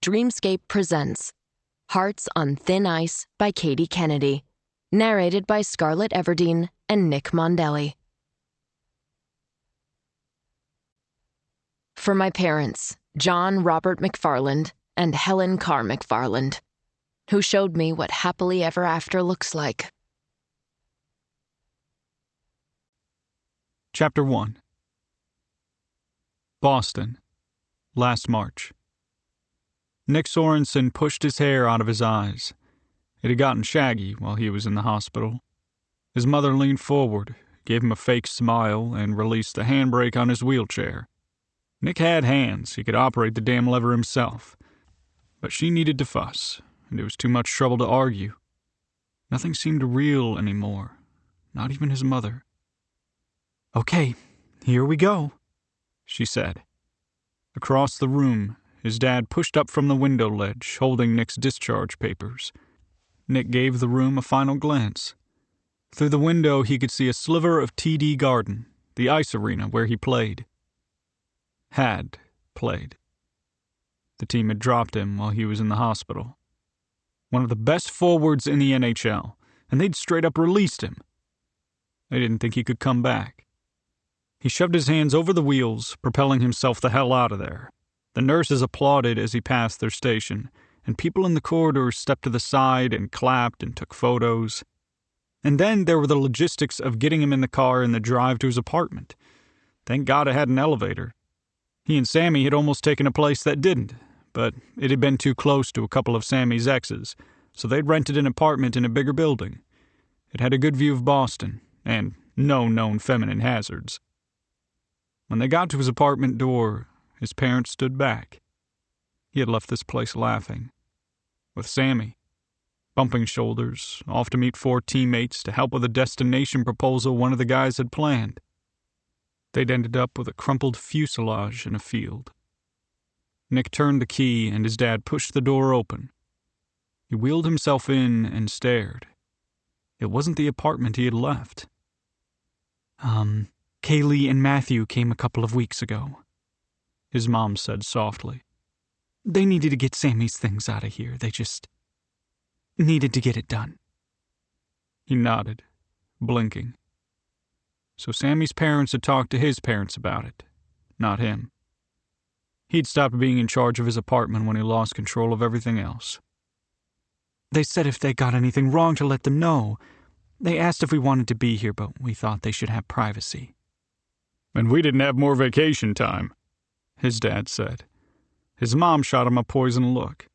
Streamscape presents Hearts on Thin Ice by Katie Kennedy, narrated by Scarlett Everdeen and Nick Mondelli. For my parents, John Robert McFarland and Helen Carr McFarland, who showed me what happily ever after looks like. Chapter 1. Boston, last March. Nick Sorensen pushed his hair out of his eyes. It had gotten shaggy while he was in the hospital. His mother leaned forward, gave him a fake smile, and released the handbrake on his wheelchair. Nick had hands. He could operate the damn lever himself. But she needed to fuss, and it was too much trouble to argue. Nothing seemed real anymore, not even his mother. "Okay, here we go," she said. Across the room, his dad pushed up from the window ledge, holding Nick's discharge papers. Nick gave the room a final glance. Through the window, he could see a sliver of TD Garden, the ice arena where he played. Had played. The team had dropped him while he was in the hospital. One of the best forwards in the NHL, and they'd straight up released him. They didn't think he could come back. He shoved his hands over the wheels, propelling himself the hell out of there. The nurses applauded as he passed their station, and people in the corridors stepped to the side and clapped and took photos. And then there were the logistics of getting him in the car and the drive to his apartment. Thank God it had an elevator. He and Sammy had almost taken a place that didn't, but it had been too close to a couple of Sammy's exes, so they'd rented an apartment in a bigger building. It had a good view of Boston, and no known feminine hazards. When they got to his apartment door, his parents stood back. He had left this place laughing. With Sammy, bumping shoulders, off to meet 4 teammates to help with a destination proposal one of the guys had planned. They'd ended up with a crumpled fuselage in a field. Nick turned the key and his dad pushed the door open. He wheeled himself in and stared. It wasn't the apartment he had left. Kaylee and Matthew came a couple of weeks ago," his mom said softly. "They needed to get Sammy's things out of here. They just needed to get it done." He nodded, blinking. So Sammy's parents had talked to his parents about it, not him. He'd stopped being in charge of his apartment when he lost control of everything else. "They said if they got anything wrong to let them know. They asked if we wanted to be here, but we thought they should have privacy." "And we didn't have more vacation time," his dad said. His mom shot him a poisoned look.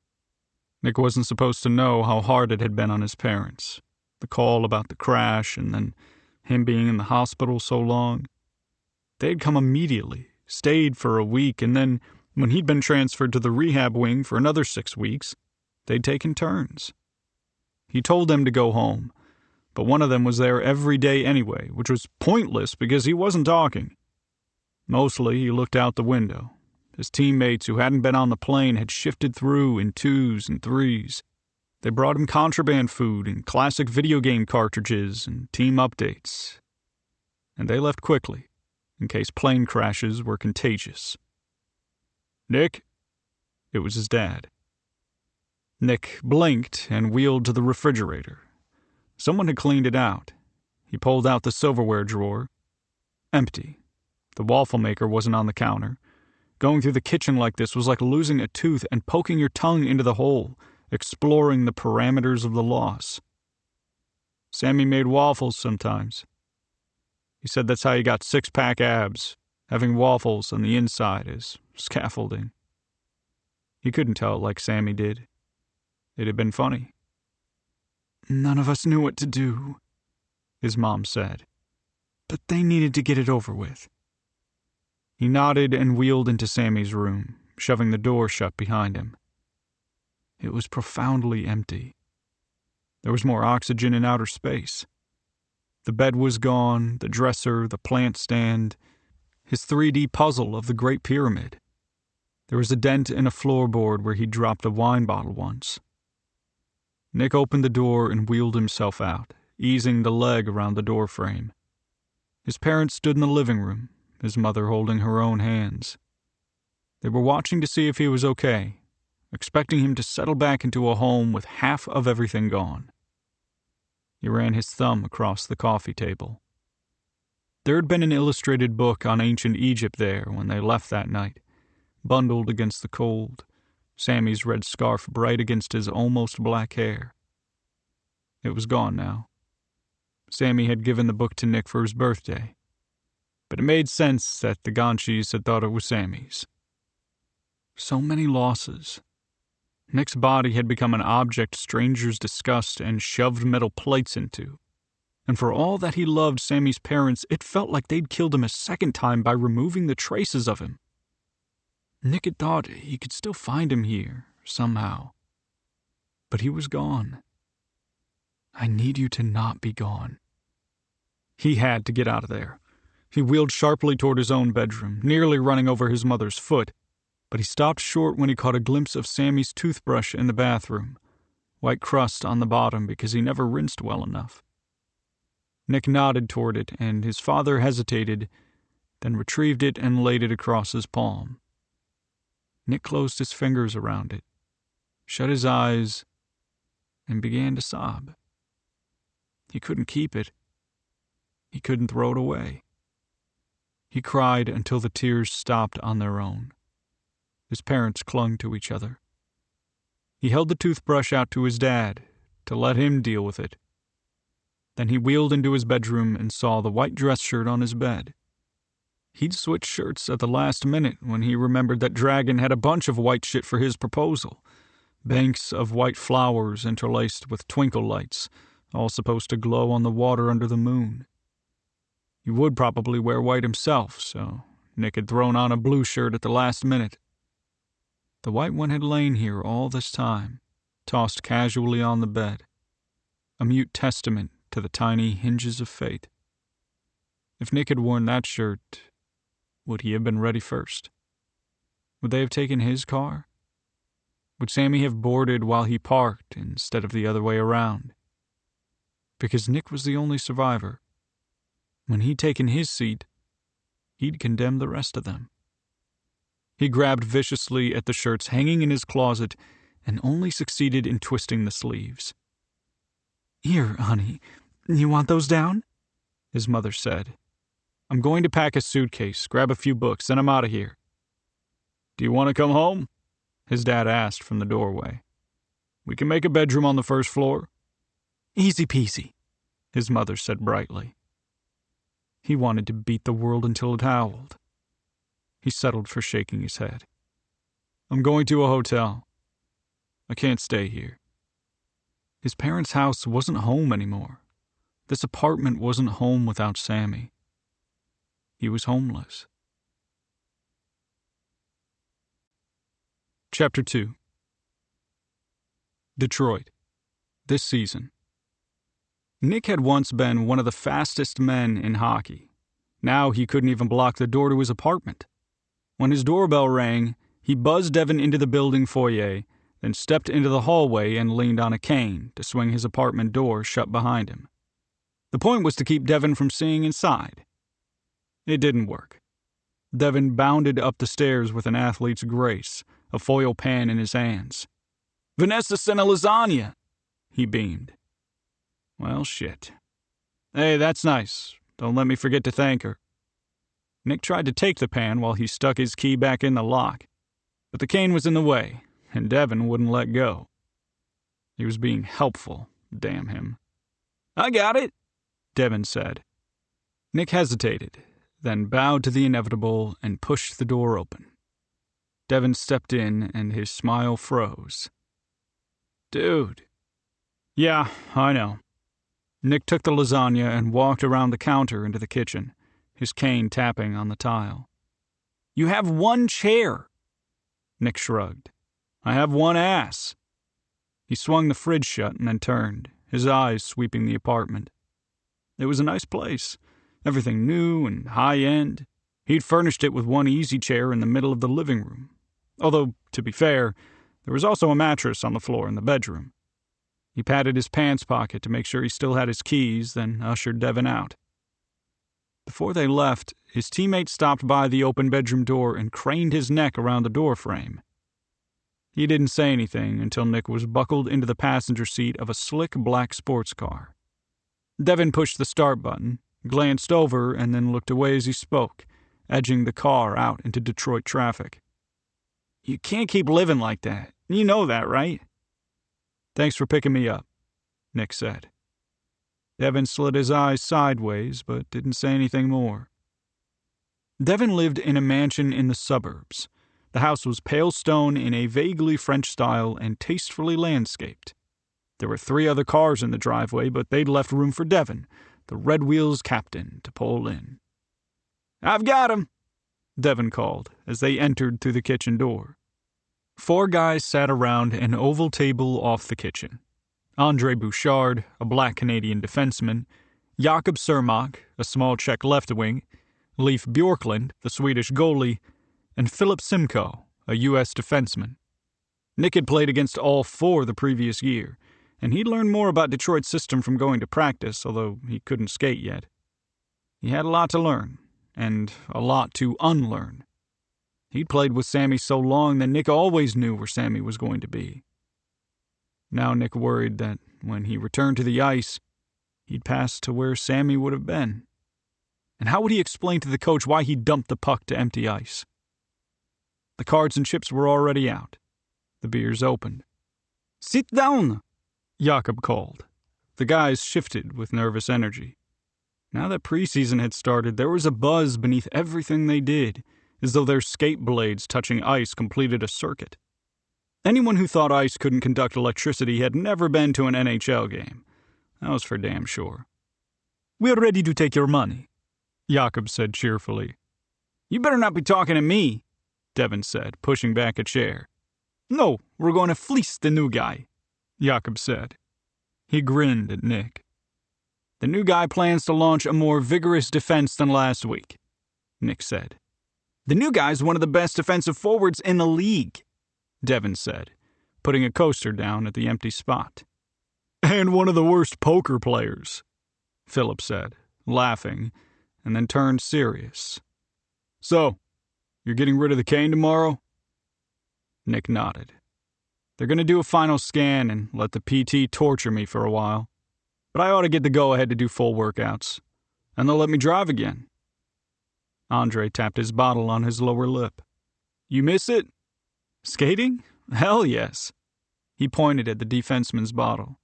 Nick wasn't supposed to know how hard it had been on his parents. The call about the crash, and then him being in the hospital so long. They'd come immediately, stayed for a week, and then, when he'd been transferred to the rehab wing for another 6 weeks, they'd taken turns. He told them to go home, but one of them was there every day anyway, which was pointless because he wasn't talking. Mostly, he looked out the window. His teammates who hadn't been on the plane had shifted through in 2s and 3s. They brought him contraband food and classic video game cartridges and team updates. And they left quickly, in case plane crashes were contagious. "Nick?" It was his dad. Nick blinked and wheeled to the refrigerator. Someone had cleaned it out. He pulled out the silverware drawer. Empty. The waffle maker wasn't on the counter. Going through the kitchen like this was like losing a tooth and poking your tongue into the hole, exploring the parameters of the loss. Sammy made waffles sometimes. He said that's how he got 6-pack abs, having waffles on the inside as scaffolding. He couldn't tell it like Sammy did. It had been funny. "None of us knew what to do," his mom said. "But they needed to get it over with." He nodded and wheeled into Sammy's room, shoving the door shut behind him. It was profoundly empty. There was more oxygen in outer space. The bed was gone, the dresser, the plant stand, his 3D puzzle of the Great Pyramid. There was a dent in a floorboard where he'd dropped a wine bottle once. Nick opened the door and wheeled himself out, easing the leg around the doorframe. His parents stood in the living room, his mother holding her own hands. They were watching to see if he was okay, expecting him to settle back into a home with half of everything gone. He ran his thumb across the coffee table. There had been an illustrated book on ancient Egypt there when they left that night, bundled against the cold, Sammy's red scarf bright against his almost black hair. It was gone now. Sammy had given the book to Nick for his birthday, but it made sense that the Ganchis had thought it was Sammy's. So many losses. Nick's body had become an object strangers discussed and shoved metal plates into. And for all that he loved Sammy's parents, it felt like they'd killed him a second time by removing the traces of him. Nick had thought he could still find him here, somehow. But he was gone. I need you to not be gone. He had to get out of there. He wheeled sharply toward his own bedroom, nearly running over his mother's foot, but he stopped short when he caught a glimpse of Sammy's toothbrush in the bathroom, white crust on the bottom because he never rinsed well enough. Nick nodded toward it, and his father hesitated, then retrieved it and laid it across his palm. Nick closed his fingers around it, shut his eyes, and began to sob. He couldn't keep it. He couldn't throw it away. He cried until the tears stopped on their own. His parents clung to each other. He held the toothbrush out to his dad to let him deal with it. Then he wheeled into his bedroom and saw the white dress shirt on his bed. He'd switched shirts at the last minute when he remembered that Dragon had a bunch of white shit for his proposal. Banks of white flowers interlaced with twinkle lights, all supposed to glow on the water under the moon. He would probably wear white himself, so Nick had thrown on a blue shirt at the last minute. The white one had lain here all this time, tossed casually on the bed, a mute testament to the tiny hinges of fate. If Nick had worn that shirt, would he have been ready first? Would they have taken his car? Would Sammy have boarded while he parked instead of the other way around? Because Nick was the only survivor. When he'd taken his seat, he'd condemn the rest of them. He grabbed viciously at the shirts hanging in his closet and only succeeded in twisting the sleeves. "Here, honey, you want those down?" his mother said. "I'm going to pack a suitcase, grab a few books, then I'm out of here." "Do you want to come home?" his dad asked from the doorway. "We can make a bedroom on the first floor." "Easy peasy," his mother said brightly. He wanted to beat the world until it howled. He settled for shaking his head. "I'm going to a hotel. I can't stay here." His parents' house wasn't home anymore. This apartment wasn't home without Sammy. He was homeless. Chapter 2. Detroit. This season. Nick had once been one of the fastest men in hockey. Now he couldn't even block the door to his apartment. When his doorbell rang, he buzzed Devin into the building foyer, then stepped into the hallway and leaned on a cane to swing his apartment door shut behind him. The point was to keep Devin from seeing inside. It didn't work. Devin bounded up the stairs with an athlete's grace, a foil pan in his hands. "Vanessa sent a lasagna," he beamed. "Well, shit. Hey, that's nice. Don't let me forget to thank her." Nick tried to take the pan while he stuck his key back in the lock, but the cane was in the way, and Devin wouldn't let go. He was being helpful, damn him. "I got it," Devin said. Nick hesitated, then bowed to the inevitable and pushed the door open. Devin stepped in, and his smile froze. "Dude." "Yeah, I know." Nick took the lasagna and walked around the counter into the kitchen, his cane tapping on the tile. "You have one chair." Nick shrugged. "I have one ass." He swung the fridge shut and then turned, his eyes sweeping the apartment. It was a nice place, everything new and high-end. He'd furnished it with one easy chair in the middle of the living room. Although, to be fair, there was also a mattress on the floor in the bedroom. He patted his pants pocket to make sure he still had his keys, then ushered Devin out. Before they left, his teammate stopped by the open bedroom door and craned his neck around the door frame. He didn't say anything until Nick was buckled into the passenger seat of a slick black sports car. Devin pushed the start button, glanced over, and then looked away as he spoke, edging the car out into Detroit traffic. "You can't keep living like that. You know that, right?" "Thanks for picking me up," Nick said. Devin slid his eyes sideways, but didn't say anything more. Devin lived in a mansion in the suburbs. The house was pale stone in a vaguely French style and tastefully landscaped. There were 3 other cars in the driveway, but they'd left room for Devin, the Red Wheels captain, to pull in. "I've got him," Devin called as they entered through the kitchen door. 4 guys sat around an oval table off the kitchen. Andre Bouchard, a black Canadian defenseman, Jakob Cermak, a small Czech left wing, Leif Bjorklund, the Swedish goalie, and Philip Simcoe, a U.S. defenseman. Nick had played against all 4 the previous year, and he'd learned more about Detroit's system from going to practice, although he couldn't skate yet. He had a lot to learn, and a lot to unlearn. He'd played with Sammy so long that Nick always knew where Sammy was going to be. Now Nick worried that when he returned to the ice, he'd pass to where Sammy would have been. And how would he explain to the coach why he dumped the puck to empty ice? The cards and chips were already out. The beers opened. "Sit down," Jakob called. The guys shifted with nervous energy. Now that preseason had started, there was a buzz beneath everything they did, as though their skate blades touching ice completed a circuit. Anyone who thought ice couldn't conduct electricity had never been to an NHL game. That was for damn sure. "We're ready to take your money," Jakob said cheerfully. "You better not be talking to me," Devin said, pushing back a chair. "No, we're going to fleece the new guy," Jakob said. He grinned at Nick. "The new guy plans to launch a more vigorous defense than last week," Nick said. "The new guy's one of the best defensive forwards in the league," Devin said, putting a coaster down at the empty spot. "And one of the worst poker players," Philip said, laughing, and then turned serious. "So, you're getting rid of the cane tomorrow?" Nick nodded. "They're going to do a final scan and let the PT torture me for a while. But I ought to get the go-ahead to do full workouts. And they'll let me drive again." Andre tapped his bottle on his lower lip. "You miss it? Skating? Hell yes." He pointed at the defenseman's bottle.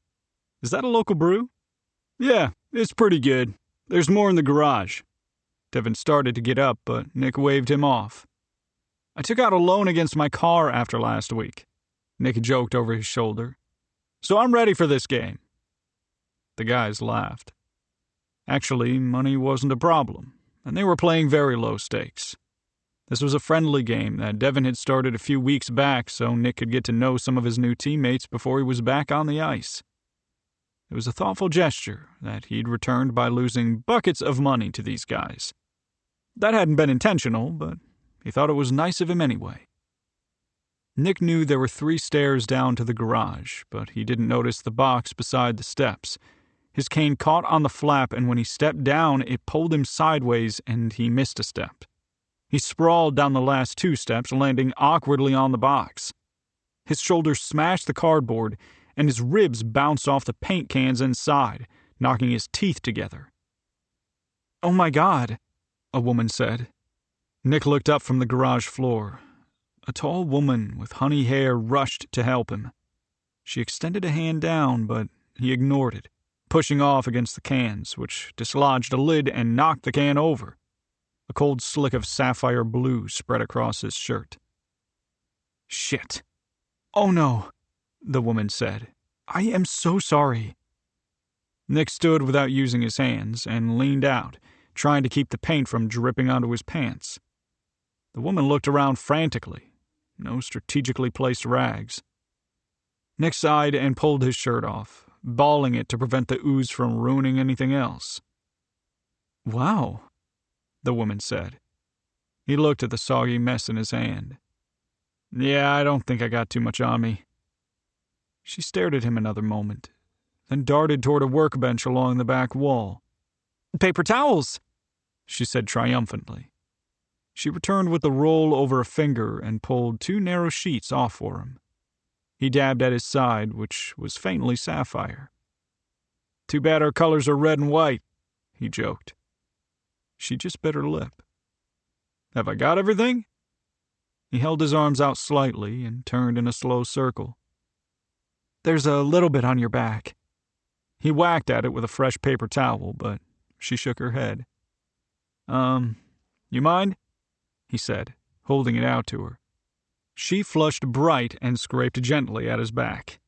"Is that a local brew?" "Yeah, it's pretty good. There's more in the garage." Devin started to get up, but Nick waved him off. "I took out a loan against my car after last week," Nick joked over his shoulder. "So I'm ready for this game." The guys laughed. Actually, money wasn't a problem, and they were playing very low stakes. This was a friendly game that Devin had started a few weeks back so Nick could get to know some of his new teammates before he was back on the ice. It was a thoughtful gesture that he'd returned by losing buckets of money to these guys. That hadn't been intentional, but he thought it was nice of him anyway. Nick knew there were 3 stairs down to the garage, but he didn't notice the box beside the steps. His cane caught on the flap, and when he stepped down, it pulled him sideways, and he missed a step. He sprawled down the last 2 steps, landing awkwardly on the box. His shoulders smashed the cardboard, and his ribs bounced off the paint cans inside, knocking his teeth together. "Oh my God," a woman said. Nick looked up from the garage floor. A tall woman with honey hair rushed to help him. She extended a hand down, but he ignored it, pushing off against the cans, which dislodged a lid and knocked the can over. A cold slick of sapphire blue spread across his shirt. "Shit. Oh no," the woman said. "I am so sorry." Nick stood without using his hands and leaned out, trying to keep the paint from dripping onto his pants. The woman looked around frantically. No strategically placed rags. Nick sighed and pulled his shirt off, balling it to prevent the ooze from ruining anything else. "Wow," the woman said. He looked at the soggy mess in his hand. "Yeah, I don't think I got too much on me." She stared at him another moment, then darted toward a workbench along the back wall. "Paper towels," she said triumphantly. She returned with the roll over a finger and pulled 2 narrow sheets off for him. He dabbed at his side, which was faintly sapphire. "Too bad our colors are red and white," he joked. She just bit her lip. "Have I got everything?" He held his arms out slightly and turned in a slow circle. "There's a little bit on your back." He whacked at it with a fresh paper towel, but she shook her head. You mind?" he said, holding it out to her. She flushed bright and scraped gently at his back.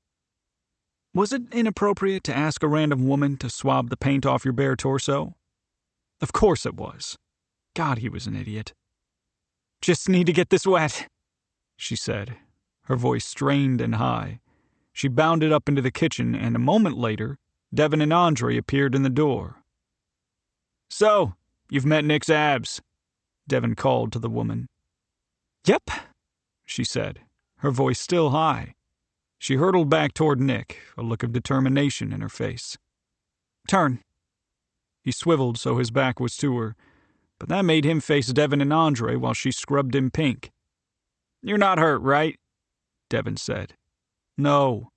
"Was it inappropriate to ask a random woman to swab the paint off your bare torso?" Of course it was. God, he was an idiot. "Just need to get this wet," she said, her voice strained and high. She bounded up into the kitchen, and a moment later, Devin and Andre appeared in the door. "So, you've met Nick's abs," Devin called to the woman. "Yep," she said, her voice still high. She hurtled back toward Nick, a look of determination in her face. "Turn." He swiveled so his back was to her, but that made him face Devin and Andre while she scrubbed him pink. "You're not hurt, right?" Devin said. "No."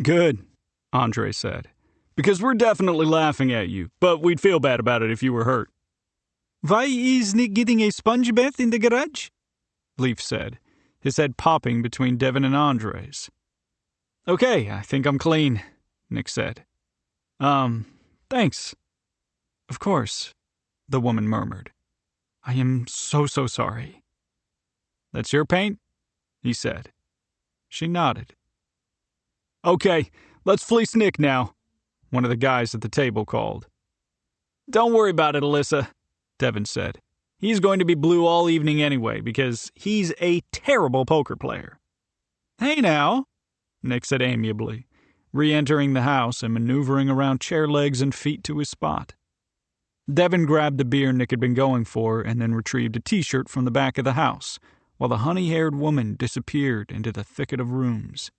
"Good," Andre said, "because we're definitely laughing at you, but we'd feel bad about it if you were hurt." "Why is Nick getting a sponge bath in the garage?" Leaf said, his head popping between Devin and Andre's. "Okay, I think I'm clean," Nick said. Thanks." "Of course," the woman murmured. "I am so sorry." "That's your paint?" he said. She nodded. "Okay, let's fleece Nick now," one of the guys at the table called. "Don't worry about it, Alyssa," Devin said. "He's going to be blue all evening anyway, because he's a terrible poker player." "Hey now," Nick said amiably, re-entering the house and maneuvering around chair legs and feet to his spot. Devin grabbed the beer Nick had been going for and then retrieved a t-shirt from the back of the house, while the honey-haired woman disappeared into the thicket of rooms.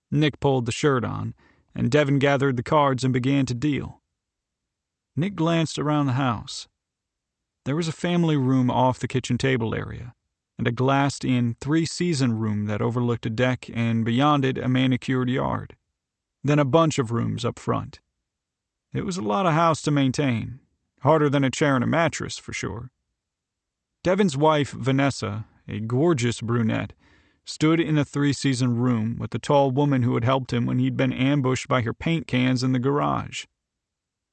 Nick pulled the shirt on, and Devin gathered the cards and began to deal. Nick glanced around the house. There was a family room off the kitchen table area, and a glassed-in three-season room that overlooked a deck and beyond it a manicured yard. Then a bunch of rooms up front. It was a lot of house to maintain. Harder than a chair and a mattress, for sure. Devin's wife, Vanessa, a gorgeous brunette, stood in the three-season room with the tall woman who had helped him when he'd been ambushed by her paint cans in the garage.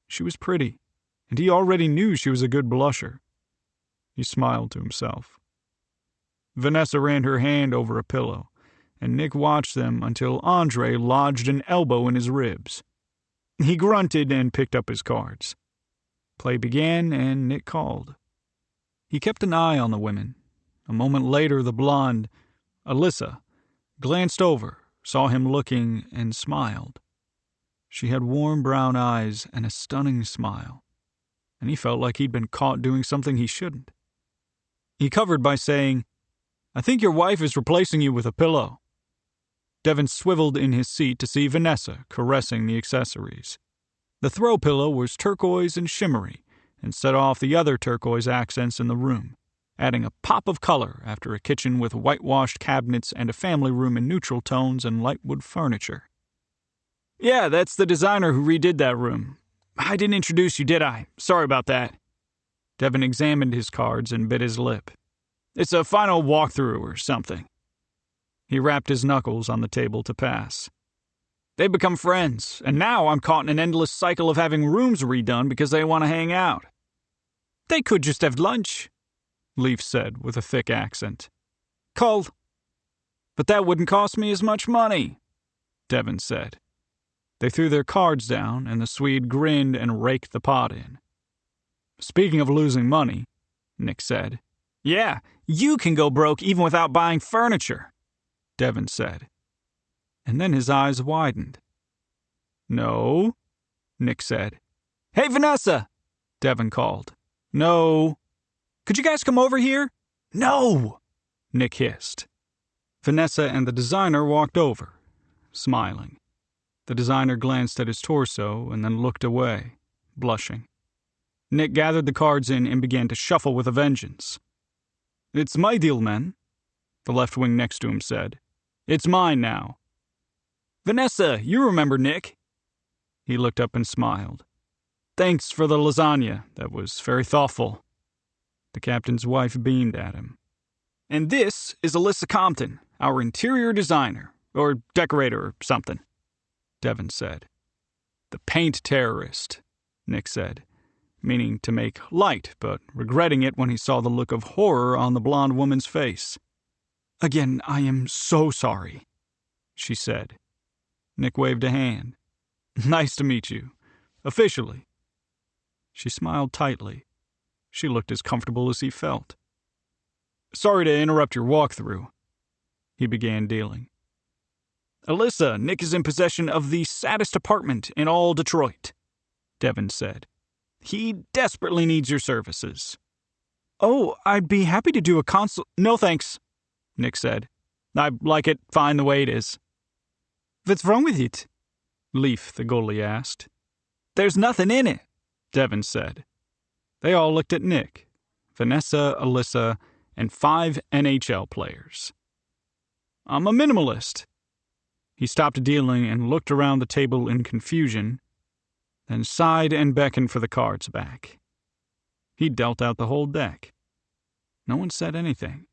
She was pretty, and he already knew she was a good blusher. He smiled to himself. Vanessa ran her hand over a pillow, and Nick watched them until Andre lodged an elbow in his ribs. He grunted and picked up his cards. Play began, and Nick called. He kept an eye on the women. A moment later, the blonde, Alyssa, glanced over, saw him looking, and smiled. She had warm brown eyes and a stunning smile, and he felt like he'd been caught doing something he shouldn't. He covered by saying, "I think your wife is replacing you with a pillow." Devin swiveled in his seat to see Vanessa caressing the accessories. The throw pillow was turquoise and shimmery, and set off the other turquoise accents in the room, adding a pop of color after a kitchen with whitewashed cabinets and a family room in neutral tones and light wood furniture. "Yeah, that's the designer who redid that room. I didn't introduce you, did I? Sorry about that." Devin examined his cards and bit his lip. "It's a final walkthrough or something." He rapped his knuckles on the table to pass. "They've become friends, and now I'm caught in an endless cycle of having rooms redone because they want to hang out." "They could just have lunch," Leaf said with a thick accent. "Call." "But that wouldn't cost me as much money," Devin said. They threw their cards down, and the Swede grinned and raked the pot in. "Speaking of losing money," Nick said. "Yeah, you can go broke even without buying furniture," Devin said. And then his eyes widened. "No," Nick said. "Hey, Vanessa," Devin called. "No." "Could you guys come over here?" "No," Nick hissed. Vanessa and the designer walked over, smiling. The designer glanced at his torso and then looked away, blushing. Nick gathered the cards in and began to shuffle with a vengeance. "It's my deal, man," the left wing next to him said. "It's mine now. Vanessa, you remember Nick. He looked up and smiled. Thanks for the lasagna. That was very thoughtful. The captain's wife beamed at him. And this is Alyssa Compton, our interior designer, or decorator or something, Devon said. The paint terrorist, Nick said, meaning to make light, but regretting it when he saw the look of horror on the blonde woman's face. Again, I am so sorry, she said. Nick waved a hand. Nice to meet you. Officially. She smiled tightly. She looked as comfortable as he felt. Sorry to interrupt your walkthrough, he began dealing. Alyssa, Nick is in possession of the saddest apartment in all Detroit, Devon said. He desperately needs your services. Oh, I'd be happy to do a consult. No thanks, Nick said. I like it fine the way it is. What's wrong with it? Leaf, the goalie, asked. There's nothing in it, Devon said. They all looked at Nick, Vanessa, Alyssa, and 5 NHL players. I'm a minimalist. He stopped dealing and looked around the table in confusion, then sighed and beckoned for the cards back. He dealt out the whole deck. No one said anything.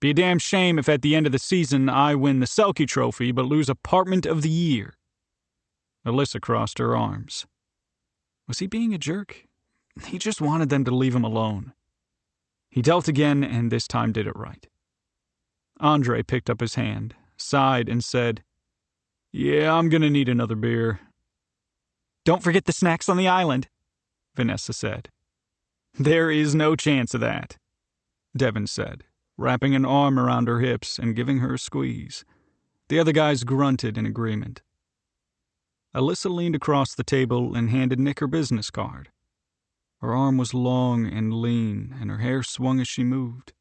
Be a damn shame if at the end of the season I win the Selke Trophy but lose Apartment of the Year. Alyssa crossed her arms. Was he being a jerk? He just wanted them to leave him alone. He dealt again and this time did it right. Andre picked up his hand, sighed, and said, Yeah, I'm gonna need another beer. Don't forget the snacks on the island, Vanessa said. There is no chance of that, Devon said, wrapping an arm around her hips and giving her a squeeze. The other guys grunted in agreement. Alyssa leaned across the table and handed Nick her business card. Her arm was long and lean, and her hair swung as she moved.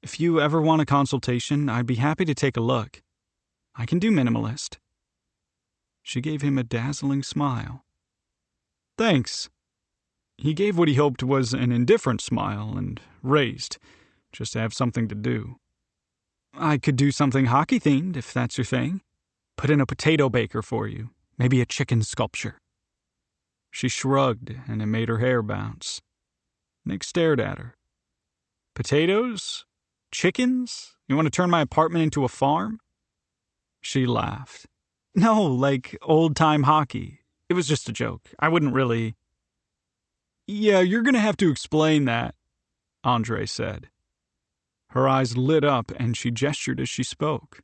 If you ever want a consultation, I'd be happy to take a look. I can do minimalist. She gave him a dazzling smile. Thanks. He gave what he hoped was an indifferent smile and raised, just to have something to do. I could do something hockey-themed, if that's your thing. Put in a potato baker for you, maybe a chicken sculpture. She shrugged, and it made her hair bounce. Nick stared at her. Potatoes? Chickens? You want to turn my apartment into a farm? She laughed. No, like old-time hockey. It was just a joke. I wouldn't really... Yeah, you're going to have to explain that, Andre said. Her eyes lit up, and she gestured as she spoke.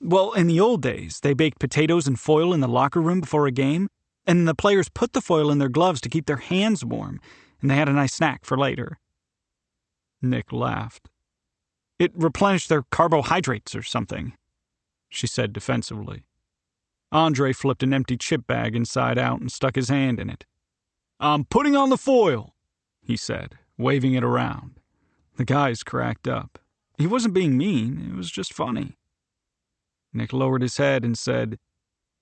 Well, in the old days, they baked potatoes and foil in the locker room before a game, and the players put the foil in their gloves to keep their hands warm, and they had a nice snack for later. Nick laughed. It replenished their carbohydrates or something, she said defensively. Andre flipped an empty chip bag inside out and stuck his hand in it. I'm putting on the foil, he said, waving it around. The guys cracked up. He wasn't being mean, it was just funny. Nick lowered his head and said,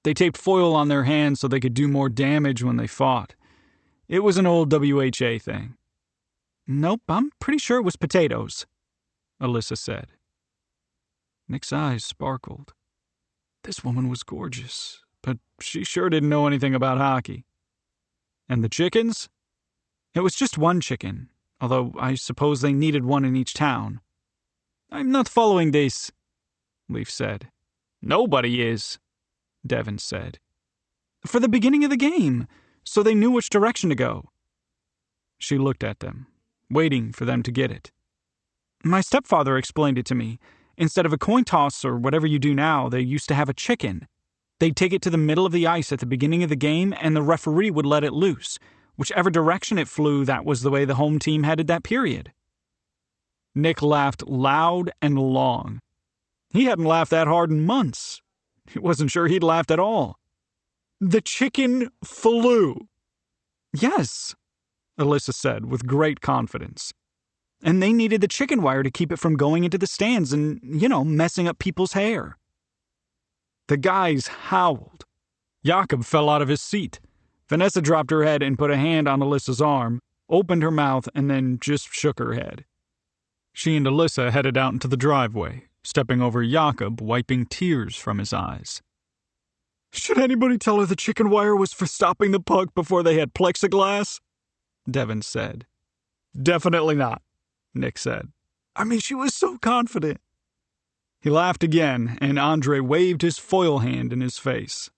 They taped foil on their hands so they could do more damage when they fought. It was an old WHA thing. Nope, I'm pretty sure it was potatoes, Alyssa said. Nick's eyes sparkled. This woman was gorgeous, but she sure didn't know anything about hockey. And the chickens? It was just one chicken, although I suppose they needed one in each town. I'm not following this, Leaf said. Nobody is, Devon said. For the beginning of the game, so they knew which direction to go. She looked at them, waiting for them to get it. My stepfather explained it to me. Instead of a coin toss or whatever you do now, they used to have a chicken. They'd take it to the middle of the ice at the beginning of the game, and the referee would let it loose. Whichever direction it flew, that was the way the home team headed that period. Nick laughed loud and long. He hadn't laughed that hard in months. He wasn't sure he'd laughed at all. The chicken flew. Yes, Alyssa said with great confidence. And they needed the chicken wire to keep it from going into the stands and, messing up people's hair. The guys howled. Jakob fell out of his seat. Vanessa dropped her head and put a hand on Alyssa's arm, opened her mouth, and then just shook her head. She and Alyssa headed out into the driveway, stepping over Jakob, wiping tears from his eyes. "Should anybody tell her the chicken wire was for stopping the pug before they had plexiglass?" Devin said. "Definitely not," Nick said. "I mean, she was so confident." He laughed again, and Andre waved his foil hand in his face.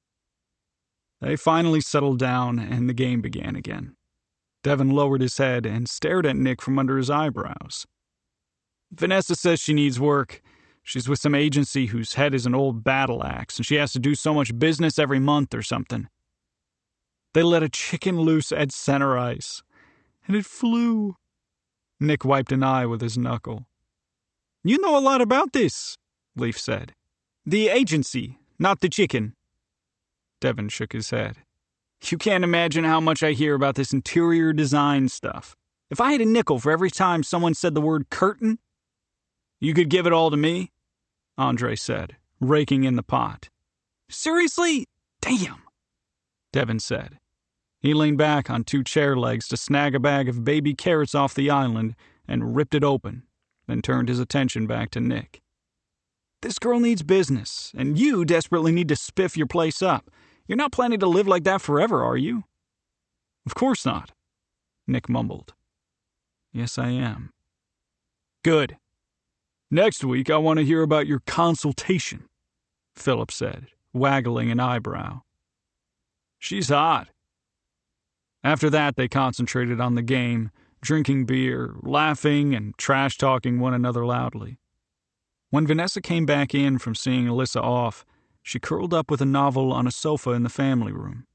They finally settled down, and the game began again. Devin lowered his head and stared at Nick from under his eyebrows. "Vanessa says she needs work. She's with some agency whose head is an old battle axe, and she has to do so much business every month or something. They let a chicken loose at center ice, and it flew." Nick wiped an eye with his knuckle. "You know a lot about this," Leaf said. "The agency, not the chicken." Devin shook his head. "You can't imagine how much I hear about this interior design stuff. If I had a nickel for every time someone said the word curtain..." "You could give it all to me," Andre said, raking in the pot. "Seriously? Damn," Devin said. He leaned back on two chair legs to snag a bag of baby carrots off the island and ripped it open, then turned his attention back to Nick. "This girl needs business, and you desperately need to spiff your place up. You're not planning to live like that forever, are you?" "Of course not," Nick mumbled. "Yes, I am." "Good. Next week, I want to hear about your consultation," Philip said, waggling an eyebrow. "She's hot." After that, they concentrated on the game, drinking beer, laughing, and trash-talking one another loudly. When Vanessa came back in from seeing Alyssa off, she curled up with a novel on a sofa in the family room.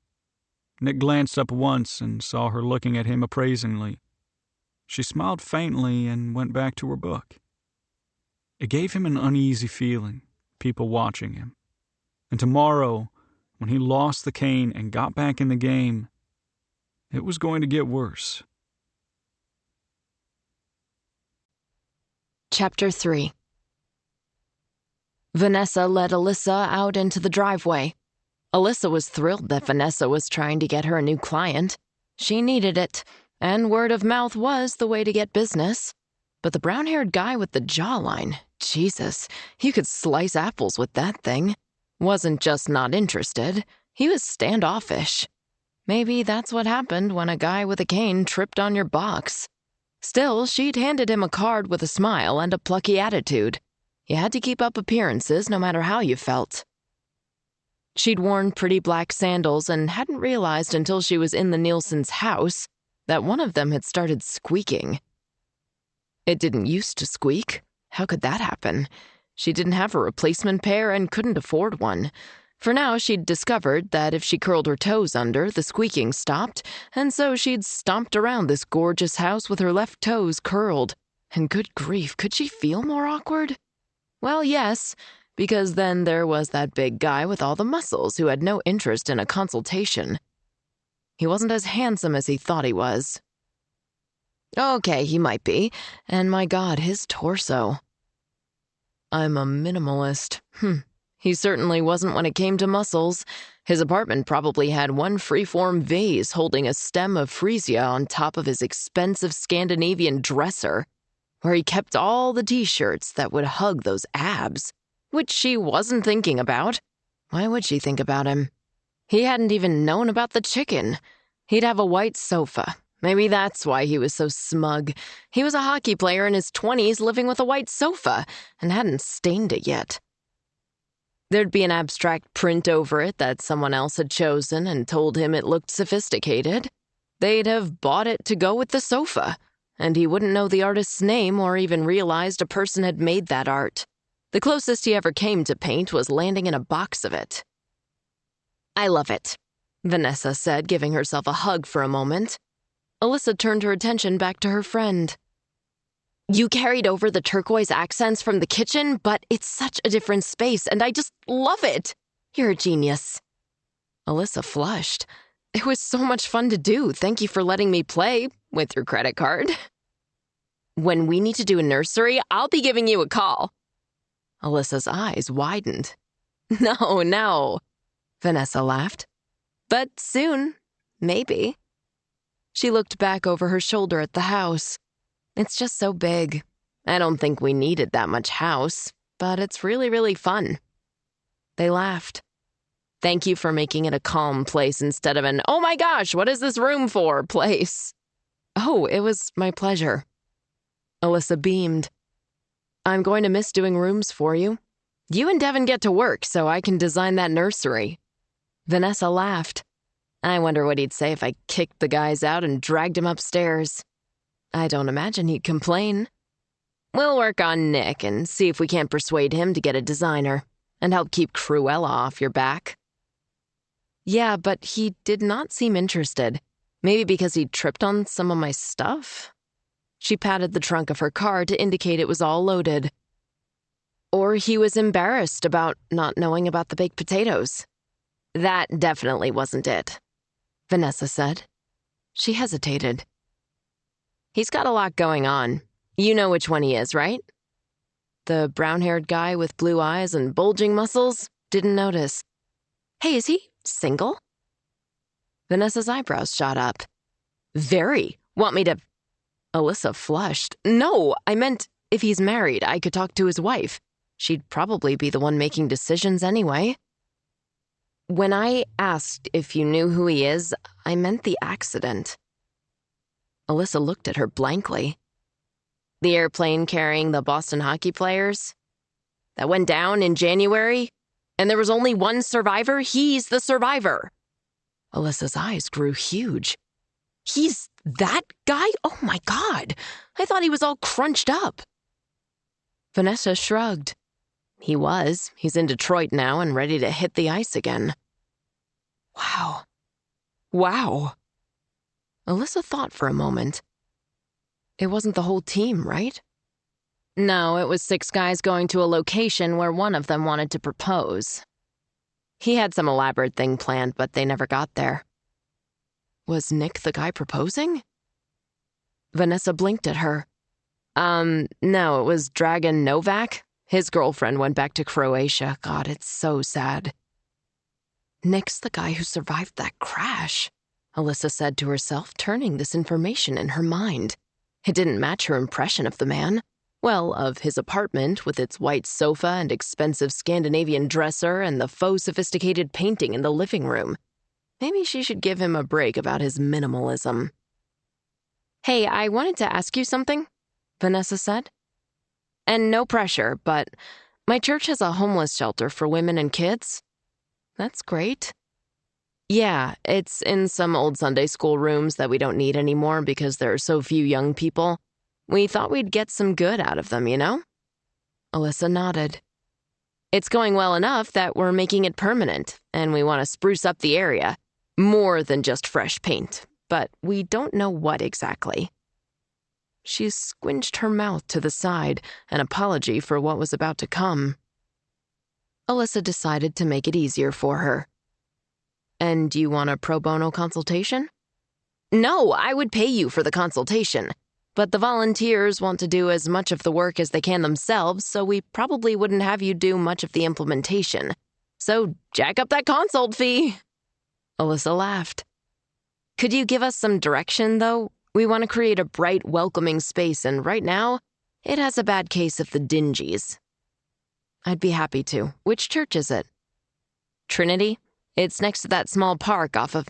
Nick glanced up once and saw her looking at him appraisingly. She smiled faintly and went back to her book. It gave him an uneasy feeling, people watching him. And tomorrow, when he lost the cane and got back in the game, it was going to get worse. Chapter 3. Vanessa led Alyssa out into the driveway. Alyssa was thrilled that Vanessa was trying to get her a new client. She needed it, and word of mouth was the way to get business. But the brown-haired guy with the jawline, Jesus, you could slice apples with that thing, wasn't just not interested, he was standoffish. Maybe that's what happened when a guy with a cane tripped on your box. Still, she'd handed him a card with a smile and a plucky attitude. You had to keep up appearances no matter how you felt. She'd worn pretty black sandals and hadn't realized until she was in the Nielsen's house that one of them had started squeaking. It didn't used to squeak. How could that happen? She didn't have a replacement pair and couldn't afford one. For now, she'd discovered that if she curled her toes under, the squeaking stopped, and so she'd stomped around this gorgeous house with her left toes curled. And good grief, could she feel more awkward? Well, yes, because then there was that big guy with all the muscles who had no interest in a consultation. He wasn't as handsome as he thought he was. Okay, he might be, and my God, his torso. I'm a minimalist. He certainly wasn't when it came to muscles. His apartment probably had one freeform vase holding a stem of freesia on top of his expensive Scandinavian dresser, where he kept all the t-shirts that would hug those abs, which she wasn't thinking about. Why would she think about him? He hadn't even known about the chicken. He'd have a white sofa. Maybe that's why he was so smug. He was a hockey player in his 20s living with a white sofa and hadn't stained it yet. There'd be an abstract print over it that someone else had chosen and told him it looked sophisticated. They'd have bought it to go with the sofa, and he wouldn't know the artist's name or even realized a person had made that art. The closest he ever came to paint was landing in a box of it. I love it, Vanessa said, giving herself a hug for a moment. Alyssa turned her attention back to her friend. You carried over the turquoise accents from the kitchen, but it's such a different space, and I just love it. You're a genius. Alyssa flushed. It was so much fun to do. Thank you for letting me play with your credit card. When we need to do a nursery, I'll be giving you a call. Alyssa's eyes widened. No, Vanessa laughed. But soon, maybe. She looked back over her shoulder at the house. It's just so big. I don't think we needed that much house. but it's really, really fun." They laughed. "Thank you for making it a calm place instead of an, 'oh my gosh, what is this room for?' place." "Oh, it was my pleasure." Alyssa beamed. "I'm going to miss doing rooms for you. You and Devin get to work so I can design that nursery." Vanessa laughed. "I wonder what he'd say if I kicked the guys out and dragged him upstairs. I don't imagine he'd complain. We'll work on Nick and see if we can't persuade him to get a designer and help keep Cruella off your back." "Yeah, but he did not seem interested. Maybe because he tripped on some of my stuff?" She patted the trunk of her car to indicate it was all loaded. "Or he was embarrassed about not knowing about the baked potatoes." "That definitely wasn't it," Vanessa said. She hesitated. "He's got a lot going on. You know which one he is, right?" The brown-haired guy with blue eyes and bulging muscles? Didn't notice. "Hey, is he single?" Vanessa's eyebrows shot up. "Very. Want me to—" Alyssa flushed. "No, I meant if he's married, I could talk to his wife. She'd probably be the one making decisions anyway." "When I asked if you knew who he is, I meant the accident." Alyssa looked at her blankly. "The airplane carrying the Boston hockey players? That went down in January? And there was only one survivor? He's the survivor." Alyssa's eyes grew huge. "He's that guy? Oh my God! I thought he was all crunched up." Vanessa shrugged. "He was. He's in Detroit now and ready to hit the ice again." Wow. Wow. Alyssa thought for a moment. It wasn't the whole team, right? No, it was 6 guys going to a location where one of them wanted to propose. He had some elaborate thing planned, but they never got there. Was Nick the guy proposing? Vanessa blinked at her. No, it was Dragan Novak. His girlfriend went back to Croatia. God, it's so sad. Nick's the guy who survived that crash, Alyssa said to herself, turning this information in her mind. It didn't match her impression of the man. Well, of his apartment with its white sofa and expensive Scandinavian dresser and the faux sophisticated painting in the living room. Maybe she should give him a break about his minimalism. "Hey, I wanted to ask you something," Vanessa said. "And no pressure, but my church has a homeless shelter for women and kids." "That's great." "Yeah, it's in some old Sunday school rooms that we don't need anymore because there are so few young people. We thought we'd get some good out of them, you know?" Alyssa nodded. "It's going well enough that we're making it permanent, and we want to spruce up the area. More than just fresh paint, but we don't know what exactly." She squinched her mouth to the side, an apology for what was about to come. Alyssa decided to make it easier for her. "And you want a pro bono consultation?" "No, I would pay you for the consultation. But the volunteers want to do as much of the work as they can themselves, so we probably wouldn't have you do much of the implementation. So jack up that consult fee." Alyssa laughed. "Could you give us some direction, though? We want to create a bright, welcoming space, and right now, it has a bad case of the dingies." "I'd be happy to. Which church is it?" "Trinity. It's next to that small park off of—"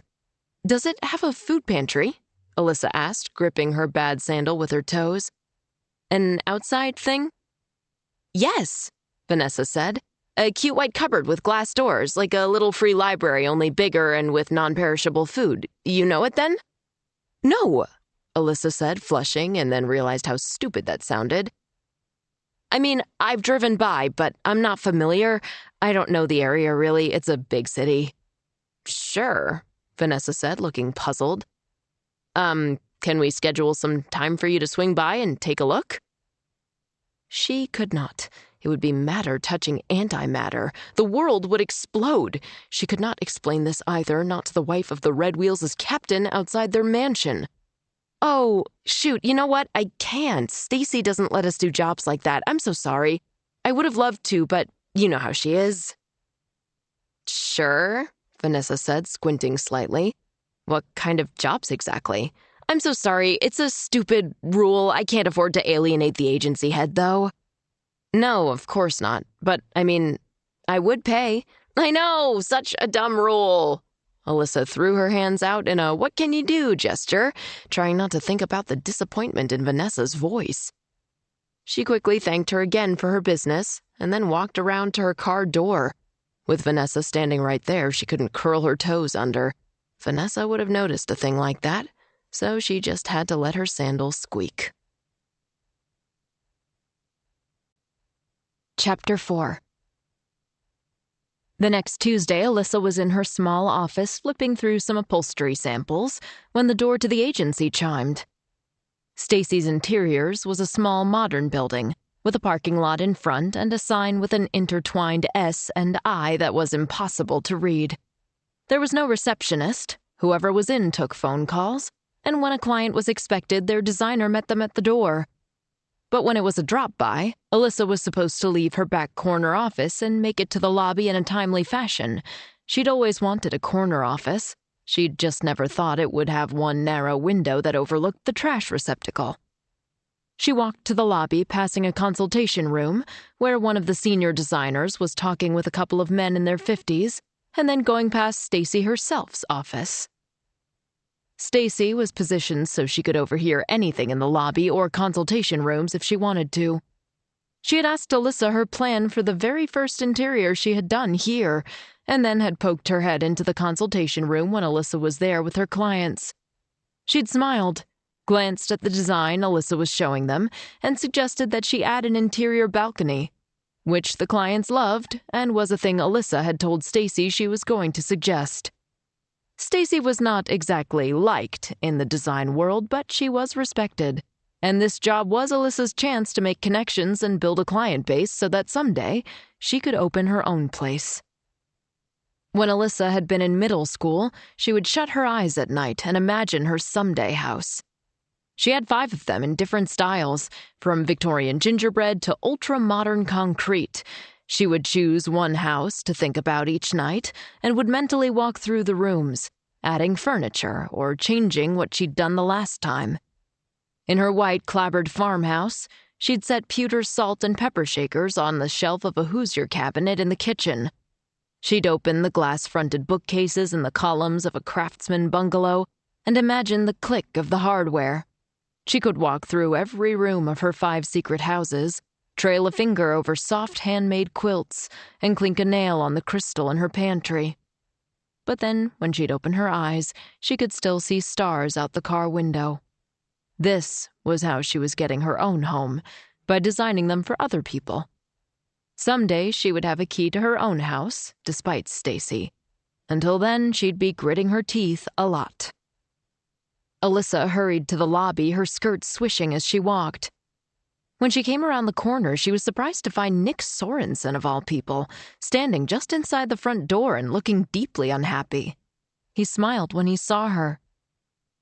"Does it have a food pantry?" Alyssa asked, gripping her bad sandal with her toes. "An outside thing?" "Yes," Vanessa said. "A cute white cupboard with glass doors, like a little free library, only bigger and with non-perishable food. You know it then?" "No," Alyssa said, flushing, and then realized how stupid that sounded. "I mean, I've driven by, but I'm not familiar. I don't know the area, really. It's a big city." "Sure," Vanessa said, looking puzzled. Can we schedule some time for you to swing by and take a look?" She could not. It would be matter touching antimatter. The world would explode. She could not explain this either, not to the wife of the Red Wheels' captain outside their mansion. "Oh, shoot, you know what? I can't. Stacy doesn't let us do jobs like that. I'm so sorry. I would have loved to, but you know how she is." "Sure," Vanessa said, squinting slightly. "What kind of jobs exactly?" "I'm so sorry. It's a stupid rule. I can't afford to alienate the agency head, though." No, of course not. But, I would pay. I know, such a dumb rule. Alyssa threw her hands out in a what-can-you-do gesture, trying not to think about the disappointment in Vanessa's voice. She quickly thanked her again for her business, and then walked around to her car door. With Vanessa standing right there, she couldn't curl her toes under. Vanessa would have noticed a thing like that, so she just had to let her sandals squeak. Chapter 4. The next Tuesday, Alyssa was in her small office flipping through some upholstery samples when the door to the agency chimed. Stacy's Interiors was a small modern building with a parking lot in front and a sign with an intertwined S and I that was impossible to read. There was no receptionist. Whoever was in took phone calls, and when a client was expected, their designer met them at the door. But when it was a drop-by, Alyssa was supposed to leave her back corner office and make it to the lobby in a timely fashion. She'd always wanted a corner office. She'd just never thought it would have one narrow window that overlooked the trash receptacle. She walked to the lobby, passing a consultation room, where one of the senior designers was talking with a couple of men in their 50s, and then going past Stacy herself's office. Stacy was positioned so she could overhear anything in the lobby or consultation rooms if she wanted to. She had asked Alyssa her plan for the very first interior she had done here, and then had poked her head into the consultation room when Alyssa was there with her clients. She'd smiled, glanced at the design Alyssa was showing them, and suggested that she add an interior balcony, which the clients loved and was a thing Alyssa had told Stacy she was going to suggest. Stacy was not exactly liked in the design world, but she was respected, and this job was Alyssa's chance to make connections and build a client base so that someday she could open her own place. When Alyssa had been in middle school, she would shut her eyes at night and imagine her someday house. She had 5 of them in different styles, from Victorian gingerbread to ultra-modern concrete. She would choose one house to think about each night and would mentally walk through the rooms, adding furniture or changing what she'd done the last time. In her white clapboard farmhouse, she'd set pewter salt and pepper shakers on the shelf of a Hoosier cabinet in the kitchen. She'd open the glass-fronted bookcases in the columns of a craftsman bungalow and imagine the click of the hardware. She could walk through every room of her 5 secret houses, trail a finger over soft handmade quilts, and clink a nail on the crystal in her pantry. But then, when she'd open her eyes, she could still see stars out the car window. This was how she was getting her own home, by designing them for other people. Someday she would have a key to her own house, despite Stacy. Until then, she'd be gritting her teeth a lot. Alyssa hurried to the lobby, her skirt swishing as she walked. When she came around the corner, she was surprised to find Nick Sorensen, of all people, standing just inside the front door and looking deeply unhappy. He smiled when he saw her.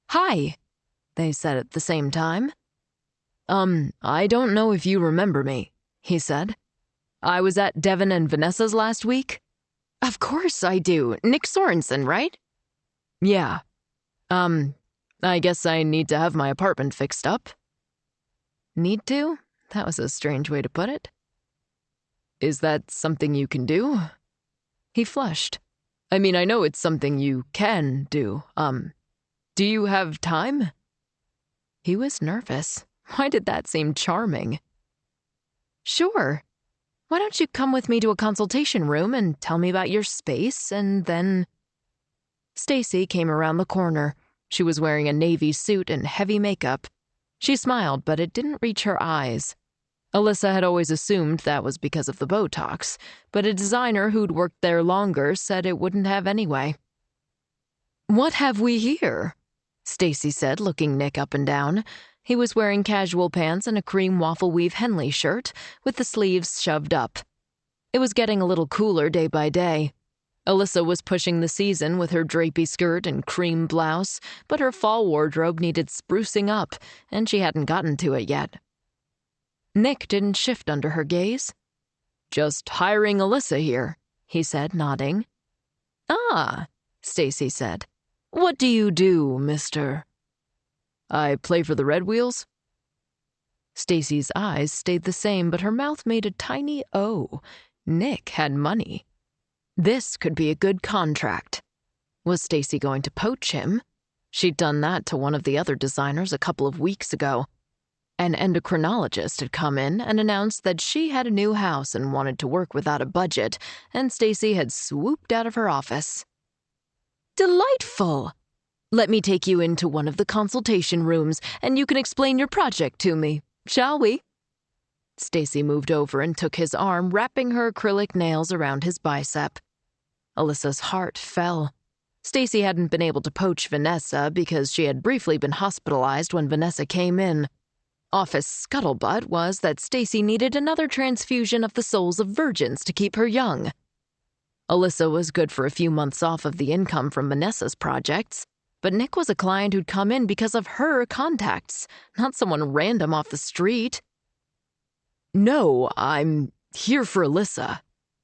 "Hi," they said at the same time. I don't know if you remember me," he said. "I was at Devin and Vanessa's last week." "Of course I do. Nick Sorensen, right?" "Yeah. I guess I need to have my apartment fixed up." Need to? That was a strange way to put it. "Is that something you can do?" He flushed. "I mean, I know it's something you can do. Do you have time?" He was nervous. Why did that seem charming? "Sure. Why don't you come with me to a consultation room and tell me about your space, and then—" Stacy came around the corner. She was wearing a navy suit and heavy makeup. She smiled, but it didn't reach her eyes. Alyssa had always assumed that was because of the Botox, but a designer who'd worked there longer said it wouldn't have anyway. "What have we here?" Stacy said, looking Nick up and down. He was wearing casual pants and a cream waffle weave Henley shirt, with the sleeves shoved up. It was getting a little cooler day by day. Alyssa was pushing the season with her drapey skirt and cream blouse, but her fall wardrobe needed sprucing up, and she hadn't gotten to it yet. Nick didn't shift under her gaze. "Just hiring Alyssa here," he said, nodding. "Ah," Stacy said. "What do you do, Mr.?" "I play for the Red Wheels." Stacy's eyes stayed the same, but her mouth made a tiny O. Nick had money. This could be a good contract. Was Stacy going to poach him? She'd done that to one of the other designers a couple of weeks ago. An endocrinologist had come in and announced that she had a new house and wanted to work without a budget, and Stacy had swooped out of her office. Delightful! Let me take you into one of the consultation rooms, and you can explain your project to me, shall we? Stacy moved over and took his arm, wrapping her acrylic nails around his bicep. Alyssa's heart fell. Stacy hadn't been able to poach Vanessa because she had briefly been hospitalized when Vanessa came in. Office scuttlebutt was that Stacy needed another transfusion of the souls of virgins to keep her young. Alyssa was good for a few months off of the income from Vanessa's projects, but Nick was a client who'd come in because of her contacts, not someone random off the street. "No, I'm here for Alyssa,"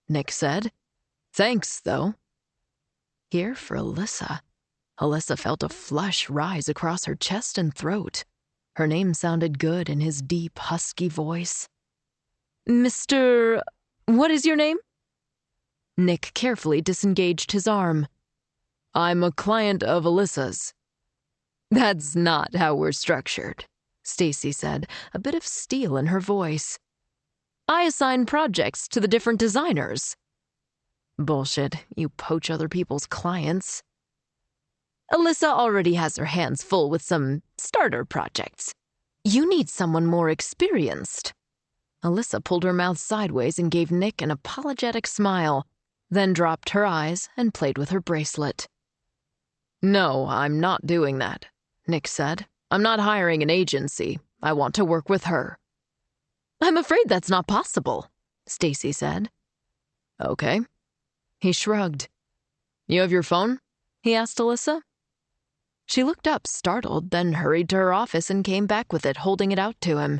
Nick said. "Thanks, though." Here for Alyssa. Alyssa felt a flush rise across her chest and throat. Her name sounded good in his deep, husky voice. "Mr. What is your name?" Nick carefully disengaged his arm. "I'm a client of Alyssa's." "That's not how we're structured," Stacy said, a bit of steel in her voice. "I assign projects to the different designers." "Bullshit. You poach other people's clients." "Alyssa already has her hands full with some starter projects. You need someone more experienced." Alyssa pulled her mouth sideways and gave Nick an apologetic smile, then dropped her eyes and played with her bracelet. "No, I'm not doing that," Nick said. "I'm not hiring an agency. I want to work with her." "I'm afraid that's not possible," Stacy said. "Okay." He shrugged. "You have your phone?" he asked Alyssa. She looked up, startled, then hurried to her office and came back with it, holding it out to him.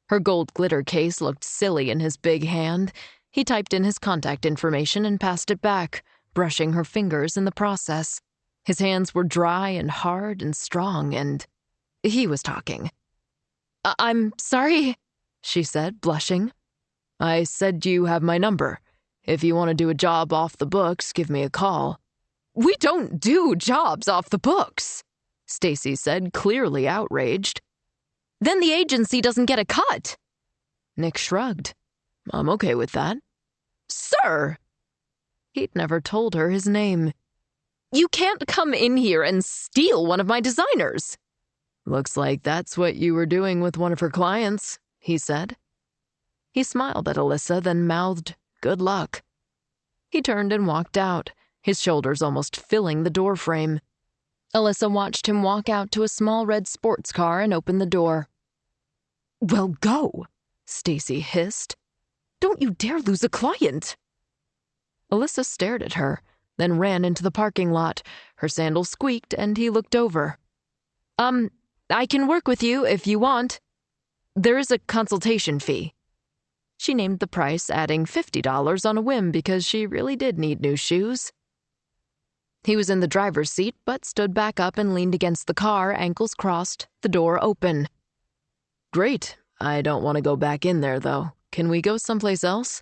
Her gold glitter case looked silly in his big hand. He typed in his contact information and passed it back, brushing her fingers in the process. His hands were dry and hard and strong, and he was talking. "I'm sorry," she said, blushing. "I said you have my number. If you want to do a job off the books, give me a call." "We don't do jobs off the books," Stacy said, clearly outraged. "Then the agency doesn't get a cut." Nick shrugged. "I'm okay with that." "Sir!" He'd never told her his name. "You can't come in here and steal one of my designers." "Looks like that's what you were doing with one of her clients," he said. He smiled at Alyssa, then mouthed, "Good luck." He turned and walked out, his shoulders almost filling the doorframe. Alyssa watched him walk out to a small red sports car and open the door. "Well, go," Stacy hissed. "Don't you dare lose a client." Alyssa stared at her, then ran into the parking lot. Her sandal squeaked, and he looked over. I can work with you if you want. There is a consultation fee." She named the price, adding $50 on a whim because she really did need new shoes. He was in the driver's seat, but stood back up and leaned against the car, ankles crossed, the door open. "Great. I don't want to go back in there, though. Can we go someplace else?"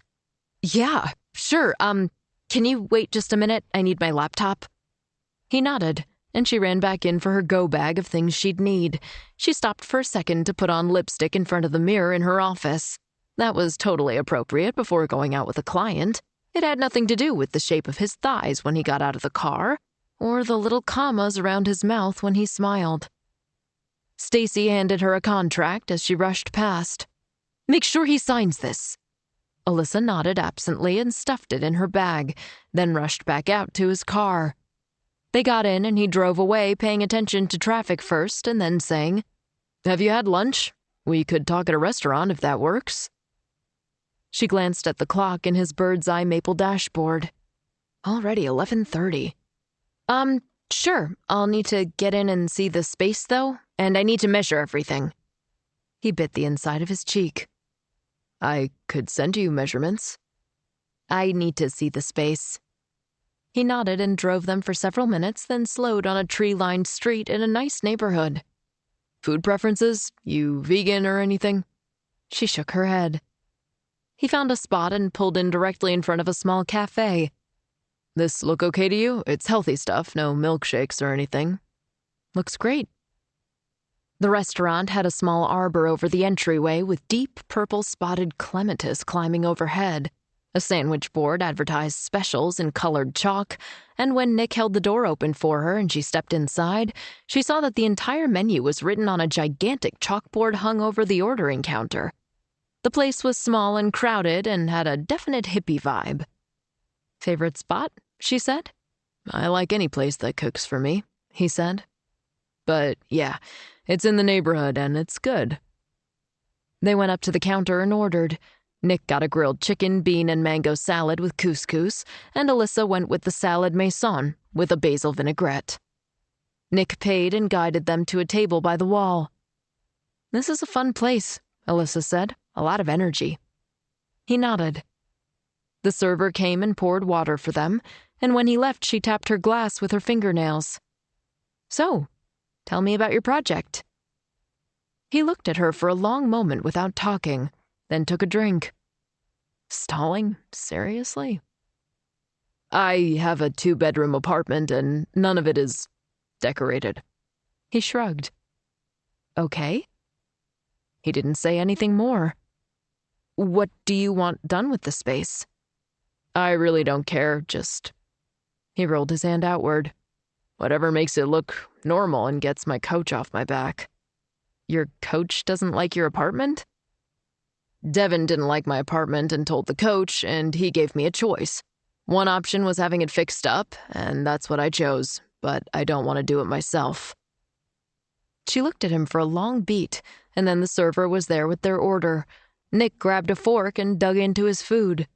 "Yeah, sure. Can you wait just a minute? I need my laptop." He nodded, and she ran back in for her go bag of things she'd need. She stopped for a second to put on lipstick in front of the mirror in her office. That was totally appropriate before going out with a client. It had nothing to do with the shape of his thighs when he got out of the car, or the little commas around his mouth when he smiled. Stacy handed her a contract as she rushed past. "Make sure he signs this." Alyssa nodded absently and stuffed it in her bag, then rushed back out to his car. They got in and he drove away, paying attention to traffic first and then saying, "Have you had lunch? We could talk at a restaurant if that works." She glanced at the clock in his bird's-eye maple dashboard. Already 11:30. Sure, I'll need to get in and see the space, though, and I need to measure everything." He bit the inside of his cheek. "I could send you measurements." "I need to see the space." He nodded and drove them for several minutes, then slowed on a tree-lined street in a nice neighborhood. "Food preferences? You vegan or anything?" She shook her head. He found a spot and pulled in directly in front of a small cafe. "This look okay to you? It's healthy stuff, no milkshakes or anything." "Looks great." The restaurant had a small arbor over the entryway with deep purple-spotted clematis climbing overhead. A sandwich board advertised specials in colored chalk, and when Nick held the door open for her and she stepped inside, she saw that the entire menu was written on a gigantic chalkboard hung over the ordering counter. The place was small and crowded and had a definite hippie vibe. "Favorite spot?" she said. "I like any place that cooks for me," he said. "But yeah, it's in the neighborhood and it's good." They went up to the counter and ordered. Nick got a grilled chicken, bean, and mango salad with couscous, and Alyssa went with the salad maison with a basil vinaigrette. Nick paid and guided them to a table by the wall. "This is a fun place," Alyssa said. "A lot of energy." He nodded. The server came and poured water for them, and when he left, she tapped her glass with her fingernails. "So, tell me about your project." He looked at her for a long moment without talking, then took a drink. "Stalling? Seriously?" "I have a 2-bedroom apartment and none of it is decorated." He shrugged. "Okay." He didn't say anything more. "What do you want done with the space?" "I really don't care, just..." He rolled his hand outward. "Whatever makes it look normal and gets my coach off my back." "Your coach doesn't like your apartment?" "Devin didn't like my apartment and told the coach, and he gave me a choice. One option was having it fixed up, and that's what I chose, but I don't want to do it myself." She looked at him for a long beat, and then the server was there with their order. Nick grabbed a fork and dug into his food.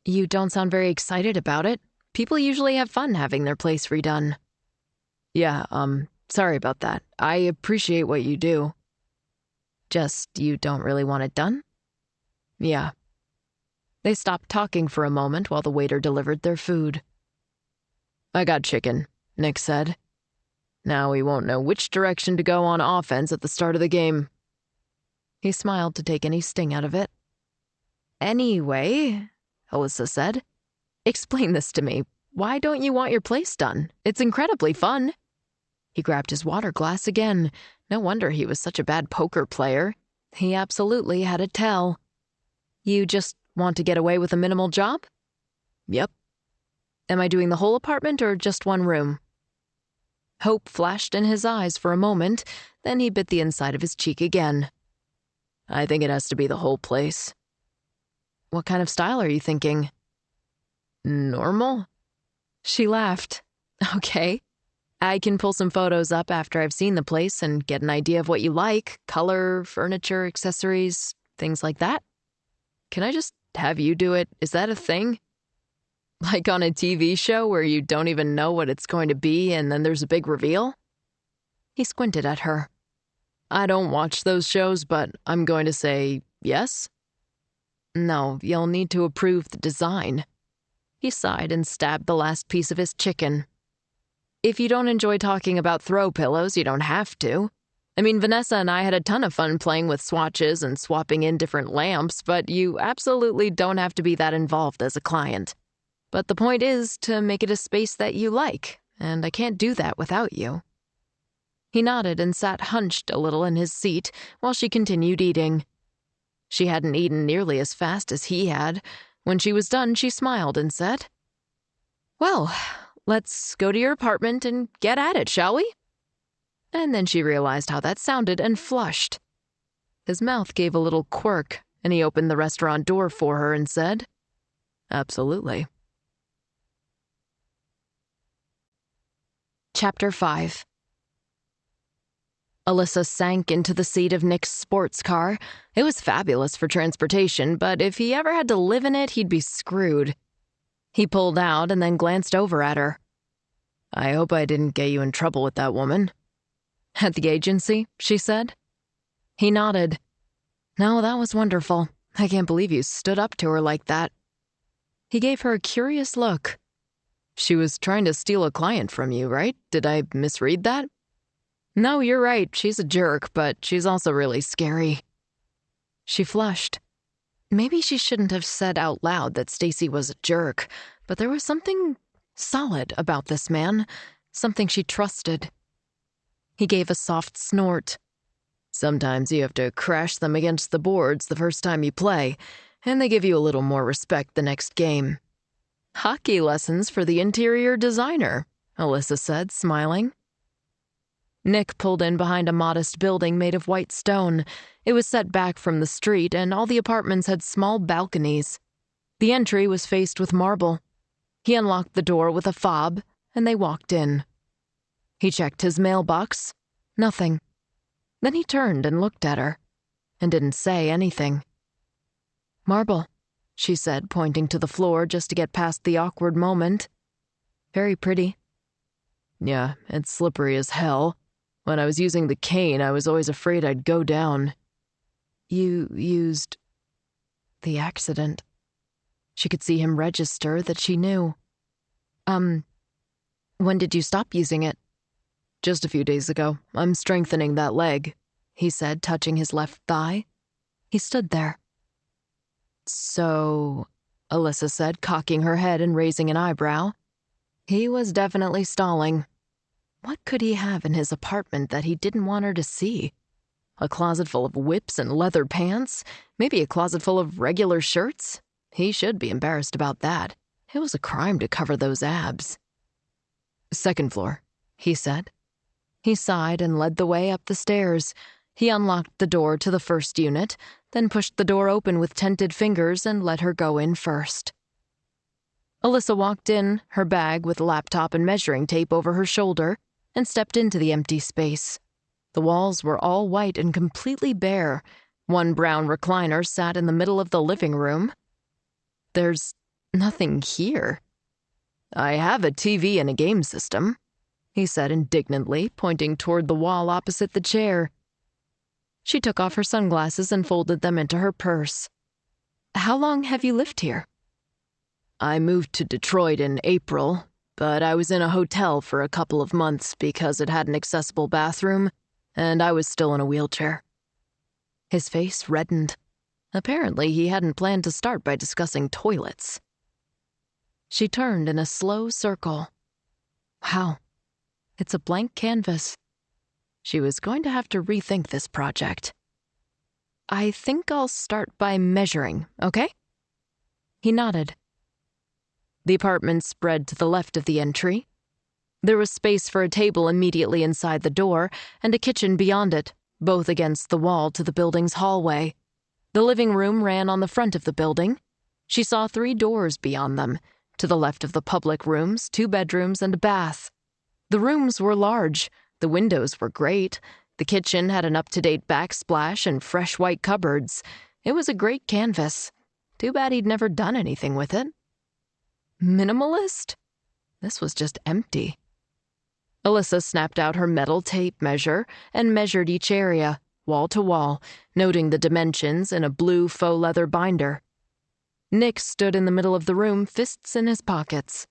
"You don't sound very excited about it. People usually have fun having their place redone." "Yeah, sorry about that. I appreciate what you do." "Just you don't really want it done?" "Yeah." They stopped talking for a moment while the waiter delivered their food. "I got chicken," Nick said. "Now we won't know which direction to go on offense at the start of the game." He smiled to take any sting out of it. "Anyway," Alyssa said, "explain this to me. Why don't you want your place done? It's incredibly fun." He grabbed his water glass again. No wonder he was such a bad poker player. He absolutely had it tell. "You just want to get away with a minimal job?" "Yep." "Am I doing the whole apartment or just one room?" Hope flashed in his eyes for a moment, then he bit the inside of his cheek again. "I think it has to be the whole place." "What kind of style are you thinking?" "Normal?" She laughed. "Okay. I can pull some photos up after I've seen the place and get an idea of what you like, color, furniture, accessories, things like that." "Can I just have you do it? Is that a thing? Like on a TV show where you don't even know what it's going to be and then there's a big reveal?" He squinted at her. "I don't watch those shows, but I'm going to say yes." "No, you'll need to approve the design." He sighed and stabbed the last piece of his chicken. "If you don't enjoy talking about throw pillows, you don't have to. I mean, Vanessa and I had a ton of fun playing with swatches and swapping in different lamps, but you absolutely don't have to be that involved as a client. But the point is to make it a space that you like, and I can't do that without you." He nodded and sat hunched a little in his seat while she continued eating. She hadn't eaten nearly as fast as he had. When she was done, she smiled and said, "Well, let's go to your apartment and get at it, shall we?" And then she realized how that sounded and flushed. His mouth gave a little quirk, and he opened the restaurant door for her and said, "Absolutely." Chapter 5. Alyssa sank into the seat of Nick's sports car. It was fabulous for transportation, but if he ever had to live in it, he'd be screwed. He pulled out and then glanced over at her. "I hope I didn't get you in trouble with that woman." "At the agency?" she said. He nodded. "No, that was wonderful. I can't believe you stood up to her like that." He gave her a curious look. "She was trying to steal a client from you, right? Did I misread that?" "No, you're right. She's a jerk, but she's also really scary." She flushed. Maybe she shouldn't have said out loud that Stacy was a jerk, but there was something solid about this man, something she trusted. He gave a soft snort. Sometimes you have to crash them against the boards the first time you play, and they give you a little more respect the next game. Hockey lessons for the interior designer, Alyssa said, smiling. Nick pulled in behind a modest building made of white stone. It was set back from the street, and all the apartments had small balconies. The entry was faced with marble. He unlocked the door with a fob, and they walked in. He checked his mailbox. Nothing. Then he turned and looked at her, and didn't say anything. "Marble," she said, pointing to the floor just to get past the awkward moment. "Very pretty." "Yeah, it's slippery as hell. When I was using the cane, I was always afraid I'd go down." "You used the accident." She could see him register that she knew. When did you stop using it?" "Just a few days ago. I'm strengthening that leg," he said, touching his left thigh. He stood there. "So," Alyssa said, cocking her head and raising an eyebrow. He was definitely stalling. What could he have in his apartment that he didn't want her to see? A closet full of whips and leather pants? Maybe a closet full of regular shirts? He should be embarrassed about that. It was a crime to cover those abs. "Second floor," he said. He sighed and led the way up the stairs. He unlocked the door to the first unit, then pushed the door open with tented fingers and let her go in first. Alyssa walked in, her bag with laptop and measuring tape over her shoulder, and stepped into the empty space. The walls were all white and completely bare. One brown recliner sat in the middle of the living room. "There's nothing here." "I have a TV and a game system," he said indignantly, pointing toward the wall opposite the chair. She took off her sunglasses and folded them into her purse. "How long have you lived here?" "I moved to Detroit in April, but I was in a hotel for a couple of months because it had an accessible bathroom, and I was still in a wheelchair." His face reddened. Apparently, he hadn't planned to start by discussing toilets. She turned in a slow circle. Wow, it's a blank canvas. She was going to have to rethink this project. "I think I'll start by measuring, okay?" He nodded. The apartment spread to the left of the entry. There was space for a table immediately inside the door and a kitchen beyond it, both against the wall to the building's hallway. The living room ran on the front of the building. She saw 3 doors beyond them. To the left of the public rooms, 2 bedrooms and a bath. The rooms were large. The windows were great. The kitchen had an up-to-date backsplash and fresh white cupboards. It was a great canvas. Too bad he'd never done anything with it. Minimalist? This was just empty. Alyssa snapped out her metal tape measure and measured each area, wall to wall, noting the dimensions in a blue faux leather binder. Nick stood in the middle of the room, fists in his pockets.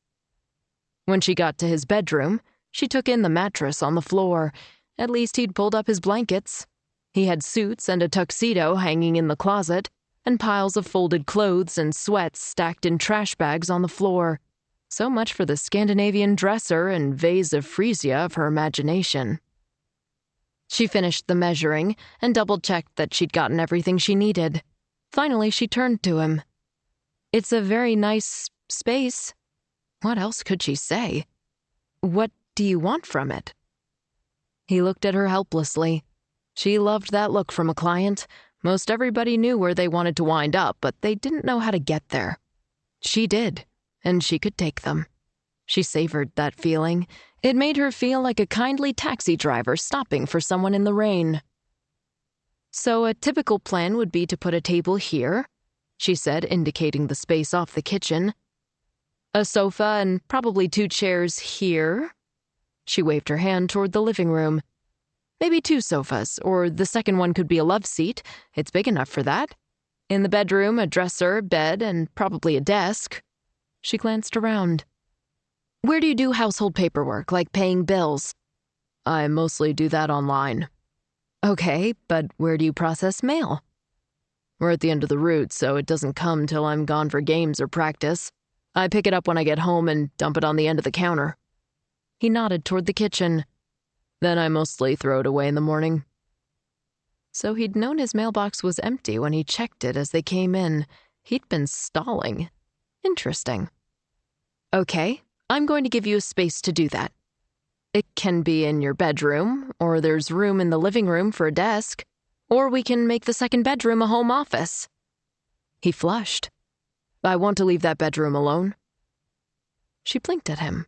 When she got to his bedroom, she took in the mattress on the floor. At least he'd pulled up his blankets. He had suits and a tuxedo hanging in the closet, and piles of folded clothes and sweats stacked in trash bags on the floor. So much for the Scandinavian dresser and vase of freesia of her imagination. She finished the measuring and double-checked that she'd gotten everything she needed. Finally, she turned to him. "It's a very nice space." What else could she say? "What do you want from it?" He looked at her helplessly. She loved that look from a client. Most everybody knew where they wanted to wind up, but they didn't know how to get there. She did, and she could take them. She savored that feeling. It made her feel like a kindly taxi driver stopping for someone in the rain. "So a typical plan would be to put a table here," she said, indicating the space off the kitchen. "A sofa and probably 2 chairs here." She waved her hand toward the living room. "Maybe 2 sofas, or the second one could be a love seat. It's big enough for that. In the bedroom, a dresser, bed, and probably a desk." She glanced around. "Where do you do household paperwork, like paying bills?" "I mostly do that online." "Okay, but where do you process mail?" We're at the end of the route, so it doesn't come till I'm gone for games or practice. I pick it up when I get home and dump it on the end of the counter. He nodded toward the kitchen. Then I mostly throw it away in the morning. So he'd known his mailbox was empty when he checked it as they came in. He'd been stalling. Interesting. Okay, I'm going to give you a space to do that. It can be in your bedroom, or there's room in the living room for a desk, or we can make the second bedroom a home office. He flushed. I want to leave that bedroom alone. She blinked at him.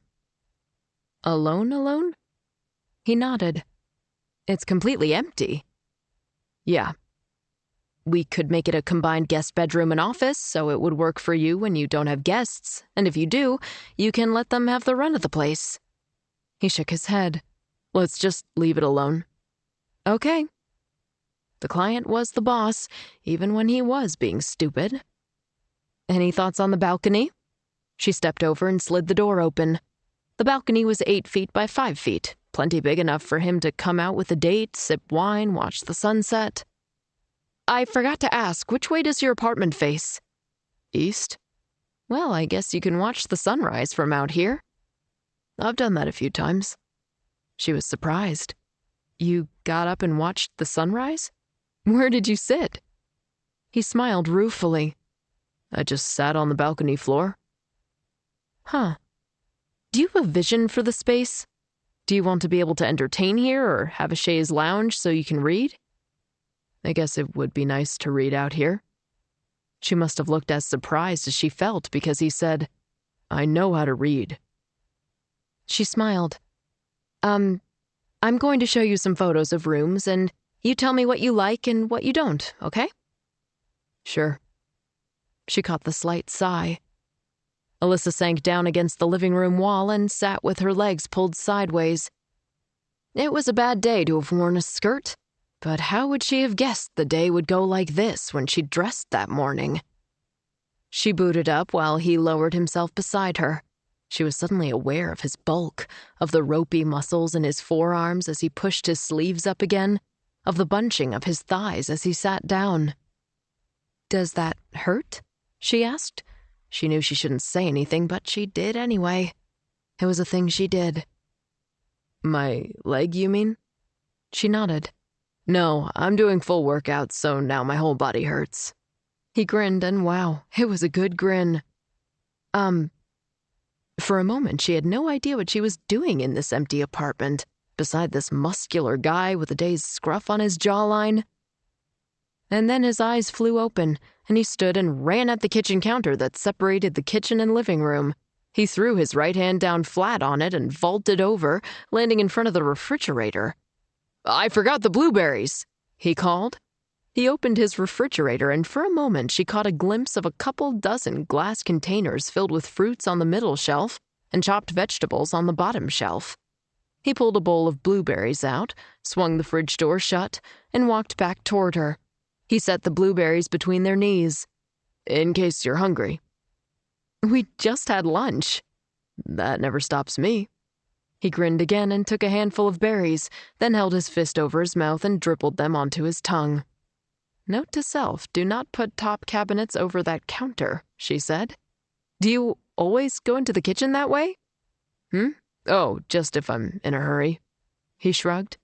Alone? He nodded. It's completely empty. Yeah. We could make it a combined guest bedroom and office, so it would work for you when you don't have guests, and if you do, you can let them have the run of the place. He shook his head. Let's just leave it alone. Okay. The client was the boss, even when he was being stupid. Any thoughts on the balcony? She stepped over and slid the door open. The balcony was 8 feet by 5 feet, plenty big enough for him to come out with a date, sip wine, watch the sunset. I forgot to ask, which way does your apartment face? East? Well, I guess you can watch the sunrise from out here. I've done that a few times. She was surprised. You got up and watched the sunrise? Where did you sit? He smiled ruefully. I just sat on the balcony floor. Huh. Do you have a vision for the space? Do you want to be able to entertain here or have a chaise lounge so you can read? I guess it would be nice to read out here. She must have looked as surprised as she felt because he said, I know how to read. She smiled. I'm going to show you some photos of rooms and you tell me what you like and what you don't, okay? Sure. She caught the slight sigh. Alyssa sank down against the living room wall and sat with her legs pulled sideways. It was a bad day to have worn a skirt, but how would she have guessed the day would go like this when she dressed that morning? She booted up while he lowered himself beside her. She was suddenly aware of his bulk, of the ropey muscles in his forearms as he pushed his sleeves up again, of the bunching of his thighs as he sat down. Does that hurt? She asked. She knew she shouldn't say anything, but she did anyway. It was a thing she did. My leg, you mean? She nodded. No, I'm doing full workouts, so now my whole body hurts. He grinned, and wow, it was a good grin. For a moment, she had no idea what she was doing in this empty apartment, beside this muscular guy with a day's scruff on his jawline. And then his eyes flew open, and he stood and ran at the kitchen counter that separated the kitchen and living room. He threw his right hand down flat on it and vaulted over, landing in front of the refrigerator. I forgot the blueberries, he called. He opened his refrigerator, and for a moment she caught a glimpse of a couple dozen glass containers filled with fruits on the middle shelf and chopped vegetables on the bottom shelf. He pulled a bowl of blueberries out, swung the fridge door shut, and walked back toward her. He set the blueberries between their knees. In case you're hungry. We just had lunch. That never stops me. He grinned again and took a handful of berries, then held his fist over his mouth and dribbled them onto his tongue. Note to self, do not put top cabinets over that counter, she said. Do you always go into the kitchen that way? Oh, just if I'm in a hurry. He shrugged.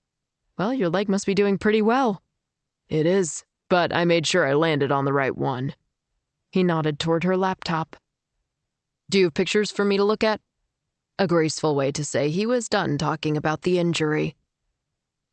Well, your leg must be doing pretty well. It is, but I made sure I landed on the right one. He nodded toward her laptop. Do you have pictures for me to look at? A graceful way to say he was done talking about the injury.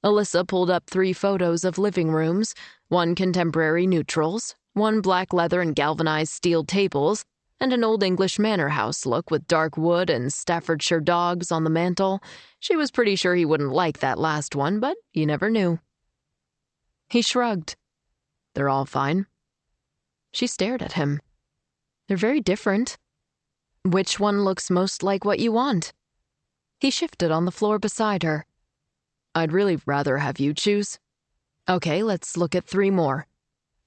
Alyssa pulled up 3 photos of living rooms, 1 contemporary neutrals, 1 black leather and galvanized steel tables, and an old English manor house look with dark wood and Staffordshire dogs on the mantel. She was pretty sure he wouldn't like that last one, but you never knew. He shrugged. They're all fine. She stared at him. They're very different. Which one looks most like what you want? He shifted on the floor beside her. I'd really rather have you choose. Okay, let's look at 3 more.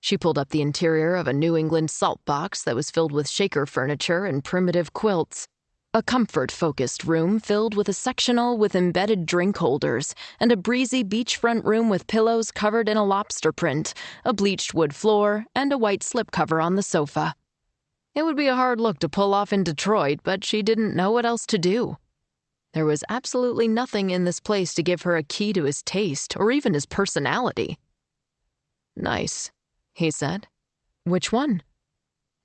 She pulled up the interior of a New England salt box that was filled with shaker furniture and primitive quilts. A comfort-focused room filled with a sectional with embedded drink holders and a breezy beachfront room with pillows covered in a lobster print, a bleached wood floor, and a white slipcover on the sofa. It would be a hard look to pull off in Detroit, but she didn't know what else to do. There was absolutely nothing in this place to give her a key to his taste or even his personality. "Nice," he said. "Which one?"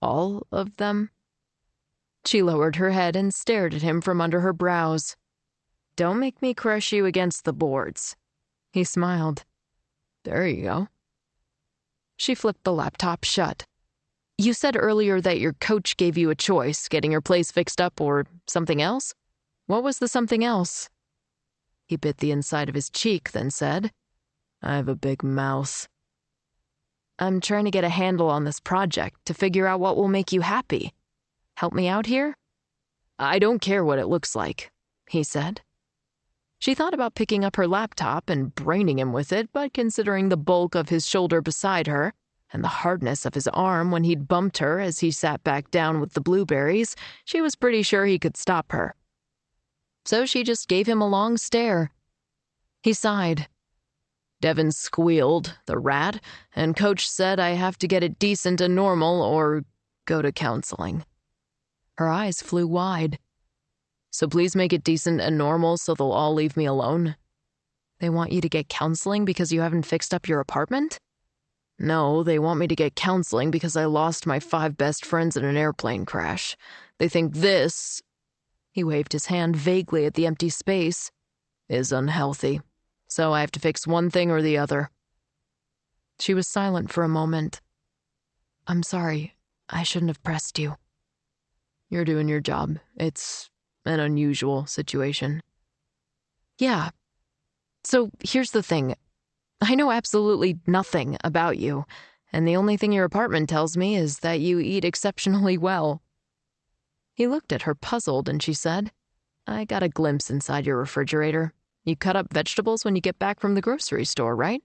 "All of them?" She lowered her head and stared at him from under her brows. "Don't make me crush you against the boards." He smiled. "There you go." She flipped the laptop shut. "You said earlier that your coach gave you a choice, getting your place fixed up or something else? What was the something else?" He bit the inside of his cheek, then said, "I have a big mouth." "I'm trying to get a handle on this project to figure out what will make you happy. Help me out here?" "I don't care what it looks like," he said. She thought about picking up her laptop and braining him with it, but considering the bulk of his shoulder beside her and the hardness of his arm when he'd bumped her as he sat back down with the blueberries, she was pretty sure he could stop her. So she just gave him a long stare. He sighed. "Devin squealed, the rat, and Coach said I have to get it decent and normal or go to counseling." Her eyes flew wide. "So please make it decent and normal so they'll all leave me alone." "They want you to get counseling because you haven't fixed up your apartment?" "No, they want me to get counseling because I lost my 5 best friends in an airplane crash. They think this," he waved his hand vaguely at the empty space, "is unhealthy. So I have to fix one thing or the other." She was silent for a moment. "I'm sorry. I shouldn't have pressed you." "You're doing your job. It's an unusual situation." "Yeah. So here's the thing. I know absolutely nothing about you, and the only thing your apartment tells me is that you eat exceptionally well." He looked at her puzzled, and she said, "I got a glimpse inside your refrigerator. You cut up vegetables when you get back from the grocery store, right?"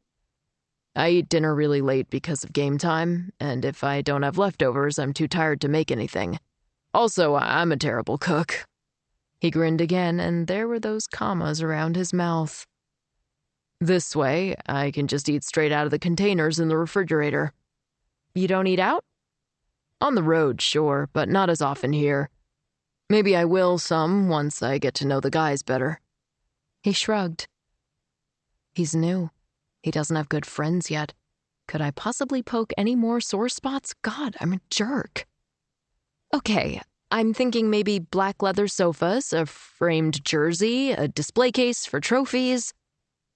"I eat dinner really late because of game time, and if I don't have leftovers, I'm too tired to make anything. Also, I'm a terrible cook." He grinned again, and there were those commas around his mouth. "This way, I can just eat straight out of the containers in the refrigerator." "You don't eat out?" "On the road, sure, but not as often here. Maybe I will some once I get to know the guys better." He shrugged. "He's new. He doesn't have good friends yet. Could I possibly poke any more sore spots? God, I'm a jerk." "Okay, I'm thinking maybe black leather sofas, a framed jersey, a display case for trophies."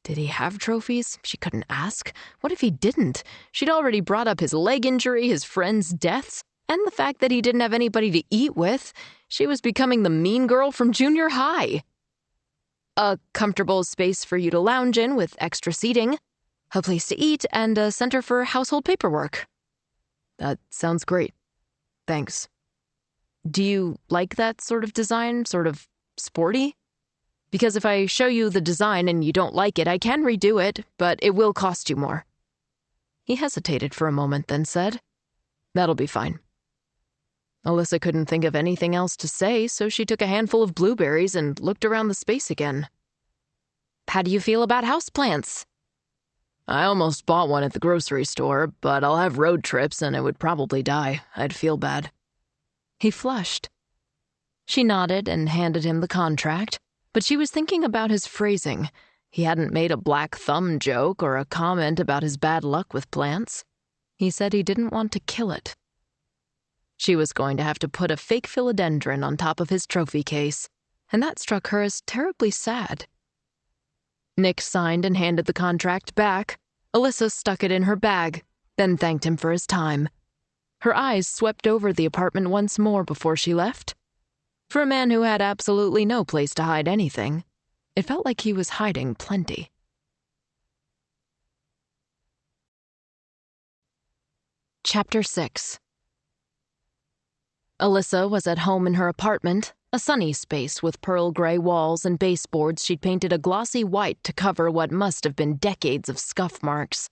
Did he have trophies? She couldn't ask. What if he didn't? She'd already brought up his leg injury, his friends' deaths, and the fact that he didn't have anybody to eat with. She was becoming the mean girl from junior high. "A comfortable space for you to lounge in with extra seating, a place to eat, and a center for household paperwork." "That sounds great. Thanks." "Do you like that sort of design, sort of sporty? Because if I show you the design and you don't like it, I can redo it, but it will cost you more." He hesitated for a moment, then said, "That'll be fine." Alyssa couldn't think of anything else to say, so she took a handful of blueberries and looked around the space again. "How do you feel about houseplants?" "I almost bought one at the grocery store, but I'll have road trips and it would probably die. I'd feel bad." He flushed. She nodded and handed him the contract, but she was thinking about his phrasing. He hadn't made a black thumb joke or a comment about his bad luck with plants. He said he didn't want to kill it. She was going to have to put a fake philodendron on top of his trophy case, and that struck her as terribly sad. Nick signed and handed the contract back. Alyssa stuck it in her bag, then thanked him for his time. Her eyes swept over the apartment once more before she left. For a man who had absolutely no place to hide anything, it felt like he was hiding plenty. Chapter 6. Alyssa was at home in her apartment, a sunny space with pearl gray walls and baseboards she'd painted a glossy white to cover what must have been decades of scuff marks.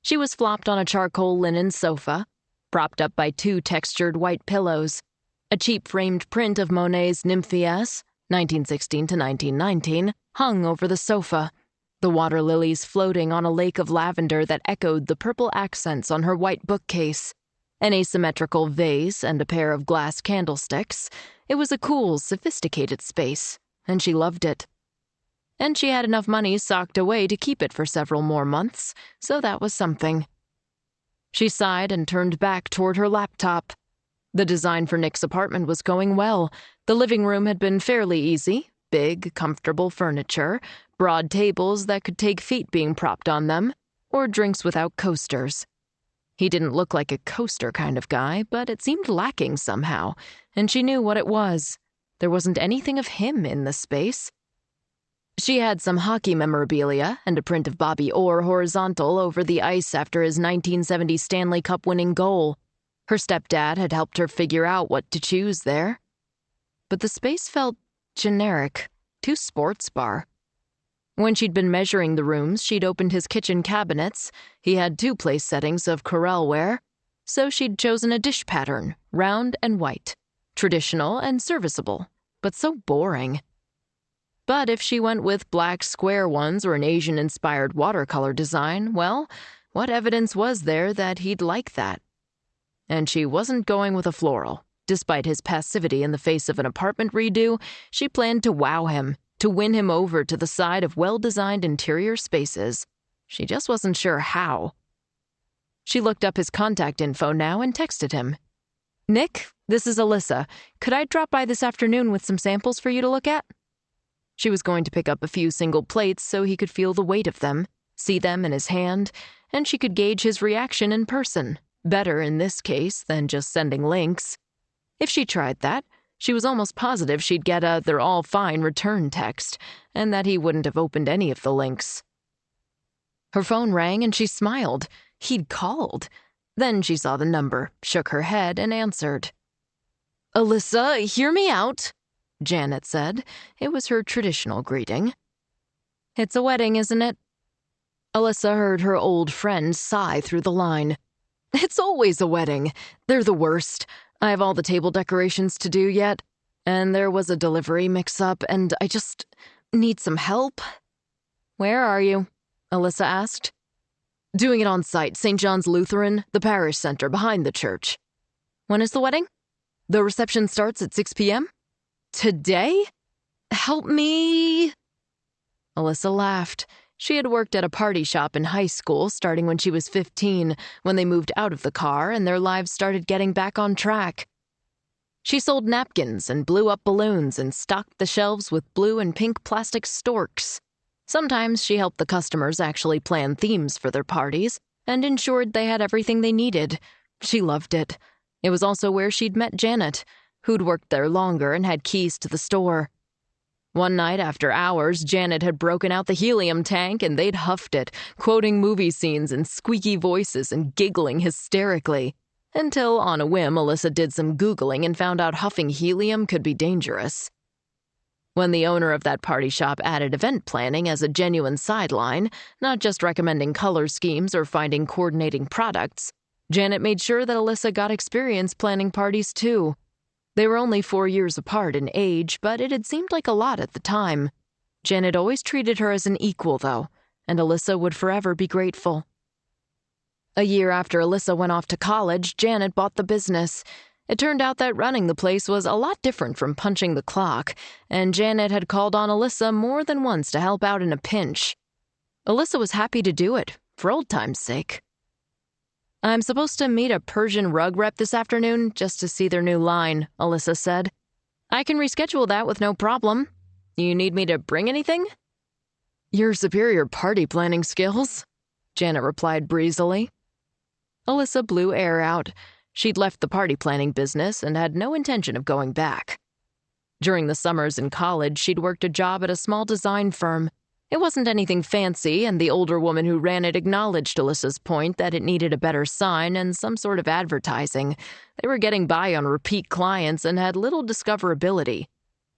She was flopped on a charcoal linen sofa, propped up by 2 textured white pillows. A cheap framed print of Monet's Nymphéas, 1916 to 1919, hung over the sofa, the water lilies floating on a lake of lavender that echoed the purple accents on her white bookcase. An asymmetrical vase and a pair of glass candlesticks. It was a cool, sophisticated space, and she loved it. And she had enough money socked away to keep it for several more months, so that was something. She sighed and turned back toward her laptop. The design for Nick's apartment was going well. The living room had been fairly easy, big, comfortable furniture, broad tables that could take feet being propped on them, or drinks without coasters. He didn't look like a coaster kind of guy, but it seemed lacking somehow, and she knew what it was. There wasn't anything of him in the space. She had some hockey memorabilia and a print of Bobby Orr horizontal over the ice after his 1970 Stanley Cup winning goal. Her stepdad had helped her figure out what to choose there. But the space felt generic, too sports bar. When she'd been measuring the rooms, she'd opened his kitchen cabinets. He had 2 place settings of Corelle-ware, so she'd chosen a dish pattern, round and white, traditional and serviceable, but so boring. But if she went with black square ones or an Asian-inspired watercolor design, well, what evidence was there that he'd like that? And she wasn't going with a floral. Despite his passivity in the face of an apartment redo, she planned to wow him, to win him over to the side of well-designed interior spaces. She just wasn't sure how. She looked up his contact info now and texted him. "Nick, this is Alyssa. Could I drop by this afternoon with some samples for you to look at?" She was going to pick up a few single plates so he could feel the weight of them, see them in his hand, and she could gauge his reaction in person, better in this case than just sending links. If she tried that, she was almost positive she'd get a "they're all fine" return text, and that he wouldn't have opened any of the links. Her phone rang and she smiled. He'd called. Then she saw the number, shook her head, and answered. "Alyssa, hear me out," Janet said. It was her traditional greeting. "It's a wedding, isn't it?" Alyssa heard her old friend sigh through the line. "It's always a wedding. They're the worst. I have all the table decorations to do yet, and there was a delivery mix-up, and I just need some help." "Where are you?" Alyssa asked. "Doing it on site, St. John's Lutheran, the parish center behind the church." "When is the wedding?" "The reception starts at 6 p.m. "Today? Help me." Alyssa laughed. She had worked at a party shop in high school starting when she was 15, when they moved out of the car and their lives started getting back on track. She sold napkins and blew up balloons and stocked the shelves with blue and pink plastic storks. Sometimes she helped the customers actually plan themes for their parties and ensured they had everything they needed. She loved it. It was also where she'd met Janet, who'd worked there longer and had keys to the store. One night after hours, Janet had broken out the helium tank and they'd huffed it, quoting movie scenes in squeaky voices and giggling hysterically. Until, on a whim, Alyssa did some Googling and found out huffing helium could be dangerous. When the owner of that party shop added event planning as a genuine sideline, not just recommending color schemes or finding coordinating products, Janet made sure that Alyssa got experience planning parties too. They were only 4 years apart in age, but it had seemed like a lot at the time. Janet always treated her as an equal, though, and Alyssa would forever be grateful. A year after Alyssa went off to college, Janet bought the business. It turned out that running the place was a lot different from punching the clock, and Janet had called on Alyssa more than once to help out in a pinch. Alyssa was happy to do it, for old time's sake. "I'm supposed to meet a Persian rug rep this afternoon just to see their new line," Alyssa said. "I can reschedule that with no problem. You need me to bring anything?" "Your superior party planning skills," Janet replied breezily. Alyssa blew air out. She'd left the party planning business and had no intention of going back. During the summers in college, she'd worked a job at a small design firm. It wasn't anything fancy, and the older woman who ran it acknowledged Alyssa's point that it needed a better sign and some sort of advertising. They were getting by on repeat clients and had little discoverability.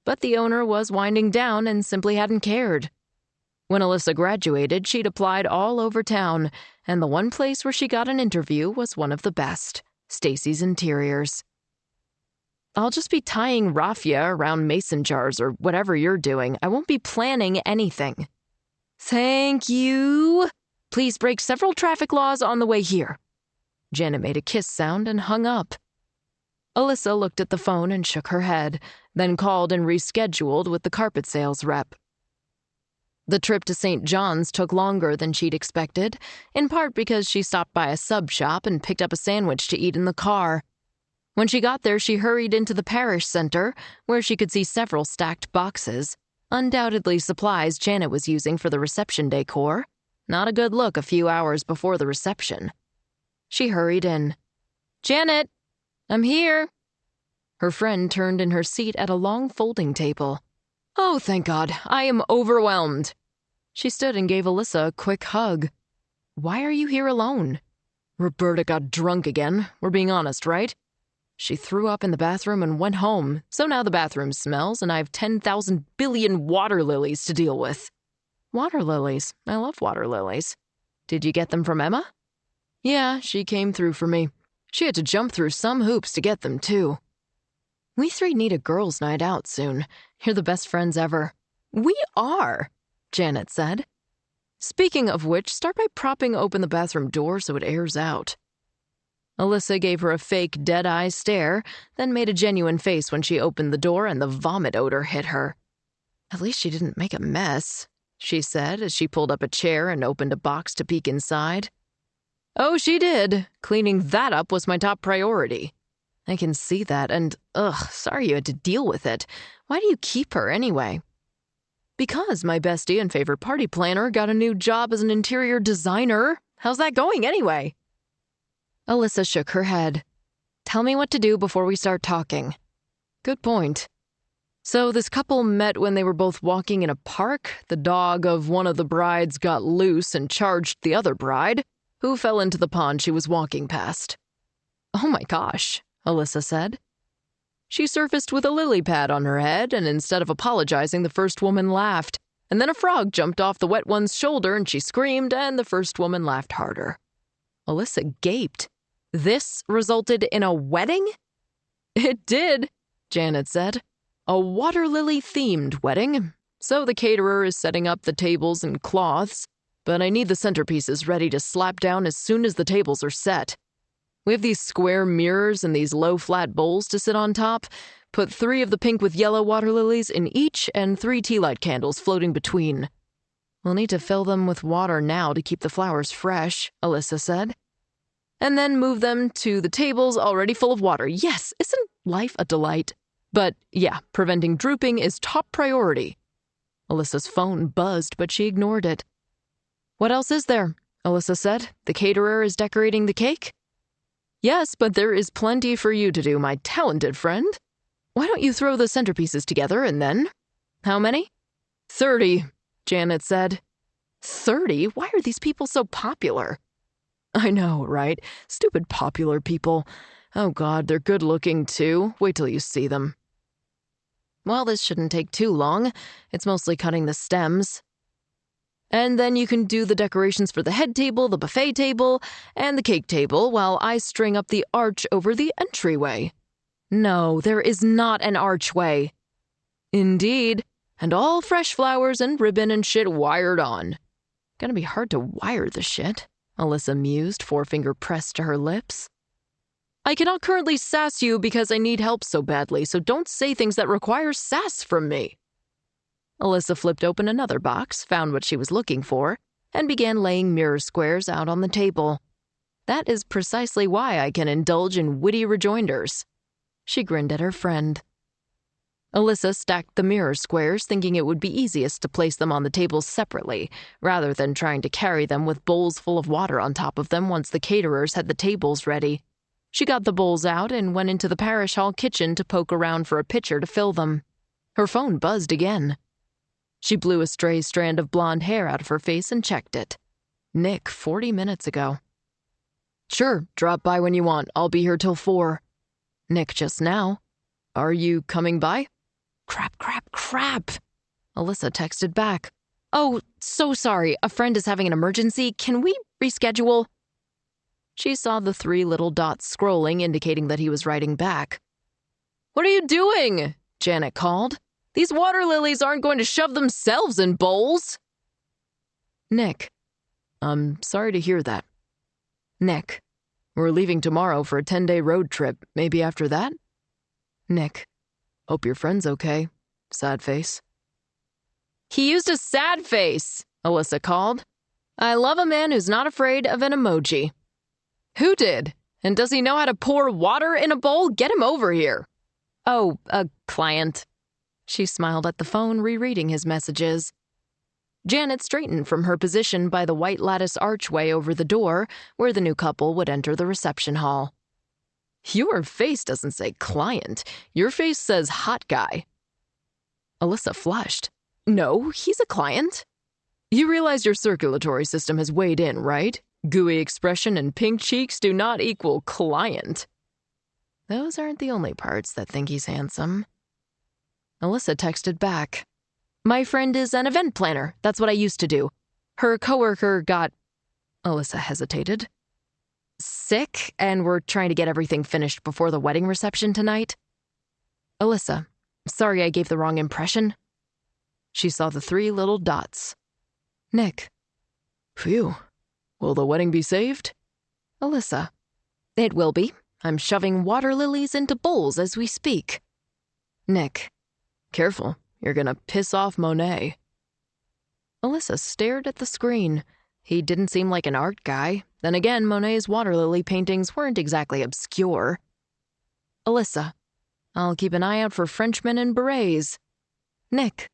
But the owner was winding down and simply hadn't cared. When Alyssa graduated, she'd applied all over town, and the one place where she got an interview was one of the best, Stacy's Interiors. I'll just be tying raffia around mason jars or whatever you're doing. I won't be planning anything. Thank you. Please break several traffic laws on the way here. Janet made a kiss sound and hung up. Alyssa looked at the phone and shook her head, then called and rescheduled with the carpet sales rep. The trip to St. John's took longer than she'd expected, in part because she stopped by a sub shop and picked up a sandwich to eat in the car. When she got there, she hurried into the parish center, where she could see several stacked boxes, undoubtedly supplies Janet was using for the reception decor. Not a good look a few hours before the reception. She hurried in. "Janet, I'm here." Her friend turned in her seat at a long folding table. "Oh, thank God, I am overwhelmed." She stood and gave Alyssa a quick hug. "Why are you here alone?" "Roberta got drunk again. We're being honest, right? She threw up in the bathroom and went home, so now the bathroom smells and I have 10,000 billion water lilies to deal with." "Water lilies? I love water lilies. Did you get them from Emma?" "Yeah, she came through for me. She had to jump through some hoops to get them, too." "We three need a girls' night out soon. You're the best friends ever." "We are," Janet said. "Speaking of which, start by propping open the bathroom door so it airs out." Alyssa gave her a fake dead-eye stare, then made a genuine face when she opened the door and the vomit odor hit her. "At least she didn't make a mess," she said as she pulled up a chair and opened a box to peek inside. "Oh, she did. Cleaning that up was my top priority." "I can see that, and, sorry you had to deal with it. Why do you keep her anyway?" "Because my bestie and favorite party planner got a new job as an interior designer. How's that going anyway?" Alyssa shook her head. "Tell me what to do before we start talking." "Good point." "So this couple met when they were both walking in a park. The dog of one of the brides got loose and charged the other bride, who fell into the pond she was walking past." "Oh my gosh," Alyssa said. "She surfaced with a lily pad on her head, and instead of apologizing, the first woman laughed. And then a frog jumped off the wet one's shoulder and she screamed, and the first woman laughed harder." Alyssa gaped. "This resulted in a wedding?" "It did," Janet said. "A water lily-themed wedding. So the caterer is setting up the tables and cloths, but I need the centerpieces ready to slap down as soon as the tables are set. We have these square mirrors and these low flat bowls to sit on top. Put 3 of the pink with yellow water lilies in each and 3 tea light candles floating between." "We'll need to fill them with water now to keep the flowers fresh," Alyssa said. "And then move them to the tables already full of water. Yes, isn't life a delight? But yeah, preventing drooping is top priority." Alyssa's phone buzzed, but she ignored it. "What else is there?" Alyssa said. "The caterer is decorating the cake?" "Yes, but there is plenty for you to do, my talented friend. Why don't you throw the centerpieces together and then—" "How many?" 30, Janet said. 30? Why are these people so popular?" "I know, right? Stupid popular people. Oh God, they're good-looking, too. Wait till you see them." "Well, this shouldn't take too long. It's mostly cutting the stems." "And then you can do the decorations for the head table, the buffet table, and the cake table while I string up the arch over the entryway." "No, there is not an archway." "Indeed. And all fresh flowers and ribbon and shit wired on." "Gonna be hard to wire the shit," Alyssa mused, forefinger pressed to her lips. "I cannot currently sass you because I need help so badly, so don't say things that require sass from me." Alyssa flipped open another box, found what she was looking for, and began laying mirror squares out on the table. "That is precisely why I can indulge in witty rejoinders." She grinned at her friend. Alyssa stacked the mirror squares, thinking it would be easiest to place them on the tables separately, rather than trying to carry them with bowls full of water on top of them once the caterers had the tables ready. She got the bowls out and went into the parish hall kitchen to poke around for a pitcher to fill them. Her phone buzzed again. She blew a stray strand of blonde hair out of her face and checked it. Nick, 40 minutes ago. "Sure, drop by when you want. I'll be here till 4. "Nick just now. Are you coming by?" Crap. Alyssa texted back. "Oh, so sorry. A friend is having an emergency. Can we reschedule?" She saw the 3 little dots scrolling, indicating that he was writing back. What are you doing? Janet called. These water lilies aren't going to shove themselves in bowls. Nick, I'm sorry to hear that. Nick, we're leaving tomorrow for a 10-day road trip. Maybe after that? Nick, hope your friend's okay. Sad face. He used a sad face, Alyssa called. I love a man who's not afraid of an emoji. Who did? And does he know how to pour water in a bowl? Get him over here. Oh, a client. She smiled at the phone, rereading his messages. Janet straightened from her position by the white lattice archway over the door where the new couple would enter the reception hall. Your face doesn't say client. Your face says hot guy. Alyssa flushed. No, he's a client. You realize your circulatory system has weighed in, right? Gooey expression and pink cheeks do not equal client. Those aren't the only parts that think he's handsome. Alyssa texted back. My friend is an event planner. That's what I used to do. Her coworker got... Alyssa hesitated. Sick, and we're trying to get everything finished before the wedding reception tonight. Alyssa, sorry I gave the wrong impression. She saw the 3 little dots. Nick. Phew. Will the wedding be saved? Alyssa. It will be. I'm shoving water lilies into bowls as we speak. Nick. Careful. You're gonna piss off Monet. Alyssa stared at the screen. He didn't seem like an art guy. Then again, Monet's water lily paintings weren't exactly obscure. Alyssa. I'll keep an eye out for Frenchmen in berets. Nick.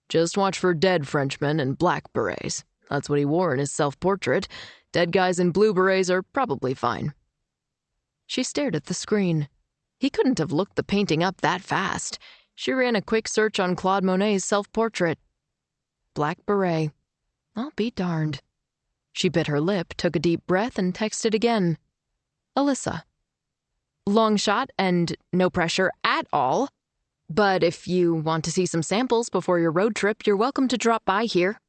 Just watch for dead Frenchmen in black berets. That's what he wore in his self-portrait. Dead guys in blue berets are probably fine. She stared at the screen. He couldn't have looked the painting up that fast. She ran a quick search on Claude Monet's self-portrait. Black beret. I'll be darned. She bit her lip, took a deep breath, and texted again. Alyssa. Long shot and no pressure at all. But if you want to see some samples before your road trip, you're welcome to drop by here.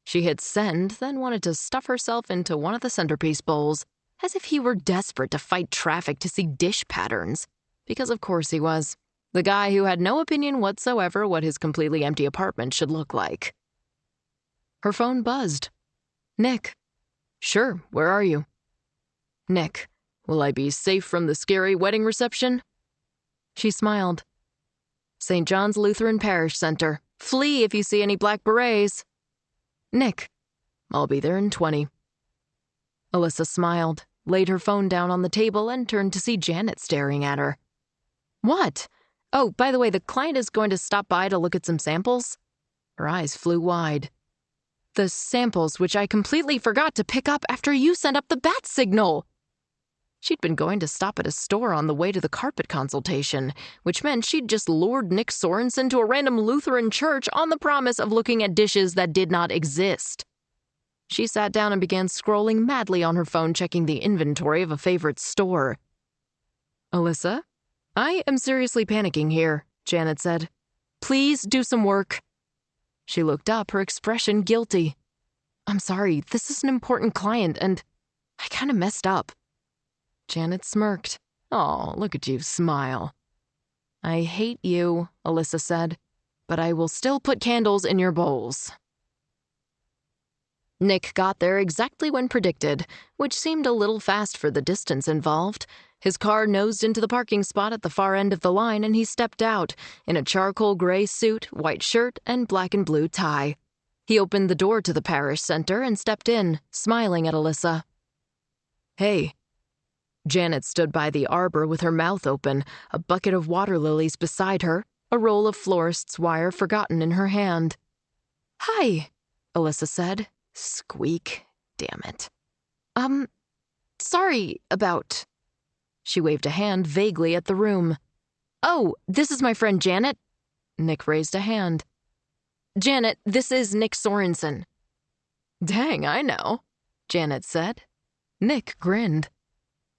She hit send, then wanted to stuff herself into one of the centerpiece bowls, as if he were desperate to fight traffic to see dish patterns. Because of course he was. The guy who had no opinion whatsoever what his completely empty apartment should look like. Her phone buzzed. Nick. Sure, where are you? Nick. Will I be safe from the scary wedding reception? She smiled. St. John's Lutheran Parish Center. Flee if you see any black berets. Nick. I'll be there in 20. Alyssa smiled, laid her phone down on the table, and turned to see Janet staring at her. What? Oh, by the way, the client is going to stop by to look at some samples. Her eyes flew wide. The samples which I completely forgot to pick up after you sent up the bat signal. She'd been going to stop at a store on the way to the carpet consultation, which meant she'd just lured Nick Sorensen to a random Lutheran church on the promise of looking at dishes that did not exist. She sat down and began scrolling madly on her phone, checking the inventory of a favorite store. Alyssa? I am seriously panicking here, Janet said. Please do some work. She looked up, her expression guilty. I'm sorry, this is an important client, and I kind of messed up. Janet smirked. Oh, look at you smile. I hate you, Alyssa said, but I will still put candles in your bowls. Nick got there exactly when predicted, which seemed a little fast for the distance involved. His car nosed into the parking spot at the far end of the line, and he stepped out in a charcoal gray suit, white shirt, and black and blue tie. He opened the door to the parish center and stepped in, smiling at Alyssa. Hey. Janet stood by the arbor with her mouth open, a bucket of water lilies beside her, a roll of florist's wire forgotten in her hand. Hi, Alyssa said. Squeak. Damn it. Sorry about... She waved a hand vaguely at the room. Oh, this is my friend Janet. Nick raised a hand. Janet, this is Nick Sorensen. Dang, I know, Janet said. Nick grinned.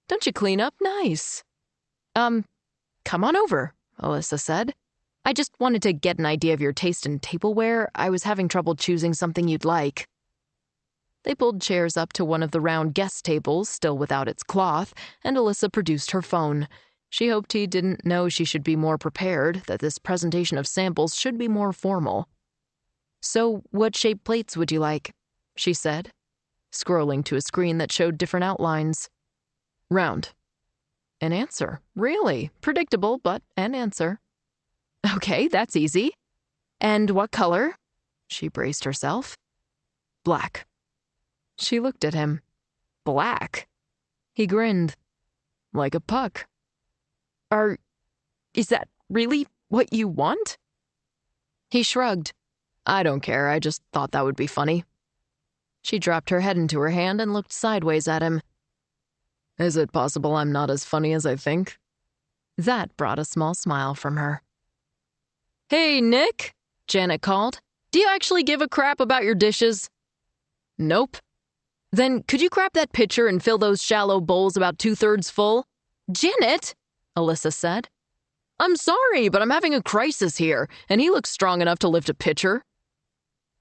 Don't you clean up nice? Come on over, Alyssa said. I just wanted to get an idea of your taste in tableware. I was having trouble choosing something you'd like. They pulled chairs up to one of the round guest tables, still without its cloth, and Alyssa produced her phone. She hoped he didn't know she should be more prepared, that this presentation of samples should be more formal. "So, what shaped plates would you like?" she said, scrolling to a screen that showed different outlines. "Round." An answer. Really? Predictable, but an answer. "Okay, that's easy. And what color?" She braced herself. "Black." She looked at him. "Black?" He grinned. "Like a puck." Is that really what you want?" He shrugged. "I don't care, I just thought that would be funny." She dropped her head into her hand and looked sideways at him. "Is it possible I'm not as funny as I think?" That brought a small smile from her. "Hey, Nick," Janet called. "Do you actually give a crap about your dishes?" "Nope." "Then could you grab that pitcher and fill those shallow bowls about 2/3 full?" "Janet," Alyssa said. "I'm sorry, but I'm having a crisis here, and he looks strong enough to lift a pitcher."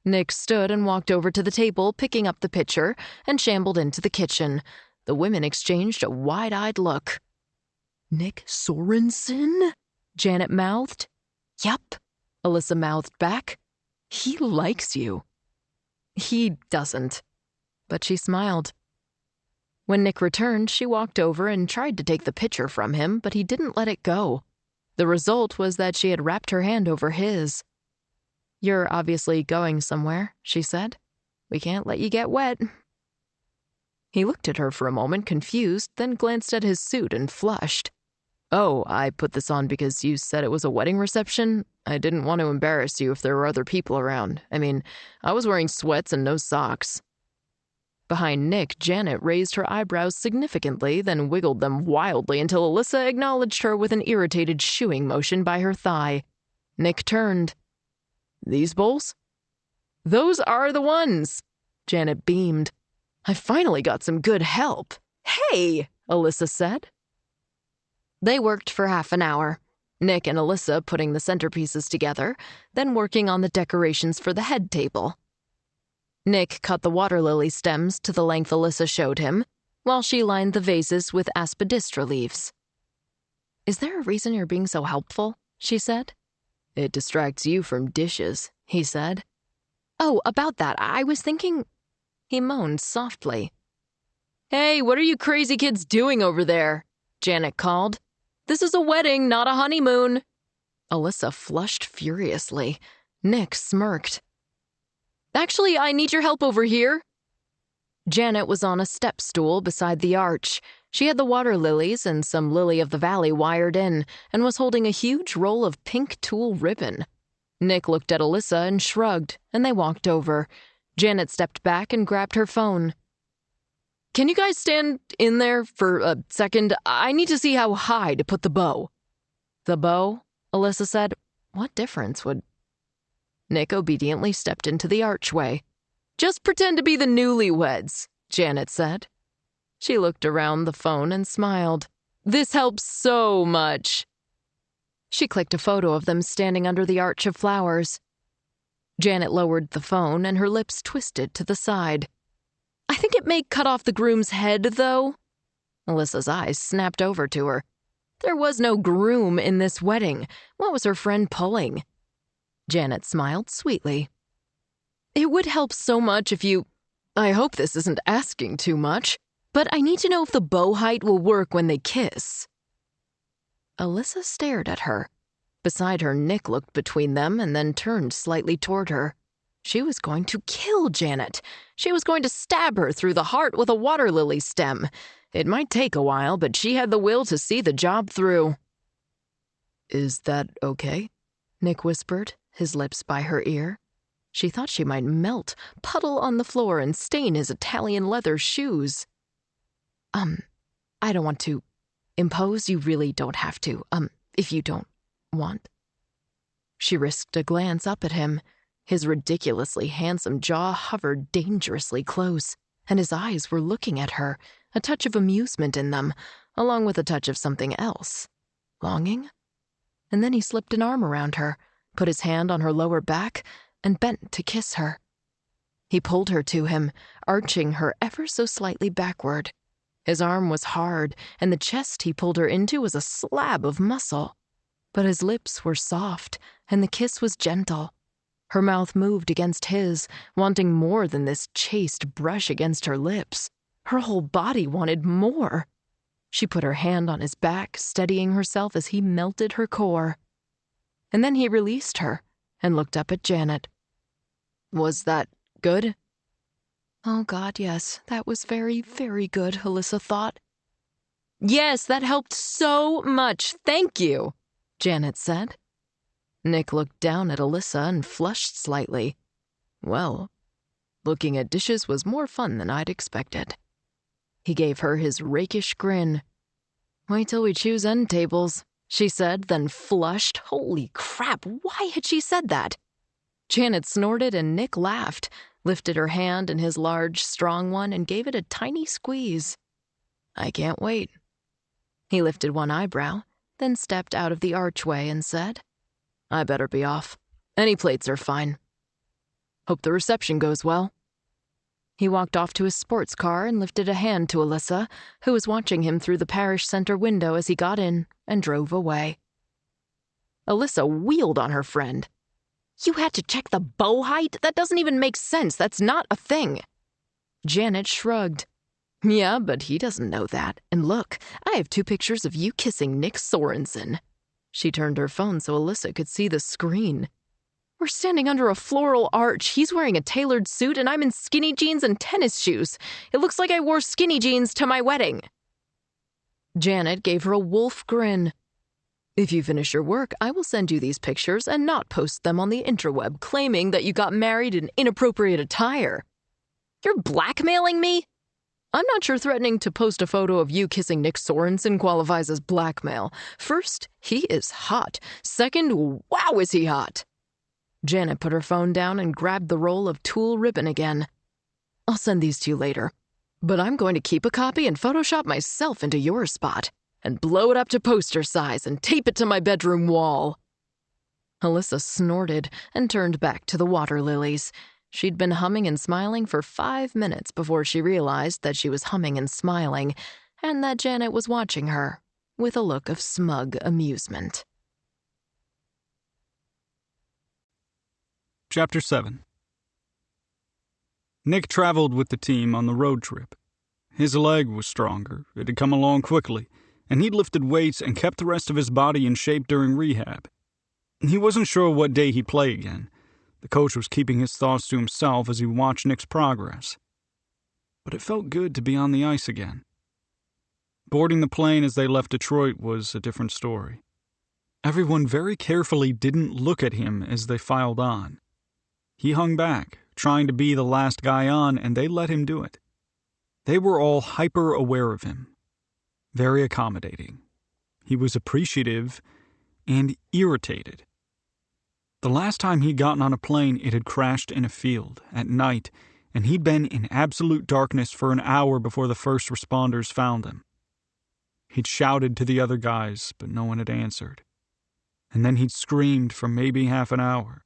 Nick stood and walked over to the table, picking up the pitcher, and shambled into the kitchen. The women exchanged a wide-eyed look. "Nick Sorensen?" Janet mouthed. "Yup," Alyssa mouthed back. "He likes you." "He doesn't." But she smiled. When Nick returned, she walked over and tried to take the pitcher from him, but he didn't let it go. The result was that she had wrapped her hand over his. "You're obviously going somewhere," she said. "We can't let you get wet." He looked at her for a moment, confused, then glanced at his suit and flushed. "Oh, I put this on because you said it was a wedding reception. I didn't want to embarrass you if there were other people around. I mean, I was wearing sweats and no socks." Behind Nick, Janet raised her eyebrows significantly, then wiggled them wildly until Alyssa acknowledged her with an irritated shooing motion by her thigh. Nick turned. "These bowls?" "Those are the ones." Janet beamed. "I finally got some good help." "Hey," Alyssa said. They worked for half an hour, Nick and Alyssa putting the centerpieces together, then working on the decorations for the head table. Nick cut the water lily stems to the length Alyssa showed him, while she lined the vases with aspidistra leaves. "Is there a reason you're being so helpful?" she said. "It distracts you from dishes," he said. "Oh, about that, I was thinking—" He moaned softly. "Hey, what are you crazy kids doing over there?" Janet called. "This is a wedding, not a honeymoon." Alyssa flushed furiously. Nick smirked. "Actually, I need your help over here." Janet was on a step stool beside the arch. She had the water lilies and some lily of the valley wired in, and was holding a huge roll of pink tulle ribbon. Nick looked at Alyssa and shrugged, and they walked over. Janet stepped back and grabbed her phone. "Can you guys stand in there for a second? I need to see how high to put the bow." "The bow?" Alyssa said. "What difference would—" Nick obediently stepped into the archway. "Just pretend to be the newlyweds," Janet said. She looked around the phone and smiled. "This helps so much." She clicked a photo of them standing under the arch of flowers. Janet lowered the phone and her lips twisted to the side. "I think it may cut off the groom's head, though." Alyssa's eyes snapped over to her. There was no groom in this wedding. What was her friend pulling? Janet smiled sweetly. "It would help so much if you— I hope this isn't asking too much, but I need to know if the bow height will work when they kiss." Alyssa stared at her. Beside her, Nick looked between them and then turned slightly toward her. She was going to kill Janet. She was going to stab her through the heart with a water lily stem. It might take a while, but she had the will to see the job through. "Is that okay?" Nick whispered, his lips by her ear. She thought she might melt, puddle on the floor, and stain his Italian leather shoes. I don't want to impose. You really don't have to, if you don't want." She risked a glance up at him. His ridiculously handsome jaw hovered dangerously close, and his eyes were looking at her, a touch of amusement in them, along with a touch of something else. Longing? And then he slipped an arm around her, put his hand on her lower back, and bent to kiss her. He pulled her to him, arching her ever so slightly backward. His arm was hard, and the chest he pulled her into was a slab of muscle. But his lips were soft, and the kiss was gentle. Her mouth moved against his, wanting more than this chaste brush against her lips. Her whole body wanted more. She put her hand on his back, steadying herself as he melted her core. And then he released her and looked up at Janet. "Was that good?" Oh, God, yes, that was very, very good, Alyssa thought. "Yes, that helped so much, thank you," Janet said. Nick looked down at Alyssa and flushed slightly. Well, looking at dishes was more fun than I'd expected. He gave her his rakish grin. "Wait till we choose end tables," she said, then flushed. Holy crap, why had she said that? Janet snorted and Nick laughed, lifted her hand in his large, strong one and gave it a tiny squeeze. "I can't wait." He lifted one eyebrow, then stepped out of the archway and said, "I better be off. Any plates are fine. Hope the reception goes well." He walked off to his sports car and lifted a hand to Alyssa, who was watching him through the parish center window as he got in and drove away. Alyssa wheeled on her friend. "You had to check the bow height? That doesn't even make sense. That's not a thing." Janet shrugged. "Yeah, but he doesn't know that. And look, I have 2 pictures of you kissing Nick Sorensen." She turned her phone so Alyssa could see the screen. "We're standing under a floral arch. He's wearing a tailored suit, and I'm in skinny jeans and tennis shoes. It looks like I wore skinny jeans to my wedding." Janet gave her a wolf grin. "If you finish your work, I will send you these pictures and not post them on the interweb, claiming that you got married in inappropriate attire." "You're blackmailing me?" "I'm not sure threatening to post a photo of you kissing Nick Sorensen qualifies as blackmail. First, he is hot. Second, wow, is he hot." Janet put her phone down and grabbed the roll of tulle ribbon again. "I'll send these to you later. But I'm going to keep a copy and Photoshop myself into your spot and blow it up to poster size and tape it to my bedroom wall." Alyssa snorted and turned back to the water lilies. She'd been humming and smiling for 5 minutes before she realized that she was humming and smiling, and that Janet was watching her with a look of smug amusement. Chapter 7. Nick traveled with the team on the road trip. His leg was stronger, it had come along quickly, and he'd lifted weights and kept the rest of his body in shape during rehab. He wasn't sure what day he'd play again. The coach was keeping his thoughts to himself as he watched Nick's progress. But it felt good to be on the ice again. Boarding the plane as they left Detroit was a different story. Everyone very carefully didn't look at him as they filed on. He hung back, trying to be the last guy on, and they let him do it. They were all hyper-aware of him, very accommodating. He was appreciative and irritated. The last time he'd gotten on a plane, it had crashed in a field at night, and he'd been in absolute darkness for an hour before the first responders found him. He'd shouted to the other guys, but no one had answered. And then he'd screamed for maybe half an hour.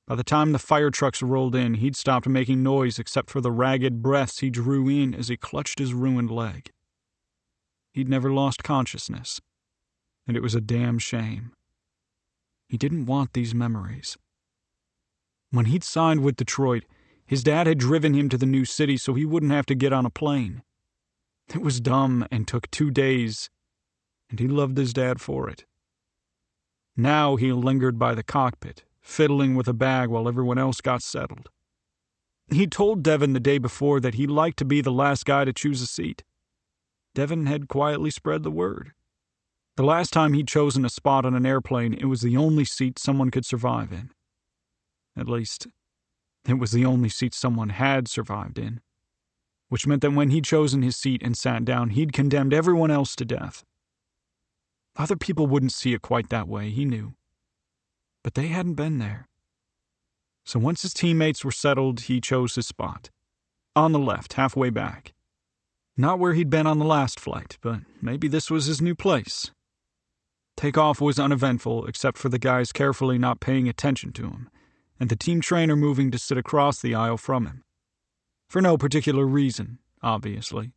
By the time the fire trucks rolled in, he'd stopped making noise except for the ragged breaths he drew in as he clutched his ruined leg. He'd never lost consciousness, and it was a damn shame. He didn't want these memories. When he'd signed with Detroit, his dad had driven him to the new city so he wouldn't have to get on a plane. It was dumb and took 2 days, and he loved his dad for it. Now he lingered by the cockpit, fiddling with a bag while everyone else got settled. He told Devin the day before that he liked to be the last guy to choose a seat. Devin had quietly spread the word. The last time he'd chosen a spot on an airplane, it was the only seat someone could survive in. At least, it was the only seat someone had survived in, which meant that when he'd chosen his seat and sat down, he'd condemned everyone else to death. Other people wouldn't see it quite that way, he knew. But they hadn't been there. So once his teammates were settled, he chose his spot. On the left, halfway back. Not where he'd been on the last flight, but maybe this was his new place. Takeoff was uneventful except for the guys carefully not paying attention to him, and the team trainer moving to sit across the aisle from him. For no particular reason, obviously.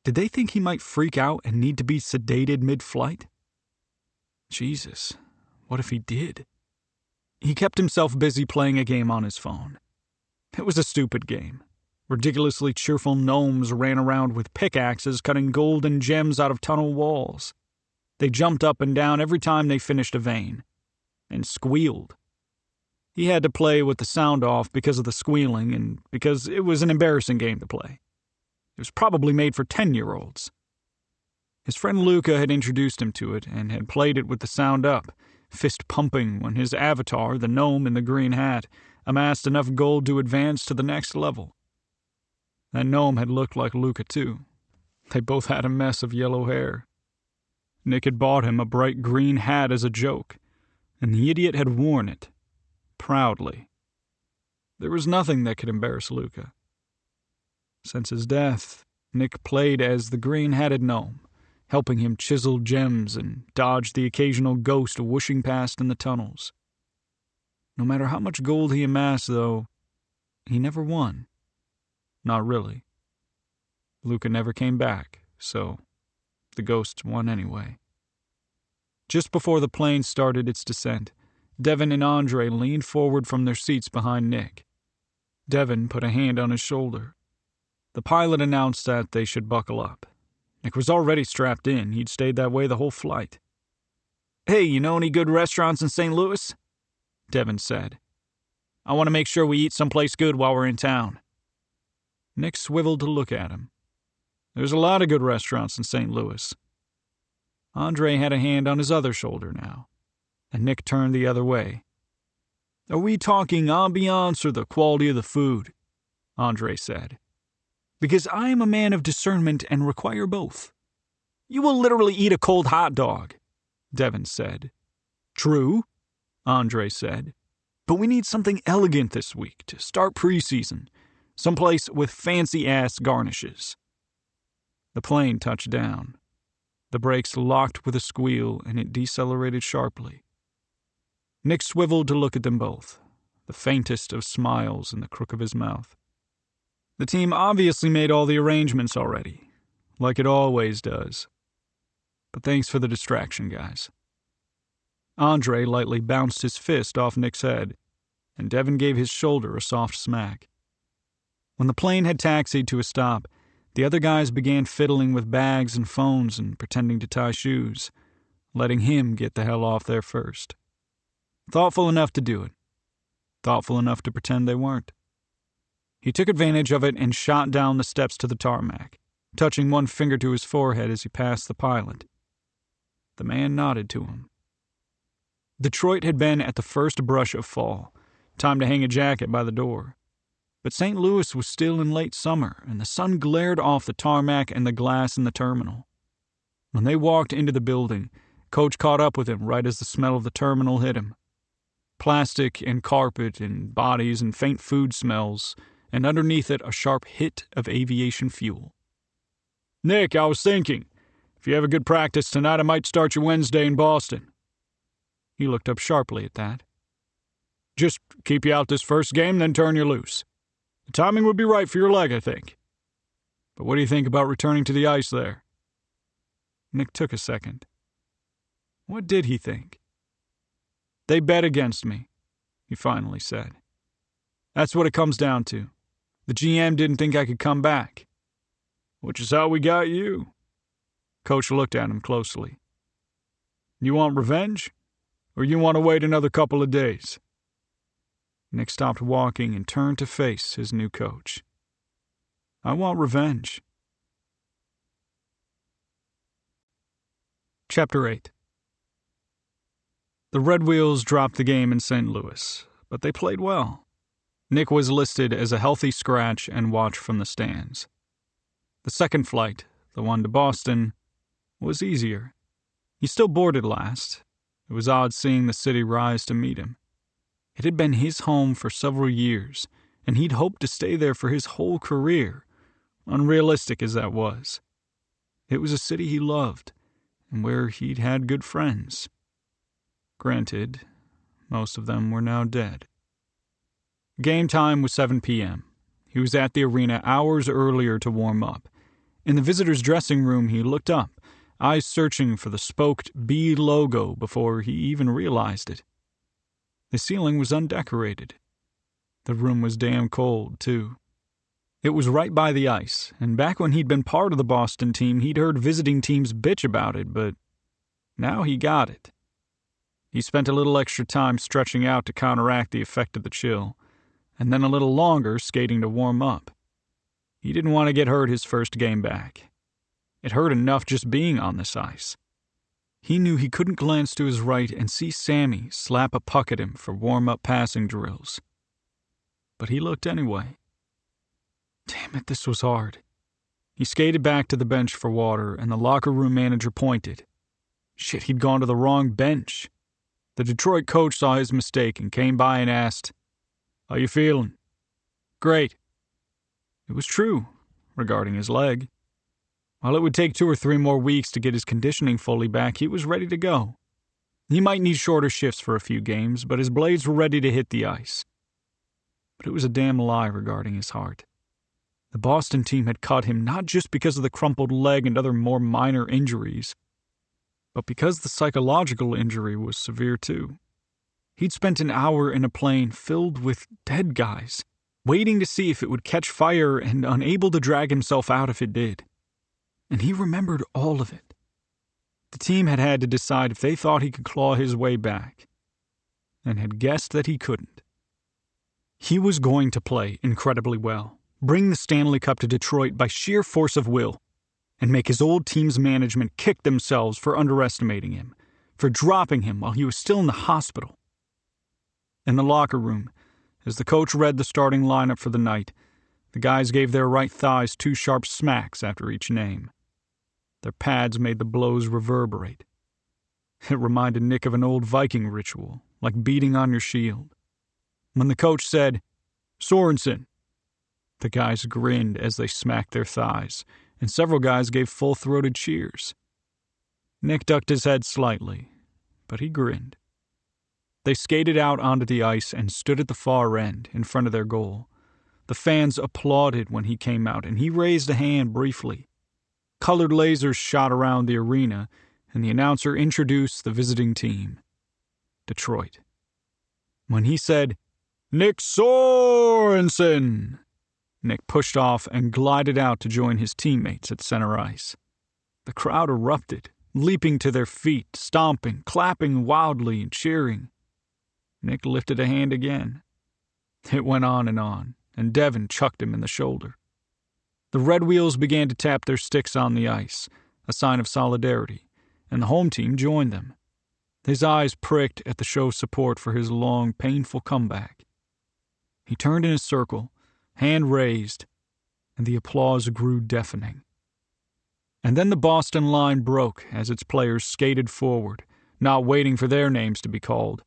Did they think he might freak out and need to be sedated mid-flight? Jesus, what if he did? He kept himself busy playing a game on his phone. It was a stupid game. Ridiculously cheerful gnomes ran around with pickaxes cutting gold and gems out of tunnel walls. They jumped up and down every time they finished a vein, and squealed. He had to play with the sound off because of the squealing and because it was an embarrassing game to play. It was probably made for 10-year-olds. His friend Luca had introduced him to it and had played it with the sound up, fist pumping when his avatar, the gnome in the green hat, amassed enough gold to advance to the next level. That gnome had looked like Luca too. They both had a mess of yellow hair. Nick had bought him a bright green hat as a joke, and the idiot had worn it, proudly. There was nothing that could embarrass Luca. Since his death, Nick played as the green-hatted gnome, helping him chisel gems and dodge the occasional ghost whooshing past in the tunnels. No matter how much gold he amassed, though, he never won. Not really. Luca never came back, so the ghosts won anyway. Just before the plane started its descent, Devin and Andre leaned forward from their seats behind Nick. Devin put a hand on his shoulder. The pilot announced that they should buckle up. Nick was already strapped in. He'd stayed that way the whole flight. "Hey, you know any good restaurants in St. Louis?" Devin said. "I want to make sure we eat someplace good while we're in town." Nick swiveled to look at him. "There's a lot of good restaurants in St. Louis." Andre had a hand on his other shoulder now, and Nick turned the other way. "Are we talking ambiance or the quality of the food?" Andre said. "Because I am a man of discernment and require both." "You will literally eat a cold hot dog," Devin said. "True," Andre said. "But we need something elegant this week to start preseason. Someplace with fancy-ass garnishes." The plane touched down. The brakes locked with a squeal, and it decelerated sharply. Nick swiveled to look at them both, the faintest of smiles in the crook of his mouth. The team obviously made all the arrangements already, like it always does. But thanks for the distraction, guys. Andre lightly bounced his fist off Nick's head, and Devin gave his shoulder a soft smack. When the plane had taxied to a stop, the other guys began fiddling with bags and phones and pretending to tie shoes, letting him get the hell off there first. Thoughtful enough to do it. Thoughtful enough to pretend they weren't. He took advantage of it and shot down the steps to the tarmac, touching one finger to his forehead as he passed the pilot. The man nodded to him. Detroit had been at the first brush of fall, time to hang a jacket by the door. But St. Louis was still in late summer, and the sun glared off the tarmac and the glass in the terminal. When they walked into the building, Coach caught up with him right as the smell of the terminal hit him. Plastic and carpet and bodies and faint food smells, and underneath it a sharp hit of aviation fuel. "Nick, I was thinking, if you have a good practice tonight, I might start you Wednesday in Boston." He looked up sharply at that. "Just keep you out this first game, then turn you loose. The timing would be right for your leg, I think. But what do you think about returning to the ice there?" Nick took a second. What did he think? "They bet against me," he finally said. "That's what it comes down to. The GM didn't think I could come back." "Which is how we got you." Coach looked at him closely. "You want revenge? Or you want to wait another couple of days?" Nick stopped walking and turned to face his new coach. "I want revenge." Chapter 8. The Red Wheels dropped the game in St. Louis, but they played well. Nick was listed as a healthy scratch and watched from the stands. The second flight, the one to Boston, was easier. He still boarded last. It was odd seeing the city rise to meet him. It had been his home for several years, and he'd hoped to stay there for his whole career, unrealistic as that was. It was a city he loved, and where he'd had good friends. Granted, most of them were now dead. Game time was 7 p.m. He was at the arena hours earlier to warm up, In the visitors' dressing room, he looked up, eyes searching for the spoked B logo before he even realized it. The ceiling was undecorated. The room was damn cold, too. It was right by the ice, and back when he'd been part of the Boston team, he'd heard visiting teams bitch about it, but now he got it. He spent a little extra time stretching out to counteract the effect of the chill, and then a little longer skating to warm up. He didn't want to get hurt his first game back. It hurt enough just being on this ice. He knew he couldn't glance to his right and see Sammy slap a puck at him for warm-up passing drills. But he looked anyway. Damn it, this was hard. He skated back to the bench for water, and the locker room manager pointed. Shit, he'd gone to the wrong bench. The Detroit coach saw his mistake and came by and asked, "How you feeling?" "Great." It was true, regarding his leg. While it would take 2 or 3 more weeks to get his conditioning fully back, he was ready to go. He might need shorter shifts for a few games, but his blades were ready to hit the ice. But it was a damn lie regarding his heart. The Boston team had cut him not just because of the crumpled leg and other more minor injuries, but because the psychological injury was severe too. He'd spent an hour in a plane filled with dead guys, waiting to see if it would catch fire and unable to drag himself out if it did. And he remembered all of it. The team had had to decide if they thought he could claw his way back, and had guessed that he couldn't. He was going to play incredibly well, bring the Stanley Cup to Detroit by sheer force of will, and make his old team's management kick themselves for underestimating him, for dropping him while he was still in the hospital. In the locker room, as the coach read the starting lineup for the night, the guys gave their right thighs 2 sharp smacks after each name. Their pads made the blows reverberate. It reminded Nick of an old Viking ritual, like beating on your shield. When the coach said, "Sorensen," the guys grinned as they smacked their thighs, and several guys gave full-throated cheers. Nick ducked his head slightly, but he grinned. They skated out onto the ice and stood at the far end, in front of their goal. The fans applauded when he came out, and he raised a hand briefly. Colored lasers shot around the arena, and the announcer introduced the visiting team, Detroit. When he said, "Nick Sorensen," Nick pushed off and glided out to join his teammates at center ice. The crowd erupted, leaping to their feet, stomping, clapping wildly, and cheering. Nick lifted a hand again. It went on, and Devin chucked him in the shoulder. The Red Wheels began to tap their sticks on the ice, a sign of solidarity, and the home team joined them. His eyes pricked at the show's support for his long, painful comeback. He turned in a circle, hand raised, and the applause grew deafening. And then the Boston line broke as its players skated forward, not waiting for their names to be called,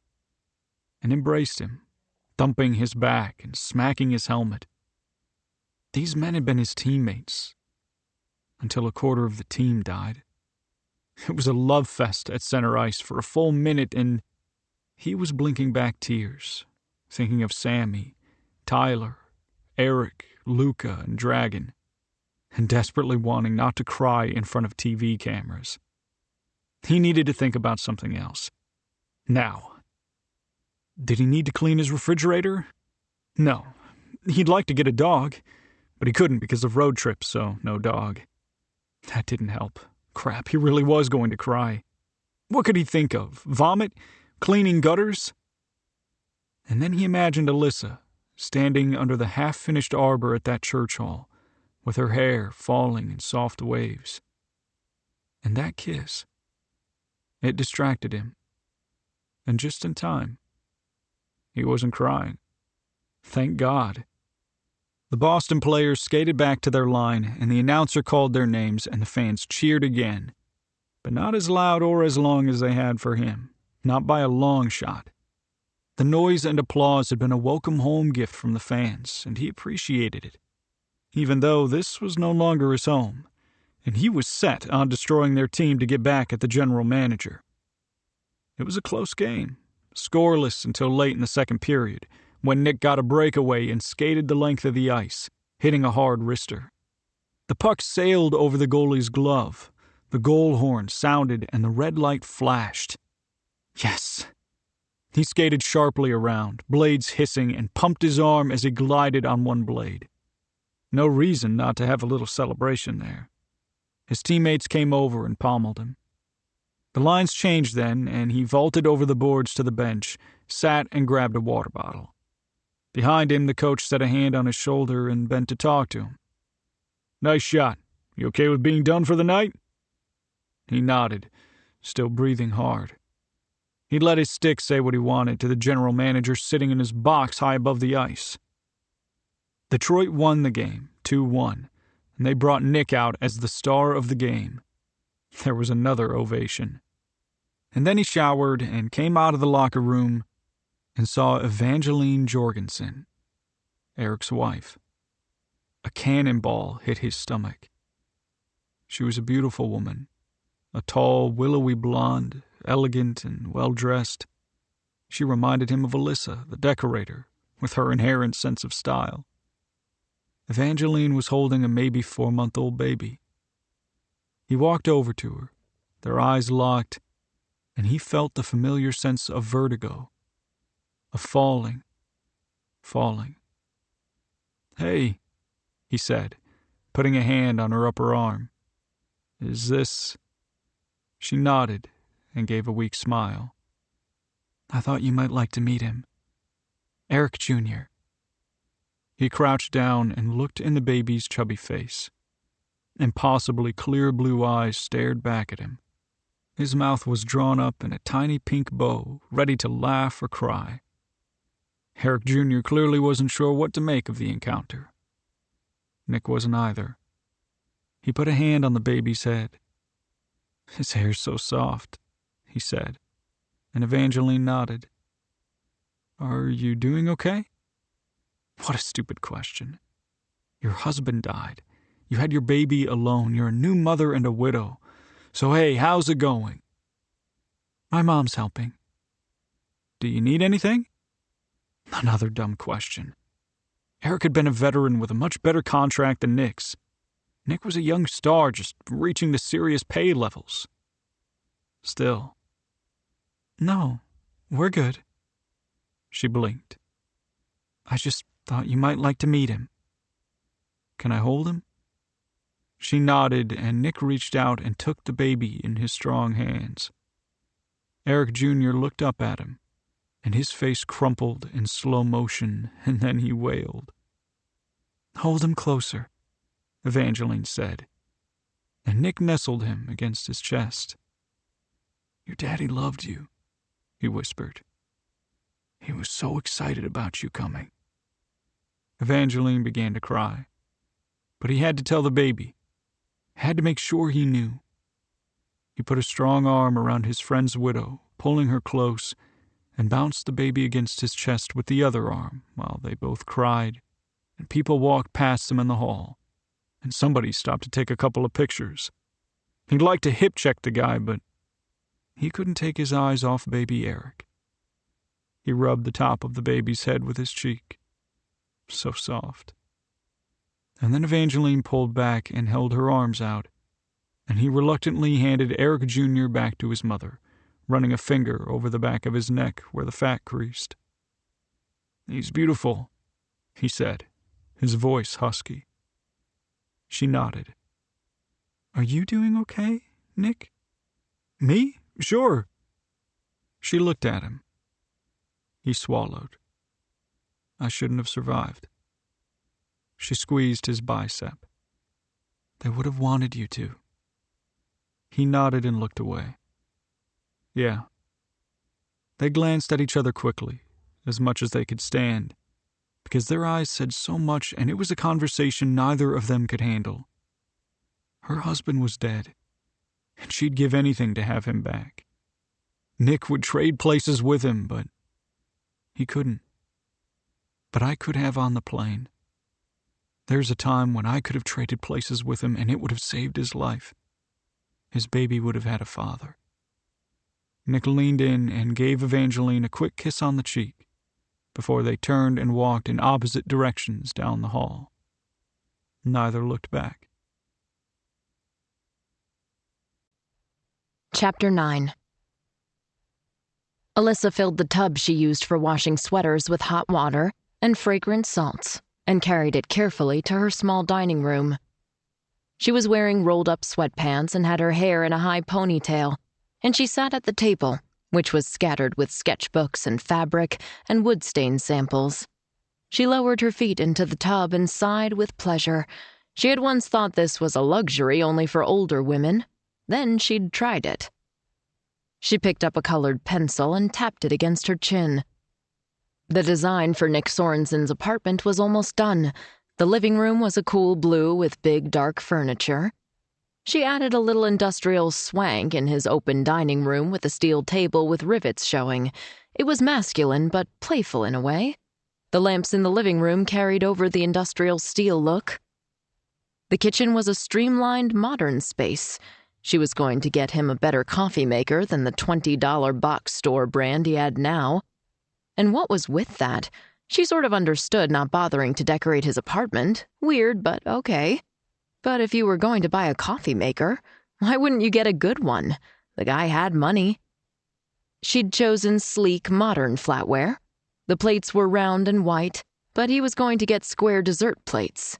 and embraced him, thumping his back and smacking his helmet. These men had been his teammates until a quarter of the team died. It was a love fest at center ice for a full minute, and he was blinking back tears, thinking of Sammy, Tyler, Eric, Luca, and Dragon, and desperately wanting not to cry in front of TV cameras. He needed to think about something else. Now. Did he need to clean his refrigerator? No. He'd like to get a dog, but he couldn't because of road trips, so no dog. That didn't help. Crap, he really was going to cry. What could he think of? Vomit? Cleaning gutters? And then he imagined Alyssa, standing under the half-finished arbor at that church hall, with her hair falling in soft waves. And that kiss. It distracted him. And just in time. He wasn't crying. Thank God. The Boston players skated back to their line, and the announcer called their names, and the fans cheered again. But not as loud or as long as they had for him. Not by a long shot. The noise and applause had been a welcome home gift from the fans, and he appreciated it. Even though this was no longer his home, and he was set on destroying their team to get back at the general manager. It was a close game, scoreless until late in the second period, when Nick got a breakaway and skated the length of the ice, hitting a hard wrister. The puck sailed over the goalie's glove. The goal horn sounded and the red light flashed. Yes! He skated sharply around, blades hissing, and pumped his arm as he glided on one blade. No reason not to have a little celebration there. His teammates came over and pommeled him. The lines changed then, and he vaulted over the boards to the bench, sat and grabbed a water bottle. Behind him, the coach set a hand on his shoulder and bent to talk to him. "Nice shot. You okay with being done for the night?" He nodded, still breathing hard. He let his stick say what he wanted to the general manager sitting in his box high above the ice. Detroit won the game, 2-1, and they brought Nick out as the star of the game. There was another ovation. And then he showered and came out of the locker room and saw Evangeline Jorgensen, Eric's wife. A cannonball hit his stomach. She was a beautiful woman, a tall, willowy blonde, elegant and well-dressed. She reminded him of Alyssa, the decorator, with her inherent sense of style. Evangeline was holding a maybe 4-month-old baby. He walked over to her, their eyes locked, and he felt the familiar sense of vertigo, of falling. "Hey," he said, putting a hand on her upper arm. "Is this—" She nodded and gave a weak smile. "I thought you might like to meet him. Eric Jr." He crouched down and looked in the baby's chubby face. Impossibly clear blue eyes stared back at him. His mouth was drawn up in a tiny pink bow, ready to laugh or cry. Eric Jr. clearly wasn't sure what to make of the encounter. Nick wasn't either. He put a hand on the baby's head. "His hair's so soft," he said, and Evangeline nodded. "Are you doing okay?" What a stupid question. Your husband died. You had your baby alone. You're a new mother and a widow. So hey, how's it going? My mom's helping. Do you need anything? Another dumb question. Eric had been a veteran with a much better contract than Nick's. Nick was a young star just reaching the serious pay levels. Still. No, we're good. She blinked. I just thought you might like to meet him. Can I hold him? She nodded, and Nick reached out and took the baby in his strong hands. Eric Jr. looked up at him, and his face crumpled in slow motion, and then he wailed. Hold him closer, Evangeline said, and Nick nestled him against his chest. Your daddy loved you, he whispered. He was so excited about you coming. Evangeline began to cry, but he had to tell the baby, had to make sure he knew. He put a strong arm around his friend's widow, pulling her close, and bounced the baby against his chest with the other arm while they both cried, and people walked past them in the hall, and somebody stopped to take a couple of pictures. He'd like to hip-check the guy, but he couldn't take his eyes off baby Eric. He rubbed the top of the baby's head with his cheek. So soft. And then Evangeline pulled back and held her arms out, and he reluctantly handed Eric Jr. back to his mother, running a finger over the back of his neck where the fat creased. He's beautiful, he said, his voice husky. She nodded. Are you doing okay, Nick? Me? Sure. She looked at him. He swallowed. I shouldn't have survived. She squeezed his bicep. They would have wanted you to. He nodded and looked away. Yeah. They glanced at each other quickly, as much as they could stand, because their eyes said so much, and it was a conversation neither of them could handle. Her husband was dead, and she'd give anything to have him back. Nick would trade places with him, but he couldn't. But I could have on the plane. There's a time when I could have traded places with him, and it would have saved his life. His baby would have had a father. Nick leaned in and gave Evangeline a quick kiss on the cheek before they turned and walked in opposite directions down the hall. Neither looked back. Chapter 9. Alyssa filled the tub she used for washing sweaters with hot water and fragrant salts and carried it carefully to her small dining room. She was wearing rolled-up sweatpants and had her hair in a high ponytail, and she sat at the table, which was scattered with sketchbooks and fabric and wood stain samples. She lowered her feet into the tub and sighed with pleasure. She had once thought this was a luxury only for older women. Then she'd tried it. She picked up a colored pencil and tapped it against her chin. The design for Nick Sorensen's apartment was almost done. The living room was a cool blue with big, dark furniture. She added a little industrial swank in his open dining room with a steel table with rivets showing. It was masculine, but playful in a way. The lamps in the living room carried over the industrial steel look. The kitchen was a streamlined, modern space. She was going to get him a better coffee maker than the $20 box store brand he had now. And what was with that? She sort of understood not bothering to decorate his apartment. Weird, but okay. But if you were going to buy a coffee maker, why wouldn't you get a good one? The guy had money. She'd chosen sleek, modern flatware. The plates were round and white, but he was going to get square dessert plates.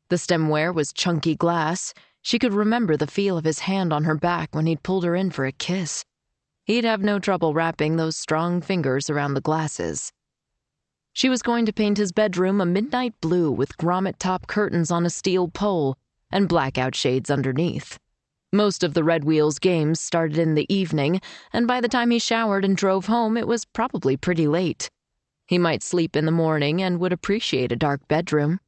The stemware was chunky glass. She could remember the feel of his hand on her back when he'd pulled her in for a kiss. He'd have no trouble wrapping those strong fingers around the glasses. She was going to paint his bedroom a midnight blue with grommet-top curtains on a steel pole and blackout shades underneath. Most of the Red Wheels games started in the evening, and by the time he showered and drove home, it was probably pretty late. He might sleep in the morning and would appreciate a dark bedroom.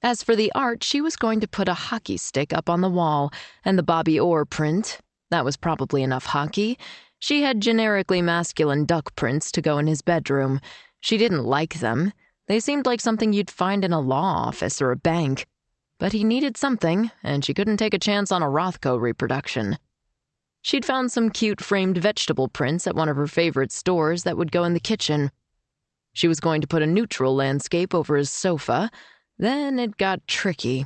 As for the art, she was going to put a hockey stick up on the wall and the Bobby Orr print. That was probably enough hockey. She had generically masculine duck prints to go in his bedroom. She didn't like them. They seemed like something you'd find in a law office or a bank. But he needed something, and she couldn't take a chance on a Rothko reproduction. She'd found some cute framed vegetable prints at one of her favorite stores that would go in the kitchen. She was going to put a neutral landscape over his sofa. Then it got tricky.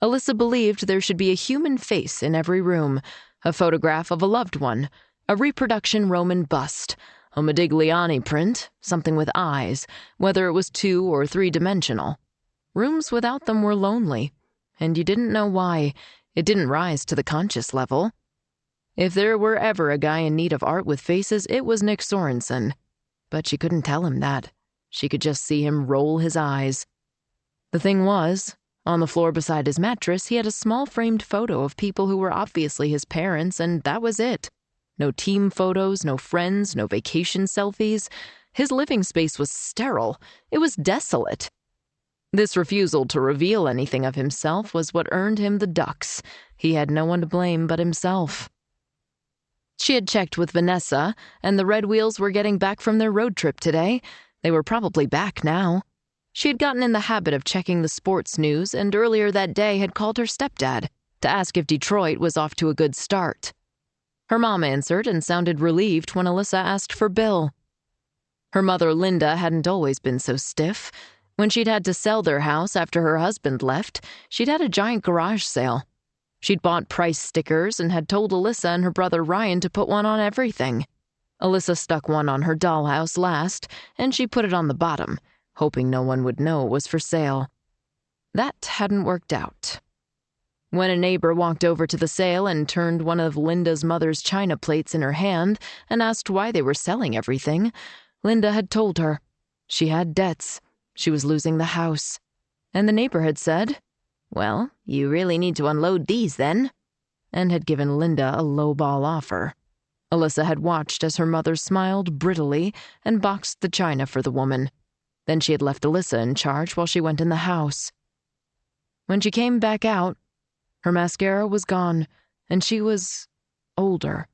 Alyssa believed there should be a human face in every room, a photograph of a loved one, a reproduction Roman bust, a Modigliani print, something with eyes, whether it was 2 or 3-dimensional. Rooms without them were lonely, and you didn't know why. It didn't rise to the conscious level. If there were ever a guy in need of art with faces, it was Nick Sorensen. But she couldn't tell him that. She could just see him roll his eyes. The thing was, on the floor beside his mattress, he had a small framed photo of people who were obviously his parents, and that was it. No team photos, no friends, no vacation selfies. His living space was sterile. It was desolate. This refusal to reveal anything of himself was what earned him the ducks. He had no one to blame but himself. She had checked with Vanessa, and the Red Wheels were getting back from their road trip today. They were probably back now. She had gotten in the habit of checking the sports news, and earlier that day had called her stepdad to ask if Detroit was off to a good start. Her mom answered and sounded relieved when Alyssa asked for Bill. Her mother, Linda, hadn't always been so stiff. When she'd had to sell their house after her husband left, she'd had a giant garage sale. She'd bought price stickers and had told Alyssa and her brother Ryan to put one on everything. Alyssa stuck one on her dollhouse last, and she put it on the bottom, hoping no one would know it was for sale. That hadn't worked out. When a neighbor walked over to the sale and turned one of Linda's mother's china plates in her hand and asked why they were selling everything, Linda had told her. She had debts. She was losing the house. And the neighbor had said, "Well, you really need to unload these then," and had given Linda a lowball offer. Alyssa had watched as her mother smiled brittily and boxed the china for the woman. Then she had left Alyssa in charge while she went in the house. When she came back out, her mascara was gone, and she was older.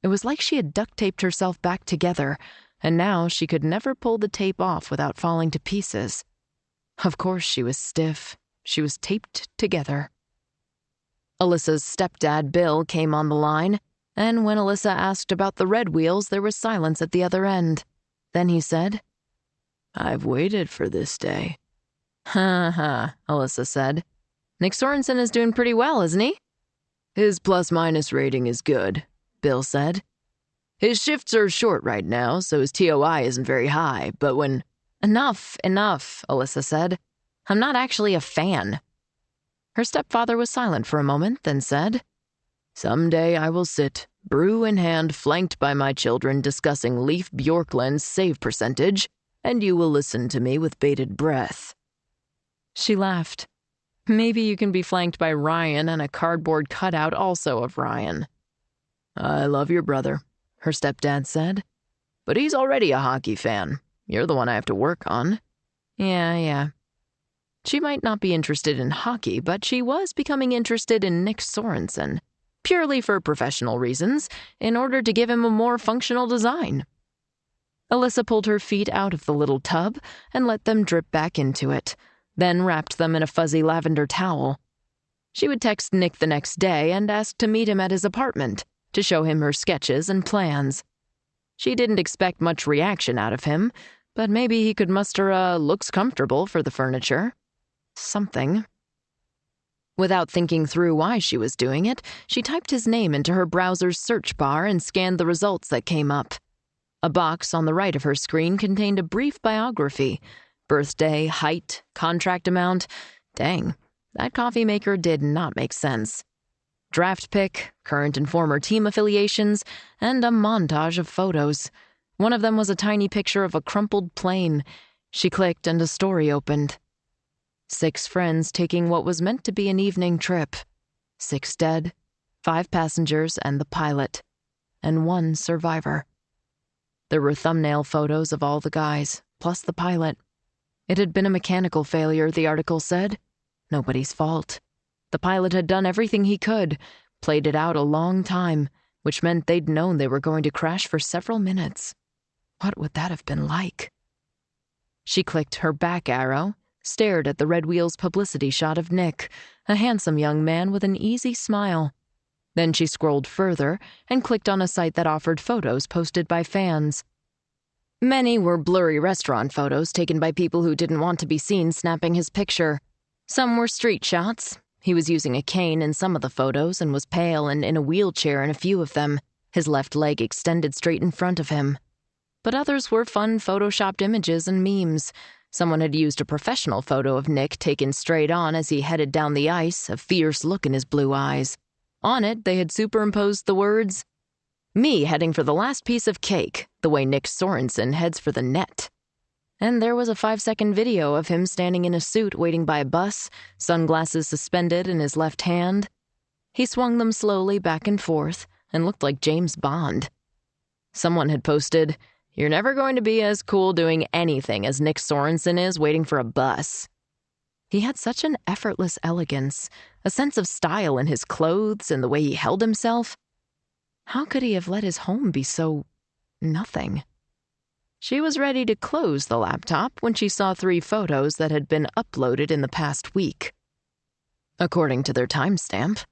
It was like she had duct-taped herself back together, and now she could never pull the tape off without falling to pieces. Of course she was stiff. She was taped together. Alyssa's stepdad, Bill, came on the line, and when Alyssa asked about the Red Wheels, there was silence at the other end. Then he said, "I've waited for this day." "Ha ha," Alyssa said. "Nick Sorensen is doing pretty well, isn't he?" His plus-minus rating is good, Bill said. His shifts are short right now, so his TOI isn't very high, but when... Enough, Alyssa said. I'm not actually a fan. Her stepfather was silent for a moment, then said, Someday I will sit, brew in hand, flanked by my children, discussing Leif Bjorklund's save percentage, and you will listen to me with bated breath. She laughed. Maybe you can be flanked by Ryan and a cardboard cutout also of Ryan. I love your brother, her stepdad said. But he's already a hockey fan. You're the one I have to work on. Yeah. She might not be interested in hockey, but she was becoming interested in Nick Sorensen, purely for professional reasons, in order to give him a more functional design. Alyssa pulled her feet out of the little tub and let them drip back into it, then wrapped them in a fuzzy lavender towel. She would text Nick the next day and ask to meet him at his apartment to show him her sketches and plans. She didn't expect much reaction out of him, but maybe he could muster a looks comfortable for the furniture. Something. Without thinking through why she was doing it, she typed his name into her browser's search bar and scanned the results that came up. A box on the right of her screen contained a brief biography. Birthday, height, contract amount. Dang, that coffee maker did not make sense. Draft pick, current and former team affiliations, and a montage of photos. One of them was a tiny picture of a crumpled plane. She clicked and a story opened. 6 friends taking what was meant to be an evening trip. 6 dead, 5 passengers and the pilot, and 1 survivor. There were thumbnail photos of all the guys, plus the pilot. It had been a mechanical failure, the article said. Nobody's fault. The pilot had done everything he could, played it out a long time, which meant they'd known they were going to crash for several minutes. What would that have been like? She clicked her back arrow, stared at the Red Wheels publicity shot of Nick, a handsome young man with an easy smile. Then she scrolled further and clicked on a site that offered photos posted by fans. Many were blurry restaurant photos taken by people who didn't want to be seen snapping his picture. Some were street shots. He was using a cane in some of the photos and was pale and in a wheelchair in a few of them, his left leg extended straight in front of him. But others were fun photoshopped images and memes. Someone had used a professional photo of Nick taken straight on as he headed down the ice, a fierce look in his blue eyes. On it, they had superimposed the words, "Me heading for the last piece of cake, the way Nick Sorensen heads for the net." And there was a 5-second video of him standing in a suit waiting by a bus, sunglasses suspended in his left hand. He swung them slowly back and forth and looked like James Bond. Someone had posted, "You're never going to be as cool doing anything as Nick Sorensen is waiting for a bus." He had such an effortless elegance, a sense of style in his clothes and the way he held himself. How could he have let his home be so... nothing? She was ready to close the laptop when she saw 3 photos that had been uploaded in the past week. According to their timestamp,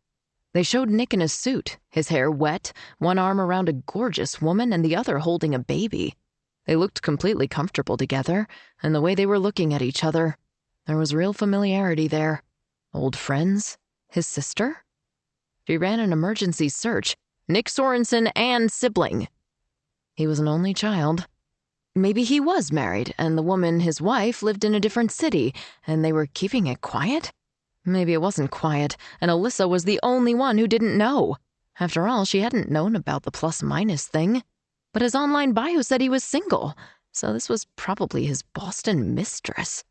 they showed Nick in a suit, his hair wet, one arm around a gorgeous woman and the other holding a baby. They looked completely comfortable together, and the way they were looking at each other, there was real familiarity there. Old friends? His sister? She ran an emergency search. Nick Sorensen and sibling. He was an only child. Maybe he was married, and the woman, his wife, lived in a different city, and they were keeping it quiet? Maybe it wasn't quiet, and Alyssa was the only one who didn't know. After all, she hadn't known about the plus-minus thing. But his online bio said he was single, so this was probably his Boston mistress.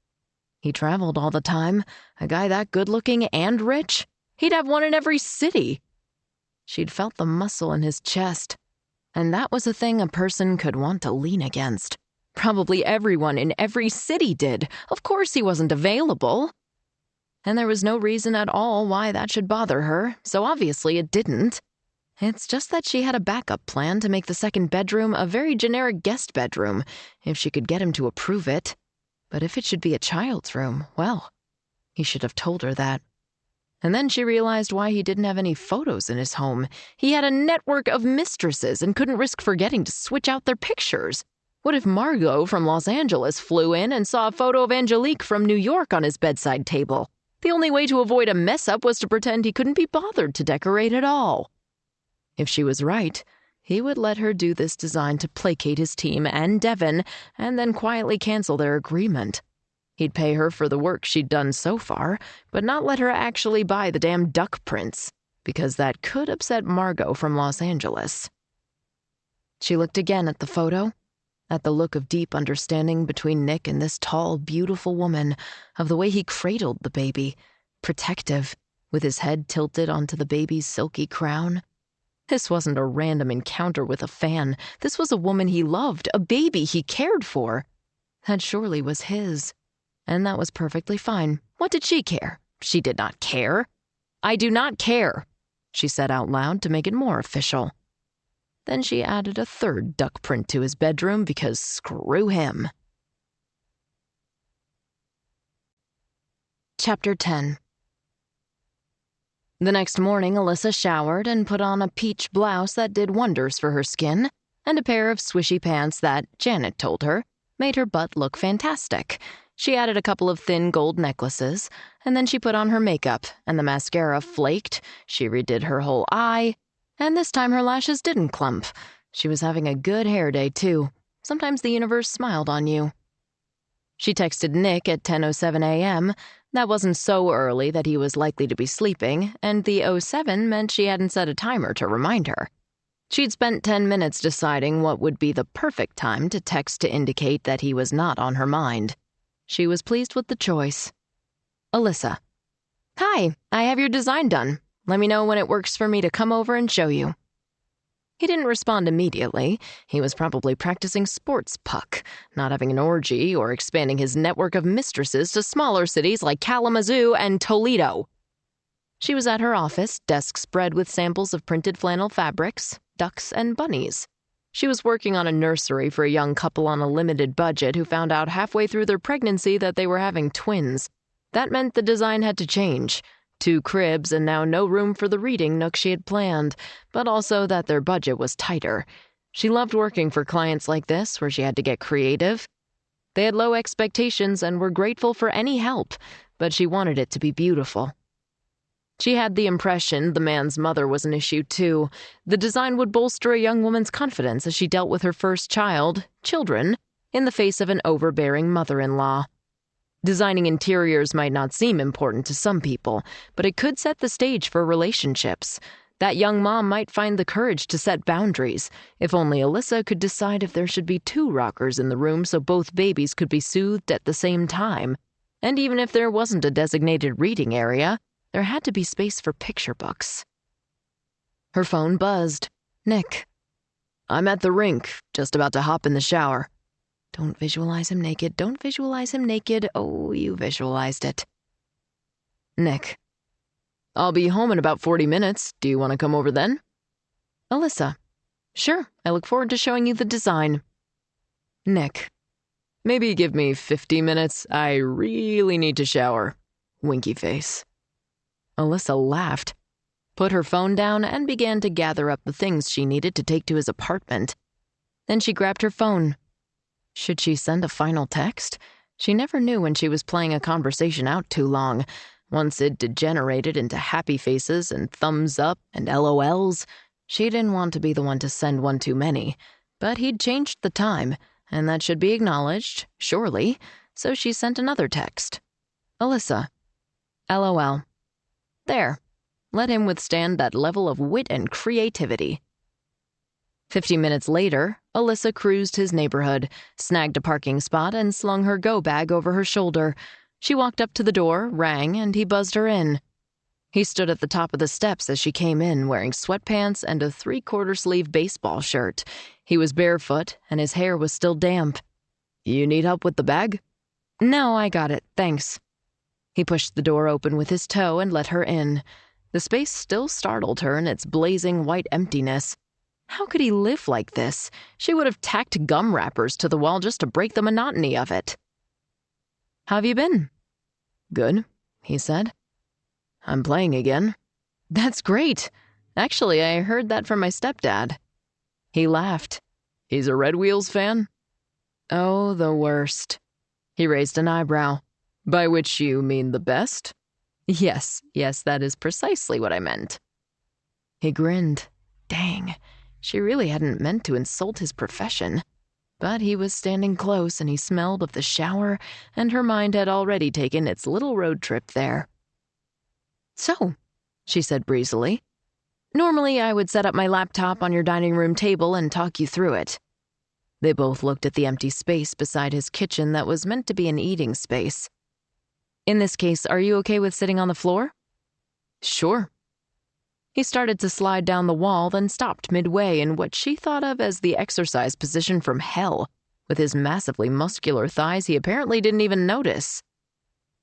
He traveled all the time. A guy that good-looking and rich? He'd have one in every city. She'd felt the muscle in his chest. And that was a thing a person could want to lean against. Probably everyone in every city did. Of course he wasn't available. And there was no reason at all why that should bother her, so obviously it didn't. It's just that she had a backup plan to make the second bedroom a very generic guest bedroom, if she could get him to approve it. But if it should be a child's room, well, he should have told her that. And then she realized why he didn't have any photos in his home. He had a network of mistresses and couldn't risk forgetting to switch out their pictures. What if Margot from Los Angeles flew in and saw a photo of Angelique from New York on his bedside table? The only way to avoid a mess-up was to pretend he couldn't be bothered to decorate at all. If she was right, he would let her do this design to placate his team and Devin, and then quietly cancel their agreement. He'd pay her for the work she'd done so far, but not let her actually buy the damn duck prints, because that could upset Margot from Los Angeles. She looked again at the photo, at the look of deep understanding between Nick and this tall, beautiful woman, of the way he cradled the baby, protective, with his head tilted onto the baby's silky crown. This wasn't a random encounter with a fan. This was a woman he loved, a baby he cared for. That surely was his. And that was perfectly fine. What did she care? She did not care. "I do not care," she said out loud to make it more official. Then she added a third duck print to his bedroom because screw him. Chapter 10. The next morning, Alyssa showered and put on a peach blouse that did wonders for her skin and a pair of swishy pants that, Janet told her, made her butt look fantastic. She added a couple of thin gold necklaces, and then she put on her makeup, and the mascara flaked, she redid her whole eye, and this time her lashes didn't clump. She was having a good hair day, too. Sometimes the universe smiled on you. She texted Nick at 10:07 a.m. That wasn't so early that he was likely to be sleeping, and the 07 meant she hadn't set a timer to remind her. She'd spent 10 minutes deciding what would be the perfect time to text to indicate that he was not on her mind. She was pleased with the choice. Alyssa. "Hi, I have your design done. Let me know when it works for me to come over and show you." He didn't respond immediately. He was probably practicing sports puck, not having an orgy or expanding his network of mistresses to smaller cities like Kalamazoo and Toledo. She was at her office, desk spread with samples of printed flannel fabrics, ducks, and bunnies. She was working on a nursery for a young couple on a limited budget who found out halfway through their pregnancy that they were having twins. That meant the design had to change. 2 cribs and now no room for the reading nook she had planned, but also that their budget was tighter. She loved working for clients like this, where she had to get creative. They had low expectations and were grateful for any help, but she wanted it to be beautiful. She had the impression the man's mother was an issue too. The design would bolster a young woman's confidence as she dealt with her first children, in the face of an overbearing mother-in-law. Designing interiors might not seem important to some people, but it could set the stage for relationships. That young mom might find the courage to set boundaries, if only Alyssa could decide if there should be 2 rockers in the room so both babies could be soothed at the same time. And even if there wasn't a designated reading area, there had to be space for picture books. Her phone buzzed. Nick. "I'm at the rink, just about to hop in the shower." Don't visualize him naked. Don't visualize him naked. Oh, you visualized it. Nick. "I'll be home in about 40 minutes. Do you want to come over then?" Alyssa. "Sure, I look forward to showing you the design." Nick. "Maybe give me 50 minutes. I really need to shower." Winky face. Alyssa laughed, put her phone down, and began to gather up the things she needed to take to his apartment. Then she grabbed her phone. Should she send a final text? She never knew when she was playing a conversation out too long. Once it degenerated into happy faces and thumbs up and LOLs, she didn't want to be the one to send one too many. But he'd changed the time, and that should be acknowledged, surely, so she sent another text. Alyssa. LOL. There. Let him withstand that level of wit and creativity. 50 minutes later, Alyssa cruised his neighborhood, snagged a parking spot, and slung her go bag over her shoulder. She walked up to the door, rang, and he buzzed her in. He stood at the top of the steps as she came in, wearing sweatpants and a 3/4 sleeve baseball shirt. He was barefoot, and his hair was still damp. You need help with the bag? No, I got it, thanks. He pushed the door open with his toe and let her in. The space still startled her in its blazing white emptiness. How could he live like this? She would have tacked gum wrappers to the wall just to break the monotony of it. How have you been? Good, he said. I'm playing again. That's great. Actually, I heard that from my stepdad. He laughed. He's a Red Wheels fan? Oh, the worst. He raised an eyebrow. By which you mean the best? Yes, that is precisely what I meant. He grinned. Dang, she really hadn't meant to insult his profession. But he was standing close and he smelled of the shower, and her mind had already taken its little road trip there. So, she said breezily, normally I would set up my laptop on your dining room table and talk you through it. They both looked at the empty space beside his kitchen that was meant to be an eating space. In this case, are you okay with sitting on the floor? Sure. He started to slide down the wall, then stopped midway in what she thought of as the exercise position from hell. With his massively muscular thighs, he apparently didn't even notice.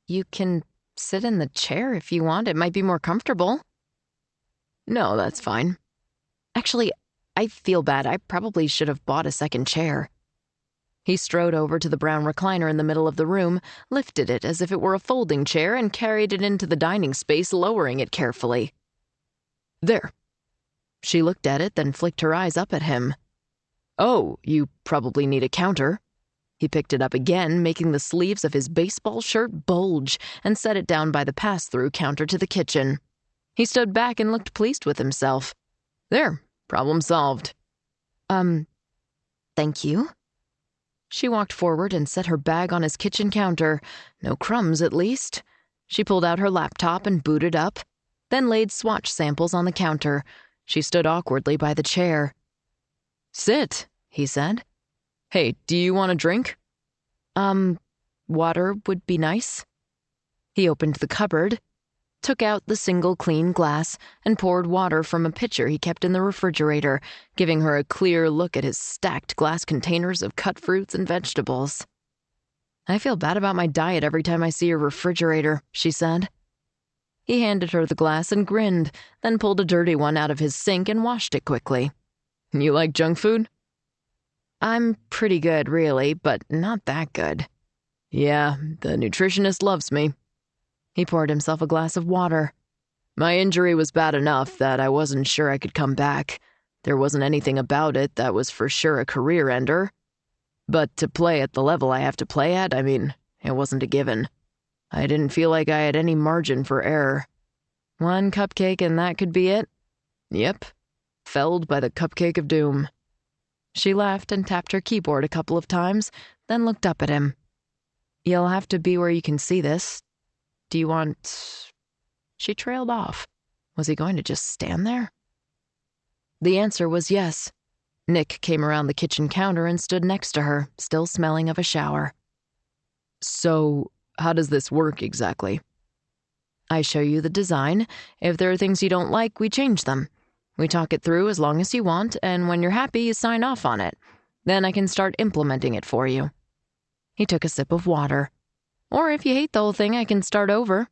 You can sit in the chair if you want. It might be more comfortable. No, that's fine. Actually, I feel bad. I probably should have bought a second chair. He strode over to the brown recliner in the middle of the room, lifted it as if it were a folding chair, and carried it into the dining space, lowering it carefully. There. She looked at it, then flicked her eyes up at him. Oh, you probably need a counter. He picked it up again, making the sleeves of his baseball shirt bulge, and set it down by the pass-through counter to the kitchen. He stood back and looked pleased with himself. There, problem solved. Thank you. She walked forward and set her bag on his kitchen counter. No crumbs, at least. She pulled out her laptop and booted up, then laid swatch samples on the counter. She stood awkwardly by the chair. Sit, he said. Hey, do you want a drink? Water would be nice. He opened the cupboard, took out the single clean glass, and poured water from a pitcher he kept in the refrigerator, giving her a clear look at his stacked glass containers of cut fruits and vegetables. I feel bad about my diet every time I see your refrigerator, she said. He handed her the glass and grinned, then pulled a dirty one out of his sink and washed it quickly. You like junk food? I'm pretty good, really, but not that good. Yeah, the nutritionist loves me. He poured himself a glass of water. My injury was bad enough that I wasn't sure I could come back. There wasn't anything about it that was for sure a career ender. But to play at the level I have to play at, it wasn't a given. I didn't feel like I had any margin for error. One cupcake and that could be it? Yep. Felled by the cupcake of doom. She laughed and tapped her keyboard a couple of times, then looked up at him. You'll have to be where you can see this. Do you want... She trailed off. Was he going to just stand there? The answer was yes. Nick came around the kitchen counter and stood next to her, still smelling of a shower. So, how does this work exactly? I show you the design. If there are things you don't like, we change them. We talk it through as long as you want, and when you're happy, you sign off on it. Then I can start implementing it for you. He took a sip of water. Or if you hate the whole thing, I can start over.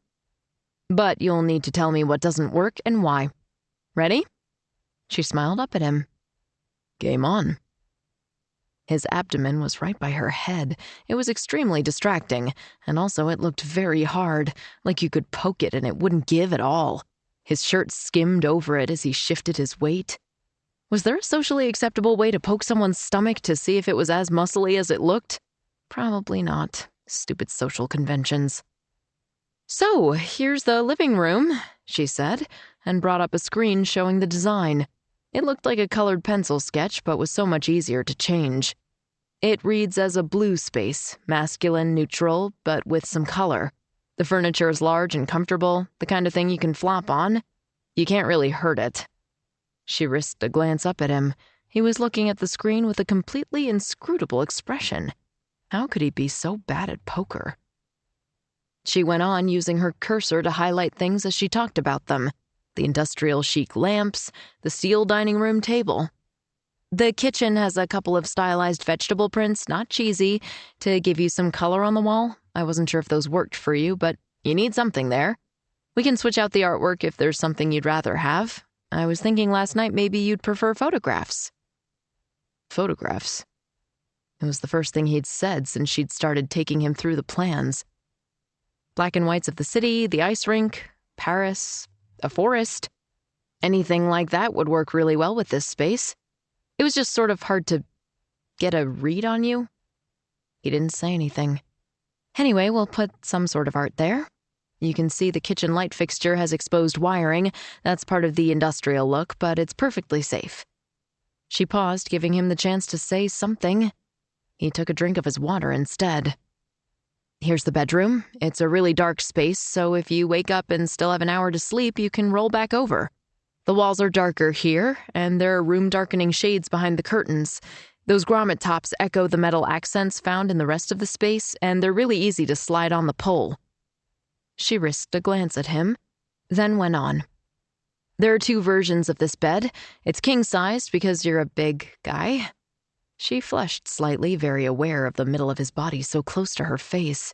But you'll need to tell me what doesn't work and why. Ready? She smiled up at him. Game on. His abdomen was right by her head. It was extremely distracting, and also it looked very hard, like you could poke it and it wouldn't give at all. His shirt skimmed over it as he shifted his weight. Was there a socially acceptable way to poke someone's stomach to see if it was as muscly as it looked? Probably not. Stupid social conventions. So, here's the living room, she said, and brought up a screen showing the design. It looked like a colored pencil sketch, but was so much easier to change. It reads as a blue space, masculine, neutral, but with some color. The furniture is large and comfortable, the kind of thing you can flop on. You can't really hurt it. She risked a glance up at him. He was looking at the screen with a completely inscrutable expression. How could he be so bad at poker? She went on, using her cursor to highlight things as she talked about them. The industrial chic lamps, the steel dining room table. The kitchen has a couple of stylized vegetable prints, not cheesy, to give you some color on the wall. I wasn't sure if those worked for you, but you need something there. We can switch out the artwork if there's something you'd rather have. I was thinking last night maybe you'd prefer photographs. Photographs? It was the first thing he'd said since she'd started taking him through the plans. Black and whites of the city, the ice rink, Paris, a forest. Anything like that would work really well with this space. It was just sort of hard to get a read on you. He didn't say anything. Anyway, we'll put some sort of art there. You can see the kitchen light fixture has exposed wiring. That's part of the industrial look, but it's perfectly safe. She paused, giving him the chance to say something. He took a drink of his water instead. Here's the bedroom. It's a really dark space, so if you wake up and still have an hour to sleep, you can roll back over. The walls are darker here, and there are room-darkening shades behind the curtains. Those grommet tops echo the metal accents found in the rest of the space, and they're really easy to slide on the pole. She risked a glance at him, then went on. There are 2 versions of this bed. It's king-sized because you're a big guy. She flushed slightly, very aware of the middle of his body so close to her face.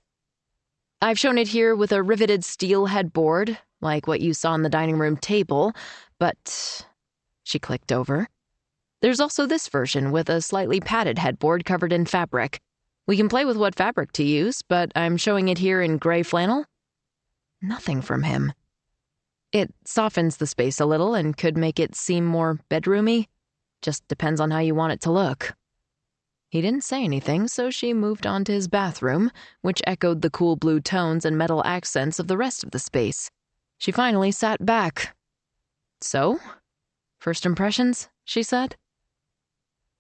I've shown it here with a riveted steel headboard, like what you saw on the dining room table, but... She clicked over. There's also this version with a slightly padded headboard covered in fabric. We can play with what fabric to use, but I'm showing it here in gray flannel. Nothing from him. It softens the space a little and could make it seem more bedroomy. Just depends on how you want it to look. He didn't say anything, so she moved on to his bathroom, which echoed the cool blue tones and metal accents of the rest of the space. She finally sat back. So? First impressions, she said.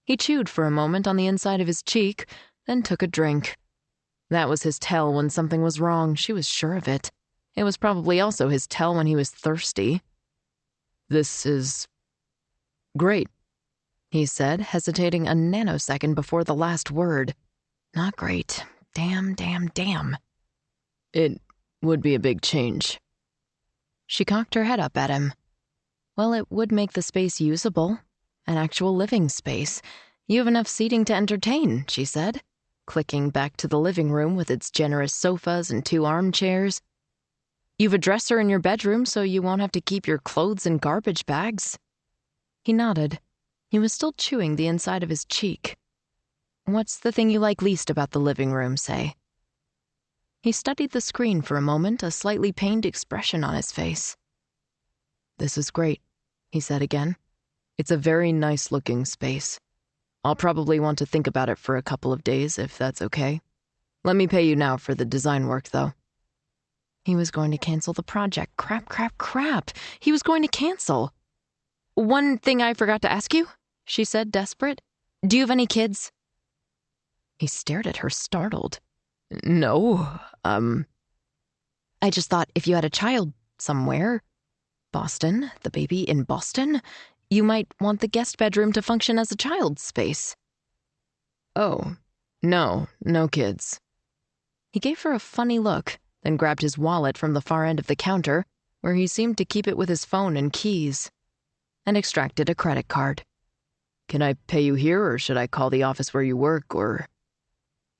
He chewed for a moment on the inside of his cheek, then took a drink. That was his tell when something was wrong, she was sure of it. It was probably also his tell when he was thirsty. This is... great, he said, hesitating a nanosecond before the last word. Not great. Damn. It would be a big change. She cocked her head up at him. Well, it would make the space usable. An actual living space. You have enough seating to entertain, she said, clicking back to the living room with its generous sofas and 2 armchairs. You've a dresser in your bedroom, so you won't have to keep your clothes in garbage bags. He nodded. He was still chewing the inside of his cheek. What's the thing you like least about the living room, say? He studied the screen for a moment, a slightly pained expression on his face. This is great, he said again. It's a very nice-looking space. I'll probably want to think about it for a couple of days, if that's okay. Let me pay you now for the design work, though. He was going to cancel the project. Crap. He was going to cancel. One thing I forgot to ask you, she said, desperate. Do you have any kids? He stared at her, startled. No, I just thought if you had a child somewhere, Boston, the baby in Boston, you might want the guest bedroom to function as a child's space. Oh, no kids. He gave her a funny look, then grabbed his wallet from the far end of the counter, where he seemed to keep it with his phone and keys, and extracted a credit card. Can I pay you here, or should I call the office where you work, or...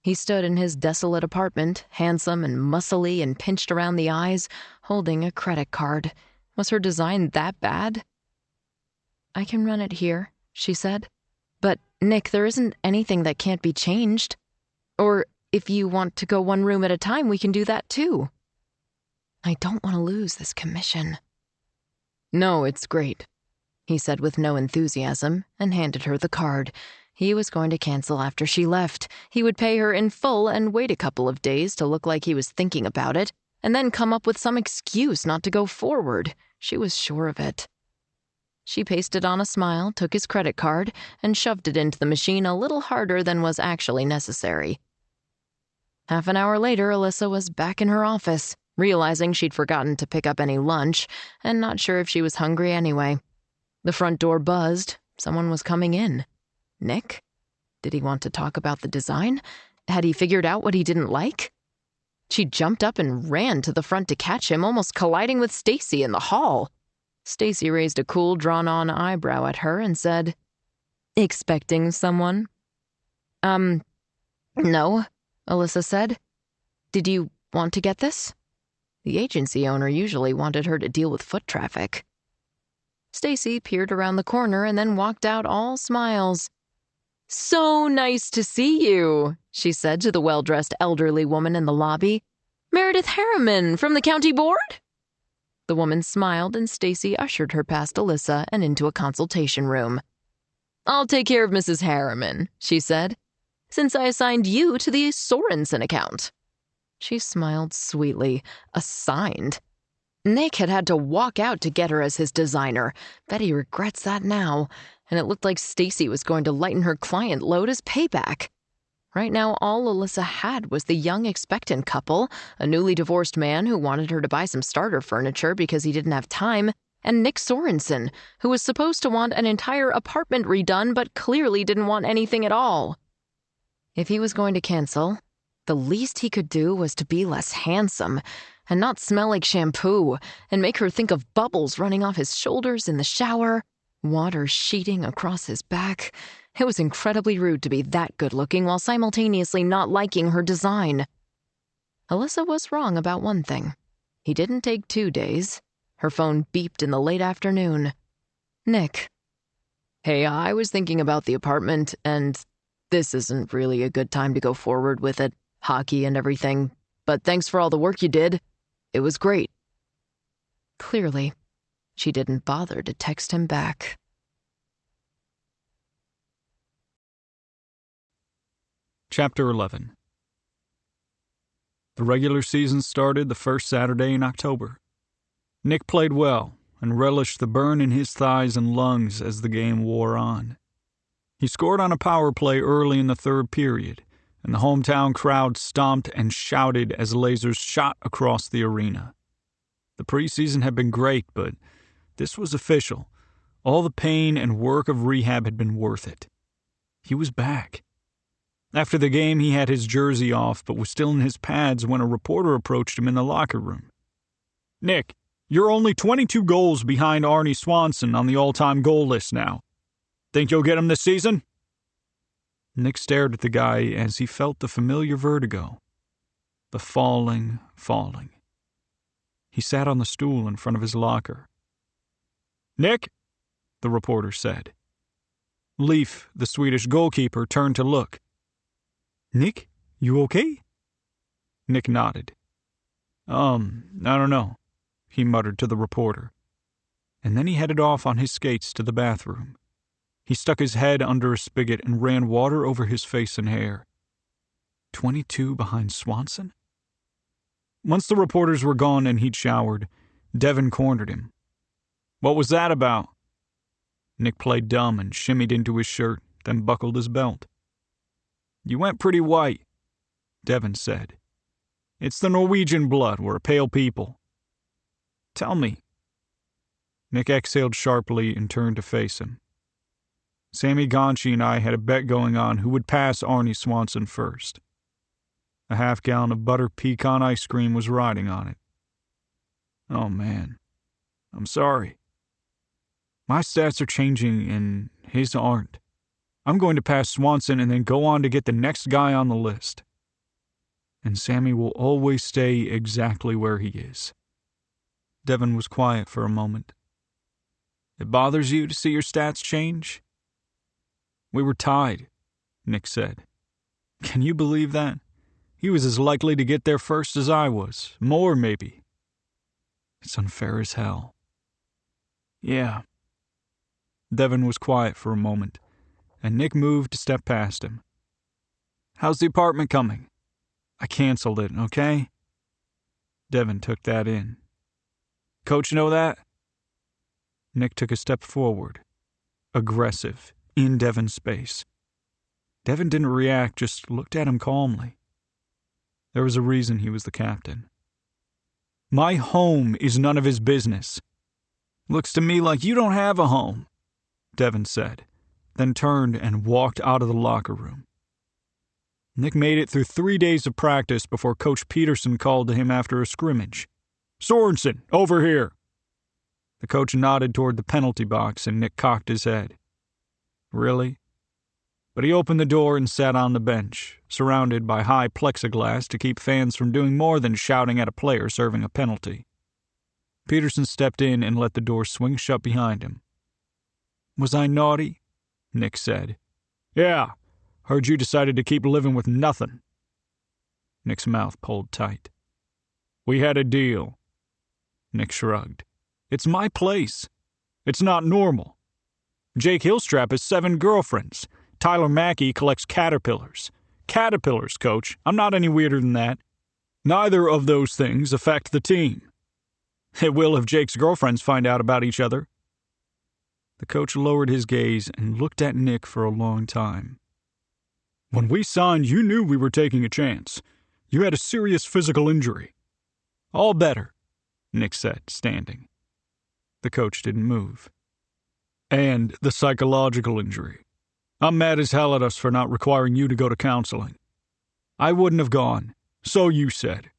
He stood in his desolate apartment, handsome and muscly and pinched around the eyes, holding a credit card. Was her design that bad? I can run it here, she said. But, Nick, there isn't anything that can't be changed. Or, if you want to go 1 room at a time, we can do that too. I don't want to lose this commission. No, it's great, he said with no enthusiasm, and handed her the card. He was going to cancel after she left. He would pay her in full and wait a couple of days to look like he was thinking about it, and then come up with some excuse not to go forward. She was sure of it. She pasted on a smile, took his credit card, and shoved it into the machine a little harder than was actually necessary. Half an hour later, Alyssa was back in her office, realizing she'd forgotten to pick up any lunch, and not sure if she was hungry anyway. The front door buzzed. Someone was coming in. Nick? Did he want to talk about the design? Had he figured out what he didn't like? She jumped up and ran to the front to catch him, almost colliding with Stacy in the hall. Stacy raised a cool, drawn-on eyebrow at her and said, "Expecting someone?" No, Alyssa said. Did you want to get this? The agency owner usually wanted her to deal with foot traffic. Stacy peered around the corner and then walked out all smiles. "So nice to see you," she said to the well-dressed elderly woman in the lobby. "Meredith Harriman from the county board?" The woman smiled, and Stacy ushered her past Alyssa and into a consultation room. "I'll take care of Mrs. Harriman," she said, "since I assigned you to the Sorensen account." She smiled sweetly. Assigned? Nick had to walk out to get her as his designer. Bet he regrets that now. And it looked like Stacy was going to lighten her client load as payback. Right now, all Alyssa had was the young expectant couple, a newly divorced man who wanted her to buy some starter furniture because he didn't have time, and Nick Sorensen, who was supposed to want an entire apartment redone but clearly didn't want anything at all. If he was going to cancel, the least he could do was to be less handsome and not smell like shampoo and make her think of bubbles running off his shoulders in the shower, water sheeting across his back. It was incredibly rude to be that good-looking while simultaneously not liking her design. Alyssa was wrong about one thing. He didn't take 2 days. Her phone beeped in the late afternoon. Nick. Hey, I was thinking about the apartment, and this isn't really a good time to go forward with it, hockey and everything, but thanks for all the work you did. It was great. Clearly, she didn't bother to text him back. Chapter 11. The regular season started the first Saturday in October. Nick played well and relished the burn in his thighs and lungs as the game wore on. He scored on a power play early in the third period, and the hometown crowd stomped and shouted as lasers shot across the arena. The preseason had been great, but this was official. All the pain and work of rehab had been worth it. He was back. After the game, he had his jersey off, but was still in his pads when a reporter approached him in the locker room. Nick, you're only 22 goals behind Arnie Swanson on the all-time goal list now. Think you'll get him this season? Nick stared at the guy as he felt the familiar vertigo. The falling. He sat on the stool in front of his locker. Nick, the reporter said. Leif, the Swedish goalkeeper, turned to look. Nick, you okay? Nick nodded. I don't know, he muttered to the reporter. And then he headed off on his skates to the bathroom. He stuck his head under a spigot and ran water over his face and hair. 22 behind Swanson? Once the reporters were gone and he'd showered, Devin cornered him. What was that about? Nick played dumb and shimmied into his shirt, then buckled his belt. You went pretty white, Devin said. It's the Norwegian blood. We're a pale people. Tell me. Nick exhaled sharply and turned to face him. Sammy Gonchi and I had a bet going on who would pass Arnie Swanson first. A half-gallon of butter pecan ice cream was riding on it. Oh, man. I'm sorry. My stats are changing and his aren't. I'm going to pass Swanson and then go on to get the next guy on the list. And Sammy will always stay exactly where he is. Devin was quiet for a moment. It bothers you to see your stats change? We were tied, Nick said. Can you believe that? He was as likely to get there first as I was. More, maybe. It's unfair as hell. Yeah. Devin was quiet for a moment, and Nick moved to step past him. How's the apartment coming? I canceled it, okay? Devin took that in. Coach know that? Nick took a step forward, aggressive, in Devin's space. Devin didn't react, just looked at him calmly. There was a reason he was the captain. My home is none of his business. Looks to me like you don't have a home, Devin said, then turned and walked out of the locker room. Nick made it through 3 days of practice before Coach Peterson called to him after a scrimmage. Sorensen, over here. The coach nodded toward the penalty box and Nick cocked his head. Really? But he opened the door and sat on the bench, surrounded by high plexiglass to keep fans from doing more than shouting at a player serving a penalty. Peterson stepped in and let the door swing shut behind him. Was I naughty? Nick said. Yeah, heard you decided to keep living with nothing. Nick's mouth pulled tight. We had a deal. Nick shrugged. It's my place. It's not normal. Jake Hillstrap has 7 girlfriends. Tyler Mackey collects caterpillars. Caterpillars, coach. I'm not any weirder than that. Neither of those things affect the team. It will if Jake's girlfriends find out about each other. The coach lowered his gaze and looked at Nick for a long time. When we signed, you knew we were taking a chance. You had a serious physical injury. All better, Nick said, standing. The coach didn't move. And the psychological injury. I'm mad as hell at us for not requiring you to go to counseling. I wouldn't have gone, so you said.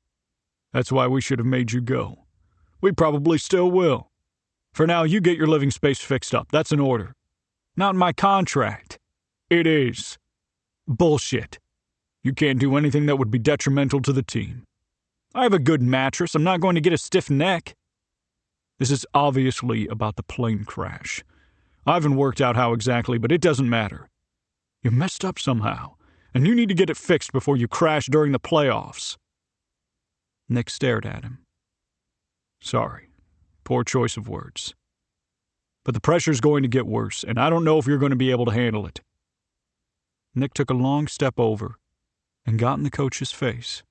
That's why we should have made you go. We probably still will. For now, you get your living space fixed up. That's an order. Not in my contract. It is. Bullshit. You can't do anything that would be detrimental to the team. I have a good mattress. I'm not going to get a stiff neck. This is obviously about the plane crash. I haven't worked out how exactly, but it doesn't matter. You messed up somehow, and you need to get it fixed before you crash during the playoffs. Nick stared at him. Sorry. Poor choice of words. But the pressure's going to get worse, and I don't know if you're going to be able to handle it. Nick took a long step over and got in the coach's face.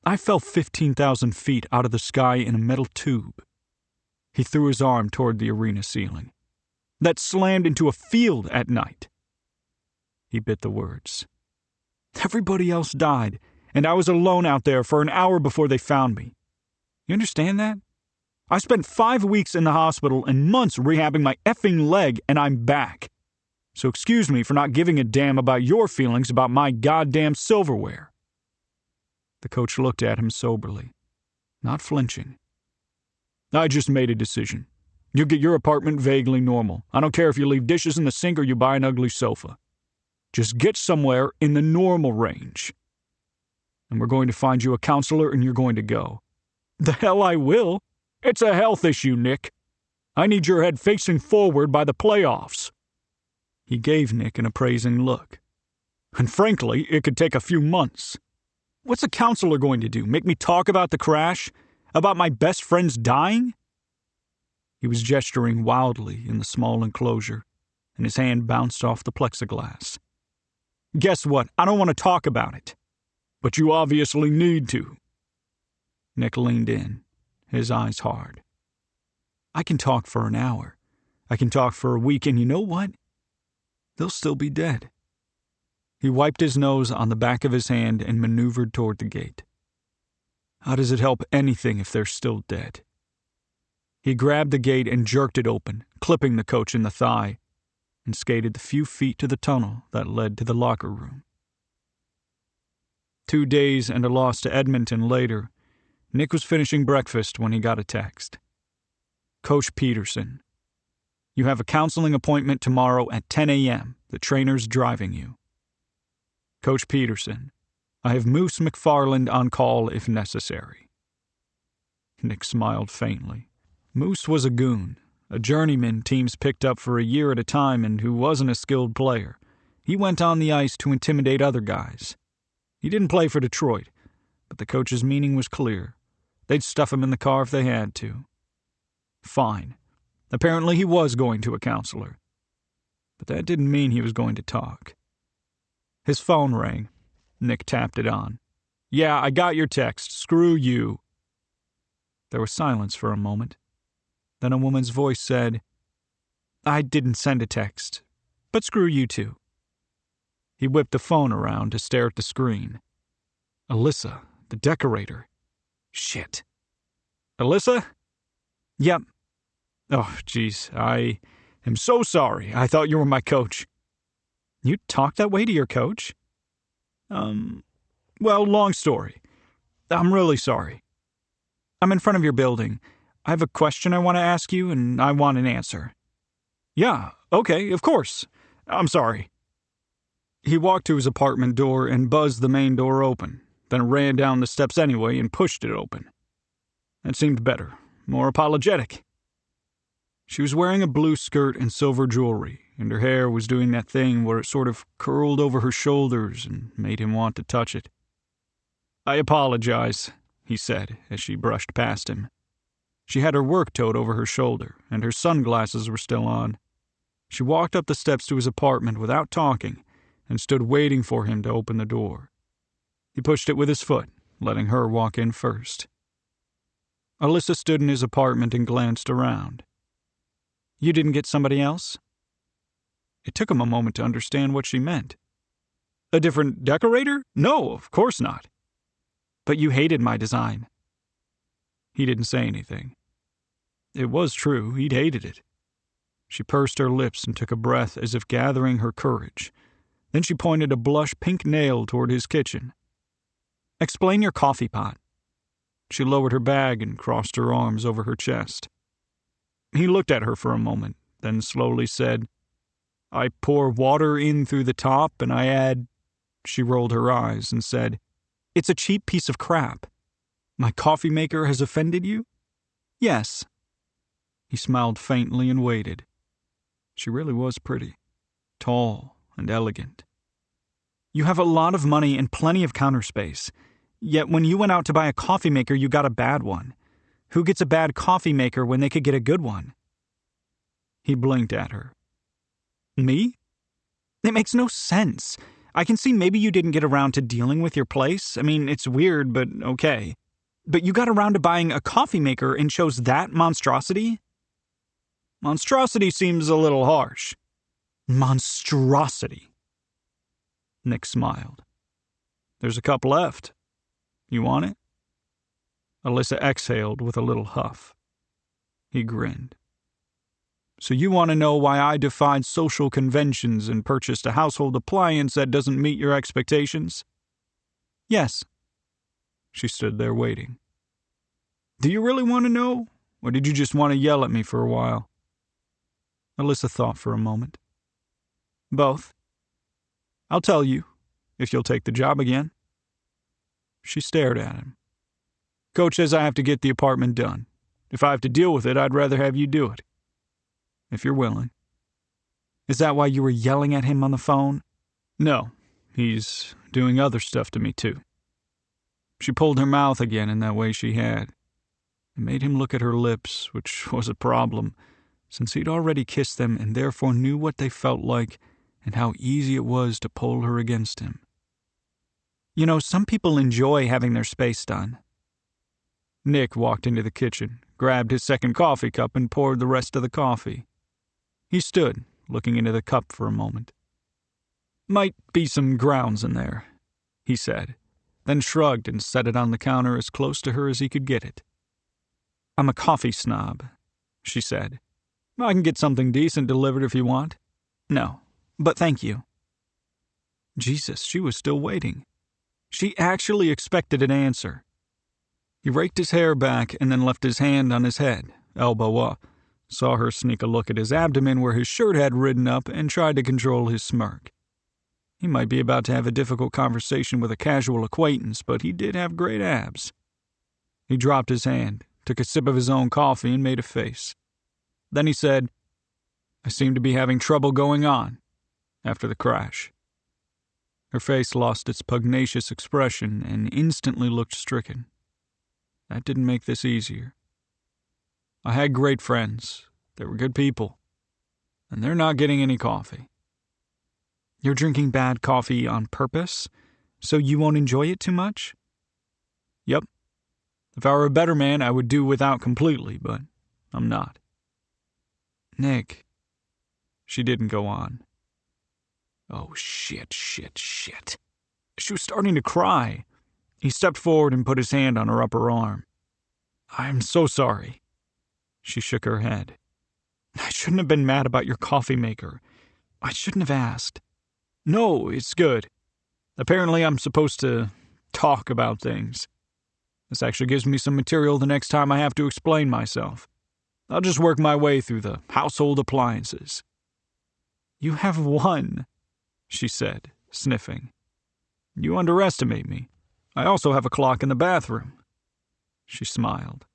I fell 15,000 feet out of the sky in a metal tube. He threw his arm toward the arena ceiling. That slammed into a field at night. He bit the words. Everybody else died, and I was alone out there for an hour before they found me. You understand that? I spent 5 weeks in the hospital and months rehabbing my effing leg, and I'm back. So excuse me for not giving a damn about your feelings about my goddamn silverware. The coach looked at him soberly, not flinching. I just made a decision. You get your apartment vaguely normal. I don't care if you leave dishes in the sink or you buy an ugly sofa. Just get somewhere in the normal range. And we're going to find you a counselor and you're going to go. The hell I will. It's a health issue, Nick. I need your head facing forward by the playoffs. He gave Nick an appraising look. And frankly, it could take a few months. What's a counselor going to do? Make me talk about the crash? About my best friends dying? He was gesturing wildly in the small enclosure, and his hand bounced off the plexiglass. Guess what? I don't want to talk about it. But you obviously need to. Nick leaned in, his eyes hard. I can talk for an hour. I can talk for a week, and you know what? They'll still be dead. He wiped his nose on the back of his hand and maneuvered toward the gate. How does it help anything if they're still dead? He grabbed the gate and jerked it open, clipping the coach in the thigh, and skated the few feet to the tunnel that led to the locker room. 2 days and a loss to Edmonton later, Nick was finishing breakfast when he got a text. Coach Peterson, you have a counseling appointment tomorrow at 10 a.m. The trainer's driving you. Coach Peterson, I have Moose McFarland on call if necessary. Nick smiled faintly. Moose was a goon, a journeyman teams picked up for a year at a time and who wasn't a skilled player. He went on the ice to intimidate other guys. He didn't play for Detroit, but the coach's meaning was clear. They'd stuff him in the car if they had to. Fine. Apparently he was going to a counselor. But that didn't mean he was going to talk. His phone rang. Nick tapped it on. Yeah, I got your text. Screw you. There was silence for a moment. Then a woman's voice said, I didn't send a text, but screw you too. He whipped the phone around to stare at the screen. Alyssa, the decorator. Shit. Alyssa? Yep. Oh, jeez, I am so sorry. I thought you were my coach. You talk that way to your coach? Well, long story. I'm really sorry. I'm in front of your building. I have a question I want to ask you, and I want an answer. Yeah, okay, of course. I'm sorry. He walked to his apartment door and buzzed the main door open, then ran down the steps anyway and pushed it open. It seemed better, more apologetic. She was wearing a blue skirt and silver jewelry, and her hair was doing that thing where it sort of curled over her shoulders and made him want to touch it. I apologize, he said as she brushed past him. She had her work tote over her shoulder, and her sunglasses were still on. She walked up the steps to his apartment without talking and stood waiting for him to open the door. He pushed it with his foot, letting her walk in first. Alyssa stood in his apartment and glanced around. "You didn't get somebody else?" It took him a moment to understand what she meant. "A different decorator? No, of course not." "But you hated my design." He didn't say anything. It was true, he'd hated it. She pursed her lips and took a breath as if gathering her courage. Then she pointed a blush pink nail toward his kitchen. "Explain your coffee pot." She lowered her bag and crossed her arms over her chest. He looked at her for a moment, then slowly said, "I pour water in through the top and I add—" She rolled her eyes and said, "It's a cheap piece of crap. My coffee maker has offended you?" "Yes." He smiled faintly and waited. She really was pretty, tall and elegant. "You have a lot of money and plenty of counter space. Yet when you went out to buy a coffee maker, you got a bad one. Who gets a bad coffee maker when they could get a good one?" He blinked at her. "Me? It makes no sense. I can see maybe you didn't get around to dealing with your place. I mean, it's weird, but okay. But you got around to buying a coffee maker and chose that monstrosity?" "Monstrosity seems a little harsh." "Monstrosity." Nick smiled. "There's a cup left. You want it?" Alyssa exhaled with a little huff. He grinned. "So you want to know why I defied social conventions and purchased a household appliance that doesn't meet your expectations?" "Yes." She stood there waiting. "Do you really want to know? Or did you just want to yell at me for a while?" Alyssa thought for a moment. "Both. I'll tell you, if you'll take the job again." She stared at him. "Coach says I have to get the apartment done. If I have to deal with it, I'd rather have you do it. If you're willing." "Is that why you were yelling at him on the phone?" "No, he's doing other stuff to me too." She pulled her mouth again in that way she had. It made him look at her lips, which was a problem, since he'd already kissed them and therefore knew what they felt like and how easy it was to pull her against him. "You know, some people enjoy having their space done." Nick walked into the kitchen, grabbed his second coffee cup, and poured the rest of the coffee. He stood, looking into the cup for a moment. "Might be some grounds in there," he said, then shrugged and set it on the counter as close to her as he could get it. "I'm a coffee snob," she said. "I can get something decent delivered if you want." "No, but thank you." Jesus, she was still waiting. She actually expected an answer. He raked his hair back and then left his hand on his head, elbow up, saw her sneak a look at his abdomen where his shirt had ridden up, and tried to control his smirk. He might be about to have a difficult conversation with a casual acquaintance, but he did have great abs. He dropped his hand, took a sip of his own coffee, and made a face. Then he said, "I seem to be having trouble going on after the crash." Her face lost its pugnacious expression and instantly looked stricken. That didn't make this easier. "I had great friends. They were good people. And they're not getting any coffee." "You're drinking bad coffee on purpose? So you won't enjoy it too much?" "Yep. If I were a better man, I would do without completely, but I'm not." "Nick." She didn't go on. Oh, shit. She was starting to cry. He stepped forward and put his hand on her upper arm. "I'm so sorry." She shook her head. "I shouldn't have been mad about your coffee maker. I shouldn't have asked." "No, it's good. Apparently I'm supposed to talk about things. This actually gives me some material the next time I have to explain myself. I'll just work my way through the household appliances." "You have one," she said, sniffing. "You underestimate me. I also have a clock in the bathroom." She smiled.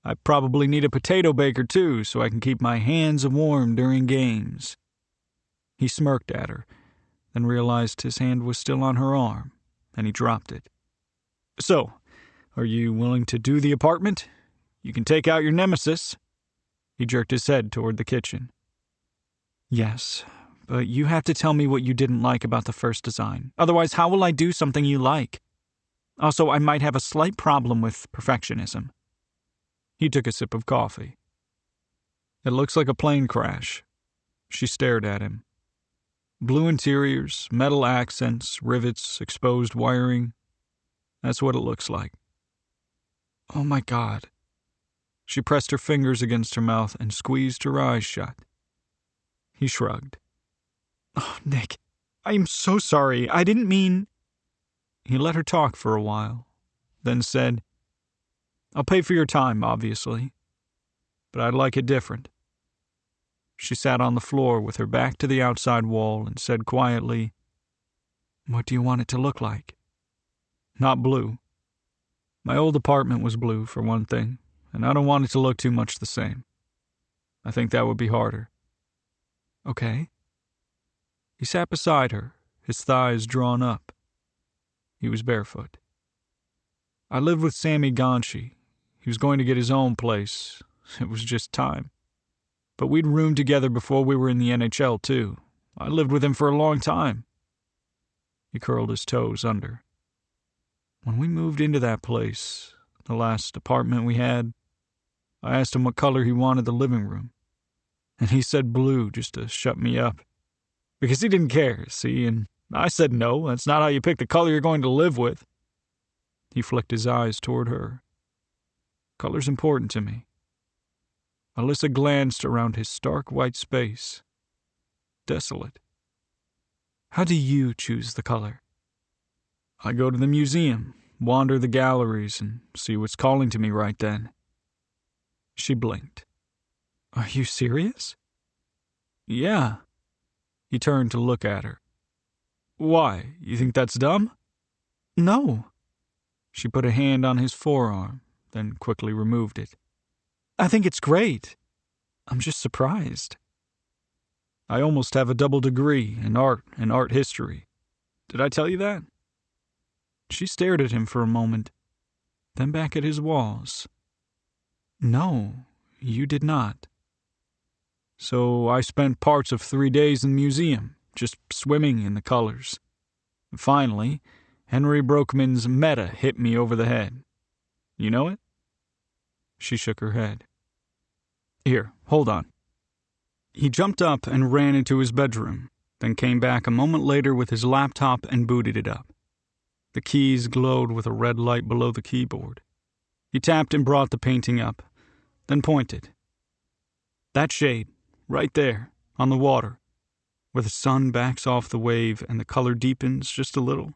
"I probably need a potato baker too, so I can keep my hands warm during games." He smirked at her, then realized his hand was still on her arm, and he dropped it. "So, are you willing to do the apartment? You can take out your nemesis." He jerked his head toward the kitchen. "Yes, but you have to tell me what you didn't like about the first design. Otherwise, how will I do something you like?" Also, I might have a slight problem with perfectionism. He took a sip of coffee. It looks like a plane crash. She stared at him. Blue interiors, metal accents, rivets, exposed wiring. That's what it looks like. Oh my God. She pressed her fingers against her mouth and squeezed her eyes shut. He shrugged. Oh, Nick, I am so sorry. I didn't mean... He let her talk for a while, then said, I'll pay for your time, obviously, but I'd like it different. She sat on the floor with her back to the outside wall and said quietly, What do you want it to look like? Not blue. My old apartment was blue, for one thing, and I don't want it to look too much the same. I think that would be harder. Okay. He sat beside her, his thighs drawn up. He was barefoot. I lived with Sammy Gonchi. He was going to get his own place. It was just time. But we'd roomed together before we were in the NHL, too. I lived with him for a long time. He curled his toes under. When we moved into that place, the last apartment we had, I asked him what color he wanted the living room. And he said blue just to shut me up. Because he didn't care, see, and I said no, that's not how you pick the color you're going to live with. He flicked his eyes toward her. Color's important to me. Alyssa glanced around his stark white space. Desolate. How do you choose the color? I go to the museum, wander the galleries, and see what's calling to me right then. She blinked. Are you serious? Yeah. He turned to look at her. Why? You think that's dumb? No. She put a hand on his forearm, then quickly removed it. I think it's great. I'm just surprised. I almost have a double degree in art and art history. Did I tell you that? She stared at him for a moment, then back at his walls. No, you did not. So I spent parts of 3 days in the museum, just swimming in the colors. And finally, Henry Broekman's Meta hit me over the head. You know it? She shook her head. Here, hold on. He jumped up and ran into his bedroom, then came back a moment later with his laptop and booted it up. The keys glowed with a red light below the keyboard. He tapped and brought the painting up, then pointed. That shade, right there, on the water, where the sun backs off the wave and the color deepens just a little.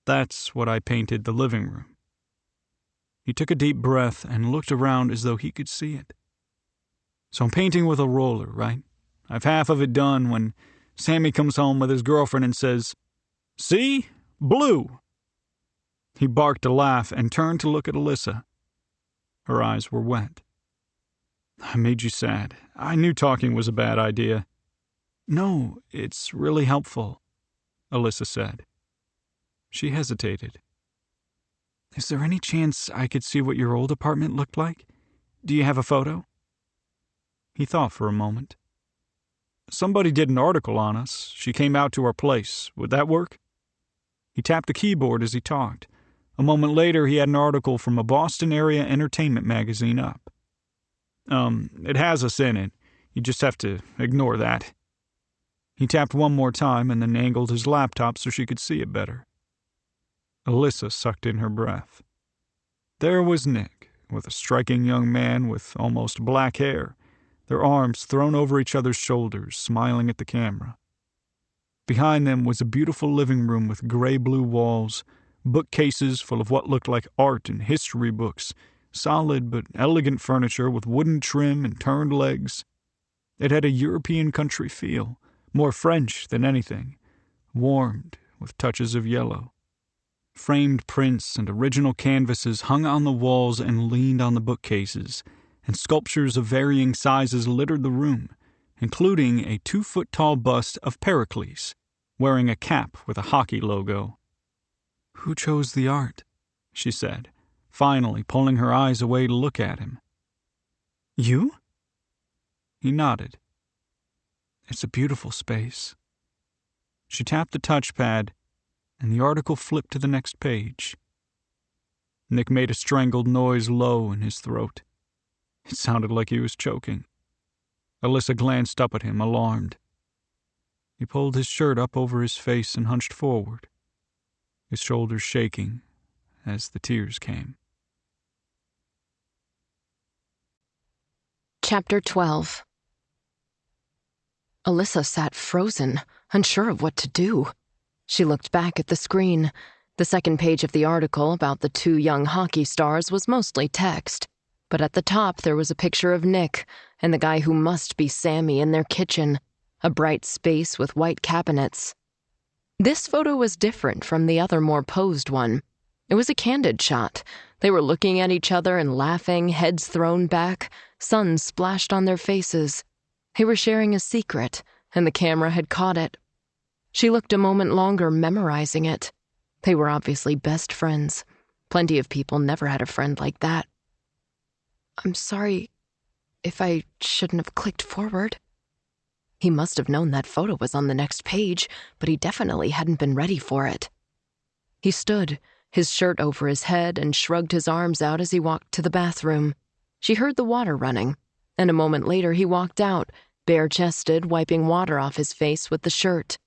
That's what I painted the living room. He took a deep breath and looked around as though he could see it. So I'm painting with a roller, right? I've half of it done when Sammy comes home with his girlfriend and says, See? Blue! He barked a laugh and turned to look at Alyssa. Her eyes were wet. I made you sad. I knew talking was a bad idea. No, it's really helpful, Alyssa said. She hesitated. Is there any chance I could see what your old apartment looked like? Do you have a photo? He thought for a moment. Somebody did an article on us. She came out to our place. Would that work? He tapped the keyboard as he talked. A moment later, he had an article from a Boston area entertainment magazine up. It has us in it. You just have to ignore that. He tapped one more time and then angled his laptop so she could see it better. Alyssa sucked in her breath. There was Nick, with a striking young man with almost black hair, their arms thrown over each other's shoulders, smiling at the camera. Behind them was a beautiful living room with gray-blue walls, bookcases full of what looked like art and history books, solid but elegant furniture with wooden trim and turned legs. It had a European country feel, more French than anything, warmed with touches of yellow. Framed prints and original canvases hung on the walls and leaned on the bookcases, and sculptures of varying sizes littered the room, including a 2-foot-tall bust of Pericles, wearing a cap with a hockey logo. Who chose the art? She said, finally pulling her eyes away to look at him. You? He nodded. It's a beautiful space. She tapped the touchpad, and the article flipped to the next page. Nick made a strangled noise low in his throat. It sounded like he was choking. Alyssa glanced up at him, alarmed. He pulled his shirt up over his face and hunched forward, his shoulders shaking as the tears came. Chapter 12. Alyssa sat frozen, unsure of what to do. She looked back at the screen. The second page of the article about the two young hockey stars was mostly text, but at the top there was a picture of Nick and the guy who must be Sammy in their kitchen, a bright space with white cabinets. This photo was different from the other more posed one. It was a candid shot. They were looking at each other and laughing, heads thrown back, sun splashed on their faces. They were sharing a secret, and the camera had caught it. She looked a moment longer, memorizing it. They were obviously best friends. Plenty of people never had a friend like that. I'm sorry if I shouldn't have clicked forward. He must have known that photo was on the next page, but he definitely hadn't been ready for it. He stood, his shirt over his head, and shrugged his arms out as he walked to the bathroom. She heard the water running, and a moment later he walked out, bare-chested, wiping water off his face with the shirt.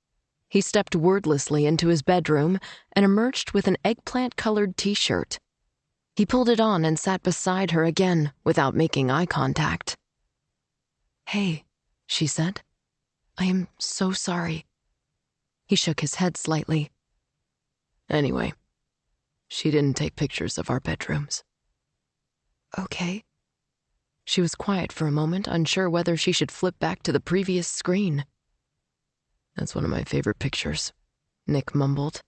He stepped wordlessly into his bedroom and emerged with an eggplant-colored t-shirt. He pulled it on and sat beside her again without making eye contact. "Hey," she said. "I am so sorry." He shook his head slightly. "Anyway, she didn't take pictures of our bedrooms." "Okay." She was quiet for a moment, unsure whether she should flip back to the previous screen. "That's one of my favorite pictures," Nick mumbled.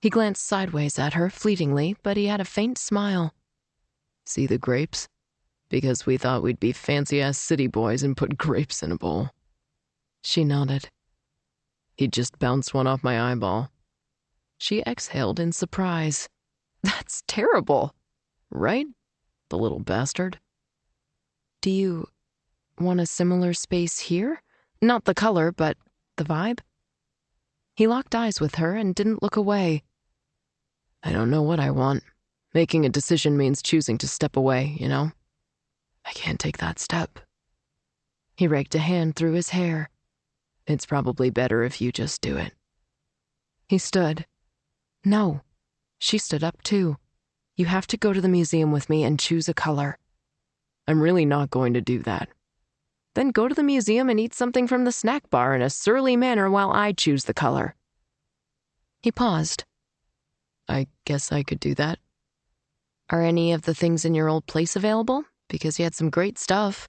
He glanced sideways at her, fleetingly, but he had a faint smile. "See the grapes? Because we thought we'd be fancy-ass city boys and put grapes in a bowl." She nodded. "He just bounced one off my eyeball." She exhaled in surprise. "That's terrible." "Right? The little bastard." "Do you want a similar space here? Not the color, but the vibe?" He locked eyes with her and didn't look away. "I don't know what I want. Making a decision means choosing to step away, you know? I can't take that step." He raked a hand through his hair. "It's probably better if you just do it." He stood. "No." She stood up too. "You have to go to the museum with me and choose a color." "I'm really not going to do that." "Then go to the museum and eat something from the snack bar in a surly manner while I choose the color." He paused. "I guess I could do that." "Are any of the things in your old place available? Because you had some great stuff."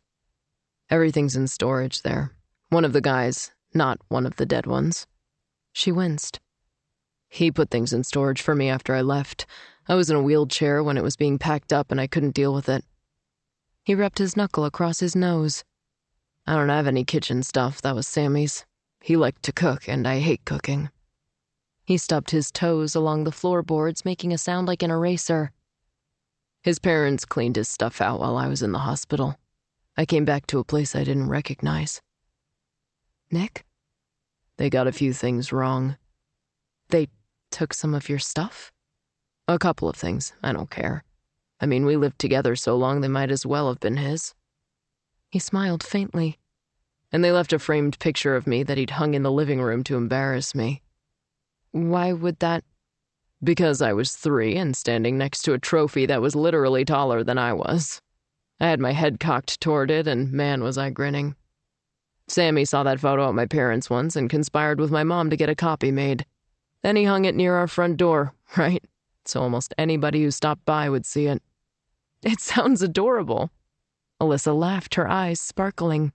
"Everything's in storage there. One of the guys, not one of the dead ones." She winced. "He put things in storage for me after I left. I was in a wheelchair when it was being packed up and I couldn't deal with it." He rubbed his knuckle across his nose. "I don't have any kitchen stuff. That was Sammy's. He liked to cook, and I hate cooking." He stubbed his toes along the floorboards, making a sound like an eraser. "His parents cleaned his stuff out while I was in the hospital. I came back to a place I didn't recognize." "Nick?" "They got a few things wrong." "They took some of your stuff?" "A couple of things. I don't care. I mean, we lived together so long they might as well have been his." He smiled faintly. "And they left a framed picture of me that he'd hung in the living room to embarrass me." "Why would that?" "Because I was 3 and standing next to a trophy that was literally taller than I was. I had my head cocked toward it, and man, was I grinning. Sammy saw that photo at my parents' once and conspired with my mom to get a copy made. Then he hung it near our front door, right? So almost anybody who stopped by would see it." "It sounds adorable." Alyssa laughed, her eyes sparkling.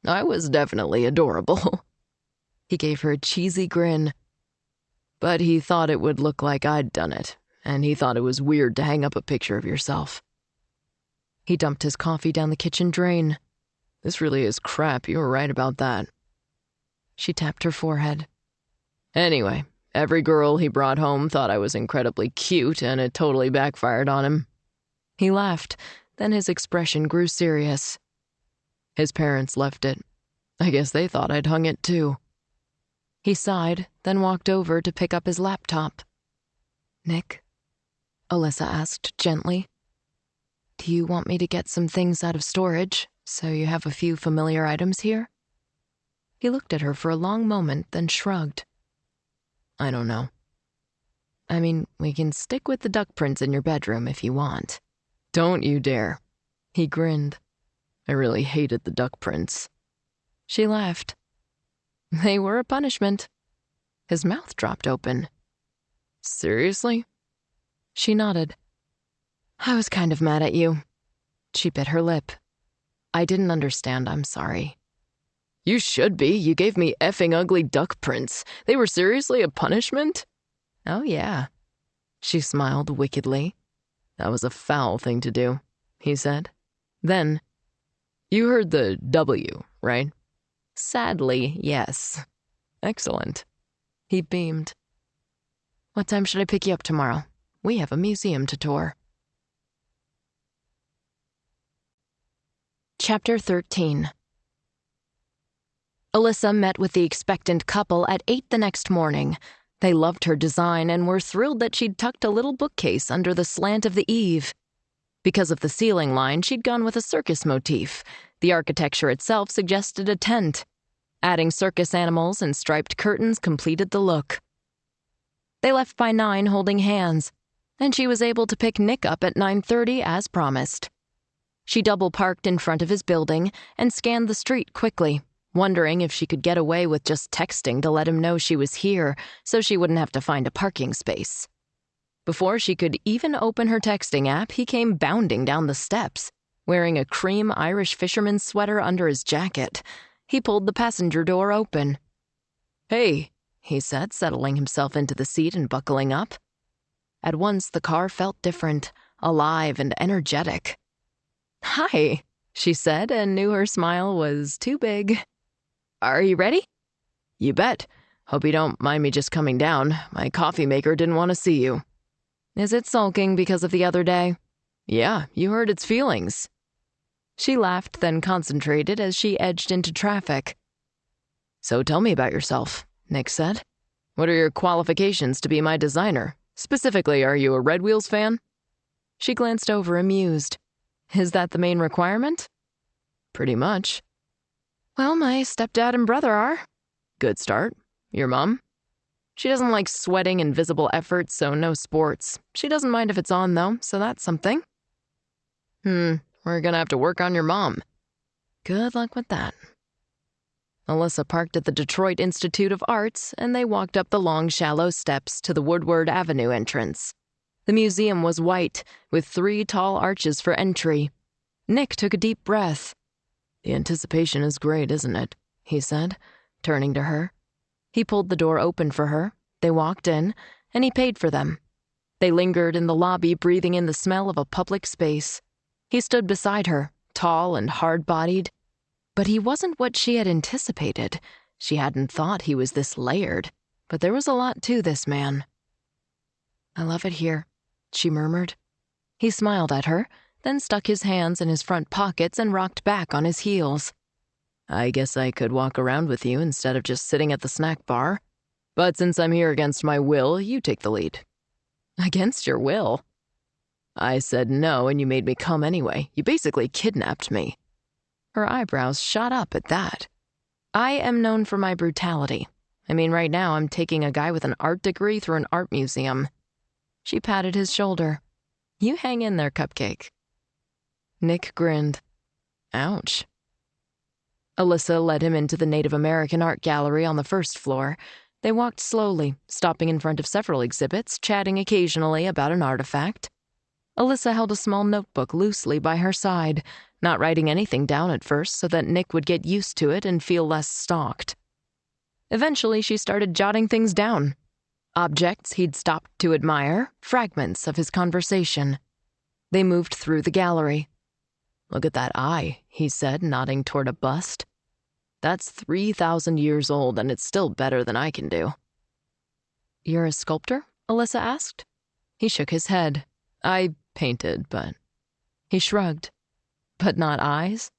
"I was definitely adorable." He gave her a cheesy grin. "But he thought it would look like I'd done it, and he thought it was weird to hang up a picture of yourself." He dumped his coffee down the kitchen drain. "This really is crap. You were right about that." She tapped her forehead. "Anyway, every girl he brought home thought I was incredibly cute, and it totally backfired on him." He laughed, then his expression grew serious. "His parents left it. I guess they thought I'd hung it too." He sighed, then walked over to pick up his laptop. "Nick?" Alyssa asked gently. Do you want me to get some things out of storage, so you have a few familiar items here? He looked at her for a long moment, then shrugged. I don't know. I mean, we can stick with the duck prints in your bedroom if you want. Don't you dare. He grinned. I really hated the duck prints. She laughed. They were a punishment. His mouth dropped open. Seriously? She nodded. I was kind of mad at you. She bit her lip. I didn't understand, I'm sorry. You should be. You gave me effing ugly duck prints. They were seriously a punishment? Oh, yeah. She smiled wickedly. That was a foul thing to do, he said. Then, you heard the W, right? Sadly, yes. Excellent. He beamed. What time should I pick you up tomorrow? We have a museum to tour. Chapter 13. Alyssa met with the expectant couple at 8 the next morning. They loved her design and were thrilled that she'd tucked a little bookcase under the slant of the eave. Because of the ceiling line, she'd gone with a circus motif. The architecture itself suggested a tent. Adding circus animals and striped curtains completed the look. They left by 9 holding hands, and she was able to pick Nick up at 9:30 as promised. She double-parked in front of his building and scanned the street quickly, wondering if she could get away with just texting to let him know she was here so she wouldn't have to find a parking space. Before she could even open her texting app, he came bounding down the steps, wearing a cream Irish fisherman's sweater under his jacket. He pulled the passenger door open. Hey, he said, settling himself into the seat and buckling up. At once, the car felt different, alive and energetic. Hi, she said, and knew her smile was too big. Are you ready? You bet. Hope you don't mind me just coming down. My coffee maker didn't want to see you. Is it sulking because of the other day? Yeah, you hurt its feelings. She laughed, then concentrated as she edged into traffic. So tell me about yourself, Nick said. What are your qualifications to be my designer? Specifically, are you a Red Wheels fan? She glanced over, amused. Is that the main requirement? Pretty much. Well, my stepdad and brother are. Good start. Your mom? She doesn't like sweating and visible effort, so no sports. She doesn't mind if it's on, though, so that's something. We're gonna have to work on your mom. Good luck with that. Alyssa parked at the Detroit Institute of Arts, and they walked up the long, shallow steps to the Woodward Avenue entrance. The museum was white, with 3 tall arches for entry. Nick took a deep breath. The anticipation is great, isn't it? He said, turning to her. He pulled the door open for her. They walked in, and he paid for them. They lingered in the lobby, breathing in the smell of a public space. He stood beside her, tall and hard-bodied. But he wasn't what she had anticipated. She hadn't thought he was this layered, but there was a lot to this man. I love it here, she murmured. He smiled at her, then stuck his hands in his front pockets and rocked back on his heels. I guess I could walk around with you instead of just sitting at the snack bar. But since I'm here against my will, you take the lead. Against your will? I said no, and you made me come anyway. You basically kidnapped me. Her eyebrows shot up at that. I am known for my brutality. I mean, right now I'm taking a guy with an art degree through an art museum. She patted his shoulder. You hang in there, Cupcake. Nick grinned. Ouch. Alyssa led him into the Native American art gallery on the first floor. They walked slowly, stopping in front of several exhibits, chatting occasionally about an artifact. Alyssa held a small notebook loosely by her side, not writing anything down at first so that Nick would get used to it and feel less stalked. Eventually, she started jotting things down. Objects he'd stopped to admire, fragments of his conversation. They moved through the gallery. Look at that eye, he said, nodding toward a bust. That's 3,000 years old, and it's still better than I can do. You're a sculptor? Alyssa asked. He shook his head. I painted, but... He shrugged. But not eyes?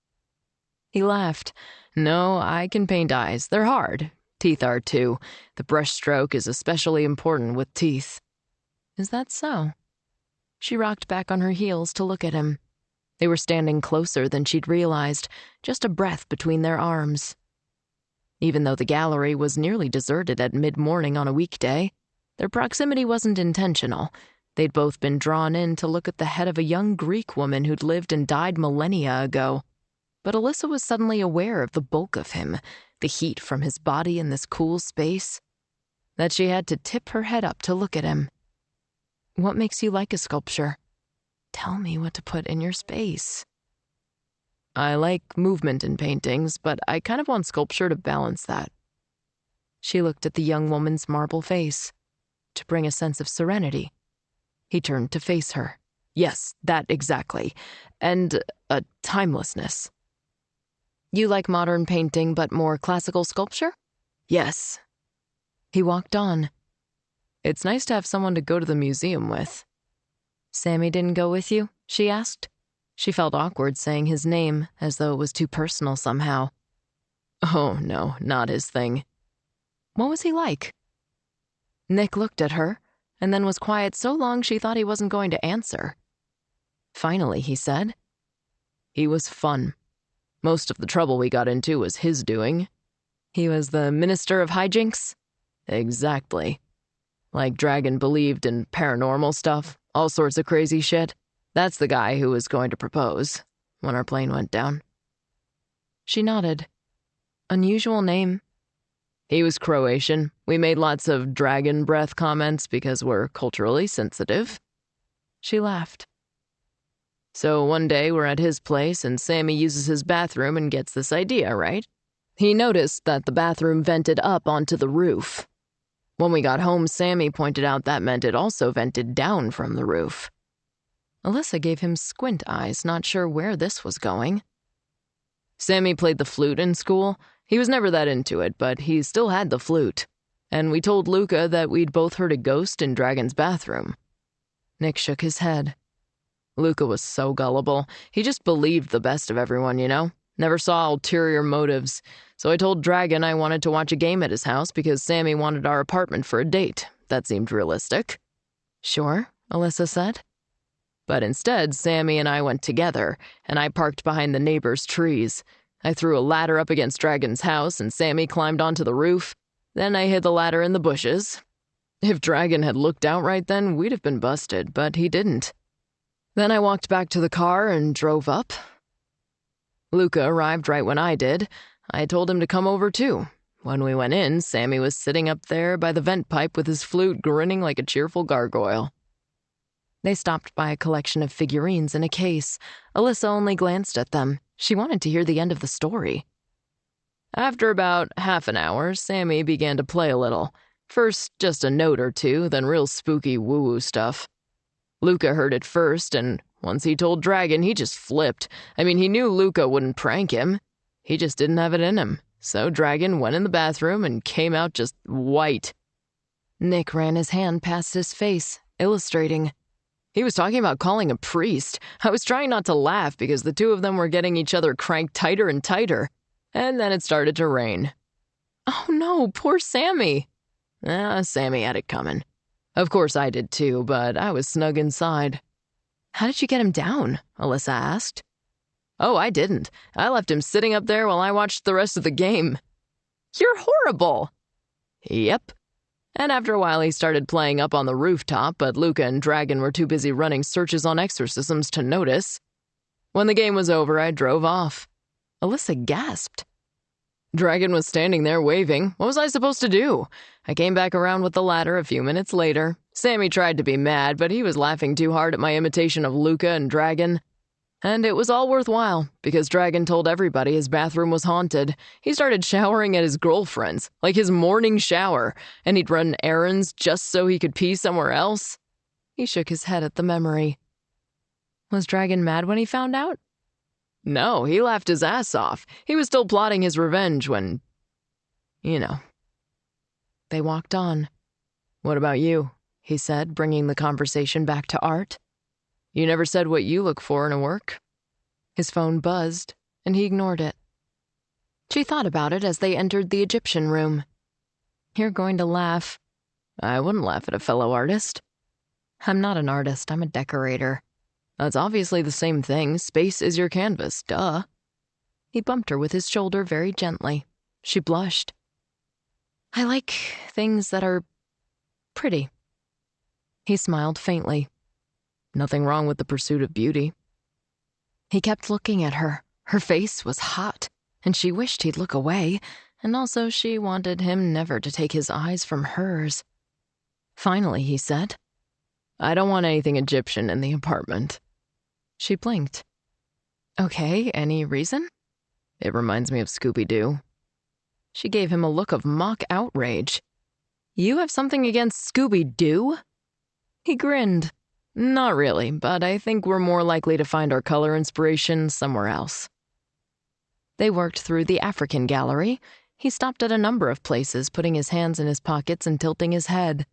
He laughed. No, I can paint eyes. They're hard. Teeth are too. The brush stroke is especially important with teeth. Is that so? She rocked back on her heels to look at him. They were standing closer than she'd realized, just a breath between their arms. Even though the gallery was nearly deserted at mid-morning on a weekday, their proximity wasn't intentional. They'd both been drawn in to look at the head of a young Greek woman who'd lived and died millennia ago. But Alyssa was suddenly aware of the bulk of him, the heat from his body in this cool space, that she had to tip her head up to look at him. "What makes you like a sculpture? Tell me what to put in your space." "I like movement in paintings, but I kind of want sculpture to balance that." She looked at the young woman's marble face, to bring a sense of serenity. He turned to face her. "Yes, that exactly. And a timelessness." "You like modern painting but more classical sculpture?" "Yes." He walked on. "It's nice to have someone to go to the museum with." "Sammy didn't go with you?" she asked. She felt awkward saying his name, as though it was too personal somehow. "Oh, no, not his thing." "What was he like?" Nick looked at her, and then was quiet so long she thought he wasn't going to answer. Finally, he said, "He was fun. Most of the trouble we got into was his doing." "He was the minister of hijinks?" "Exactly. Like Dragon believed in paranormal stuff, all sorts of crazy shit. That's the guy who was going to propose when our plane went down." She nodded. "Unusual name." "He was Croatian. We made lots of dragon breath comments because we're culturally sensitive." She laughed. "So one day we're at his place and Sammy uses his bathroom and gets this idea, right? He noticed that the bathroom vented up onto the roof. When we got home, Sammy pointed out that meant it also vented down from the roof." Alyssa gave him squint eyes, not sure where this was going. "Sammy played the flute in school. He was never that into it, but he still had the flute. And we told Luca that we'd both heard a ghost in Dragon's bathroom." Nick shook his head. "Luca was so gullible. He just believed the best of everyone, you know? Never saw ulterior motives. So I told Dragon I wanted to watch a game at his house because Sammy wanted our apartment for a date. That seemed realistic." "Sure," Alyssa said. "But instead, Sammy and I went together, and I parked behind the neighbor's trees. I threw a ladder up against Dragon's house, and Sammy climbed onto the roof. Then I hid the ladder in the bushes. If Dragon had looked out right then, we'd have been busted, but he didn't. Then I walked back to the car and drove up. Luca arrived right when I did. I told him to come over too. When we went in, Sammy was sitting up there by the vent pipe with his flute grinning like a cheerful gargoyle." They stopped by a collection of figurines in a case. Alyssa only glanced at them. She wanted to hear the end of the story. "After about half an hour, Sammy began to play a little. First, just a note or two, then real spooky woo-woo stuff. Luca heard it first, and once he told Dragon, he just flipped. I mean, he knew Luca wouldn't prank him. He just didn't have it in him. So Dragon went in the bathroom and came out just white." Nick ran his hand past his face, illustrating. "He was talking about calling a priest. I was trying not to laugh because the two of them were getting each other cranked tighter and tighter. And then it started to rain." "Oh no, poor Sammy." Sammy had it coming. Of course I did too, but I was snug inside." "How did you get him down?" Alyssa asked. "Oh, I didn't. I left him sitting up there while I watched the rest of the game." "You're horrible." "Yep." And after a while he started playing up on the rooftop, but Luca and Dragon were too busy running searches on exorcisms to notice. When the game was over, I drove off." Alyssa gasped. "Dragon was standing there waving. What was I supposed to do? I came back around with the ladder a few minutes later. Sammy tried to be mad, but he was laughing too hard at my imitation of Luca and Dragon. And it was all worthwhile, because Dragon told everybody his bathroom was haunted. He started showering at his girlfriend's, like his morning shower, and he'd run errands just so he could pee somewhere else." He shook his head at the memory. "Was Dragon mad when he found out?" "No, he laughed his ass off. He was still plotting his revenge when, you know." They walked on. "What about you?" he said, bringing the conversation back to art. "You never said what you look for in a work." His phone buzzed, and he ignored it. She thought about it as they entered the Egyptian room. "You're going to laugh." "I wouldn't laugh at a fellow artist." I'm not an artist, I'm a decorator. That's obviously the same thing. Space is your canvas, duh. He bumped her with his shoulder very gently. She blushed. I like things that are pretty. He smiled faintly. Nothing wrong with the pursuit of beauty. He kept looking at her. Her face was hot, and she wished he'd look away, and also she wanted him never to take his eyes from hers. Finally, he said, I don't want anything Egyptian in the apartment. She blinked. Okay, any reason? It reminds me of Scooby-Doo. She gave him a look of mock outrage. You have something against Scooby-Doo? He grinned. Not really, but I think we're more likely to find our color inspiration somewhere else. They worked through the African gallery. He stopped at a number of places, putting his hands in his pockets and tilting his head.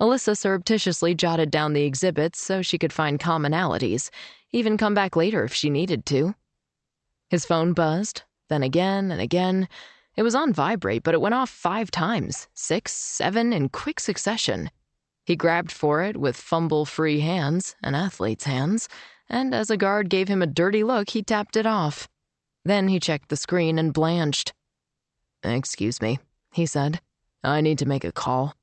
Alyssa surreptitiously jotted down the exhibits so she could find commonalities, even come back later if she needed to. His phone buzzed, then again and again. It was on vibrate, but it went off 5 times, 6, 7 in quick succession. He grabbed for it with fumble-free hands, an athlete's hands, and as a guard gave him a dirty look, he tapped it off. Then he checked the screen and blanched. Excuse me, he said. I need to make a call.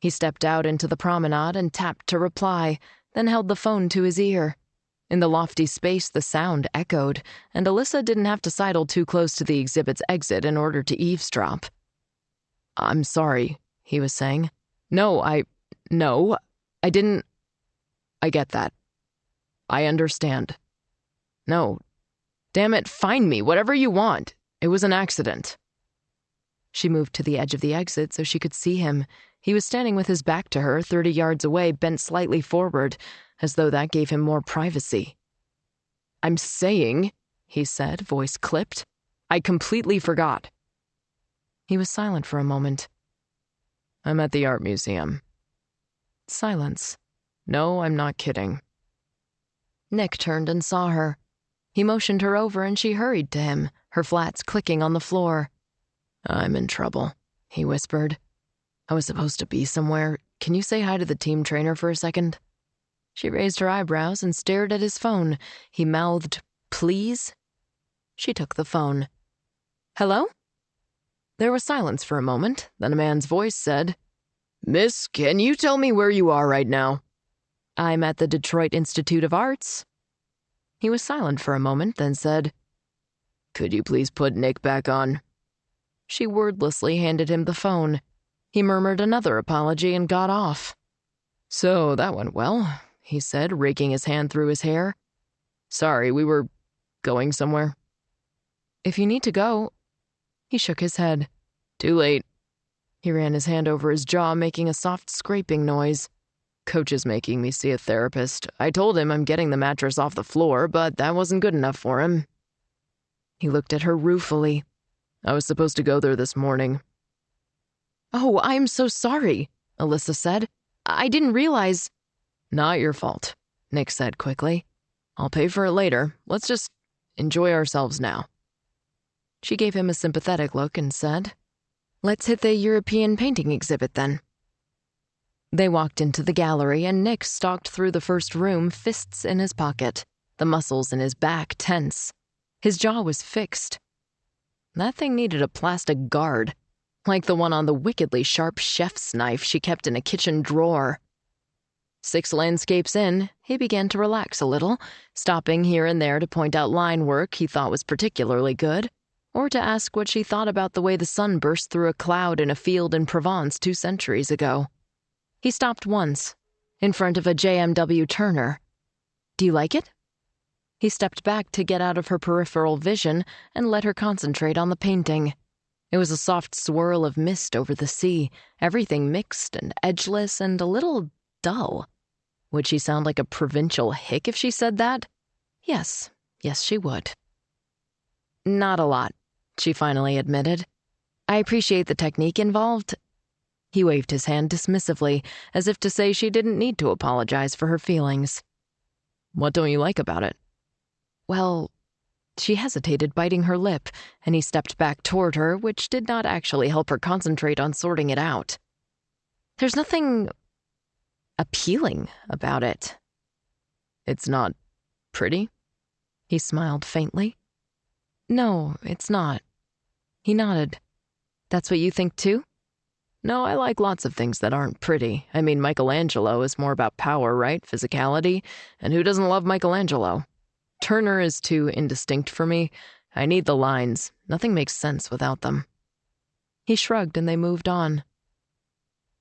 He stepped out into the promenade and tapped to reply, then held the phone to his ear. In the lofty space, the sound echoed, and Alyssa didn't have to sidle too close to the exhibit's exit in order to eavesdrop. I'm sorry, he was saying. No, I didn't. I get that. I understand. No. Damn it, find me, whatever you want. It was an accident. She moved to the edge of the exit so she could see him. He was standing with his back to her, 30 yards away, bent slightly forward, as though that gave him more privacy. I'm saying, he said, voice clipped, I completely forgot. He was silent for a moment. I'm at the art museum. Silence. No, I'm not kidding. Nick turned and saw her. He motioned her over and she hurried to him, her flats clicking on the floor. I'm in trouble, he whispered. I was supposed to be somewhere. Can you say hi to the team trainer for a second? She raised her eyebrows and stared at his phone. He mouthed, please? She took the phone. Hello? There was silence for a moment. Then a man's voice said, Miss, can you tell me where you are right now? I'm at the Detroit Institute of Arts. He was silent for a moment, then said, Could you please put Nick back on? She wordlessly handed him the phone. He murmured another apology and got off. So that went well, he said, raking his hand through his hair. Sorry, we were going somewhere. If you need to go. He shook his head. Too late. He ran his hand over his jaw, making a soft scraping noise. Coach is making me see a therapist. I told him I'm getting the mattress off the floor, but that wasn't good enough for him. He looked at her ruefully. I was supposed to go there this morning. Oh, I'm so sorry, Alyssa said. I didn't realize. Not your fault, Nick said quickly. I'll pay for it later. Let's just enjoy ourselves now. She gave him a sympathetic look and said, Let's hit the European painting exhibit then. They walked into the gallery and Nick stalked through the first room, fists in his pocket, the muscles in his back tense. His jaw was fixed. That thing needed a plastic guard, like the one on the wickedly sharp chef's knife she kept in a kitchen drawer. 6 landscapes in, he began to relax a little, stopping here and there to point out line work he thought was particularly good, or to ask what she thought about the way the sun burst through a cloud in a field in Provence 2 centuries ago. He stopped once, in front of a JMW Turner. Do you like it? He stepped back to get out of her peripheral vision and let her concentrate on the painting. It was a soft swirl of mist over the sea, everything mixed and edgeless and a little dull. Would she sound like a provincial hick if she said that? Yes, she would. Not a lot, she finally admitted. I appreciate the technique involved. He waved his hand dismissively, as if to say she didn't need to apologize for her feelings. What don't you like about it? Well, she hesitated, biting her lip, and he stepped back toward her, which did not actually help her concentrate on sorting it out. There's nothing appealing about it. It's not pretty? He smiled faintly. No, it's not. He nodded. That's what you think too? No, I like lots of things that aren't pretty. I mean, Michelangelo is more about power, right? Physicality. And who doesn't love Michelangelo? Turner is too indistinct for me. I need the lines. Nothing makes sense without them. He shrugged and they moved on.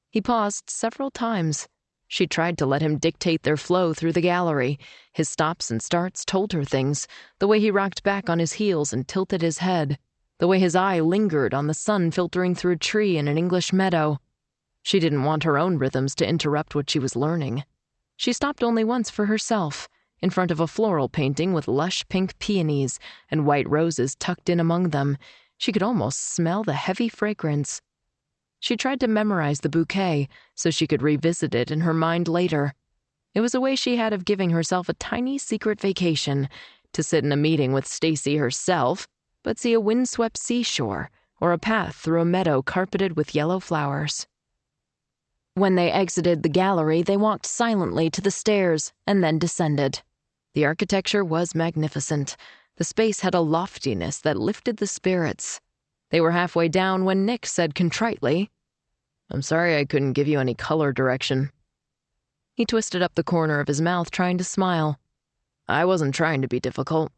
He paused several times. She tried to let him dictate their flow through the gallery. His stops and starts told her things, the way he rocked back on his heels and tilted his head, the way his eye lingered on the sun filtering through a tree in an English meadow. She didn't want her own rhythms to interrupt what she was learning. She stopped only once for herself, in front of a floral painting with lush pink peonies and white roses tucked in among them. She could almost smell the heavy fragrance. She tried to memorize the bouquet so she could revisit it in her mind later. It was a way she had of giving herself a tiny secret vacation, to sit in a meeting with Stacy herself, but see a windswept seashore or a path through a meadow carpeted with yellow flowers. When they exited the gallery, they walked silently to the stairs and then descended. The architecture was magnificent. The space had a loftiness that lifted the spirits. They were halfway down when Nick said contritely, "I'm sorry I couldn't give you any color direction." He twisted up the corner of his mouth, trying to smile. "I wasn't trying to be difficult."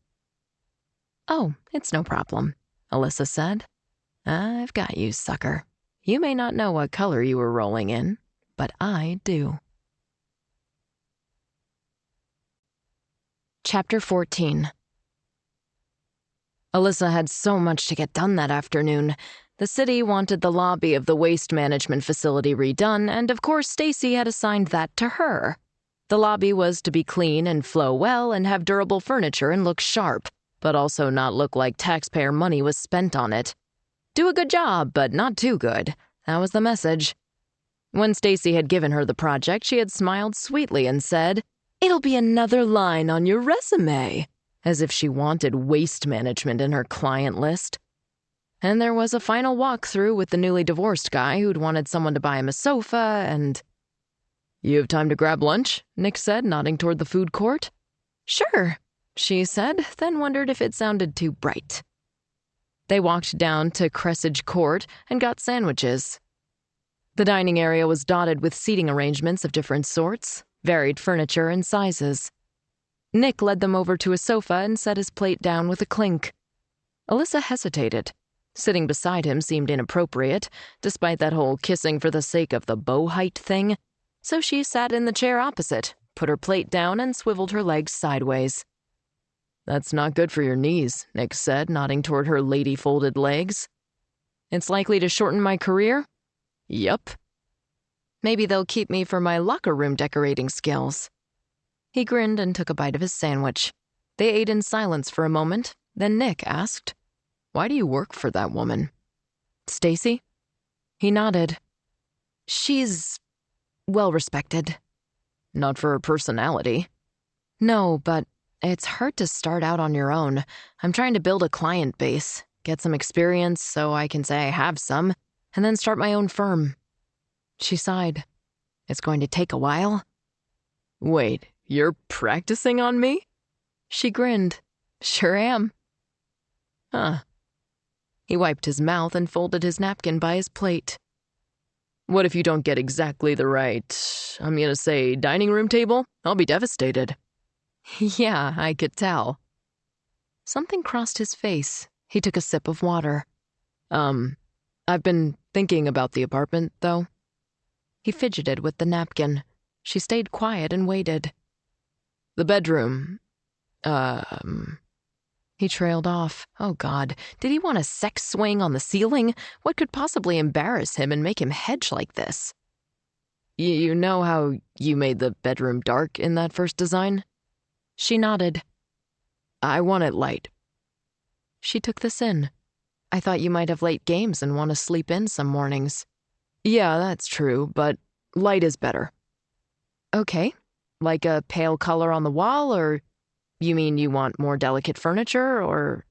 "Oh, it's no problem," Alyssa said. "I've got you, sucker. You may not know what color you were rolling in, but I do." Chapter 14. Alyssa had so much to get done that afternoon. The city wanted the lobby of the waste management facility redone, and of course Stacy had assigned that to her. The lobby was to be clean and flow well and have durable furniture and look sharp, but also not look like taxpayer money was spent on it. Do a good job, but not too good. That was the message. When Stacy had given her the project, she had smiled sweetly and said, "It'll be another line on your resume," as if she wanted waste management in her client list. And there was a final walkthrough with the newly divorced guy who'd wanted someone to buy him a sofa and... "You have time to grab lunch?" Nick said, nodding toward the food court. "Sure," she said, then wondered if it sounded too bright. They walked down to Cressage Court and got sandwiches. The dining area was dotted with seating arrangements of different sorts, varied furniture and sizes. Nick led them over to a sofa and set his plate down with a clink. Alyssa hesitated. Sitting beside him seemed inappropriate, despite that whole kissing for the sake of the bow height thing, so she sat in the chair opposite, put her plate down, and swiveled her legs sideways. "That's not good for your knees," Nick said, nodding toward her lady-folded legs. "It's likely to shorten my career?" "Yup." "Maybe they'll keep me for my locker room decorating skills." He grinned and took a bite of his sandwich. They ate in silence for a moment, then Nick asked, "Why do you work for that woman?" "Stacy?" He nodded. "She's well-respected." "Not for her personality." "No, but it's hard to start out on your own. I'm trying to build a client base, get some experience so I can say I have some, and then start my own firm." She sighed. "It's going to take a while." "Wait, you're practicing on me?" She grinned. "Sure am." "Huh." He wiped his mouth and folded his napkin by his plate. "What if you don't get exactly the right, I'm gonna say, dining room table? I'll be devastated." "Yeah, I could tell." Something crossed his face. He took a sip of water. I've been thinking about the apartment, though." He fidgeted with the napkin. She stayed quiet and waited. "The bedroom, He trailed off. Oh, God. Did he want a sex swing on the ceiling? What could possibly embarrass him and make him hedge like this? You know how you made the bedroom dark in that first design?" She nodded. "I want it light." She took this in. "I thought you might have late games and want to sleep in some mornings." "Yeah, that's true, but light is better." "Okay. Like a pale color on the wall, or you mean you want more delicate furniture, or..."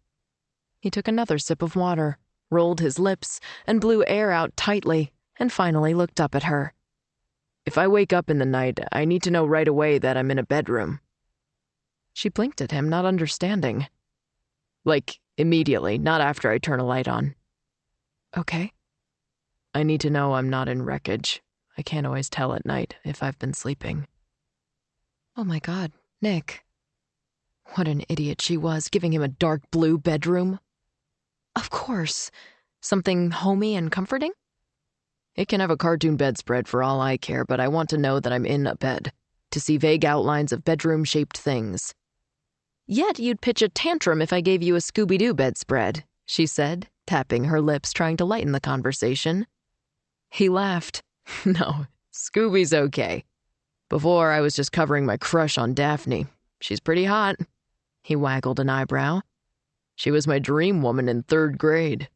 He took another sip of water, rolled his lips, and blew air out tightly, and finally looked up at her. If I wake up in the night, I need to know right away that I'm in a bedroom. She blinked at him, not understanding. Like, immediately, not after I turn a light on. Okay. I need to know I'm not in wreckage. I can't always tell at night if I've been sleeping. Oh my God, Nick. What an idiot she was, giving him a dark blue bedroom. Of course. Something homey and comforting? It can have a cartoon bedspread for all I care, but I want to know that I'm in a bed, to see vague outlines of bedroom-shaped things. Yet you'd pitch a tantrum if I gave you a Scooby-Doo bedspread, she said, tapping her lips, trying to lighten the conversation. He laughed. No, Scooby's okay. Before, I was just covering my crush on Daphne. She's pretty hot. He waggled an eyebrow. She was my dream woman in 3rd grade.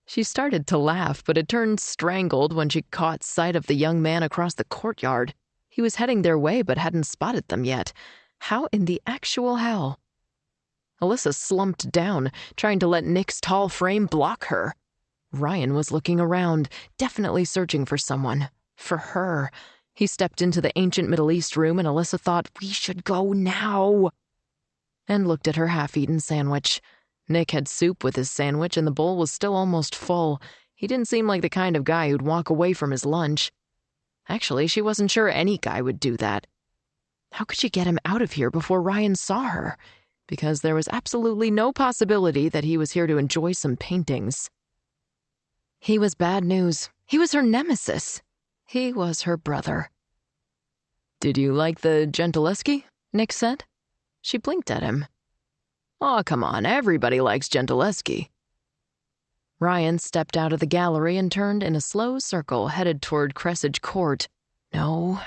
She started to laugh, but it turned strangled when she caught sight of the young man across the courtyard. He was heading their way but hadn't spotted them yet. How in the actual hell? Alyssa slumped down, trying to let Nick's tall frame block her. Ryan was looking around, definitely searching for someone. For her. He stepped into the ancient Middle East room and Alyssa thought, we should go now. And looked at her half-eaten sandwich. Nick had soup with his sandwich and the bowl was still almost full. He didn't seem like the kind of guy who'd walk away from his lunch. Actually, she wasn't sure any guy would do that. How could she get him out of here before Ryan saw her? Because there was absolutely no possibility that he was here to enjoy some paintings. He was bad news. He was her nemesis. He was her brother. Did you like the Gentileschi? Nick said. She blinked at him. Oh, come on, everybody likes Gentileschi. Ryan stepped out of the gallery and turned in a slow circle headed toward Cressage Court. No,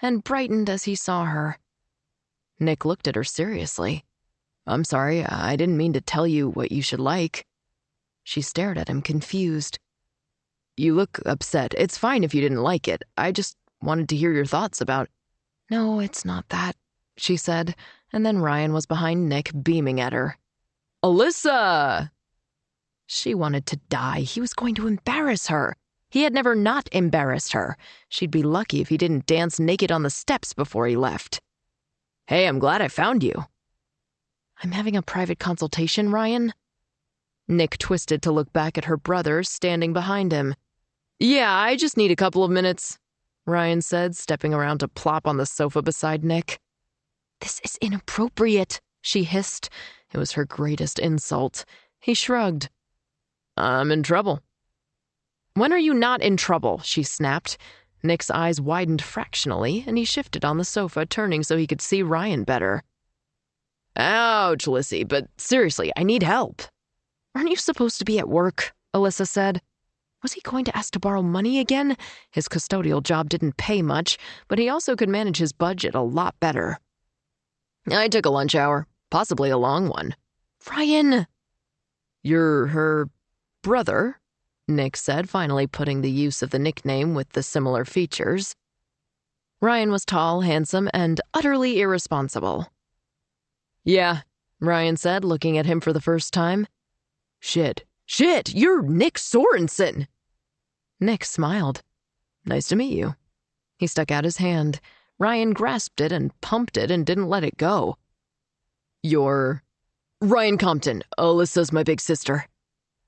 and brightened as he saw her. Nick looked at her seriously. I'm sorry, I didn't mean to tell you what you should like. She stared at him, confused. You look upset. It's fine if you didn't like it. I just wanted to hear your thoughts about... No, it's not that, she said, and then Ryan was behind Nick, beaming at her. Alyssa! She wanted to die. He was going to embarrass her. He had never not embarrassed her. She'd be lucky if he didn't dance naked on the steps before he left. Hey, I'm glad I found you. I'm having a private consultation, Ryan. Nick twisted to look back at her brother, standing behind him. Yeah, I just need a couple of minutes, Ryan said, stepping around to plop on the sofa beside Nick. This is inappropriate, she hissed. It was her greatest insult. He shrugged. I'm in trouble. When are you not in trouble? She snapped. Nick's eyes widened fractionally, and he shifted on the sofa, turning so he could see Ryan better. Ouch, Lissy, but seriously, I need help. Aren't you supposed to be at work? Alyssa said. Was he going to ask to borrow money again? His custodial job didn't pay much, but he also could manage his budget a lot better. I took a lunch hour, possibly a long one. Ryan! You're her brother, Nick said, finally putting the use of the nickname with the similar features. Ryan was tall, handsome, and utterly irresponsible. Yeah, Ryan said, looking at him for the first time. Shit, you're Nick Sorensen! Nick smiled. Nice to meet you. He stuck out his hand. Ryan grasped it and pumped it and didn't let it go. You're... Ryan Compton. Alyssa's my big sister.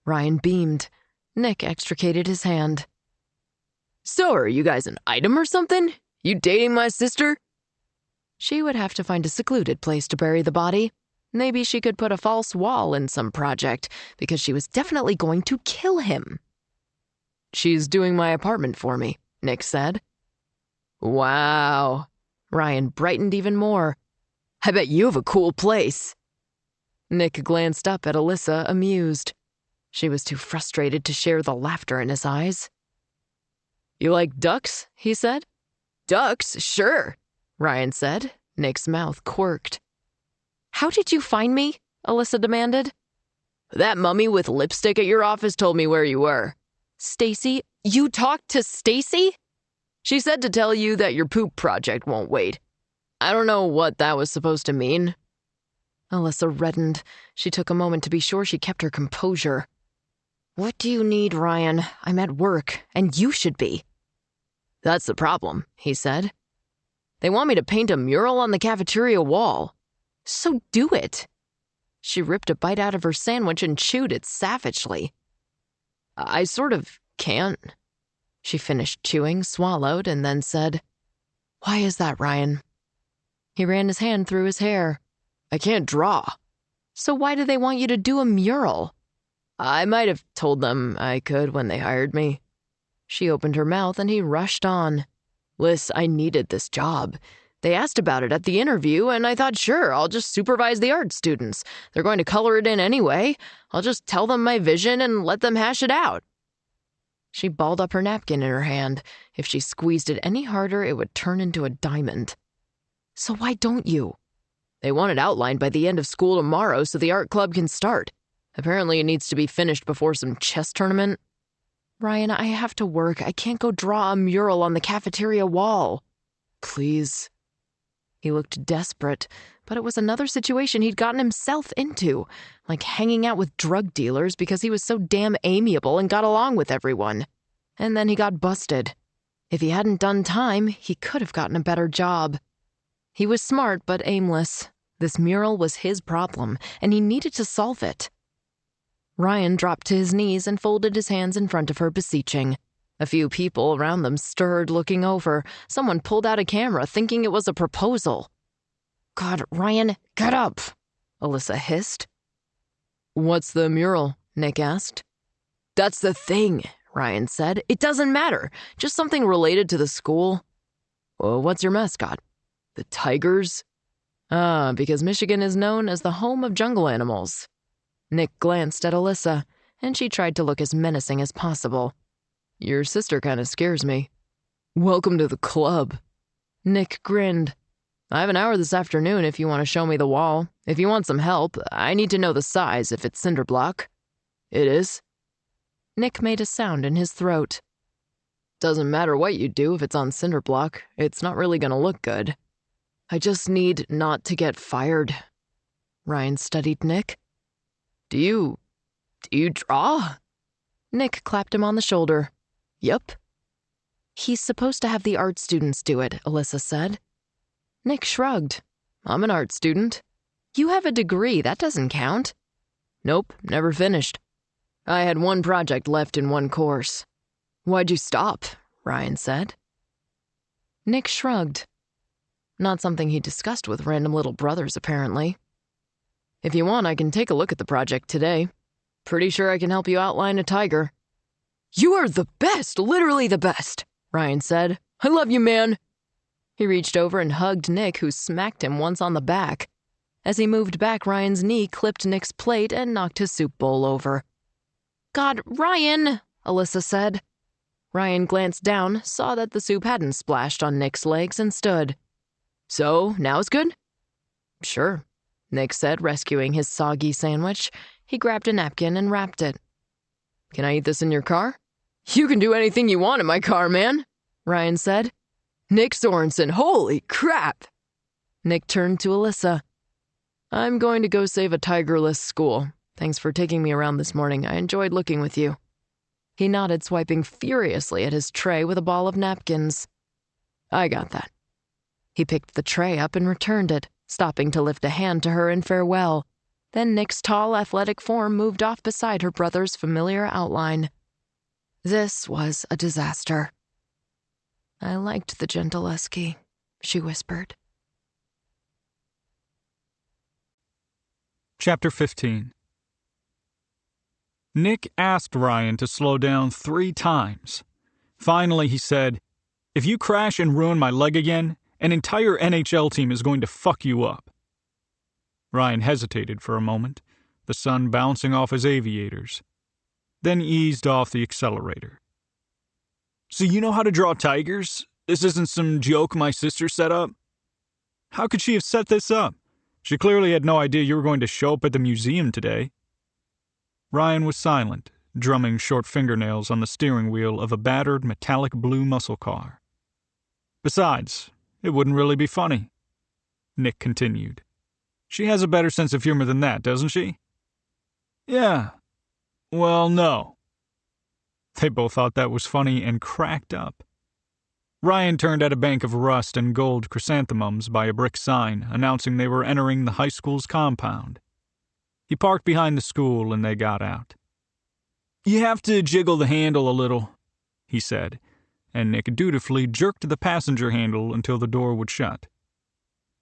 Ryan beamed. Nick extricated his hand. So, are you guys an item or something? You dating my sister? She would have to find a secluded place to bury the body. Maybe she could put a false wall in some project, because she was definitely going to kill him. She's doing my apartment for me, Nick said. Wow. Ryan brightened even more. I bet you have a cool place. Nick glanced up at Alyssa, amused. She was too frustrated to share the laughter in his eyes. You like ducks? He said. Ducks? Sure, Ryan said. Nick's mouth quirked. How did you find me? Alyssa demanded. That mummy with lipstick at your office told me where you were. Stacy? You talked to Stacy? She said to tell you that your poop project won't wait. I don't know what that was supposed to mean. Alyssa reddened. She took a moment to be sure she kept her composure. What do you need, Ryan? I'm at work, and you should be. "That's the problem," he said. "They want me to paint a mural on the cafeteria wall." "So do it." She ripped a bite out of her sandwich and chewed it savagely. "I sort of can't." She finished chewing, swallowed, and then said, "Why is that, Ryan?" He ran his hand through his hair. "I can't draw." "So why do they want you to do a mural?" "I might have told them I could when they hired me." She opened her mouth and he rushed on. "Liz, I needed this job. They asked about it at the interview, and I thought, sure, I'll just supervise the art students. They're going to color it in anyway. I'll just tell them my vision and let them hash it out." She balled up her napkin in her hand. If she squeezed it any harder, it would turn into a diamond. "So why don't you?" "They want it outlined by the end of school tomorrow so the art club can start. Apparently it needs to be finished before some chess tournament." "Ryan, I have to work. I can't go draw a mural on the cafeteria wall." "Please." He looked desperate, but it was another situation he'd gotten himself into, like hanging out with drug dealers because he was so damn amiable and got along with everyone. And then he got busted. If he hadn't done time, he could have gotten a better job. He was smart but aimless. This mural was his problem, and he needed to solve it. Ryan dropped to his knees and folded his hands in front of her, beseeching. A few people around them stirred, looking over. Someone pulled out a camera, thinking it was a proposal. "God, Ryan, get up!" Alyssa hissed. "What's the mural?" Nick asked. "That's the thing," Ryan said. "It doesn't matter. Just something related to the school." "Well, what's your mascot?" "The Tigers." "Ah, because Michigan is known as the home of jungle animals." Nick glanced at Alyssa, and she tried to look as menacing as possible. "Your sister kind of scares me." "Welcome to the club." Nick grinned. "I have an hour this afternoon if you want to show me the wall. If you want some help, I need to know the size if it's cinder block." "It is." Nick made a sound in his throat. "Doesn't matter what you do if it's on cinder block. It's not really going to look good." "I just need not to get fired." Ryan studied Nick. Do you draw?" Nick clapped him on the shoulder. "Yep." "He's supposed to have the art students do it," Alyssa said. Nick shrugged. "I'm an art student." "You have a degree. That doesn't count." "Nope, never finished. I had one project left in one course." "Why'd you stop?" Ryan said. Nick shrugged. Not something he discussed with random little brothers, apparently. "If you want, I can take a look at the project today. Pretty sure I can help you outline a tiger." "You are the best, literally the best," Ryan said. "I love you, man." He reached over and hugged Nick, who smacked him once on the back. As he moved back, Ryan's knee clipped Nick's plate and knocked his soup bowl over. "God, Ryan," Alyssa said. Ryan glanced down, saw that the soup hadn't splashed on Nick's legs, and stood. "So, now it's good?" "Sure," Nick said, rescuing his soggy sandwich. He grabbed a napkin and wrapped it. "Can I eat this in your car?" "You can do anything you want in my car, man," Ryan said. "Nick Sorensen, holy crap!" Nick turned to Alyssa. "I'm going to go save a tigerless school. Thanks for taking me around this morning. I enjoyed looking with you." He nodded, swiping furiously at his tray with a ball of napkins. "I got that." He picked the tray up and returned it, stopping to lift a hand to her in farewell. Then Nick's tall, athletic form moved off beside her brother's familiar outline. This was a disaster. "I liked the Gentileschi," she whispered. Chapter 15. Nick asked Ryan to slow down 3 times. Finally, he said, "If you crash and ruin my leg again, an entire NHL team is going to fuck you up." Ryan hesitated for a moment, the sun bouncing off his aviators, then eased off the accelerator. "So you know how to draw tigers? This isn't some joke my sister set up?" "How could she have set this up? She clearly had no idea you were going to show up at the museum today." Ryan was silent, drumming short fingernails on the steering wheel of a battered metallic blue muscle car. "Besides, it wouldn't really be funny." Nick continued. "She has a better sense of humor than that, doesn't she?" "Yeah. Well, no." They both thought that was funny and cracked up. Ryan turned at a bank of rust and gold chrysanthemums by a brick sign announcing they were entering the high school's compound. He parked behind the school and they got out. "You have to jiggle the handle a little," he said, and Nick dutifully jerked the passenger handle until the door would shut.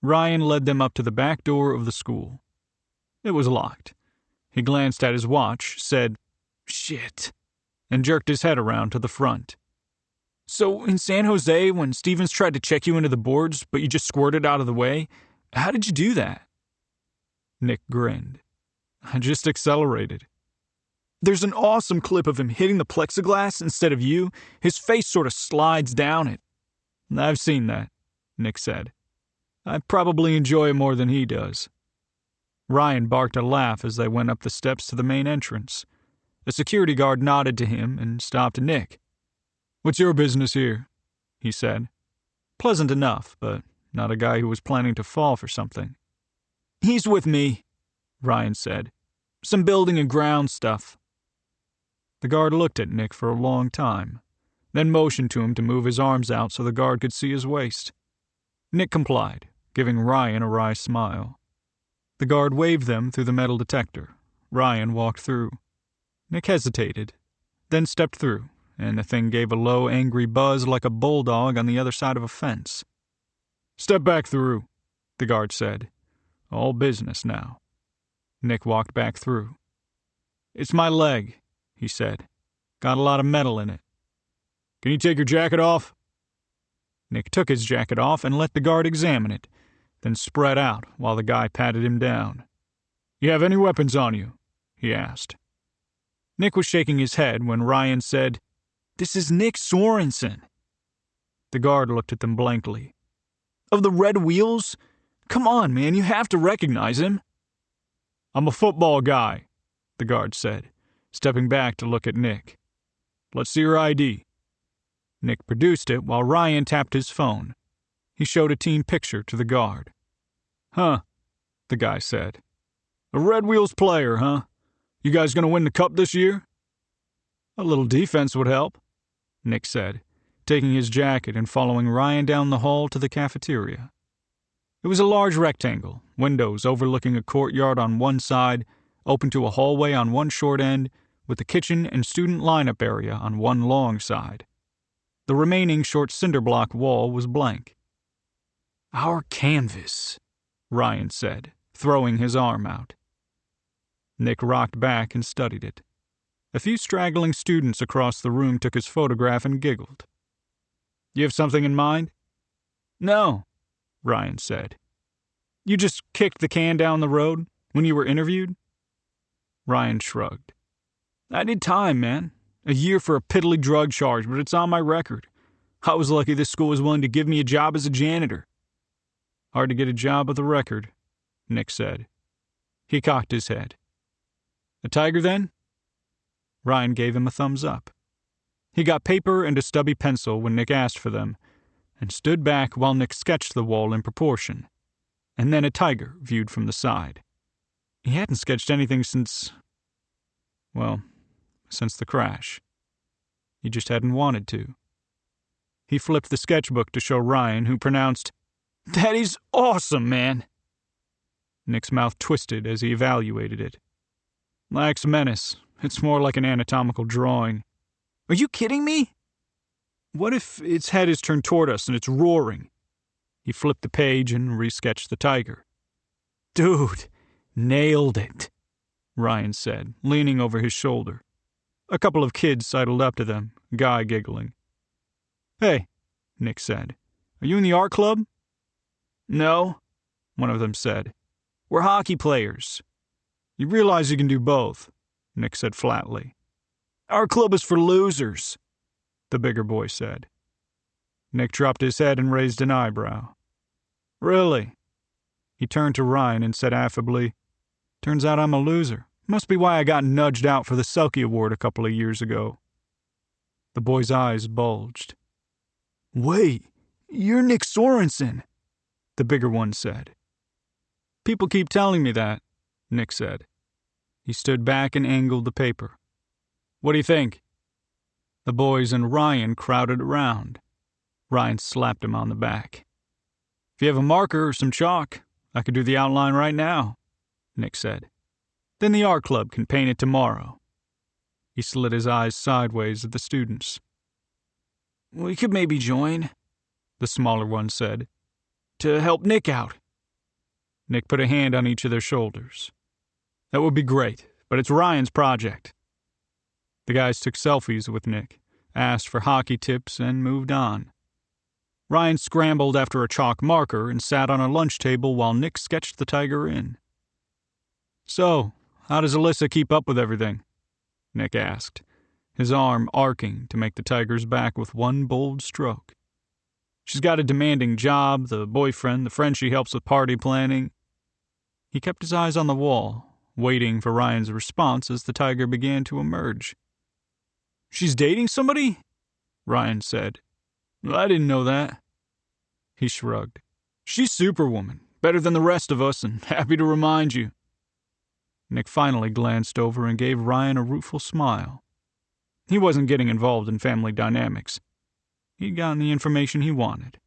Ryan led them up to the back door of the school. It was locked. He glanced at his watch, said, "Shit," and jerked his head around to the front. "So, in San Jose, when Stevens tried to check you into the boards, but you just squirted out of the way, how did you do that?" Nick grinned. "I just accelerated. There's an awesome clip of him hitting the plexiglass instead of you. His face sort of slides down it." "I've seen that," Nick said. "I probably enjoy it more than he does." Ryan barked a laugh as they went up the steps to the main entrance. A security guard nodded to him and stopped Nick. "What's your business here?" he said. Pleasant enough, but not a guy who was planning to fall for something. "He's with me," Ryan said. "Some building and ground stuff." The guard looked at Nick for a long time, then motioned to him to move his arms out so the guard could see his waist. Nick complied, giving Ryan a wry smile. The guard waved them through the metal detector. Ryan walked through. Nick hesitated, then stepped through, and the thing gave a low, angry buzz like a bulldog on the other side of a fence. "Step back through," the guard said. All business now. Nick walked back through. "It's my leg," he said. "Got a lot of metal in it." "Can you take your jacket off?" Nick took his jacket off and let the guard examine it, then spread out while the guy patted him down. "You have any weapons on you?" he asked. Nick was shaking his head when Ryan said, "This is Nick Sorensen." The guard looked at them blankly. "Of the Red Wheels? Come on, man, you have to recognize him." "I'm a football guy," the guard said, stepping back to look at Nick. "Let's see your ID." Nick produced it while Ryan tapped his phone. He showed a team picture to the guard. "Huh," the guy said. "A Red Wheels player, huh? You guys gonna win the cup this year?" "A little defense would help," Nick said, taking his jacket and following Ryan down the hall to the cafeteria. It was a large rectangle, windows overlooking a courtyard on one side, open to a hallway on one short end, with the kitchen and student lineup area on one long side. The remaining short cinder block wall was blank. "Our canvas," Ryan said, throwing his arm out. Nick rocked back and studied it. A few straggling students across the room took his photograph and giggled. "You have something in mind?" "No," Ryan said. "You just kicked the can down the road when you were interviewed?" Ryan shrugged. "I did time, man. A year for a piddly drug charge, but it's on my record. I was lucky this school was willing to give me a job as a janitor." "Hard to get a job with a record," Nick said. He cocked his head. "A tiger, then?" Ryan gave him a thumbs up. He got paper and a stubby pencil when Nick asked for them, and stood back while Nick sketched the wall in proportion, and then a tiger viewed from the side. He hadn't sketched anything since the crash. He just hadn't wanted to. He flipped the sketchbook to show Ryan, who pronounced, "That is awesome, man." Nick's mouth twisted as he evaluated it. "Lacks menace. It's more like an anatomical drawing." "Are you kidding me?" "What if its head is turned toward us and it's roaring?" He flipped the page and resketched the tiger. "Dude, nailed it," Ryan said, leaning over his shoulder. A couple of kids sidled up to them, Guy giggling. "Hey," Nick said, "are you in the art club?" "No," one of them said. "We're hockey players." "You realize you can do both," Nick said flatly. "Our club is for losers," the bigger boy said. Nick dropped his head and raised an eyebrow. "Really?" He turned to Ryan and said affably, "Turns out I'm a loser. Must be why I got nudged out for the Selkie Award a couple of years ago." The boy's eyes bulged. "Wait, you're Nick Sorensen," the bigger one said. "People keep telling me that," Nick said. He stood back and angled the paper. "What do you think?" The boys and Ryan crowded around. Ryan slapped him on the back. If you have a marker or some chalk, I could do the outline right now, Nick said. Then the art club can paint it tomorrow. He slid his eyes sideways at the students. We could maybe join, the smaller one said, to help Nick out. Nick put a hand on each of their shoulders. That would be great, but it's Ryan's project. The guys took selfies with Nick, asked for hockey tips, and moved on. Ryan scrambled after a chalk marker and sat on a lunch table while Nick sketched the tiger in. So, how does Alyssa keep up with everything? Nick asked, his arm arcing to make the tiger's back with one bold stroke. She's got a demanding job, the boyfriend, the friend she helps with party planning. He kept his eyes on the wall, waiting for Ryan's response as the tiger began to emerge. She's dating somebody? Ryan said. I didn't know that. He shrugged. She's Superwoman, better than the rest of us, and happy to remind you. Nick finally glanced over and gave Ryan a rueful smile. He wasn't getting involved in family dynamics. He'd gotten the information he wanted.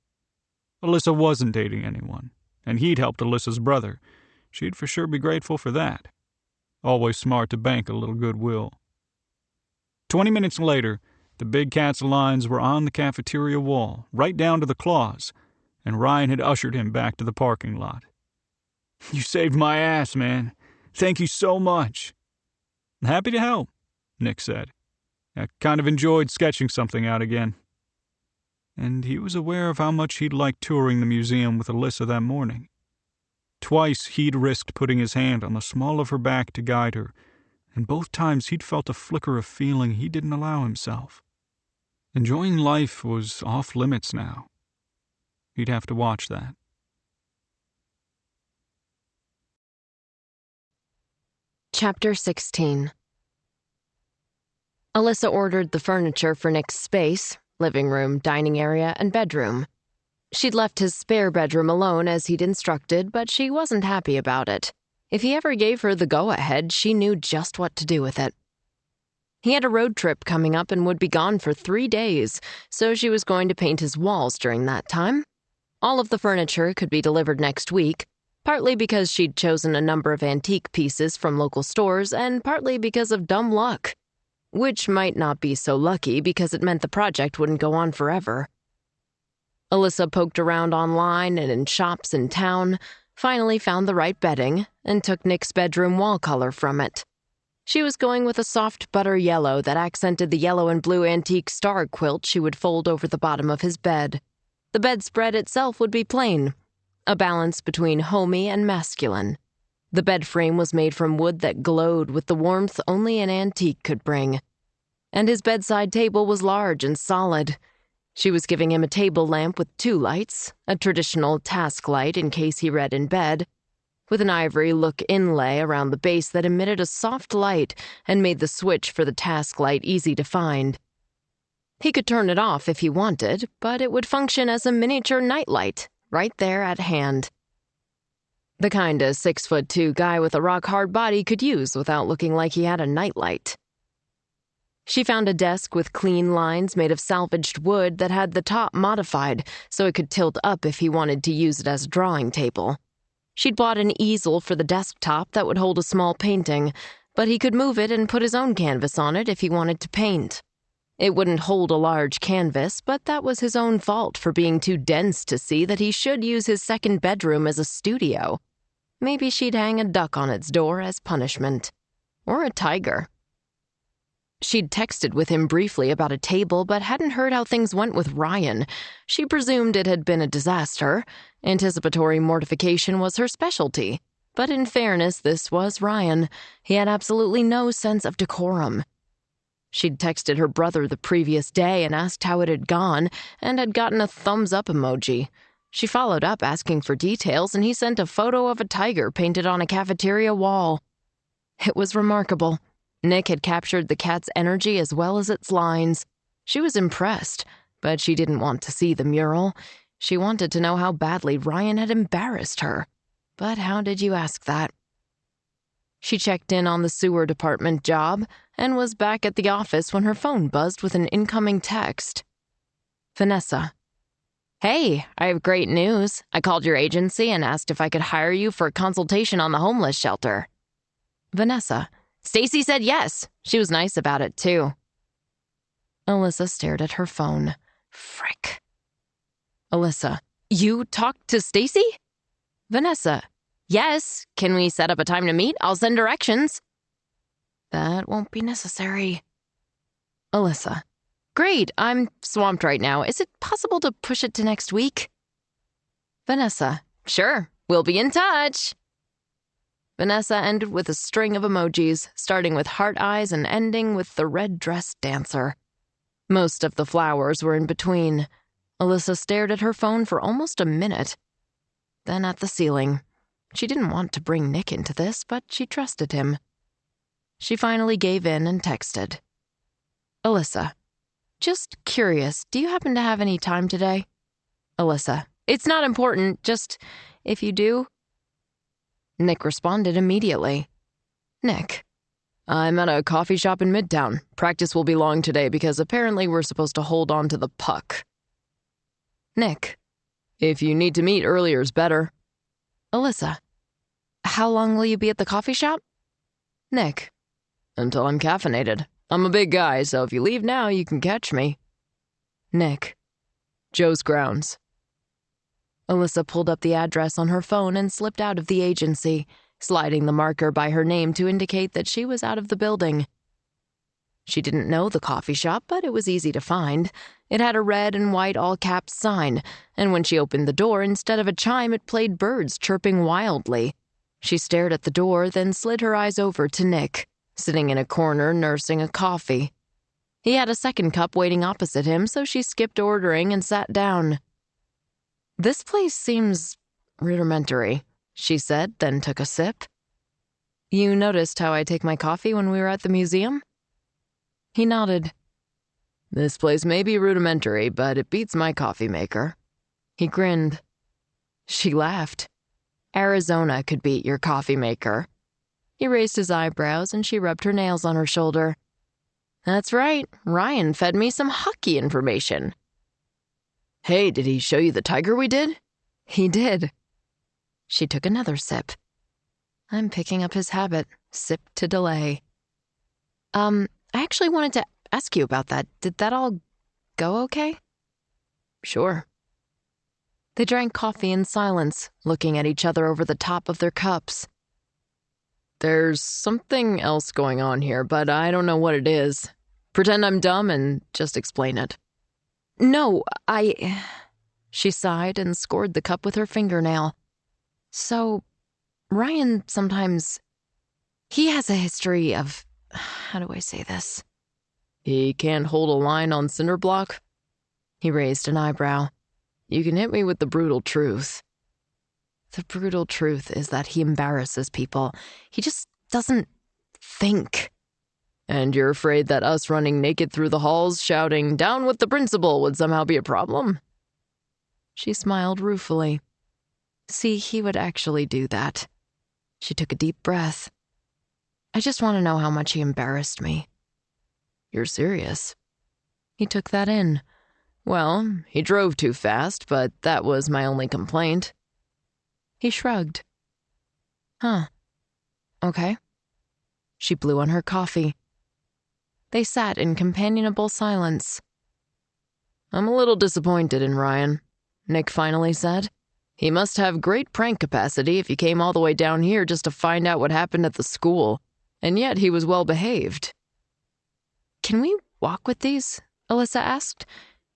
Alyssa wasn't dating anyone, and he'd helped Alyssa's brother. She'd for sure be grateful for that. Always smart to bank a little goodwill. 20 minutes later, the big cat's lines were on the cafeteria wall, right down to the claws, and Ryan had ushered him back to the parking lot. You saved my ass, man. Thank you so much. Happy to help, Nick said. I kind of enjoyed sketching something out again. And he was aware of how much he'd liked touring the museum with Alyssa that morning. Twice he'd risked putting his hand on the small of her back to guide her, and both times he'd felt a flicker of feeling he didn't allow himself. Enjoying life was off limits now. He'd have to watch that. Chapter 16. Alyssa ordered the furniture for Nick's space, living room, dining area, and bedroom. She'd left his spare bedroom alone as he'd instructed, but she wasn't happy about it. If he ever gave her the go-ahead, she knew just what to do with it. He had a road trip coming up and would be gone for 3 days, so she was going to paint his walls during that time. All of the furniture could be delivered next week, partly because she'd chosen a number of antique pieces from local stores and partly because of dumb luck, which might not be so lucky because it meant the project wouldn't go on forever. Alyssa poked around online and in shops in town, finally found the right bedding, and took Nick's bedroom wall color from it. She was going with a soft butter yellow that accented the yellow and blue antique star quilt she would fold over the bottom of his bed. The bedspread itself would be plain, a balance between homey and masculine. The bed frame was made from wood that glowed with the warmth only an antique could bring. And his bedside table was large and solid. She was giving him a table lamp with 2 lights, a traditional task light in case he read in bed, with an ivory look inlay around the base that emitted a soft light and made the switch for the task light easy to find. He could turn it off if he wanted, but it would function as a miniature nightlight, right there at hand. The kind a 6'2" guy with a rock-hard body could use without looking like he had a nightlight. She found a desk with clean lines made of salvaged wood that had the top modified so it could tilt up if he wanted to use it as a drawing table. She'd bought an easel for the desktop that would hold a small painting, but he could move it and put his own canvas on it if he wanted to paint. It wouldn't hold a large canvas, but that was his own fault for being too dense to see that he should use his second bedroom as a studio. Maybe she'd hang a duck on its door as punishment. Or a tiger. She'd texted with him briefly about a table, but hadn't heard how things went with Ryan. She presumed it had been a disaster. Anticipatory mortification was her specialty. But in fairness, this was Ryan. He had absolutely no sense of decorum. She'd texted her brother the previous day and asked how it had gone, and had gotten a thumbs-up emoji. She followed up asking for details, and he sent a photo of a tiger painted on a cafeteria wall. It was remarkable. Nick had captured the cat's energy as well as its lines. She was impressed, but she didn't want to see the mural. She wanted to know how badly Ryan had embarrassed her. But how did you ask that? She checked in on the sewer department job and was back at the office when her phone buzzed with an incoming text. Vanessa. Hey, I have great news. I called your agency and asked if I could hire you for a consultation on the homeless shelter. Vanessa. Stacy said yes. She was nice about it, too. Alyssa stared at her phone. Frick. Alyssa. You talked to Stacy? Vanessa. Yes. Can we set up a time to meet? I'll send directions. That won't be necessary. Alyssa. Great, I'm swamped right now. Is it possible to push it to next week? Vanessa. Sure, we'll be in touch. Vanessa ended with a string of emojis, starting with heart eyes and ending with the red dress dancer. Most of the flowers were in between. Alyssa stared at her phone for almost a minute. Then at the ceiling. She didn't want to bring Nick into this, but she trusted him. She finally gave in and texted. Alyssa. Just curious, do you happen to have any time today? Alyssa. It's not important, just if you do. Nick responded immediately. Nick. I'm at a coffee shop in Midtown. Practice will be long today because apparently we're supposed to hold on to the puck. Nick. If you need to meet, earlier's better. Alyssa. How long will you be at the coffee shop? Nick. Until I'm caffeinated. I'm a big guy, so if you leave now, you can catch me. Nick. Joe's grounds. Alyssa pulled up the address on her phone and slipped out of the agency, sliding the marker by her name to indicate that she was out of the building. She didn't know the coffee shop, but it was easy to find. It had a red and white all-caps sign, and when she opened the door, instead of a chime, it played birds chirping wildly. She stared at the door, then slid her eyes over to Nick, sitting in a corner nursing a coffee. He had a second cup waiting opposite him, so she skipped ordering and sat down. This place seems rudimentary, she said, then took a sip. You noticed how I take my coffee when we were at the museum? He nodded. This place may be rudimentary, but it beats my coffee maker. He grinned. She laughed. Arizona could beat your coffee maker. He raised his eyebrows and she rubbed her nails on her shoulder. That's right, Ryan fed me some hockey information. Hey, did he show you the tiger we did? He did. She took another sip. I'm picking up his habit, sip to delay. I actually wanted to ask you about that. Did that all go okay? Sure. They drank coffee in silence, looking at each other over the top of their cups. There's something else going on here, but I don't know what it is. Pretend I'm dumb and just explain it. No, She sighed and scored the cup with her fingernail. So, Ryan sometimes... He has a history of... How do I say this? He can't hold a line on cinder block? He raised an eyebrow. You can hit me with the brutal truth. The brutal truth is that he embarrasses people. He just doesn't think. And you're afraid that us running naked through the halls shouting, "Down with the principal," would somehow be a problem? She smiled ruefully. See, he would actually do that. She took a deep breath. I just want to know how much he embarrassed me. You're serious? He took that in. Well, he drove too fast, but that was my only complaint. He shrugged. Huh. Okay. She blew on her coffee. They sat in companionable silence. I'm a little disappointed in Ryan, Nick finally said. He must have great prank capacity if he came all the way down here just to find out what happened at the school, and yet he was well behaved. Can we walk with these? Alyssa asked.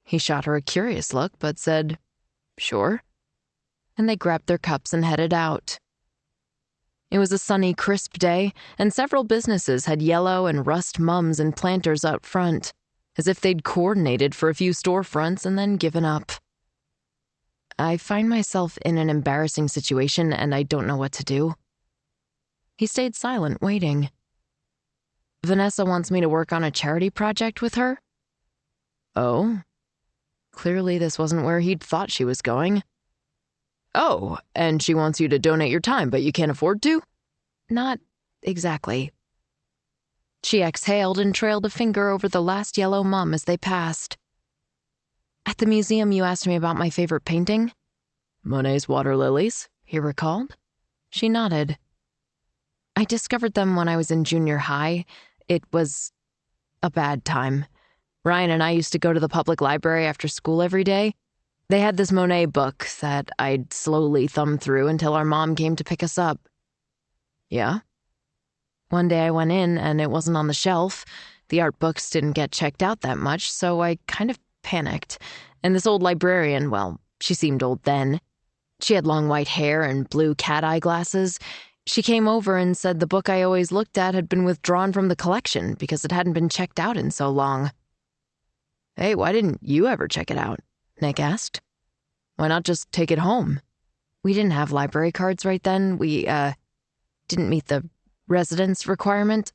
He shot her a curious look, but said, Sure. And they grabbed their cups and headed out. It was a sunny, crisp day, and several businesses had yellow and rust mums and planters out front, as if they'd coordinated for a few storefronts and then given up. I find myself in an embarrassing situation and I don't know what to do. He stayed silent, waiting. Vanessa wants me to work on a charity project with her. Oh? Clearly this wasn't where he'd thought she was going. Oh, and she wants you to donate your time, but you can't afford to? Not exactly. She exhaled and trailed a finger over the last yellow mum as they passed. At the museum, you asked me about my favorite painting. Monet's Water Lilies, he recalled. She nodded. I discovered them when I was in junior high. It was a bad time. Ryan and I used to go to the public library after school every day. They had this Monet book that I'd slowly thumb through until our mom came to pick us up. Yeah? One day I went in and it wasn't on the shelf. The art books didn't get checked out that much, so I kind of panicked. And this old librarian, well, she seemed old then. She had long white hair and blue cat-eye glasses. She came over and said the book I always looked at had been withdrawn from the collection because it hadn't been checked out in so long. Hey, why didn't you ever check it out? Nick asked. Why not just take it home? We didn't have library cards right then. We, didn't meet the residence requirement.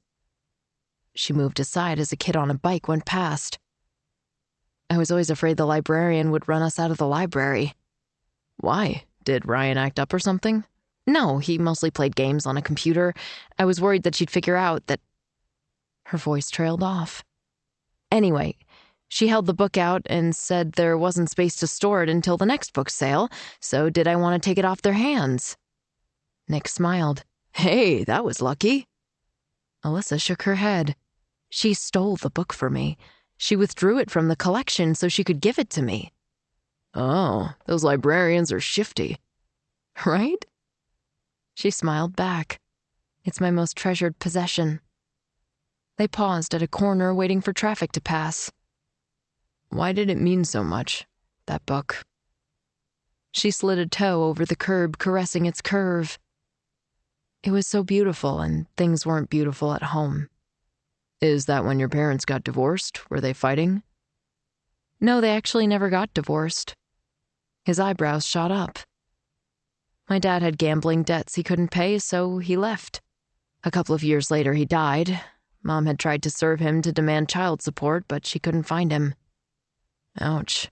She moved aside as a kid on a bike went past. I was always afraid the librarian would run us out of the library. Why? Did Ryan act up or something? No, he mostly played games on a computer. I was worried that she'd figure out that... Her voice trailed off. Anyway, she held the book out and said there wasn't space to store it until the next book sale, so did I want to take it off their hands? Nick smiled. Hey, that was lucky. Alyssa shook her head. She stole the book for me. She withdrew it from the collection so she could give it to me. Oh, those librarians are shifty. Right? She smiled back. It's my most treasured possession. They paused at a corner waiting for traffic to pass. Why did it mean so much, that book? She slid a toe over the curb, caressing its curve. It was so beautiful, and things weren't beautiful at home. Is that when your parents got divorced? Were they fighting? No, they actually never got divorced. His eyebrows shot up. My dad had gambling debts he couldn't pay, so he left. A couple of years later, he died. Mom had tried to serve him to demand child support, but she couldn't find him. Ouch.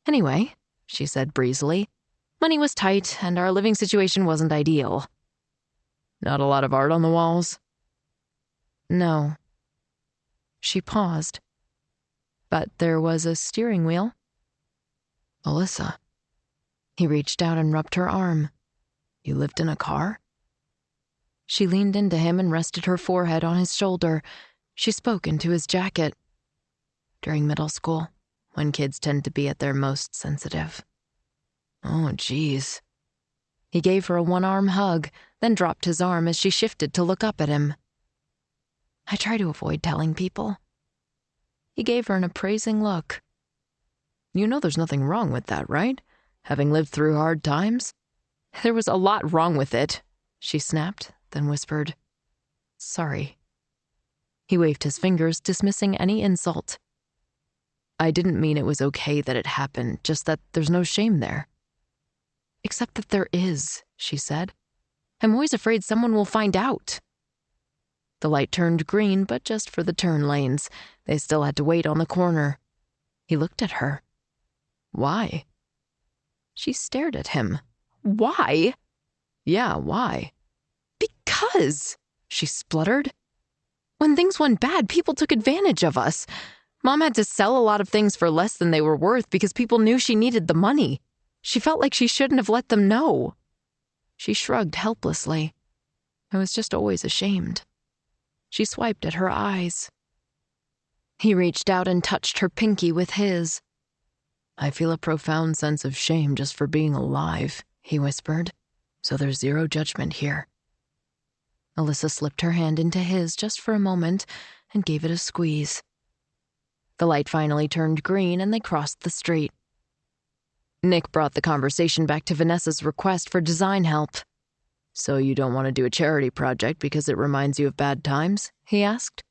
Anyway, she said breezily, money was tight, and our living situation wasn't ideal. Not a lot of art on the walls? No. She paused. But there was a steering wheel. Alyssa. He reached out and rubbed her arm. You lived in a car? She leaned into him and rested her forehead on his shoulder. She spoke into his jacket. During middle school, when kids tend to be at their most sensitive. Oh, geez. He gave her a one-arm hug, then dropped his arm as she shifted to look up at him. I try to avoid telling people. He gave her an appraising look. You know there's nothing wrong with that, right? Having lived through hard times? There was a lot wrong with it, she snapped, then whispered, sorry. He waved his fingers, dismissing any insult. I didn't mean it was okay that it happened, just that there's no shame there. Except that there is, she said. I'm always afraid someone will find out. The light turned green, but just for the turn lanes. They still had to wait on the corner. He looked at her. Why? She stared at him. Why? Yeah, why? Because, she spluttered. When things went bad, people took advantage of us. Mom had to sell a lot of things for less than they were worth because people knew she needed the money. She felt like she shouldn't have let them know. She shrugged helplessly. I was just always ashamed. She swiped at her eyes. He reached out and touched her pinky with his. I feel a profound sense of shame just for being alive, he whispered. So there's zero judgment here. Alyssa slipped her hand into his just for a moment and gave it a squeeze. The light finally turned green and they crossed the street. Nick brought the conversation back to Vanessa's request for design help. So you don't want to do a charity project because it reminds you of bad times? He asked.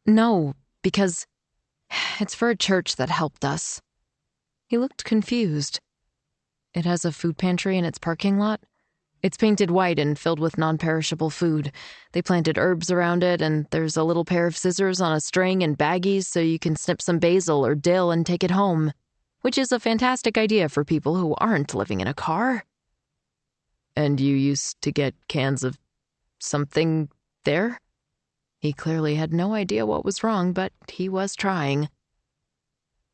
No, because it's for a church that helped us. He looked confused. It has a food pantry in its parking lot. It's painted white and filled with non-perishable food. They planted herbs around it, and there's a little pair of scissors on a string and baggies so you can snip some basil or dill and take it home, which is a fantastic idea for people who aren't living in a car. And you used to get cans of something there? He clearly had no idea what was wrong, but he was trying.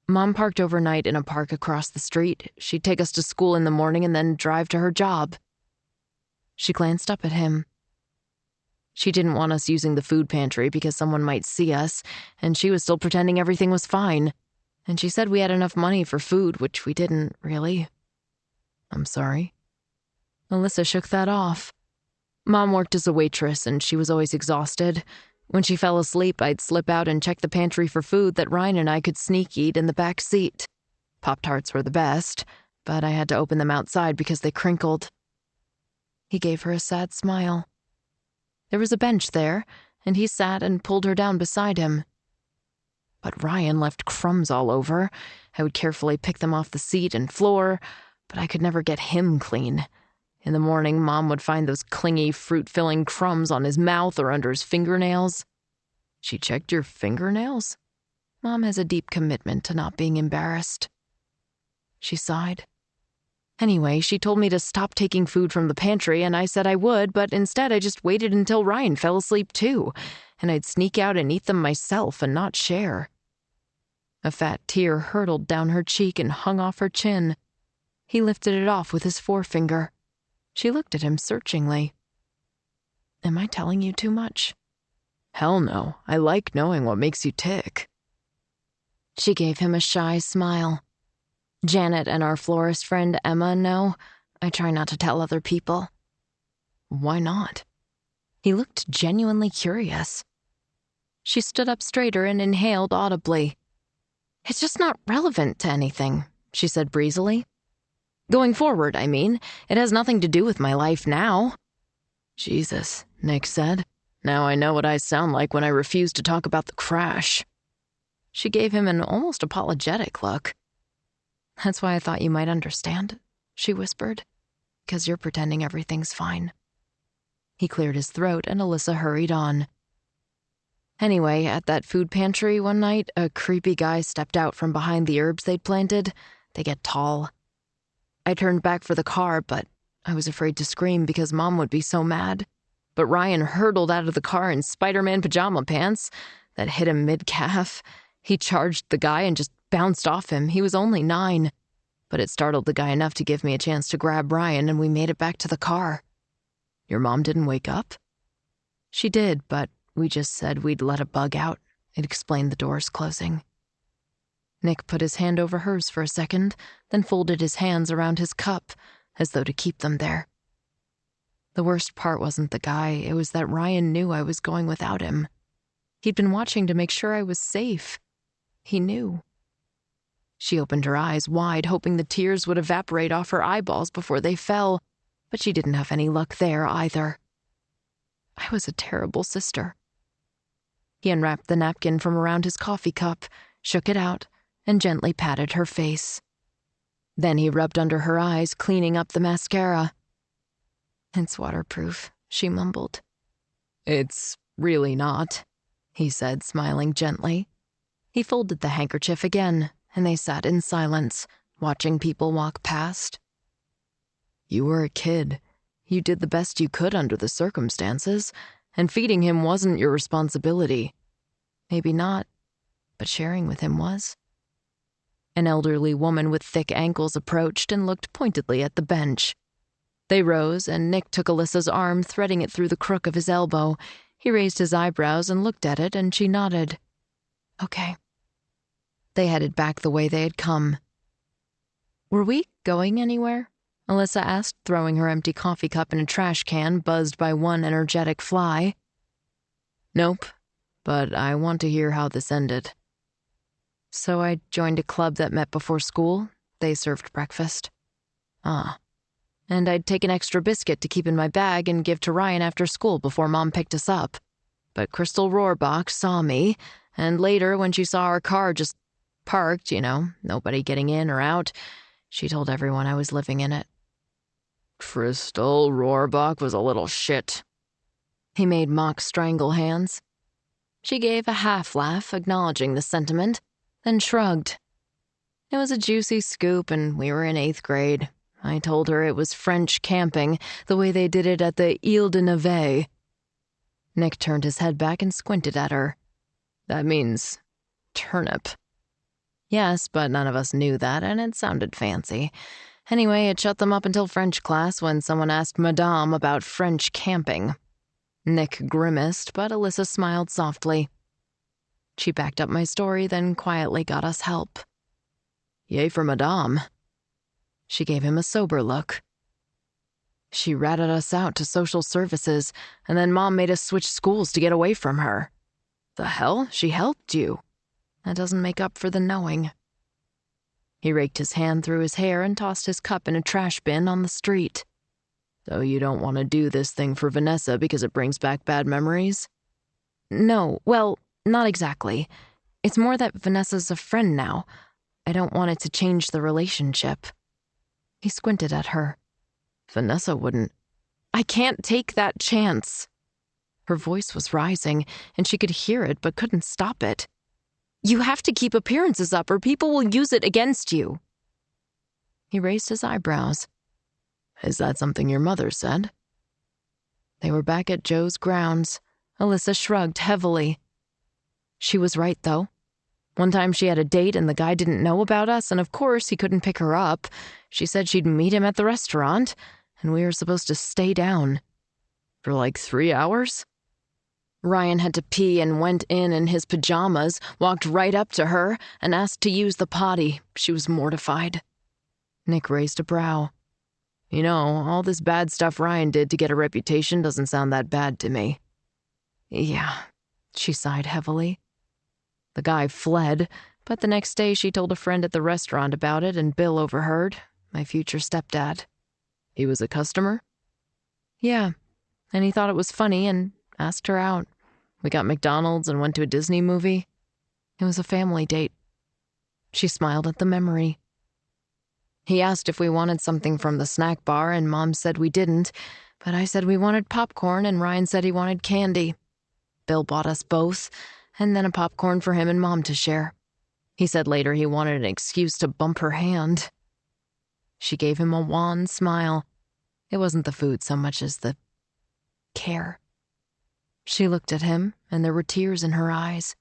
Mom parked overnight in a park across the street. She'd take us to school in the morning and then drive to her job. She glanced up at him. She didn't want us using the food pantry because someone might see us, and she was still pretending everything was fine. And she said we had enough money for food, which we didn't, really. I'm sorry. Alyssa shook that off. Mom worked as a waitress, and she was always exhausted. When she fell asleep, I'd slip out and check the pantry for food that Ryan and I could sneak eat in the back seat. Pop-Tarts were the best, but I had to open them outside because they crinkled. He gave her a sad smile. There was a bench there, and he sat and pulled her down beside him. But Ryan left crumbs all over. I would carefully pick them off the seat and floor, but I could never get him clean. In the morning, Mom would find those clingy, fruit-filling crumbs on his mouth or under his fingernails. She checked your fingernails? Mom has a deep commitment to not being embarrassed. She sighed. Anyway, she told me to stop taking food from the pantry, and I said I would, but instead I just waited until Ryan fell asleep too, and I'd sneak out and eat them myself and not share. A fat tear hurtled down her cheek and hung off her chin. He lifted it off with his forefinger. She looked at him searchingly. Am I telling you too much? Hell no. I like knowing what makes you tick. She gave him a shy smile. Janet and our florist friend Emma know. I try not to tell other people. Why not? He looked genuinely curious. She stood up straighter and inhaled audibly. It's just not relevant to anything, she said breezily. Going forward, I mean. It has nothing to do with my life now. Jesus, Nick said. Now I know what I sound like when I refuse to talk about the crash. She gave him an almost apologetic look. That's why I thought you might understand, she whispered. Because you're pretending everything's fine. He cleared his throat and Alyssa hurried on. Anyway, at that food pantry one night, a creepy guy stepped out from behind the herbs they'd planted. They get tall. I turned back for the car, but I was afraid to scream because Mom would be so mad. But Ryan hurtled out of the car in Spider-Man pajama pants that hit him mid-calf. He charged the guy and just bounced off him. He was only 9. But it startled the guy enough to give me a chance to grab Ryan, and we made it back to the car. Your mom didn't wake up? She did, but we just said we'd let a bug out. It explained the doors closing. Nick put his hand over hers for a second, then folded his hands around his cup, as though to keep them there. The worst part wasn't the guy, it was that Ryan knew I was going without him. He'd been watching to make sure I was safe. He knew. She opened her eyes wide, hoping the tears would evaporate off her eyeballs before they fell, but she didn't have any luck there either. I was a terrible sister. He unwrapped the napkin from around his coffee cup, shook it out, and gently patted her face. Then he rubbed under her eyes, cleaning up the mascara. It's waterproof, she mumbled. It's really not, he said, smiling gently. He folded the handkerchief again, and they sat in silence, watching people walk past. You were a kid. You did the best you could under the circumstances, and feeding him wasn't your responsibility. Maybe not, but sharing with him was. An elderly woman with thick ankles approached and looked pointedly at the bench. They rose, and Nick took Alyssa's arm, threading it through the crook of his elbow. He raised his eyebrows and looked at it, and she nodded. Okay. They headed back the way they had come. Were we going anywhere? Alyssa asked, throwing her empty coffee cup in a trash can buzzed by one energetic fly. Nope, but I want to hear how this ended. So I joined a club that met before school. They served breakfast. And I'd take an extra biscuit to keep in my bag and give to Ryan after school before Mom picked us up. But Crystal Rohrbach saw me, and later when she saw our car just parked, nobody getting in or out, she told everyone I was living in it. Crystal Rohrbach was a little shit. He made mock strangle hands. She gave a half laugh, acknowledging the sentiment, then shrugged. It was a juicy scoop, and we were in 8th grade. I told her it was French camping, the way they did it at the Ile de Neve. Nick turned his head back and squinted at her. That means turnip. Yes, but none of us knew that, and it sounded fancy. Anyway, it shut them up until French class when someone asked Madame about French camping. Nick grimaced, but Alyssa smiled softly. She backed up my story, then quietly got us help. Yay for Madame. She gave him a sober look. She ratted us out to social services, and then Mom made us switch schools to get away from her. The hell? She helped you. That doesn't make up for the knowing. He raked his hand through his hair and tossed his cup in a trash bin on the street. So you don't want to do this thing for Vanessa because it brings back bad memories? No, well, not exactly. It's more that Vanessa's a friend now. I don't want it to change the relationship. He squinted at her. Vanessa wouldn't. I can't take that chance. Her voice was rising, and she could hear it but couldn't stop it. You have to keep appearances up or people will use it against you. He raised his eyebrows. Is that something your mother said? They were back at Joe's grounds. Alyssa shrugged heavily. She was right, though. One time she had a date and the guy didn't know about us, and of course he couldn't pick her up. She said she'd meet him at the restaurant, and we were supposed to stay down. For like 3 hours? Ryan had to pee and went in his pajamas, walked right up to her, and asked to use the potty. She was mortified. Nick raised a brow. You know, all this bad stuff Ryan did to get a reputation doesn't sound that bad to me. Yeah, she sighed heavily. The guy fled, but the next day she told a friend at the restaurant about it and Bill overheard, my future stepdad. He was a customer? Yeah, and he thought it was funny and asked her out. We got McDonald's and went to a Disney movie. It was a family date. She smiled at the memory. He asked if we wanted something from the snack bar, and Mom said we didn't, but I said we wanted popcorn, and Ryan said he wanted candy. Bill bought us both, and then a popcorn for him and Mom to share. He said later he wanted an excuse to bump her hand. She gave him a wan smile. It wasn't the food so much as the care. She looked at him, and there were tears in her eyes.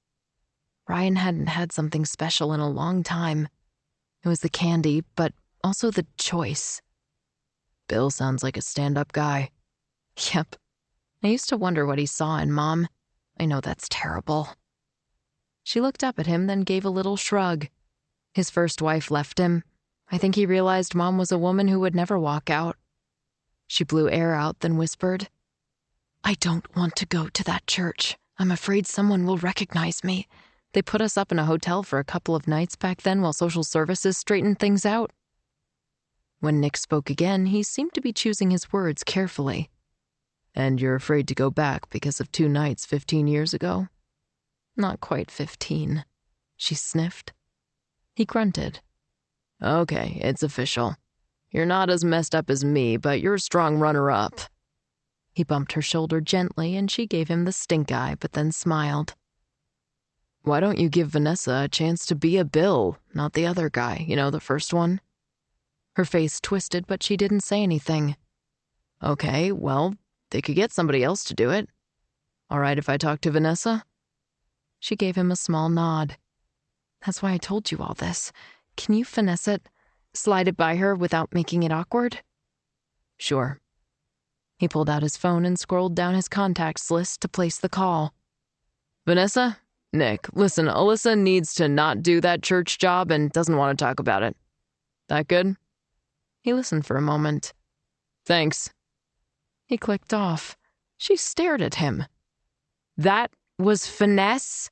Ryan hadn't had something special in a long time. It was the candy, but also the choice. Bill sounds like a stand-up guy. Yep. I used to wonder what he saw in Mom. I know that's terrible. She looked up at him, then gave a little shrug. His first wife left him. I think he realized Mom was a woman who would never walk out. She blew air out, then whispered, I don't want to go to that church. I'm afraid someone will recognize me. They put us up in a hotel for a couple of nights back then while social services straightened things out. When Nick spoke again, he seemed to be choosing his words carefully. And you're afraid to go back because of 2 nights 15 years ago? Not quite 15. She sniffed. He grunted. Okay, it's official. You're not as messed up as me, but you're a strong runner-up. He bumped her shoulder gently, and she gave him the stink eye, but then smiled. Why don't you give Vanessa a chance to be a Bill, not the other guy, the first one? Her face twisted, but she didn't say anything. Okay, well, they could get somebody else to do it. All right if I talk to Vanessa? She gave him a small nod. That's why I told you all this. Can you finesse it? Slide it by her without making it awkward? Sure. He pulled out his phone and scrolled down his contacts list to place the call. Vanessa? Nick, listen, Alyssa needs to not do that church job and doesn't want to talk about it. That good? He listened for a moment. Thanks. He clicked off. She stared at him. That was finesse?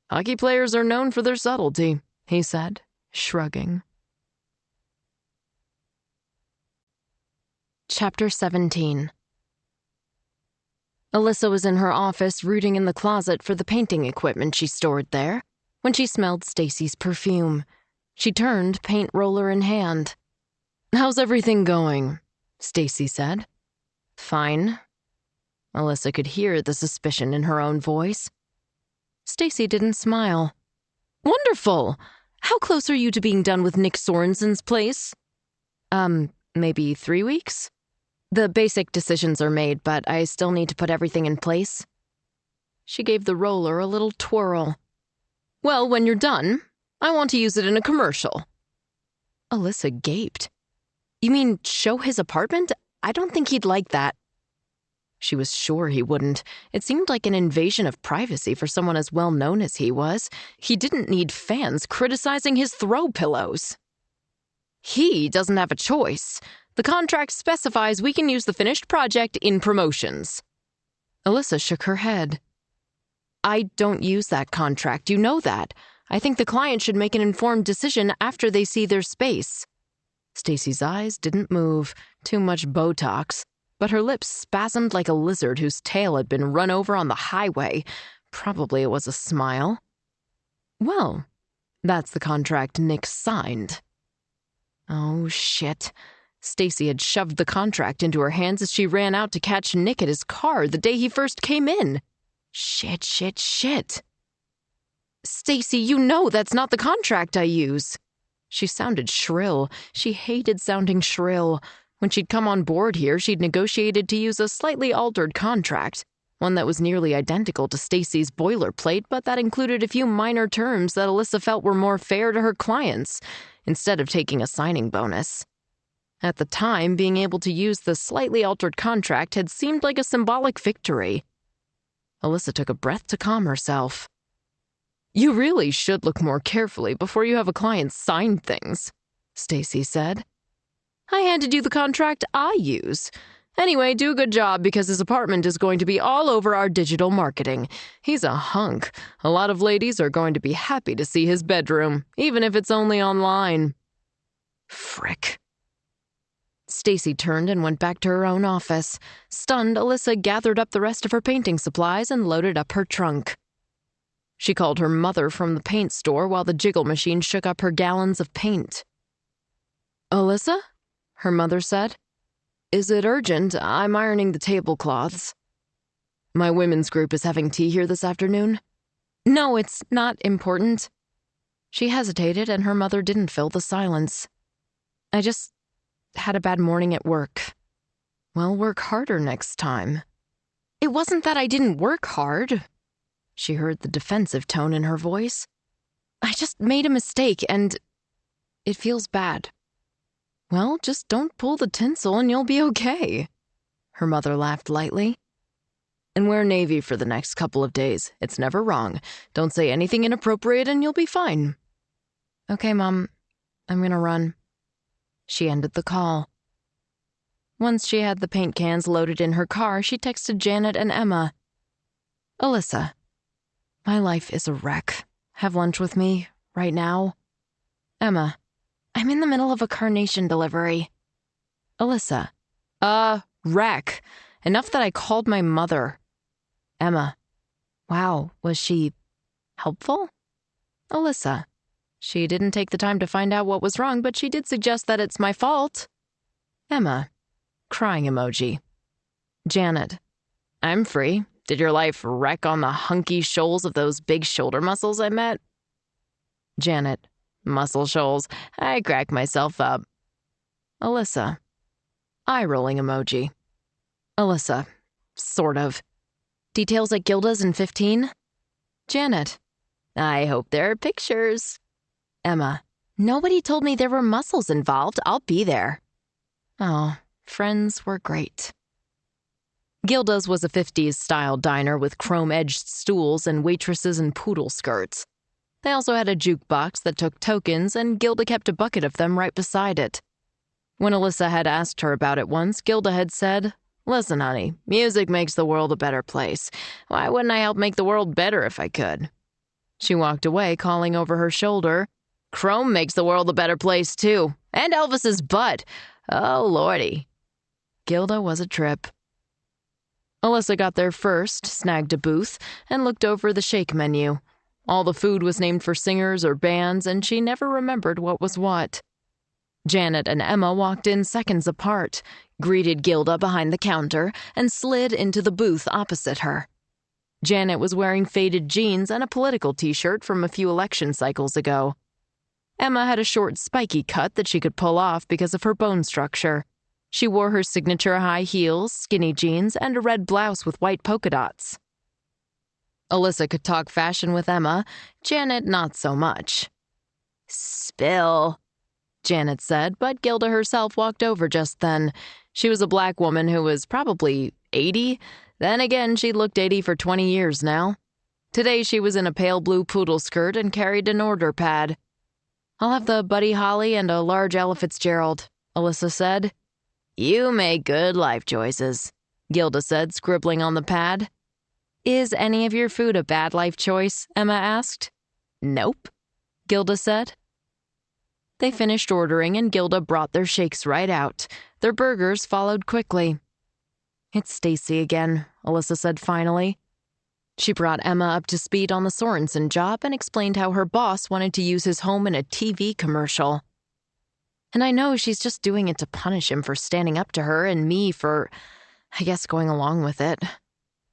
Hockey players are known for their subtlety, he said, shrugging. Chapter 17. Alyssa was in her office rooting in the closet for the painting equipment she stored there when she smelled Stacy's perfume. She turned, paint roller in hand. How's everything going? Stacy said. Fine. Alyssa could hear the suspicion in her own voice. Stacy didn't smile. Wonderful! How close are you to being done with Nick Sorensen's place? Maybe 3 weeks? The basic decisions are made, but I still need to put everything in place. She gave the roller a little twirl. Well, when you're done, I want to use it in a commercial." Alyssa gaped. "You mean show his apartment? I don't think he'd like that." She was sure he wouldn't. It seemed like an invasion of privacy for someone as well known as he was. He didn't need fans criticizing his throw pillows. "He doesn't have a choice. The contract specifies we can use the finished project in promotions." Alyssa shook her head. "I don't use that contract, you know that. I think the client should make an informed decision after they see their space." Stacy's eyes didn't move, too much Botox, but her lips spasmed like a lizard whose tail had been run over on the highway. Probably it was a smile. "Well, that's the contract Nick signed." Oh, shit. Stacy had shoved the contract into her hands as she ran out to catch Nick at his car the day he first came in. Shit. "Stacy, you know that's not the contract I use." She sounded shrill. She hated sounding shrill. When she'd come on board here, she'd negotiated to use a slightly altered contract, one that was nearly identical to Stacy's boilerplate, but that included a few minor terms that Alyssa felt were more fair to her clients, instead of taking a signing bonus. At the time, being able to use the slightly altered contract had seemed like a symbolic victory. Alyssa took a breath to calm herself. "You really should look more carefully before you have a client sign things," Stacy said. "I handed you the contract I use. Anyway, do a good job because his apartment is going to be all over our digital marketing. He's a hunk. A lot of ladies are going to be happy to see his bedroom, even if it's only online." Frick. Stacy turned and went back to her own office. Stunned, Alyssa gathered up the rest of her painting supplies and loaded up her trunk. She called her mother from the paint store while the jiggle machine shook up her gallons of paint. "Alyssa?" her mother said. "Is it urgent? I'm ironing the tablecloths." "My women's group is having tea here this afternoon." "No, it's not important." She hesitated, and her mother didn't fill the silence. "I just had a bad morning at work." "Well, work harder next time." "It wasn't that I didn't work hard." She heard the defensive tone in her voice. "I just made a mistake, and it feels bad." "Well, just don't pull the tinsel and you'll be okay." Her mother laughed lightly. "And wear navy for the next couple of days. It's never wrong. Don't say anything inappropriate and you'll be fine." "Okay, Mom. I'm gonna run." She ended the call. Once she had the paint cans loaded in her car, she texted Janet and Emma. "Alyssa, my life is a wreck. Have lunch with me, right now." Emma, "I'm in the middle of a carnation delivery." Alyssa, wreck. Enough that I called my mother." Emma, "Wow, was she helpful?" Alyssa, "She didn't take the time to find out what was wrong, but she did suggest that it's my fault." Emma, crying emoji. Janet, "I'm free. Did your life wreck on the hunky shoals of those big shoulder muscles I met?" Janet, "Muscle shoals. I crack myself up." Alyssa, eye-rolling emoji. Alyssa, "Sort of. Details at Gilda's in 15? Janet, "I hope there are pictures." Emma, "Nobody told me there were muscles involved. I'll be there." Oh, friends were great. Gilda's was a 50s-style diner with chrome-edged stools and waitresses in poodle skirts. They also had a jukebox that took tokens, and Gilda kept a bucket of them right beside it. When Alyssa had asked her about it once, Gilda had said, "Listen, honey, music makes the world a better place. Why wouldn't I help make the world better if I could?" She walked away, calling over her shoulder, "Chrome makes the world a better place, too. And Elvis's butt. Oh, lordy." Gilda was a trip. Alyssa got there first, snagged a booth, and looked over the shake menu. All the food was named for singers or bands, and she never remembered what was what. Janet and Emma walked in seconds apart, greeted Gilda behind the counter, and slid into the booth opposite her. Janet was wearing faded jeans and a political t-shirt from a few election cycles ago. Emma had a short, spiky cut that she could pull off because of her bone structure. She wore her signature high heels, skinny jeans, and a red blouse with white polka dots. Alyssa could talk fashion with Emma, Janet not so much. Spill, Janet said, but Gilda herself walked over just then. She was a black woman who was probably 80. Then again, she'd looked 80 for 20 years now. Today she was in a pale blue poodle skirt and carried an order pad. "I'll have the Buddy Holly and a large Ella Fitzgerald," Alyssa said. "You make good life choices," Gilda said, scribbling on the pad. "Is any of your food a bad life choice?" Emma asked. "Nope," Gilda said. They finished ordering and Gilda brought their shakes right out. Their burgers followed quickly. "It's Stacy again," Alyssa said finally. She brought Emma up to speed on the Sorensen job and explained how her boss wanted to use his home in a TV commercial. "And I know she's just doing it to punish him for standing up to her and me for, I guess, going along with it."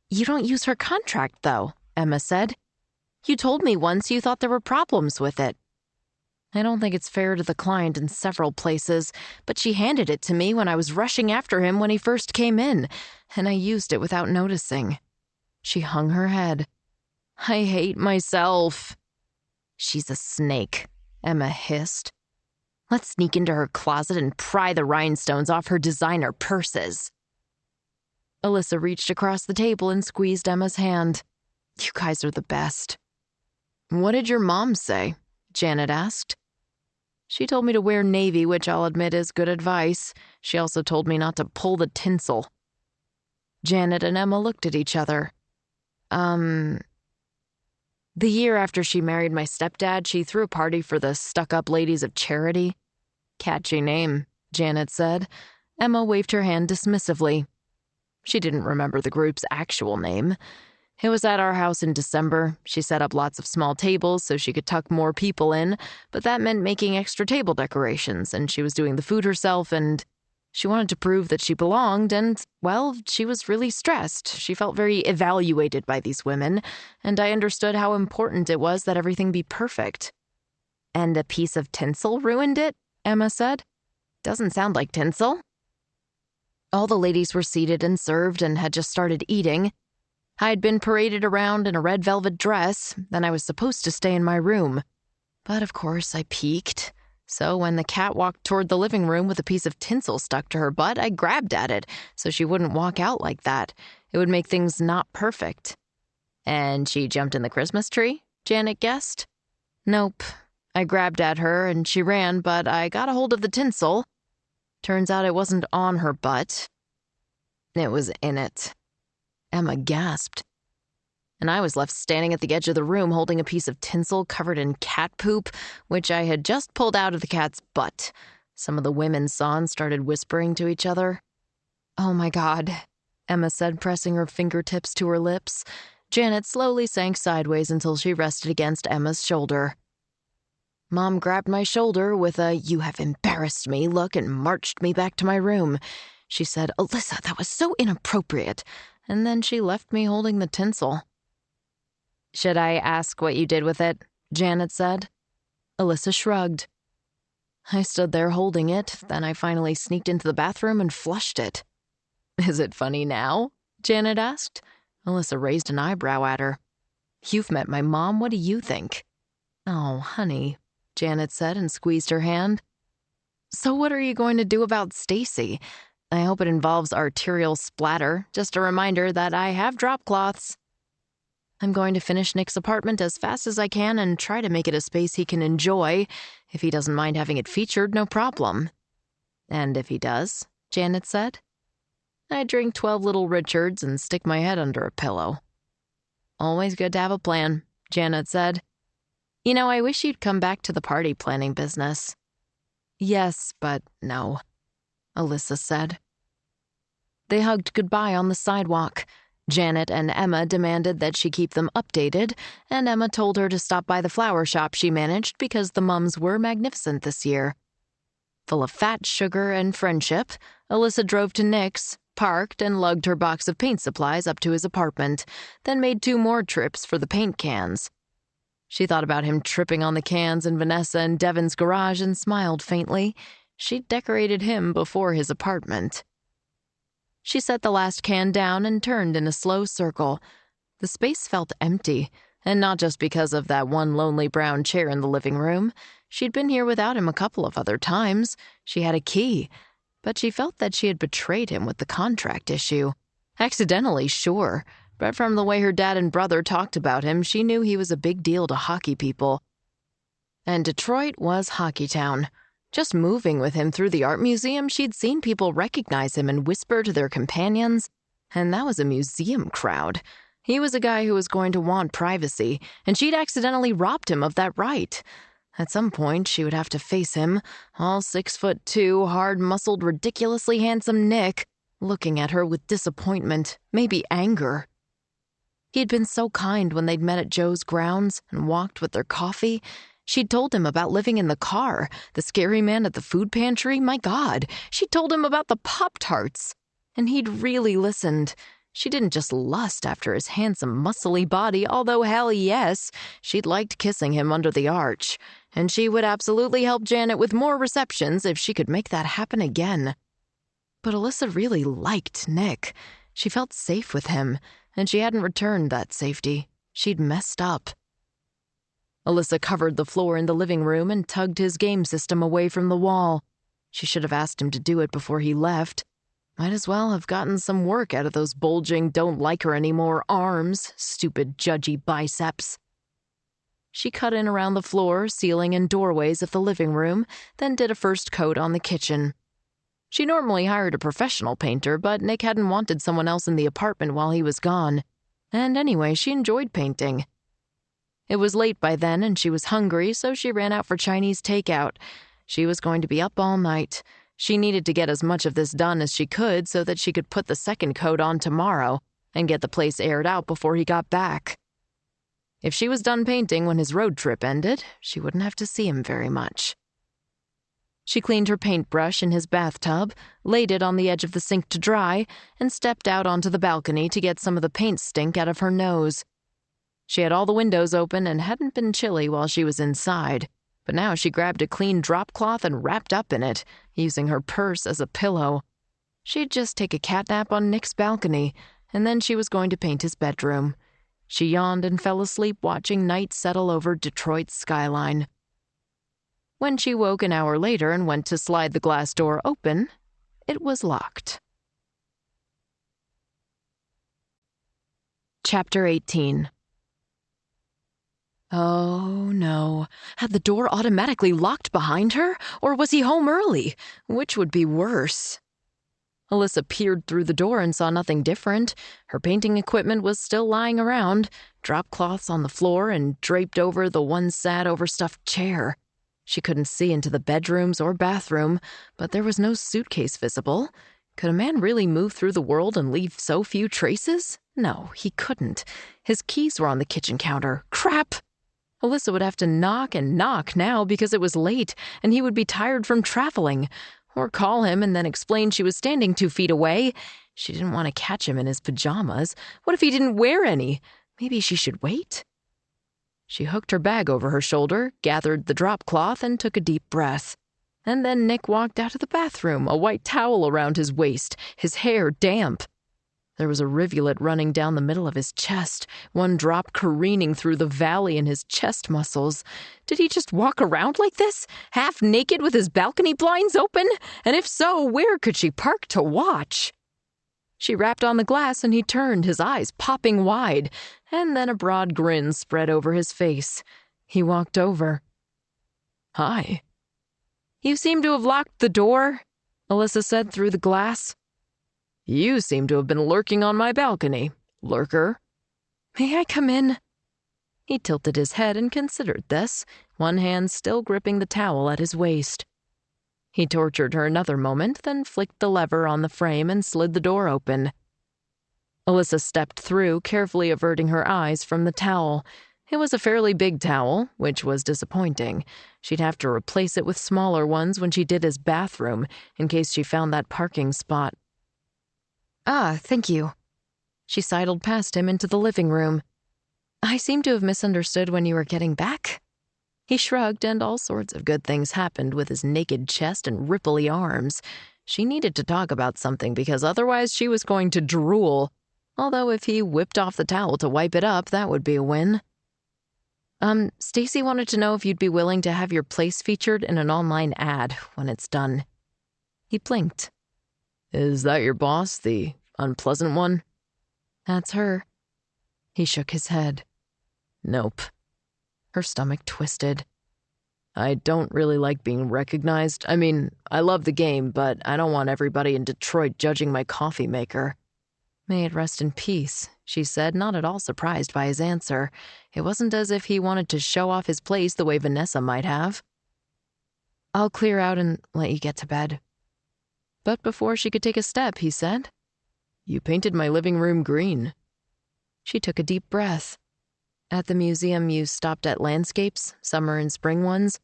"You don't use her contract, though," Emma said. "You told me once you thought there were problems with it." "I don't think it's fair to the client in several places, but she handed it to me when I was rushing after him when he first came in, and I used it without noticing." She hung her head. "I hate myself." "She's a snake," Emma hissed. "Let's sneak into her closet and pry the rhinestones off her designer purses." Alyssa reached across the table and squeezed Emma's hand. "You guys are the best." "What did your mom say?" Janet asked. "She told me to wear navy, which I'll admit is good advice. She also told me not to pull the tinsel." Janet and Emma looked at each other. The year after she married my stepdad, she threw a party for the Stuck-Up Ladies of Charity." "Catchy name," Janet said. Emma waved her hand dismissively. She didn't remember the group's actual name. "It was at our house in December. She set up lots of small tables so she could tuck more people in, but that meant making extra table decorations, and she was doing the food herself, and she wanted to prove that she belonged, and, well, she was really stressed. She felt very evaluated by these women, and I understood how important it was that everything be perfect." "And a piece of tinsel ruined it?" Emma said. "Doesn't sound like tinsel." All the ladies were seated and served and had just started eating. I had been paraded around in a red velvet dress, and I was supposed to stay in my room. But of course I peeked. So when the cat walked toward the living room with a piece of tinsel stuck to her butt, I grabbed at it so she wouldn't walk out like that. It would make things not perfect. "And she jumped in the Christmas tree?" Janet guessed. "Nope. I grabbed at her and she ran, but I got a hold of the tinsel. Turns out it wasn't on her butt. It was in it." Emma gasped. And I was left standing at the edge of the room holding a piece of tinsel covered in cat poop, which I had just pulled out of the cat's butt. Some of the women saw and started whispering to each other. "Oh my God," Emma said, pressing her fingertips to her lips. Janet slowly sank sideways until she rested against Emma's shoulder. Mom grabbed my shoulder with a "you have embarrassed me" look and marched me back to my room. She said, "Alyssa, that was so inappropriate." And then she left me holding the tinsel. "Should I ask what you did with it?" Janet said. Alyssa shrugged. "I stood there holding it, then I finally sneaked into the bathroom and flushed it." "Is it funny now?" Janet asked. Alyssa raised an eyebrow at her. "You've met my mom, what do you think?" "Oh, honey," Janet said and squeezed her hand. "So what are you going to do about Stacy? I hope it involves arterial splatter, just a reminder that I have drop cloths." "I'm going to finish Nick's apartment as fast as I can and try to make it a space he can enjoy. If he doesn't mind having it featured, no problem." "And if he does?" Janet said. "I drink 12 Little Richards and stick my head under a pillow." "Always good to have a plan," Janet said. "You know, I wish you'd come back to the party planning business." "Yes, but no," Alyssa said. They hugged goodbye on the sidewalk. Janet and Emma demanded that she keep them updated, and Emma told her to stop by the flower shop she managed because the mums were magnificent this year. Full of fat, sugar, and friendship, Alyssa drove to Nick's, parked, and lugged her box of paint supplies up to his apartment, then made 2 more trips for the paint cans. She thought about him tripping on the cans in Vanessa and Devin's garage and smiled faintly. She'd decorated him before his apartment. She set the last can down and turned in a slow circle. The space felt empty. And not just because of that one lonely brown chair in the living room. She'd been here without him a couple of other times. She had a key. But she felt that she had betrayed him with the contract issue. Accidentally, sure. But from the way her dad and brother talked about him, she knew he was a big deal to hockey people. And Detroit was Hockey Town. Just moving with him through the art museum, she'd seen people recognize him and whisper to their companions. And that was a museum crowd. He was a guy who was going to want privacy, and she'd accidentally robbed him of that right. At some point, she would have to face him, all 6'2", hard-muscled, ridiculously handsome Nick, looking at her with disappointment, maybe anger. He'd been so kind when they'd met at Joe's grounds and walked with their coffee. She'd told him about living in the car, the scary man at the food pantry. My God, she'd told him about the Pop-Tarts. And he'd really listened. She didn't just lust after his handsome, muscly body, although hell yes, she'd liked kissing him under the arch. And she would absolutely help Janet with more receptions if she could make that happen again. But Alyssa really liked Nick. She felt safe with him, and she hadn't returned that safety. She'd messed up. Alyssa covered the floor in the living room and tugged his game system away from the wall. She should have asked him to do it before he left. Might as well have gotten some work out of those bulging, don't-like-her-anymore arms, stupid, judgy biceps. She cut in around the floor, ceiling, and doorways of the living room, then did a first coat on the kitchen. She normally hired a professional painter, but Nick hadn't wanted someone else in the apartment while he was gone. And anyway, she enjoyed painting. It was late by then, and she was hungry, so she ran out for Chinese takeout. She was going to be up all night. She needed to get as much of this done as she could so that she could put the second coat on tomorrow and get the place aired out before he got back. If she was done painting when his road trip ended, she wouldn't have to see him very much. She cleaned her paintbrush in his bathtub, laid it on the edge of the sink to dry, and stepped out onto the balcony to get some of the paint stink out of her nose. She had all the windows open and hadn't been chilly while she was inside, but now she grabbed a clean drop cloth and wrapped up in it, using her purse as a pillow. She'd just take a catnap on Nick's balcony, and then she was going to paint his bedroom. She yawned and fell asleep watching night settle over Detroit's skyline. When she woke an hour later and went to slide the glass door open, it was locked. Chapter 18. Oh, no. Had the door automatically locked behind her? Or was he home early? Which would be worse? Alyssa peered through the door and saw nothing different. Her painting equipment was still lying around, drop cloths on the floor and draped over the one sad, overstuffed chair. She couldn't see into the bedrooms or bathroom, but there was no suitcase visible. Could a man really move through the world and leave so few traces? No, he couldn't. His keys were on the kitchen counter. Crap! Alyssa would have to knock and knock now because it was late and he would be tired from traveling. Or call him and then explain she was standing 2 feet away. She didn't want to catch him in his pajamas. What if he didn't wear any? Maybe she should wait? She hooked her bag over her shoulder, gathered the drop cloth, and took a deep breath. And then Nick walked out of the bathroom, a white towel around his waist, his hair damp. There was a rivulet running down the middle of his chest, one drop careening through the valley in his chest muscles. Did he just walk around like this, half naked with his balcony blinds open? And if so, where could she park to watch? She rapped on the glass and he turned, his eyes popping wide, and then a broad grin spread over his face. He walked over. "Hi." "You seem to have locked the door," Alyssa said through the glass. "You seem to have been lurking on my balcony, lurker." "May I come in?" He tilted his head and considered this, one hand still gripping the towel at his waist. He tortured her another moment, then flicked the lever on the frame and slid the door open. Alyssa stepped through, carefully averting her eyes from the towel. It was a fairly big towel, which was disappointing. She'd have to replace it with smaller ones when she did his bathroom, in case she found that parking spot. "Ah, thank you." She sidled past him into the living room. "I seem to have misunderstood when you were getting back." He shrugged, and all sorts of good things happened with his naked chest and ripply arms. She needed to talk about something because otherwise she was going to drool. Although if he whipped off the towel to wipe it up, that would be a win. Stacy wanted to know if you'd be willing to have your place featured in an online ad when it's done. He blinked. Is that your boss, the unpleasant one? That's her. He shook his head. Nope. Her stomach twisted. I don't really like being recognized. I mean, I love the game, but I don't want everybody in Detroit judging my coffee maker. May it rest in peace, she said, not at all surprised by his answer. It wasn't as if he wanted to show off his place the way Vanessa might have. I'll clear out and let you get to bed. But before she could take a step, he said, You painted my living room green. She took a deep breath. At the museum, you stopped at landscapes, summer and spring ones,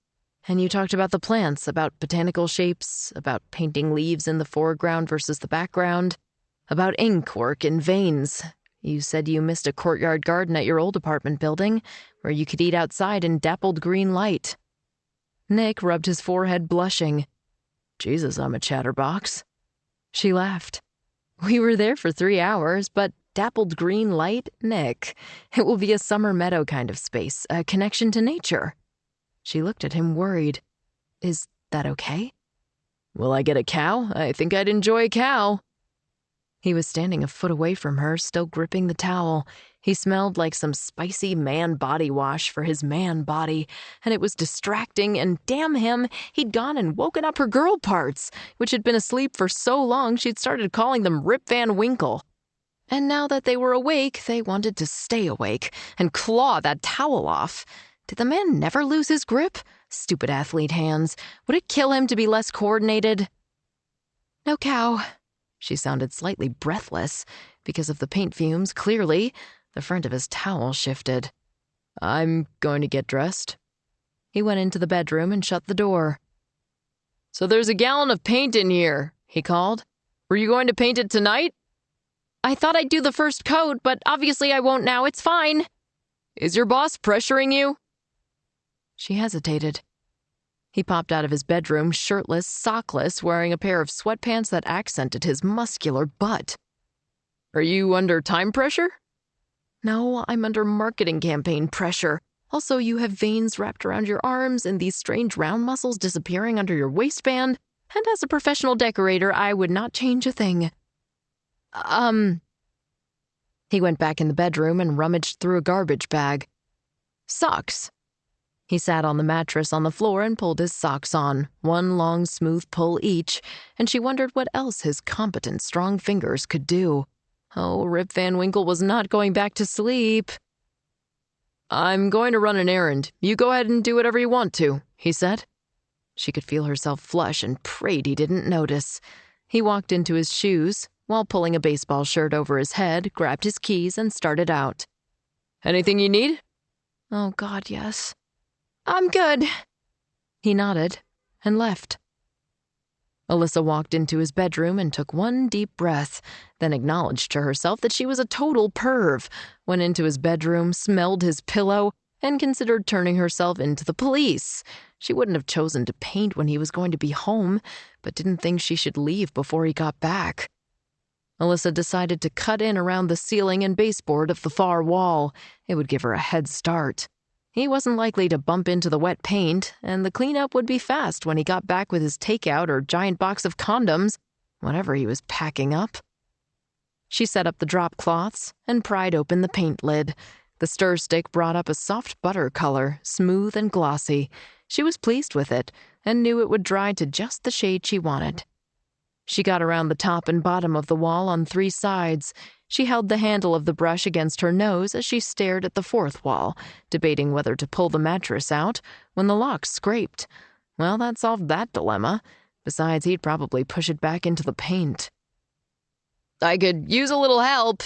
and you talked about the plants, about botanical shapes, about painting leaves in the foreground versus the background, about ink work in veins. You said you missed a courtyard garden at your old apartment building, where you could eat outside in dappled green light. Nick rubbed his forehead, blushing. Jesus, I'm a chatterbox. She laughed. We were there for 3 hours, but dappled green light? Nick, it will be a summer meadow kind of space, a connection to nature. She looked at him, worried. Is that okay? Will I get a cow? I think I'd enjoy a cow. He was standing a foot away from her, still gripping the towel. He smelled like some spicy man body wash for his man body, and it was distracting, and damn him, he'd gone and woken up her girl parts, which had been asleep for so long she'd started calling them Rip Van Winkle. And now that they were awake, they wanted to stay awake and claw that towel off. Did the man never lose his grip? Stupid athlete hands. Would it kill him to be less coordinated? No cow. She sounded slightly breathless. Because of the paint fumes, clearly. The front of his towel shifted. I'm going to get dressed. He went into the bedroom and shut the door. So there's a gallon of paint in here, he called. Were you going to paint it tonight? I thought I'd do the first coat, but obviously I won't now. It's fine. Is your boss pressuring you? She hesitated. He popped out of his bedroom, shirtless, sockless, wearing a pair of sweatpants that accented his muscular butt. Are you under time pressure? No, I'm under marketing campaign pressure. Also, you have veins wrapped around your arms and these strange round muscles disappearing under your waistband. And as a professional decorator, I would not change a thing. He went back in the bedroom and rummaged through a garbage bag. Socks. He sat on the mattress on the floor and pulled his socks on, one long, smooth pull each, and she wondered what else his competent, strong fingers could do. Oh, Rip Van Winkle was not going back to sleep. I'm going to run an errand. You go ahead and do whatever you want to, he said. She could feel herself flush and prayed he didn't notice. He walked into his shoes, while pulling a baseball shirt over his head, grabbed his keys, and started out. Anything you need? Oh, God, yes. I'm good. He nodded and left. Alyssa walked into his bedroom and took one deep breath, then acknowledged to herself that she was a total perv, went into his bedroom, smelled his pillow, and considered turning herself into the police. She wouldn't have chosen to paint when he was going to be home, but didn't think she should leave before he got back. Alyssa decided to cut in around the ceiling and baseboard of the far wall. It would give her a head start. He wasn't likely to bump into the wet paint, and the cleanup would be fast when he got back with his takeout or giant box of condoms, whatever he was packing up. She set up the drop cloths and pried open the paint lid. The stir stick brought up a soft butter color, smooth and glossy. She was pleased with it and knew it would dry to just the shade she wanted. She got around the top and bottom of the wall on 3 sides. She held the handle of the brush against her nose as she stared at the 4th wall, debating whether to pull the mattress out when the lock scraped. Well, that solved that dilemma. Besides, he'd probably push it back into the paint. I could use a little help,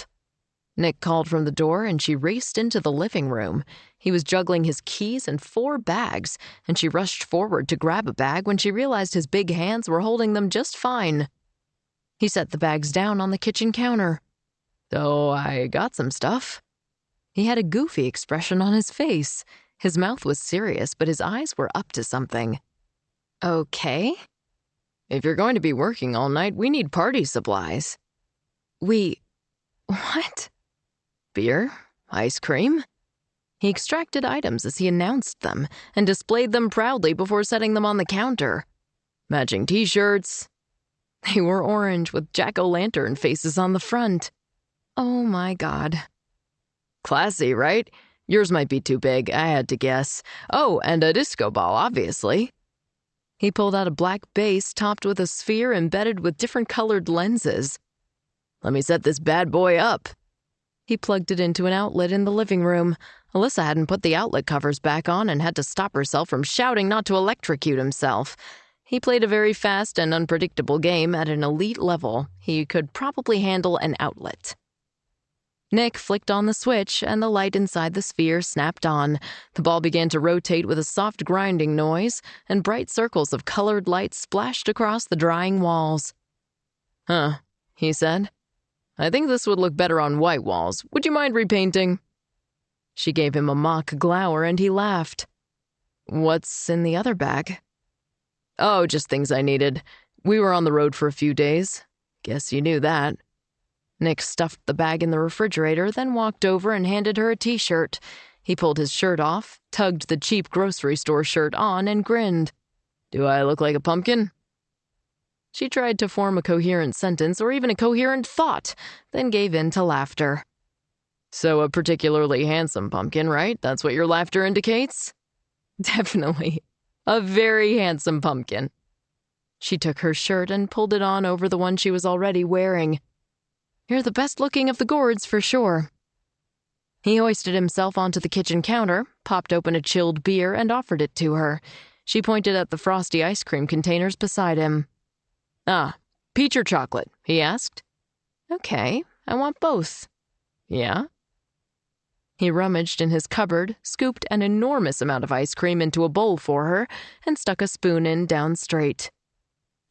Nick called from the door, and she raced into the living room. He was juggling his keys and 4 bags, and she rushed forward to grab a bag when she realized his big hands were holding them just fine. He set the bags down on the kitchen counter. So I got some stuff. He had a goofy expression on his face. His mouth was serious, but his eyes were up to something. Okay. If you're going to be working all night, we need party supplies. What? Beer? Ice cream? He extracted items as he announced them and displayed them proudly before setting them on the counter. Matching t-shirts. They were orange with jack-o'-lantern faces on the front. Oh my God. Classy, right? Yours might be too big, I had to guess. Oh, and a disco ball, obviously. He pulled out a black base topped with a sphere embedded with different colored lenses. Let me set this bad boy up. He plugged it into an outlet in the living room. Alyssa hadn't put the outlet covers back on and had to stop herself from shouting not to electrocute himself. He played a very fast and unpredictable game at an elite level. He could probably handle an outlet. Nick flicked on the switch, and the light inside the sphere snapped on. The ball began to rotate with a soft grinding noise, and bright circles of colored light splashed across the drying walls. Huh, he said. I think this would look better on white walls. Would you mind repainting? She gave him a mock glower, and he laughed. What's in the other bag? Oh, just things I needed. We were on the road for a few days. Guess you knew that. Nick stuffed the bag in the refrigerator, then walked over and handed her a t-shirt. He pulled his shirt off, tugged the cheap grocery store shirt on, and grinned. Do I look like a pumpkin? She tried to form a coherent sentence or even a coherent thought, then gave in to laughter. So a particularly handsome pumpkin, right? That's what your laughter indicates? Definitely. A very handsome pumpkin. She took her shirt and pulled it on over the one she was already wearing. You're the best looking of the gourds for sure. He hoisted himself onto the kitchen counter, popped open a chilled beer, and offered it to her. She pointed at the frosty ice cream containers beside him. Ah, peach or chocolate? He asked. Okay, I want both. Yeah? He rummaged in his cupboard, scooped an enormous amount of ice cream into a bowl for her, and stuck a spoon in down straight.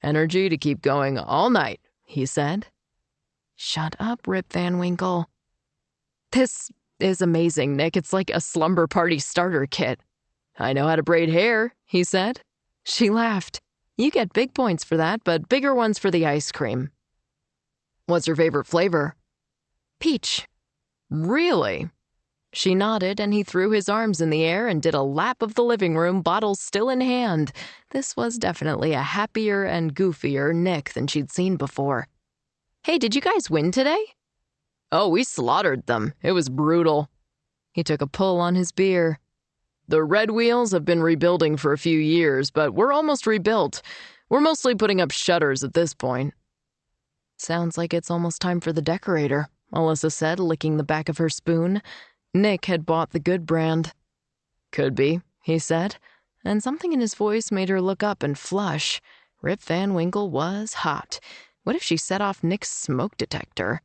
Energy to keep going all night, he said. Shut up, Rip Van Winkle. This is amazing, Nick. It's like a slumber party starter kit. I know how to braid hair, he said. She laughed. You get big points for that, but bigger ones for the ice cream. What's your favorite flavor? Peach. Really? She nodded, and he threw his arms in the air and did a lap of the living room, bottle still in hand. This was definitely a happier and goofier Nick than she'd seen before. Hey, did you guys win today? Oh, we slaughtered them. It was brutal. He took a pull on his beer. The Red Wheels have been rebuilding for a few years, but we're almost rebuilt. We're mostly putting up shutters at this point. Sounds like it's almost time for the decorator, Alyssa said, licking the back of her spoon. Nick had bought the good brand. Could be, he said, and something in his voice made her look up and flush. Rip Van Winkle was hot. What if she set off Nick's smoke detector?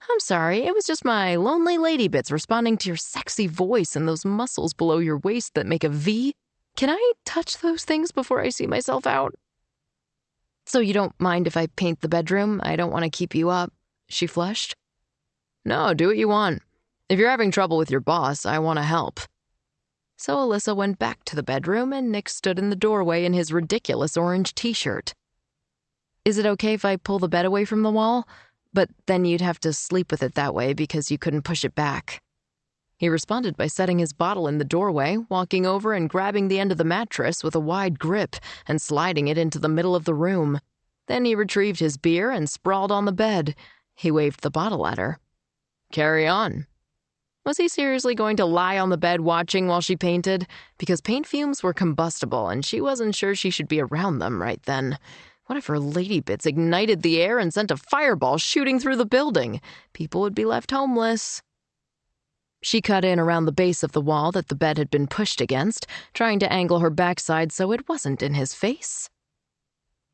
I'm sorry, it was just my lonely lady bits responding to your sexy voice and those muscles below your waist that make a V. Can I touch those things before I see myself out? So you don't mind if I paint the bedroom? I don't want to keep you up, she flushed. No, do what you want. If you're having trouble with your boss, I want to help. So Alyssa went back to the bedroom, and Nick stood in the doorway in his ridiculous orange t-shirt. Is it okay if I pull the bed away from the wall? But then you'd have to sleep with it that way because you couldn't push it back. He responded by setting his bottle in the doorway, walking over and grabbing the end of the mattress with a wide grip and sliding it into the middle of the room. Then he retrieved his beer and sprawled on the bed. He waved the bottle at her. Carry on. Was he seriously going to lie on the bed watching while she painted? Because paint fumes were combustible, and she wasn't sure she should be around them right then. What if her lady bits ignited the air and sent a fireball shooting through the building? People would be left homeless. She cut in around the base of the wall that the bed had been pushed against, trying to angle her backside so it wasn't in his face.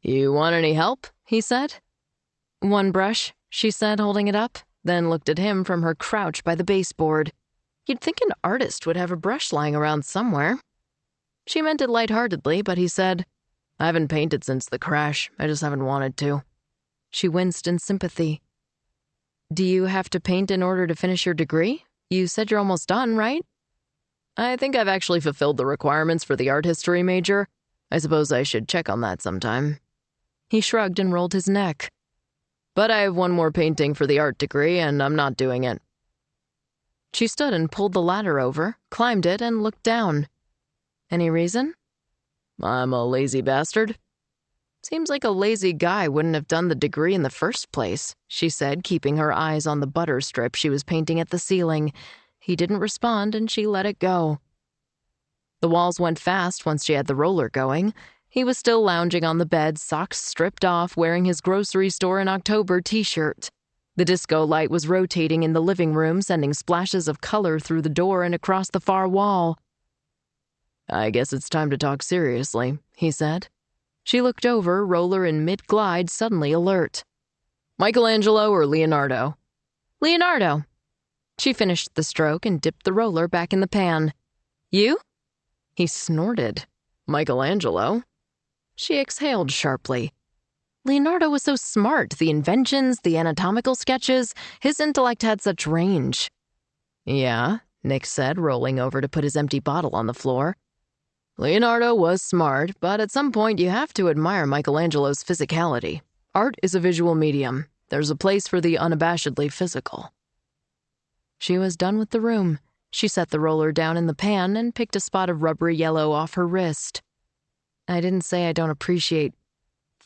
You want any help? He said. One brush, she said, holding it up, then looked at him from her crouch by the baseboard. You'd think an artist would have a brush lying around somewhere. She meant it lightheartedly, but he said, I haven't painted since the crash. I just haven't wanted to. She winced in sympathy. Do you have to paint in order to finish your degree? You said you're almost done, right? I think I've actually fulfilled the requirements for the art history major. I suppose I should check on that sometime. He shrugged and rolled his neck. But I have one more painting for the art degree, and I'm not doing it. She stood and pulled the ladder over, climbed it, and looked down. Any reason? I'm a lazy bastard. Seems like a lazy guy wouldn't have done the degree in the first place, she said, keeping her eyes on the butter strip she was painting at the ceiling. He didn't respond, and she let it go. The walls went fast once she had the roller going. He was still lounging on the bed, socks stripped off, wearing his grocery store in October t-shirt. The disco light was rotating in the living room, sending splashes of color through the door and across the far wall. I guess it's time to talk seriously, he said. She looked over, roller in mid-glide, suddenly alert. Michelangelo or Leonardo? Leonardo. She finished the stroke and dipped the roller back in the pan. You? He snorted. Michelangelo? She exhaled sharply. Leonardo was so smart, the inventions, the anatomical sketches, his intellect had such range. Yeah, Nick said, rolling over to put his empty bottle on the floor. Leonardo was smart, but at some point you have to admire Michelangelo's physicality. Art is a visual medium. There's a place for the unabashedly physical. She was done with the room. She set the roller down in the pan and picked a spot of rubbery yellow off her wrist. I didn't say I don't appreciate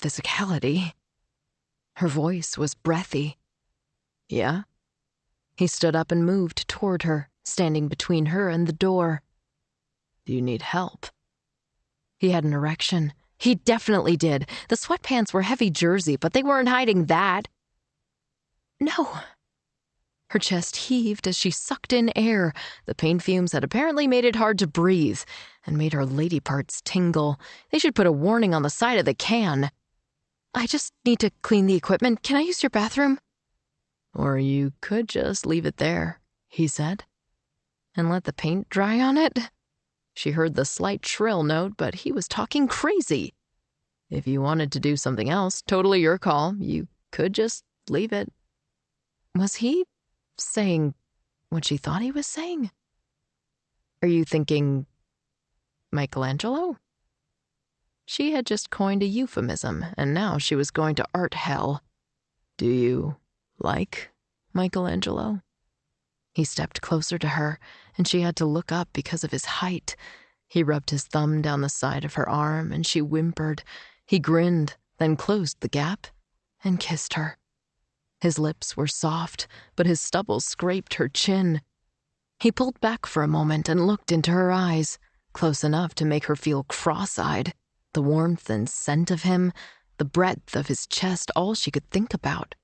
physicality. Her voice was breathy. Yeah? He stood up and moved toward her, standing between her and the door. Do you need help? He had an erection. He definitely did. The sweatpants were heavy jersey, but they weren't hiding that. No. Her chest heaved as she sucked in air. The paint fumes had apparently made it hard to breathe and made her lady parts tingle. They should put a warning on the side of the can. I just need to clean the equipment. Can I use your bathroom? Or you could just leave it there, he said. And let the paint dry on it? She heard the slight shrill note, but he was talking crazy. If you wanted to do something else, totally your call. You could just leave it. Was he saying what she thought he was saying? Are you thinking Michelangelo? She had just coined a euphemism, and now she was going to art hell. Do you like Michelangelo? He stepped closer to her, and she had to look up because of his height. He rubbed his thumb down the side of her arm, and she whimpered. He grinned, then closed the gap and kissed her. His lips were soft, but his stubble scraped her chin. He pulled back for a moment and looked into her eyes, close enough to make her feel cross-eyed. The warmth and scent of him, the breadth of his chest, all she could think about.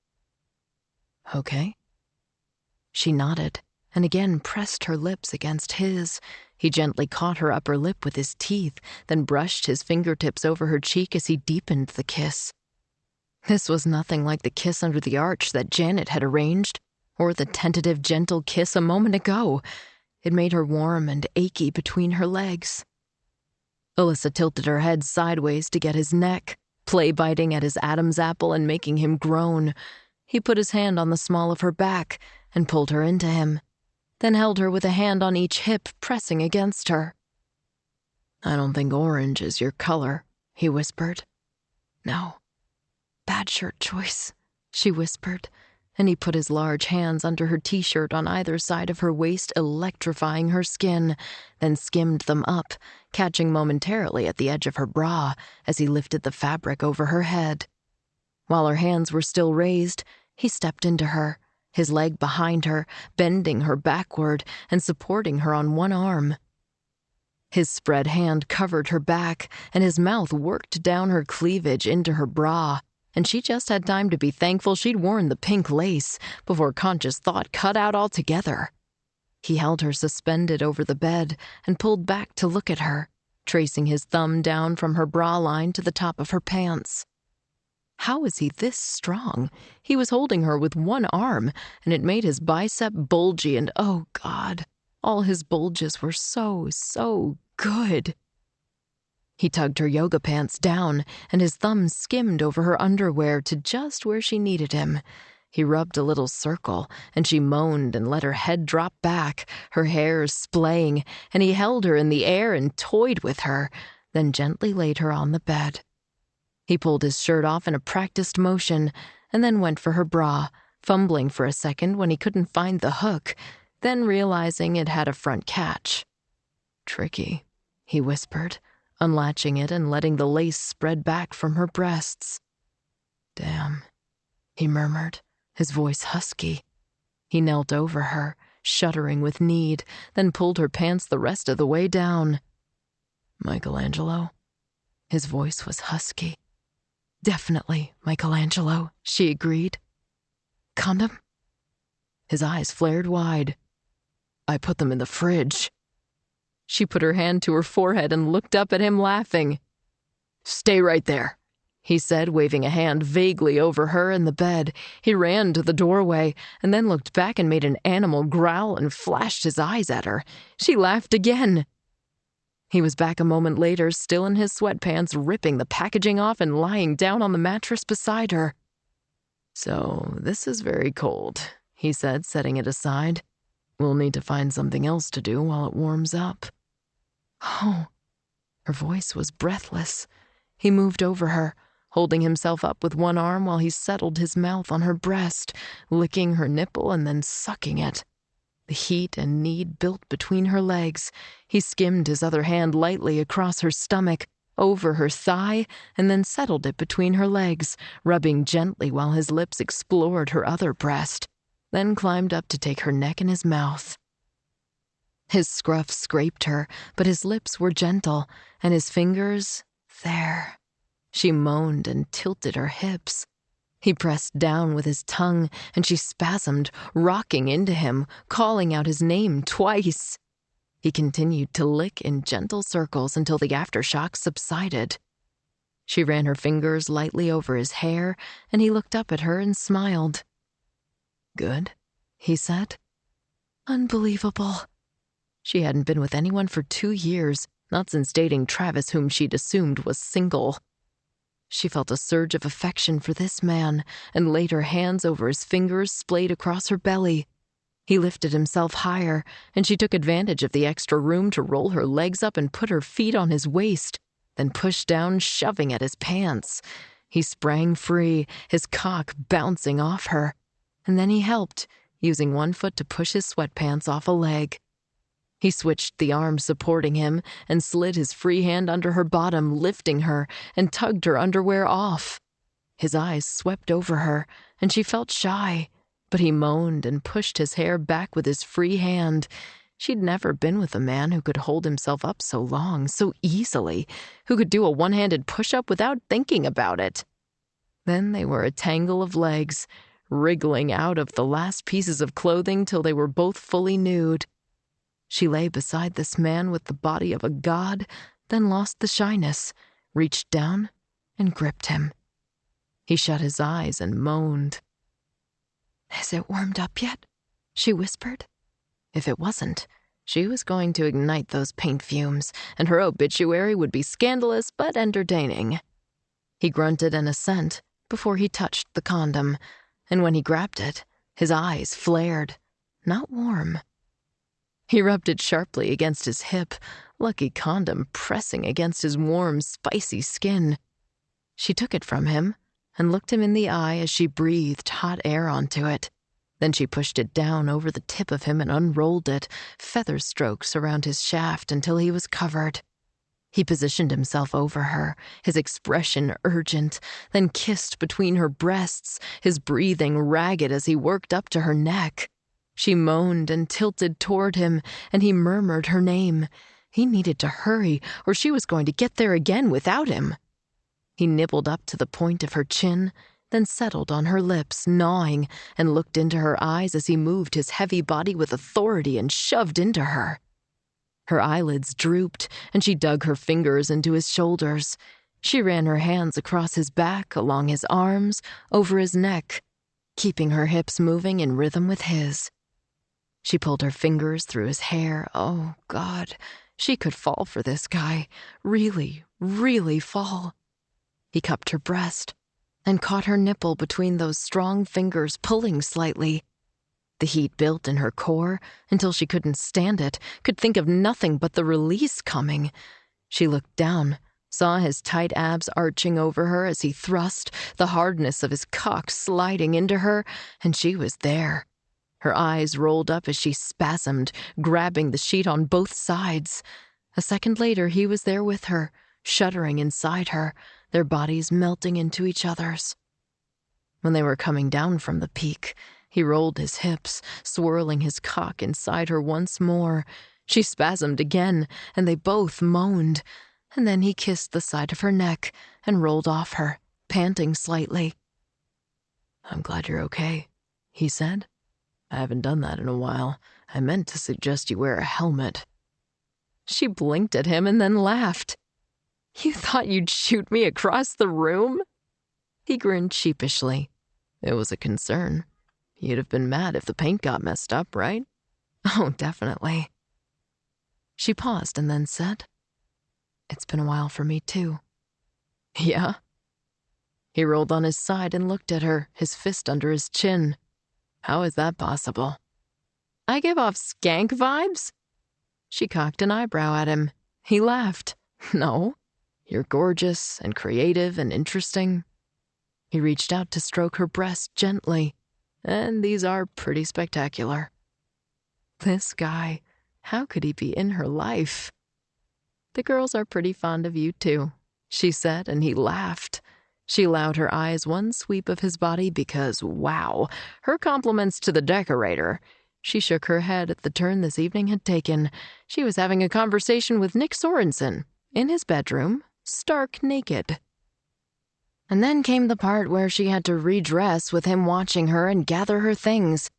Okay. She nodded, and again pressed her lips against his. He gently caught her upper lip with his teeth, then brushed his fingertips over her cheek as he deepened the kiss. This was nothing like the kiss under the arch that Janet had arranged, or the tentative, gentle kiss a moment ago. It made her warm and achy between her legs. Alyssa tilted her head sideways to get his neck, play-biting at his Adam's apple and making him groan. He put his hand on the small of her back and pulled her into him, then held her with a hand on each hip, pressing against her. I don't think orange is your color, he whispered. No. Bad shirt choice, she whispered, and he put his large hands under her t-shirt on either side of her waist, electrifying her skin, then skimmed them up, catching momentarily at the edge of her bra as he lifted the fabric over her head. While her hands were still raised, he stepped into her, his leg behind her, bending her backward and supporting her on one arm. His spread hand covered her back, and his mouth worked down her cleavage into her bra, and she just had time to be thankful she'd worn the pink lace before conscious thought cut out altogether. He held her suspended over the bed and pulled back to look at her, tracing his thumb down from her bra line to the top of her pants. How was he this strong? He was holding her with one arm, and it made his bicep bulgy, and oh God, all his bulges were so good. He tugged her yoga pants down, and his thumb skimmed over her underwear to just where she needed him. He rubbed a little circle, and she moaned and let her head drop back, her hair splaying, and he held her in the air and toyed with her, then gently laid her on the bed. He pulled his shirt off in a practiced motion, and then went for her bra, fumbling for a second when he couldn't find the hook. then realizing it had a front catch. "Tricky," he whispered, unlatching it and letting the lace spread back from her breasts. "Damn," he murmured, his voice husky. He knelt over her, shuddering with need, then pulled her pants the rest of the way down. "Michelangelo?" His voice was husky. "Definitely Michelangelo," she agreed. "Condom?" His eyes flared wide. "I put them in the fridge." She put her hand to her forehead and looked up at him, laughing. "Stay right there," he said, waving a hand vaguely over her in the bed. He ran to the doorway and then looked back and made an animal growl and flashed his eyes at her. She laughed again. He was back a moment later, still in his sweatpants, ripping the packaging off and lying down on the mattress beside her. "So, this is very cold," he said, setting it aside. "We'll need to find something else to do while it warms up." "Oh." Her voice was breathless. He moved over her, holding himself up with one arm while he settled his mouth on her breast, licking her nipple and then sucking it. The heat and need built between her legs. He skimmed his other hand lightly across her stomach, over her thigh, and then settled it between her legs, rubbing gently while his lips explored her other breast, then climbed up to take her neck in his mouth. His scruff scraped her, but his lips were gentle, and his fingers, there. She moaned and tilted her hips. He pressed down with his tongue, and she spasmed, rocking into him, calling out his name twice. He continued to lick in gentle circles until the aftershocks subsided. She ran her fingers lightly over his hair, and he looked up at her and smiled. "Good," he said. "Unbelievable." She hadn't been with anyone for 2 years, not since dating Travis, whom she'd assumed was single. She felt a surge of affection for this man and laid her hands over his fingers splayed across her belly. He lifted himself higher, and she took advantage of the extra room to roll her legs up and put her feet on his waist, then pushed down, shoving at his pants. He sprang free, his cock bouncing off her, and then he helped, using one foot to push his sweatpants off a leg. He switched the arm supporting him and slid his free hand under her bottom, lifting her, and tugged her underwear off. His eyes swept over her, and she felt shy, but he moaned and pushed his hair back with his free hand. She'd never been with a man who could hold himself up so long, so easily, who could do a one-handed push-up without thinking about it. Then they were a tangle of legs, wriggling out of the last pieces of clothing till they were both fully nude. She lay beside this man with the body of a god, then lost the shyness, reached down, and gripped him. He shut his eyes and moaned. "Is it warmed up yet?" she whispered. If it wasn't, she was going to ignite those paint fumes, and her obituary would be scandalous but entertaining. He grunted an assent before he touched the condom, and when he grabbed it, his eyes flared. Not warm. He rubbed it sharply against his hip, lucky condom pressing against his warm, spicy skin. She took it from him and looked him in the eye as she breathed hot air onto it. Then she pushed it down over the tip of him and unrolled it, feather strokes around his shaft until he was covered. He positioned himself over her, his expression urgent, then kissed between her breasts, his breathing ragged as he worked up to her neck. She moaned and tilted toward him, and he murmured her name. He needed to hurry, or she was going to get there again without him. He nibbled up to the point of her chin, then settled on her lips, gnawing, and looked into her eyes as he moved his heavy body with authority and shoved into her. Her eyelids drooped, and she dug her fingers into his shoulders. She ran her hands across his back, along his arms, over his neck, keeping her hips moving in rhythm with his. She pulled her fingers through his hair. Oh, God, she could fall for this guy. Really, really fall. He cupped her breast and caught her nipple between those strong fingers, pulling slightly. The heat built in her core until she couldn't stand it, could think of nothing but the release coming. She looked down, saw his tight abs arching over her as he thrust, the hardness of his cock sliding into her, and she was there. Her eyes rolled up as she spasmed, grabbing the sheet on both sides. A second later, he was there with her, shuddering inside her, their bodies melting into each other's. When they were coming down from the peak, he rolled his hips, swirling his cock inside her once more. She spasmed again, and they both moaned. And then he kissed the side of her neck and rolled off her, panting slightly. "I'm glad you're okay," he said. "I haven't done that in a while. I meant to suggest you wear a helmet." She blinked at him and then laughed. "You thought you'd shoot me across the room?" He grinned sheepishly. "It was a concern. You'd have been mad if the paint got messed up, right?" "Oh, definitely." She paused and then said, "It's been a while for me, too." "Yeah?" He rolled on his side and looked at her, his fist under his chin. "How is that possible?" "I give off skank vibes?" She cocked an eyebrow at him. He laughed. "No, you're gorgeous and creative and interesting." He reached out to stroke her breast gently. "And these are pretty spectacular." This guy, how could he be in her life? "The girls are pretty fond of you, too," she said, and he laughed. She allowed her eyes one sweep of his body because, wow, her compliments to the decorator. She shook her head at the turn this evening had taken. She was having a conversation with Nick Sorensen, in his bedroom, stark naked. And then came the part where she had to redress with him watching her and gather her things.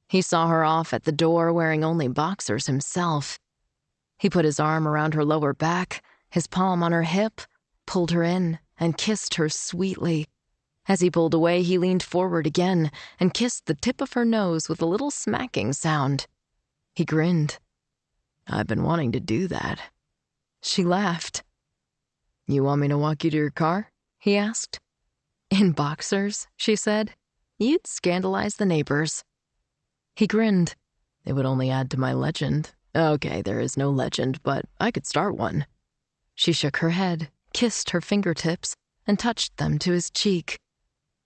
He saw her off at the door wearing only boxers himself. He put his arm around her lower back, his palm on her hip, pulled her in, and kissed her sweetly. As he pulled away, he leaned forward again and kissed the tip of her nose with a little smacking sound. He grinned. "I've been wanting to do that." She laughed. "You want me to walk you to your car?" he asked. "In boxers," she said. "You'd scandalize the neighbors." He grinned. "It would only add to my legend." "Okay, there is no legend, but I could start one." She shook her head, kissed her fingertips, and touched them to his cheek.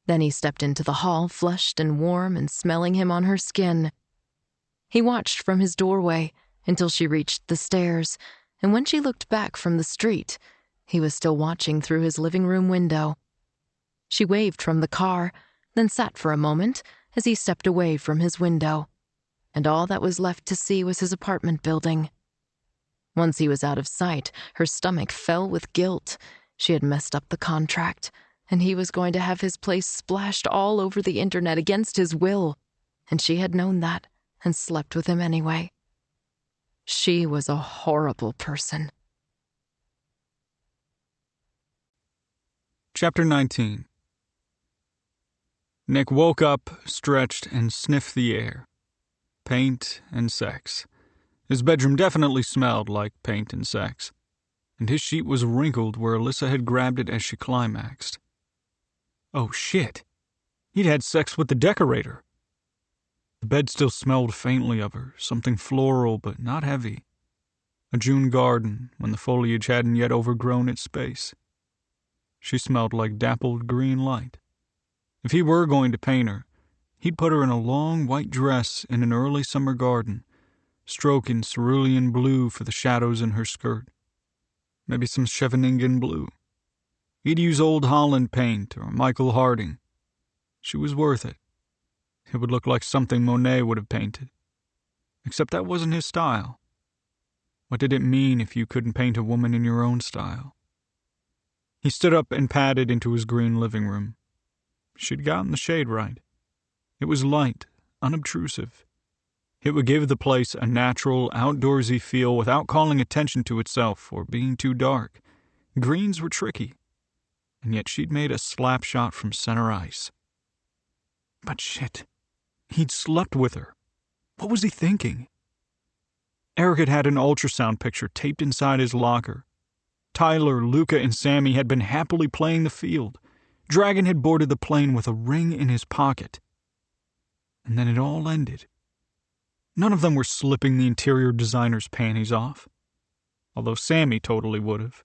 Then he stepped into the hall, flushed and warm and smelling him on her skin. He watched from his doorway until she reached the stairs, and when she looked back from the street, he was still watching through his living room window. She waved from the car, then sat for a moment as he stepped away from his window, and all that was left to see was his apartment building. Once he was out of sight, her stomach fell with guilt. She had messed up the contract, and he was going to have his place splashed all over the internet against his will, and she had known that and slept with him anyway. She was a horrible person. Chapter 19. Nick woke up, stretched, and sniffed the air. Paint and sex. His bedroom definitely smelled like paint and sex, and his sheet was wrinkled where Alyssa had grabbed it as she climaxed. Oh shit. He'd had sex with the decorator. The bed still smelled faintly of her, something floral but not heavy. A June garden when the foliage hadn't yet overgrown its space. She smelled like dappled green light. If he were going to paint her, he'd put her in a long white dress in an early summer garden, stroking cerulean blue for the shadows in her skirt. Maybe some Scheveningen blue. He'd use Old Holland paint or Michael Harding. She was worth it. It would look like something Monet would have painted. Except that wasn't his style. What did it mean if you couldn't paint a woman in your own style? He stood up and padded into his green living room. She'd gotten the shade right. It was light, unobtrusive. It would give the place a natural, outdoorsy feel without calling attention to itself or being too dark. Greens were tricky, and yet she'd made a slap shot from center ice. But shit, he'd slept with her. What was he thinking? Eric had had an ultrasound picture taped inside his locker. Tyler, Luca, and Sammy had been happily playing the field. Dragon had boarded the plane with a ring in his pocket. And then it all ended. None of them were slipping the interior designer's panties off. Although Sammy totally would have.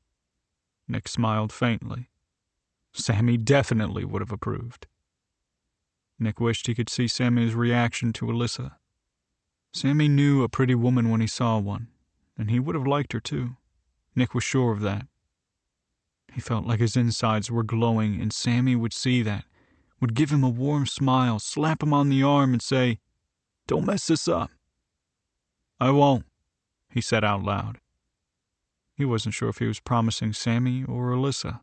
Nick smiled faintly. Sammy definitely would have approved. Nick wished he could see Sammy's reaction to Alyssa, Sammy knew a pretty woman when he saw one, and he would have liked her too. Nick was sure of that. He felt like his insides were glowing, and Sammy would see that, would give him a warm smile, slap him on the arm, and say, "Don't mess this up." "I won't," he said out loud. He wasn't sure if he was promising Sammy or Alyssa.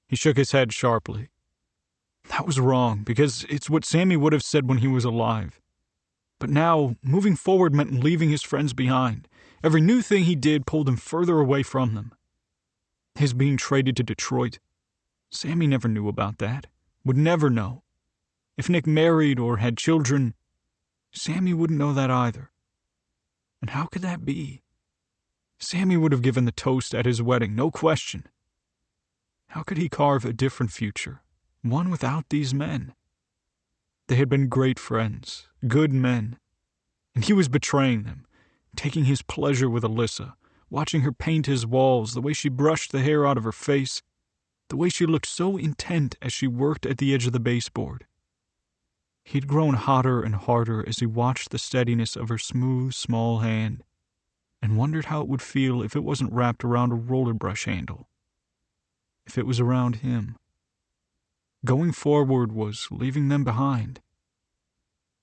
He shook his head sharply. That was wrong, because it's what Sammy would have said when he was alive. But now, moving forward meant leaving his friends behind. Every new thing he did pulled him further away from them. His being traded to Detroit. Sammy never knew about that. Would never know. If Nick married or had children, Sammy wouldn't know that either. And how could that be? Sammy would have given the toast at his wedding, no question. How could he carve a different future, one without these men? They had been great friends, good men, and he was betraying them, taking his pleasure with Alyssa, watching her paint his walls, the way she brushed the hair out of her face, the way she looked so intent as she worked at the edge of the baseboard. He'd grown hotter and harder as he watched the steadiness of her smooth, small hand, and wondered how it would feel if it wasn't wrapped around a roller brush handle. If it was around him. Going forward was leaving them behind.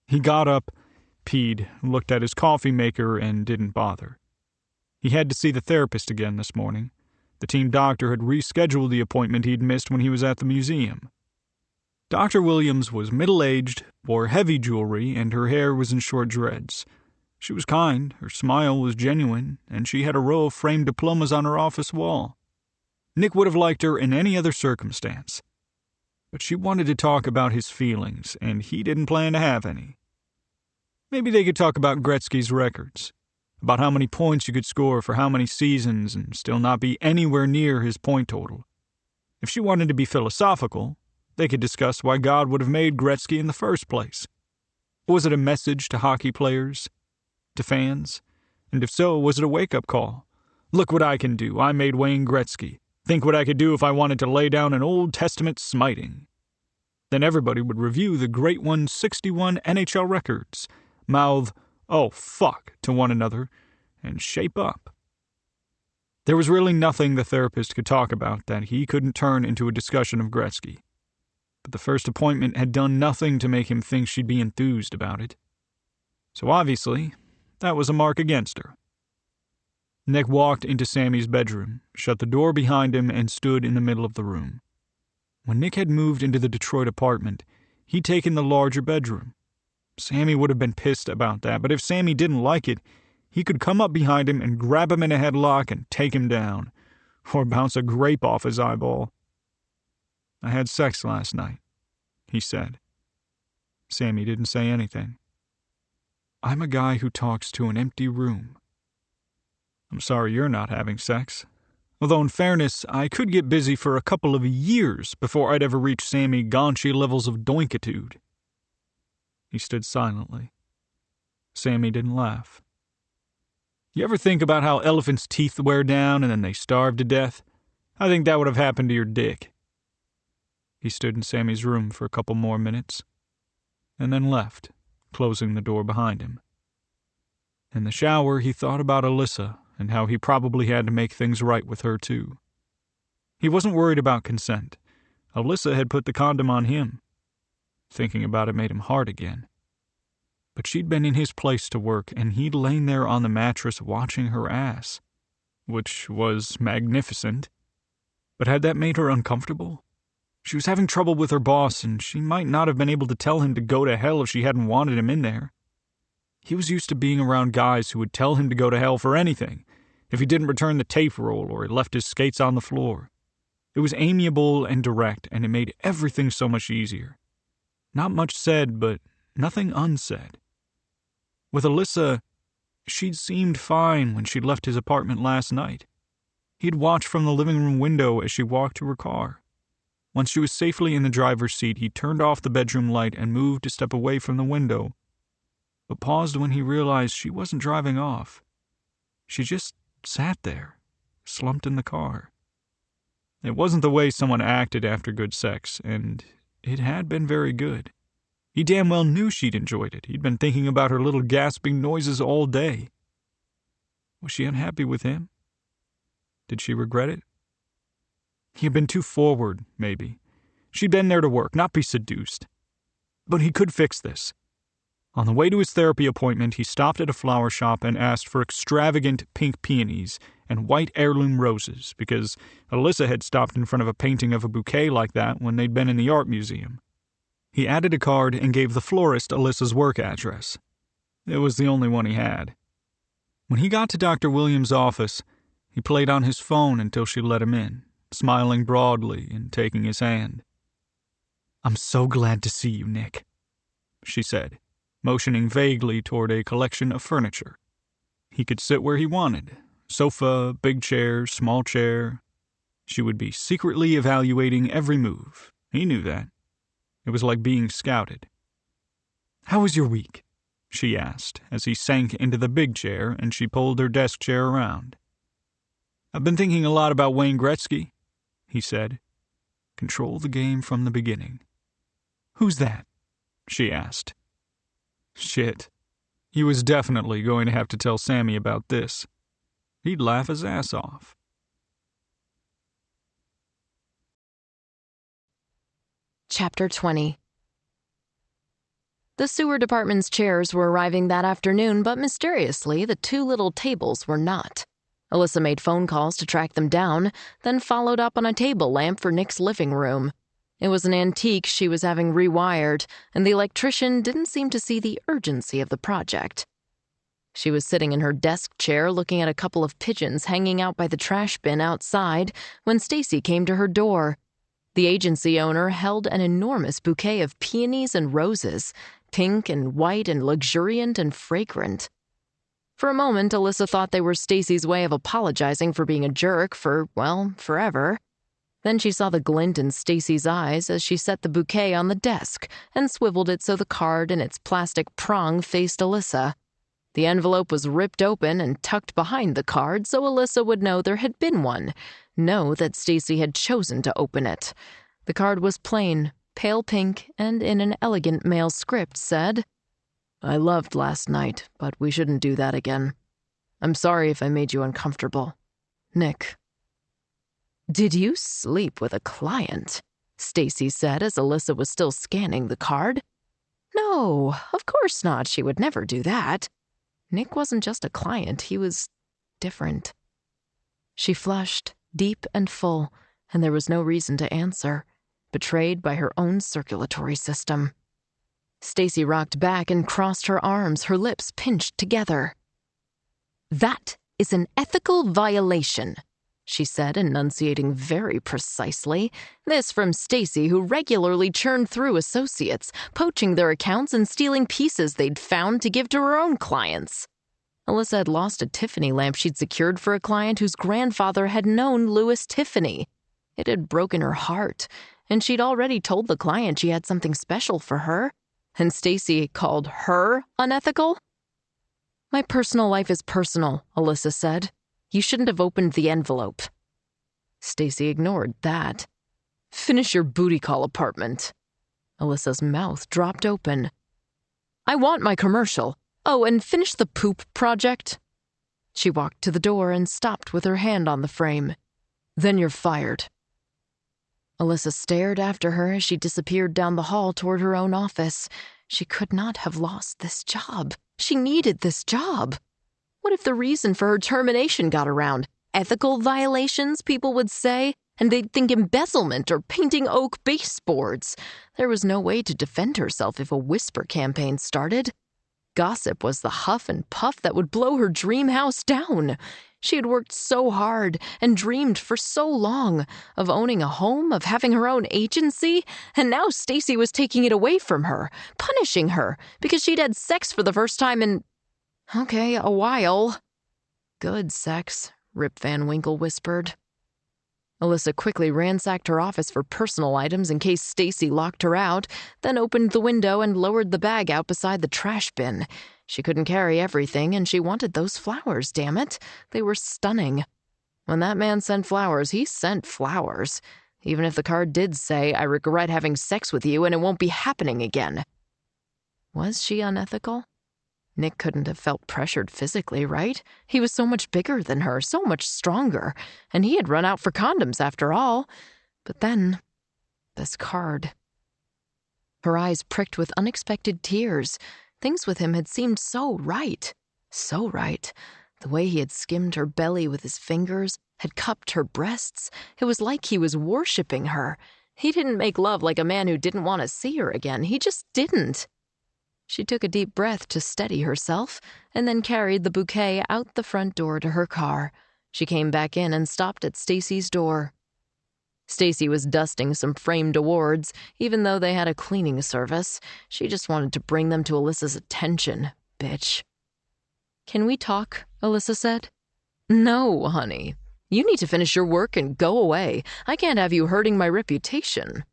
He got up, peed, looked at his coffee maker, and didn't bother. He had to see the therapist again this morning. The team doctor had rescheduled the appointment he'd missed when he was at the museum. Dr. Williams was middle-aged, wore heavy jewelry, and her hair was in short dreads. She was kind, her smile was genuine, and she had a row of framed diplomas on her office wall. Nick would have liked her in any other circumstance. But she wanted to talk about his feelings, and he didn't plan to have any. Maybe they could talk about Gretzky's records, about how many points you could score for how many seasons and still not be anywhere near his point total. If she wanted to be philosophical, they could discuss why God would have made Gretzky in the first place. Was it a message to hockey players? To fans? And if so, was it a wake-up call? Look what I can do. I made Wayne Gretzky. Think what I could do if I wanted to lay down an Old Testament smiting. Then everybody would review the Great One's 61 NHL records, mouth, "Oh, fuck," to one another, and shape up. There was really nothing the therapist could talk about that he couldn't turn into a discussion of Gretzky. But the first appointment had done nothing to make him think she'd be enthused about it. So obviously, that was a mark against her. Nick walked into Sammy's bedroom, shut the door behind him, and stood in the middle of the room. When Nick had moved into the Detroit apartment, he'd taken the larger bedroom. Sammy would have been pissed about that, but if Sammy didn't like it, he could come up behind him and grab him in a headlock and take him down, or bounce a grape off his eyeball. "I had sex last night," he said. Sammy didn't say anything. "I'm a guy who talks to an empty room." "I'm sorry you're not having sex. Although in fairness, I could get busy for a couple of years before I'd ever reach Sammy Gaunchy levels of doinkitude." He stood silently. Sammy didn't laugh. "You ever think about how elephants' teeth wear down and then they starve to death? I think that would have happened to your dick." He stood in Sammy's room for a couple more minutes, and then left, closing the door behind him. In the shower, he thought about Alyssa and how he probably had to make things right with her, too. He wasn't worried about consent. Alyssa had put the condom on him. Thinking about it made him hard again. But she'd been in his place to work, and he'd lain there on the mattress watching her ass, which was magnificent. But had that made her uncomfortable? She was having trouble with her boss, and she might not have been able to tell him to go to hell if she hadn't wanted him in there. He was used to being around guys who would tell him to go to hell for anything, if he didn't return the tape roll or he left his skates on the floor. It was amiable and direct, and it made everything so much easier. Not much said, but nothing unsaid. With Alyssa, she'd seemed fine when she'd left his apartment last night. He'd watched from the living room window as she walked to her car. Once she was safely in the driver's seat, he turned off the bedroom light and moved to step away from the window, but paused when he realized she wasn't driving off. She just sat there, slumped in the car. It wasn't the way someone acted after good sex, and it had been very good. He damn well knew she'd enjoyed it. He'd been thinking about her little gasping noises all day. Was she unhappy with him? Did she regret it? He had been too forward, maybe. She'd been there to work, not be seduced. But he could fix this. On the way to his therapy appointment, he stopped at a flower shop and asked for extravagant pink peonies and white heirloom roses because Alyssa had stopped in front of a painting of a bouquet like that when they'd been in the art museum. He added a card and gave the florist Alyssa's work address. It was the only one he had. When he got to Dr. Williams' office, he played on his phone until she let him in, smiling broadly and taking his hand. "I'm so glad to see you, Nick," she said, motioning vaguely toward a collection of furniture. He could sit where he wanted. Sofa, big chair, small chair. She would be secretly evaluating every move. He knew that. It was like being scouted. "How was your week?" she asked as he sank into the big chair and she pulled her desk chair around. "I've been thinking a lot about Wayne Gretzky," he said. "Control the game from the beginning." "Who's that?" she asked. Shit. He was definitely going to have to tell Sammy about this. He'd laugh his ass off. Chapter 20. The sewer department's chairs were arriving that afternoon, but mysteriously, the two little tables were not. Alyssa made phone calls to track them down, then followed up on a table lamp for Nick's living room. It was an antique she was having rewired, and the electrician didn't seem to see the urgency of the project. She was sitting in her desk chair looking at a couple of pigeons hanging out by the trash bin outside when Stacy came to her door. The agency owner held an enormous bouquet of peonies and roses, pink and white and luxuriant and fragrant. For a moment, Alyssa thought they were Stacy's way of apologizing for being a jerk for, well, forever. Then she saw the glint in Stacy's eyes as she set the bouquet on the desk and swiveled it so the card and its plastic prong faced Alyssa. The envelope was ripped open and tucked behind the card so Alyssa would know there had been one, know that Stacy had chosen to open it. The card was plain, pale pink, and in an elegant male script said, "I loved last night, but we shouldn't do that again. I'm sorry if I made you uncomfortable. Nick." "Did you sleep with a client?" Stacy said as Alyssa was still scanning the card. "No, of course not. She would never do that. Nick wasn't just a client. He was different." She flushed, deep and full, and there was no reason to answer, betrayed by her own circulatory system. Stacy rocked back and crossed her arms, her lips pinched together. "That is an ethical violation," she said, enunciating very precisely. This from Stacy, who regularly churned through associates, poaching their accounts and stealing pieces they'd found to give to her own clients. Alyssa had lost a Tiffany lamp she'd secured for a client whose grandfather had known Louis Tiffany. It had broken her heart, and she'd already told the client she had something special for her, and Stacy called her unethical? "My personal life is personal," Alyssa said. "You shouldn't have opened the envelope." Stacy ignored that. "Finish your booty call apartment." Alyssa's mouth dropped open. "I want my commercial. Oh, and finish the poop project." She walked to the door and stopped with her hand on the frame. "Then you're fired." Alyssa stared after her as she disappeared down the hall toward her own office. She could not have lost this job. She needed this job. What if the reason for her termination got around? Ethical violations, people would say, and they'd think embezzlement or painting oak baseboards. There was no way to defend herself if a whisper campaign started. Gossip was the huff and puff that would blow her dream house down. She had worked so hard and dreamed for so long of owning a home, of having her own agency, and now Stacy was taking it away from her, punishing her because she'd had sex for the first time in, a while. "Good sex," Rip Van Winkle whispered. Alyssa quickly ransacked her office for personal items in case Stacy locked her out, then opened the window and lowered the bag out beside the trash bin. She couldn't carry everything, and she wanted those flowers, damn it. They were stunning. When that man sent flowers, he sent flowers. Even if the card did say, "I regret having sex with you and it won't be happening again." Was she unethical? Nick couldn't have felt pressured physically, right? He was so much bigger than her, so much stronger, and he had run out for condoms after all. But then, this card. Her eyes pricked with unexpected tears. Things with him had seemed so right. So right. The way he had skimmed her belly with his fingers, had cupped her breasts. It was like he was worshipping her. He didn't make love like a man who didn't want to see her again. He just didn't. She took a deep breath to steady herself, and then carried the bouquet out the front door to her car. She came back in and stopped at Stacy's door. Stacy was dusting some framed awards, even though they had a cleaning service. She just wanted to bring them to Alyssa's attention, bitch. "Can we talk?" Alyssa said. "No, honey. You need to finish your work and go away. I can't have you hurting my reputation."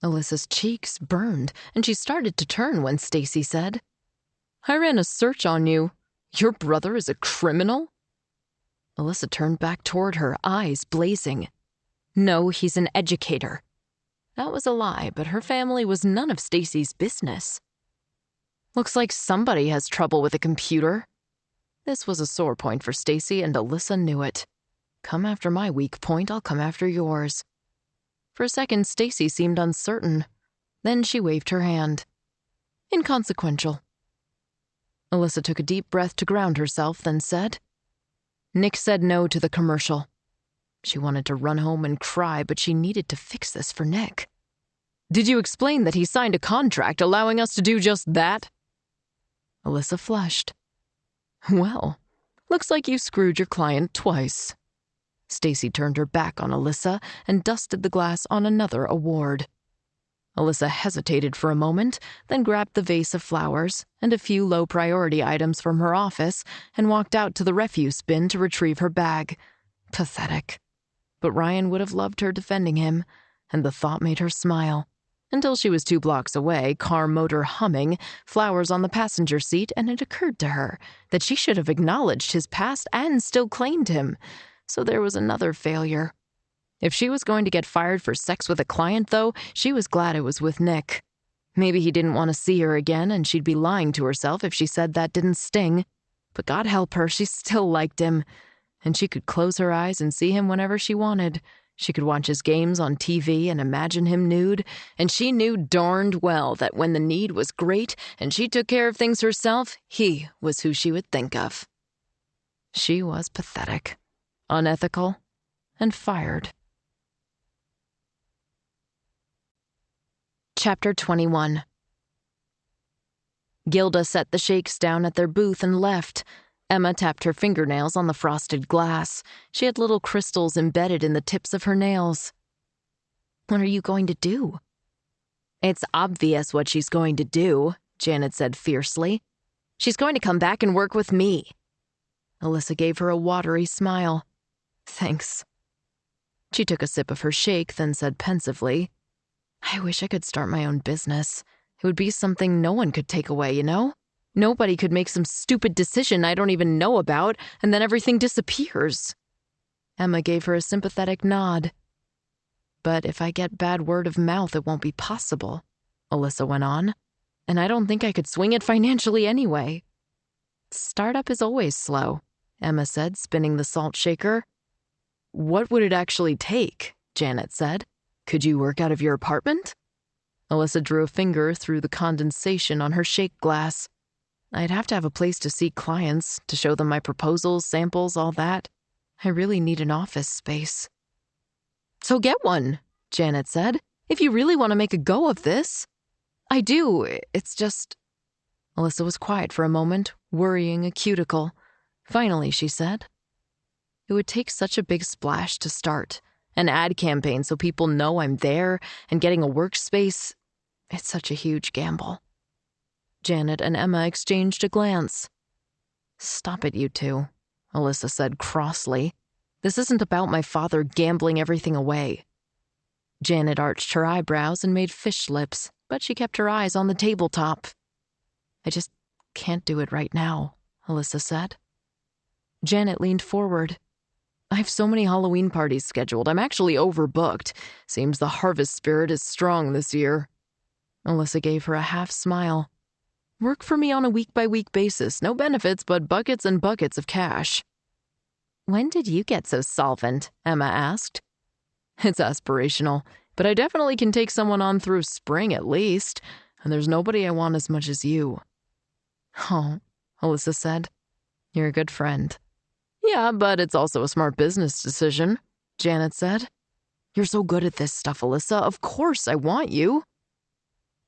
Alyssa's cheeks burned, and she started to turn when Stacy said, "I ran a search on you. Your brother is a criminal?" Alyssa turned back toward her, eyes blazing. "No, he's an educator." That was a lie, but her family was none of Stacy's business. "Looks like somebody has trouble with a computer." This was a sore point for Stacy, and Alyssa knew it. Come after my weak point, I'll come after yours. For a second, Stacy seemed uncertain. Then she waved her hand. "Inconsequential." Alyssa took a deep breath to ground herself, then said, "Nick said no to the commercial." She wanted to run home and cry, but she needed to fix this for Nick. "Did you explain that he signed a contract allowing us to do just that?" Alyssa flushed. "Well, looks like you screwed your client twice." Stacy turned her back on Alyssa and dusted the glass on another award. Alyssa hesitated for a moment, then grabbed the vase of flowers and a few low-priority items from her office and walked out to the refuse bin to retrieve her bag. Pathetic. But Ryan would have loved her defending him, and the thought made her smile. Until she was 2 blocks away, car motor humming, flowers on the passenger seat, and it occurred to her that she should have acknowledged his past and still claimed him. So there was another failure. If she was going to get fired for sex with a client, though, she was glad it was with Nick. Maybe he didn't want to see her again, and she'd be lying to herself if she said that didn't sting. But God help her, she still liked him. And she could close her eyes and see him whenever she wanted. She could watch his games on TV and imagine him nude, and she knew darned well that when the need was great and she took care of things herself, he was who she would think of. She was pathetic, unethical, and fired. Chapter 21. Gilda set the shakes down at their booth and left. Emma tapped her fingernails on the frosted glass. She had little crystals embedded in the tips of her nails. "What are you going to do?" "It's obvious what she's going to do," Janet said fiercely. "She's going to come back and work with me." Alyssa gave her a watery smile. "Thanks." She took a sip of her shake, then said pensively, "I wish I could start my own business. It would be something no one could take away, you know? Nobody could make some stupid decision I don't even know about, and then everything disappears." Emma gave her a sympathetic nod. "But if I get bad word of mouth, it won't be possible," Alyssa went on. "And I don't think I could swing it financially anyway." "Startup is always slow," Emma said, spinning the salt shaker. "What would it actually take?" Janet said. "Could you work out of your apartment?" Alyssa drew a finger through the condensation on her shake glass. "I'd have to have a place to see clients, to show them my proposals, samples, all that. I really need an office space." "So get one," Janet said, "if you really want to make a go of this." "I do, it's just—" Alyssa was quiet for a moment, worrying a cuticle. Finally, she said, "It would take such a big splash to start. An ad campaign so people know I'm there, and getting a workspace. It's such a huge gamble." Janet and Emma exchanged a glance. "Stop it, you two," Alyssa said crossly. "This isn't about my father gambling everything away." Janet arched her eyebrows and made fish lips, but she kept her eyes on the tabletop. "I just can't do it right now," Alyssa said. Janet leaned forward. "I have so many Halloween parties scheduled. I'm actually overbooked. Seems the harvest spirit is strong this year." Alyssa gave her a half smile. Work for me on a week-by-week basis. No benefits, but buckets and buckets of cash. When did you get so solvent? Emma asked. It's aspirational, but I definitely can take someone on through spring at least, and there's nobody I want as much as you. Oh, Alyssa said. You're a good friend. Yeah, but it's also a smart business decision, Janet said. You're so good at this stuff, Alyssa. Of course I want you.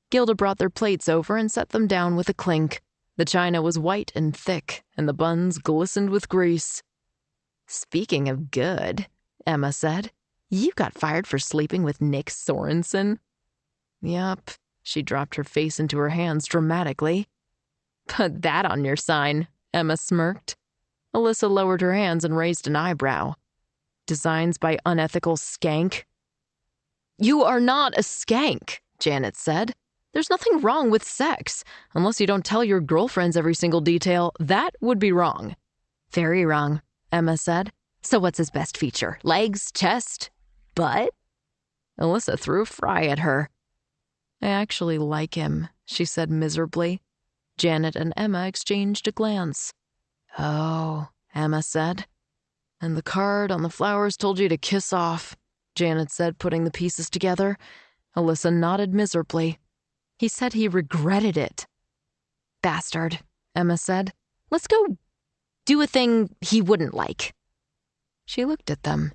Gilda brought their plates over and set them down with a clink. The china was white and thick, and the buns glistened with grease. Speaking of good, Emma said, you got fired for sleeping with Nick Sorensen. Yup. She dropped her face into her hands dramatically. Put that on your sign, Emma smirked. Alyssa lowered her hands and raised an eyebrow. Designs by unethical skank. You are not a skank, Janet said. There's nothing wrong with sex. Unless you don't tell your girlfriends every single detail, that would be wrong. Very wrong, Emma said. So what's his best feature? Legs, chest, butt? Alyssa threw a fry at her. I actually like him, she said miserably. Janet and Emma exchanged a glance. Oh, Emma said. And the card on the flowers told you to kiss off, Janet said, putting the pieces together. Alyssa nodded miserably. He said he regretted it. Bastard, Emma said. Let's go do a thing he wouldn't like. She looked at them.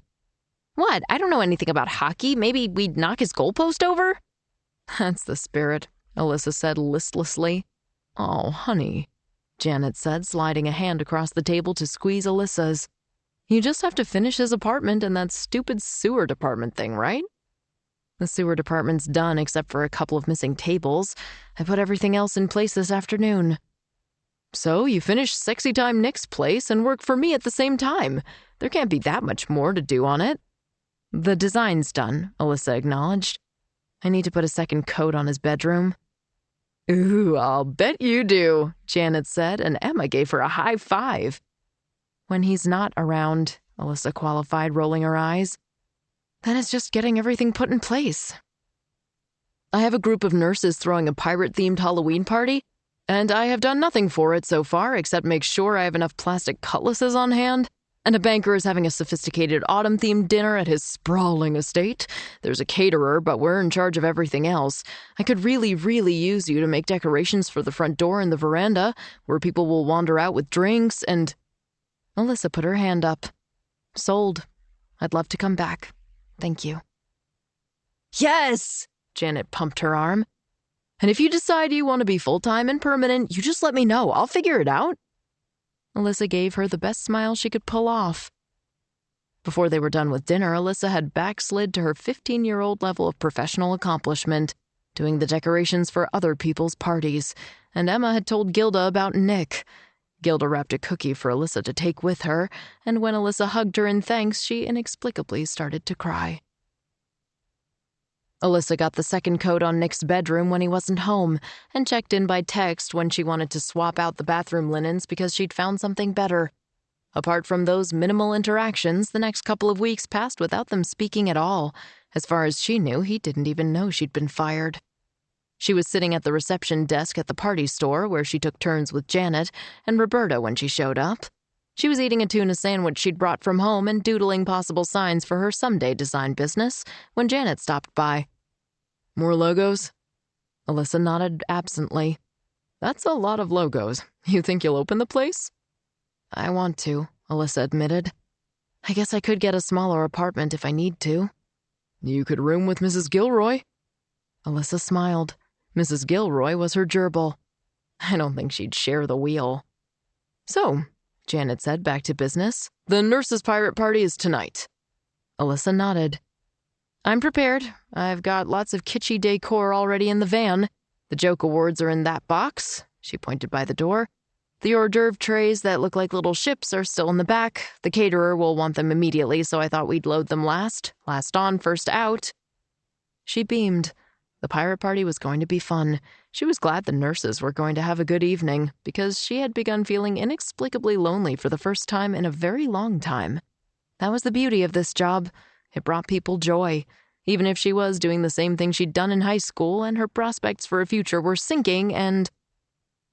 What? I don't know anything about hockey. Maybe we'd knock his goalpost over? That's the spirit, Alyssa said listlessly. Oh, honey, Janet said, sliding a hand across the table to squeeze Alyssa's. You just have to finish his apartment and that stupid sewer department thing, right? The sewer department's done except for a couple of missing tables. I put everything else in place this afternoon. So you finish Sexy Time Nick's place and work for me at the same time. There can't be that much more to do on it. The design's done, Alyssa acknowledged. I need to put a second coat on his bedroom. Ooh, I'll bet you do, Janet said, and Emma gave her a high five. When he's not around, Alyssa qualified, rolling her eyes. Then it's just getting everything put in place. I have a group of nurses throwing a pirate-themed Halloween party, and I have done nothing for it so far except make sure I have enough plastic cutlasses on hand, and a banker is having a sophisticated autumn-themed dinner at his sprawling estate. There's a caterer, but we're in charge of everything else. I could really use you to make decorations for the front door and the veranda, where people will wander out with drinks, and... Alyssa put her hand up. Sold. I'd love to come back. Thank you. Yes! Janet pumped her arm. And if you decide you want to be full-time and permanent, you just let me know. I'll figure it out. Alyssa gave her the best smile she could pull off. Before they were done with dinner, Alyssa had backslid to her 15-year-old level of professional accomplishment, doing the decorations for other people's parties, and Emma had told Gilda about Nick. Gilda wrapped a cookie for Alyssa to take with her, and when Alyssa hugged her in thanks, she inexplicably started to cry. Alyssa got the second coat on Nick's bedroom when he wasn't home, and checked in by text when she wanted to swap out the bathroom linens because she'd found something better. Apart from those minimal interactions, the next couple of weeks passed without them speaking at all. As far as she knew, he didn't even know she'd been fired. She was sitting at the reception desk at the party store where she took turns with Janet and Roberta when she showed up. She was eating a tuna sandwich she'd brought from home and doodling possible signs for her someday design business when Janet stopped by. More logos? Alyssa nodded absently. That's a lot of logos. You think you'll open the place? I want to, Alyssa admitted. I guess I could get a smaller apartment if I need to. You could room with Mrs. Gilroy. Alyssa smiled. Mrs. Gilroy was her gerbil. I don't think she'd share the wheel. So, Janet said, back to business, the nurses' pirate party is tonight. Alyssa nodded. I'm prepared. I've got lots of kitschy decor already in the van. The joke awards are in that box. She pointed by the door. The hors d'oeuvre trays that look like little ships are still in the back. The caterer will want them immediately, so I thought we'd load them last. Last on, first out. She beamed. The pirate party was going to be fun. She was glad the nurses were going to have a good evening, because she had begun feeling inexplicably lonely for the first time in a very long time. That was the beauty of this job. It brought people joy. even if she was doing the same thing she'd done in high school and her prospects for a future were sinking and...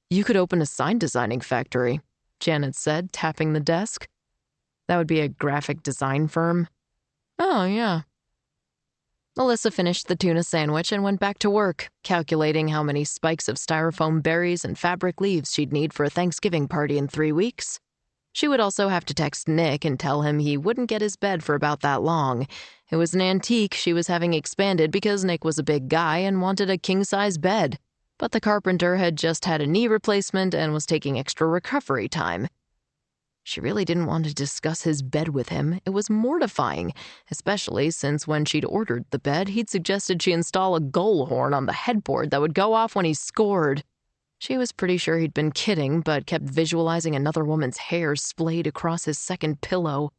"You could open a sign designing factory," Janet said, tapping the desk. "That would be a graphic design firm." "Oh, yeah." Alyssa finished the tuna sandwich and went back to work, calculating how many spikes of styrofoam berries and fabric leaves she'd need for a Thanksgiving party in 3 weeks. She would also have to text Nick and tell him he wouldn't get his bed for about that long. It was an antique she was having expanded because Nick was a big guy and wanted a king-size bed. But the carpenter had just had a knee replacement and was taking extra recovery time. She really didn't want to discuss his bed with him. It was mortifying, especially since when she'd ordered the bed, he'd suggested she install a goal horn on the headboard that would go off when he scored. She was pretty sure he'd been kidding, but kept visualizing another woman's hair splayed across his second pillow.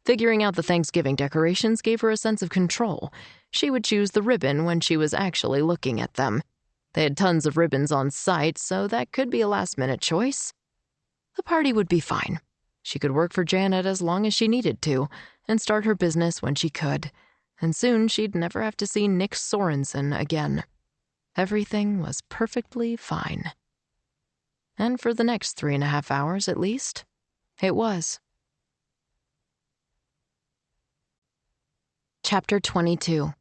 Figuring out the Thanksgiving decorations gave her a sense of control. She would choose the ribbon when she was actually looking at them. They had tons of ribbons on site, so that could be a last-minute choice. The party would be fine. She could work for Janet as long as she needed to, and start her business when she could. And soon she'd never have to see Nick Sorensen again. Everything was perfectly fine. And for the next 3.5 hours, at least, it was. Chapter 22.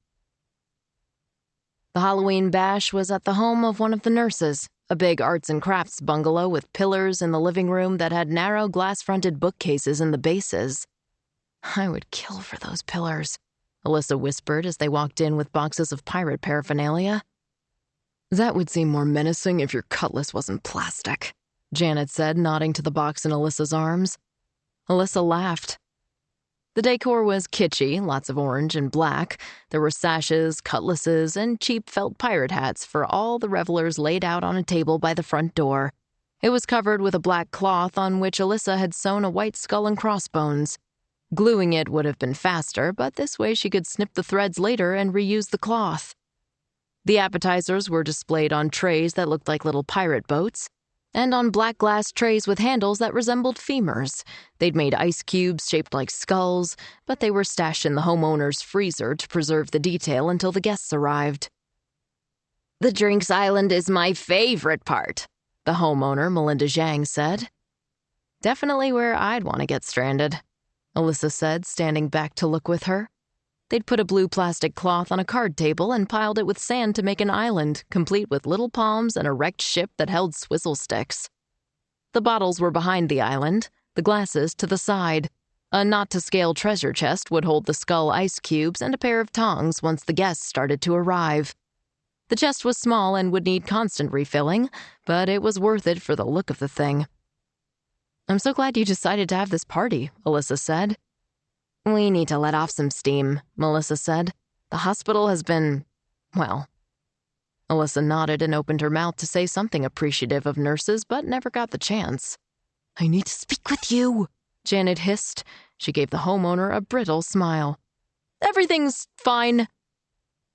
The Halloween bash was at the home of one of the nurses, a big arts and crafts bungalow with pillars in the living room that had narrow glass-fronted bookcases in the bases. "I would kill for those pillars," Alyssa whispered as they walked in with boxes of pirate paraphernalia. "That would seem more menacing if your cutlass wasn't plastic," Janet said, nodding to the box in Alyssa's arms. Alyssa laughed. The decor was kitschy, lots of orange and black. There were sashes, cutlasses, and cheap felt pirate hats for all the revelers laid out on a table by the front door. It was covered with a black cloth on which Alyssa had sewn a white skull and crossbones. Gluing it would have been faster, but this way she could snip the threads later and reuse the cloth. The appetizers were displayed on trays that looked like little pirate boats, and on black glass trays with handles that resembled femurs. They'd made ice cubes shaped like skulls, but they were stashed in the homeowner's freezer to preserve the detail until the guests arrived. "The drinks island is my favorite part," the homeowner, Melinda Zhang, said. "Definitely where I'd want to get stranded," Alyssa said, standing back to look with her. They'd put a blue plastic cloth on a card table and piled it with sand to make an island, complete with little palms and a wrecked ship that held swizzle sticks. The bottles were behind the island, the glasses to the side. A not-to-scale treasure chest would hold the skull ice cubes and a pair of tongs once the guests started to arrive. The chest was small and would need constant refilling, but it was worth it for the look of the thing. "I'm so glad you decided to have this party," Alyssa said. "We need to let off some steam," Melissa said. "The hospital has been, well." Alyssa nodded and opened her mouth to say something appreciative of nurses, but never got the chance. "I need to speak with you," Janet hissed. She gave the homeowner a brittle smile. "Everything's fine."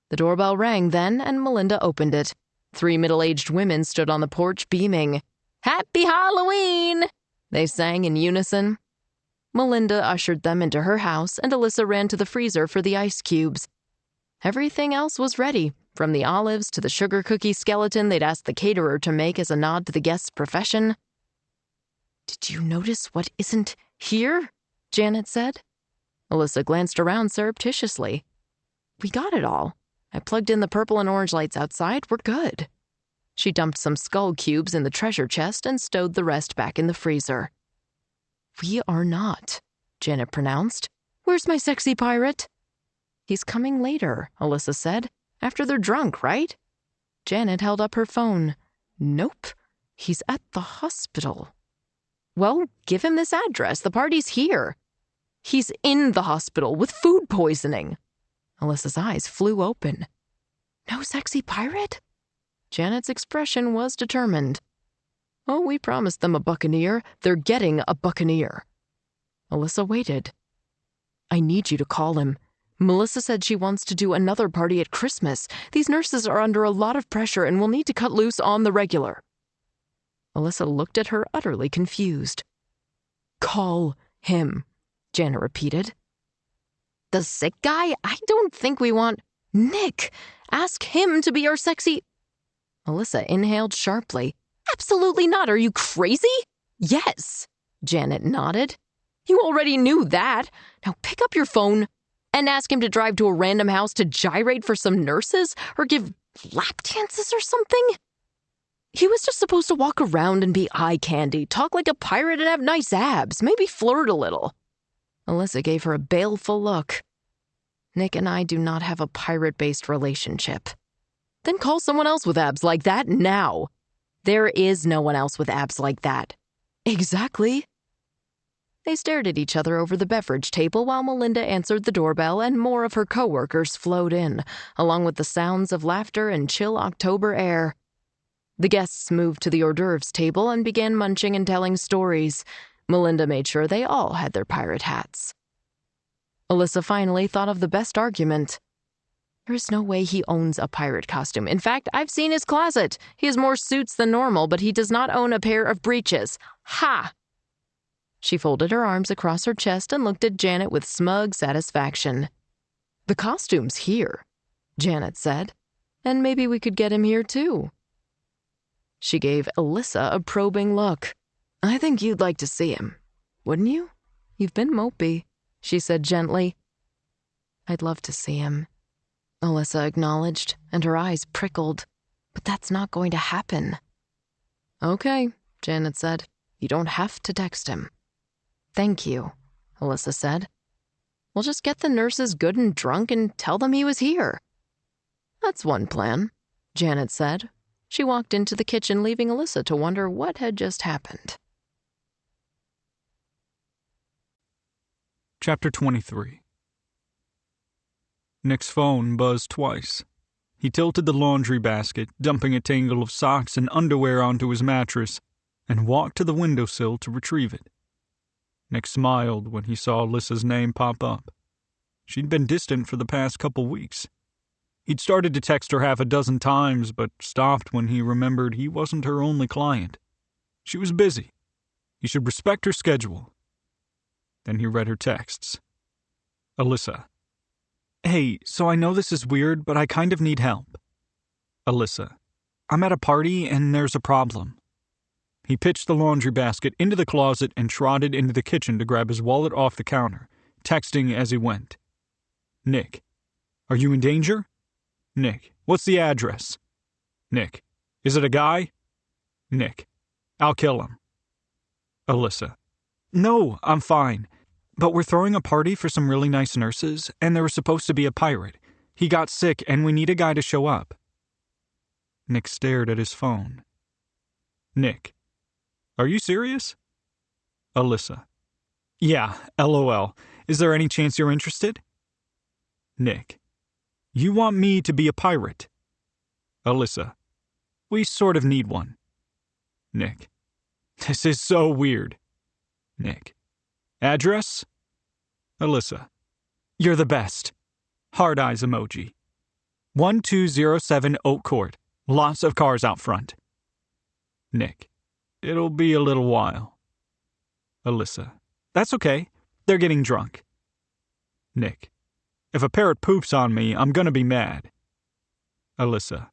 The doorbell rang then, and Melinda opened it. 3 middle-aged women stood on the porch beaming. "Happy Halloween!" they sang in unison. Melinda ushered them into her house, and Alyssa ran to the freezer for the ice cubes. Everything else was ready, from the olives to the sugar cookie skeleton they'd asked the caterer to make as a nod to the guest's profession. "Did you notice what isn't here?" Janet said. Alyssa glanced around surreptitiously. "We got it all. I plugged in the purple and orange lights outside. We're good." She dumped some skull cubes in the treasure chest and stowed the rest back in the freezer. "We are not," Janet pronounced. "Where's my sexy pirate?" "He's coming later," Alyssa said. "After they're drunk, right?" Janet held up her phone. "Nope. He's at the hospital." "Well, give him this address. The party's here." "He's in the hospital with food poisoning." Alyssa's eyes flew open. "No sexy pirate?" Janet's expression was determined. "Oh, we promised them a buccaneer. They're getting a buccaneer." Alyssa waited. "I need you to call him. Melissa said she wants to do another party at Christmas. These nurses are under a lot of pressure and will need to cut loose on the regular." Alyssa looked at her, utterly confused. "Call him," Janet repeated. The sick guy? I don't think we want... Nick, ask him to be our sexy... Alyssa inhaled sharply. Absolutely not. Are you crazy? Yes, Janet nodded. You already knew that. Now pick up your phone and ask him to drive to a random house to gyrate for some nurses or give lap dances or something. He was just supposed to walk around and be eye candy, talk like a pirate and have nice abs, maybe flirt a little. Alyssa gave her a baleful look. Nick and I do not have a pirate-based relationship. Then call someone else with abs like that now. There is no one else with abs like that. Exactly. They stared at each other over the beverage table while Melinda answered the doorbell and more of her coworkers flowed in, along with the sounds of laughter and chill October air. The guests moved to the hors d'oeuvres table and began munching and telling stories. Melinda made sure they all had their pirate hats. Alyssa finally thought of the best argument. There is no way he owns a pirate costume. In fact, I've seen his closet. He has more suits than normal, but he does not own a pair of breeches. Ha! She folded her arms across her chest and looked at Janet with smug satisfaction. The costume's here, Janet said, and maybe we could get him here too. She gave Alyssa a probing look. I think you'd like to see him, wouldn't you? You've been mopey, she said gently. I'd love to see him, Alyssa acknowledged, and her eyes prickled. But that's not going to happen. Okay, Janet said. You don't have to text him. Thank you, Alyssa said. We'll just get the nurses good and drunk and tell them he was here. That's one plan, Janet said. She walked into the kitchen, leaving Alyssa to wonder what had just happened. Chapter 23. Nick's phone buzzed twice. He tilted the laundry basket, dumping a tangle of socks and underwear onto his mattress, and walked to the windowsill to retrieve it. Nick smiled when he saw Alyssa's name pop up. She'd been distant for the past couple weeks. He'd started to text her half a dozen times, but stopped when he remembered he wasn't her only client. She was busy. He should respect her schedule. Then he read her texts. Alyssa. Hey, so I know this is weird, but I kind of need help. Alyssa. I'm at a party and there's a problem. He pitched the laundry basket into the closet and trotted into the kitchen to grab his wallet off the counter, texting as he went. Nick. Are you in danger? Nick. What's the address? Nick. Is it a guy? Nick. I'll kill him. Alyssa. No, I'm fine. But we're throwing a party for some really nice nurses, and there was supposed to be a pirate. He got sick, and we need a guy to show up. Nick stared at his phone. Nick. Are you serious? Alyssa. Yeah, LOL. Is there any chance you're interested? Nick. You want me to be a pirate? Alyssa. We sort of need one. Nick. This is so weird. Nick. Address? Alyssa. You're the best. Hard eyes emoji. 1207 Oak Court. Lots of cars out front. Nick. It'll be a little while. Alyssa. That's okay. They're getting drunk. Nick. If a parrot poops on me, I'm gonna be mad. Alyssa.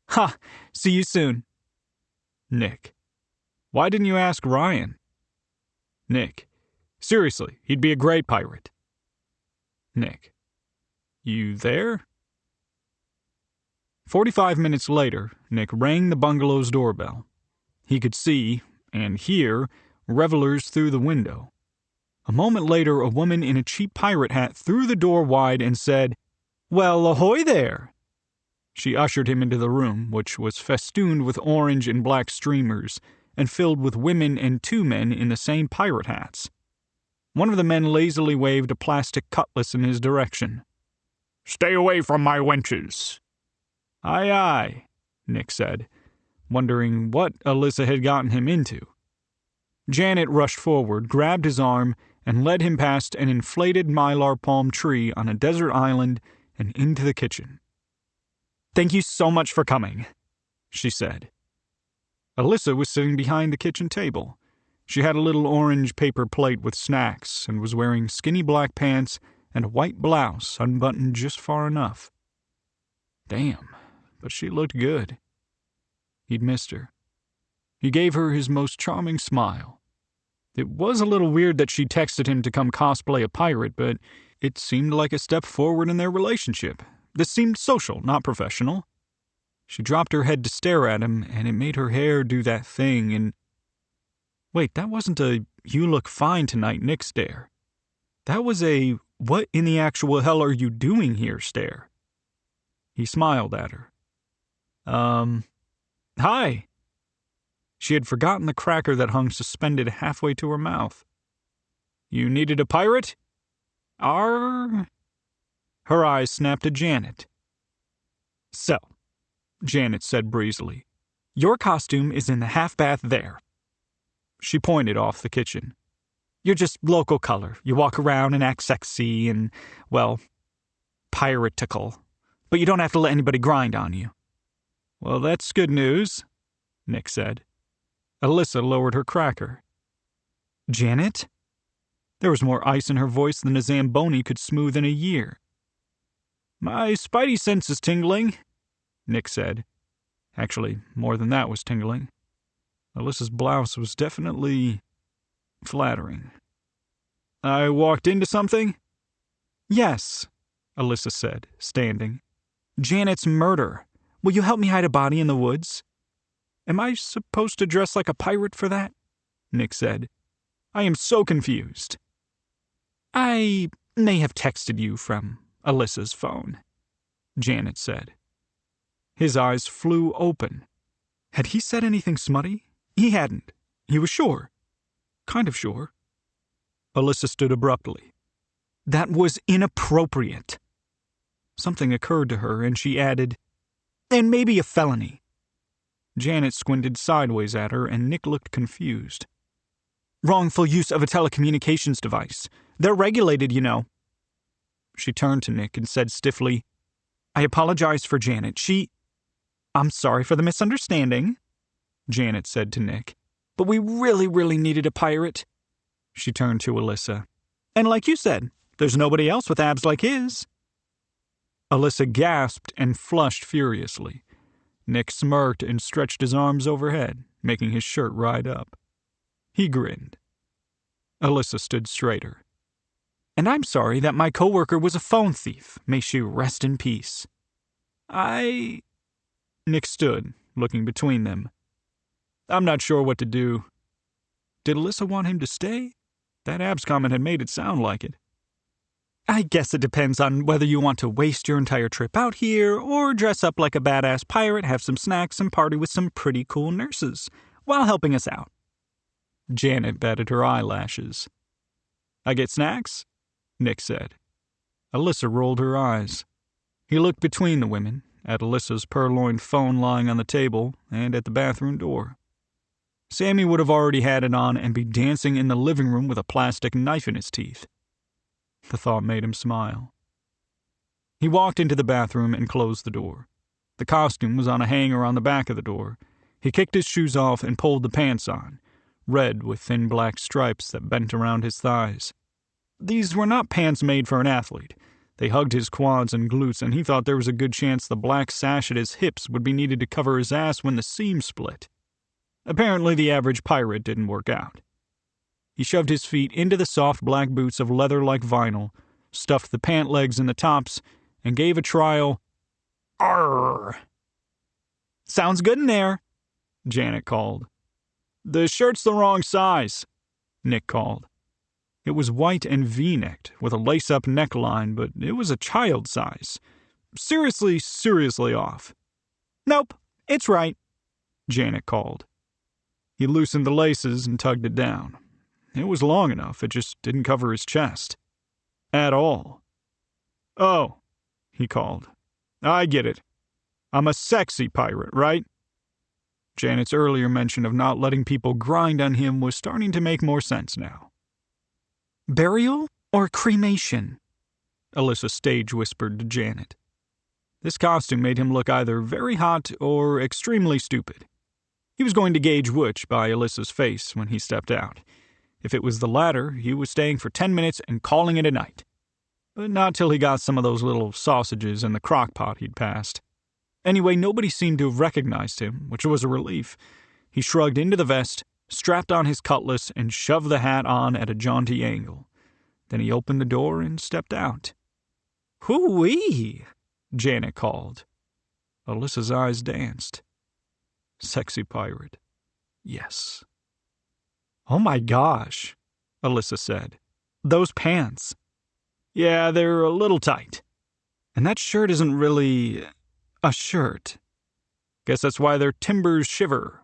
Ha! See you soon. Nick. Why didn't you ask Ryan? Nick. Seriously, he'd be a great pirate. Nick. You there? 45 minutes later, Nick rang the bungalow's doorbell. He could see, and hear, revelers through the window. A moment later, a woman in a cheap pirate hat threw the door wide and said, Well, ahoy there! She ushered him into the room, which was festooned with orange and black streamers, and filled with women and two men in the same pirate hats. One of the men lazily waved a plastic cutlass in his direction. Stay away from my wenches. Aye, aye, Nick said, wondering what Alyssa had gotten him into. Janet rushed forward, grabbed his arm, and led him past an inflated mylar palm tree on a desert island and into the kitchen. Thank you so much for coming, she said. Alyssa was sitting behind the kitchen table. She had a little orange paper plate with snacks and was wearing skinny black pants and a white blouse unbuttoned just far enough. Damn, but she looked good. He'd missed her. He gave her his most charming smile. It was a little weird that she texted him to come cosplay a pirate, but it seemed like a step forward in their relationship. This seemed social, not professional. She dropped her head to stare at him, and it made her hair do that thing, and... Wait, that wasn't a "you look fine tonight" Nick stare. That was a "what in the actual hell are you doing here" stare. He smiled at her. Hi. She had forgotten the cracker that hung suspended halfway to her mouth. You needed a pirate? Arr? Her eyes snapped to Janet. So, Janet said breezily, your costume is in the half bath there. She pointed off the kitchen. You're just local color. You walk around and act sexy and, well, piratical. But you don't have to let anybody grind on you. Well, that's good news, Nick said. Alyssa lowered her cracker. Janet? There was more ice in her voice than a Zamboni could smooth in a year. My spidey sense is tingling, Nick said. Actually, more than that was tingling. Alyssa's blouse was definitely flattering. I walked into something? Yes, Alyssa said, standing. Janet's murder. Will you help me hide a body in the woods? Am I supposed to dress like a pirate for that? Nick said. I am so confused. I may have texted you from Alyssa's phone, Janet said. His eyes flew open. Had he said anything smutty? He hadn't. He was sure. Kind of sure. Alyssa stood abruptly. That was inappropriate. Something occurred to her, and she added, and maybe a felony. Janet squinted sideways at her, and Nick looked confused. Wrongful use of a telecommunications device. They're regulated, you know. She turned to Nick and said stiffly, I apologize for Janet. I'm sorry for the misunderstanding, Janet said to Nick. But we really needed a pirate. She turned to Alyssa. And like you said, there's nobody else with abs like his. Alyssa gasped and flushed furiously. Nick smirked and stretched his arms overhead, making his shirt ride up. He grinned. Alyssa stood straighter. And I'm sorry that my coworker was a phone thief. May she rest in peace. Nick stood, looking between them. I'm not sure what to do. Did Alyssa want him to stay? That abs comment had made it sound like it. I guess it depends on whether you want to waste your entire trip out here or dress up like a badass pirate, have some snacks, and party with some pretty cool nurses while helping us out. Janet batted her eyelashes. I get snacks? Nick said. Alyssa rolled her eyes. He looked between the women, at Alyssa's purloined phone lying on the table, and at the bathroom door. Sammy would have already had it on and be dancing in the living room with a plastic knife in his teeth. The thought made him smile. He walked into the bathroom and closed the door. The costume was on a hanger on the back of the door. He kicked his shoes off and pulled the pants on, red with thin black stripes that bent around his thighs. These were not pants made for an athlete. They hugged his quads and glutes, and he thought there was a good chance the black sash at his hips would be needed to cover his ass when the seam split. Apparently the average pirate didn't work out. He shoved his feet into the soft black boots of leather-like vinyl, stuffed the pant legs in the tops, and gave a trial, "Arrgh." Sounds good in there, Janet called. The shirt's the wrong size, Nick called. It was white and V-necked, with a lace-up neckline, but it was a child size. Seriously off. Nope, it's right, Janet called. He loosened the laces and tugged it down. It was long enough, it just didn't cover his chest. At all. Oh, he called. I get it. I'm a sexy pirate, right? Janet's earlier mention of not letting people grind on him was starting to make more sense now. Burial or cremation? Alyssa stage whispered to Janet. This costume made him look either very hot or extremely stupid. He was going to gauge which by Alyssa's face when he stepped out. If it was the latter, he was staying for 10 minutes and calling it a night. But not till he got some of those little sausages in the crock pot he'd passed. Anyway, nobody seemed to have recognized him, which was a relief. He shrugged into the vest, strapped on his cutlass, and shoved the hat on at a jaunty angle. Then he opened the door and stepped out. "Hoo-wee!" Janet called. Alyssa's eyes danced. Sexy pirate. Yes. "Oh my gosh," Alyssa said. "Those pants." "Yeah, they're a little tight. And that shirt isn't really a shirt. Guess that's why their timbers shiver."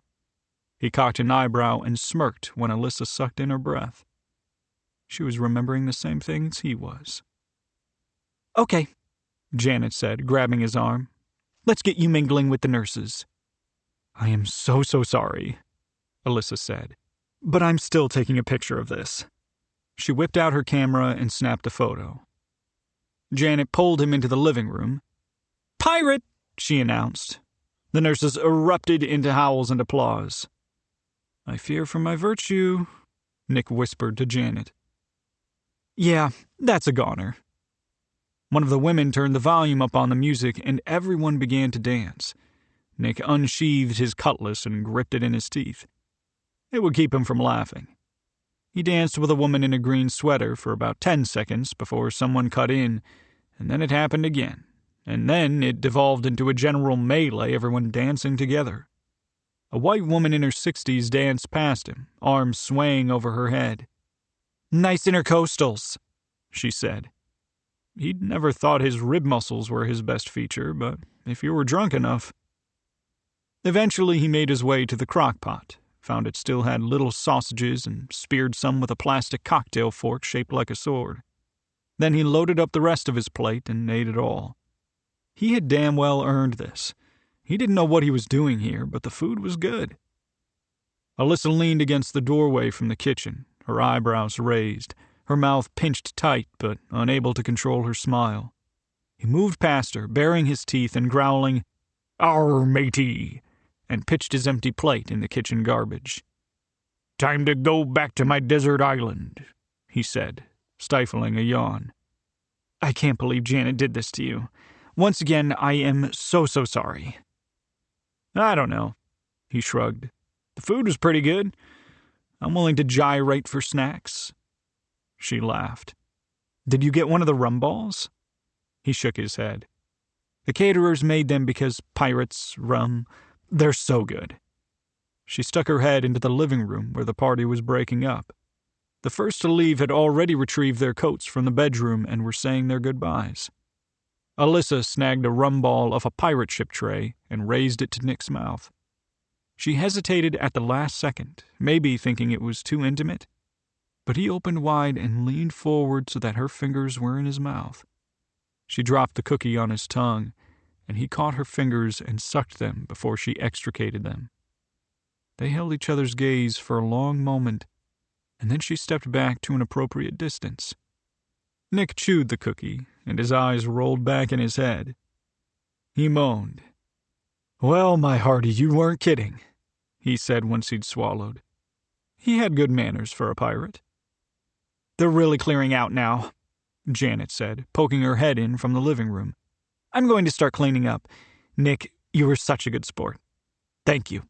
He cocked an eyebrow and smirked when Alyssa sucked in her breath. She was remembering the same things he was. "Okay," Janet said, grabbing his arm. "Let's get you mingling with the nurses." "I am so sorry," Alyssa said, "but I'm still taking a picture of this." She whipped out her camera and snapped a photo. Janet pulled him into the living room. "Pirate!" she announced. The nurses erupted into howls and applause. "I fear for my virtue," Nick whispered to Janet. "Yeah, that's a goner." One of the women turned the volume up on the music, and everyone began to dance. Nick unsheathed his cutlass and gripped it in his teeth. It would keep him from laughing. He danced with a woman in a green sweater for about 10 seconds before someone cut in, and then it happened again. And then it devolved into a general melee, everyone dancing together. A white woman in her 60s danced past him, arms swaying over her head. "Nice intercoastals," she said. He'd never thought his rib muscles were his best feature, but if you were drunk enough. Eventually he made his way to the crock pot, found it still had little sausages, and speared some with a plastic cocktail fork shaped like a sword. Then he loaded up the rest of his plate and ate it all. He had damn well earned this. He didn't know what he was doing here, but the food was good. Alyssa leaned against the doorway from the kitchen, her eyebrows raised, her mouth pinched tight but unable to control her smile. He moved past her, baring his teeth and growling, "Arr, matey," and pitched his empty plate in the kitchen garbage. "Time to go back to my desert island," he said, stifling a yawn. "I can't believe Janet did this to you. Once again, I am so sorry." "I don't know," he shrugged. "The food was pretty good. I'm willing to gyrate for snacks." She laughed. "Did you get one of the rum balls?" He shook his head. "The caterers made them because pirates, rum, they're so good." She stuck her head into the living room where the party was breaking up. The first to leave had already retrieved their coats from the bedroom and were saying their goodbyes. Alyssa snagged a rum ball off a pirate ship tray and raised it to Nick's mouth. She hesitated at the last second, maybe thinking it was too intimate. But he opened wide and leaned forward so that her fingers were in his mouth. She dropped the cookie on his tongue, and he caught her fingers and sucked them before she extricated them. They held each other's gaze for a long moment, and then she stepped back to an appropriate distance. Nick chewed the cookie, and his eyes rolled back in his head. He moaned. "Well, my hearty, you weren't kidding," he said once he'd swallowed. He had good manners for a pirate. "They're really clearing out now," Janet said, poking her head in from the living room. "I'm going to start cleaning up. Nick, you were such a good sport. Thank you."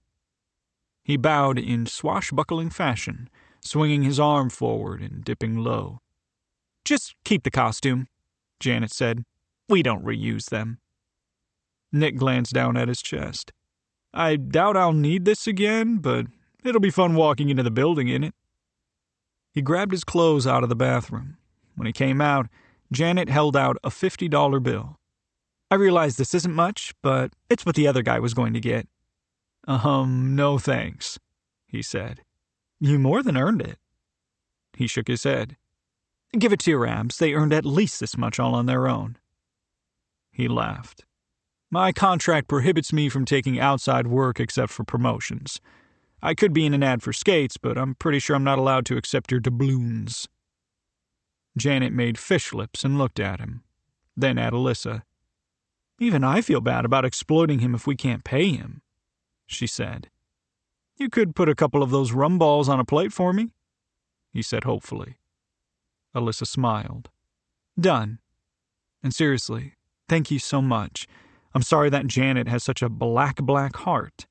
He bowed in swashbuckling fashion, swinging his arm forward and dipping low. "Just keep the costume," Janet said. "We don't reuse them." Nick glanced down at his chest. "I doubt I'll need this again, but it'll be fun walking into the building in it." He grabbed his clothes out of the bathroom. When he came out, Janet held out a $50 bill. "I realize this isn't much, but it's what the other guy was going to get." No thanks," he said. "You more than earned it." He shook his head. "Give it to your abs. They earned at least this much all on their own." He laughed. "My contract prohibits me from taking outside work except for promotions. I could be in an ad for skates, but I'm pretty sure I'm not allowed to accept your doubloons." Janet made fish lips and looked at him, then at Alyssa. "Even I feel bad about exploiting him if we can't pay him," she said. "You could put a couple of those rum balls on a plate for me," he said hopefully. Alyssa smiled. "Done," And seriously, thank you so much. I'm sorry that Janet has such a black heart.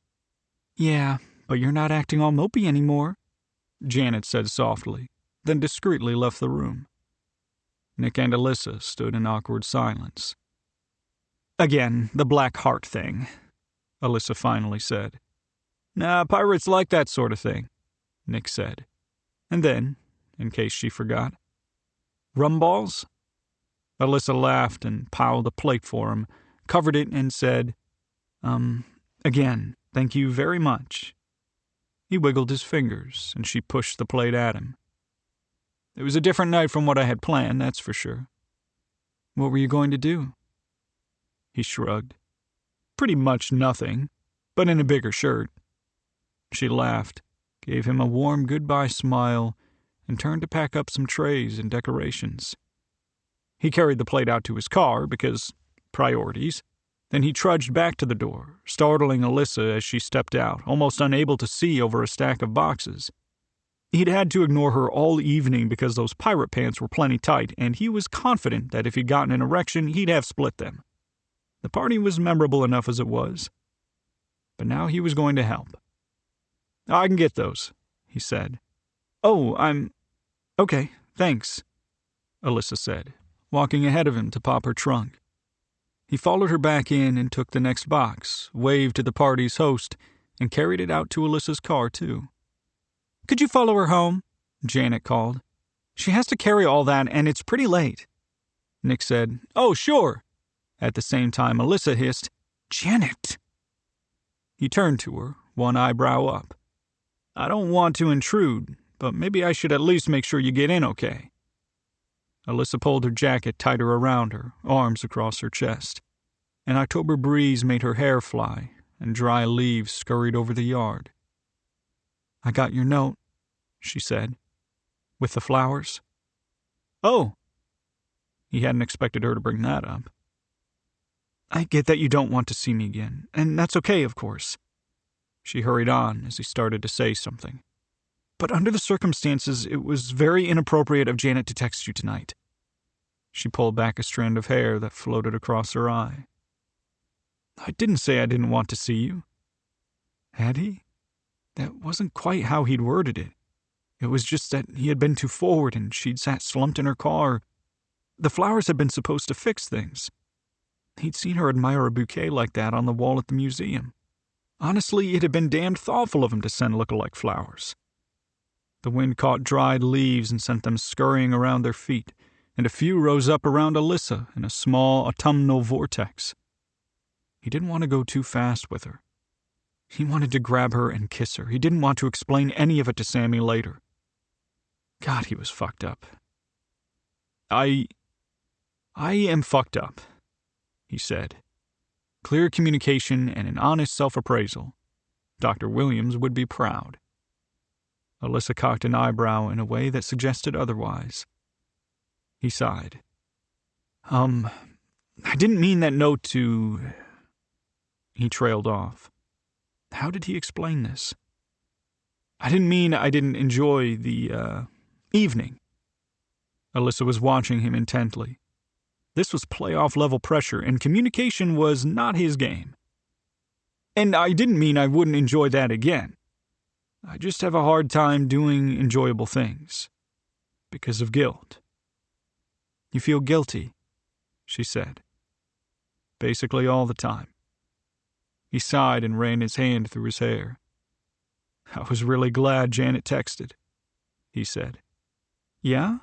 Yeah, but you're not acting all mopey anymore, Janet said softly, then discreetly left the room. Nick and Alyssa stood in awkward silence. Again, the black heart thing, Alyssa finally said. Nah, pirates like that sort of thing, Nick said. And then, in case she forgot, rum balls? Alyssa laughed and piled a plate for him, covered it, and said, again, thank you very much. He wiggled his fingers, and she pushed the plate at him. It was a different night from what I had planned, that's for sure. What were you going to do? He shrugged. Pretty much nothing, but in a bigger shirt. She laughed, gave him a warm goodbye smile, and turned to pack up some trays and decorations. He carried the plate out to his car because priorities. Then he trudged back to the door, startling Alyssa as she stepped out, almost unable to see over a stack of boxes. He'd had to ignore her all evening because those pirate pants were plenty tight, and he was confident that if he'd gotten an erection, he'd have split them. The party was memorable enough as it was. But now he was going to help. I can get those, he said. Oh, Okay, thanks, Alyssa said, walking ahead of him to pop her trunk. He followed her back in and took the next box, waved to the party's host, and carried it out to Alyssa's car, too. Could you follow her home? Janet called. She has to carry all that, and it's pretty late. Nick said, Oh, sure. At the same time, Alyssa hissed, Janet! He turned to her, one eyebrow up. I don't want to intrude, but maybe I should at least make sure you get in okay. Alyssa pulled her jacket tighter around her, arms across her chest. An October breeze made her hair fly, and dry leaves scurried over the yard. I got your note, she said. With the flowers? Oh. He hadn't expected her to bring that up. I get that you don't want to see me again, and that's okay, of course. She hurried on as he started to say something. But under the circumstances, it was very inappropriate of Janet to text you tonight. She pulled back a strand of hair that floated across her eye. I didn't say I didn't want to see you. Had he? That wasn't quite how he'd worded it. It was just that he had been too forward and she'd sat slumped in her car. The flowers had been supposed to fix things. He'd seen her admire a bouquet like that on the wall at the museum. Honestly, it had been damned thoughtful of him to send look-alike flowers. The wind caught dried leaves and sent them scurrying around their feet, and a few rose up around Alyssa in a small autumnal vortex. He didn't want to go too fast with her. He wanted to grab her and kiss her. He didn't want to explain any of it to Sammy later. God, he was fucked up. I am fucked up, he said. Clear communication and an honest self-appraisal. Dr. Williams would be proud. Alyssa cocked an eyebrow in a way that suggested otherwise. He sighed. I didn't mean that note to... He trailed off. How did he explain this? I didn't mean I didn't enjoy the, evening. Alyssa was watching him intently. This was playoff-level pressure, and communication was not his game. And I didn't mean I wouldn't enjoy that again. I just have a hard time doing enjoyable things. Because of guilt. You feel guilty, she said. Basically all the time. He sighed and ran his hand through his hair. I was really glad Janet texted, he said. Yeah?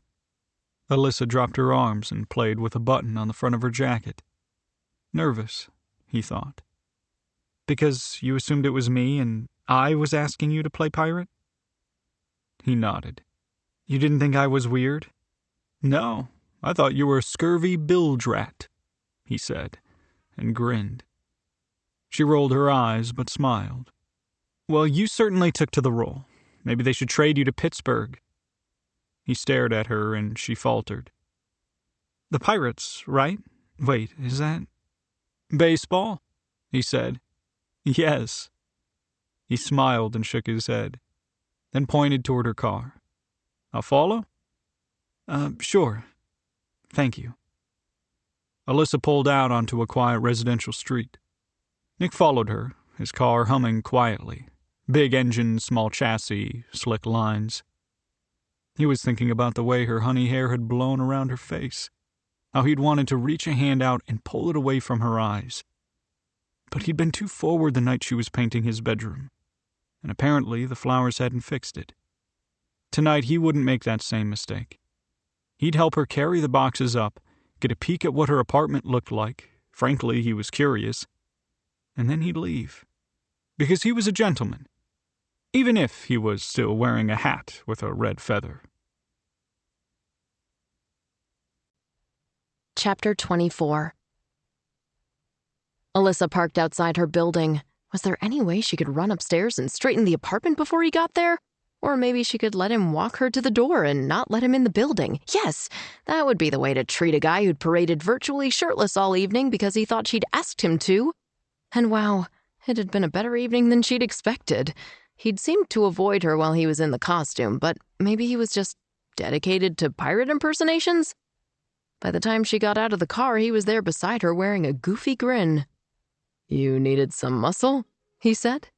Alyssa dropped her arms and played with a button on the front of her jacket. Nervous, he thought. Because you assumed it was me and I was asking you to play pirate? He nodded. You didn't think I was weird? No, I thought you were a scurvy bilge rat, he said, and grinned. She rolled her eyes but smiled. Well, you certainly took to the role. Maybe they should trade you to Pittsburgh. He stared at her and she faltered. The Pirates, right? Wait, is that... Baseball? He said. Yes. He smiled and shook his head, then pointed toward her car. I'll follow? Sure. Thank you. Alyssa pulled out onto a quiet residential street. Nick followed her, his car humming quietly. Big engine, small chassis, slick lines. He was thinking about the way her honey hair had blown around her face, how he'd wanted to reach a hand out and pull it away from her eyes. But he'd been too forward the night she was painting his bedroom, and apparently the flowers hadn't fixed it. Tonight he wouldn't make that same mistake. He'd help her carry the boxes up, get a peek at what her apartment looked like. Frankly, he was curious. And then he'd leave. Because he was a gentleman, even if he was still wearing a hat with a red feather. Chapter 24. Alyssa parked outside her building. Was there any way she could run upstairs and straighten the apartment before he got there? Or maybe she could let him walk her to the door and not let him in the building. Yes, that would be the way to treat a guy who'd paraded virtually shirtless all evening because he thought she'd asked him to. And wow, it had been a better evening than she'd expected. He'd seemed to avoid her while he was in the costume, but maybe he was just dedicated to pirate impersonations? By the time she got out of the car, he was there beside her wearing a goofy grin. "You needed some muscle?" he said.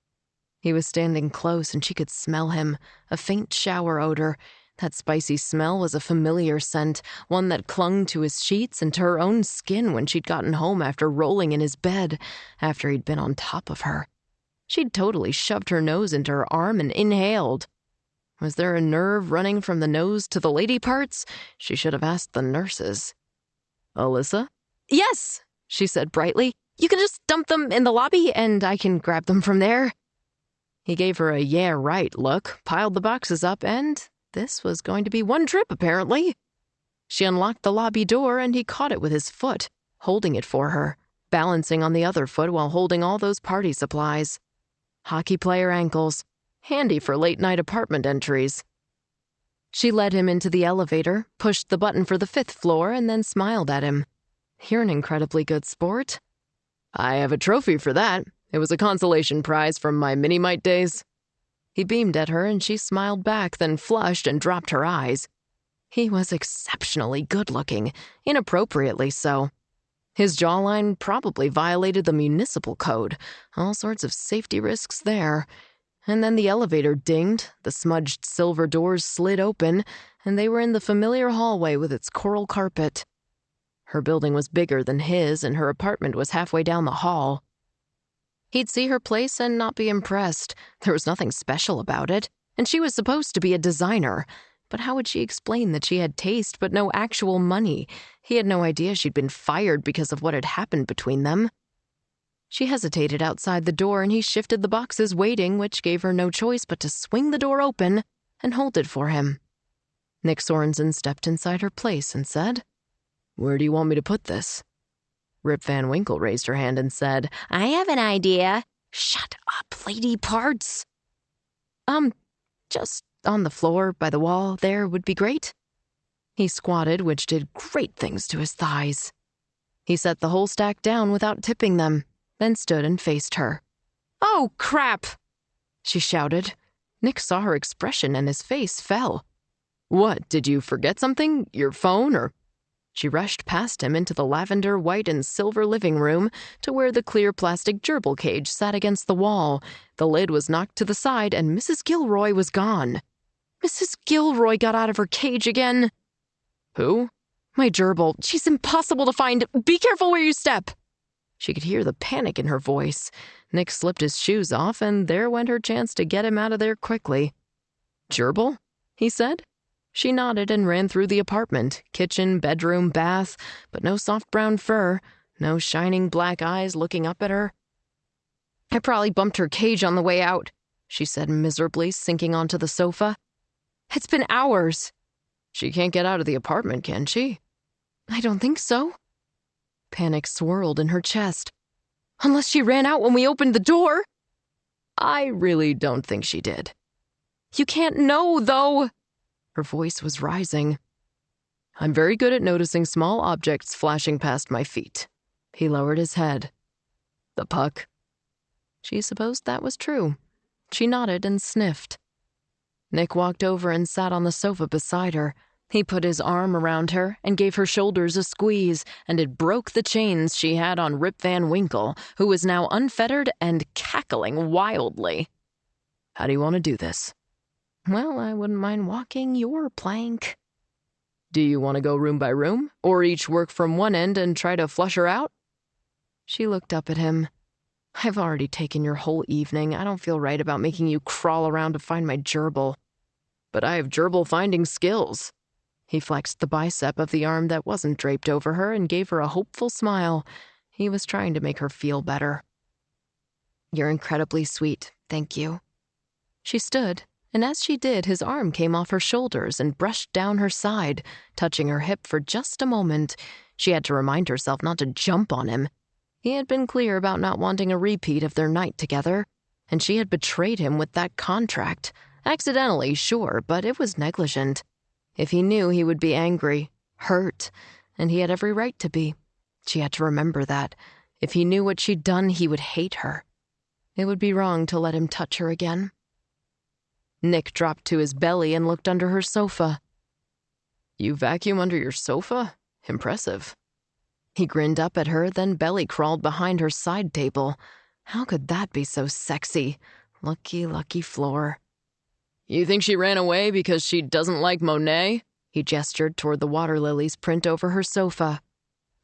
He was standing close and she could smell him, a faint shower odor. That spicy smell was a familiar scent, one that clung to his sheets and to her own skin when she'd gotten home after rolling in his bed, after he'd been on top of her. She'd totally shoved her nose into her arm and inhaled. Was there a nerve running from the nose to the lady parts? She should have asked the nurses. "Alyssa?" "Yes," she said brightly. "You can just dump them in the lobby and I can grab them from there." He gave her a "yeah, right" look, piled the boxes up, and this was going to be one trip, apparently. She unlocked the lobby door and he caught it with his foot, holding it for her, balancing on the other foot while holding all those party supplies. Hockey player ankles, handy for late-night apartment entries. She led him into the elevator, pushed the button for the 5th floor, and then smiled at him. "You're an incredibly good sport." "I have a trophy for that. It was a consolation prize from my mini-mite days." He beamed at her and she smiled back, then flushed and dropped her eyes. He was exceptionally good-looking, inappropriately so. His jawline probably violated the municipal code. All sorts of safety risks there. And then the elevator dinged, the smudged silver doors slid open, and they were in the familiar hallway with its coral carpet. Her building was bigger than his, and her apartment was halfway down the hall. He'd see her place and not be impressed. There was nothing special about it, and she was supposed to be a designer. But how would she explain that she had taste but no actual money? He had no idea she'd been fired because of what had happened between them. She hesitated outside the door and he shifted the boxes waiting, which gave her no choice but to swing the door open and hold it for him. Nick Sorensen stepped inside her place and said, "Where do you want me to put this?" Rip Van Winkle raised her hand and said, "I have an idea." "Shut up, lady parts." Just on the floor by the wall there would be great." He squatted, which did great things to his thighs. He set the whole stack down without tipping them, then stood and faced her. "Oh, crap!" she shouted. Nick saw her expression and his face fell. "What, did you forget something? Your phone, or—" She rushed past him into the lavender, white, and silver living room to where the clear plastic gerbil cage sat against the wall. The lid was knocked to the side and Mrs. Gilroy was gone. Mrs. Gilroy got out of her cage again. "Who?" "My gerbil. She's impossible to find. Be careful where you step." She could hear the panic in her voice. Nick slipped his shoes off, and there went her chance to get him out of there quickly. "Gerbil?" he said. She nodded and ran through the apartment, kitchen, bedroom, bath, but no soft brown fur, no shining black eyes looking up at her. "I probably bumped her cage on the way out," she said miserably, sinking onto the sofa. "It's been hours." "She can't get out of the apartment, can she?" "I don't think so." Panic swirled in her chest. "Unless she ran out when we opened the door." "I really don't think she did." "You can't know, though." Her voice was rising. "I'm very good at noticing small objects flashing past my feet." He lowered his head. "The puck?" She supposed that was true. She nodded and sniffed. Nick walked over and sat on the sofa beside her. He put his arm around her and gave her shoulders a squeeze, and it broke the chains she had on Rip Van Winkle, who was now unfettered and cackling wildly. "How do you want to do this?" "Well, I wouldn't mind walking your plank." "Do you want to go room by room, or each work from one end and try to flush her out?" She looked up at him. "I've already taken your whole evening. I don't feel right about making you crawl around to find my gerbil." "But I have gerbil-finding skills." He flexed the bicep of the arm that wasn't draped over her and gave her a hopeful smile. He was trying to make her feel better. "You're incredibly sweet, thank you." She stood, and as she did, his arm came off her shoulders and brushed down her side, touching her hip for just a moment. She had to remind herself not to jump on him. He had been clear about not wanting a repeat of their night together, and she had betrayed him with that contract. Accidentally, sure, but it was negligent. If he knew, he would be angry, hurt, and he had every right to be. She had to remember that. If he knew what she'd done, he would hate her. It would be wrong to let him touch her again. Nick dropped to his belly and looked under her sofa. "You vacuum under your sofa? Impressive." He grinned up at her, then belly crawled behind her side table. How could that be so sexy? Lucky, lucky floor. "You think she ran away because she doesn't like Monet?" He gestured toward the water lilies print over her sofa.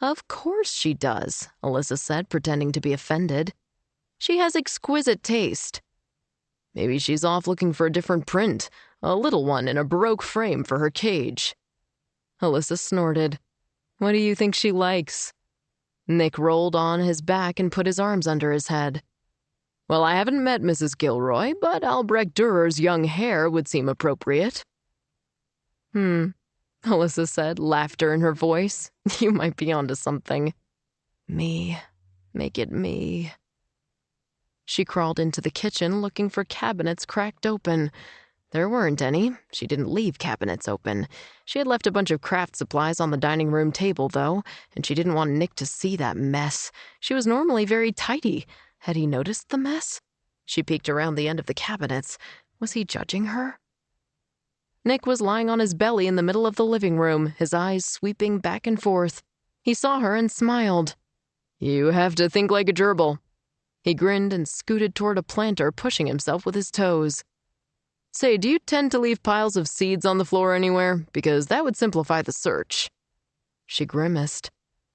"Of course she does," Alyssa said, pretending to be offended. "She has exquisite taste." "Maybe she's off looking for a different print, a little one in a Baroque frame for her cage." Alyssa snorted. "What do you think she likes?" Nick rolled on his back and put his arms under his head. "Well, I haven't met Mrs. Gilroy, but Albrecht Durer's young hair would seem appropriate." Alyssa said, laughter in her voice. "You might be onto something." "Me. Make it me." She crawled into the kitchen looking for cabinets cracked open. There weren't any. She didn't leave cabinets open. She had left a bunch of craft supplies on the dining room table, though, and she didn't want Nick to see that mess. She was normally very tidy. Had he noticed the mess? She peeked around the end of the cabinets. Was he judging her? Nick was lying on his belly in the middle of the living room, his eyes sweeping back and forth. He saw her and smiled. "You have to think like a gerbil." He grinned and scooted toward a planter, pushing himself with his toes. "Say, do you tend to leave piles of seeds on the floor anywhere? Because that would simplify the search." She grimaced.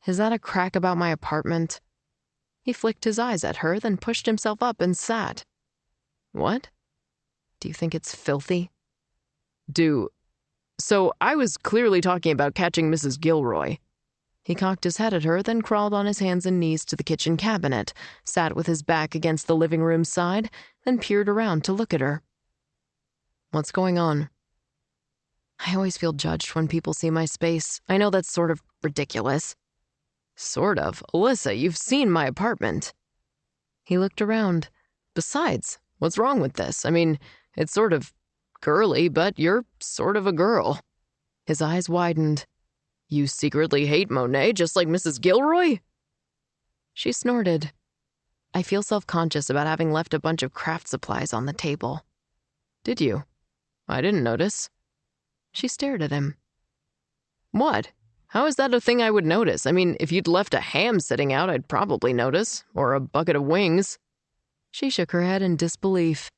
"Is that a crack about my apartment?" He flicked his eyes at her, then pushed himself up and sat. "What? Do you think it's filthy?" So I was clearly talking about catching Mrs. Gilroy." He cocked his head at her, then crawled on his hands and knees to the kitchen cabinet, sat with his back against the living room side, then peered around to look at her. "What's going on?" "I always feel judged when people see my space. I know that's sort of ridiculous." "Sort of? Alyssa, you've seen my apartment." He looked around. "Besides, what's wrong with this? I mean, it's sort of girly, but you're sort of a girl." His eyes widened. "You secretly hate Monet, just like Mrs. Gilroy?" She snorted. "I feel self-conscious about having left a bunch of craft supplies on the table." "Did you? I didn't notice." She stared at him. "What? How is that a thing I would notice? I mean, if you'd left a ham sitting out, I'd probably notice. Or a bucket of wings." She shook her head in disbelief.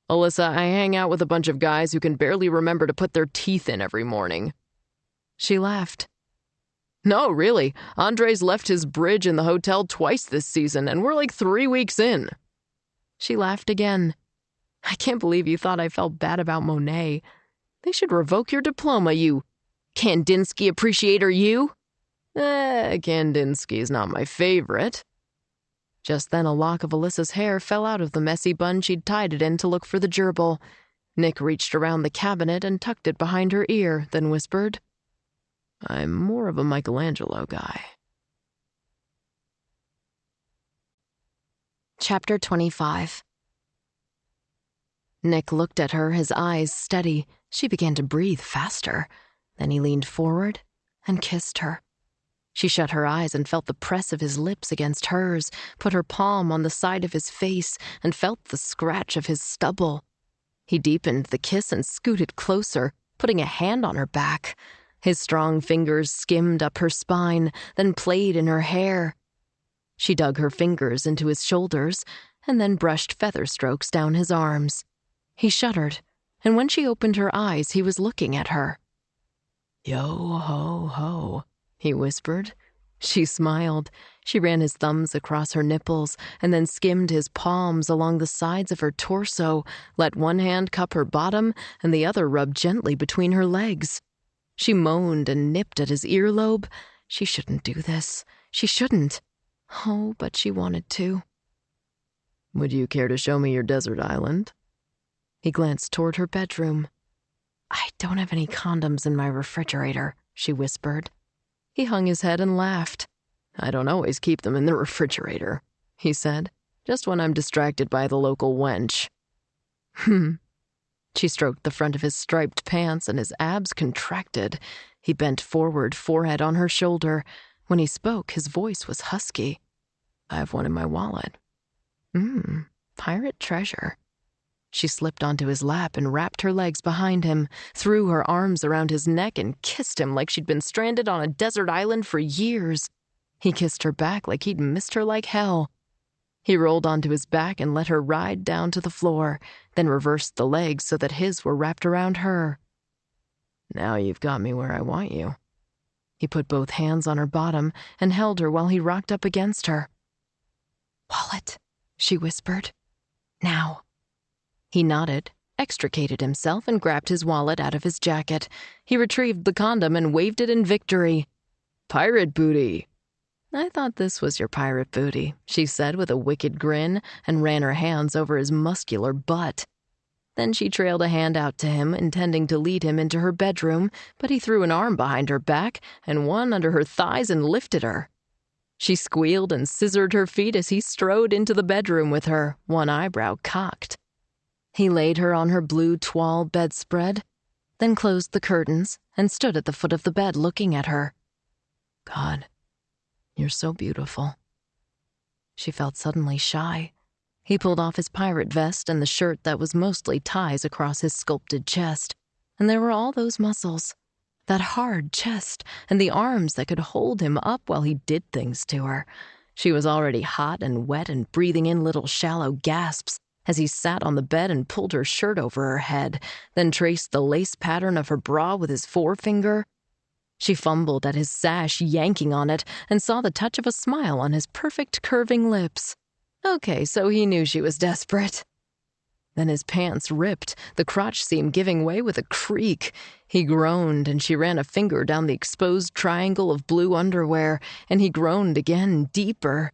"Alyssa, I hang out with a bunch of guys who can barely remember to put their teeth in every morning." She laughed. "No, really. Andre's left his bridge in the hotel twice this season, and we're like 3 weeks in." She laughed again. "I can't believe you thought I felt bad about Monet. They should revoke your diploma, you Kandinsky appreciator, you." Kandinsky's not my favorite." Just then a lock of Alyssa's hair fell out of the messy bun she'd tied it in to look for the gerbil. Nick reached around the cabinet and tucked it behind her ear, then whispered, "I'm more of a Michelangelo guy." Chapter 25. Nick looked at her, his eyes steady. She began to breathe faster. Then he leaned forward and kissed her. She shut her eyes and felt the press of his lips against hers, put her palm on the side of his face, and felt the scratch of his stubble. He deepened the kiss and scooted closer. putting a hand on her back. His strong fingers skimmed up her spine, then played in her hair. She dug her fingers into his shoulders and then brushed feather strokes down his arms. He shuddered, and when she opened her eyes, he was looking at her. "Yo-ho-ho," he whispered. She smiled. She ran his thumbs across her nipples and then skimmed his palms along the sides of her torso, let one hand cup her bottom and the other rub gently between her legs. She moaned and nipped at his earlobe. She shouldn't do this. She shouldn't. Oh, but she wanted to. "Would you care to show me your desert island?" He glanced toward her bedroom. "I don't have any condoms in my refrigerator," she whispered. He hung his head and laughed. "I don't always keep them in the refrigerator," he said, "just when I'm distracted by the local wench." She stroked the front of his striped pants and his abs contracted. He bent forward, forehead on her shoulder. When he spoke, his voice was husky. "I have one in my wallet." Pirate treasure." She slipped onto his lap and wrapped her legs behind him, threw her arms around his neck and kissed him like she'd been stranded on a desert island for years. He kissed her back like he'd missed her like hell. He rolled onto his back and let her ride down to the floor, then reversed the legs so that his were wrapped around her. "Now you've got me where I want you." He put both hands on her bottom and held her while he rocked up against her. "Wallet," she whispered. "Now." He nodded, extricated himself, and grabbed his wallet out of his jacket. He retrieved the condom and waved it in victory. "Pirate booty." "I thought this was your pirate booty," she said with a wicked grin and ran her hands over his muscular butt. Then she trailed a hand out to him, intending to lead him into her bedroom, but he threw an arm behind her back and one under her thighs and lifted her. She squealed and scissored her feet as he strode into the bedroom with her, one eyebrow cocked. He laid her on her blue toile bedspread, then closed the curtains and stood at the foot of the bed looking at her. "God, you're so beautiful." She felt suddenly shy. He pulled off his pirate vest and the shirt that was mostly ties across his sculpted chest, and there were all those muscles, that hard chest, and the arms that could hold him up while he did things to her. She was already hot and wet and breathing in little shallow gasps as he sat on the bed and pulled her shirt over her head, then traced the lace pattern of her bra with his forefinger. She fumbled at his sash, yanking on it, and saw the touch of a smile on his perfect curving lips. Okay, so he knew she was desperate. Then his pants ripped, the crotch seam giving way with a creak. He groaned, and she ran a finger down the exposed triangle of blue underwear, and he groaned again, deeper.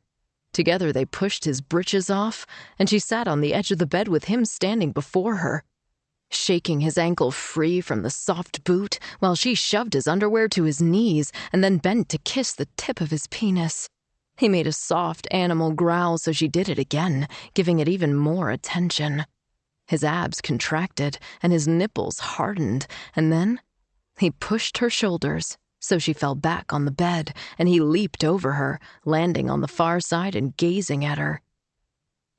Together they pushed his breeches off, and she sat on the edge of the bed with him standing before her, shaking his ankle free from the soft boot while she shoved his underwear to his knees and then bent to kiss the tip of his penis. He made a soft animal growl, so she did it again, giving it even more attention. His abs contracted and his nipples hardened, and then he pushed her shoulders, so she fell back on the bed, and he leaped over her, landing on the far side and gazing at her.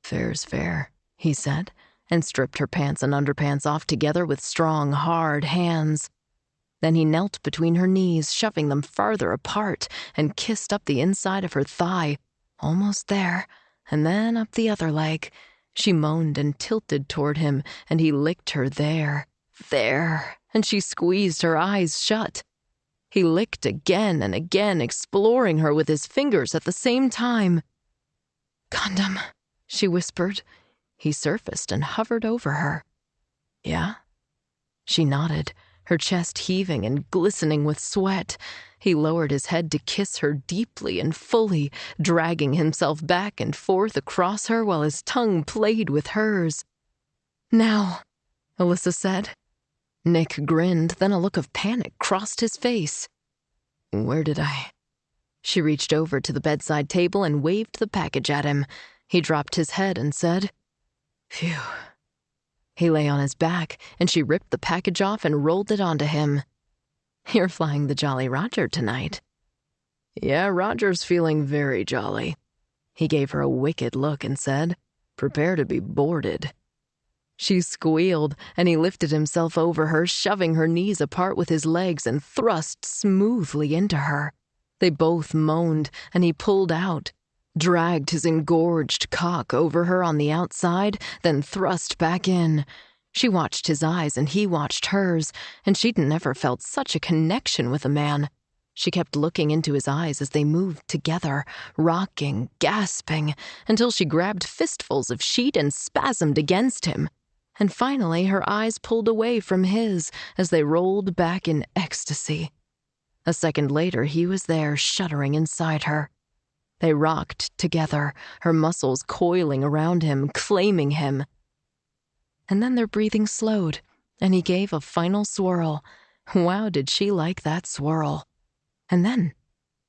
"Fair's fair," he said, and stripped her pants and underpants off together with strong, hard hands. Then he knelt between her knees, shoving them farther apart, and kissed up the inside of her thigh, almost there, and then up the other leg. She moaned and tilted toward him, and he licked her there, and she squeezed her eyes shut. He licked again and again, exploring her with his fingers at the same time. "Condom," she whispered. He surfaced and hovered over her. "Yeah?" She nodded, her chest heaving and glistening with sweat. He lowered his head to kiss her deeply and fully, dragging himself back and forth across her while his tongue played with hers. "Now," Alyssa said. Nick grinned, then a look of panic crossed his face. "Where did I?" She reached over to the bedside table and waved the package at him. He dropped his head and said, "Phew." He lay on his back, and she ripped the package off and rolled it onto him. "You're flying the Jolly Roger tonight." "Yeah, Roger's feeling very jolly." He gave her a wicked look and said, "Prepare to be boarded." She squealed, and he lifted himself over her, shoving her knees apart with his legs and thrust smoothly into her. They both moaned, and he pulled out, dragged his engorged cock over her on the outside, then thrust back in. She watched his eyes, and he watched hers, and she'd never felt such a connection with a man. She kept looking into his eyes as they moved together, rocking, gasping, until she grabbed fistfuls of sheet and spasmed against him. And finally her eyes pulled away from his as they rolled back in ecstasy. A second later he was there, shuddering inside her. They rocked together, her muscles coiling around him, claiming him. And then their breathing slowed, and he gave a final swirl. Wow, did she like that swirl. And then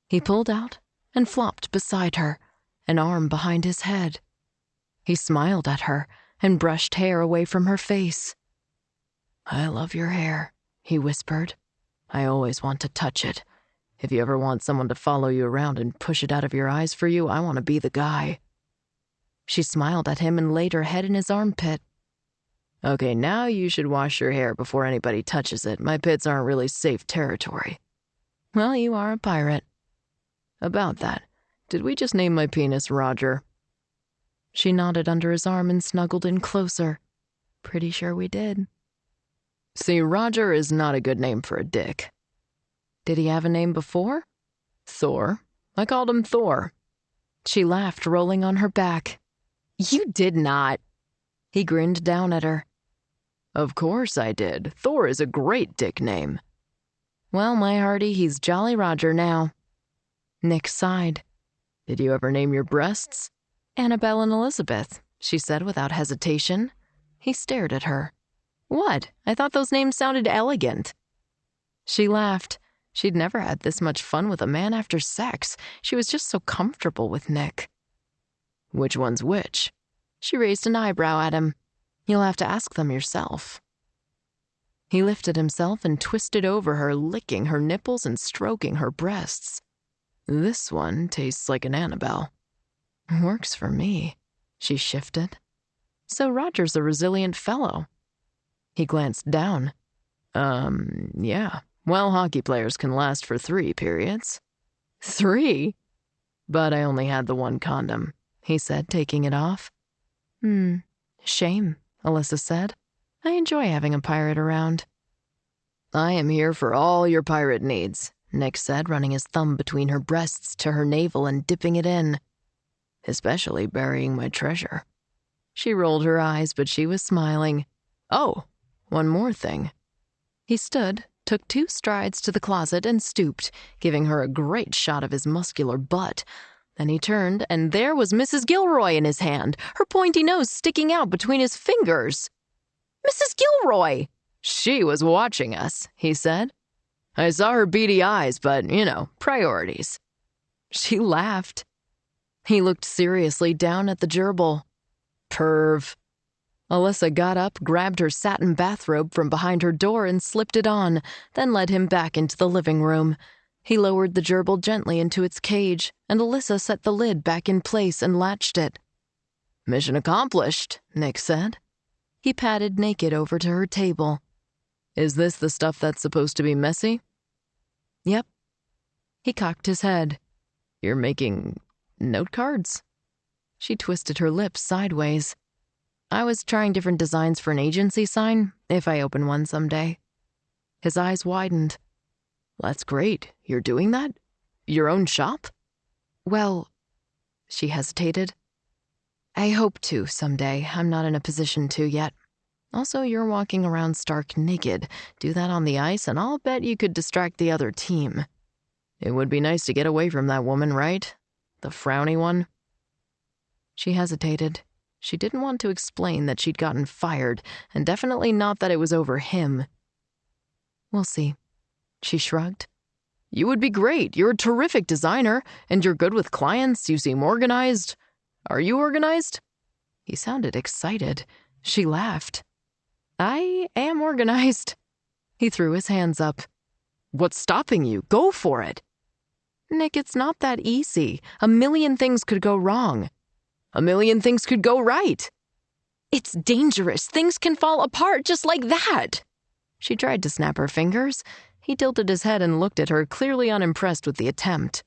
he pulled out and flopped beside her, an arm behind his head. He smiled at her and brushed hair away from her face. "I love your hair," he whispered. "I always want to touch it. If you ever want someone to follow you around and push it out of your eyes for you, I want to be the guy." She smiled at him and laid her head in his armpit. "Okay, now you should wash your hair before anybody touches it. My pits aren't really safe territory." "Well, you are a pirate." "About that, did we just name my penis Roger?" She nodded under his arm and snuggled in closer. "Pretty sure we did." "See, Roger is not a good name for a dick." "Did he have a name before?" "Thor. I called him Thor." She laughed, rolling on her back. "You did not." He grinned down at her. "Of course I did. Thor is a great dick name." "Well, my hearty, he's Jolly Roger now." Nick sighed. "Did you ever name your breasts?" "Annabelle and Elizabeth," she said without hesitation. He stared at her. "What? I thought those names sounded elegant." She laughed. She'd never had this much fun with a man after sex. She was just so comfortable with Nick. "Which one's which?" She raised an eyebrow at him. "You'll have to ask them yourself." He lifted himself and twisted over her, licking her nipples and stroking her breasts. "This one tastes like an Annabelle." "Works for me." She shifted. "So Roger's a resilient fellow." He glanced down. Yeah. Well, hockey players can last for 3 periods." "3? "But I only had the one condom," he said, taking it off. Shame," Alyssa said. "I enjoy having a pirate around." "I am here for all your pirate needs," Nick said, running his thumb between her breasts to her navel and dipping it in. "Especially burying my treasure." She rolled her eyes, but she was smiling. "Oh, one more thing." He stood, took 2 strides to the closet, and stooped, giving her a great shot of his muscular butt. Then he turned, and there was Mrs. Gilroy in his hand, her pointy nose sticking out between his fingers. "Mrs. Gilroy!" "She was watching us," he said. "I saw her beady eyes, but, priorities." She laughed. He looked seriously down at the gerbil. "Perv." Alyssa got up, grabbed her satin bathrobe from behind her door and slipped it on, then led him back into the living room. He lowered the gerbil gently into its cage, and Alyssa set the lid back in place and latched it. "Mission accomplished," Nick said. He patted Naked over to her table. "Is this the stuff that's supposed to be messy?" "Yep." He cocked his head. "You're making note cards?" She twisted her lips sideways. "I was trying different designs for an agency sign, if I open one someday." His eyes widened. "That's great. You're doing that? Your own shop?" "Well," she hesitated. "I hope to someday. I'm not in a position to yet. Also, you're walking around stark naked. Do that on the ice, and I'll bet you could distract the other team." "It would be nice to get away from that woman, right? The frowny one?" She hesitated. She didn't want to explain that she'd gotten fired, and definitely not that it was over him. "We'll see." She shrugged. "You would be great. You're a terrific designer, and you're good with clients. You seem organized. Are you organized?" He sounded excited. She laughed. "I am organized." He threw his hands up. "What's stopping you? Go for it." "Nick, it's not that easy. A million things could go wrong." "A million things could go right." It's dangerous. Things can fall apart just like that. She tried to snap her fingers. He tilted his head and looked at her, clearly unimpressed with the attempt.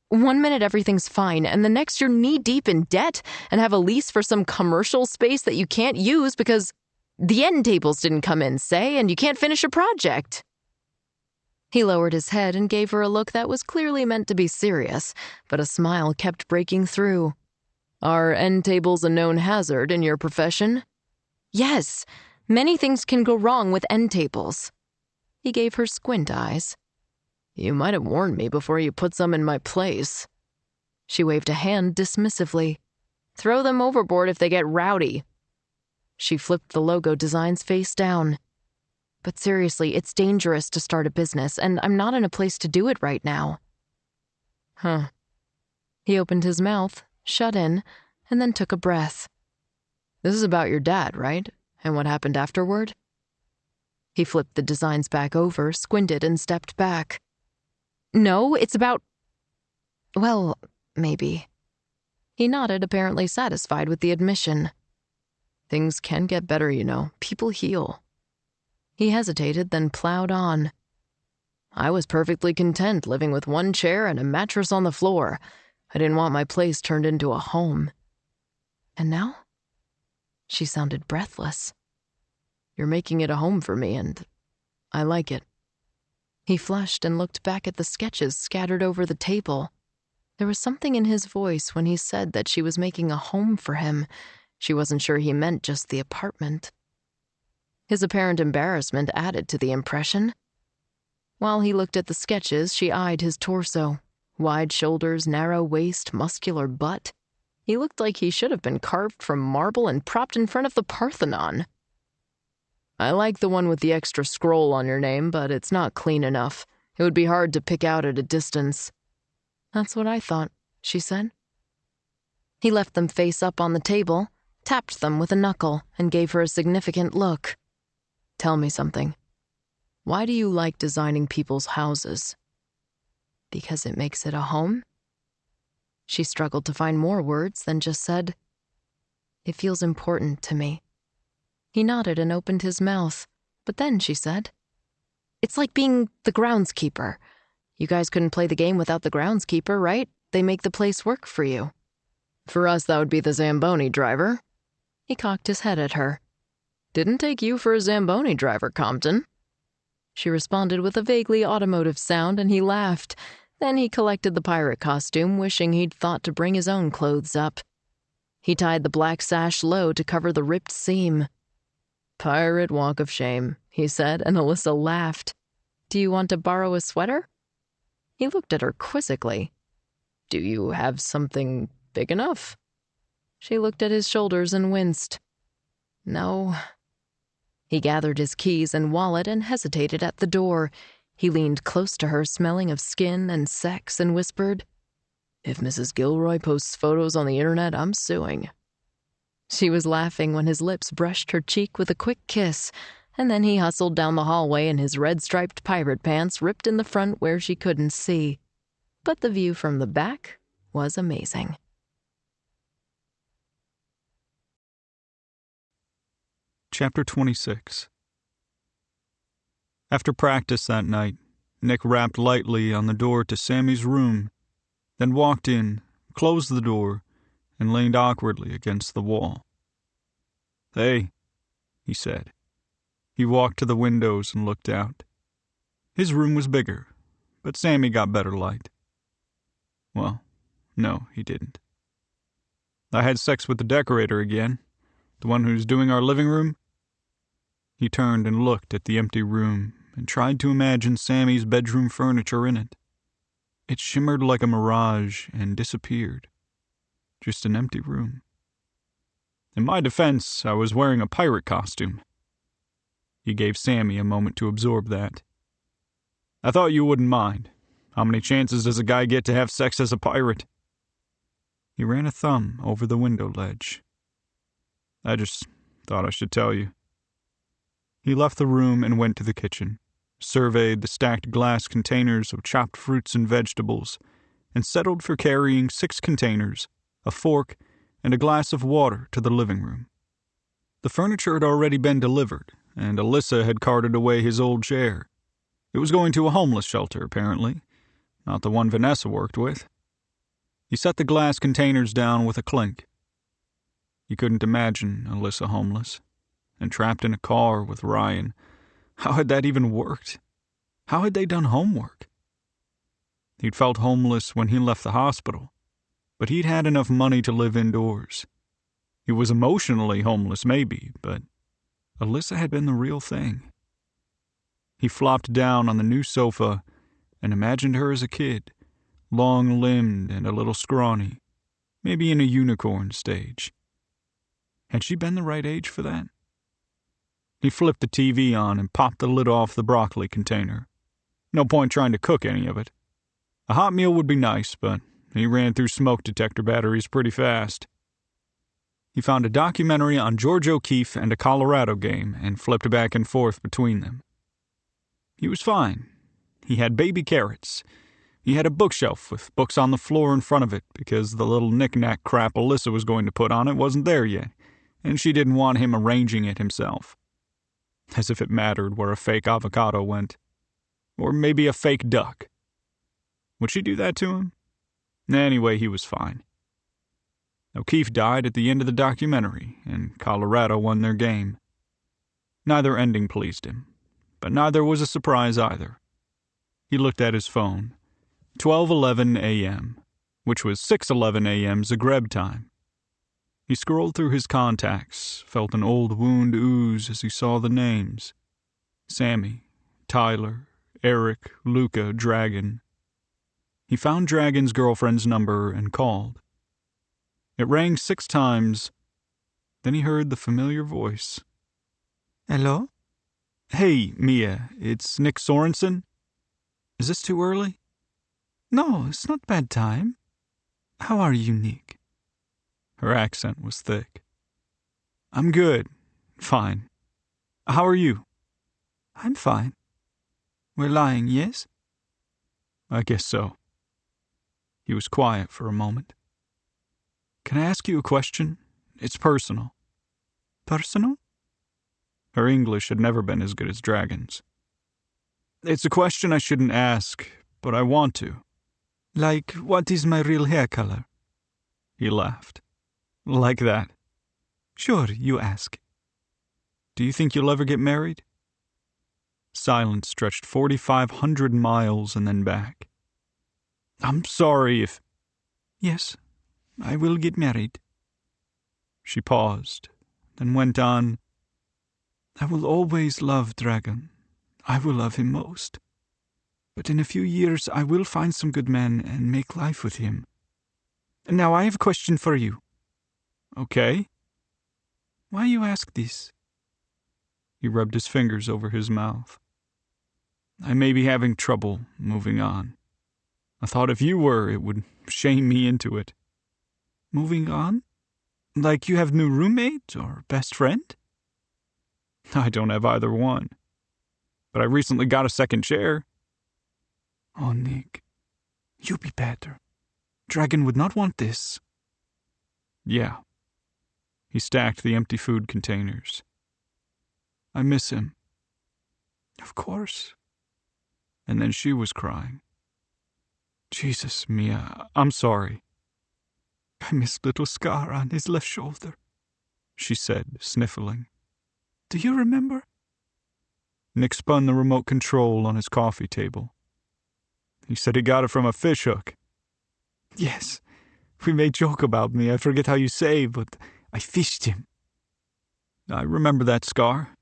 1 minute everything's fine, and the next you're knee-deep in debt and have a lease for some commercial space that you can't use because the end tables didn't come in, say, and you can't finish a project. He lowered his head and gave her a look that was clearly meant to be serious, but a smile kept breaking through. Are end tables a known hazard in your profession? Yes, many things can go wrong with end tables. He gave her squint eyes. You might have warned me before you put some in my place. She waved a hand dismissively. Throw them overboard if they get rowdy. She flipped the logo designs face down. But seriously, it's dangerous to start a business, and I'm not in a place to do it right now. Huh. He opened his mouth, shut in, and then took a breath. This is about your dad, right? And what happened afterward? He flipped the designs back over, squinted, and stepped back. No, it's about... Well, maybe. He nodded, apparently satisfied with the admission. Things can get better, you know. People heal. He hesitated, then plowed on. I was perfectly content living with one chair and a mattress on the floor. I didn't want my place turned into a home. And now? She sounded breathless. You're making it a home for me, and I like it. He flushed and looked back at the sketches scattered over the table. There was something in his voice when he said that she was making a home for him. She wasn't sure he meant just the apartment. His apparent embarrassment added to the impression. While he looked at the sketches, she eyed his torso. Wide shoulders, narrow waist, muscular butt. He looked like he should have been carved from marble and propped in front of the Parthenon. I like the one with the extra scroll on your name, but it's not clean enough. It would be hard to pick out at a distance. That's what I thought, she said. He left them face up on the table, tapped them with a knuckle, and gave her a significant look. Tell me something. Why do you like designing people's houses? Because it makes it a home? She struggled to find more words, then just said, It feels important to me. He nodded and opened his mouth, but then she said, It's like being the groundskeeper. You guys couldn't play the game without the groundskeeper, right? They make the place work for you. For us, that would be the Zamboni driver. He cocked his head at her. Didn't take you for a Zamboni driver, Compton. She responded with a vaguely automotive sound, and he laughed. Then he collected the pirate costume, wishing he'd thought to bring his own clothes up. He tied the black sash low to cover the ripped seam. Pirate walk of shame, he said, and Alyssa laughed. Do you want to borrow a sweater? He looked at her quizzically. Do you have something big enough? She looked at his shoulders and winced. No. He gathered his keys and wallet and hesitated at the door. He leaned close to her, smelling of skin and sex, and whispered, If Mrs. Gilroy posts photos on the internet, I'm suing. She was laughing when his lips brushed her cheek with a quick kiss, and then he hustled down the hallway in his red-striped pirate pants ripped in the front where she couldn't see. But the view from the back was amazing. Chapter 26. After practice that night, Nick rapped lightly on the door to Sammy's room, then walked in, closed the door, and leaned awkwardly against the wall. Hey, he said. He walked to the windows and looked out. His room was bigger, but Sammy got better light. Well, no, he didn't. I had sex with the decorator again, the one who's doing our living room. He turned and looked at the empty room and tried to imagine Sammy's bedroom furniture in it. It shimmered like a mirage and disappeared. Just an empty room. In my defense, I was wearing a pirate costume. He gave Sammy a moment to absorb that. I thought you wouldn't mind. How many chances does a guy get to have sex as a pirate? He ran a thumb over the window ledge. I just thought I should tell you. He left the room and went to the kitchen, surveyed the stacked glass containers of chopped fruits and vegetables, and settled for carrying 6 containers, a fork, and a glass of water to the living room. The furniture had already been delivered, and Alyssa had carted away his old chair. It was going to a homeless shelter, apparently, not the one Vanessa worked with. He set the glass containers down with a clink. He couldn't imagine Alyssa homeless, and trapped in a car with Ryan. How had that even worked? How had they done homework? He'd felt homeless when he left the hospital, but he'd had enough money to live indoors. He was emotionally homeless, maybe, but Alyssa had been the real thing. He flopped down on the new sofa and imagined her as a kid, long-limbed and a little scrawny, maybe in a unicorn stage. Had she been the right age for that? He flipped the TV on and popped the lid off the broccoli container. No point trying to cook any of it. A hot meal would be nice, but he ran through smoke detector batteries pretty fast. He found a documentary on George O'Keeffe and a Colorado game and flipped back and forth between them. He was fine. He had baby carrots. He had a bookshelf with books on the floor in front of it because the little knick-knack crap Alyssa was going to put on it wasn't there yet, and she didn't want him arranging it himself. As if it mattered where a fake avocado went. Or maybe a fake duck. Would she do that to him? Anyway, he was fine. O'Keeffe died at the end of the documentary, and Colorado won their game. Neither ending pleased him, but neither was a surprise either. He looked at his phone. 12:11 a.m., which was 6:11 a.m. Zagreb time. He scrolled through his contacts, felt an old wound ooze as he saw the names. Sammy, Tyler, Eric, Luca, Dragon. He found Dragon's girlfriend's number and called. It rang 6 times. Then he heard the familiar voice. Hello? Hey, Mia, it's Nick Sorensen. Is this too early? No, it's not bad time. How are you, Nick? Her accent was thick. I'm good. Fine. How are you? I'm fine. We're lying, yes? I guess so. He was quiet for a moment. Can I ask you a question? It's personal. Personal? Her English had never been as good as Dragon's. It's a question I shouldn't ask, but I want to. Like, what is my real hair color? He laughed. Like that. Sure, you ask. Do you think you'll ever get married? Silence stretched 4,500 miles and then back. I'm sorry if... Yes, I will get married. She paused, then went on. I will always love Dragon. I will love him most. But in a few years I will find some good man and make life with him. Now I have a question for you. Okay. Why you ask this? He rubbed his fingers over his mouth. I may be having trouble moving on. I thought if you were, it would shame me into it. Moving on? Like you have new roommate or best friend? I don't have either one. But I recently got a second chair. Oh, Nick. You be better. Dragon would not want this. Yeah. He stacked the empty food containers. I miss him. Of course. And then she was crying. Jesus, Mia, I'm sorry. I miss little scar on his left shoulder, she said, sniffling. Do you remember? Nick spun the remote control on his coffee table. He said he got it from a fishhook. Yes, we made joke about me. I forget how you say, but I fished him. I remember that scar.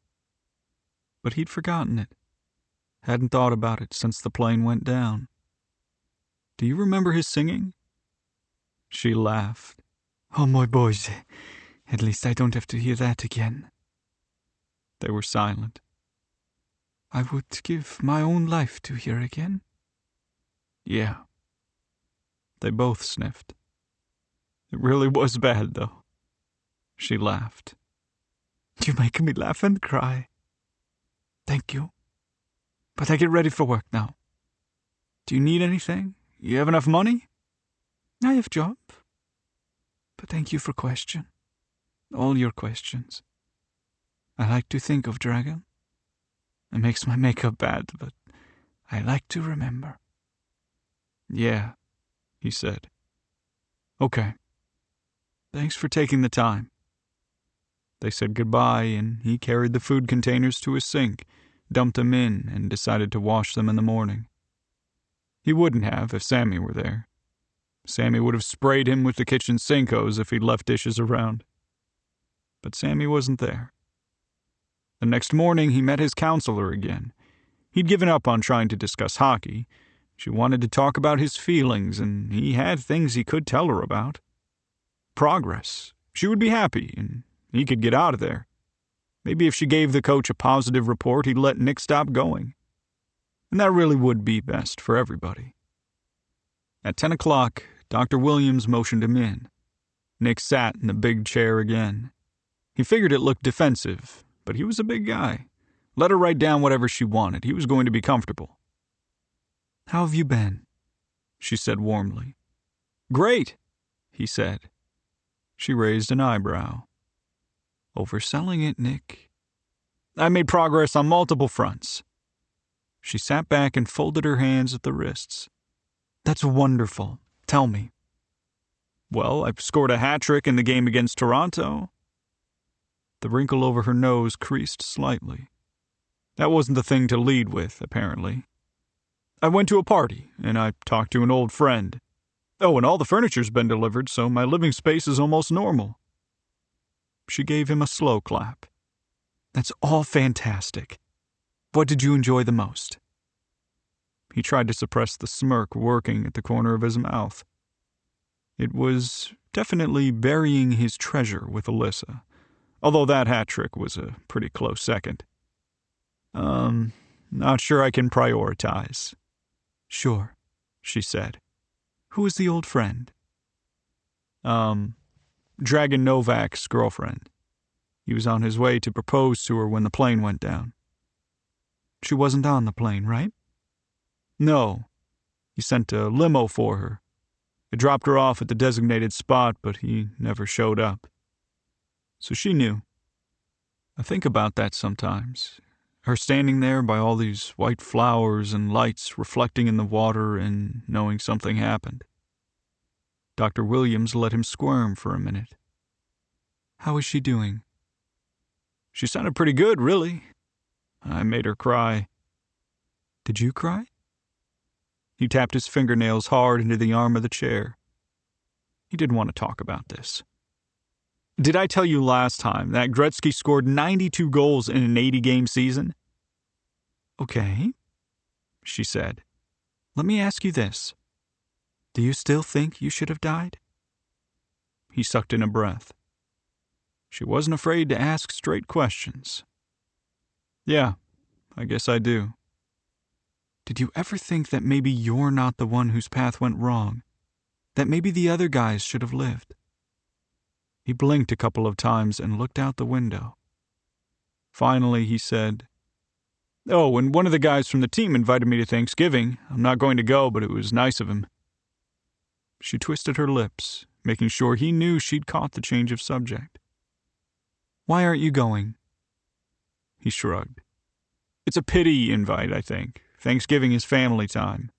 But he'd forgotten it. Hadn't thought about it since the plane went down. Do you remember his singing? She laughed. Oh, my boys. At least I don't have to hear that again. They were silent. I would give my own life to hear again. Yeah. They both sniffed. It really was bad, though. She laughed. You make me laugh and cry. Thank you. But I get ready for work now. Do you need anything? You have enough money? I have job. But thank you for question. All your questions. I like to think of, Dragon. It makes my makeup bad, but I like to remember. Yeah, he said. Okay. Thanks for taking the time. They said goodbye, and he carried the food containers to his sink, dumped them in, and decided to wash them in the morning. He wouldn't have if Sammy were there. Sammy would have sprayed him with the kitchen sink hose if he'd left dishes around. But Sammy wasn't there. The next morning, he met his counselor again. He'd given up on trying to discuss hockey. She wanted to talk about his feelings, and he had things he could tell her about. Progress. She would be happy, and he could get out of there. Maybe if she gave the coach a positive report, he'd let Nick stop going. And that really would be best for everybody. At 10 o'clock, Dr. Williams motioned him in. Nick sat in the big chair again. He figured it looked defensive, but he was a big guy. Let her write down whatever she wanted. He was going to be comfortable. "How have you been?" she said warmly. "Great," he said. She raised an eyebrow. "Overselling it, Nick." "I made progress on multiple fronts." She sat back and folded her hands at the wrists. "That's wonderful. Tell me." "Well, I've scored a hat trick in the game against Toronto." The wrinkle over her nose creased slightly. That wasn't the thing to lead with, apparently. "I went to a party, and I talked to an old friend. Oh, and all the furniture's been delivered, so my living space is almost normal." She gave him a slow clap. "That's all fantastic. What did you enjoy the most?" He tried to suppress the smirk working at the corner of his mouth. It was definitely burying his treasure with Alyssa, although that hat trick was a pretty close second. Not sure I can prioritize." "Sure," she said. "Who is the old friend?" Dragon Novak's girlfriend. He was on his way to propose to her when the plane went down." "She wasn't on the plane, right?" "No. He sent a limo for her. It dropped her off at the designated spot, but he never showed up. So she knew. I think about that sometimes. Her standing there by all these white flowers and lights reflecting in the water and knowing something happened." Dr. Williams let him squirm for a minute. "How is she doing?" "She sounded pretty good, really. I made her cry." "Did you cry?" He tapped his fingernails hard into the arm of the chair. He didn't want to talk about this. "Did I tell you last time that Gretzky scored 92 goals in an 80-game season?" "Okay," she said. "Let me ask you this. Do you still think you should have died?" He sucked in a breath. She wasn't afraid to ask straight questions. "Yeah, I guess I do." "Did you ever think that maybe you're not the one whose path went wrong? That maybe the other guys should have lived?" He blinked a couple of times and looked out the window. Finally, he said, "Oh, and one of the guys from the team invited me to Thanksgiving. I'm not going to go, but it was nice of him." She twisted her lips, making sure he knew she'd caught the change of subject. "Why aren't you going?" He shrugged. "It's a pity invite, I think. Thanksgiving is family time."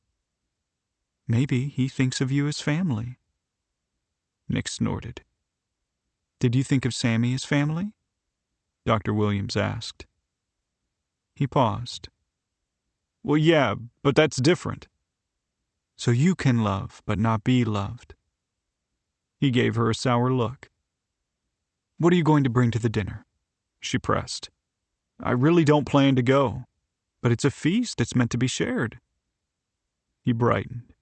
"Maybe he thinks of you as family." Nick snorted. "Did you think of Sammy as family?" Dr. Williams asked. He paused. "Well, yeah, but that's different." "So you can love, but not be loved." He gave her a sour look. "What are you going to bring to the dinner?" she pressed. "I really don't plan to go. But it's a feast. It's meant to be shared." He brightened.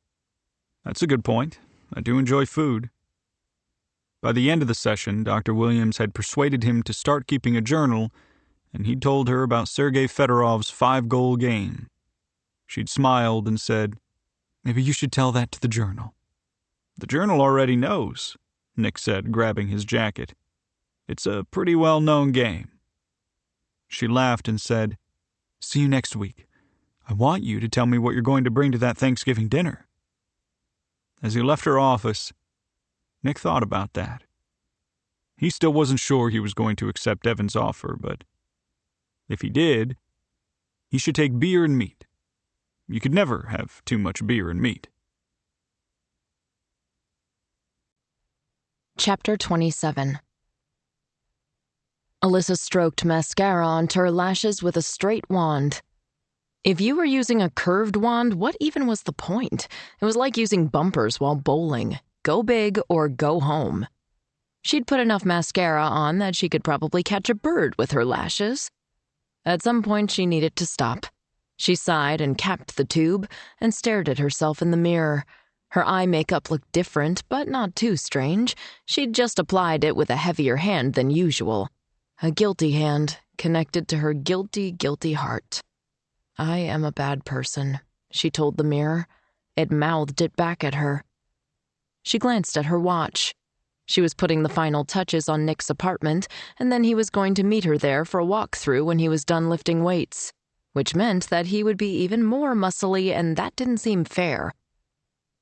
"That's a good point. I do enjoy food." By the end of the session, Dr. Williams had persuaded him to start keeping a journal, and he'd told her about Sergei Fedorov's 5-goal game. She'd smiled and said, "Maybe you should tell that to the journal." "The journal already knows," Nick said, grabbing his jacket. "It's a pretty well-known game." She laughed and said, "See you next week. I want you to tell me what you're going to bring to that Thanksgiving dinner." As he left her office, Nick thought about that. He still wasn't sure he was going to accept Evan's offer, but If he did, he should take beer and meat. You could never have too much beer and meat. Chapter 27. Alyssa stroked mascara onto her lashes with a straight wand. If you were using a curved wand, what even was the point? It was like using bumpers while bowling. Go big or go home. She'd put enough mascara on that she could probably catch a bird with her lashes. At some point, she needed to stop. She sighed and capped the tube and stared at herself in the mirror. Her eye makeup looked different, but not too strange. She'd just applied it with a heavier hand than usual. A guilty hand connected to her guilty, guilty heart. "I am a bad person," she told the mirror. It mouthed it back at her. She glanced at her watch. She was putting the final touches on Nick's apartment, and then he was going to meet her there for a walkthrough when he was done lifting weights, which meant that he would be even more muscly, and that didn't seem fair.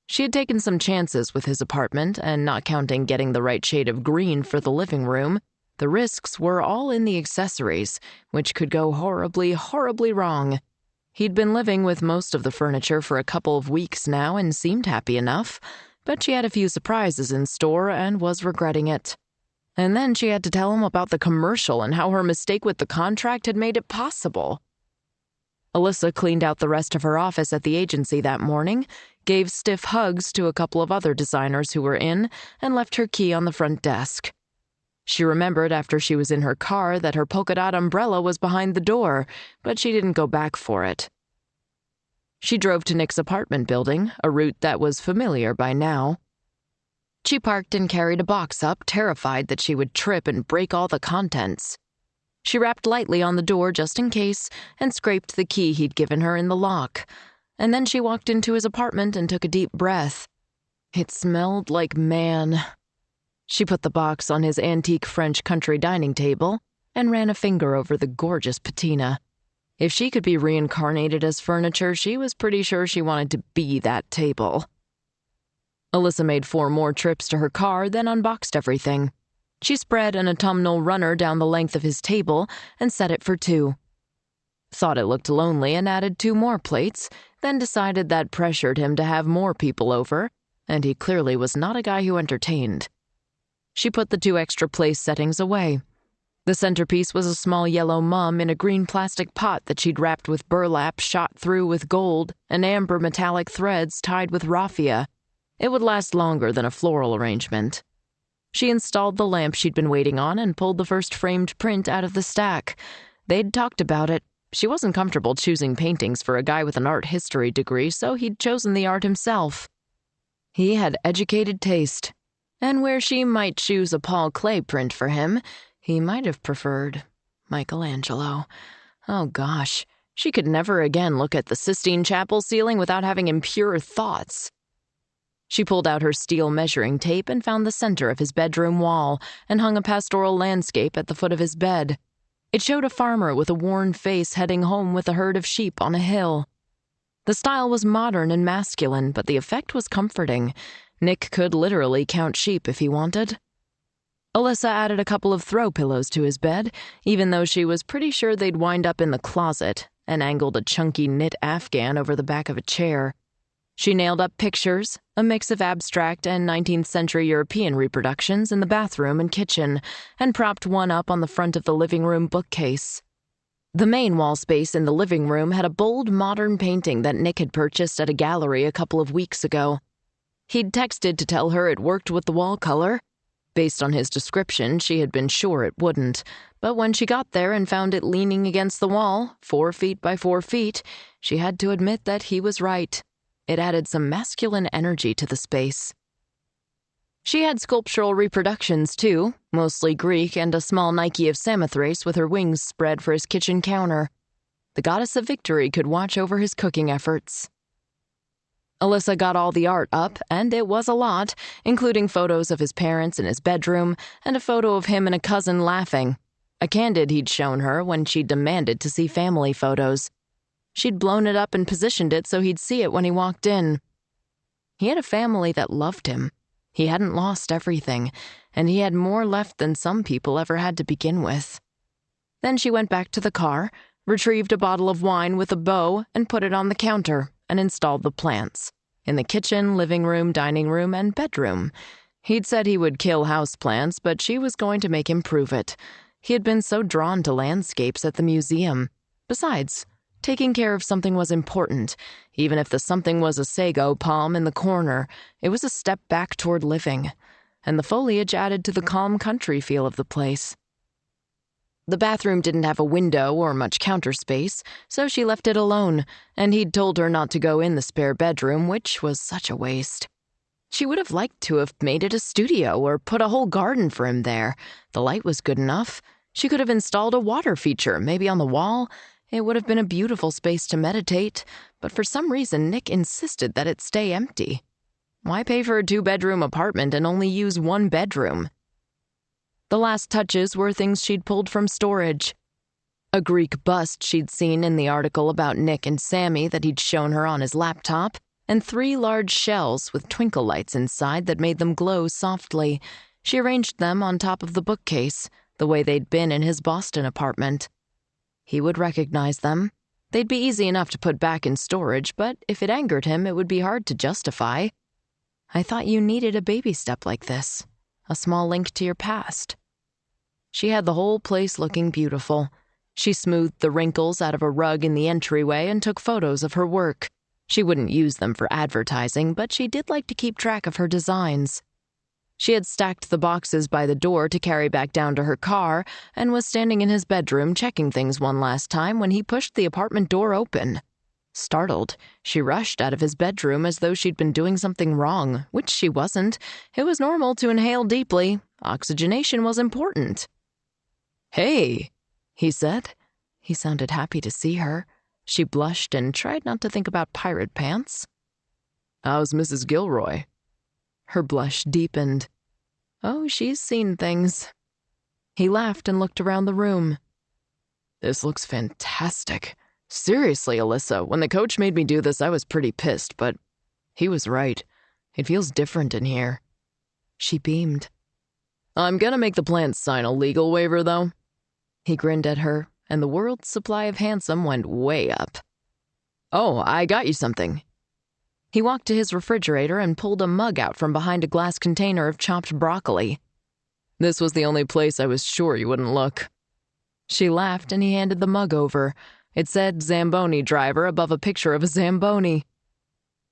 She had taken some chances with his apartment, and not counting getting the right shade of green for the living room, the risks were all in the accessories, which could go horribly, horribly wrong. He'd been living with most of the furniture for a couple of weeks now and seemed happy enough, but she had a few surprises in store and was regretting it. And then she had to tell him about the commercial and how her mistake with the contract had made it possible. Alyssa cleaned out the rest of her office at the agency that morning, gave stiff hugs to a couple of other designers who were in, and left her key on the front desk. She remembered after she was in her car that her polka dot umbrella was behind the door, but she didn't go back for it. She drove to Nick's apartment building, a route that was familiar by now. She parked and carried a box up, terrified that she would trip and break all the contents. She rapped lightly on the door just in case and scraped the key he'd given her in the lock. And then she walked into his apartment and took a deep breath. It smelled like man. She put the box on his antique French country dining table and ran a finger over the gorgeous patina. If she could be reincarnated as furniture, she was pretty sure she wanted to be that table. Alyssa made 4 more trips to her car, then unboxed everything. She spread an autumnal runner down the length of his table and set it for 2. Thought it looked lonely and added 2 more plates, then decided that pressured him to have more people over, and he clearly was not a guy who entertained. She put the 2 extra place settings away. The centerpiece was a small yellow mum in a green plastic pot that she'd wrapped with burlap shot through with gold and amber metallic threads tied with raffia. It would last longer than a floral arrangement. She installed the lamp she'd been waiting on and pulled the first framed print out of the stack. They'd talked about it. She wasn't comfortable choosing paintings for a guy with an art history degree, so he'd chosen the art himself. He had educated taste. And where she might choose a Paul Klee print for him, he might have preferred Michelangelo. Oh gosh, she could never again look at the Sistine Chapel ceiling without having impure thoughts. She pulled out her steel measuring tape and found the center of his bedroom wall and hung a pastoral landscape at the foot of his bed. It showed a farmer with a worn face heading home with a herd of sheep on a hill. The style was modern and masculine, but the effect was comforting. Nick could literally count sheep if he wanted. Alyssa added a couple of throw pillows to his bed, even though she was pretty sure they'd wind up in the closet, and angled a chunky knit afghan over the back of a chair. She nailed up pictures, a mix of abstract and 19th century European reproductions in the bathroom and kitchen, and propped one up on the front of the living room bookcase. The main wall space in the living room had a bold modern painting that Nick had purchased at a gallery a couple of weeks ago. He'd texted to tell her it worked with the wall color. Based on his description, she had been sure it wouldn't, but when she got there and found it leaning against the wall, 4 feet by 4 feet, she had to admit that he was right. It added some masculine energy to the space. She had sculptural reproductions, too, mostly Greek, and a small Nike of Samothrace with her wings spread for his kitchen counter. The goddess of victory could watch over his cooking efforts. Alyssa got all the art up, and it was a lot, including photos of his parents in his bedroom and a photo of him and a cousin laughing, a candid he'd shown her when she demanded to see family photos. She'd blown it up and positioned it so he'd see it when he walked in. He had a family that loved him. He hadn't lost everything, and he had more left than some people ever had to begin with. Then she went back to the car, retrieved a bottle of wine with a bow, and put it on the counter and installed the plants in the kitchen, living room, dining room, and bedroom. He'd said he would kill houseplants, but she was going to make him prove it. He had been so drawn to landscapes at the museum. Besides, taking care of something was important. Even if the something was a sago palm in the corner, it was a step back toward living. And the foliage added to the calm country feel of the place. The bathroom didn't have a window or much counter space, so she left it alone, and he'd told her not to go in the spare bedroom, which was such a waste. She would have liked to have made it a studio or put a whole garden for him there. The light was good enough. She could have installed a water feature, maybe on the wall. It would have been a beautiful space to meditate, but for some reason Nick insisted that it stay empty. Why pay for a 2-bedroom apartment and only use 1 bedroom? The last touches were things she'd pulled from storage. A Greek bust she'd seen in the article about Nick and Sammy that he'd shown her on his laptop, and 3 large shells with twinkle lights inside that made them glow softly. She arranged them on top of the bookcase, the way they'd been in his Boston apartment. He would recognize them. They'd be easy enough to put back in storage, but if it angered him, it would be hard to justify. I thought you needed a baby step like this, a small link to your past. She had the whole place looking beautiful. She smoothed the wrinkles out of a rug in the entryway and took photos of her work. She wouldn't use them for advertising, but she did like to keep track of her designs. She had stacked the boxes by the door to carry back down to her car and was standing in his bedroom checking things one last time when he pushed the apartment door open. Startled, she rushed out of his bedroom as though she'd been doing something wrong, which she wasn't. It was normal to inhale deeply. Oxygenation was important. "Hey," he said. He sounded happy to see her. She blushed and tried not to think about pirate pants. "How's Mrs. Gilroy?" Her blush deepened. "Oh, she's seen things." He laughed and looked around the room. "This looks fantastic. Seriously, Alyssa, when the coach made me do this, I was pretty pissed, but he was right. It feels different in here." She beamed. "I'm gonna make the plants sign a legal waiver, though." He grinned at her, and the world's supply of handsome went way up. "Oh, I got you something." He walked to his refrigerator and pulled a mug out from behind a glass container of chopped broccoli. "This was the only place I was sure you wouldn't look." She laughed and he handed the mug over. It said Zamboni driver above a picture of a Zamboni.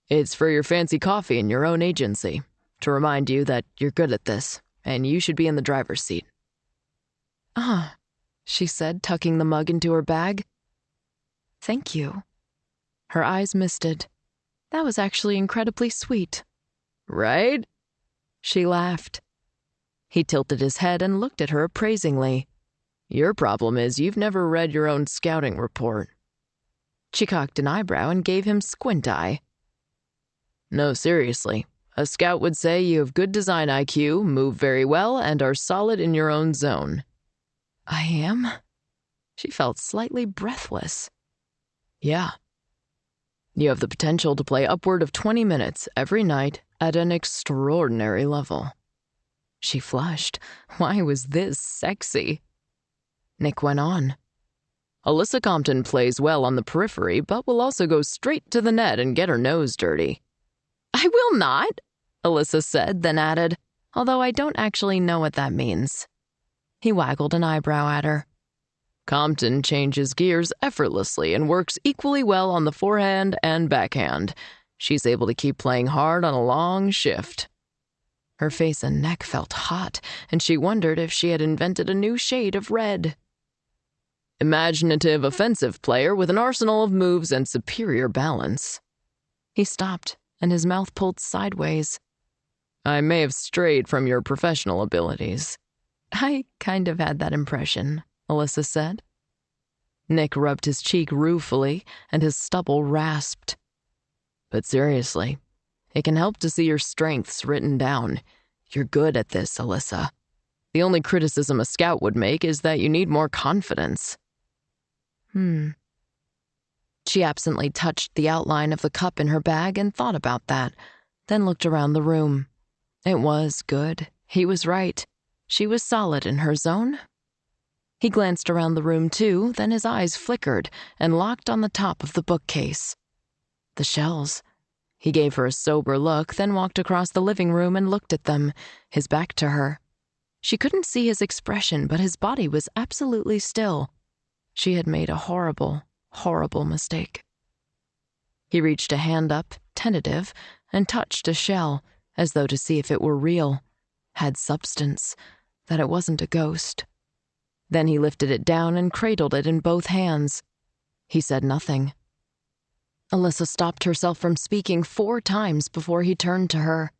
"It's for your fancy coffee in your own agency, to remind you that you're good at this, and you should be in the driver's seat." "Ah," she said, tucking the mug into her bag. "Thank you." Her eyes misted. That was actually incredibly sweet. "Right?" She laughed. He tilted his head and looked at her appraisingly. "Your problem is you've never read your own scouting report." She cocked an eyebrow and gave him squint eye. "No, seriously. A scout would say you have good design IQ, move very well, and are solid in your own zone." "I am?" She felt slightly breathless. "Yeah. You have the potential to play upward of 20 minutes every night at an extraordinary level." She flushed. Why was this sexy? Nick went on. "Alyssa Compton plays well on the periphery, but will also go straight to the net and get her nose dirty." "I will not," Alyssa said, then added, "although I don't actually know what that means." He waggled an eyebrow at her. "Compton changes gears effortlessly and works equally well on the forehand and backhand. She's able to keep playing hard on a long shift." Her face and neck felt hot, and she wondered if she had invented a new shade of red. "Imaginative offensive player with an arsenal of moves and superior balance." He stopped, and his mouth pulled sideways. "I may have strayed from your professional abilities." "I kind of had that impression," Alyssa said. Nick rubbed his cheek ruefully, and his stubble rasped. "But seriously, it can help to see your strengths written down. You're good at this, Alyssa. The only criticism a scout would make is that you need more confidence." She absently touched the outline of the cup in her bag and thought about that, then looked around the room. It was good. He was right. She was solid in her zone. He glanced around the room too, then his eyes flickered and locked on the top of the bookcase. The shells. He gave her a sober look, then walked across the living room and looked at them, his back to her. She couldn't see his expression, but his body was absolutely still. She had made a horrible, horrible mistake. He reached a hand up, tentative, and touched a shell, as though to see if it were real, had substance, that it wasn't a ghost. Then he lifted it down and cradled it in both hands. He said nothing. Alyssa stopped herself from speaking 4 times before he turned to her.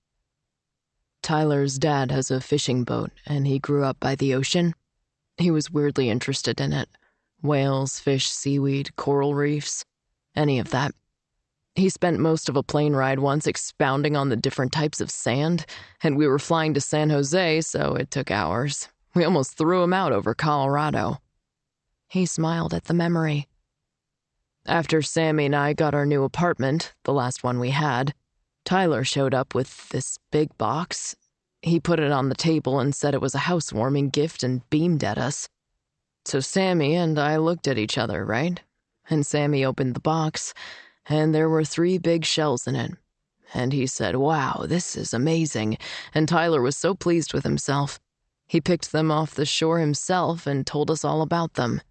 Tyler's dad has a fishing boat, and he grew up by the ocean. He was weirdly interested in it. Whales, fish, seaweed, coral reefs, any of that. He spent most of a plane ride once expounding on the different types of sand, and we were flying to San Jose, so it took hours. We almost threw him out over Colorado. He smiled at the memory. After Sammy and I got our new apartment, the last one we had, Tyler showed up with this big box. He put it on the table and said it was a housewarming gift and beamed at us. So Sammy and I looked at each other, right? And Sammy opened the box, and there were 3 big shells in it. And he said, "Wow, this is amazing." And Tyler was so pleased with himself. He picked them off the shore himself and told us all about them.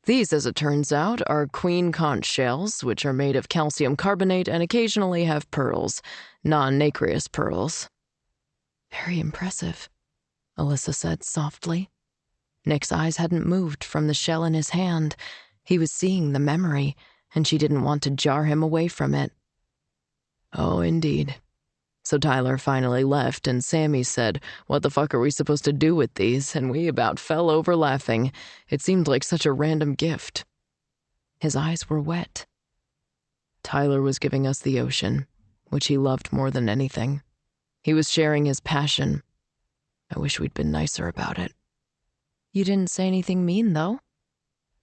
These, as it turns out, are queen conch shells, which are made of calcium carbonate and occasionally have pearls, non-nacreous pearls. Very impressive, Alyssa said softly. Nick's eyes hadn't moved from the shell in his hand. He was seeing the memory, and she didn't want to jar him away from it. Oh, indeed. So Tyler finally left, and Sammy said, "What the fuck are we supposed to do with these?" And we about fell over laughing. It seemed like such a random gift. His eyes were wet. Tyler was giving us the ocean, which he loved more than anything. He was sharing his passion. I wish we'd been nicer about it. You didn't say anything mean, though?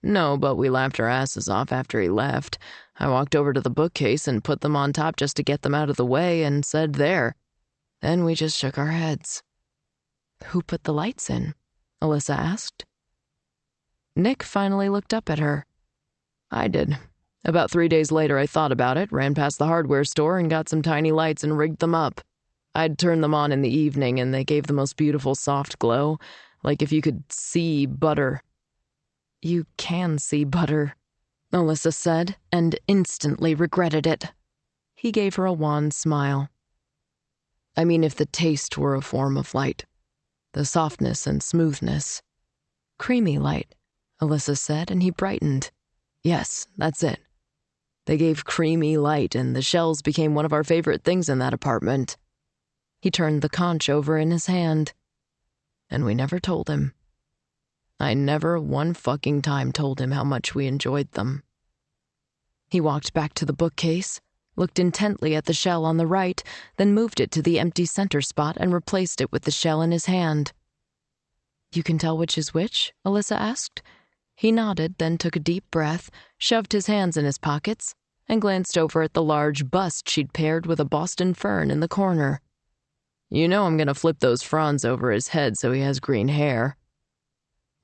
No, but we laughed our asses off after he left. I walked over to the bookcase and put them on top just to get them out of the way and said, "There." Then we just shook our heads. Who put the lights in? Alyssa asked. Nick finally looked up at her. I did. About 3 days later, I thought about it, ran past the hardware store and got some tiny lights and rigged them up. I'd turned them on in the evening and they gave the most beautiful soft glow, like if you could see butter. You can see butter, Alyssa said, and instantly regretted it. He gave her a wan smile. I mean, if the taste were a form of light, the softness and smoothness. Creamy light, Alyssa said, and he brightened. Yes, that's it. They gave creamy light, and the shells became one of our favorite things in that apartment. He turned the conch over in his hand. And we never told him. I never one fucking time told him how much we enjoyed them. He walked back to the bookcase, looked intently at the shell on the right, then moved it to the empty center spot and replaced it with the shell in his hand. You can tell which is which? Alyssa asked. He nodded, then took a deep breath, shoved his hands in his pockets, and glanced over at the large bust she'd paired with a Boston fern in the corner. You know I'm gonna flip those fronds over his head so he has green hair.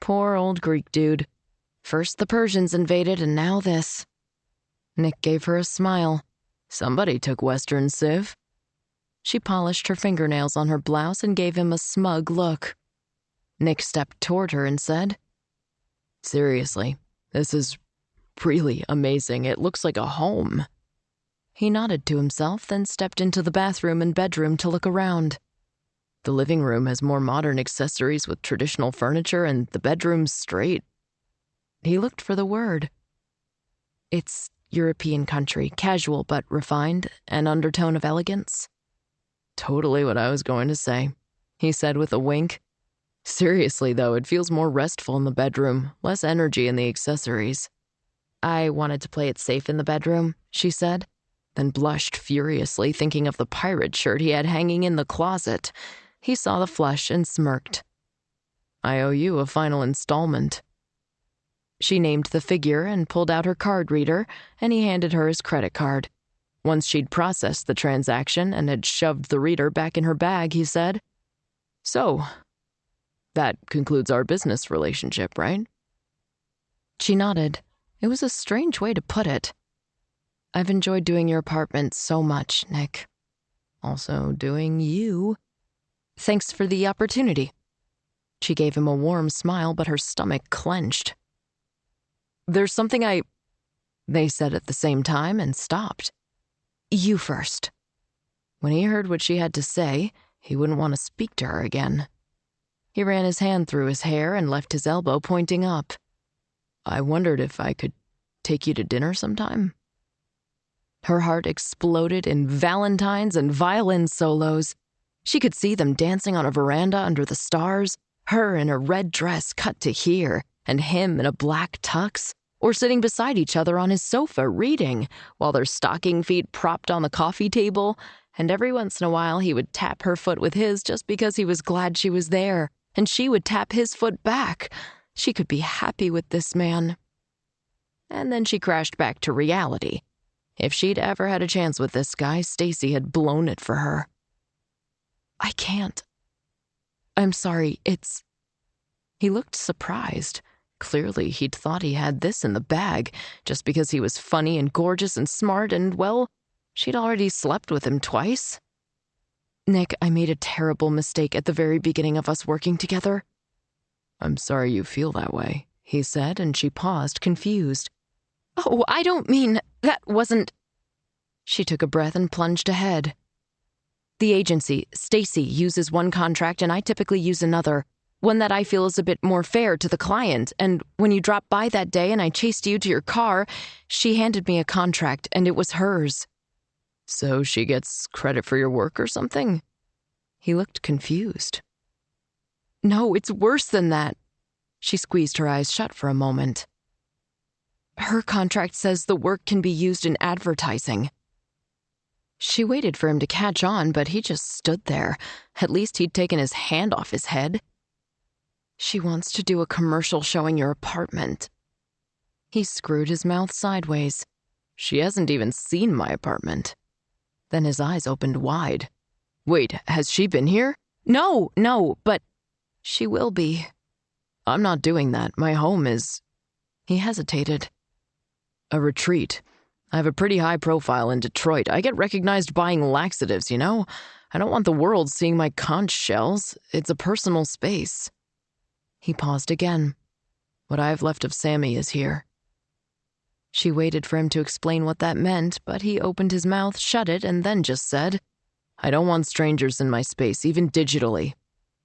Poor old Greek dude. First the Persians invaded and now this. Nick gave her a smile. Somebody took Western Civ. She polished her fingernails on her blouse and gave him a smug look. Nick stepped toward her and said, Seriously, this is really amazing. It looks like a home. He nodded to himself, then stepped into the bathroom and bedroom to look around. The living room has more modern accessories with traditional furniture, and the bedroom's straight. He looked for the word. It's European country, casual but refined, an undertone of elegance. Totally what I was going to say, he said with a wink. Seriously, though, it feels more restful in the bedroom, less energy in the accessories. I wanted to play it safe in the bedroom, she said, then blushed furiously, thinking of the pirate shirt he had hanging in the closet. He saw the flush and smirked. I owe you a final installment. She named the figure and pulled out her card reader, and he handed her his credit card. Once she'd processed the transaction and had shoved the reader back in her bag, he said, So, That concludes our business relationship, right? She nodded. It was a strange way to put it. I've enjoyed doing your apartment so much, Nick. Also doing you. Thanks for the opportunity. She gave him a warm smile, but her stomach clenched. There's something They said at the same time and stopped. You first. When he heard what she had to say, he wouldn't want to speak to her again. He ran his hand through his hair and left his elbow pointing up. I wondered if I could take you to dinner sometime. Her heart exploded in valentines and violin solos. She could see them dancing on a veranda under the stars, her in a red dress cut to here, and him in a black tux, or sitting beside each other on his sofa reading, while their stocking feet propped on the coffee table, and every once in a while he would tap her foot with his just because he was glad she was there, and she would tap his foot back. She could be happy with this man. And then she crashed back to reality. If she'd ever had a chance with this guy, Stacy had blown it for her. I can't. I'm sorry, He looked surprised. Clearly, he'd thought he had this in the bag, just because he was funny and gorgeous and smart and, well, she'd already slept with him twice. Nick, I made a terrible mistake at the very beginning of us working together. I'm sorry you feel that way, he said, and she paused, confused. Oh, I don't mean, that wasn't... She took a breath and plunged ahead. The agency, Stacy, uses one contract and I typically use another. One that I feel is a bit more fair to the client, and when you dropped by that day and I chased you to your car, she handed me a contract, and it was hers. So she gets credit for your work or something? He looked confused. No, it's worse than that. She squeezed her eyes shut for a moment. Her contract says the work can be used in advertising. She waited for him to catch on, but he just stood there. At least he'd taken his hand off his head. She wants to do a commercial showing your apartment. He screwed his mouth sideways. She hasn't even seen my apartment. Then his eyes opened wide. Wait, has she been here? No, but she will be. I'm not doing that. My home is... He hesitated. A retreat. I have a pretty high profile in Detroit. I get recognized buying laxatives, you know? I don't want the world seeing my conch shells. It's a personal space. He paused again. What I have left of Sammy is here. She waited for him to explain what that meant, but he opened his mouth, shut it, and then just said, I don't want strangers in my space, even digitally.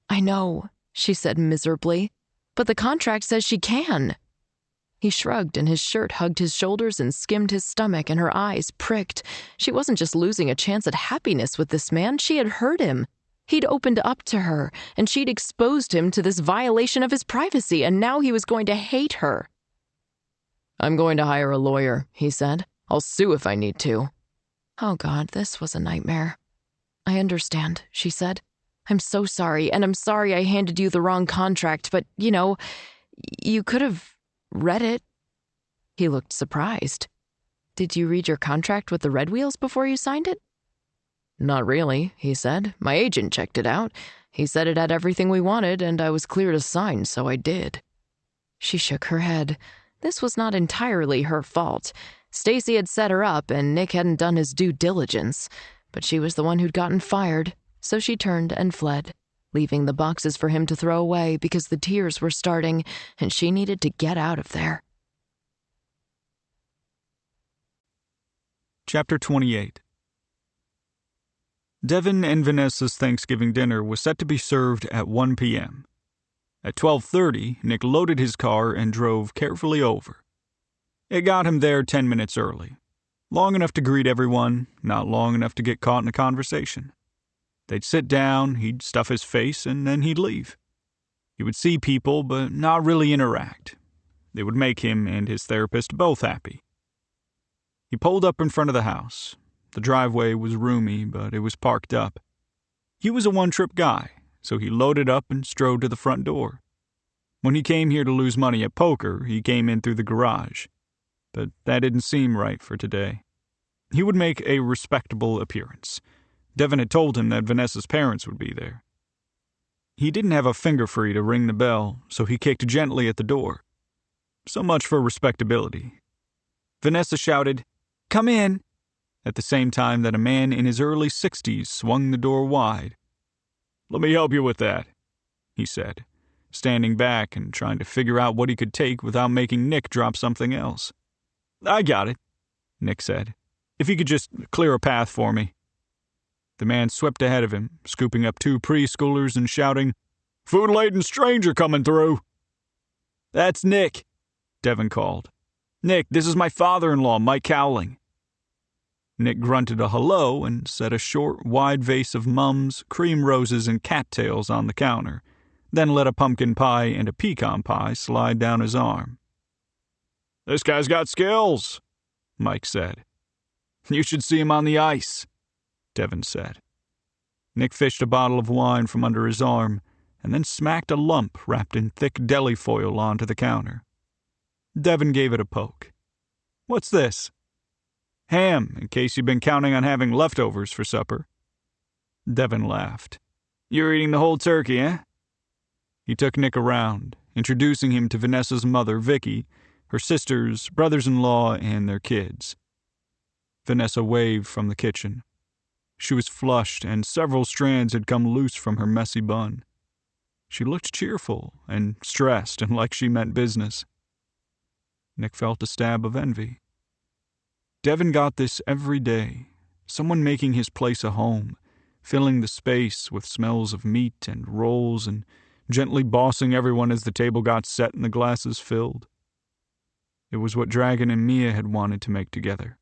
I know, she said miserably, but the contract says she can. He shrugged, and his shirt hugged his shoulders and skimmed his stomach, and her eyes pricked. She wasn't just losing a chance at happiness with this man, she had hurt him. He'd opened up to her, and she'd exposed him to this violation of his privacy, and now he was going to hate her. I'm going to hire a lawyer, he said. I'll sue if I need to. Oh, God, this was a nightmare. I understand, she said. I'm so sorry, and I'm sorry I handed you the wrong contract, but, you could have read it. He looked surprised. Did you read your contract with the red wheels before you signed it? Not really, he said. My agent checked it out. He said it had everything we wanted, and I was clear to sign, so I did. She shook her head. This was not entirely her fault. Stacy had set her up, and Nick hadn't done his due diligence. But she was the one who'd gotten fired, so she turned and fled, leaving the boxes for him to throw away because the tears were starting, and she needed to get out of there. Chapter 28. Devin and Vanessa's Thanksgiving dinner was set to be served at 1 p.m. At 12:30, Nick loaded his car and drove carefully over. It got him there 10 minutes early. Long enough to greet everyone, not long enough to get caught in a conversation. They'd sit down, he'd stuff his face, and then he'd leave. He would see people, but not really interact. They would make him and his therapist both happy. He pulled up in front of the house. The driveway was roomy, but it was parked up. He was a one-trip guy, so he loaded up and strode to the front door. When he came here to lose money at poker, he came in through the garage. But that didn't seem right for today. He would make a respectable appearance. Devin had told him that Vanessa's parents would be there. He didn't have a finger free to ring the bell, so he kicked gently at the door. So much for respectability. Vanessa shouted, "Come in," at the same time that a man in his early 60s swung the door wide. "Let me help you with that," he said, standing back and trying to figure out what he could take without making Nick drop something else. "I got it," Nick said. "If you could just clear a path for me." The man swept ahead of him, scooping up 2 preschoolers and shouting, "Food-laden stranger coming through." "That's Nick," Devin called. "Nick, this is my father-in-law, Mike Cowling." Nick grunted a hello and set a short, wide vase of mums, cream roses, and cattails on the counter, then let a pumpkin pie and a pecan pie slide down his arm. "This guy's got skills," Mike said. "You should see him on the ice," Devin said. Nick fished a bottle of wine from under his arm and then smacked a lump wrapped in thick deli foil onto the counter. Devin gave it a poke. "What's this?" "Ham, in case you've been counting on having leftovers for supper." Devin laughed. "You're eating the whole turkey, eh?" He took Nick around, introducing him to Vanessa's mother, Vicky, her sisters, brothers-in-law, and their kids. Vanessa waved from the kitchen. She was flushed, and several strands had come loose from her messy bun. She looked cheerful and stressed and like she meant business. Nick felt a stab of envy. Devin got this every day, someone making his place a home, filling the space with smells of meat and rolls and gently bossing everyone as the table got set and the glasses filled. It was what Dragon and Mia had wanted to make together.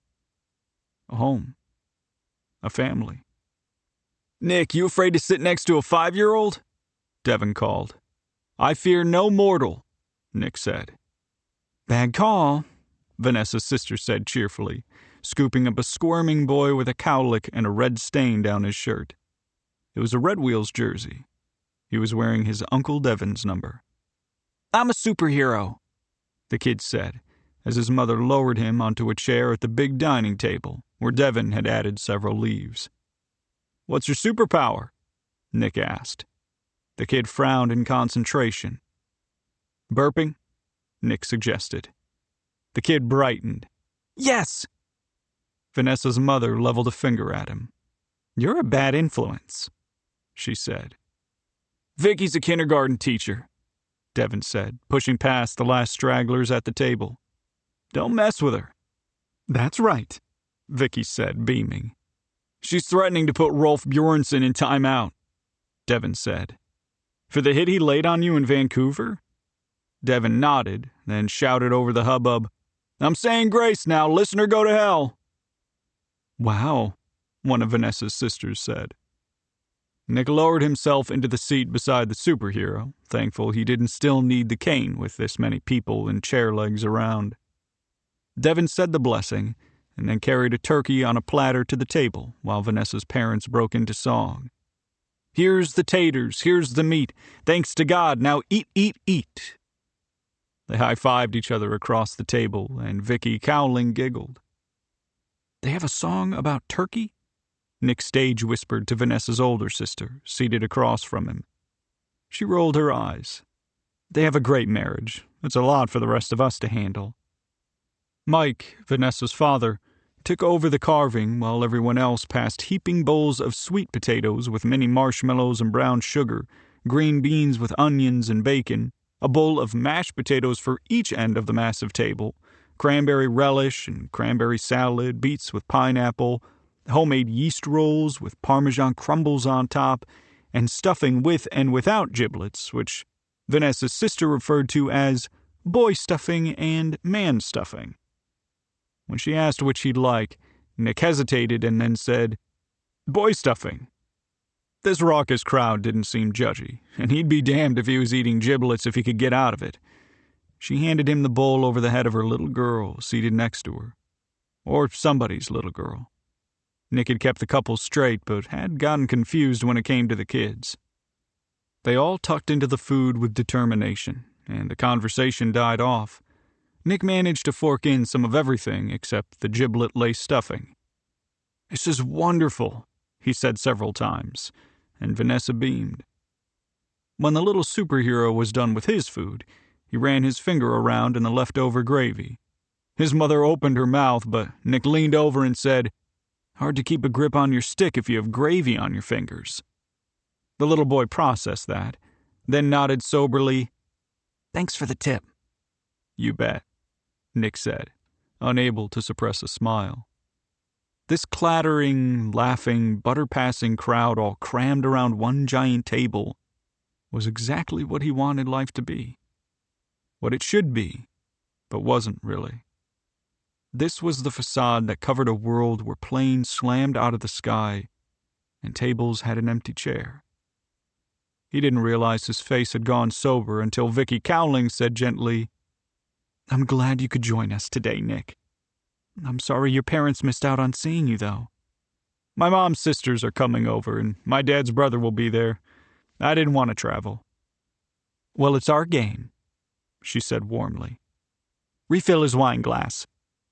A home. A family. "Nick, you afraid to sit next to a 5-year-old? Devin called. "I fear no mortal," Nick said. "Bad call," Vanessa's sister said cheerfully, scooping up a squirming boy with a cowlick and a red stain down his shirt. It was a Red Wheels jersey. He was wearing his Uncle Devin's number. "I'm a superhero," the kid said, as his mother lowered him onto a chair at the big dining table, where Devin had added several leaves. "What's your superpower?" Nick asked. The kid frowned in concentration. "Burping?" Nick suggested. The kid brightened. "Yes!" Vanessa's mother leveled a finger at him. "You're a bad influence," she said. "Vicky's a kindergarten teacher," Devin said, pushing past the last stragglers at the table. "Don't mess with her." "That's right," Vicky said, beaming. "She's threatening to put Rolf Bjornsson in timeout," Devin said. "For the hit he laid on you in Vancouver?" Devin nodded, then shouted over the hubbub, "I'm saying grace now, listen or go to hell." "Wow," one of Vanessa's sisters said. Nick lowered himself into the seat beside the superhero, thankful he didn't still need the cane with this many people and chair legs around. Devin said the blessing, and then carried a turkey on a platter to the table while Vanessa's parents broke into song. "Here's the taters, here's the meat, thanks to God, now eat, eat, eat." They high-fived each other across the table, and Vicky Cowling giggled. "They have a song about turkey?" Nick stage whispered to Vanessa's older sister, seated across from him. She rolled her eyes. "They have a great marriage. It's a lot for the rest of us to handle." Mike, Vanessa's father, took over the carving while everyone else passed heaping bowls of sweet potatoes with mini marshmallows and brown sugar, green beans with onions and bacon, a bowl of mashed potatoes for each end of the massive table, cranberry relish and cranberry salad, beets with pineapple, homemade yeast rolls with Parmesan crumbles on top, and stuffing with and without giblets, which Vanessa's sister referred to as boy stuffing and man stuffing. When she asked which he'd like, Nick hesitated and then said, "Boy stuffing." This raucous crowd didn't seem judgy, and he'd be damned if he was eating giblets if he could get out of it. She handed him the bowl over the head of her little girl seated next to her. Or somebody's little girl. Nick had kept the couple straight, but had gotten confused when it came to the kids. They all tucked into the food with determination, and the conversation died off. Nick managed to fork in some of everything except the giblet-lace stuffing. "This is wonderful," he said several times, and Vanessa beamed. When the little superhero was done with his food, he ran his finger around in the leftover gravy. His mother opened her mouth, but Nick leaned over and said, "Hard to keep a grip on your stick if you have gravy on your fingers." The little boy processed that, then nodded soberly. "Thanks for the tip." "You bet," Nick said, unable to suppress a smile. This clattering, laughing, butter-passing crowd all crammed around one giant table was exactly what he wanted life to be. What it should be, but wasn't really. This was the facade that covered a world where planes slammed out of the sky and tables had an empty chair. He didn't realize his face had gone sober until Vicky Cowling said gently, "I'm glad you could join us today, Nick. I'm sorry your parents missed out on seeing you, though. My mom's sisters are coming over, and my dad's brother will be there. I didn't want to travel." "Well, it's our game," she said warmly. "Refill his wine glass,"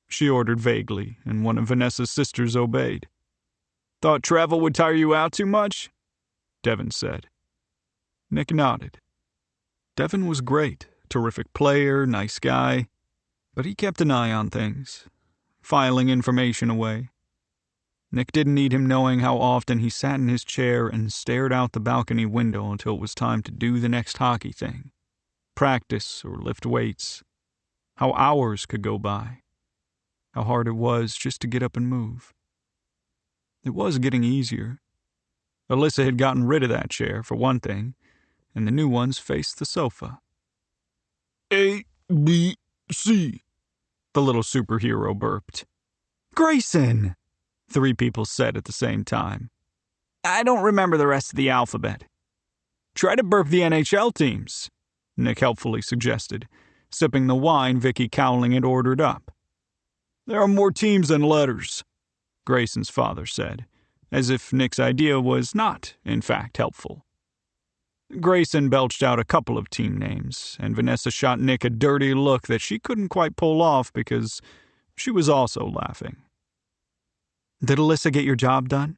she ordered vaguely, and one of Vanessa's sisters obeyed. "Thought travel would tire you out too much?" Devin said. Nick nodded. Devin was great, terrific player, nice guy, but he kept an eye on things, filing information away. Nick didn't need him knowing how often he sat in his chair and stared out the balcony window until it was time to do the next hockey thing, practice or lift weights, how hours could go by, how hard it was just to get up and move. It was getting easier. Alyssa had gotten rid of that chair, for one thing, and the new ones faced the sofa. "A, B, C," the little superhero burped. "Grayson!" 3 people said at the same time. "I don't remember the rest of the alphabet." "Try to burp the NHL teams," Nick helpfully suggested, sipping the wine Vicky Cowling had ordered up. "There are more teams than letters," Grayson's father said, as if Nick's idea was not, in fact, helpful. Grayson belched out a couple of team names, and Vanessa shot Nick a dirty look that she couldn't quite pull off because she was also laughing. "Did Alyssa get your job done?"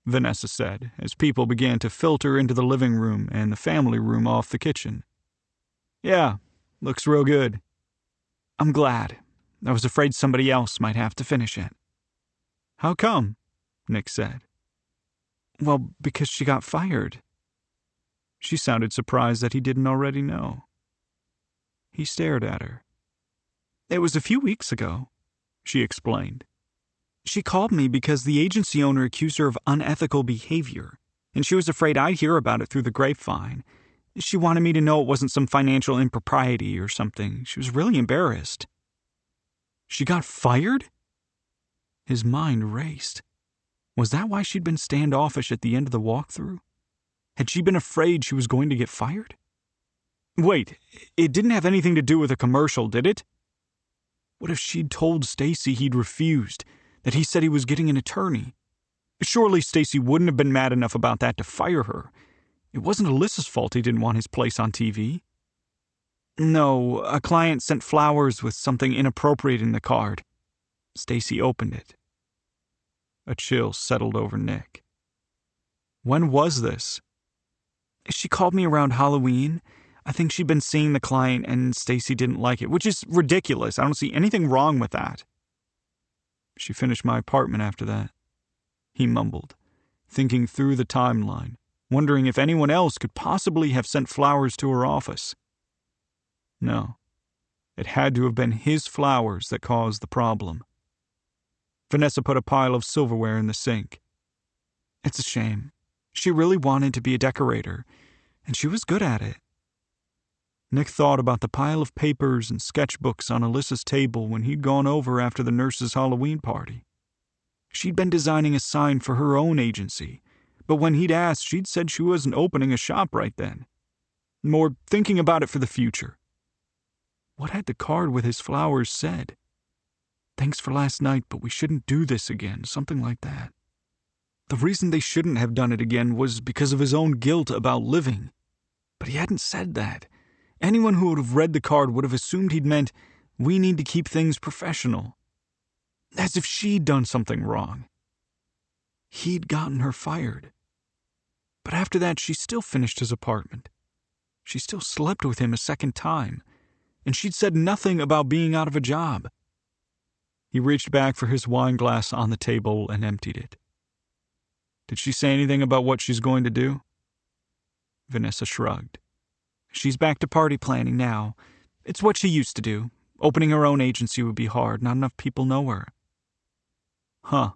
Vanessa said, as people began to filter into the living room and the family room off the kitchen. "Yeah, looks real good." "I'm glad. I was afraid somebody else might have to finish it." "How come?" Nick said. "Well, because she got fired." She sounded surprised that he didn't already know. He stared at her. "It was a few weeks ago," she explained. "She called me because the agency owner accused her of unethical behavior, and she was afraid I'd hear about it through the grapevine. She wanted me to know it wasn't some financial impropriety or something. She was really embarrassed." "She got fired?" His mind raced. Was that why she'd been standoffish at the end of the walkthrough? Had she been afraid she was going to get fired? Wait, it didn't have anything to do with a commercial, did it? What if she'd told Stacy he'd refused, that he said he was getting an attorney? Surely Stacy wouldn't have been mad enough about that to fire her. It wasn't Alyssa's fault he didn't want his place on TV. "No, a client sent flowers with something inappropriate in the card." Stacy opened it. A chill settled over Nick. "When was this?" "She called me around Halloween. I think she'd been seeing the client and Stacy didn't like it, which is ridiculous. I don't see anything wrong with that." "She finished my apartment after that," he mumbled, thinking through the timeline, wondering if anyone else could possibly have sent flowers to her office. No, it had to have been his flowers that caused the problem. Vanessa put a pile of silverware in the sink. "It's a shame. She really wanted to be a decorator, and she was good at it." Nick thought about the pile of papers and sketchbooks on Alyssa's table when he'd gone over after the nurse's Halloween party. She'd been designing a sign for her own agency, but when he'd asked, she'd said she wasn't opening a shop right then. More thinking about it for the future. What had the card with his flowers said? "Thanks for last night, but we shouldn't do this again," something like that. The reason they shouldn't have done it again was because of his own guilt about living. But he hadn't said that. Anyone who would have read the card would have assumed he'd meant, "We need to keep things professional." As if she'd done something wrong. He'd gotten her fired. But after that, she still finished his apartment. She still slept with him a second time, and she'd said nothing about being out of a job. He reached back for his wine glass on the table and emptied it. Did she say anything about what she's going to do? Vanessa shrugged. She's back to party planning now. It's what she used to do. Opening her own agency would be hard. Not enough people know her. Huh.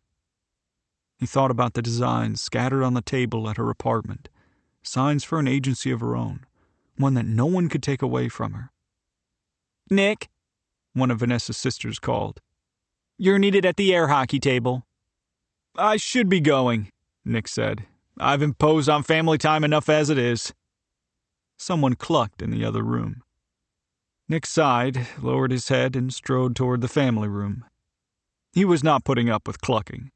He thought about the designs scattered on the table at her apartment. Signs for an agency of her own. One that no one could take away from her. Nick, one of Vanessa's sisters called. You're needed at the air hockey table. I should be going, Nick said. I've imposed on family time enough as it is. Someone clucked in the other room. Nick sighed, lowered his head, and strode toward the family room. He was not putting up with clucking.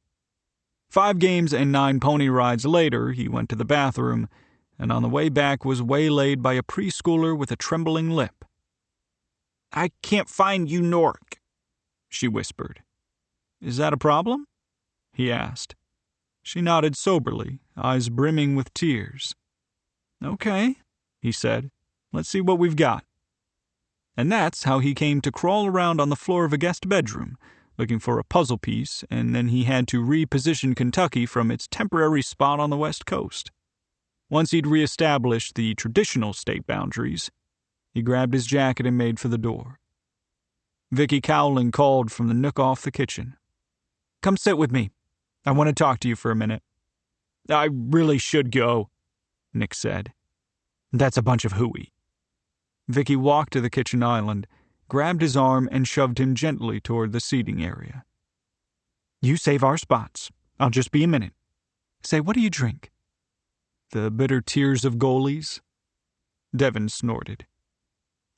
5 games and 9 pony rides later, he went to the bathroom, and on the way back was waylaid by a preschooler with a trembling lip. I can't find you, Nork, she whispered. Is that a problem? He asked. She nodded soberly, eyes brimming with tears. Okay, he said. Let's see what we've got. And that's how he came to crawl around on the floor of a guest bedroom, looking for a puzzle piece, and then he had to reposition Kentucky from its temporary spot on the West Coast. Once he'd reestablished the traditional state boundaries, he grabbed his jacket and made for the door. Vicky Cowling called from the nook off the kitchen. Come sit with me. I want to talk to you for a minute. I really should go, Nick said. That's a bunch of hooey. Vicky walked to the kitchen island, grabbed his arm, and shoved him gently toward the seating area. You save our spots. I'll just be a minute. Say, what do you drink? The bitter tears of goalies? Devin snorted.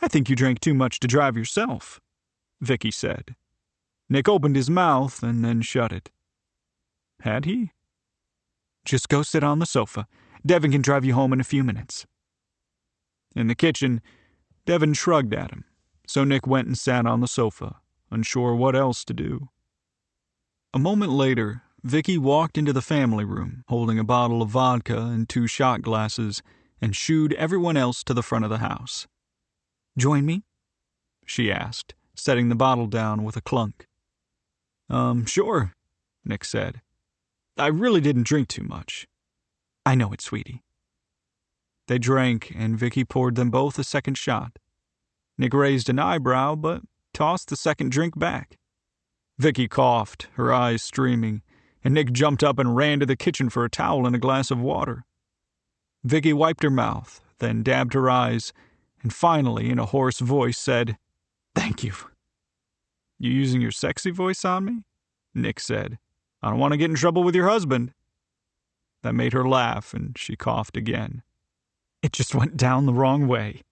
I think you drank too much to drive yourself, Vicky said. Nick opened his mouth and then shut it. Had he? Just go sit on the sofa. Devin can drive you home in a few minutes. In the kitchen, Devin shrugged at him, so Nick went and sat on the sofa, unsure what else to do. A moment later, Vicky walked into the family room, holding a bottle of vodka and 2 shot glasses, and shooed everyone else to the front of the house. Join me? She asked, setting the bottle down with a clunk. Sure, Nick said. I really didn't drink too much. I know it, sweetie. They drank, and Vicky poured them both a second shot. Nick raised an eyebrow, but tossed the second drink back. Vicky coughed, her eyes streaming, and Nick jumped up and ran to the kitchen for a towel and a glass of water. Vicky wiped her mouth, then dabbed her eyes, and finally, in a hoarse voice, said, Thank you. You using your sexy voice on me? Nick said. I don't want to get in trouble with your husband. That made her laugh, and she coughed again. It just went down the wrong way,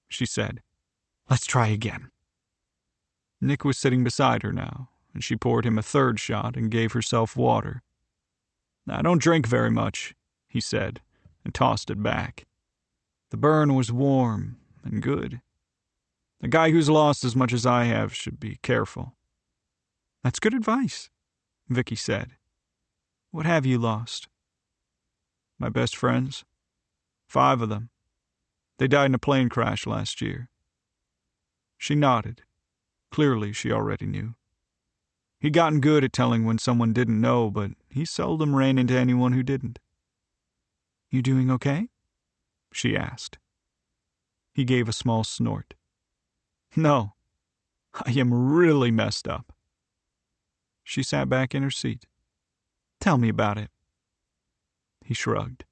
she said. Let's try again. Nick was sitting beside her now, and she poured him a 3rd shot and gave herself water. I don't drink very much, he said, and tossed it back. The burn was warm and good. A guy who's lost as much as I have should be careful. That's good advice, Vicky said. What have you lost? My best friends. 5 of them. They died in a plane crash last year. She nodded. Clearly, she already knew. He'd gotten good at telling when someone didn't know, but he seldom ran into anyone who didn't. You doing okay? She asked. He gave a small snort. No, I am really messed up. She sat back in her seat. Tell me about it. He shrugged.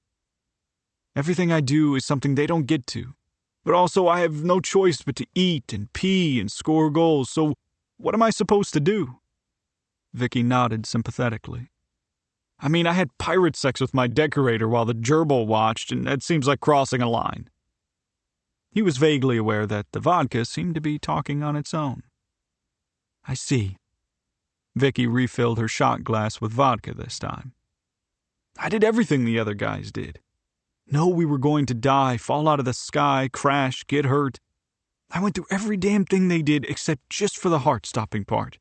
Everything I do is something they don't get to. But also I have no choice but to eat and pee and score goals, so what am I supposed to do? Vicky nodded sympathetically. I mean, I had pirate sex with my decorator while the gerbil watched, and that seems like crossing a line. He was vaguely aware that the vodka seemed to be talking on its own. I see. Vicky refilled her shot glass with vodka this time. I did everything the other guys did. Know we were going to die, fall out of the sky, crash, get hurt. I went through every damn thing they did except just for the heart-stopping part.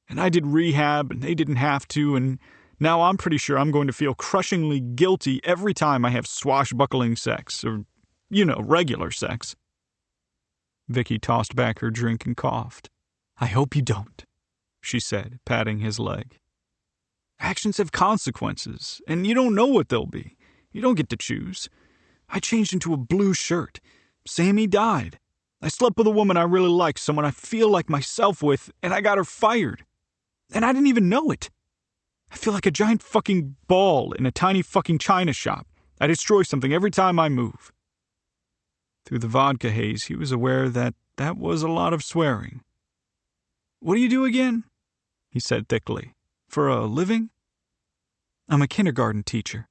And I did rehab, and they didn't have to, and now I'm pretty sure I'm going to feel crushingly guilty every time I have swashbuckling sex, or You know, regular sex. Vicky tossed back her drink and coughed. I hope you don't, she said, patting his leg. Actions have consequences, and you don't know what they'll be. You don't get to choose. I changed into a blue shirt. Sammy died. I slept with a woman I really like, someone I feel like myself with, and I got her fired. And I didn't even know it. I feel like a giant fucking ball in a tiny fucking china shop. I destroy something every time I move. Through the vodka haze, he was aware that was a lot of swearing. What do you do again? He said thickly. For a living? I'm a kindergarten teacher,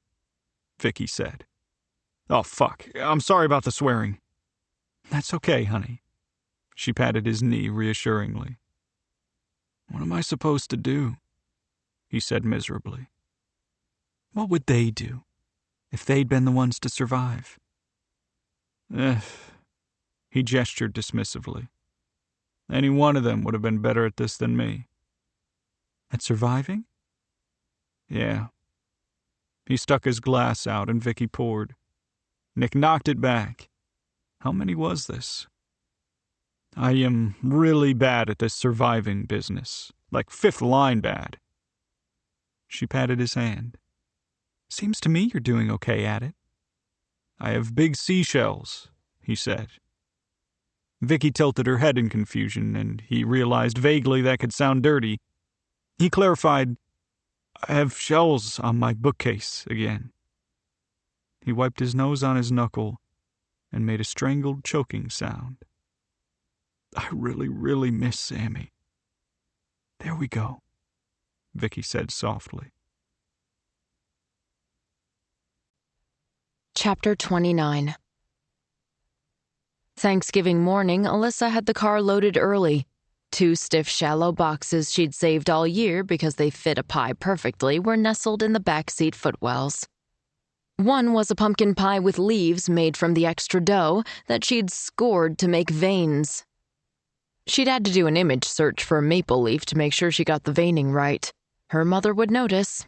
Vicky said. Oh, fuck. I'm sorry about the swearing. That's okay, honey. She patted his knee reassuringly. What am I supposed to do? He said miserably. What would they do if they'd been the ones to survive? He gestured dismissively. Any one of them would have been better at this than me. At surviving? Yeah. He stuck his glass out and Vicky poured. Nick knocked it back. How many was this? I am really bad at this surviving business. Like fifth line bad. She patted his hand. Seems to me you're doing okay at it. I have big seashells, he said. Vicky tilted her head in confusion, and he realized vaguely that could sound dirty. He clarified, I have shells on my bookcase again. He wiped his nose on his knuckle and made a strangled choking sound. I really, really miss Sammy. There we go, Vicky said softly. Chapter 29. Thanksgiving morning, Alyssa had the car loaded early. 2 stiff, shallow boxes she'd saved all year because they fit a pie perfectly were nestled in the backseat footwells. One was a pumpkin pie with leaves made from the extra dough that she'd scored to make veins. She'd had to do an image search for a maple leaf to make sure she got the veining right. Her mother would notice.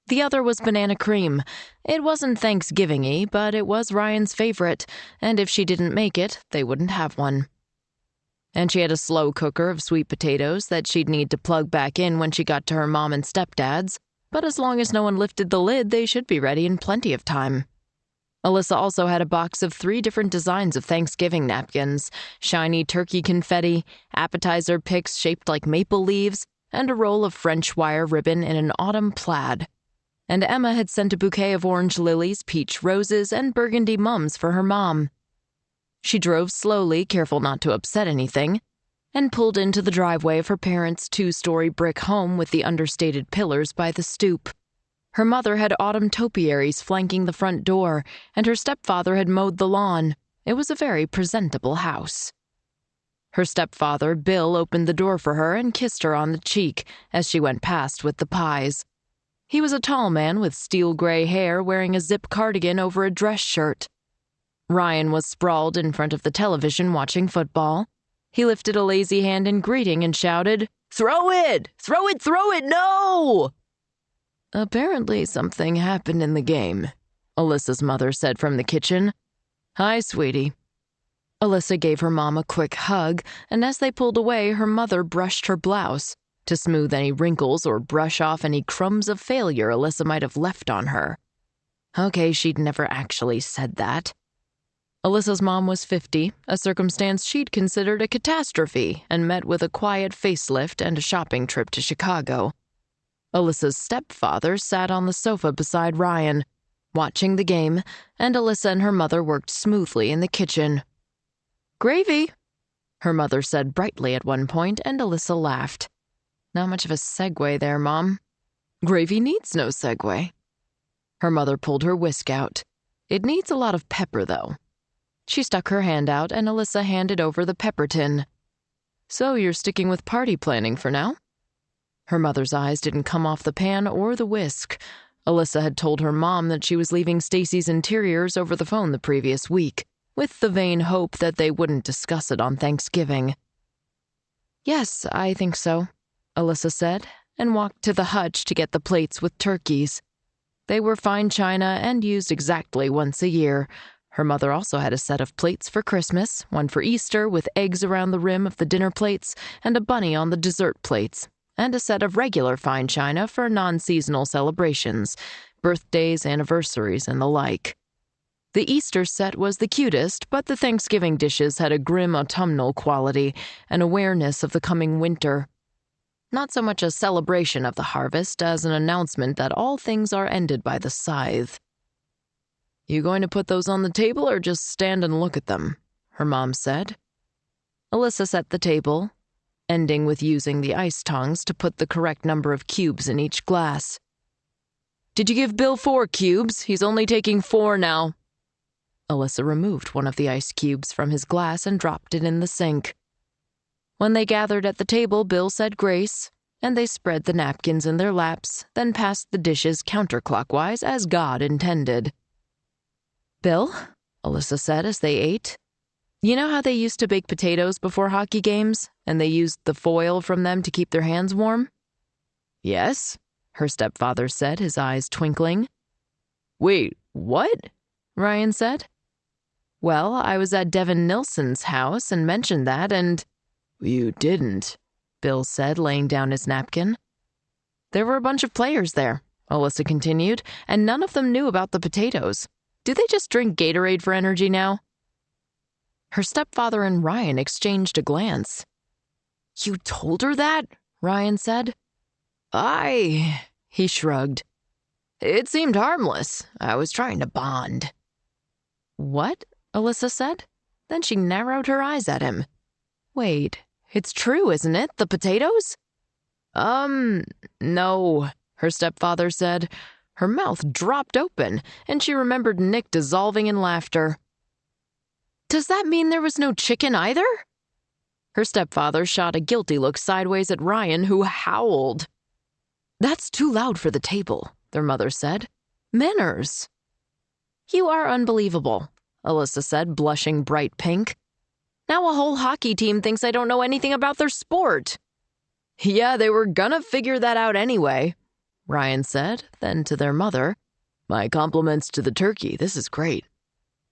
The other was banana cream. It wasn't Thanksgiving-y, but it was Ryan's favorite, and if she didn't make it, they wouldn't have one. And she had a slow cooker of sweet potatoes that she'd need to plug back in when she got to her mom and stepdad's, but as long as no one lifted the lid, they should be ready in plenty of time. Alyssa also had a box of 3 different designs of Thanksgiving napkins, shiny turkey confetti, appetizer picks shaped like maple leaves, and a roll of French wire ribbon in an autumn plaid. And Emma had sent a bouquet of orange lilies, peach roses, and burgundy mums for her mom. She drove slowly, careful not to upset anything, and pulled into the driveway of her parents' 2-story brick home with the understated pillars by the stoop. Her mother had autumn topiaries flanking the front door, and her stepfather had mowed the lawn. It was a very presentable house. Her stepfather, Bill, opened the door for her and kissed her on the cheek as she went past with the pies. He was a tall man with steel gray hair wearing a zip cardigan over a dress shirt. Ryan was sprawled in front of the television watching football. He lifted a lazy hand in greeting and shouted, "Throw it! Throw it! Throw it! No!" Apparently something happened in the game, Alyssa's mother said from the kitchen. "Hi, sweetie." Alyssa gave her mom a quick hug, and as they pulled away, her mother brushed her blouse to smooth any wrinkles or brush off any crumbs of failure Alyssa might have left on her. Okay, she'd never actually said that. Alyssa's mom was 50, a circumstance she'd considered a catastrophe, and met with a quiet facelift and a shopping trip to Chicago. Alyssa's stepfather sat on the sofa beside Ryan, watching the game, and Alyssa and her mother worked smoothly in the kitchen. "Gravy," her mother said brightly at one point, and Alyssa laughed. "Not much of a segue there, Mom." "Gravy needs no segue." Her mother pulled her whisk out. "It needs a lot of pepper, though." She stuck her hand out, and Alyssa handed over the pepper tin. "So you're sticking with party planning for now?" Her mother's eyes didn't come off the pan or the whisk. Alyssa had told her mom that she was leaving Stacy's interiors over the phone the previous week, with the vain hope that they wouldn't discuss it on Thanksgiving. "Yes, I think so," Alyssa said, and walked to the hutch to get the plates with turkeys. They were fine china and used exactly once a year. Her mother also had a set of plates for Christmas, one for Easter with eggs around the rim of the dinner plates and a bunny on the dessert plates, and a set of regular fine china for non-seasonal celebrations, birthdays, anniversaries, and the like. The Easter set was the cutest, but the Thanksgiving dishes had a grim autumnal quality, an awareness of the coming winter. Not so much a celebration of the harvest as an announcement that all things are ended by the scythe. "You going to put those on the table or just stand and look at them?" her mom said. Alyssa set the table, ending with using the ice tongs to put the correct number of cubes in each glass. "Did you give Bill 4 cubes? He's only taking 4 now." Alyssa removed one of the ice cubes from his glass and dropped it in the sink. When they gathered at the table, Bill said grace, and they spread the napkins in their laps, then passed the dishes counterclockwise as God intended. "Bill," Alyssa said as they ate, "you know how they used to bake potatoes before hockey games, and they used the foil from them to keep their hands warm?" "Yes," her stepfather said, his eyes twinkling. "Wait, what?" Ryan said. "Well, I was at Devin Nilsson's house and mentioned that, and—" "You didn't," Bill said, laying down his napkin. "There were a bunch of players there," Alyssa continued, "and none of them knew about the potatoes. Do they just drink Gatorade for energy now?" Her stepfather and Ryan exchanged a glance. "You told her that?" Ryan said. He shrugged. "It seemed harmless. I was trying to bond." "What?" Alyssa said. Then she narrowed her eyes at him. "Wait, it's true, isn't it? The potatoes?" No," her stepfather said. Her mouth dropped open, and she remembered Nick dissolving in laughter. "Does that mean there was no chicken either?" Her stepfather shot a guilty look sideways at Ryan, who howled. "That's too loud for the table," their mother said. "Manners." "You are unbelievable," Alyssa said, blushing bright pink. "Now a whole hockey team thinks I don't know anything about their sport." "Yeah, they were gonna figure that out anyway," Ryan said, then to their mother, "My compliments to the turkey. This is great."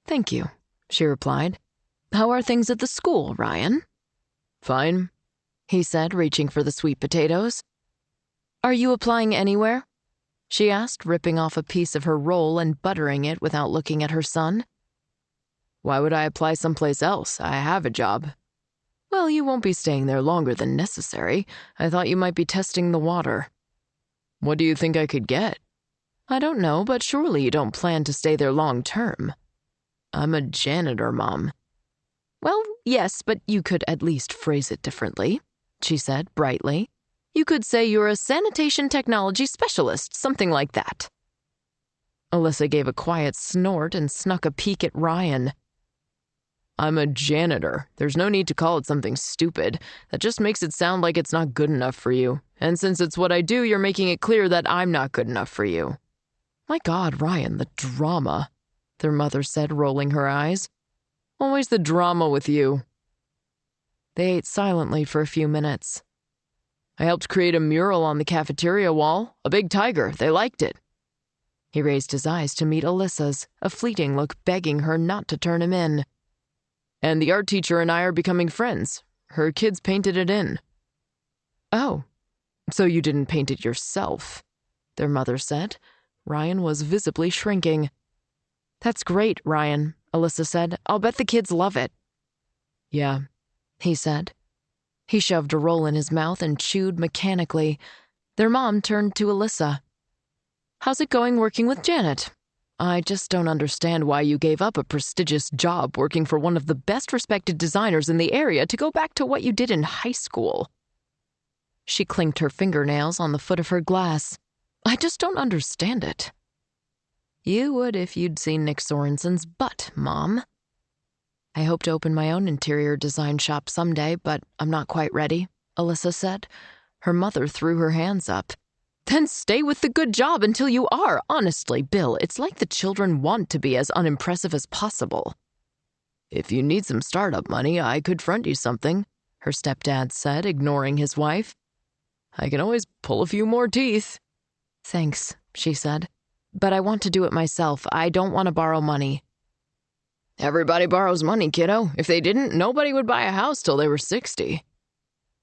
"Thank you," she replied. "How are things at the school, Ryan?" "Fine," he said, reaching for the sweet potatoes. "Are you applying anywhere?" she asked, ripping off a piece of her roll and buttering it without looking at her son. "Why would I apply someplace else? I have a job." "Well, you won't be staying there longer than necessary. I thought you might be testing the water." "What do you think I could get?" "I don't know, but surely you don't plan to stay there long term." "I'm a janitor, Mom." "Well, yes, but you could at least phrase it differently," she said brightly. "You could say you're a sanitation technology specialist, something like that." Alyssa gave a quiet snort and snuck a peek at Ryan. "I'm a janitor. There's no need to call it something stupid. That just makes it sound like it's not good enough for you. And since it's what I do, you're making it clear that I'm not good enough for you." "My God, Ryan, the drama," their mother said, rolling her eyes. "Always the drama with you." They ate silently for a few minutes. "I helped create a mural on the cafeteria wall. A big tiger. They liked it." He raised his eyes to meet Alyssa's, a fleeting look begging her not to turn him in. "And the art teacher and I are becoming friends. Her kids painted it in." "Oh, so you didn't paint it yourself," their mother said. Ryan was visibly shrinking. "That's great, Ryan," Alyssa said. "I'll bet the kids love it." "Yeah," he said. He shoved a roll in his mouth and chewed mechanically. Their mom turned to Alyssa. "How's it going working with Janet? I just don't understand why you gave up a prestigious job working for one of the best respected designers in the area to go back to what you did in high school." She clinked her fingernails on the foot of her glass. "I just don't understand it." "You would if you'd seen Nick Sorensen's butt, Mom." "I hope to open my own interior design shop someday, but I'm not quite ready," Alyssa said. Her mother threw her hands up. "Then stay with the good job until you are. Honestly, Bill, it's like the children want to be as unimpressive as possible." "If you need some startup money, I could front you something," her stepdad said, ignoring his wife. "I can always pull a few more teeth." "Thanks," she said. "But I want to do it myself. I don't want to borrow money." Everybody borrows money, kiddo. If they didn't, nobody would buy a house till they were 60.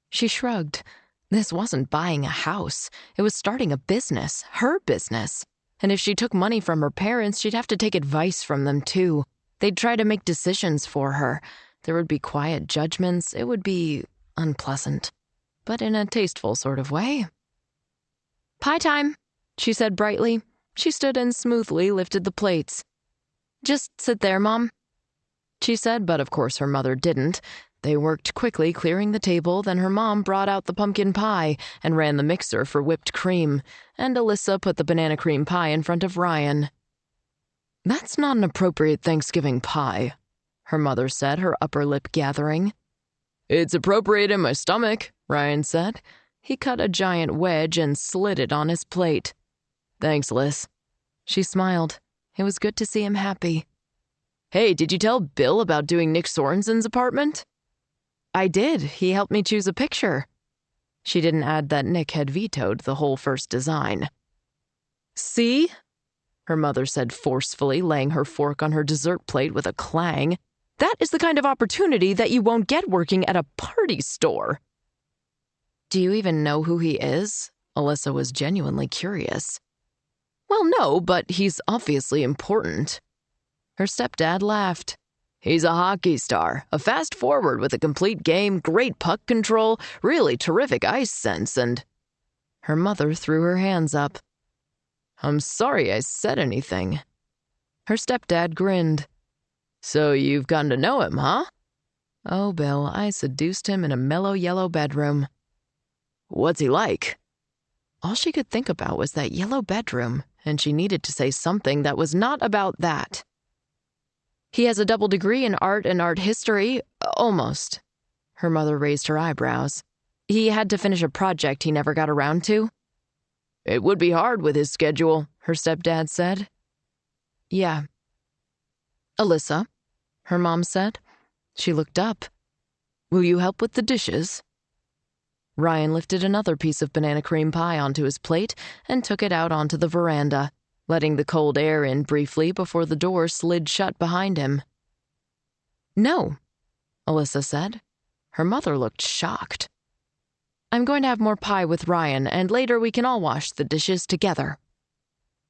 She shrugged. This wasn't buying a house. It was starting a business, her business. And if she took money from her parents, she'd have to take advice from them, too. They'd try to make decisions for her. There would be quiet judgments. It would be unpleasant, but in a tasteful sort of way. "Pie time," she said brightly. She stood and smoothly lifted the plates. "Just sit there, Mom," she said, but of course her mother didn't. They worked quickly, clearing the table, then her mom brought out the pumpkin pie and ran the mixer for whipped cream, and Alyssa put the banana cream pie in front of Ryan. "That's not an appropriate Thanksgiving pie," her mother said, her upper lip gathering. "It's appropriate in my stomach," Ryan said. He cut a giant wedge and slid it on his plate. "Thanks, Liz." She smiled. It was good to see him happy. "Hey, did you tell Bill about doing Nick Sorensen's apartment?" "I did. He helped me choose a picture." She didn't add that Nick had vetoed the whole first design. "See?" her mother said forcefully, laying her fork on her dessert plate with a clang. "That is the kind of opportunity that you won't get working at a party store." "Do you even know who he is?" Alyssa was genuinely curious. "Well, no, but he's obviously important." Her stepdad laughed. "He's a hockey star, a fast forward with a complete game, great puck control, really terrific ice sense, and—" Her mother threw her hands up. "I'm sorry I said anything." Her stepdad grinned. "So you've gotten to know him, huh?" "Oh, Bill, I seduced him in a mellow yellow bedroom." "What's he like?" All she could think about was that yellow bedroom, and she needed to say something that was not about that. "He has a double degree in art and art history, almost." Her mother raised her eyebrows. "He had to finish a project he never got around to." "It would be hard with his schedule," her stepdad said. "Yeah." "Alyssa," her mom said. She looked up. "Will you help with the dishes?" Ryan lifted another piece of banana cream pie onto his plate and took it out onto the veranda, letting the cold air in briefly before the door slid shut behind him. "No," Alyssa said. Her mother looked shocked. "I'm going to have more pie with Ryan, and later we can all wash the dishes together."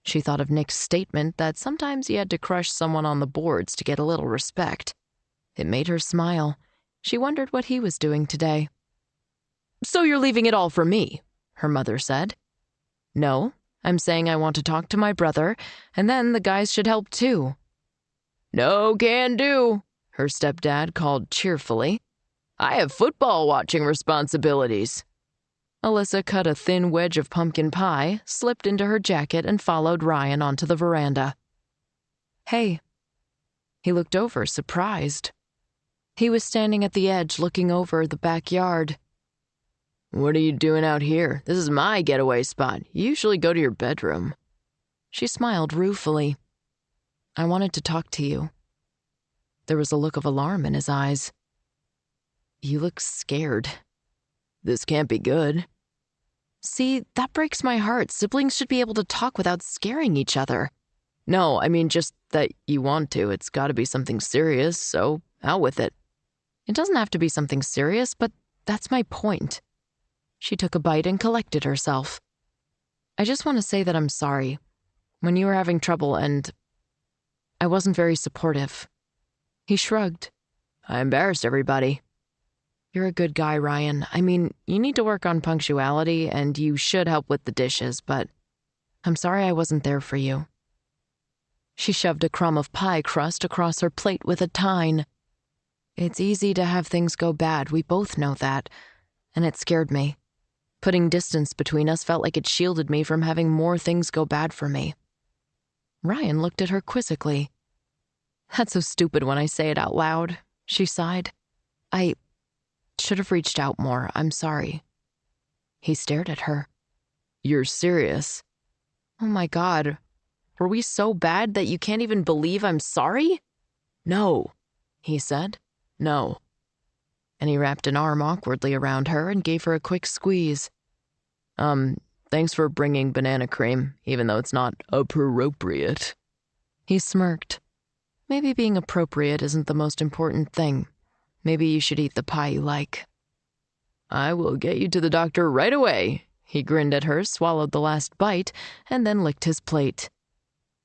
She thought of Nick's statement that sometimes you had to crush someone on the boards to get a little respect. It made her smile. She wondered what he was doing today. "So you're leaving it all for me," her mother said. "No, I'm saying I want to talk to my brother, and then the guys should help too." "No can do," her stepdad called cheerfully. "I have football watching responsibilities." Alyssa cut a thin wedge of pumpkin pie, slipped into her jacket, and followed Ryan onto the veranda. "Hey." He looked over, surprised. He was standing at the edge looking over the backyard. "What are you doing out here? This is my getaway spot. You usually go to your bedroom." She smiled ruefully. "I wanted to talk to you." There was a look of alarm in his eyes. "You look scared." "This can't be good." "See, that breaks my heart. Siblings should be able to talk without scaring each other." "No, I mean just that you want to. It's got to be something serious, so out with it." "It doesn't have to be something serious, but that's my point." She took a bite and collected herself. "I just want to say that I'm sorry. When you were having trouble and I wasn't very supportive." He shrugged. "I embarrassed everybody." "You're a good guy, Ryan. I mean, you need to work on punctuality and you should help with the dishes, but I'm sorry I wasn't there for you." She shoved a crumb of pie crust across her plate with a tine. "It's easy to have things go bad, we both know that, and it scared me. Putting distance between us felt like it shielded me from having more things go bad for me." Ryan looked at her quizzically. "That's so stupid when I say it out loud," she sighed. "I should have reached out more. I'm sorry." He stared at her. "You're serious?" "Oh my God. Were we so bad that you can't even believe I'm sorry?" "No," he said. "No." And he wrapped an arm awkwardly around her and gave her a quick squeeze. Thanks for bringing banana cream, even though it's not appropriate." He smirked. Maybe being appropriate isn't the most important thing. Maybe you should eat the pie you like." "I will get you to the doctor right away." He grinned at her, swallowed the last bite, and then licked his plate.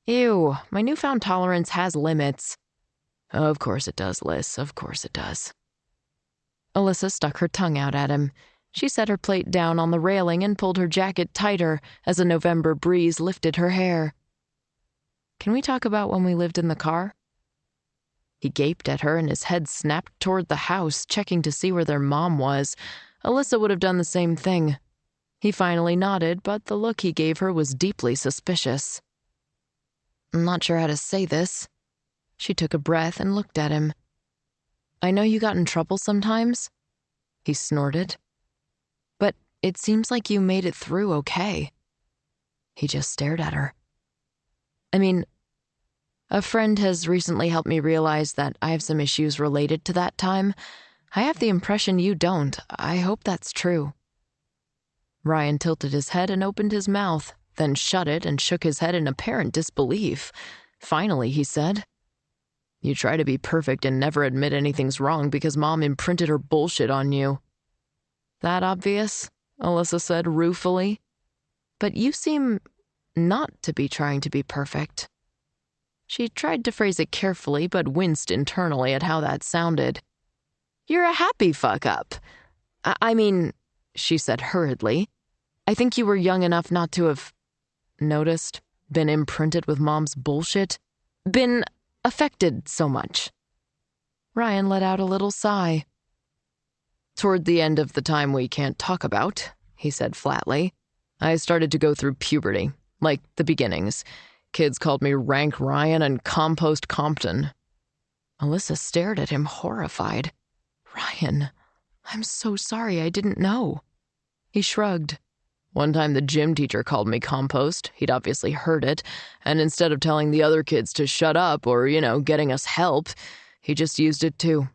Ew, my newfound tolerance has limits. "Of course it does, Liz. Of course it does." Alyssa stuck her tongue out at him. She set her plate down on the railing and pulled her jacket tighter as a November breeze lifted her hair. "Can we talk about when we lived in the car?" He gaped at her and his head snapped toward the house, checking to see where their mom was. Alyssa would have done the same thing. He finally nodded, but the look he gave her was deeply suspicious. "I'm not sure how to say this." She took a breath and looked at him. "I know you got in trouble sometimes," he snorted. "But it seems like you made it through okay." He just stared at her. "I mean, a friend has recently helped me realize that I have some issues related to that time. I have the impression you don't. I hope that's true." Ryan tilted his head and opened his mouth, then shut it and shook his head in apparent disbelief. Finally, he said, "You try to be perfect and never admit anything's wrong because Mom imprinted her bullshit on you." "That obvious?" Alyssa said ruefully. "But you seem not to be trying to be perfect." She tried to phrase it carefully, but winced internally at how that sounded. "You're a happy fuck-up. I mean," she said hurriedly, "I think you were young enough not to have noticed, been imprinted with Mom's bullshit, been affected so much." Ryan let out a little sigh. "Toward the end of the time we can't talk about," he said flatly, "I started to go through puberty, like the beginnings. Kids called me Rank Ryan and Compost Compton." Alyssa stared at him horrified. "Ryan, I'm so sorry, I didn't know." He shrugged. "One time the gym teacher called me compost. He'd obviously heard it, and instead of telling the other kids to shut up or, getting us help, he just used it too.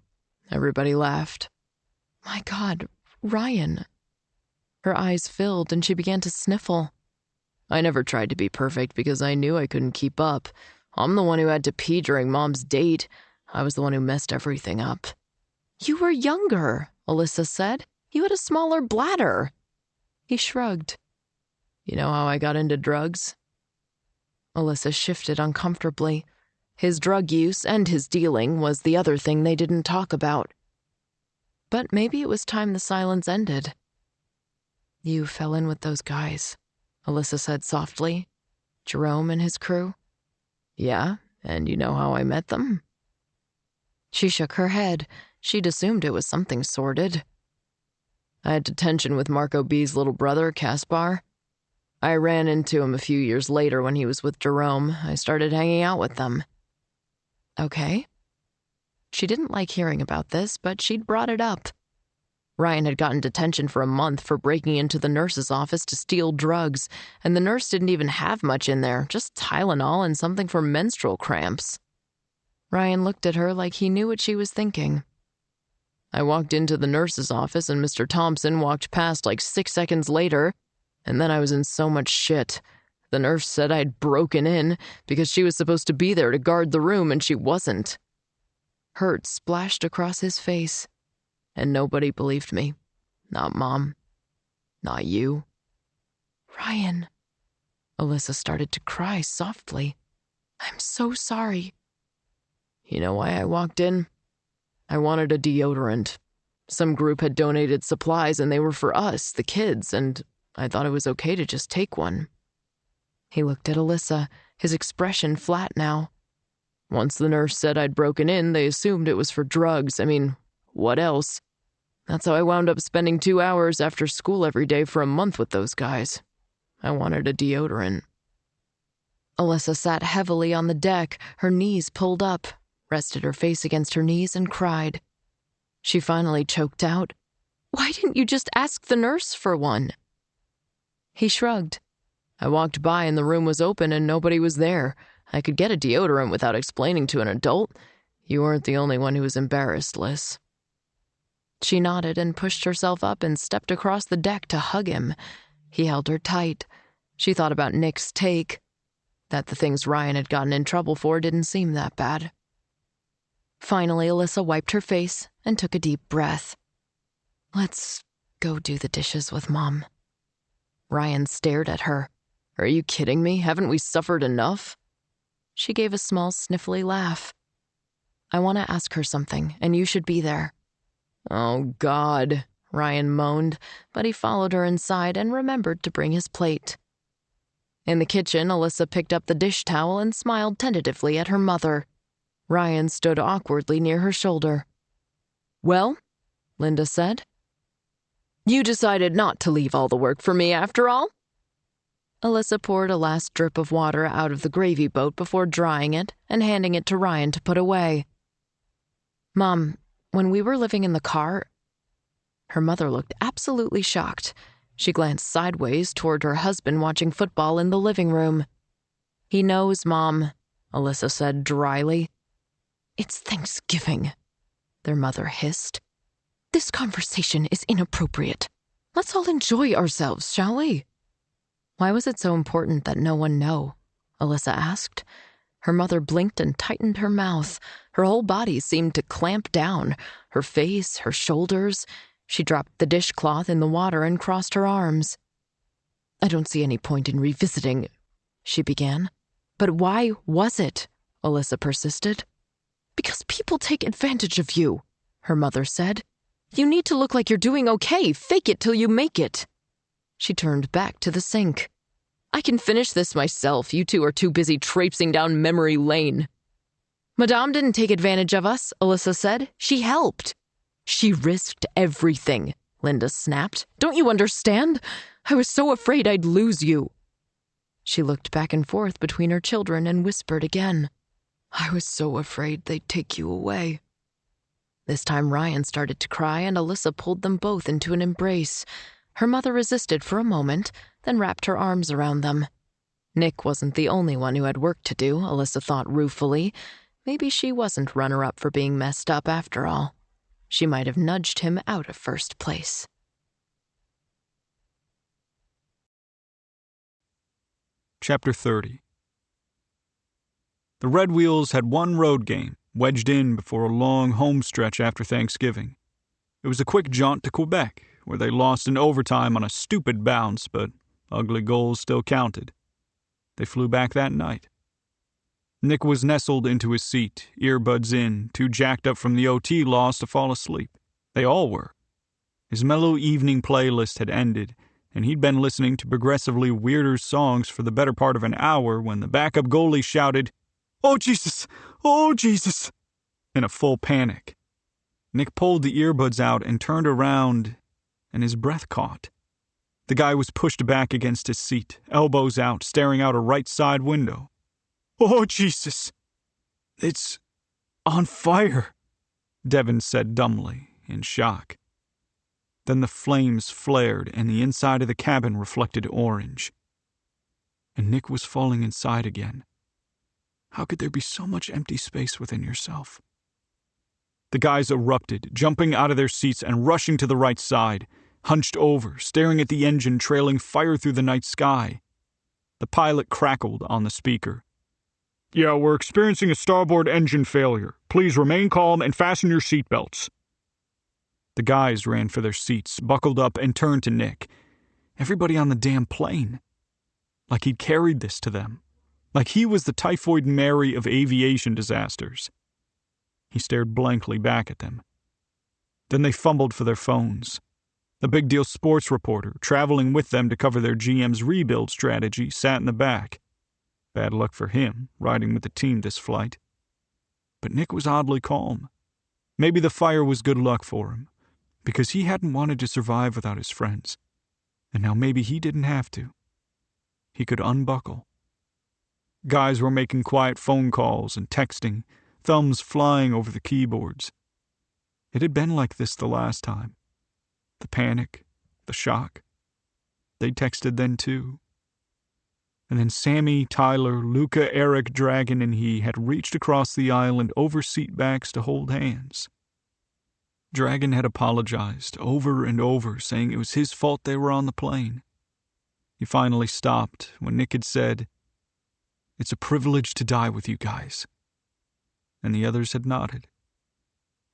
Everybody laughed." "My God, Ryan." Her eyes filled and she began to sniffle. "I never tried to be perfect because I knew I couldn't keep up. I'm the one who had to pee during Mom's date. I was the one who messed everything up." "You were younger," Alyssa said. "You had a smaller bladder." He shrugged. "You know how I got into drugs?" Alyssa shifted uncomfortably. His drug use and his dealing was the other thing they didn't talk about. But maybe it was time the silence ended. "You fell in with those guys," Alyssa said softly. "Jerome and his crew?" "Yeah, and you know how I met them?" She shook her head. She'd assumed it was something sordid. "I had detention with Marco B's little brother, Caspar. I ran into him a few years later when he was with Jerome. I started hanging out with them." "Okay." She didn't like hearing about this, but she'd brought it up. Ryan had gotten detention for a month for breaking into the nurse's office to steal drugs, and the nurse didn't even have much in there, just Tylenol and something for menstrual cramps. Ryan looked at her like he knew what she was thinking. "I walked into the nurse's office and Mr. Thompson walked past like 6 seconds later, and then I was in so much shit. The nurse said I'd broken in because she was supposed to be there to guard the room and she wasn't." Hurt splashed across his face. "And nobody believed me. Not Mom. Not you." "Ryan." Alyssa started to cry softly. "I'm so sorry." "You know why I walked in? I wanted a deodorant. Some group had donated supplies and they were for us, the kids, and I thought it was okay to just take one." He looked at Alyssa, his expression flat now. "Once the nurse said I'd broken in, they assumed it was for drugs. I mean, what else? That's how I wound up spending 2 hours after school every day for a month with those guys. I wanted a deodorant." Alyssa sat heavily on the deck, her knees pulled up, rested her face against her knees and cried. She finally choked out, "Why didn't you just ask the nurse for one?" He shrugged. "I walked by and the room was open and nobody was there. I could get a deodorant without explaining to an adult. You weren't the only one who was embarrassed, Liz." She nodded and pushed herself up and stepped across the deck to hug him. He held her tight. She thought about Nick's take, that the things Ryan had gotten in trouble for didn't seem that bad. Finally, Alyssa wiped her face and took a deep breath. Let's go do the dishes with Mom. Ryan stared at her. Are you kidding me? Haven't we suffered enough? She gave a small sniffly laugh. I want to ask her something, and you should be there. Oh, God, Ryan moaned, but he followed her inside and remembered to bring his plate. In the kitchen, Alyssa picked up the dish towel and smiled tentatively at her mother. Ryan stood awkwardly near her shoulder. Well, Linda said. You decided not to leave all the work for me after all? Alyssa poured a last drip of water out of the gravy boat before drying it and handing it to Ryan to put away. Mom, when we were living in the car... Her mother looked absolutely shocked. She glanced sideways toward her husband watching football in the living room. He knows, Mom, Alyssa said dryly. It's Thanksgiving, their mother hissed. This conversation is inappropriate. Let's all enjoy ourselves, shall we? Why was it so important that no one know? Alyssa asked. Her mother blinked and tightened her mouth. Her whole body seemed to clamp down. Her face, her shoulders. She dropped the dishcloth in the water and crossed her arms. I don't see any point in revisiting, she began. But why was it? Alyssa persisted. Because people take advantage of you, her mother said. You need to look like you're doing okay. Fake it till you make it. She turned back to the sink. I can finish this myself. You two are too busy traipsing down memory lane. Madame didn't take advantage of us, Alyssa said. She helped. She risked everything, Linda snapped. Don't you understand? I was so afraid I'd lose you. She looked back and forth between her children and whispered again. I was so afraid they'd take you away. This time Ryan started to cry and Alyssa pulled them both into an embrace. Her mother resisted for a moment, then wrapped her arms around them. Nick wasn't the only one who had work to do, Alyssa thought ruefully. Maybe she wasn't runner-up for being messed up after all. She might have nudged him out of first place. Chapter 30. The Red Wheels had one road game, wedged in before a long home stretch after Thanksgiving. It was a quick jaunt to Quebec, where they lost in overtime on a stupid bounce, but ugly goals still counted. They flew back that night. Nick was nestled into his seat, earbuds in, too jacked up from the OT loss to fall asleep. They all were. His mellow evening playlist had ended, and he'd been listening to progressively weirder songs for the better part of an hour when the backup goalie shouted, "Oh, Jesus! Oh, Jesus!" in a full panic. Nick pulled the earbuds out and turned around, and his breath caught. The guy was pushed back against his seat, elbows out, staring out a right side window. "Oh, Jesus! It's on fire," Devin said dumbly, in shock. Then the flames flared and the inside of the cabin reflected orange. And Nick was falling inside again. How could there be so much empty space within yourself? The guys erupted, jumping out of their seats and rushing to the right side, hunched over, staring at the engine trailing fire through the night sky. The pilot crackled on the speaker. "Yeah, we're experiencing a starboard engine failure. Please remain calm and fasten your seatbelts." The guys ran for their seats, buckled up, and turned to Nick. Everybody on the damn plane. Like he'd carried this to them. Like he was the Typhoid Mary of aviation disasters. He stared blankly back at them. Then they fumbled for their phones. The big deal sports reporter, traveling with them to cover their GM's rebuild strategy, sat in the back. Bad luck for him, riding with the team this flight. But Nick was oddly calm. Maybe the fire was good luck for him, because he hadn't wanted to survive without his friends. And now maybe he didn't have to. He could unbuckle. Guys were making quiet phone calls and texting, thumbs flying over the keyboards. It had been like this the last time. The panic, the shock. They texted then too. And then Sammy, Tyler, Luca, Eric, Dragon, and he had reached across the island over seat backs to hold hands. Dragon had apologized over and over, saying it was his fault they were on the plane. He finally stopped when Nick had said, "It's a privilege to die with you guys." And the others had nodded,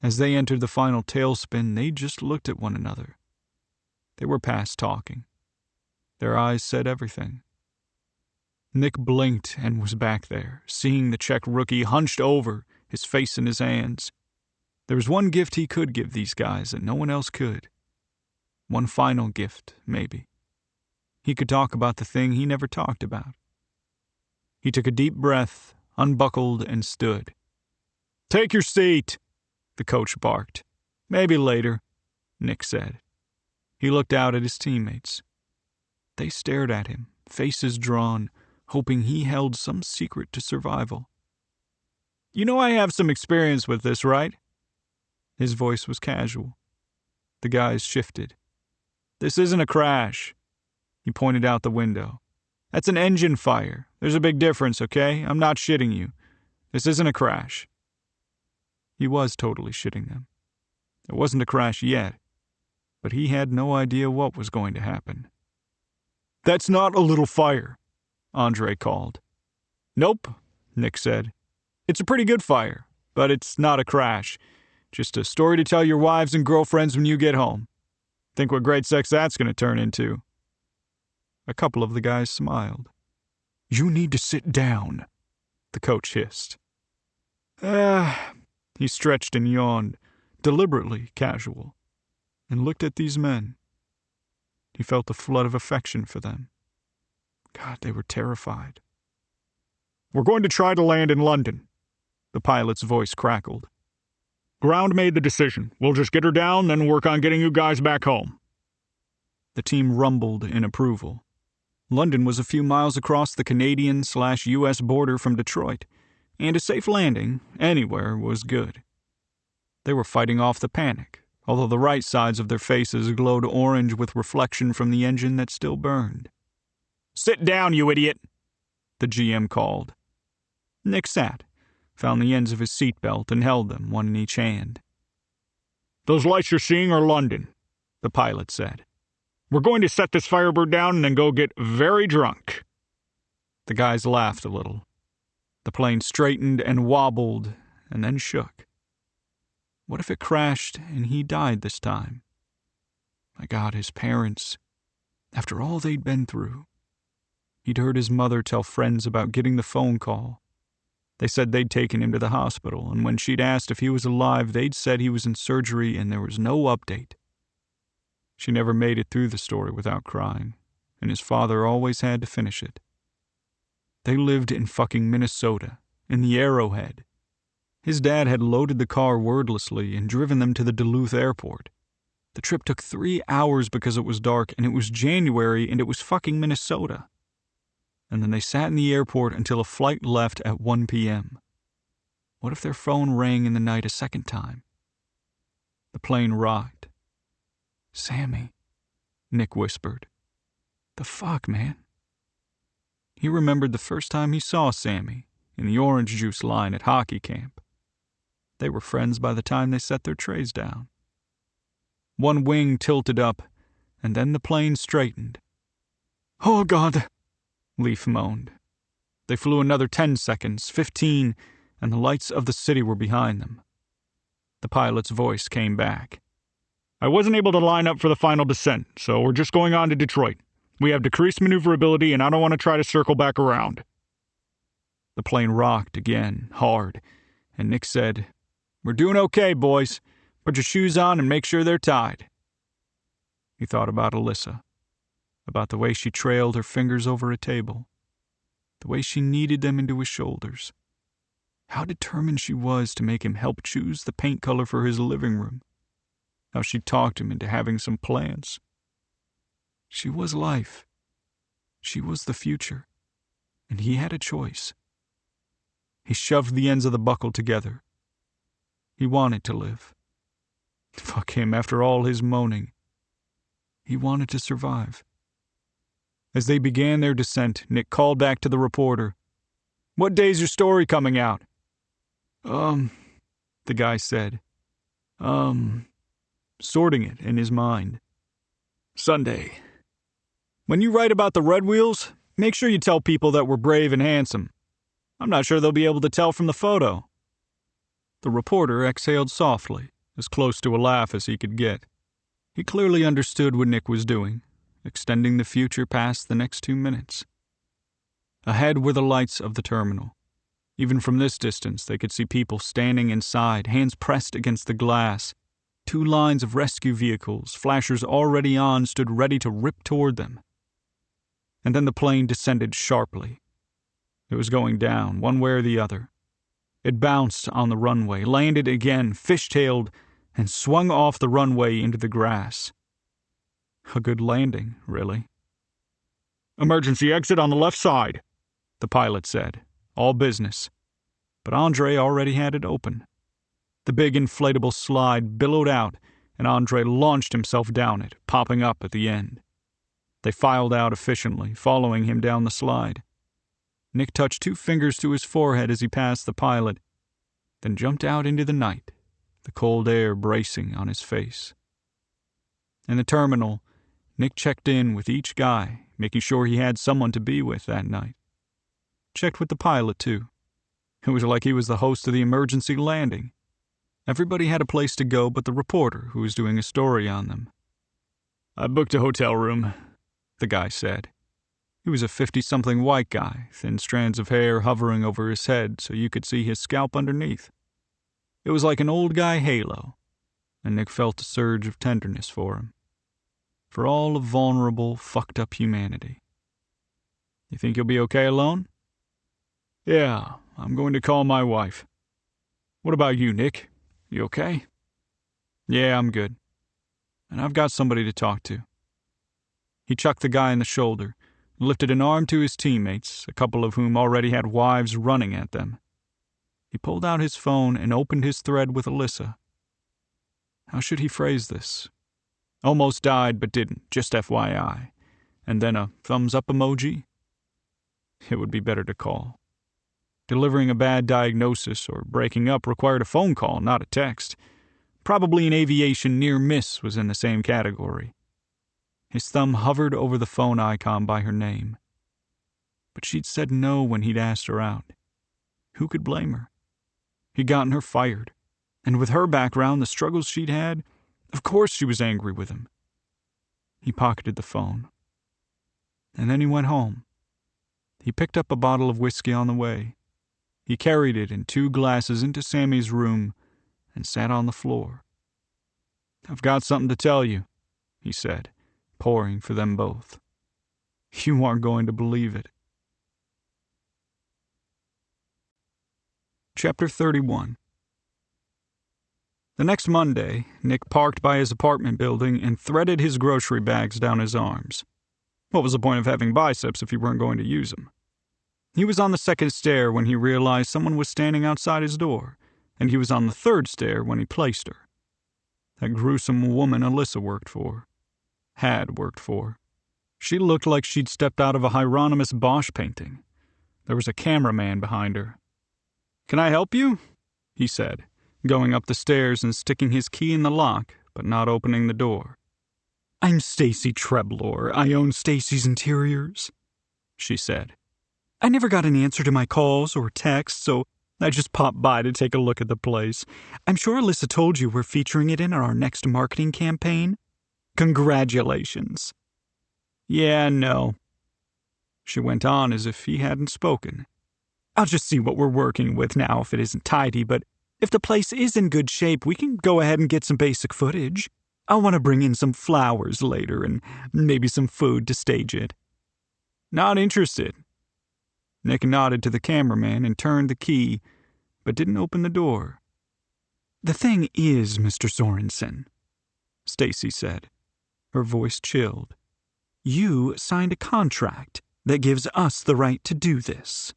As they entered the final tailspin, they just looked at one another. They were past talking. Their eyes said everything. Nick blinked and was back there, seeing the Czech rookie hunched over, his face in his hands. There was one gift he could give these guys that no one else could. One final gift, maybe. He could talk about the thing he never talked about. He took a deep breath, unbuckled, and stood. "Take your seat," the coach barked. "Maybe later," Nick said. He looked out at his teammates. They stared at him, faces drawn, hoping he held some secret to survival. "You know I have some experience with this, right?" His voice was casual. The guys shifted. "This isn't a crash." He pointed out the window. "That's an engine fire. There's a big difference, okay? I'm not shitting you. This isn't a crash." He was totally shitting them. It wasn't a crash yet, but he had no idea what was going to happen. "That's not a little fire," Andre called. "Nope," Nick said. "It's a pretty good fire, but it's not a crash. Just a story to tell your wives and girlfriends when you get home. Think what great sex that's going to turn into." A couple of the guys smiled. "You need to sit down," the coach hissed. He stretched and yawned, deliberately casual, and looked at these men. He felt a flood of affection for them. God, they were terrified. "We're going to try to land in London," the pilot's voice crackled. "Ground made the decision. We'll just get her down, then work on getting you guys back home." The team rumbled in approval. London was a few miles across the Canadian/US border from Detroit, and a safe landing anywhere was good. They were fighting off the panic, although the right sides of their faces glowed orange with reflection from the engine that still burned. "Sit down, you idiot," the GM called. Nick sat, found the ends of his seatbelt, and held them, one in each hand. "Those lights you're seeing are London," the pilot said. "We're going to set this Firebird down and then go get very drunk." The guys laughed a little. The plane straightened and wobbled, and then shook. What if it crashed and he died this time? My God, his parents. After all they'd been through. He'd heard his mother tell friends about getting the phone call. They said they'd taken him to the hospital, and when she'd asked if he was alive, they'd said he was in surgery and there was no update. She never made it through the story without crying, and his father always had to finish it. They lived in fucking Minnesota, in the Arrowhead. His dad had loaded the car wordlessly and driven them to the Duluth airport. The trip took 3 hours because it was dark, and it was January, and it was fucking Minnesota. And then they sat in the airport until a flight left at 1 p.m. What if their phone rang in the night a second time? The plane rocked. "Sammy," Nick whispered. "The fuck, man?" He remembered the first time he saw Sammy, in the orange juice line at hockey camp. They were friends by the time they set their trays down. One wing tilted up, and then the plane straightened. "Oh, God," Leaf moaned. They flew another 10 seconds, 15, and the lights of the city were behind them. The pilot's voice came back. "I wasn't able to line up for the final descent, so we're just going on to Detroit. We have decreased maneuverability, and I don't want to try to circle back around." The plane rocked again, hard, and Nick said, "We're doing okay, boys. Put your shoes on and make sure they're tied." He thought about Alyssa, about the way she trailed her fingers over a table, the way she kneaded them into his shoulders, how determined she was to make him help choose the paint color for his living room, how she talked him into having some plans. She was life. She was the future, and he had a choice. He shoved the ends of the buckle together. He wanted to live. Fuck him, after all his moaning. He wanted to survive. As they began their descent, Nick called back to the reporter. "What day's your story coming out?" The guy said. Sorting it in his mind. "Sunday. When you write about the Red Wheels, make sure you tell people that we're brave and handsome. I'm not sure they'll be able to tell from the photo." The reporter exhaled softly, as close to a laugh as he could get. He clearly understood what Nick was doing, extending the future past the next 2 minutes. Ahead were the lights of the terminal. Even from this distance, they could see people standing inside, hands pressed against the glass. 2 lines of rescue vehicles, flashers already on, stood ready to rip toward them. And then the plane descended sharply. It was going down, one way or the other. It bounced on the runway, landed again, fishtailed, and swung off the runway into the grass. A good landing, really. "Emergency exit on the left side," the pilot said. All business. But Andre already had it open. The big inflatable slide billowed out, and Andre launched himself down it, popping up at the end. They filed out efficiently, following him down the slide. Nick touched 2 fingers to his forehead as he passed the pilot, then jumped out into the night, the cold air bracing on his face. In the terminal, Nick checked in with each guy, making sure he had someone to be with that night. Checked with the pilot, too. It was like he was the host of the emergency landing. Everybody had a place to go but the reporter who was doing a story on them. "I booked a hotel room," the guy said. He was a 50-something white guy, thin strands of hair hovering over his head so you could see his scalp underneath. It was like an old guy halo, and Nick felt a surge of tenderness for him. For all of vulnerable, fucked-up humanity. "You think you'll be okay alone?" "Yeah, I'm going to call my wife. What about you, Nick? You okay?" "Yeah, I'm good. And I've got somebody to talk to." He chucked the guy in the shoulder, and lifted an arm to his teammates, a couple of whom already had wives running at them. He pulled out his phone and opened his thread with Alyssa. How should he phrase this? "Almost died but didn't, just FYI." And then a thumbs-up emoji? It would be better to call. Delivering a bad diagnosis or breaking up required a phone call, not a text. Probably an aviation near miss was in the same category. His thumb hovered over the phone icon by her name. But she'd said no when he'd asked her out. Who could blame her? He'd gotten her fired. And with her background, the struggles she'd had, of course she was angry with him. He pocketed the phone. And then he went home. He picked up a bottle of whiskey on the way. He carried it in 2 glasses into Sammy's room and sat on the floor. "I've got something to tell you," he said, pouring for them both. "You aren't going to believe it." Chapter 31. The next Monday, Nick parked by his apartment building and threaded his grocery bags down his arms. What was the point of having biceps if you weren't going to use them? He was on the 2nd stair when he realized someone was standing outside his door, and he was on the 3rd stair when he placed her. That gruesome woman Alyssa worked for. Had worked for. She looked like she'd stepped out of a Hieronymus Bosch painting. There was a cameraman behind her. "Can I help you?" he said, going up the stairs and sticking his key in the lock, but not opening the door. "I'm Stacy Treblor. I own Stacy's Interiors," she said. "I never got an answer to my calls or texts, so I just popped by to take a look at the place. I'm sure Alyssa told you we're featuring it in our next marketing campaign. Congratulations." "Yeah, no." She went on as if he hadn't spoken. "I'll just see what we're working with now if it isn't tidy, but if the place is in good shape, we can go ahead and get some basic footage. I'll want to bring in some flowers later and maybe some food to stage it." "Not interested." Nick nodded to the cameraman and turned the key, but didn't open the door. "The thing is, Mr. Sorensen," Stacy said. Her voice chilled. "You signed a contract that gives us the right to do this."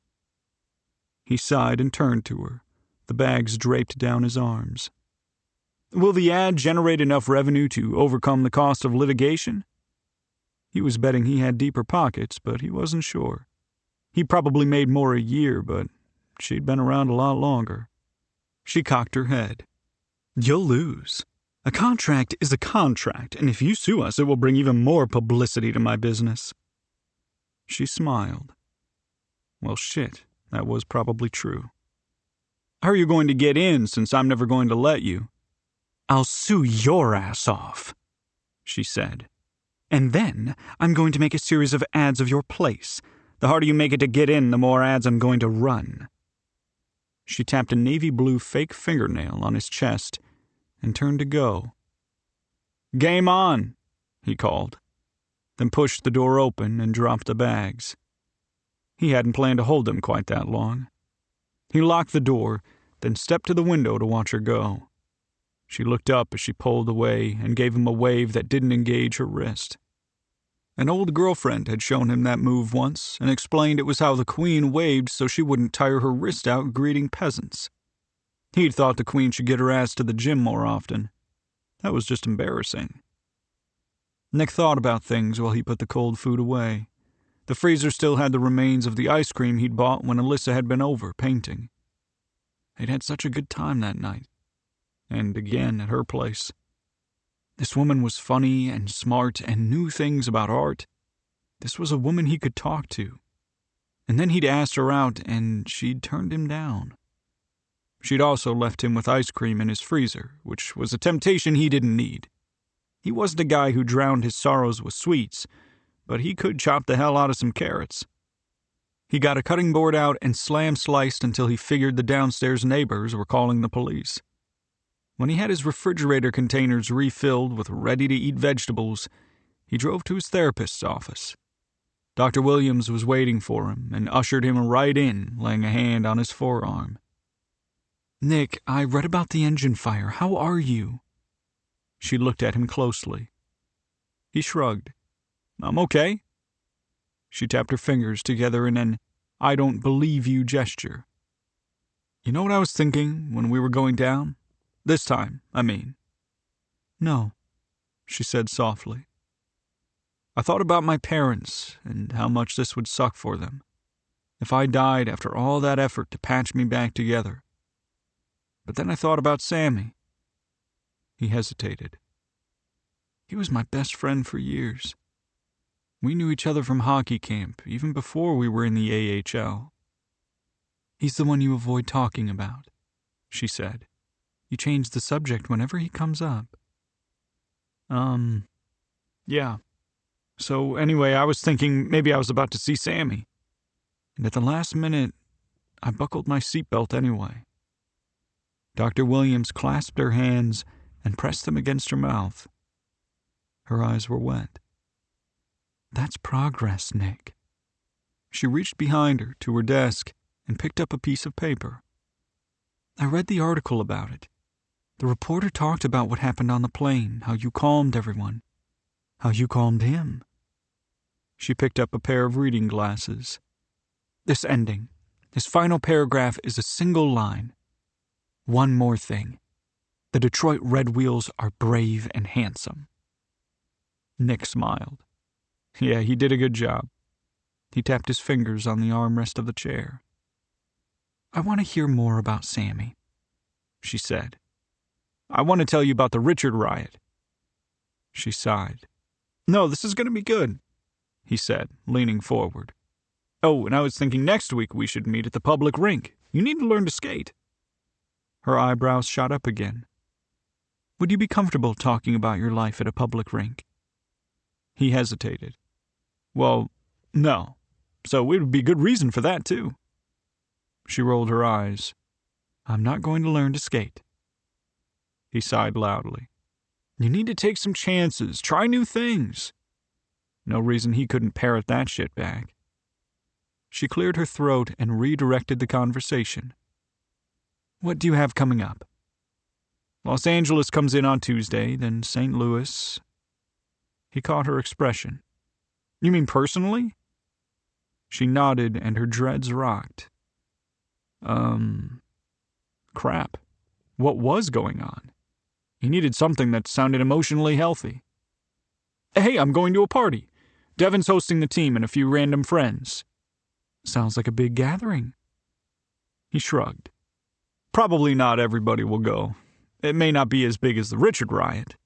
He sighed and turned to her, the bags draped down his arms. "Will the ad generate enough revenue to overcome the cost of litigation?" He was betting he had deeper pockets, but he wasn't sure. He probably made more a year, but she'd been around a lot longer. She cocked her head. "You'll lose. A contract is a contract, and if you sue us, it will bring even more publicity to my business." She smiled. Well, shit, that was probably true. How are you going to get in since I'm never going to let you? I'll sue your ass off, she said. And then I'm going to make a series of ads of your place. The harder you make it to get in, the more ads I'm going to run. She tapped a navy blue fake fingernail on his chest and turned to go. Game on, he called, then pushed the door open and dropped the bags. He hadn't planned to hold them quite that long. He locked the door, then stepped to the window to watch her go. She looked up as she pulled away and gave him a wave that didn't engage her wrist. An old girlfriend had shown him that move once and explained it was how the queen waved so she wouldn't tire her wrist out greeting peasants. He'd thought the queen should get her ass to the gym more often. That was just embarrassing. Nick thought about things while he put the cold food away. The freezer still had the remains of the ice cream he'd bought when Alyssa had been over painting. They'd had such a good time that night. And again at her place. This woman was funny and smart and knew things about art. This was a woman he could talk to. And then he'd asked her out and she'd turned him down. She'd also left him with ice cream in his freezer, which was a temptation he didn't need. He wasn't a guy who drowned his sorrows with sweets, but he could chop the hell out of some carrots. He got a cutting board out and sliced until he figured the downstairs neighbors were calling the police. When he had his refrigerator containers refilled with ready-to-eat vegetables, he drove to his therapist's office. Dr. Williams was waiting for him and ushered him right in, laying a hand on his forearm. Nick, I read about the engine fire. How are you? She looked at him closely. He shrugged. I'm okay. She tapped her fingers together in an I don't believe you gesture. You know what I was thinking when we were going down? This time, I mean. No, she said softly. I thought about my parents and how much this would suck for them. If I died after all that effort to patch me back together. But then I thought about Sammy. He hesitated. He was my best friend for years. We knew each other from hockey camp, even before we were in the AHL. He's the one you avoid talking about, she said. You change the subject whenever he comes up. Yeah. So anyway, I was thinking maybe I was about to see Sammy. And at the last minute, I buckled my seatbelt anyway. Dr. Williams clasped her hands and pressed them against her mouth. Her eyes were wet. That's progress, Nick. She reached behind her to her desk and picked up a piece of paper. I read the article about it. The reporter talked about what happened on the plane, how you calmed everyone, how you calmed him. She picked up a pair of reading glasses. This ending, this final paragraph is a single line. One more thing. The Detroit Red Wheels are brave and handsome. Nick smiled. Yeah, he did a good job. He tapped his fingers on the armrest of the chair. I want to hear more about Sammy, she said. I want to tell you about the Richard riot. She sighed. No, this is going to be good, he said, leaning forward. Oh, and I was thinking next week we should meet at the public rink. You need to learn to skate. Her eyebrows shot up again. Would you be comfortable talking about your life at a public rink? He hesitated. Well, no. So it would be good reason for that, too. She rolled her eyes. I'm not going to learn to skate. He sighed loudly. You need to take some chances. Try new things. No reason he couldn't parrot that shit back. She cleared her throat and redirected the conversation. What do you have coming up? Los Angeles comes in on Tuesday, then St. Louis. He caught her expression. You mean personally? She nodded and her dreads rocked. Crap. What was going on? He needed something that sounded emotionally healthy. Hey, I'm going to a party. Devin's hosting the team and a few random friends. Sounds like a big gathering. He shrugged. Probably not everybody will go. It may not be as big as the Richard riot.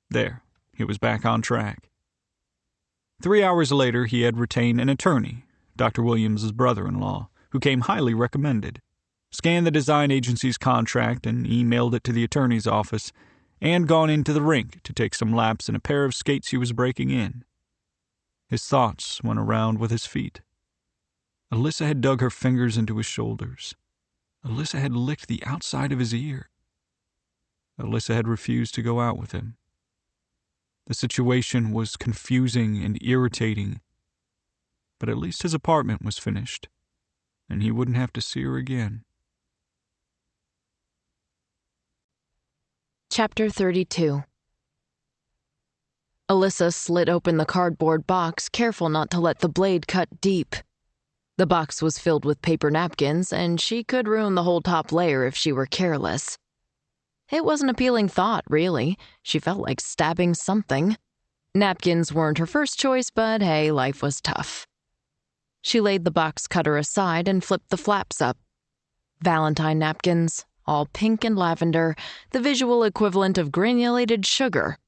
There, he was back on track. 3 hours later, he had retained an attorney, Dr. Williams's brother-in-law, who came highly recommended. scanned the design agency's contract and emailed it to the attorney's office, and gone into the rink to take some laps in a pair of skates he was breaking in. His thoughts went around with his feet. Alyssa had dug her fingers into his shoulders. Alyssa had licked the outside of his ear. Alyssa had refused to go out with him. The situation was confusing and irritating, but at least his apartment was finished, and he wouldn't have to see her again. Chapter 32. Alyssa slit open the cardboard box, careful not to let the blade cut deep. The box was filled with paper napkins, and she could ruin the whole top layer if she were careless. It was an appealing thought, really. She felt like stabbing something. Napkins weren't her first choice, but hey, life was tough. She laid the box cutter aside and flipped the flaps up. Valentine napkins, all pink and lavender, the visual equivalent of granulated sugar.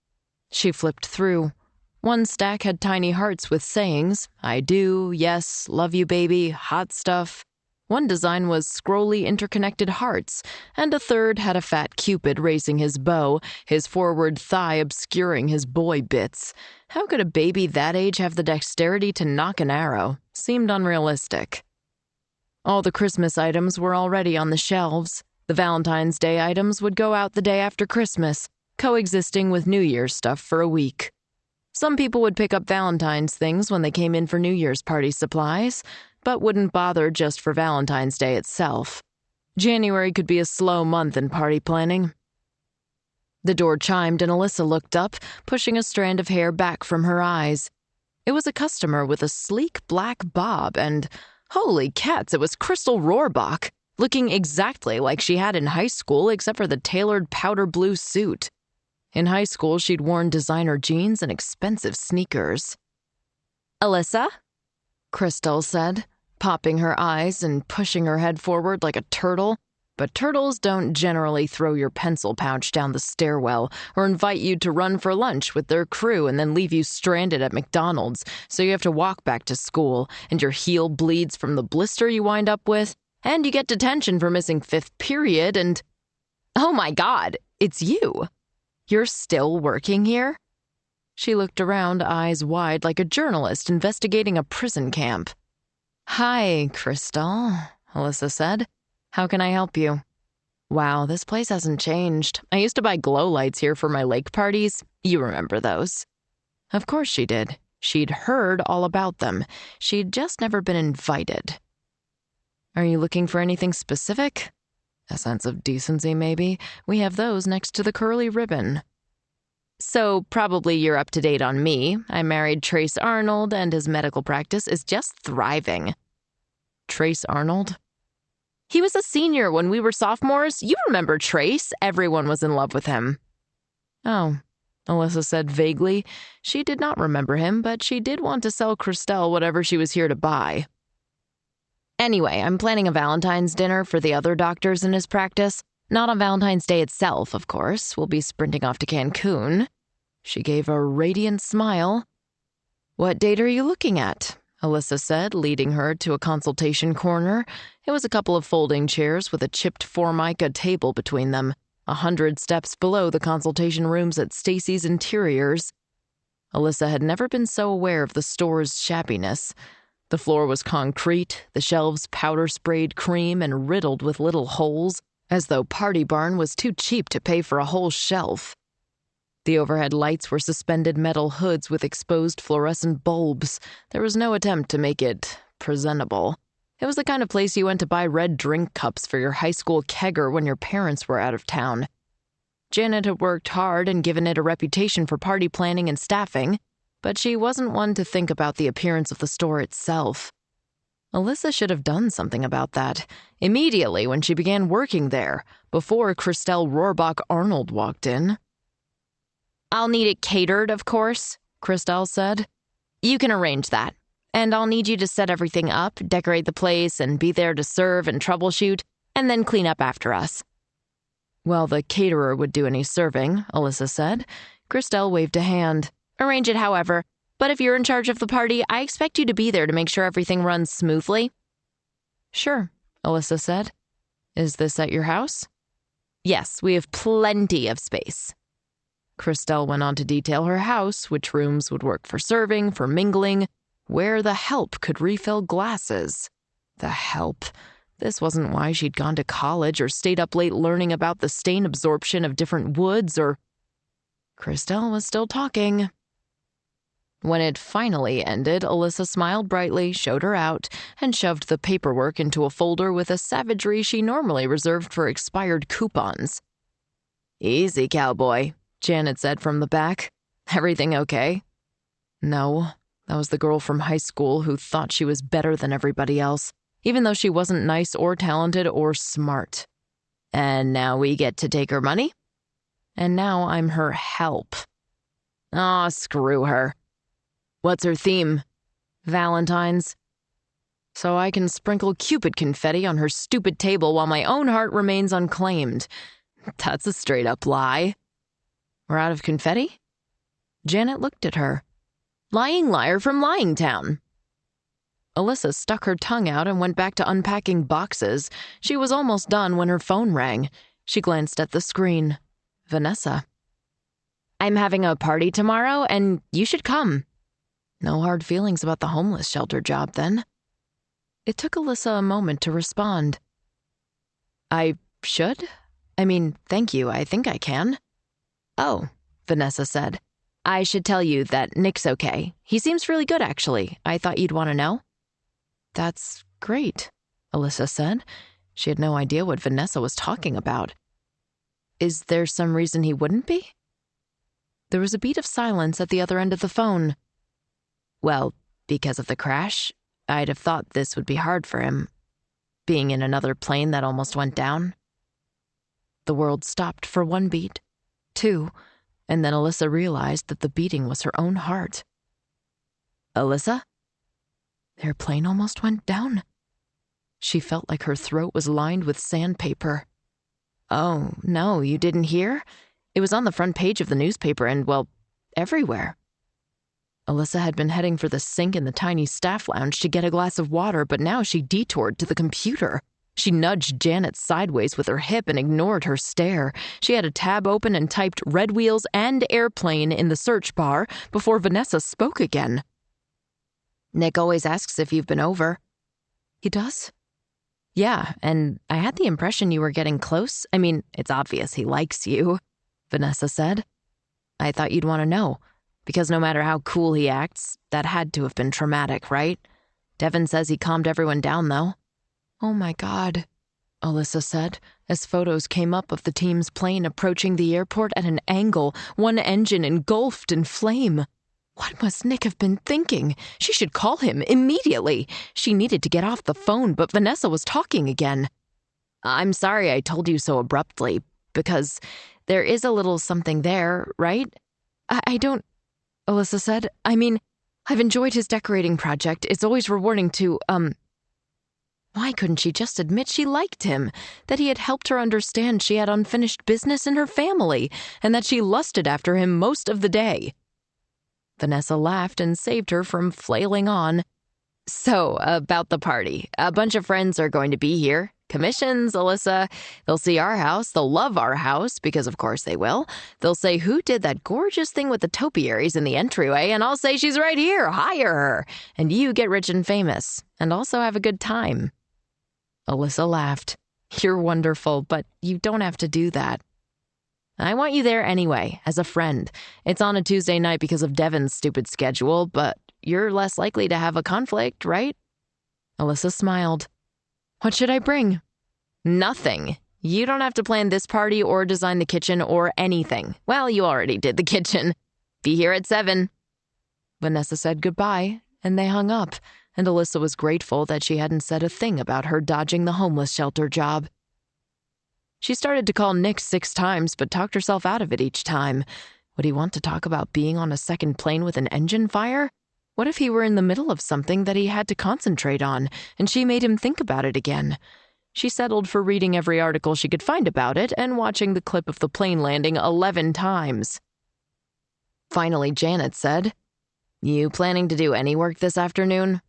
She flipped through. One stack had tiny hearts with sayings, I do, yes, love you baby, hot stuff. One design was scrolly interconnected hearts, and a third had a fat Cupid raising his bow, his forward thigh obscuring his boy bits. How could a baby that age have the dexterity to knock an arrow? Seemed unrealistic. All the Christmas items were already on the shelves. The Valentine's Day items would go out the day after Christmas, coexisting with New Year's stuff for a week. Some people would pick up Valentine's things when they came in for New Year's party supplies, but wouldn't bother just for Valentine's Day itself. January could be a slow month in party planning. The door chimed and Alyssa looked up, pushing a strand of hair back from her eyes. It was a customer with a sleek black bob and, holy cats, it was Crystal Rohrbach, looking exactly like she had in high school except for the tailored powder blue suit. In high school, she'd worn designer jeans and expensive sneakers. Alyssa? Crystal said, popping her eyes and pushing her head forward like a turtle. But turtles don't generally throw your pencil pouch down the stairwell or invite you to run for lunch with their crew and then leave you stranded at McDonald's so you have to walk back to school and your heel bleeds from the blister you wind up with and you get detention for missing 5th period and... Oh my God, it's you! You're still working here? She looked around, eyes wide like a journalist investigating a prison camp. Hi, Crystal, Alyssa said. How can I help you? Wow, this place hasn't changed. I used to buy glow lights here for my lake parties. You remember those. Of course she did. She'd heard all about them. She'd just never been invited. Are you looking for anything specific? A sense of decency, maybe. We have those next to the curly ribbon. So probably you're up to date on me. I married Trace Arnold, and his medical practice is just thriving. Trace Arnold? He was a senior when we were sophomores. You remember Trace. Everyone was in love with him. Oh, Alyssa said vaguely. She did not remember him, but she did want to sell Christelle whatever she was here to buy. Anyway, I'm planning a Valentine's dinner for the other doctors in his practice. Not on Valentine's Day itself, of course. We'll be sprinting off to Cancun. She gave a radiant smile. What date are you looking at? Alyssa said, leading her to a consultation corner. It was a couple of folding chairs with a chipped formica table between them, 100 steps below the consultation rooms at Stacy's Interiors. Alyssa had never been so aware of the store's shabbiness. The floor was concrete, the shelves powder-sprayed cream and riddled with little holes, as though Party Barn was too cheap to pay for a whole shelf. The overhead lights were suspended metal hoods with exposed fluorescent bulbs. There was no attempt to make it presentable. It was the kind of place you went to buy red drink cups for your high school kegger when your parents were out of town. Janet had worked hard and given it a reputation for party planning and staffing, but she wasn't one to think about the appearance of the store itself. Alyssa should have done something about that, immediately when she began working there, before Christelle Rohrbach Arnold walked in. I'll need it catered, of course, Christelle said. You can arrange that. And I'll need you to set everything up, decorate the place, and be there to serve and troubleshoot, and then clean up after us. Well, the caterer would do any serving, Alyssa said. Christelle waved a hand. Arrange it however, but if you're in charge of the party, I expect you to be there to make sure everything runs smoothly. Sure, Alyssa said. Is this at your house? Yes, we have plenty of space. Christelle went on to detail her house, which rooms would work for serving, for mingling, where the help could refill glasses. The help. This wasn't why she'd gone to college or stayed up late learning about the stain absorption of different woods or... Christelle was still talking. When it finally ended, Alyssa smiled brightly, showed her out, and shoved the paperwork into a folder with a savagery she normally reserved for expired coupons. Easy, cowboy, Janet said from the back. Everything okay? No, that was the girl from high school who thought she was better than everybody else, even though she wasn't nice or talented or smart. And now we get to take her money? And now I'm her help. Aw, screw her. What's her theme? Valentine's. So I can sprinkle Cupid confetti on her stupid table while my own heart remains unclaimed. That's a straight-up lie. We're out of confetti? Janet looked at her. Lying liar from Lying Town. Alyssa stuck her tongue out and went back to unpacking boxes. She was almost done when her phone rang. She glanced at the screen. Vanessa. I'm having a party tomorrow, and you should come. No hard feelings about the homeless shelter job, then. It took Alyssa a moment to respond. I should? I mean, thank you. I think I can. Oh, Vanessa said. I should tell you that Nick's okay. He seems really good, actually. I thought you'd want to know. That's great, Alyssa said. She had no idea what Vanessa was talking about. Is there some reason he wouldn't be? There was a beat of silence at the other end of the phone. Well, because of the crash, I'd have thought this would be hard for him. Being in another plane that almost went down. The world stopped for one beat, two, and then Alyssa realized that the beating was her own heart. Alyssa? Their plane almost went down. She felt like her throat was lined with sandpaper. Oh, no, you didn't hear? It was on the front page of the newspaper and, well, everywhere. Alyssa had been heading for the sink in the tiny staff lounge to get a glass of water, but now she detoured to the computer. She nudged Janet sideways with her hip and ignored her stare. She had a tab open and typed red wheels and airplane in the search bar before Vanessa spoke again. Nick always asks if you've been over. He does? Yeah, and I had the impression you were getting close. I mean, it's obvious he likes you, Vanessa said. I thought you'd want to know, because no matter how cool he acts, that had to have been traumatic, right? Devin says he calmed everyone down, though. Oh my God, Alyssa said, as photos came up of the team's plane approaching the airport at an angle, one engine engulfed in flame. What must Nick have been thinking? She should call him immediately. She needed to get off the phone, but Vanessa was talking again. I'm sorry I told you so abruptly, because there is a little something there, right? I don't, Alyssa said. I mean, I've enjoyed his decorating project. It's always rewarding to, Why couldn't she just admit she liked him, that he had helped her understand she had unfinished business in her family, and that she lusted after him most of the day? Vanessa laughed and saved her from flailing on. So, about the party. A bunch of friends are going to be here. Commissions, Alyssa. They'll see our house. They'll love our house, because of course they will. They'll say who did that gorgeous thing with the topiaries in the entryway, and I'll say she's right here. Hire her. And you get rich and famous, and also have a good time. Alyssa laughed. You're wonderful, but you don't have to do that. I want you there anyway, as a friend. It's on a Tuesday night because of Devin's stupid schedule, but you're less likely to have a conflict, right? Alyssa smiled. What should I bring? Nothing. You don't have to plan this party or design the kitchen or anything. Well, you already did the kitchen. Be here at 7. Vanessa said goodbye, and they hung up, and Alyssa was grateful that she hadn't said a thing about her dodging the homeless shelter job. She started to call Nick 6 times, but talked herself out of it each time. Would he want to talk about being on a second plane with an engine fire? What if he were in the middle of something that he had to concentrate on, and she made him think about it again? She settled for reading every article she could find about it and watching the clip of the plane landing 11 times. Finally, Janet said, You planning to do any work this afternoon?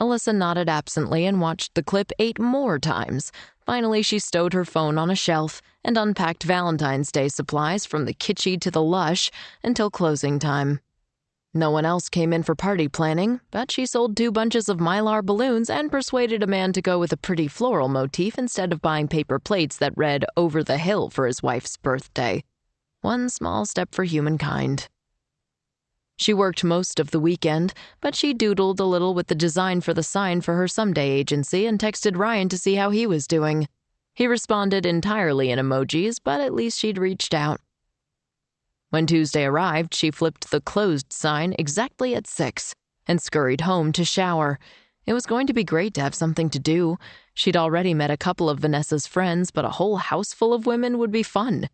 Alyssa nodded absently and watched the clip 8 more times. Finally, she stowed her phone on a shelf and unpacked Valentine's Day supplies from the kitschy to the lush until closing time. No one else came in for party planning, but she sold 2 bunches of Mylar balloons and persuaded a man to go with a pretty floral motif instead of buying paper plates that read "Over the Hill" for his wife's birthday. One small step for humankind. She worked most of the weekend, but she doodled a little with the design for the sign for her someday agency and texted Ryan to see how he was doing. He responded entirely in emojis, but at least she'd reached out. When Tuesday arrived, she flipped the closed sign exactly at 6 and scurried home to shower. It was going to be great to have something to do. She'd already met a couple of Vanessa's friends, but a whole house full of women would be fun.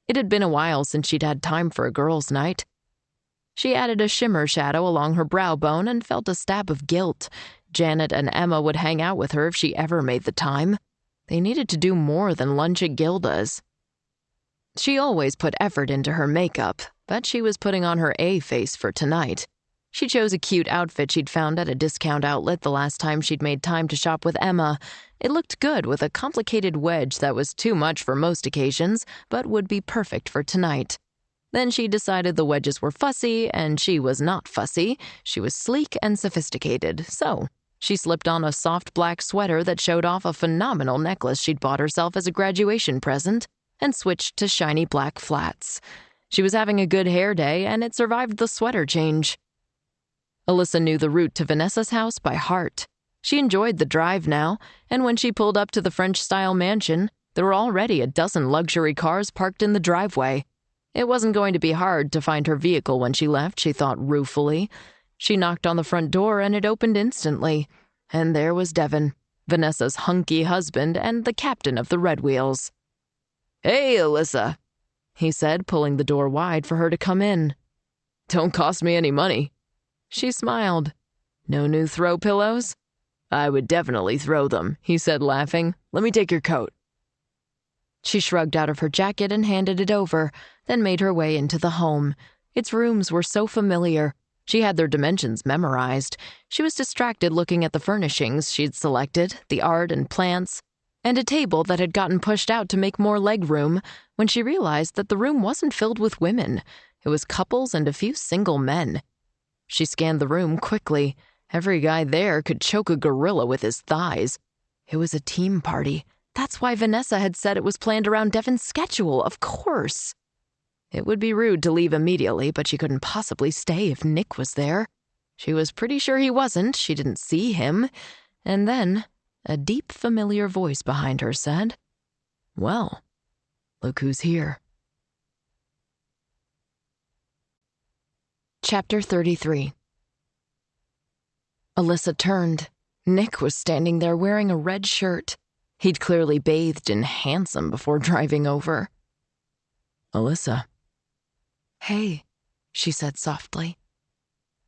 It had been a while since she'd had time for a girls' night. She added a shimmer shadow along her brow bone and felt a stab of guilt. Janet and Emma would hang out with her if she ever made the time. They needed to do more than lunch at Gilda's. She always put effort into her makeup, but she was putting on her A face for tonight. She chose a cute outfit she'd found at a discount outlet the last time she'd made time to shop with Emma. It looked good with a complicated wedge that was too much for most occasions, but would be perfect for tonight. Then she decided the wedges were fussy, and she was not fussy. She was sleek and sophisticated, so she slipped on a soft black sweater that showed off a phenomenal necklace she'd bought herself as a graduation present, and switched to shiny black flats. She was having a good hair day, and it survived the sweater change. Alyssa knew the route to Vanessa's house by heart. She enjoyed the drive now, and when she pulled up to the French-style mansion, there were already a dozen luxury cars parked in the driveway. It wasn't going to be hard to find her vehicle when she left, she thought ruefully. She knocked on the front door, and it opened instantly. And there was Devin, Vanessa's hunky husband and the captain of the Red Wheels. "Hey, Alyssa," he said, pulling the door wide for her to come in. "Don't cost me any money." She smiled. "No new throw pillows?" "I would definitely throw them," he said, laughing. "Let me take your coat." She shrugged out of her jacket and handed it over, then made her way into the home. Its rooms were so familiar. She had their dimensions memorized. She was distracted looking at the furnishings she'd selected, the art and plants, and a table that had gotten pushed out to make more leg room, when she realized that the room wasn't filled with women. It was couples and a few single men. She scanned the room quickly. Every guy there could choke a gorilla with his thighs. It was a team party. That's why Vanessa had said it was planned around Devin's schedule, of course. It would be rude to leave immediately, but she couldn't possibly stay if Nick was there. She was pretty sure he wasn't. She didn't see him. And then a deep, familiar voice behind her said, "Well, look who's here." Chapter 33. Alyssa turned. Nick was standing there wearing a red shirt. He'd clearly bathed in Handsome before driving over. "Alyssa." "Hey," she said softly.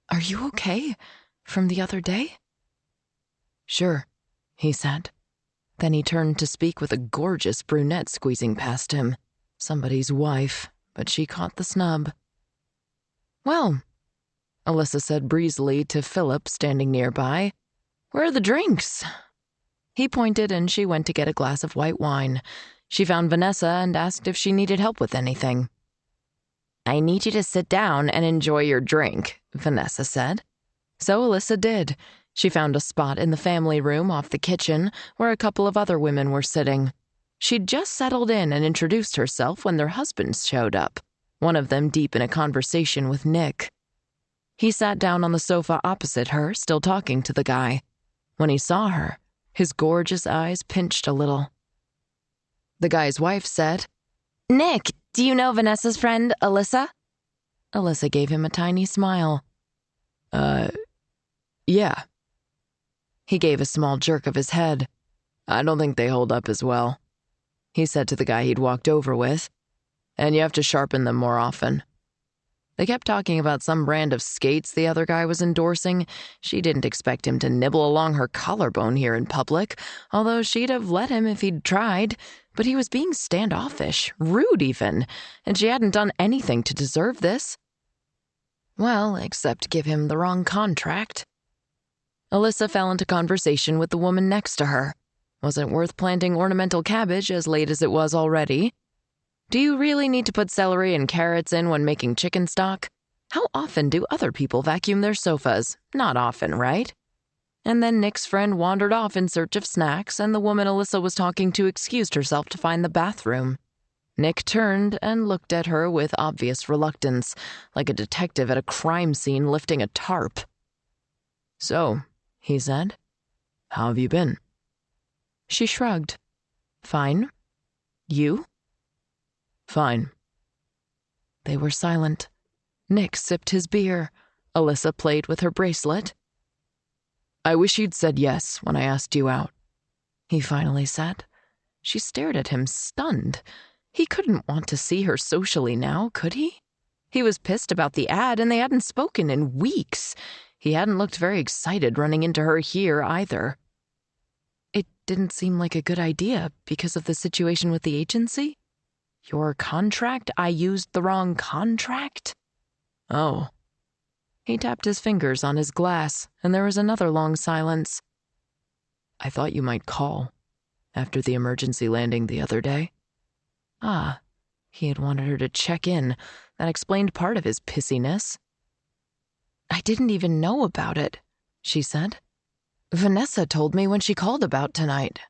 "Are you okay? From the other day?" "Sure," he said. Then he turned to speak with a gorgeous brunette squeezing past him. Somebody's wife, but she caught the snub. "Well," Alyssa said breezily to Philip standing nearby, "where are the drinks?" He pointed and she went to get a glass of white wine. She found Vanessa and asked if she needed help with anything. "I need you to sit down and enjoy your drink," Vanessa said. So Alyssa did. She found a spot in the family room off the kitchen where a couple of other women were sitting. She'd just settled in and introduced herself when their husbands showed up, one of them deep in a conversation with Nick. He sat down on the sofa opposite her, still talking to the guy. When he saw her, his gorgeous eyes pinched a little. The guy's wife said, "Nick, do you know Vanessa's friend, Alyssa?" Alyssa gave him a tiny smile. Yeah." He gave a small jerk of his head. "I don't think they hold up as well," he said to the guy he'd walked over with. "And you have to sharpen them more often." They kept talking about some brand of skates the other guy was endorsing. She didn't expect him to nibble along her collarbone here in public, although she'd have let him if he'd tried. But he was being standoffish, rude even, and she hadn't done anything to deserve this. Well, except give him the wrong contract. Alyssa fell into conversation with the woman next to her. Wasn't worth planting ornamental cabbage as late as it was already. Do you really need to put celery and carrots in when making chicken stock? How often do other people vacuum their sofas? Not often, right? And then Nick's friend wandered off in search of snacks, and the woman Alyssa was talking to excused herself to find the bathroom. Nick turned and looked at her with obvious reluctance, like a detective at a crime scene lifting a tarp. "So," he said, "how have you been?" She shrugged. "Fine. You?" "Fine." They were silent. Nick sipped his beer. Alyssa played with her bracelet. "I wish you'd said yes when I asked you out," he finally said. She stared at him, stunned. He couldn't want to see her socially now, could he? He was pissed about the ad, and they hadn't spoken in weeks. He hadn't looked very excited running into her here either. It didn't seem like a good idea because of the situation with the agency? Your contract? I used the wrong contract? Oh. He tapped his fingers on his glass, and there was another long silence. "I thought you might call after the emergency landing the other day." Ah, he had wanted her to check in. That explained part of his pissiness. "I didn't even know about it," she said. "Vanessa told me when she called about tonight."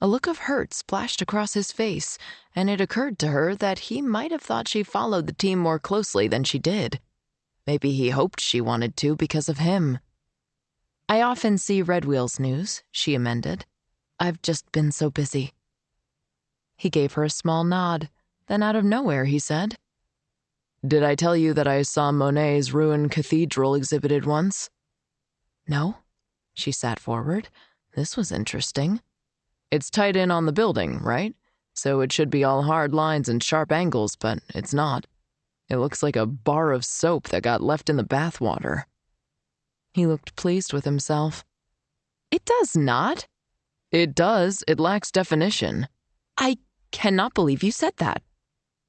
A look of hurt splashed across his face, and it occurred to her that he might have thought she followed the team more closely than she did. Maybe he hoped she wanted to because of him. "I often see Red Wheels news," she amended. "I've just been so busy." He gave her a small nod. Then out of nowhere he said, "Did I tell you that I saw Monet's ruined cathedral exhibited once?" "No." She sat forward. This was interesting. "It's tight in on the building, right? So it should be all hard lines and sharp angles, but it's not. It looks like a bar of soap that got left in the bathwater." He looked pleased with himself. "It does not." "It does. It lacks definition." "I cannot believe you said that."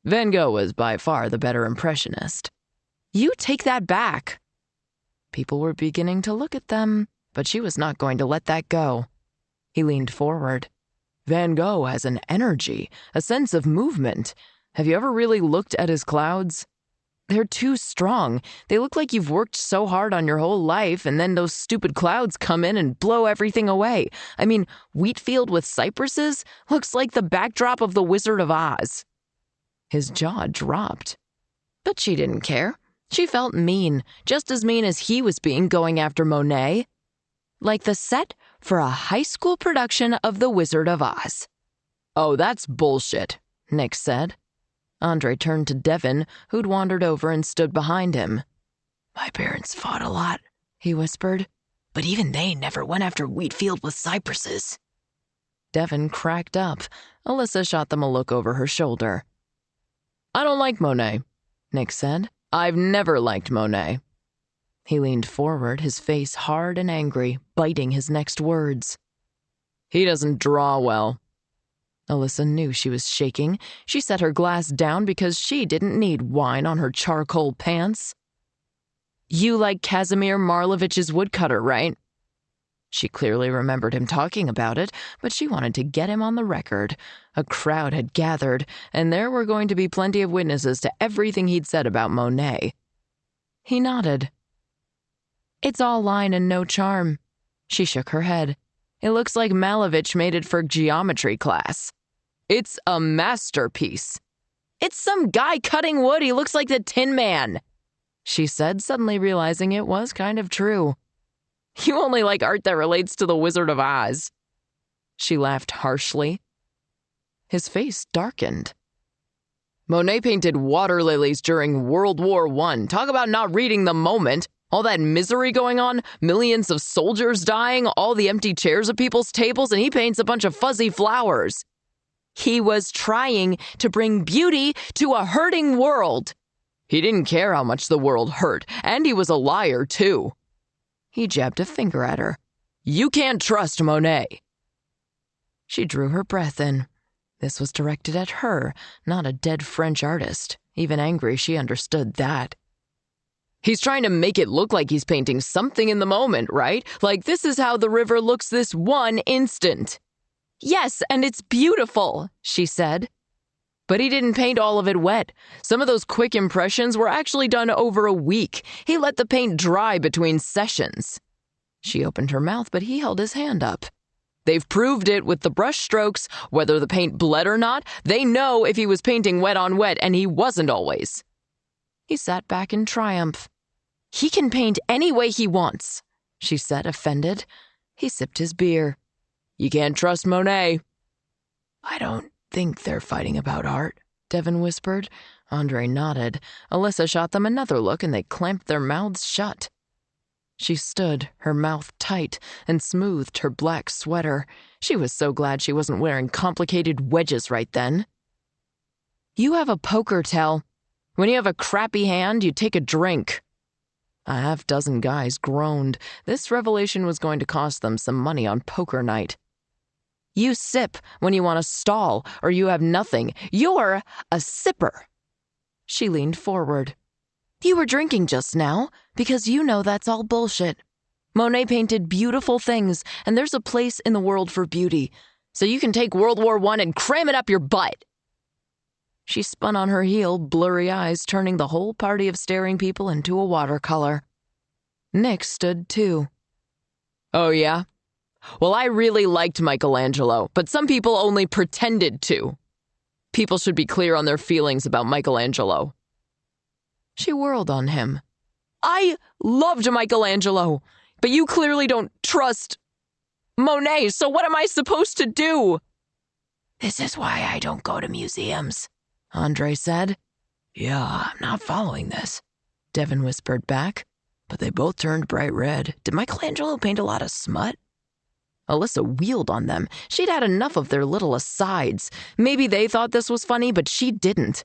"Van Gogh was by far the better impressionist." "You take that back." People were beginning to look at them, but she was not going to let that go. He leaned forward. "Van Gogh has an energy, a sense of movement. Have you ever really looked at his clouds? They're too strong. They look like you've worked so hard on your whole life, and then those stupid clouds come in and blow everything away. I mean, wheat field with cypresses looks like the backdrop of The Wizard of Oz." His jaw dropped. But she didn't care. She felt mean, just as mean as he was being going after Monet. Like the set for a high school production of The Wizard of Oz. "Oh, that's bullshit," Nick said. Andre turned to Devin, who'd wandered over and stood behind him. "My parents fought a lot," he whispered, "but even they never went after wheat field with cypresses." Devin cracked up. Alyssa shot them a look over her shoulder. "I don't like Monet," Nick said. "I've never liked Monet." He leaned forward, his face hard and angry, biting his next words. "He doesn't draw well." Alyssa knew she was shaking. She set her glass down because she didn't need wine on her charcoal pants. "You like Casimir Marlovich's woodcutter, right?" She clearly remembered him talking about it, but she wanted to get him on the record. A crowd had gathered, and there were going to be plenty of witnesses to everything he'd said about Monet. He nodded. "It's all line and no charm." She shook her head. "It looks like Malovich made it for geometry class." "It's a masterpiece." "It's some guy cutting wood. He looks like the Tin Man," she said, suddenly realizing it was kind of true. "You only like art that relates to The Wizard of Oz." She laughed harshly. His face darkened. "Monet painted water lilies during World War I. Talk about not reading the moment. All that misery going on, millions of soldiers dying, all the empty chairs at people's tables, and he paints a bunch of fuzzy flowers. He was trying to bring beauty to a hurting world. He didn't care how much the world hurt, and he was a liar, too." He jabbed a finger at her. "You can't trust Monet." She drew her breath in. This was directed at her, not a dead French artist. Even angry, she understood that. He's trying to make it look like he's painting something in the moment, right? Like, this is how the river looks this one instant. Yes, and it's beautiful, she said. But he didn't paint all of it wet. Some of those quick impressions were actually done over a week. He let the paint dry between sessions. She opened her mouth, but he held his hand up. They've proved it with the brush strokes. Whether the paint bled or not, they know if he was painting wet on wet, and he wasn't always. He sat back in triumph. He can paint any way he wants, she said, offended. He sipped his beer. You can't trust Monet. I don't think they're fighting about art, Devin whispered. Andre nodded. Alyssa shot them another look, and they clamped their mouths shut. She stood, her mouth tight, and smoothed her black sweater. She was so glad she wasn't wearing complicated wedges right then. You have a poker tell. When you have a crappy hand, you take a drink. A half-dozen guys groaned. This revelation was going to cost them some money on poker night. You sip when you want to stall, or you have nothing. You're a sipper. She leaned forward. You were drinking just now, because you know that's all bullshit. Monet painted beautiful things, and there's a place in the world for beauty, so you can take World War I and cram it up your butt. She spun on her heel, blurry eyes turning the whole party of staring people into a watercolor. Nick stood too. Oh, yeah? Well, I really liked Michelangelo, but some people only pretended to. People should be clear on their feelings about Michelangelo. She whirled on him. I loved Michelangelo, but you clearly don't trust Monet, so what am I supposed to do? This is why I don't go to museums, Andre said. Yeah, I'm not following this, Devin whispered back, but they both turned bright red. Did Michelangelo paint a lot of smut? Alyssa wheeled on them. She'd had enough of their little asides. Maybe they thought this was funny, but she didn't.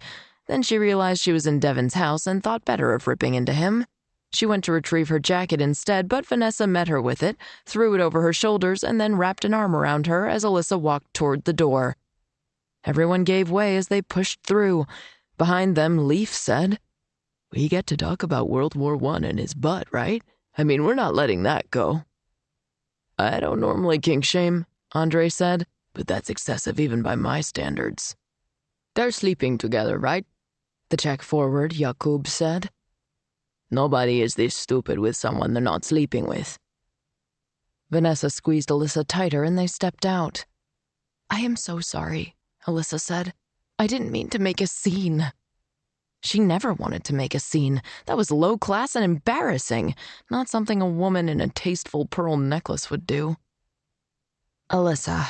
Then she realized she was in Devin's house and thought better of ripping into him. She went to retrieve her jacket instead, but Vanessa met her with it, threw it over her shoulders, and then wrapped an arm around her as Alyssa walked toward the door. Everyone gave way as they pushed through. Behind them, Leaf said, We get to talk about World War I and his butt, right? I mean, we're not letting that go. I don't normally kink shame, Andre said, but that's excessive even by my standards. They're sleeping together, right? The check forward, Jakub said. Nobody is this stupid with someone they're not sleeping with. Vanessa squeezed Alyssa tighter and they stepped out. I am so sorry, Alyssa said. I didn't mean to make a scene. She never wanted to make a scene. That was low class and embarrassing, not something a woman in a tasteful pearl necklace would do. Alyssa,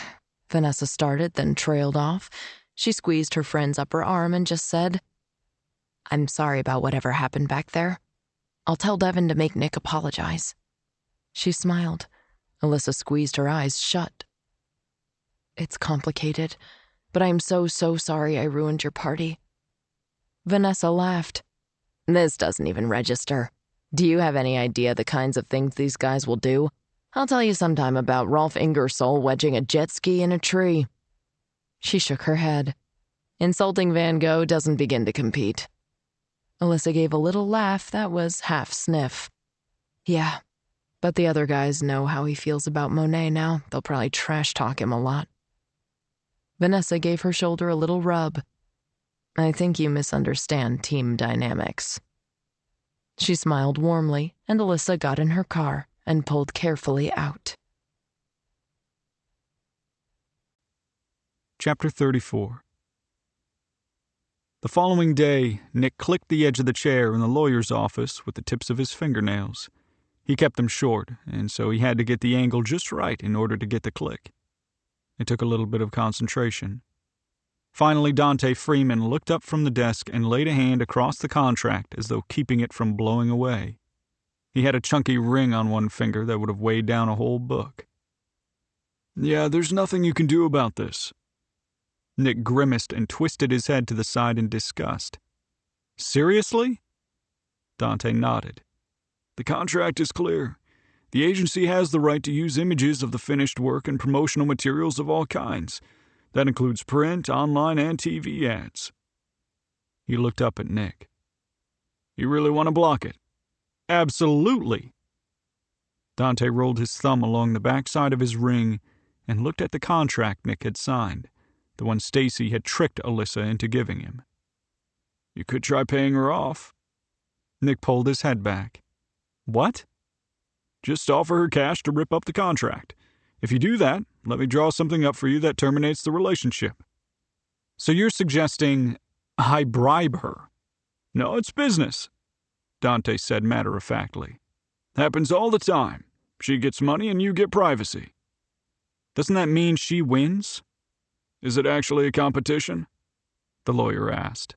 Vanessa started, then trailed off. She squeezed her friend's upper arm and just said, I'm sorry about whatever happened back there. I'll tell Devin to make Nick apologize. She smiled. Alyssa squeezed her eyes shut. It's complicated, but I'm so sorry I ruined your party. Vanessa laughed. This doesn't even register. Do you have any idea the kinds of things these guys will do? I'll tell you sometime about Rolf Ingersoll wedging a jet ski in a tree. She shook her head. Insulting Van Gogh doesn't begin to compete. Alyssa gave a little laugh that was half sniff. Yeah, but the other guys know how he feels about Monet now. They'll probably trash talk him a lot. Vanessa gave her shoulder a little rub. I think you misunderstand team dynamics. She smiled warmly, and Alyssa got in her car and pulled carefully out. Chapter 34. The following day, Nick clicked the edge of the chair in the lawyer's office with the tips of his fingernails. He kept them short, and so he had to get the angle just right in order to get the click. It took a little bit of concentration. Finally, Dante Freeman looked up from the desk and laid a hand across the contract as though keeping it from blowing away. He had a chunky ring on one finger that would have weighed down a whole book. Yeah, there's nothing you can do about this. Nick grimaced and twisted his head to the side in disgust. Seriously? Dante nodded. The contract is clear. The agency has the right to use images of the finished work and promotional materials of all kinds. That includes print, online, and TV ads. He looked up at Nick. You really want to block it? Absolutely. Dante rolled his thumb along the backside of his ring and looked at the contract Nick had signed, the one Stacy had tricked Alyssa into giving him. You could try paying her off. Nick pulled his head back. What? Just offer her cash to rip up the contract. If you do that, let me draw something up for you that terminates the relationship. So you're suggesting I bribe her? No, it's business, Dante said matter-of-factly. Happens all the time. She gets money and you get privacy. Doesn't that mean she wins? Is it actually a competition? The lawyer asked.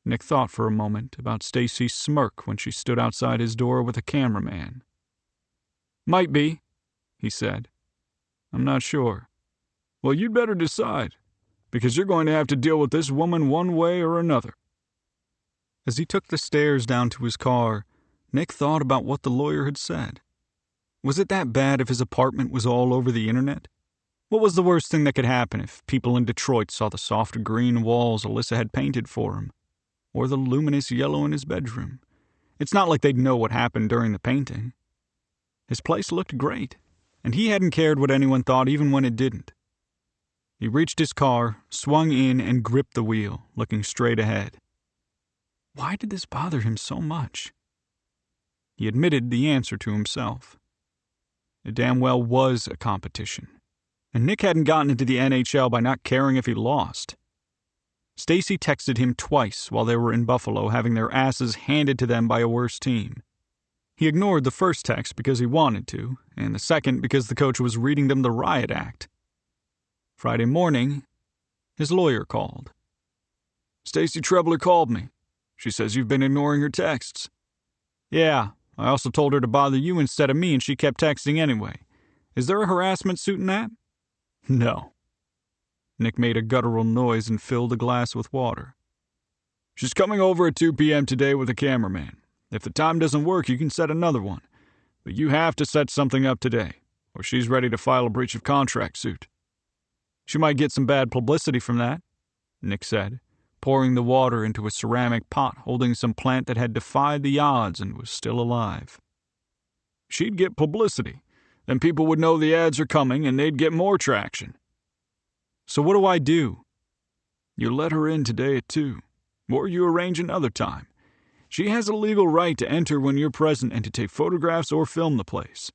Nick thought for a moment about Stacy's smirk when she stood outside his door with a cameraman. Might be, he said. I'm not sure. Well, you'd better decide, because you're going to have to deal with this woman one way or another. As he took the stairs down to his car, Nick thought about what the lawyer had said. Was it that bad if his apartment was all over the internet? What was the worst thing that could happen if people in Detroit saw the soft green walls Alyssa had painted for him, or the luminous yellow in his bedroom? It's not like they'd know what happened during the painting. His place looked great, and he hadn't cared what anyone thought even when it didn't. He reached his car, swung in, and gripped the wheel, looking straight ahead. Why did this bother him so much? He admitted the answer to himself. It damn well was a competition, and Nick hadn't gotten into the NHL by not caring if he lost. Stacy texted him twice while they were in Buffalo having their asses handed to them by a worse team. He ignored the first text because he wanted to, and the second because the coach was reading them the riot act. Friday morning, his lawyer called. Stacy Trebler called me. She says you've been ignoring her texts. Yeah, I also told her to bother you instead of me, and she kept texting anyway. Is there a harassment suit in that? No. Nick made a guttural noise and filled a glass with water. She's coming over at 2 p.m. today with a cameraman. If the time doesn't work, you can set another one. But you have to set something up today, or she's ready to file a breach of contract suit. She might get some bad publicity from that, Nick said, pouring the water into a ceramic pot holding some plant that had defied the odds and was still alive. She'd get publicity. Then people would know the ads are coming and they'd get more traction. So what do I do? You let her in today at 2, or you arrange another time. She has a legal right to enter when you're present and to take photographs or film the place.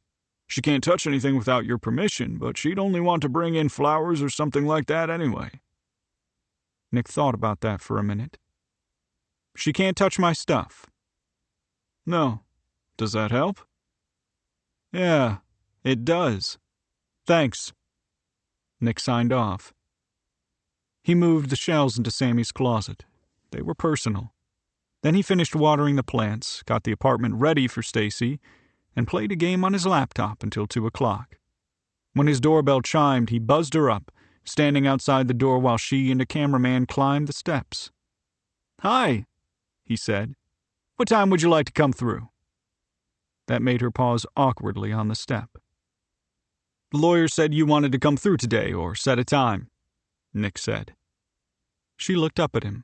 She can't touch anything without your permission, but she'd only want to bring in flowers or something like that anyway. Nick thought about that for a minute. She can't touch my stuff. No. Does that help? Yeah, it does. Thanks. Nick signed off. He moved the shells into Sammy's closet. They were personal. Then he finished watering the plants, got the apartment ready for Stacy, and played a game on his laptop until 2 o'clock. When his doorbell chimed, he buzzed her up, standing outside the door while she and a cameraman climbed the steps. Hi, he said. What time would you like to come through? That made her pause awkwardly on the step. The lawyer said you wanted to come through today or set a time, Nick said. She looked up at him.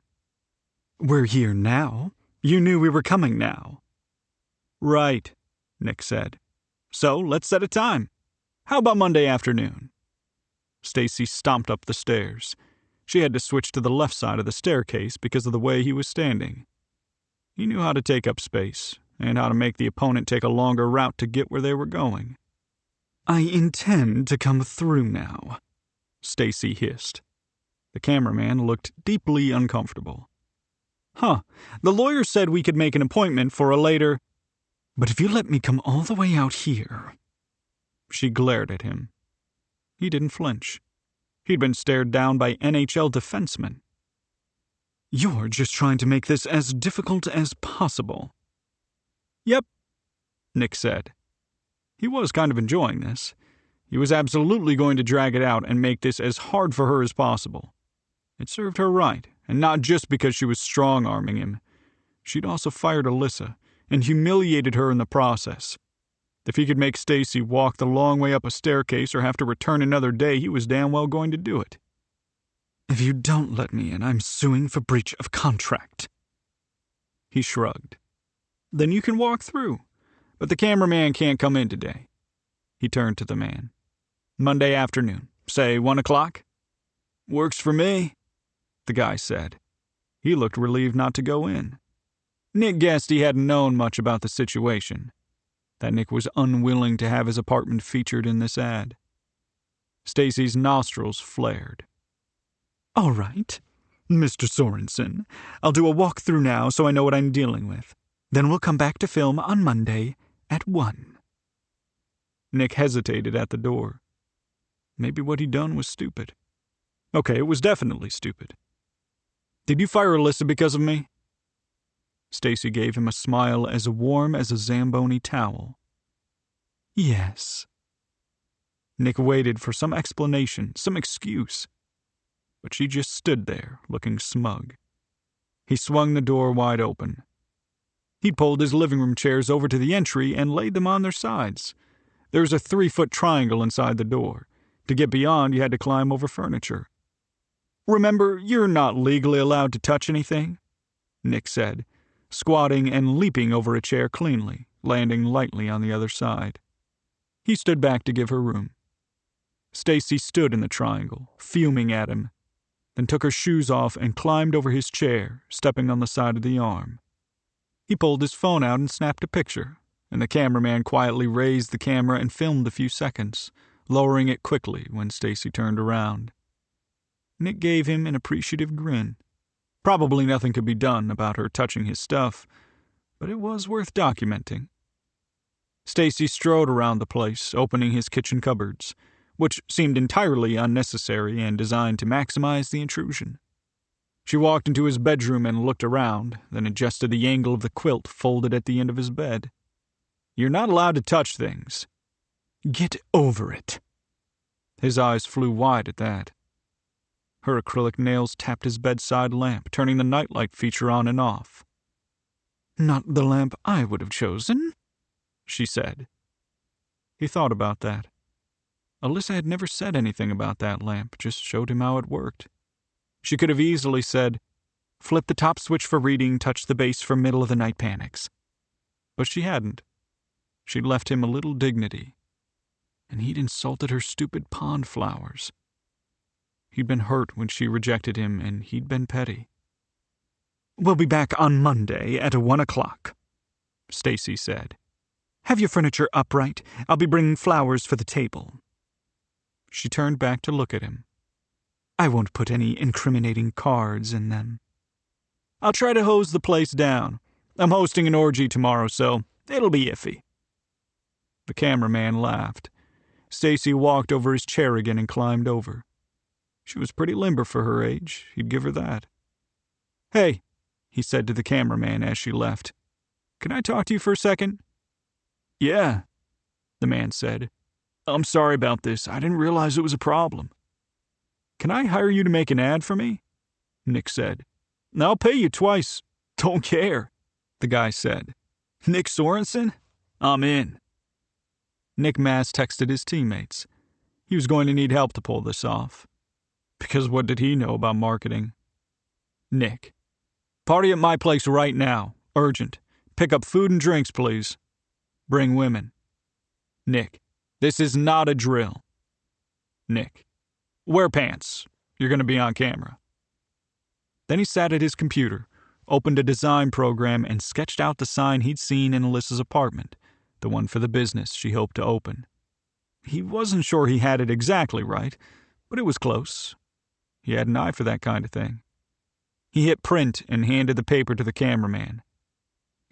We're here now. You knew we were coming now. Right, Nick said. So let's set a time. How about Monday afternoon? Stacy stomped up the stairs. She had to switch to the left side of the staircase because of the way he was standing. He knew how to take up space and how to make the opponent take a longer route to get where they were going. I intend to come through now, Stacy hissed. The cameraman looked deeply uncomfortable. Huh, the lawyer said we could make an appointment for a later... But if you let me come all the way out here... She glared at him. He didn't flinch. He'd been stared down by NHL defensemen. You're just trying to make this as difficult as possible. Yep, Nick said. He was kind of enjoying this. He was absolutely going to drag it out and make this as hard for her as possible. It served her right, and not just because she was strong-arming him. She'd also fired Alyssa and humiliated her in the process. If he could make Stacy walk the long way up a staircase or have to return another day, he was damn well going to do it. If you don't let me in, I'm suing for breach of contract. He shrugged. Then you can walk through. But the cameraman can't come in today. He turned to the man. Monday afternoon, say 1 o'clock? Works for me, the guy said. He looked relieved not to go in. Nick guessed he hadn't known much about the situation, that Nick was unwilling to have his apartment featured in this ad. Stacy's nostrils flared. All right, Mr. Sorensen, I'll do a walkthrough now so I know what I'm dealing with. Then we'll come back to film on Monday at 1. Nick hesitated at the door. Maybe what he'd done was stupid. Okay, it was definitely stupid. Did you fire Alyssa because of me? Stacy gave him a smile as warm as a Zamboni towel. Yes. Nick waited for some explanation, some excuse. But she just stood there, looking smug. He swung the door wide open. He'd pulled his living room chairs over to the entry and laid them on their sides. There was a 3-foot triangle inside the door. To get beyond, you had to climb over furniture. Remember, you're not legally allowed to touch anything, Nick said, squatting and leaping over a chair cleanly, landing lightly on the other side. He stood back to give her room. Stacy stood in the triangle, fuming at him, then took her shoes off and climbed over his chair, stepping on the side of the arm. He pulled his phone out and snapped a picture, and the cameraman quietly raised the camera and filmed a few seconds, lowering it quickly when Stacy turned around. Nick gave him an appreciative grin. Probably nothing could be done about her touching his stuff, but it was worth documenting. Stacy strode around the place, opening his kitchen cupboards, which seemed entirely unnecessary and designed to maximize the intrusion. She walked into his bedroom and looked around, then adjusted the angle of the quilt folded at the end of his bed. You're not allowed to touch things. Get over it. His eyes flew wide at that. Her acrylic nails tapped his bedside lamp, turning the nightlight feature on and off. Not the lamp I would have chosen, she said. He thought about that. Alyssa had never said anything about that lamp, just showed him how it worked. She could have easily said, flip the top switch for reading, touch the base for middle of the night panics. But she hadn't. She'd left him a little dignity. And he'd insulted her stupid pond flowers. He'd been hurt when she rejected him, and he'd been petty. We'll be back on Monday at 1 o'clock, Stacy said. Have your furniture upright. I'll be bringing flowers for the table. She turned back to look at him. I won't put any incriminating cards in them. I'll try to hose the place down. I'm hosting an orgy tomorrow, so it'll be iffy. The cameraman laughed. Stacy walked over his chair again and climbed over. She was pretty limber for her age, he'd give her that. Hey, he said to the cameraman as she left. Can I talk to you for a second? Yeah, the man said. I'm sorry about this. I didn't realize it was a problem. Can I hire you to make an ad for me? Nick said. I'll pay you twice. Don't care, the guy said. Nick Sorensen? I'm in. Nick mass texted his teammates. He was going to need help to pull this off. Because what did he know about marketing? Nick. Party at my place right now. Urgent. Pick up food and drinks, please. Bring women. Nick. This is not a drill. Nick. Wear pants. You're going to be on camera. Then he sat at his computer, opened a design program, and sketched out the sign he'd seen in Alyssa's apartment, the one for the business she hoped to open. He wasn't sure he had it exactly right, but it was close. He had an eye for that kind of thing. He hit print and handed the paper to the cameraman.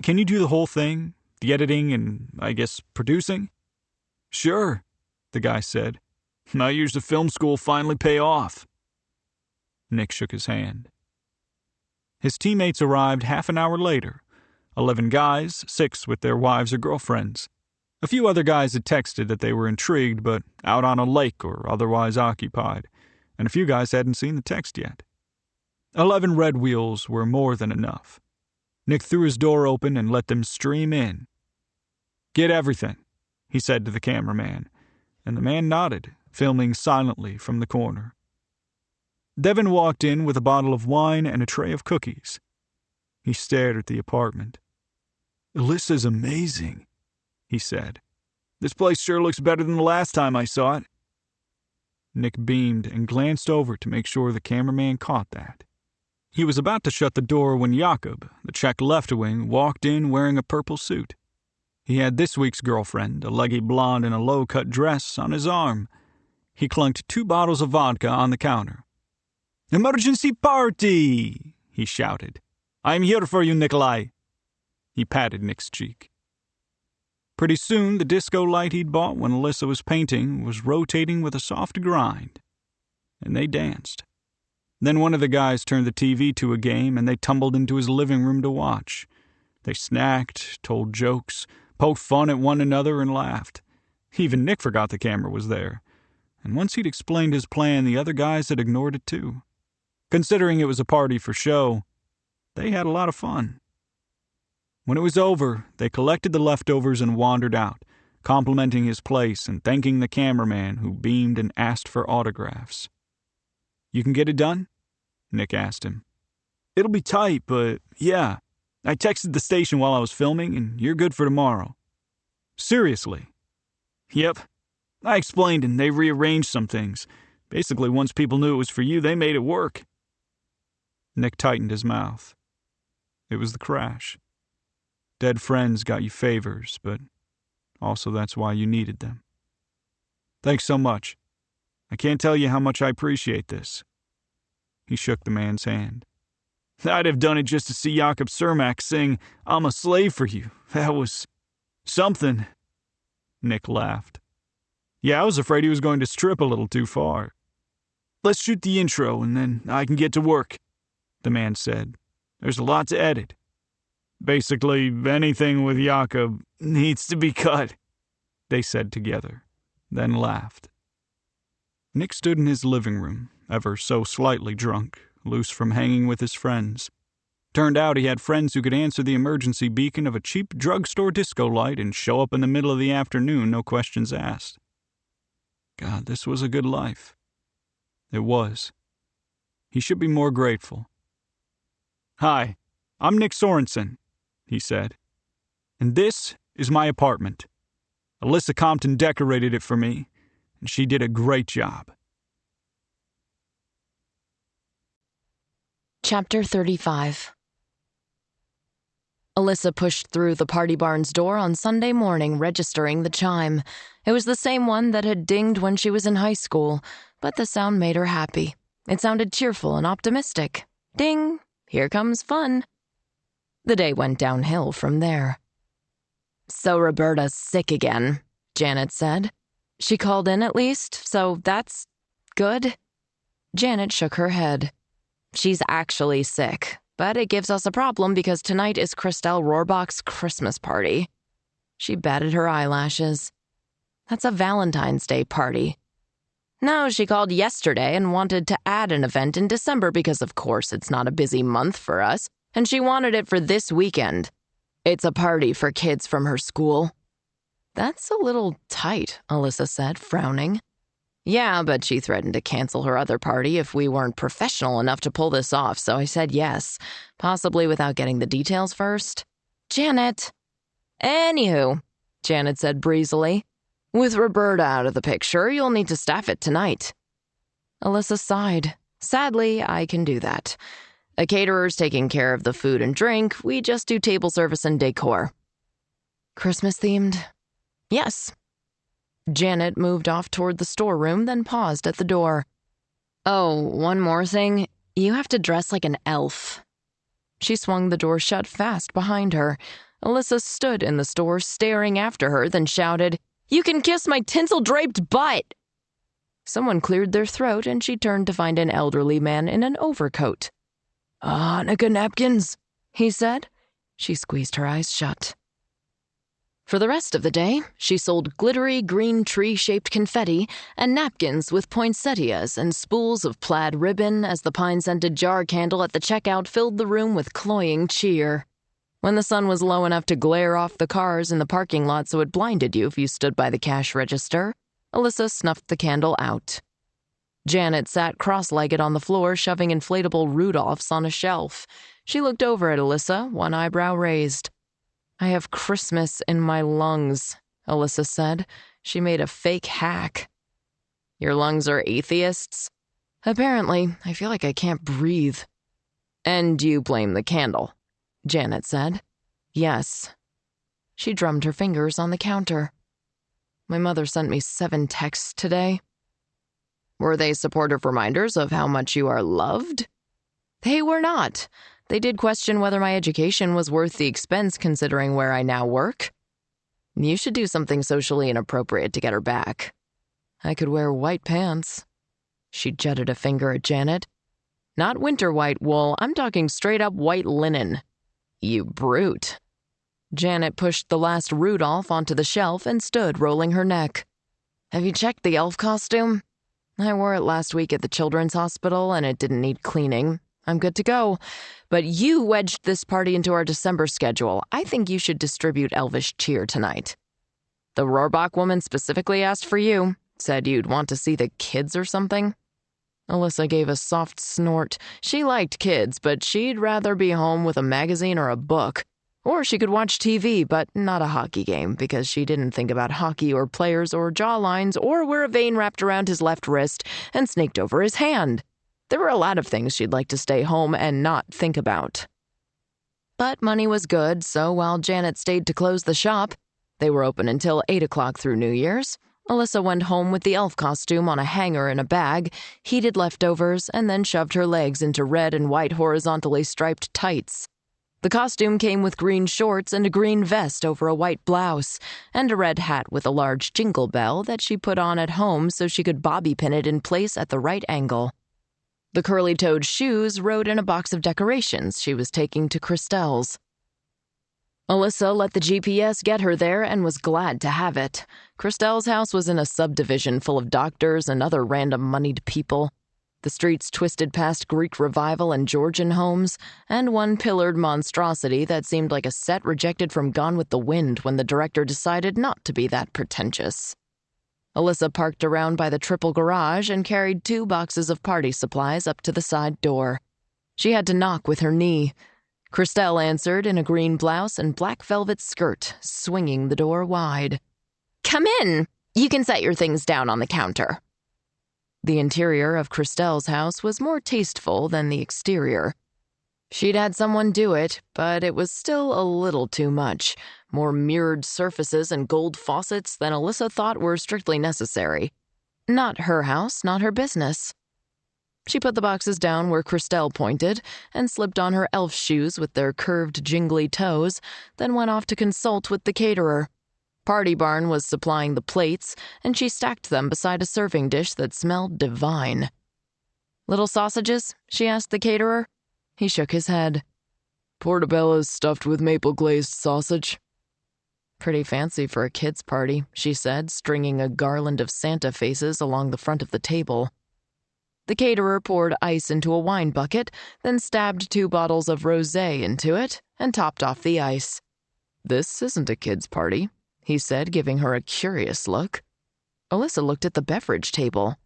Can you do the whole thing? The editing and, I guess, producing? Sure, the guy said. My years of film school finally pay off. Nick shook his hand. His teammates arrived half an hour later. 11 guys, 6 with their wives or girlfriends. A few other guys had texted that they were intrigued but out on a lake or otherwise occupied, and a few guys hadn't seen the text yet. 11 red wheels were more than enough. Nick threw his door open and let them stream in. Get everything, he said to the cameraman, and the man nodded, filming silently from the corner. Devin walked in with a bottle of wine and a tray of cookies. He stared at the apartment. "Alyssa's amazing," he said. "This place sure looks better than the last time I saw it." Nick beamed and glanced over to make sure the cameraman caught that. He was about to shut the door when Jakob, the Czech left wing, walked in wearing a purple suit. He had this week's girlfriend, a leggy blonde in a low-cut dress, on his arm. He clunked 2 bottles of vodka on the counter. "Emergency party!" he shouted. "I'm here for you, Nikolai." He patted Nick's cheek. Pretty soon, the disco light he'd bought when Alyssa was painting was rotating with a soft grind, and they danced. Then one of the guys turned the TV to a game, and they tumbled into his living room to watch. They snacked, told jokes, poked fun at one another, and laughed. Even Nick forgot the camera was there, and once he'd explained his plan, the other guys had ignored it too. Considering it was a party for show, they had a lot of fun. When it was over, they collected the leftovers and wandered out, complimenting his place and thanking the cameraman who beamed and asked for autographs. "You can get it done?" Nick asked him. "It'll be tight, but yeah. I texted the station while I was filming, and you're good for tomorrow." "Seriously?" "Yep. I explained, and they rearranged some things. Basically, once people knew it was for you, they made it work." Nick tightened his mouth. It was the crash. Dead friends got you favors, but also that's why you needed them. "Thanks so much. I can't tell you how much I appreciate this." He shook the man's hand. "I'd have done it just to see Jakob Cermak sing 'I'm a Slave for You.' That was something." Nick laughed. "Yeah, I was afraid he was going to strip a little too far." "Let's shoot the intro, and then I can get to work," the man said. "There's a lot to edit. Basically, anything with Jakob needs to be cut," they said together, then laughed. Nick stood in his living room, ever so slightly drunk, loose from hanging with his friends. Turned out he had friends who could answer the emergency beacon of a cheap drugstore disco light and show up in the middle of the afternoon, no questions asked. God, this was a good life. It was. He should be more grateful. "Hi, I'm Nick Sorensen," he said. "And this is my apartment. Alyssa Compton decorated it for me, and she did a great job." Chapter 35. Alyssa pushed through the party barn's door on Sunday morning, registering the chime. It was the same one that had dinged when she was in high school, but the sound made her happy. It sounded cheerful and optimistic. Ding! Here comes fun. The day went downhill from there. "So Roberta's sick again," Janet said. "She called in at least, so that's good." Janet shook her head. "She's actually sick, but it gives us a problem because tonight is Christelle Rohrbach's Christmas party." She batted her eyelashes. "That's a Valentine's Day party." "No, she called yesterday and wanted to add an event in December because, of course, it's not a busy month for us, and she wanted it for this weekend. It's a party for kids from her school." "That's a little tight," Alyssa said, frowning. "Yeah, but she threatened to cancel her other party if we weren't professional enough to pull this off, so I said yes, possibly without getting the details first." "Janet." "Anywho," Janet said breezily, "with Roberta out of the picture, you'll need to staff it tonight." Alyssa sighed. "Sadly, I can do that. A caterer's taking care of the food and drink. We just do table service and decor." "Christmas-themed?" "Yes." Janet moved off toward the storeroom, then paused at the door. "Oh, one more thing. You have to dress like an elf." She swung the door shut fast behind her. Alyssa stood in the store staring after her, then shouted, "You can kiss my tinsel-draped butt!" Someone cleared their throat, and she turned to find an elderly man in an overcoat. "Hanukkah napkins," he said. She squeezed her eyes shut. For the rest of the day, she sold glittery green tree-shaped confetti and napkins with poinsettias and spools of plaid ribbon as the pine-scented jar candle at the checkout filled the room with cloying cheer. When the sun was low enough to glare off the cars in the parking lot so it blinded you if you stood by the cash register, Alyssa snuffed the candle out. Janet sat cross-legged on the floor, shoving inflatable Rudolphs on a shelf. She looked over at Alyssa, one eyebrow raised. I have Christmas in my lungs, Alyssa said. She made a fake hack. Your lungs are atheists? Apparently, I feel like I can't breathe. And you blame the candle, Janet said. Yes. She drummed her fingers on the counter. My mother sent me 7 texts today. Were they supportive reminders of how much you are loved? They were not. They did question whether my education was worth the expense considering where I now work. You should do something socially inappropriate to get her back. I could wear white pants. She jutted a finger at Janet. Not winter white wool, I'm talking straight up white linen. You brute. Janet pushed the last Rudolph onto the shelf and stood rolling her neck. Have you checked the elf costume? I wore it last week at the children's hospital and it didn't need cleaning. I'm good to go. But you wedged this party into our December schedule. I think you should distribute elvish cheer tonight. The Rohrbach woman specifically asked for you. Said you'd want to see the kids or something. Alyssa gave a soft snort. She liked kids, but she'd rather be home with a magazine or a book. Or she could watch TV, but not a hockey game, because she didn't think about hockey or players or jawlines or wear a vein wrapped around his left wrist and snaked over his hand. There were a lot of things she'd like to stay home and not think about. But money was good, so while Janet stayed to close the shop, they were open until 8 o'clock through New Year's, Alyssa went home with the elf costume on a hanger in a bag, heated leftovers, and then shoved her legs into red and white horizontally striped tights. The costume came with green shorts and a green vest over a white blouse, and a red hat with a large jingle bell that she put on at home so she could bobby pin it in place at the right angle. The curly-toed shoes rode in a box of decorations she was taking to Christelle's. Alyssa let the GPS get her there and was glad to have it. Christelle's house was in a subdivision full of doctors and other random moneyed people. The streets twisted past Greek Revival and Georgian homes, and one pillared monstrosity that seemed like a set rejected from Gone with the Wind when the director decided not to be that pretentious. Alyssa parked around by the triple garage and carried 2 boxes of party supplies up to the side door. She had to knock with her knee. Christelle answered in a green blouse and black velvet skirt, swinging the door wide. "Come in! You can set your things down on the counter." The interior of Christelle's house was more tasteful than the exterior. She'd had someone do it, but it was still a little too much. More mirrored surfaces and gold faucets than Alyssa thought were strictly necessary. Not her house, not her business. She put the boxes down where Christelle pointed and slipped on her elf shoes with their curved, jingly toes, then went off to consult with the caterer. Party Barn was supplying the plates, and she stacked them beside a serving dish that smelled divine. "Little sausages?" she asked the caterer. He shook his head. "Portobello's stuffed with maple-glazed sausage." "Pretty fancy for a kid's party," she said, stringing a garland of Santa faces along the front of the table. The caterer poured ice into a wine bucket, then stabbed 2 bottles of rosé into it and topped off the ice. "This isn't a kid's party," he said, giving her a curious look. Alyssa looked at the beverage table.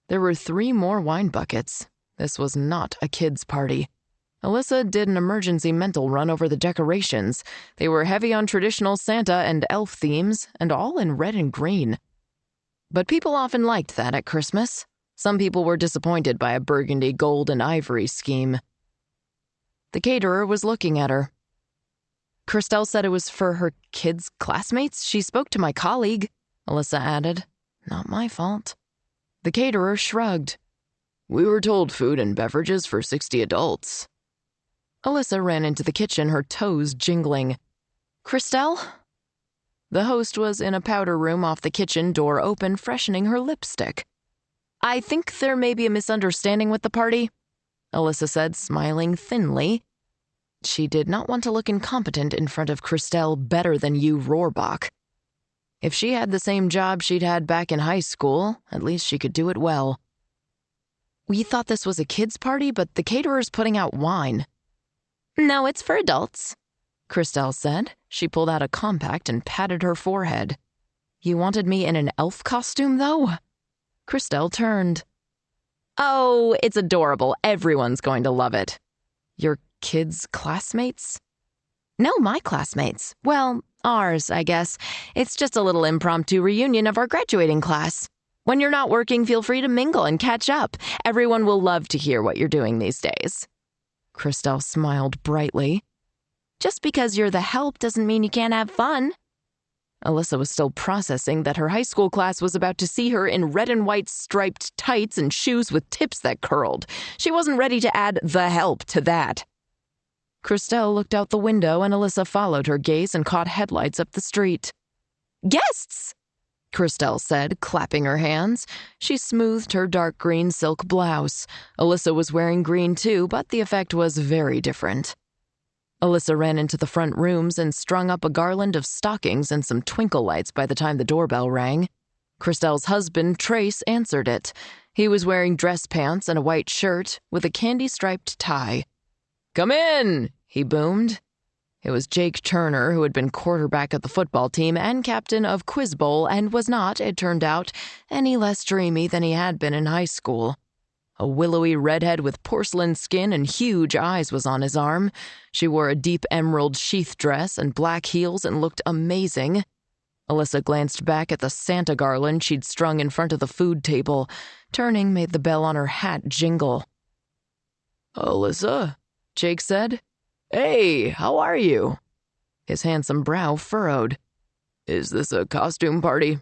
There were 3 more wine buckets. This was not a kid's party. Alyssa did an emergency mental run over the decorations. They were heavy on traditional Santa and elf themes, and all in red and green. But people often liked that at Christmas. Some people were disappointed by a burgundy, gold, and ivory scheme. The caterer was looking at her. "Christelle said it was for her kids' classmates. She spoke to my colleague," Alyssa added. "Not my fault." The caterer shrugged. "We were told food and beverages for 60 adults. Alyssa ran into the kitchen, her toes jingling. "Christelle?" The host was in a powder room off the kitchen door open, freshening her lipstick. "I think there may be a misunderstanding with the party," Alyssa said, smiling thinly. She did not want to look incompetent in front of Christelle better-than-you Rohrbach. If she had the same job she'd had back in high school, at least she could do it well. "We thought this was a kids' party, but the caterer's putting out wine." "No, it's for adults," Christelle said. She pulled out a compact and patted her forehead. "You wanted me in an elf costume, though?" Christelle turned. "Oh, it's adorable. Everyone's going to love it." "Your kids' classmates?" No, my classmates. Well, ours, I guess. It's just a little impromptu reunion of our graduating class. When you're not working, feel free to mingle and catch up. Everyone will love to hear what you're doing these days. Christelle smiled brightly. Just because you're the help doesn't mean you can't have fun. Alyssa was still processing that her high school class was about to see her in red and white striped tights and shoes with tips that curled. She wasn't ready to add the help to that. Christelle looked out the window and Alyssa followed her gaze and caught headlights up the street. Guests! Christelle said, clapping her hands. She smoothed her dark green silk blouse. Alyssa was wearing green too, but the effect was very different. Alyssa ran into the front rooms and strung up a garland of stockings and some twinkle lights by the time the doorbell rang. Christelle's husband, Trace, answered it. He was wearing dress pants and a white shirt with a candy-striped tie. "Come in," he boomed. It was Jake Turner, who had been quarterback of the football team and captain of Quiz Bowl and was not, it turned out, any less dreamy than he had been in high school. A willowy redhead with porcelain skin and huge eyes was on his arm. She wore a deep emerald sheath dress and black heels and looked amazing. Alyssa glanced back at the Santa garland she'd strung in front of the food table. Turning made the bell on her hat jingle. "Alyssa," Jake said. "Hey, how are you?" His handsome brow furrowed. "Is this a costume party?"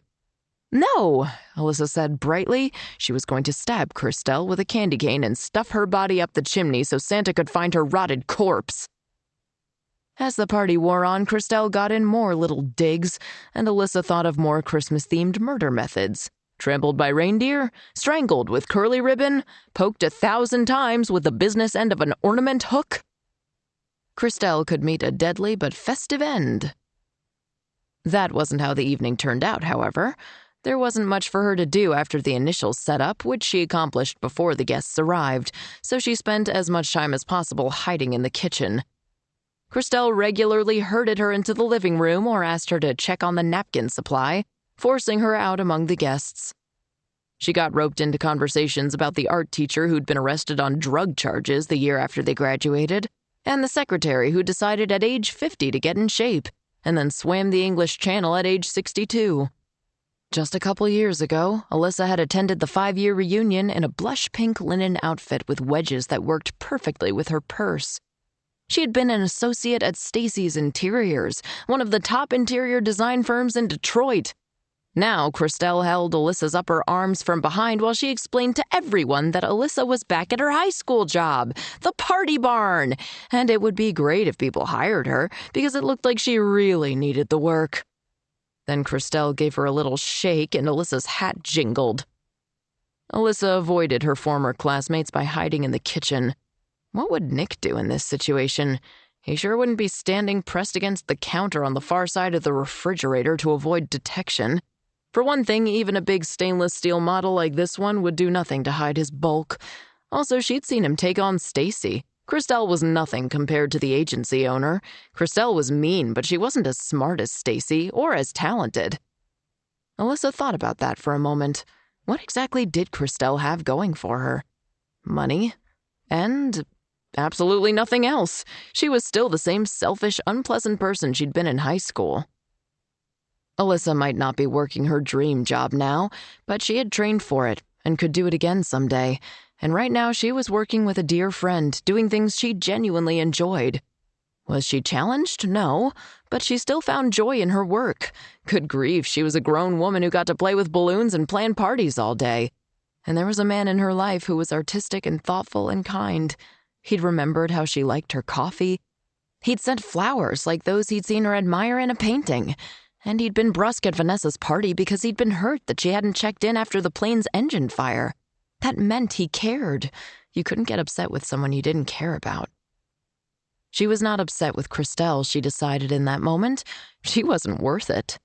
"No," Alyssa said brightly. She was going to stab Christelle with a candy cane and stuff her body up the chimney so Santa could find her rotted corpse. As the party wore on, Christelle got in more little digs, and Alyssa thought of more Christmas-themed murder methods. Trampled by reindeer, strangled with curly ribbon, poked 1,000 times with the business end of an ornament hook. Christelle could meet a deadly but festive end. That wasn't how the evening turned out, however. There wasn't much for her to do after the initial setup, which she accomplished before the guests arrived, so she spent as much time as possible hiding in the kitchen. Christelle regularly herded her into the living room or asked her to check on the napkin supply, forcing her out among the guests. She got roped into conversations about the art teacher who'd been arrested on drug charges the year after they graduated, and the secretary who decided at age 50 to get in shape, and then swam the English Channel at age 62. Just a couple years ago, Alyssa had attended the 5-year reunion in a blush pink linen outfit with wedges that worked perfectly with her purse. She had been an associate at Stacy's Interiors, one of the top interior design firms in Detroit. Now, Christelle held Alyssa's upper arms from behind while she explained to everyone that Alyssa was back at her high school job, the Party Barn, and it would be great if people hired her because it looked like she really needed the work. Then Christelle gave her a little shake and Alyssa's hat jingled. Alyssa avoided her former classmates by hiding in the kitchen. What would Nick do in this situation? He sure wouldn't be standing pressed against the counter on the far side of the refrigerator to avoid detection. For one thing, even a big stainless steel model like this one would do nothing to hide his bulk. Also, she'd seen him take on Stacy. Christelle was nothing compared to the agency owner. Christelle was mean, but she wasn't as smart as Stacy or as talented. Alyssa thought about that for a moment. What exactly did Christelle have going for her? Money? And absolutely nothing else. She was still the same selfish, unpleasant person she'd been in high school. Alyssa might not be working her dream job now, but she had trained for it and could do it again someday. And right now she was working with a dear friend, doing things she genuinely enjoyed. Was she challenged? No, but she still found joy in her work. Good grief, she was a grown woman who got to play with balloons and plan parties all day. And there was a man in her life who was artistic and thoughtful and kind. He'd remembered how she liked her coffee. He'd sent flowers like those he'd seen her admire in a painting. And he'd been brusque at Vanessa's party because he'd been hurt that she hadn't checked in after the plane's engine fire. That meant he cared. You couldn't get upset with someone you didn't care about. She was not upset with Christelle, she decided in that moment. She wasn't worth it.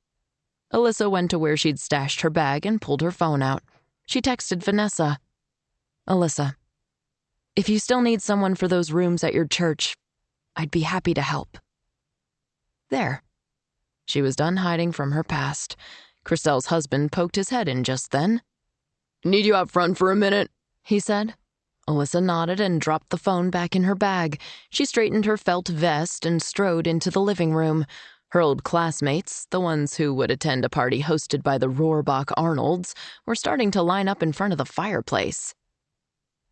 Alyssa went to where she'd stashed her bag and pulled her phone out. She texted Vanessa. "Alyssa, if you still need someone for those rooms at your church, I'd be happy to help." There. She was done hiding from her past. Christelle's husband poked his head in just then. "Need you out front for a minute?" he said. Alyssa nodded and dropped the phone back in her bag. She straightened her felt vest and strode into the living room. Her old classmates, the ones who would attend a party hosted by the Rohrbach Arnolds, were starting to line up in front of the fireplace.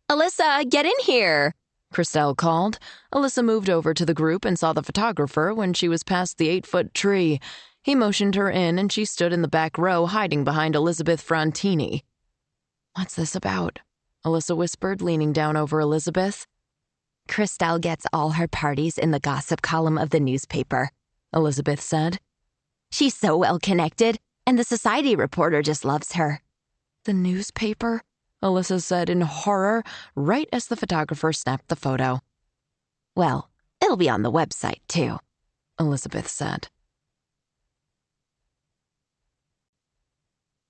"Alyssa, get in here!" Christelle called. Alyssa moved over to the group and saw the photographer when she was past the 8-foot tree. He motioned her in and she stood in the back row hiding behind Elizabeth Frontini. "What's this about?" Alyssa whispered, leaning down over Elizabeth. "Christelle gets all her parties in the gossip column of the newspaper," Elizabeth said. "She's so well-connected, and the society reporter just loves her." "The newspaper?" Alyssa said in horror, right as the photographer snapped the photo. "Well, it'll be on the website, too," Elizabeth said.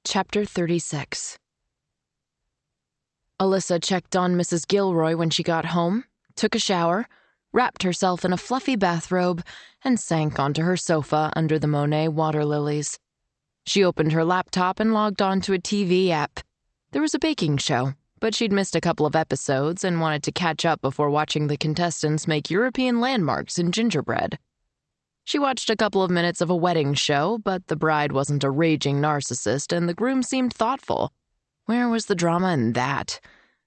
Chapter 36. Alyssa checked on Mrs. Gilroy when she got home, took a shower, wrapped herself in a fluffy bathrobe, and sank onto her sofa under the Monet water lilies. She opened her laptop and logged on to a TV app. There was a baking show, but she'd missed a couple of episodes and wanted to catch up before watching the contestants make European landmarks in gingerbread. She watched a couple of minutes of a wedding show, but the bride wasn't a raging narcissist and the groom seemed thoughtful. Where was the drama in that?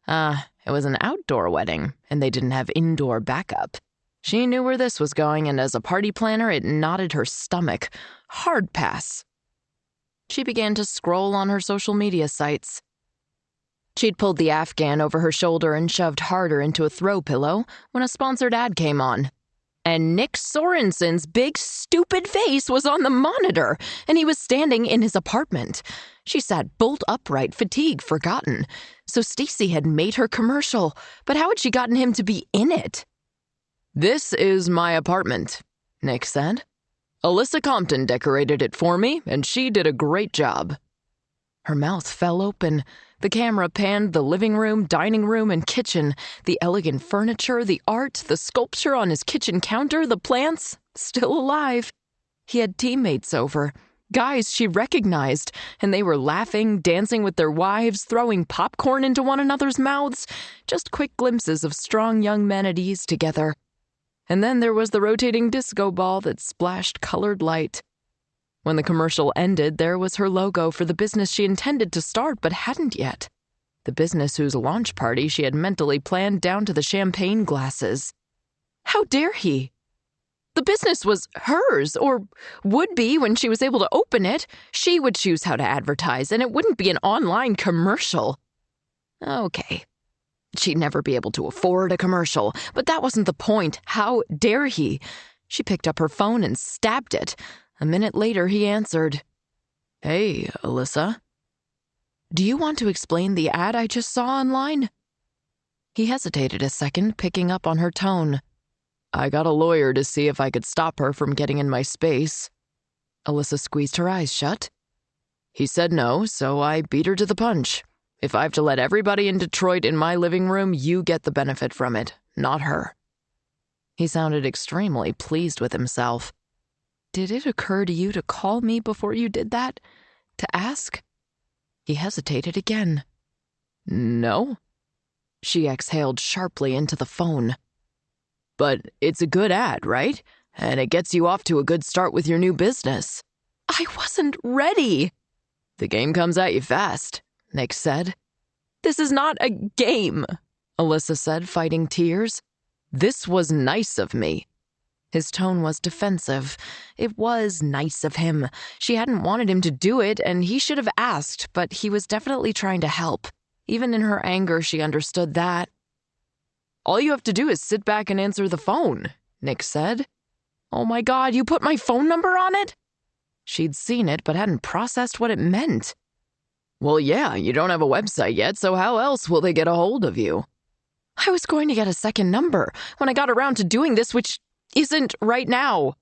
It was an outdoor wedding, and they didn't have indoor backup. She knew where this was going, and as a party planner, it knotted her stomach. Hard pass. She began to scroll on her social media sites. She'd pulled the Afghan over her shoulder and shoved harder into a throw pillow when a sponsored ad came on. And Nick Sorensen's big, stupid face was on the monitor, and he was standing in his apartment. She sat bolt upright, fatigue forgotten. So Stacy had made her commercial, but how had she gotten him to be in it? "This is my apartment," Nick said. "Alyssa Compton decorated it for me, and she did a great job." Her mouth fell open. The camera panned the living room, dining room, and kitchen. The elegant furniture, the art, the sculpture on his kitchen counter, the plants, still alive. He had teammates over, guys she recognized, and they were laughing, dancing with their wives, throwing popcorn into one another's mouths. Just quick glimpses of strong young men at ease together. And then there was the rotating disco ball that splashed colored light. When the commercial ended, there was her logo for the business she intended to start but hadn't yet. The business whose launch party she had mentally planned down to the champagne glasses. How dare he? The business was hers, or would be when she was able to open it. She would choose how to advertise, and it wouldn't be an online commercial. Okay. She'd never be able to afford a commercial, but that wasn't the point. How dare he? She picked up her phone and stabbed it. A minute later, he answered. "Hey, Alyssa. Do you want to explain the ad I just saw online?" He hesitated a second, picking up on her tone. "I got a lawyer to see if I could stop her from getting in my space." Alyssa squeezed her eyes shut. "He said no, so I beat her to the punch. If I have to let everybody in Detroit in my living room, you get the benefit from it, not her." He sounded extremely pleased with himself. "Did it occur to you to call me before you did that? To ask?" He hesitated again. "No." She exhaled sharply into the phone. "But it's a good ad, right? And it gets you off to a good start with your new business." "I wasn't ready." "The game comes at you fast," Nick said. "This is not a game," Alyssa said, fighting tears. "This was nice of me." His tone was defensive. It was nice of him. She hadn't wanted him to do it, and he should have asked, but he was definitely trying to help. Even in her anger, she understood that. "All you have to do is sit back and answer the phone," Nick said. "Oh my God, you put my phone number on it?" She'd seen it, but hadn't processed what it meant. "Well, yeah, you don't have a website yet, so how else will they get a hold of you?" "I was going to get a second number when I got around to doing this, which isn't right now."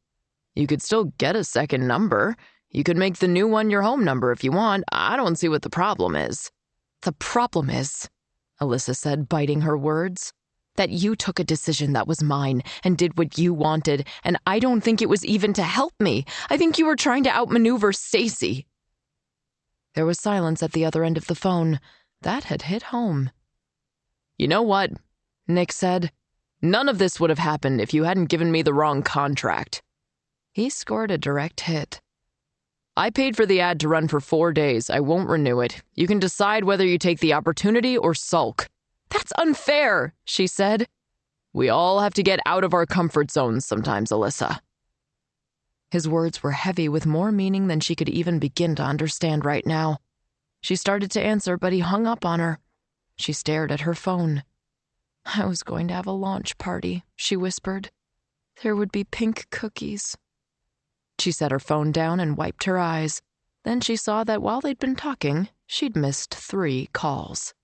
"You could still get a second number. You could make the new one your home number if you want. I don't see what the problem is." "The problem is," Alyssa said, biting her words, "that you took a decision that was mine and did what you wanted, and I don't think it was even to help me. I think you were trying to outmaneuver Stacy." There was silence at the other end of the phone. That had hit home. "You know what?" Nick said. "None of this would have happened if you hadn't given me the wrong contract." He scored a direct hit. "I paid for the ad to run for 4 days. I won't renew it. You can decide whether you take the opportunity or sulk." "That's unfair," she said. "We all have to get out of our comfort zones sometimes, Alyssa." His words were heavy with more meaning than she could even begin to understand right now. She started to answer, but he hung up on her. She stared at her phone. "I was going to have a launch party," she whispered. "There would be pink cookies." She set her phone down and wiped her eyes. Then she saw that while they'd been talking, she'd missed 3 calls.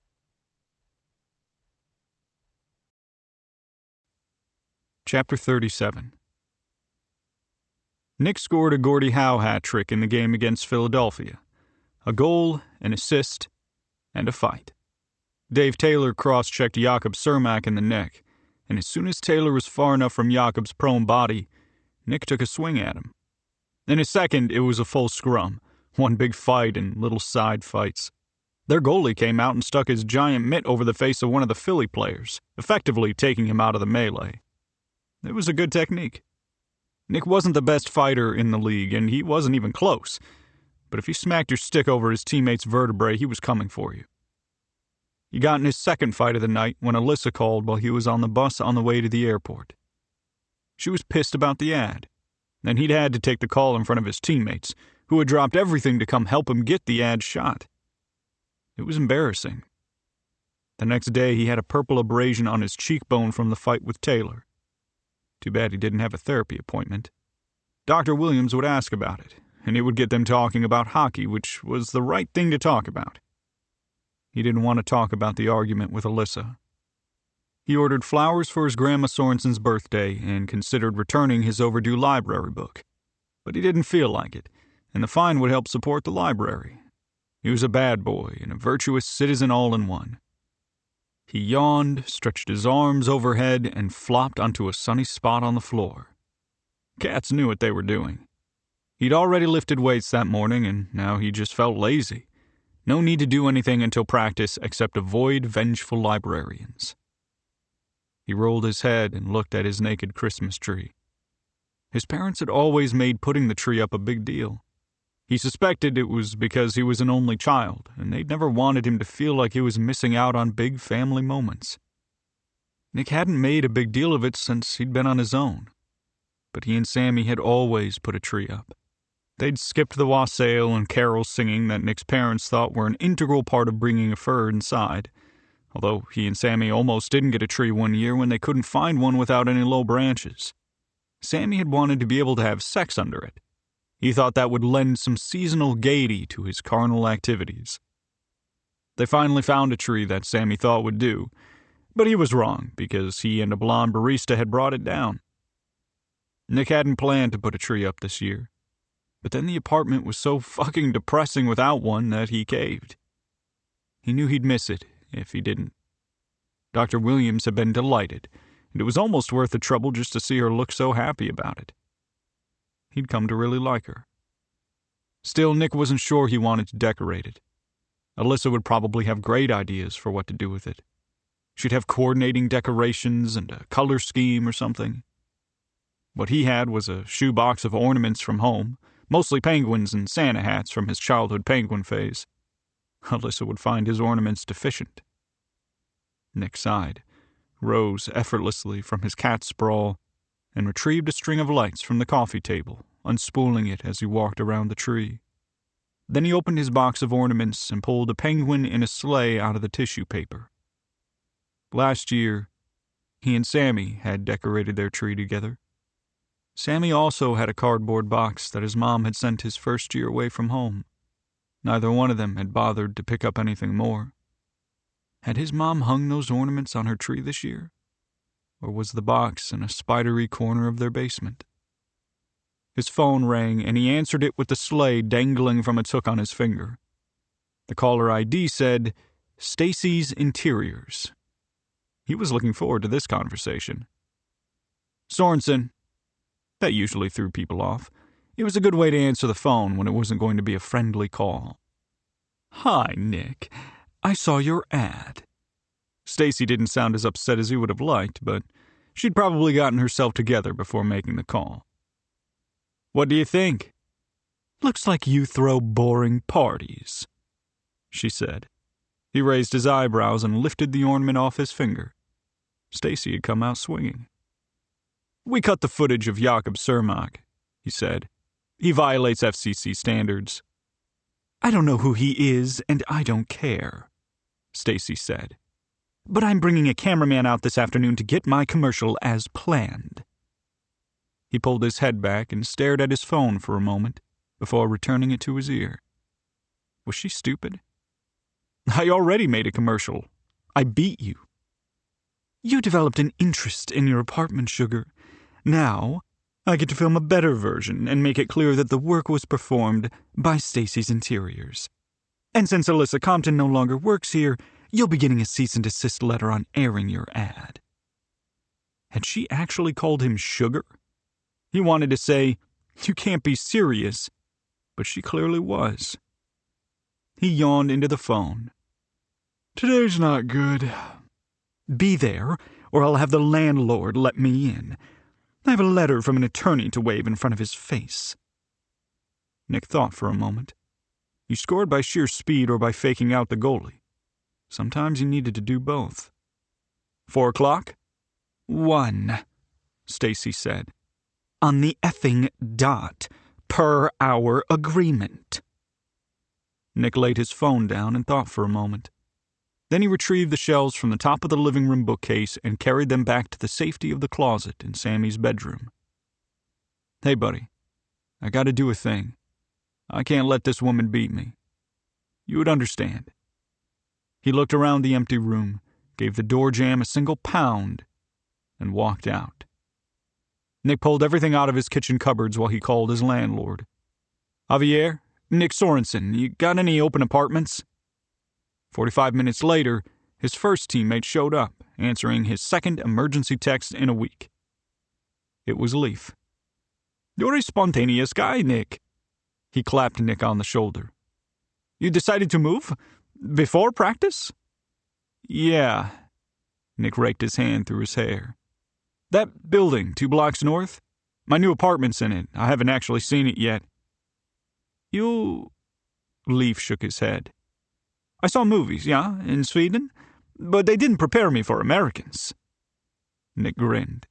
Chapter 37. Nick scored a Gordie Howe hat trick in the game against Philadelphia. A goal, an assist, and a fight. Dave Taylor cross-checked Jakob Cermak in the neck, and as soon as Taylor was far enough from Jakob's prone body, Nick took a swing at him. In a second, it was a full scrum, one big fight and little side fights. Their goalie came out and stuck his giant mitt over the face of one of the Philly players, effectively taking him out of the melee. It was a good technique. Nick wasn't the best fighter in the league, and he wasn't even close. But if you smacked your stick over his teammate's vertebrae, he was coming for you. He got in his second fight of the night when Alyssa called while he was on the bus on the way to the airport. She was pissed about the ad, and he'd had to take the call in front of his teammates, who had dropped everything to come help him get the ad shot. It was embarrassing. The next day, he had a purple abrasion on his cheekbone from the fight with Taylor. Too bad he didn't have a therapy appointment. Dr. Williams would ask about it, and it would get them talking about hockey, which was the right thing to talk about. He didn't want to talk about the argument with Alyssa. He ordered flowers for his grandma Sorensen's birthday and considered returning his overdue library book. But he didn't feel like it, and the fine would help support the library. He was a bad boy and a virtuous citizen all in one. He yawned, stretched his arms overhead, and flopped onto a sunny spot on the floor. Cats knew what they were doing. He'd already lifted weights that morning, and now he just felt lazy. No need to do anything until practice except avoid vengeful librarians. He rolled his head and looked at his naked Christmas tree. His parents had always made putting the tree up a big deal. He suspected it was because he was an only child, and they'd never wanted him to feel like he was missing out on big family moments. Nick hadn't made a big deal of it since he'd been on his own, but he and Sammy had always put a tree up. They'd skipped the wassail and carol singing that Nick's parents thought were an integral part of bringing a fur inside, although he and Sammy almost didn't get a tree one year when they couldn't find one without any low branches. Sammy had wanted to be able to have sex under it. He thought that would lend some seasonal gaiety to his carnal activities. They finally found a tree that Sammy thought would do, but he was wrong because he and a blonde barista had brought it down. Nick hadn't planned to put a tree up this year, but then the apartment was so fucking depressing without one that he caved. He knew he'd miss it if he didn't. Dr. Williams had been delighted, and it was almost worth the trouble just to see her look so happy about it. He'd come to really like her. Still, Nick wasn't sure he wanted to decorate it. Alyssa would probably have great ideas for what to do with it. She'd have coordinating decorations and a color scheme or something. What he had was a shoebox of ornaments from home, mostly penguins and Santa hats from his childhood penguin phase. Alyssa would find his ornaments deficient. Nick sighed, rose effortlessly from his cat sprawl, and retrieved a string of lights from the coffee table, unspooling it as he walked around the tree. Then he opened his box of ornaments and pulled a penguin in a sleigh out of the tissue paper. Last year, he and Sammy had decorated their tree together. Sammy also had a cardboard box that his mom had sent his first year away from home. Neither one of them had bothered to pick up anything more. Had his mom hung those ornaments on her tree this year? Or was the box in a spidery corner of their basement? His phone rang, and he answered it with the sleigh dangling from its hook on his finger. The caller ID said, Stacy's Interiors. He was looking forward to this conversation. Sorensen. That usually threw people off. It was a good way to answer the phone when it wasn't going to be a friendly call. Hi, Nick. I saw your ad. Stacy didn't sound as upset as he would have liked, but she'd probably gotten herself together before making the call. "What do you think?" "Looks like you throw boring parties," she said. He raised his eyebrows and lifted the ornament off his finger. Stacy had come out swinging. "We cut the footage of Jakob Cermak," he said. "He violates FCC standards." "I don't know who he is, and I don't care," Stacy said. "But I'm bringing a cameraman out this afternoon to get my commercial as planned." He pulled his head back and stared at his phone for a moment before returning it to his ear. Was she stupid? "I already made a commercial. I beat you." "You developed an interest in your apartment, Sugar. Now, I get to film a better version and make it clear that the work was performed by Stacy's Interiors. And since Alyssa Compton no longer works here, you'll be getting a cease and desist letter on airing your ad." Had she actually called him Sugar? He wanted to say, "You can't be serious," but she clearly was. He yawned into the phone. "Today's not good." "Be there, or I'll have the landlord let me in. I have a letter from an attorney to wave in front of his face." Nick thought for a moment. He scored by sheer speed or by faking out the goalie. Sometimes he needed to do both. 4 o'clock? 1, Stacy said. "On the effing dot, per our agreement." Nick laid his phone down and thought for a moment. Then he retrieved the shelves from the top of the living room bookcase and carried them back to the safety of the closet in Sammy's bedroom. "Hey, buddy, I gotta do a thing. I can't let this woman beat me. You would understand." He looked around the empty room, gave the door jamb a single pound, and walked out. Nick pulled everything out of his kitchen cupboards while he called his landlord. "Javier, Nick Sorensen, you got any open apartments?" 45 minutes later, his first teammate showed up, answering his second emergency text in a week. It was Leaf. "You're a spontaneous guy, Nick." He clapped Nick on the shoulder. "You decided to move? Before practice?" "Yeah." Nick raked his hand through his hair. "That building 2 blocks north? My new apartment's in it. I haven't actually seen it yet." "You..." Leaf shook his head. "I saw movies, yeah, in Sweden, but they didn't prepare me for Americans." Nick grinned.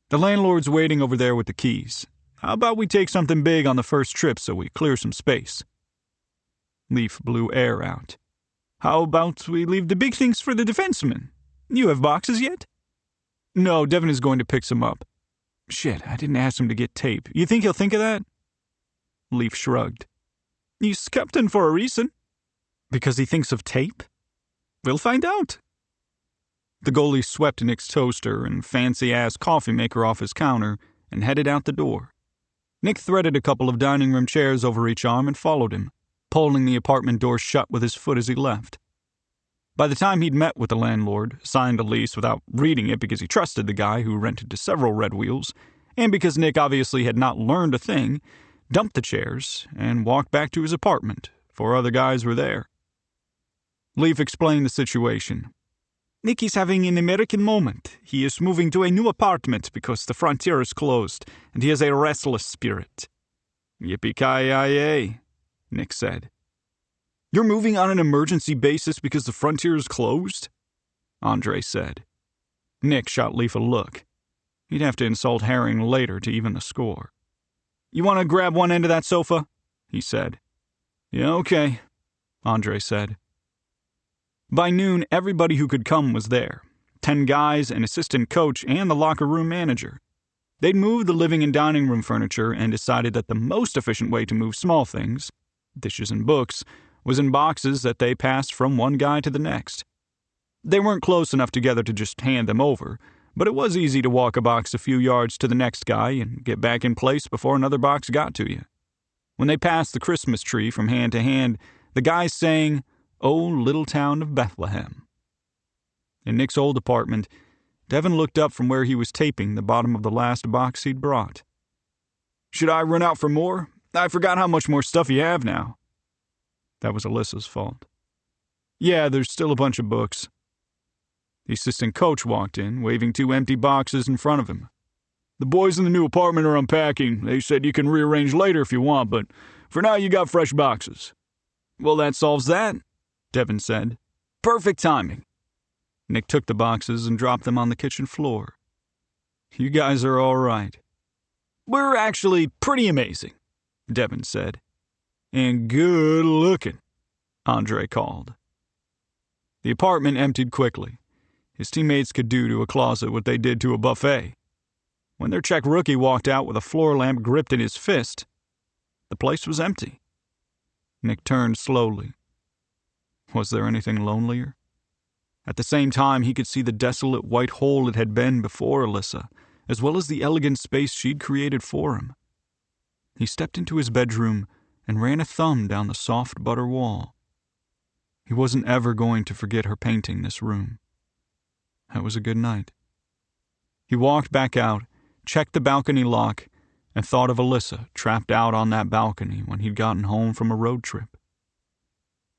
"The landlord's waiting over there with the keys. How about we take something big on the first trip so we clear some space?" Leaf blew air out. "How about we leave the big things for the defenseman? You have boxes yet?" "No, Devin is going to pick some up." "Shit, I didn't ask him to get tape. You think he'll think of that?" Leaf shrugged. "He's captain for a reason." "Because he thinks of tape?" "We'll find out." The goalie swept Nick's toaster and fancy-ass coffee maker off his counter and headed out the door. Nick threaded a couple of dining room chairs over each arm and followed him, pulling the apartment door shut with his foot as he left. By the time he'd met with the landlord, signed a lease without reading it because he trusted the guy who rented to several Red Wheels, and because Nick obviously had not learned a thing, dumped the chairs, and walked back to his apartment. 4 other guys were there. Leaf explained the situation. "Nicky's having an American moment. He is moving to a new apartment because the frontier is closed, and he has a restless spirit." "Yippee-ki-yay," Nick said. "You're moving on an emergency basis because the frontier is closed?" Andre said. Nick shot Leaf a look. He'd have to insult Herring later to even the score. "You want to grab one end of that sofa?" he said. "Yeah, okay," Andre said. By noon, everybody who could come was there. 10 guys, an assistant coach, and the locker room manager. They'd moved the living and dining room furniture and decided that the most efficient way to move small things, dishes and books, was in boxes that they passed from one guy to the next. They weren't close enough together to just hand them over, but it was easy to walk a box a few yards to the next guy and get back in place before another box got to you. When they passed the Christmas tree from hand to hand, the guys sang, "Oh, Little Town of Bethlehem." In Nick's old apartment, Devin looked up from where he was taping the bottom of the last box he'd brought. "Should I run out for more? I forgot how much more stuff you have now." That was Alyssa's fault. "Yeah, there's still a bunch of books." The assistant coach walked in, waving 2 empty boxes in front of him. "The boys in the new apartment are unpacking. They said you can rearrange later if you want, but for now you got fresh boxes." "Well, that solves that," Devin said. "Perfect timing." Nick took the boxes and dropped them on the kitchen floor. "You guys are all right." "We're actually pretty amazing," Devin said. "And good looking," Andre called. The apartment emptied quickly. His teammates could do to a closet what they did to a buffet. When their Czech rookie walked out with a floor lamp gripped in his fist, the place was empty. Nick turned slowly. Was there anything lonelier? At the same time, he could see the desolate white hole it had been before Alyssa, as well as the elegant space she'd created for him. He stepped into his bedroom and ran a thumb down the soft butter wall. He wasn't ever going to forget her painting this room. That was a good night. He walked back out, checked the balcony lock, and thought of Alyssa trapped out on that balcony when he'd gotten home from a road trip.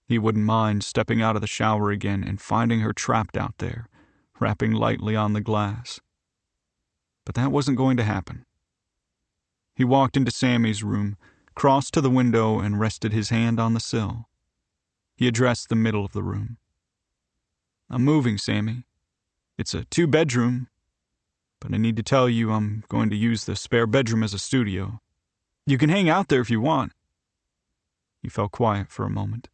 He wouldn't mind stepping out of the shower again and finding her trapped out there, rapping lightly on the glass. But that wasn't going to happen. He walked into Sammy's room, crossed to the window, and rested his hand on the sill. He addressed the middle of the room. "I'm moving, Sammy. It's a 2-bedroom, but I need to tell you I'm going to use the spare bedroom as a studio. You can hang out there if you want." He fell quiet for a moment.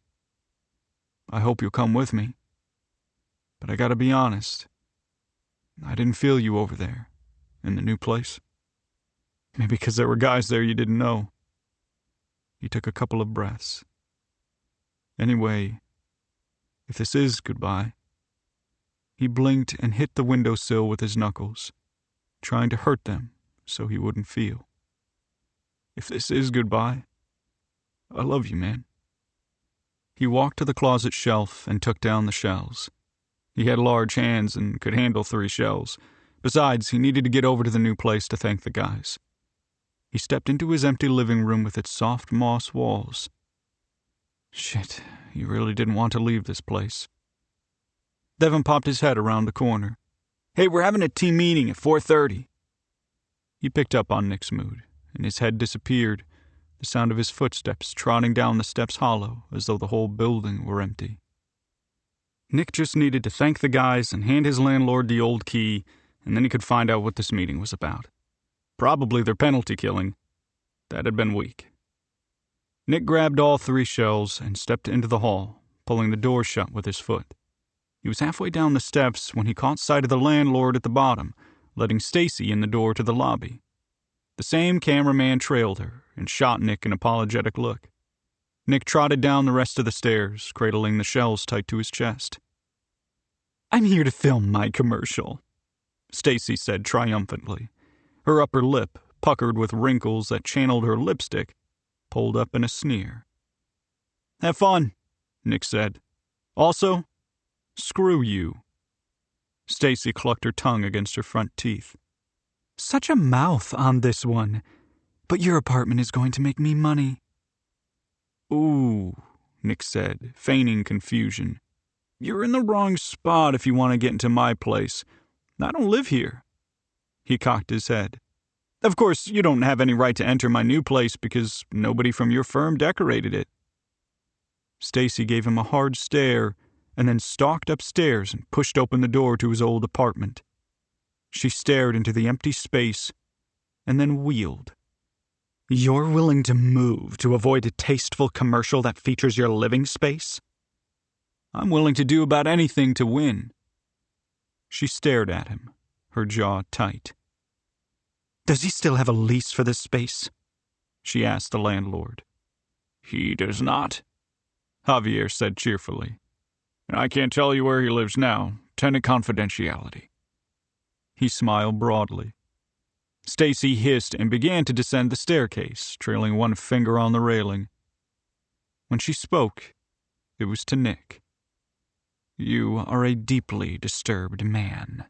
"I hope you'll come with me. But I gotta be honest. I didn't feel you over there, in the new place. Maybe because there were guys there you didn't know." He took a couple of breaths. "Anyway, if this is goodbye..." He blinked and hit the windowsill with his knuckles, trying to hurt them so he wouldn't feel. "If this is goodbye, I love you, man." He walked to the closet shelf and took down the shells. He had large hands and could handle 3 shells. Besides, he needed to get over to the new place to thank the guys. He stepped into his empty living room with its soft moss walls. Shit, he really didn't want to leave this place. Devin popped his head around the corner. "Hey, we're having a team meeting at 4:30. He picked up on Nick's mood, and his head disappeared, the sound of his footsteps trotting down the steps hollow as though the whole building were empty. Nick just needed to thank the guys and hand his landlord the old key, and then he could find out what this meeting was about. Probably their penalty killing. That had been weak. Nick grabbed all 3 shells and stepped into the hall, pulling the door shut with his foot. He was halfway down the steps when he caught sight of the landlord at the bottom, letting Stacy in the door to the lobby. The same cameraman trailed her and shot Nick an apologetic look. Nick trotted down the rest of the stairs, cradling the shells tight to his chest. "I'm here to film my commercial," Stacy said triumphantly. Her upper lip, puckered with wrinkles that channeled her lipstick, pulled up in a sneer. "Have fun," Nick said. "Also, screw you." Stacy clucked her tongue against her front teeth. "Such a mouth on this one. But your apartment is going to make me money." "Ooh," Nick said, feigning confusion. "You're in the wrong spot if you want to get into my place. I don't live here." He cocked his head. "Of course, you don't have any right to enter my new place because nobody from your firm decorated it." Stacy gave him a hard stare and then stalked upstairs and pushed open the door to his old apartment. She stared into the empty space and then wheeled. "You're willing to move to avoid a tasteful commercial that features your living space?" "I'm willing to do about anything to win." She stared at him, her jaw tight. "Does he still have a lease for this space?" she asked the landlord. "He does not," Javier said cheerfully. "I can't tell you where he lives now. Tenant confidentiality." He smiled broadly. Stacy hissed and began to descend the staircase, trailing one finger on the railing. When she spoke, it was to Nick. "You are a deeply disturbed man."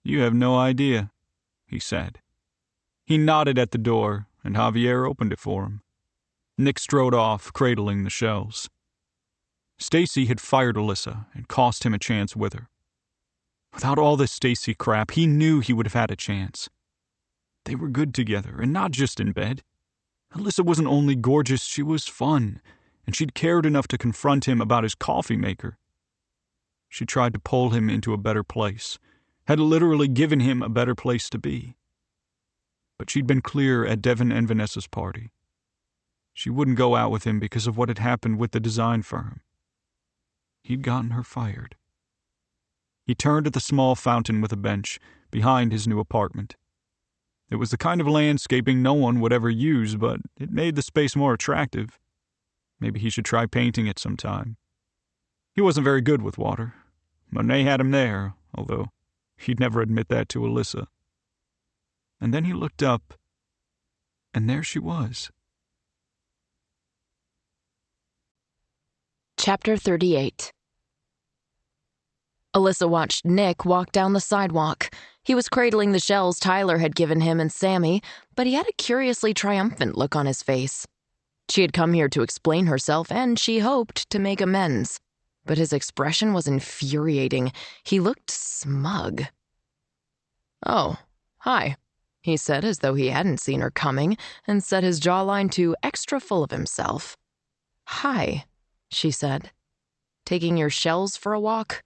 "You have no idea," he said. He nodded at the door, and Javier opened it for him. Nick strode off, cradling the shells. Stacy had fired Alyssa and cost him a chance with her. Without all this Stacy crap, he knew he would have had a chance. They were good together, and not just in bed. Alyssa wasn't only gorgeous, she was fun, and she'd cared enough to confront him about his coffee maker. She tried to pull him into a better place, had literally given him a better place to be. But she'd been clear at Devin and Vanessa's party. She wouldn't go out with him because of what had happened with the design firm. He'd gotten her fired. He turned at the small fountain with a bench behind his new apartment. It was the kind of landscaping no one would ever use, but it made the space more attractive. Maybe he should try painting it sometime. He wasn't very good with water. Monet had him there, although he'd never admit that to Alyssa. And then he looked up, and there she was. Chapter 38. Alyssa watched Nick walk down the sidewalk. He was cradling the shells Tyler had given him and Sammy, but he had a curiously triumphant look on his face. She had come here to explain herself, and she hoped to make amends. But his expression was infuriating. He looked smug. "Oh, hi," he said as though he hadn't seen her coming, and set his jawline to extra full of himself. "Hi," she said. "Taking your shells for a walk?"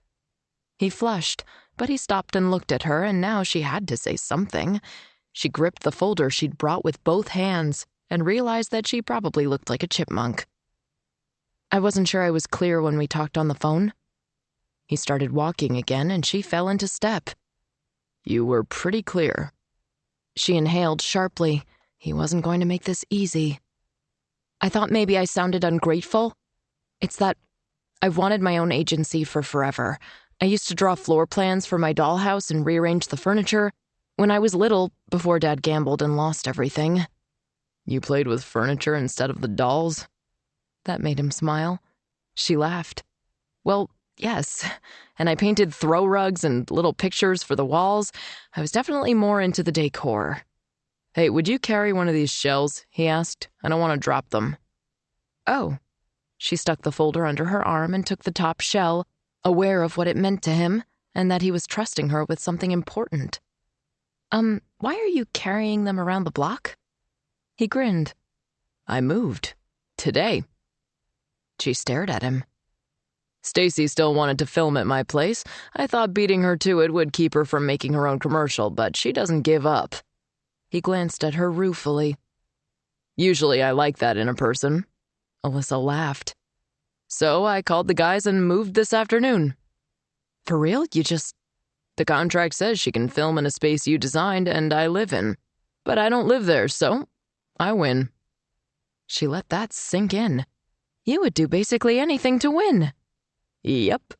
He flushed, but he stopped and looked at her, and now she had to say something. She gripped the folder she'd brought with both hands and realized that she probably looked like a chipmunk. "I wasn't sure I was clear when we talked on the phone." He started walking again, and she fell into step. "You were pretty clear." She inhaled sharply. He wasn't going to make this easy. "I thought maybe I sounded ungrateful. It's that I've wanted my own agency for forever. I used to draw floor plans for my dollhouse and rearrange the furniture when I was little, before Dad gambled and lost everything." "You played with furniture instead of the dolls?" That made him smile. She laughed. "Well, yes, and I painted throw rugs and little pictures for the walls. I was definitely more into the decor." "Hey, would you carry one of these shells?" he asked. "I don't want to drop them." "Oh." She stuck the folder under her arm and took the top shell, aware of what it meant to him, and that he was trusting her with something important. Why are you carrying them around the block?" He grinned. "I moved. Today." She stared at him. "Stacy still wanted to film at my place. I thought beating her to it would keep her from making her own commercial, but she doesn't give up." He glanced at her ruefully. "Usually I like that in a person." Alyssa laughed. "So I called the guys and moved this afternoon." "For real? The contract says she can film in a space you designed and I live in. But I don't live there, so I win." She let that sink in. You would do basically anything to win. "Yep."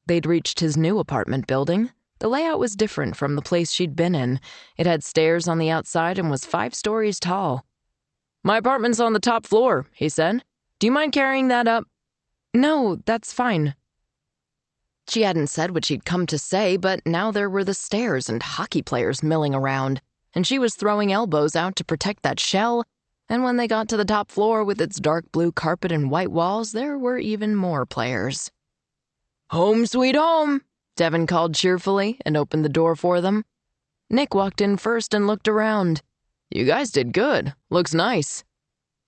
They'd reached his new apartment building. The layout was different from the place she'd been in. It had stairs on the outside and was 5 stories tall. "My apartment's on the top floor," he said. "Do you mind carrying that up?" "No, that's fine." She hadn't said what she'd come to say, but now there were the stairs and hockey players milling around, and she was throwing elbows out to protect that shell, and when they got to the top floor with its dark blue carpet and white walls, there were even more players. "Home sweet home," Devin called cheerfully and opened the door for them. Nick walked in first and looked around. "You guys did good. Looks nice."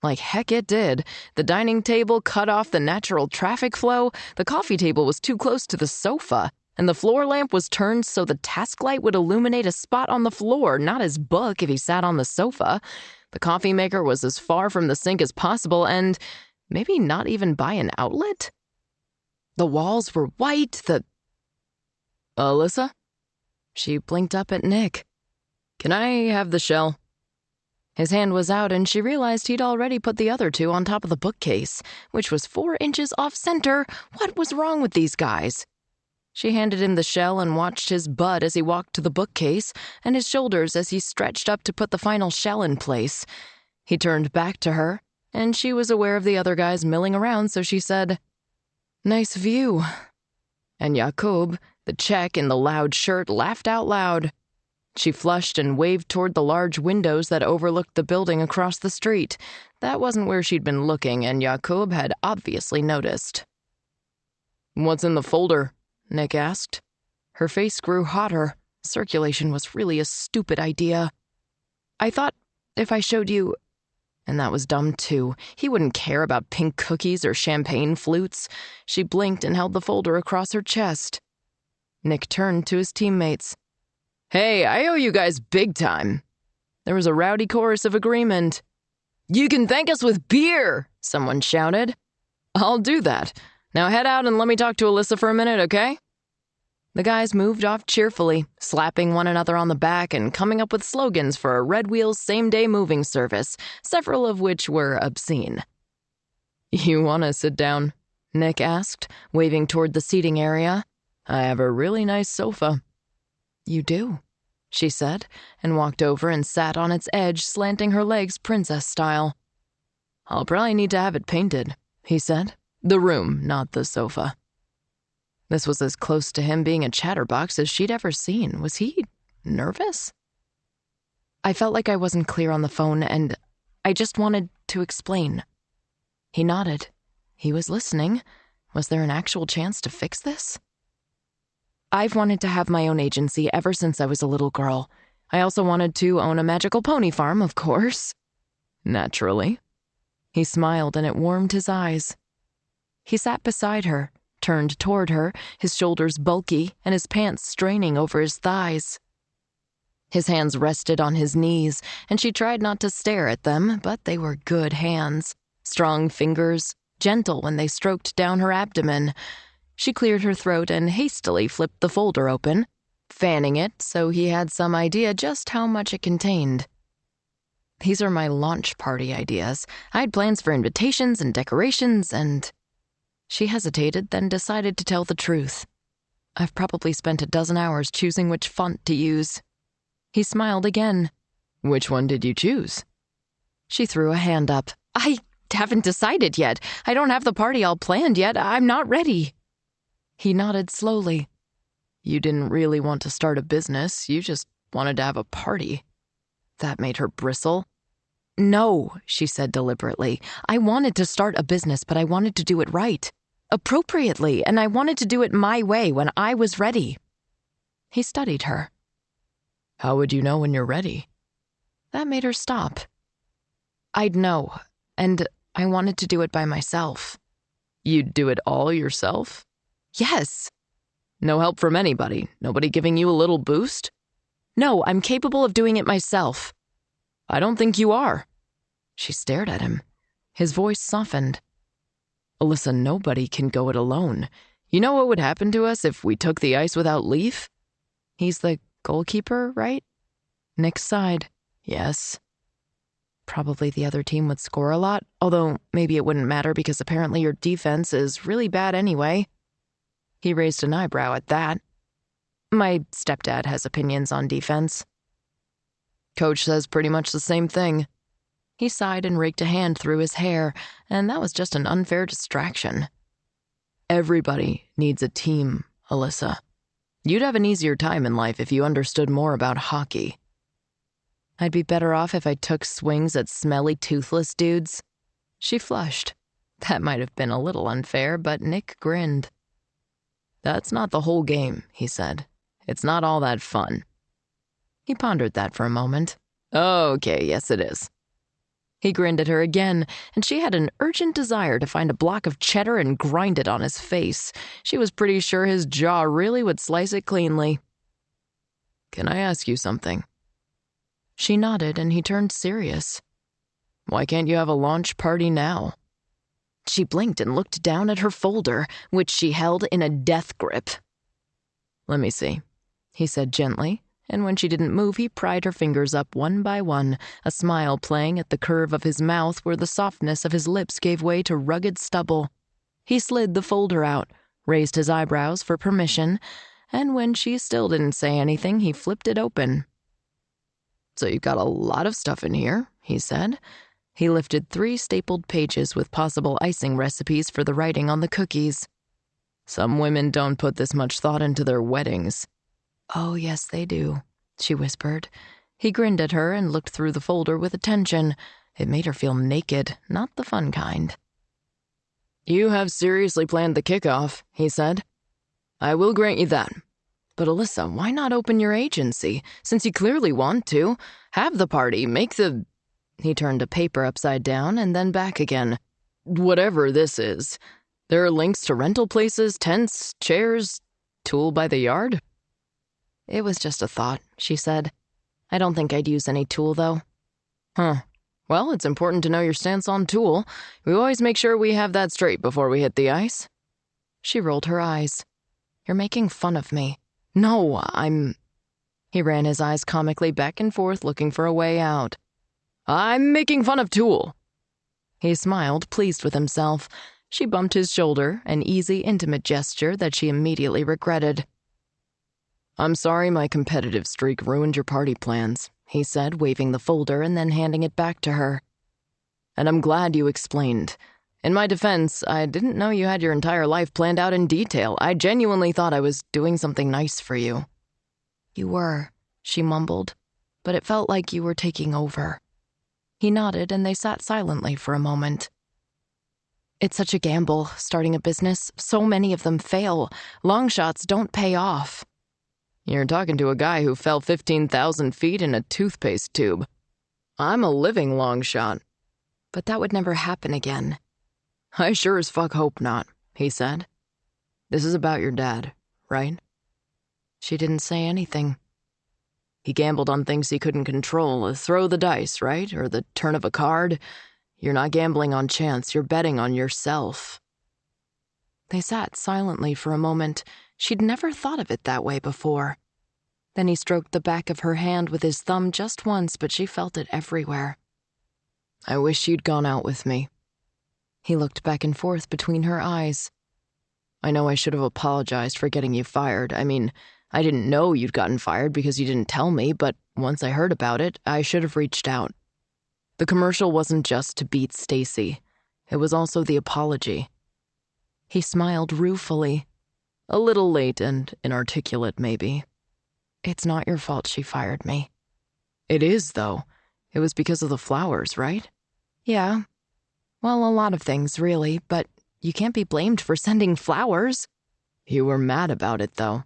Like heck it did. The dining table cut off the natural traffic flow, the coffee table was too close to the sofa, and the floor lamp was turned so the task light would illuminate a spot on the floor, not his book if he sat on the sofa. The coffee maker was as far from the sink as possible, and maybe not even by an outlet? The walls were white, "Alyssa?" She blinked up at Nick. "Can I have the shell?" His hand was out, and she realized he'd already put the other 2 on top of the bookcase, which was 4 inches off center. What was wrong with these guys? She handed him the shell and watched his butt as he walked to the bookcase, and his shoulders as he stretched up to put the final shell in place. He turned back to her, and she was aware of the other guys milling around, so she said, "Nice view." And Jakub, the Czech in the loud shirt, laughed out loud. She flushed and waved toward the large windows that overlooked the building across the street. That wasn't where she'd been looking, and Jakub had obviously noticed. "What's in the folder?" Nick asked. Her face grew hotter. Circulation was really a stupid idea. I thought if I showed you... And that was dumb, too. He wouldn't care about pink cookies or champagne flutes. She blinked and held the folder across her chest. Nick turned to his teammates. Hey, I owe you guys big time. There was a rowdy chorus of agreement. You can thank us with beer, someone shouted. I'll do that. Now head out and let me talk to Alyssa for a minute, okay? The guys moved off cheerfully, slapping one another on the back and coming up with slogans for a Red Wheels same-day moving service, several of which were obscene. You want to sit down? Nick asked, waving toward the seating area. I have a really nice sofa. You do, she said, and walked over and sat on its edge, slanting her legs princess style. I'll probably need to have it painted, he said. The room, not the sofa. This was as close to him being a chatterbox as she'd ever seen. Was he nervous? I felt like I wasn't clear on the phone, and I just wanted to explain. He nodded. He was listening. Was there an actual chance to fix this? I've wanted to have my own agency ever since I was a little girl. I also wanted to own a magical pony farm, of course. Naturally. He smiled, and it warmed his eyes. He sat beside her, turned toward her, his shoulders bulky and his pants straining over his thighs. His hands rested on his knees, and she tried not to stare at them, but they were good hands. Strong fingers, gentle when they stroked down her abdomen. She cleared her throat and hastily flipped the folder open, fanning it so he had some idea just how much it contained. These are my launch party ideas. I had plans for invitations and decorations and... She hesitated, then decided to tell the truth. I've probably spent 12 hours choosing which font to use. He smiled again. Which one did you choose? She threw a hand up. I haven't decided yet. I don't have the party all planned yet. I'm not ready. He nodded slowly. You didn't really want to start a business. You just wanted to have a party. That made her bristle. No, she said deliberately. I wanted to start a business, but I wanted to do it right. Appropriately, and I wanted to do it my way when I was ready. He studied her. How would you know when you're ready? That made her stop. I'd know, and I wanted to do it by myself. You'd do it all yourself? Yes. No help from anybody? Nobody giving you a little boost? No, I'm capable of doing it myself. I don't think you are. She stared at him. His voice softened. Alyssa, nobody can go it alone. You know what would happen to us if we took the ice without Leaf? He's the goalkeeper, right? Nick sighed. Yes. Probably the other team would score a lot, although maybe it wouldn't matter because apparently your defense is really bad anyway. He raised an eyebrow at that. My stepdad has opinions on defense. Coach says pretty much the same thing. He sighed and raked a hand through his hair, and that was just an unfair distraction. Everybody needs a team, Alyssa. You'd have an easier time in life if you understood more about hockey. I'd be better off if I took swings at smelly, toothless dudes. She flushed. That might have been a little unfair, but Nick grinned. That's not the whole game, he said. It's not all that fun. He pondered that for a moment. Okay, yes it is. He grinned at her again, and she had an urgent desire to find a block of cheddar and grind it on his face. She was pretty sure his jaw really would slice it cleanly. Can I ask you something? She nodded, and he turned serious. Why can't you have a launch party now? She blinked and looked down at her folder, which she held in a death grip. Let me see, he said gently. And when she didn't move, he pried her fingers up one by one, a smile playing at the curve of his mouth where the softness of his lips gave way to rugged stubble. He slid the folder out, raised his eyebrows for permission, and when she still didn't say anything, he flipped it open. So you've got a lot of stuff in here, he said. He lifted 3 stapled pages with possible icing recipes for the writing on the cookies. Some women don't put this much thought into their weddings. Oh, yes, they do, she whispered. He grinned at her and looked through the folder with attention. It made her feel naked, not the fun kind. You have seriously planned the kickoff, he said. I will grant you that. But Alyssa, why not open your agency? Since you clearly want to. Have the party, make the... He turned a paper upside down and then back again. Whatever this is. There are links to rental places, tents, chairs, tool by the yard. It was just a thought, she said. I don't think I'd use any tool, though. Huh. Well, it's important to know your stance on tool. We always make sure we have that straight before we hit the ice. She rolled her eyes. You're making fun of me. No, I'm... He ran his eyes comically back and forth, looking for a way out. I'm making fun of Tool. He smiled, pleased with himself. She bumped his shoulder, an easy, intimate gesture that she immediately regretted. I'm sorry my competitive streak ruined your party plans, he said, waving the folder and then handing it back to her. And I'm glad you explained. In my defense, I didn't know you had your entire life planned out in detail. I genuinely thought I was doing something nice for you. You were, she mumbled, but it felt like you were taking over. He nodded and they sat silently for a moment. It's such a gamble, starting a business. So many of them fail. Long shots don't pay off. You're talking to a guy who fell 15,000 feet in a toothpaste tube. I'm a living long shot. But that would never happen again. I sure as fuck hope not, he said. This is about your dad, right? She didn't say anything. He gambled on things he couldn't control. A throw the dice, right? Or the turn of a card. You're not gambling on chance, you're betting on yourself. They sat silently for a moment. She'd never thought of it that way before. Then he stroked the back of her hand with his thumb just once, but she felt it everywhere. I wish you'd gone out with me. He looked back and forth between her eyes. I know I should have apologized for getting you fired. I mean, I didn't know you'd gotten fired because you didn't tell me, but once I heard about it, I should have reached out. The commercial wasn't just to beat Stacy. It was also the apology. He smiled ruefully. A little late and inarticulate, maybe. It's not your fault she fired me. It is, though. It was because of the flowers, right? Yeah. Well, a lot of things, really, but you can't be blamed for sending flowers. You were mad about it, though.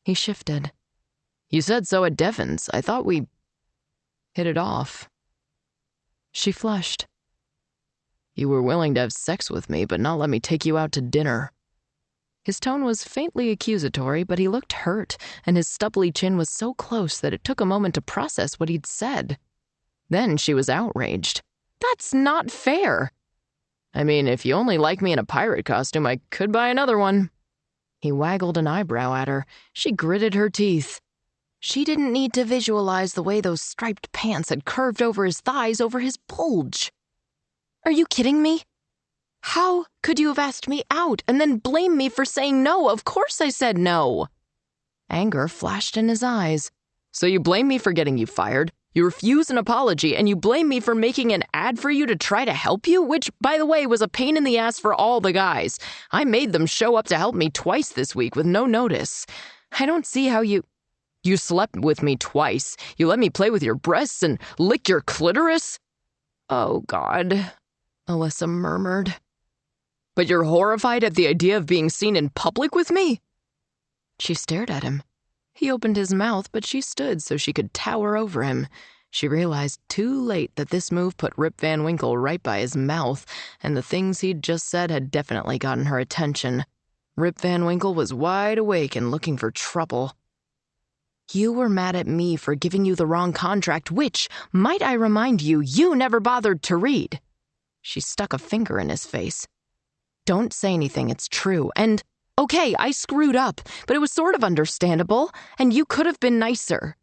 He shifted. You said so at Devon's. I thought we hit it off. She flushed. You were willing to have sex with me, but not let me take you out to dinner. His tone was faintly accusatory, but he looked hurt, and his stubbly chin was so close that it took a moment to process what he'd said. Then she was outraged. That's not fair. I mean, if you only like me in a pirate costume, I could buy another one. He waggled an eyebrow at her. She gritted her teeth. She didn't need to visualize the way those striped pants had curved over his thighs over his bulge. Are you kidding me? How could you have asked me out and then blame me for saying no? Of course I said no. Anger flashed in his eyes. So you blame me for getting you fired, you refuse an apology, and you blame me for making an ad for you to try to help you, which, by the way, was a pain in the ass for all the guys. I made them show up to help me twice this week with no notice. I don't see how you... You slept with me twice. You let me play with your breasts and lick your clitoris? Oh, God, Alyssa murmured. But you're horrified at the idea of being seen in public with me? She stared at him. He opened his mouth, but she stood so she could tower over him. She realized too late that this move put Rip Van Winkle right by his mouth, and the things he'd just said had definitely gotten her attention. Rip Van Winkle was wide awake and looking for trouble. You were mad at me for giving you the wrong contract, which, might I remind you, you never bothered to read. She stuck a finger in his face. Don't say anything, it's true, and... Okay, I screwed up, but it was sort of understandable, and you could have been nicer.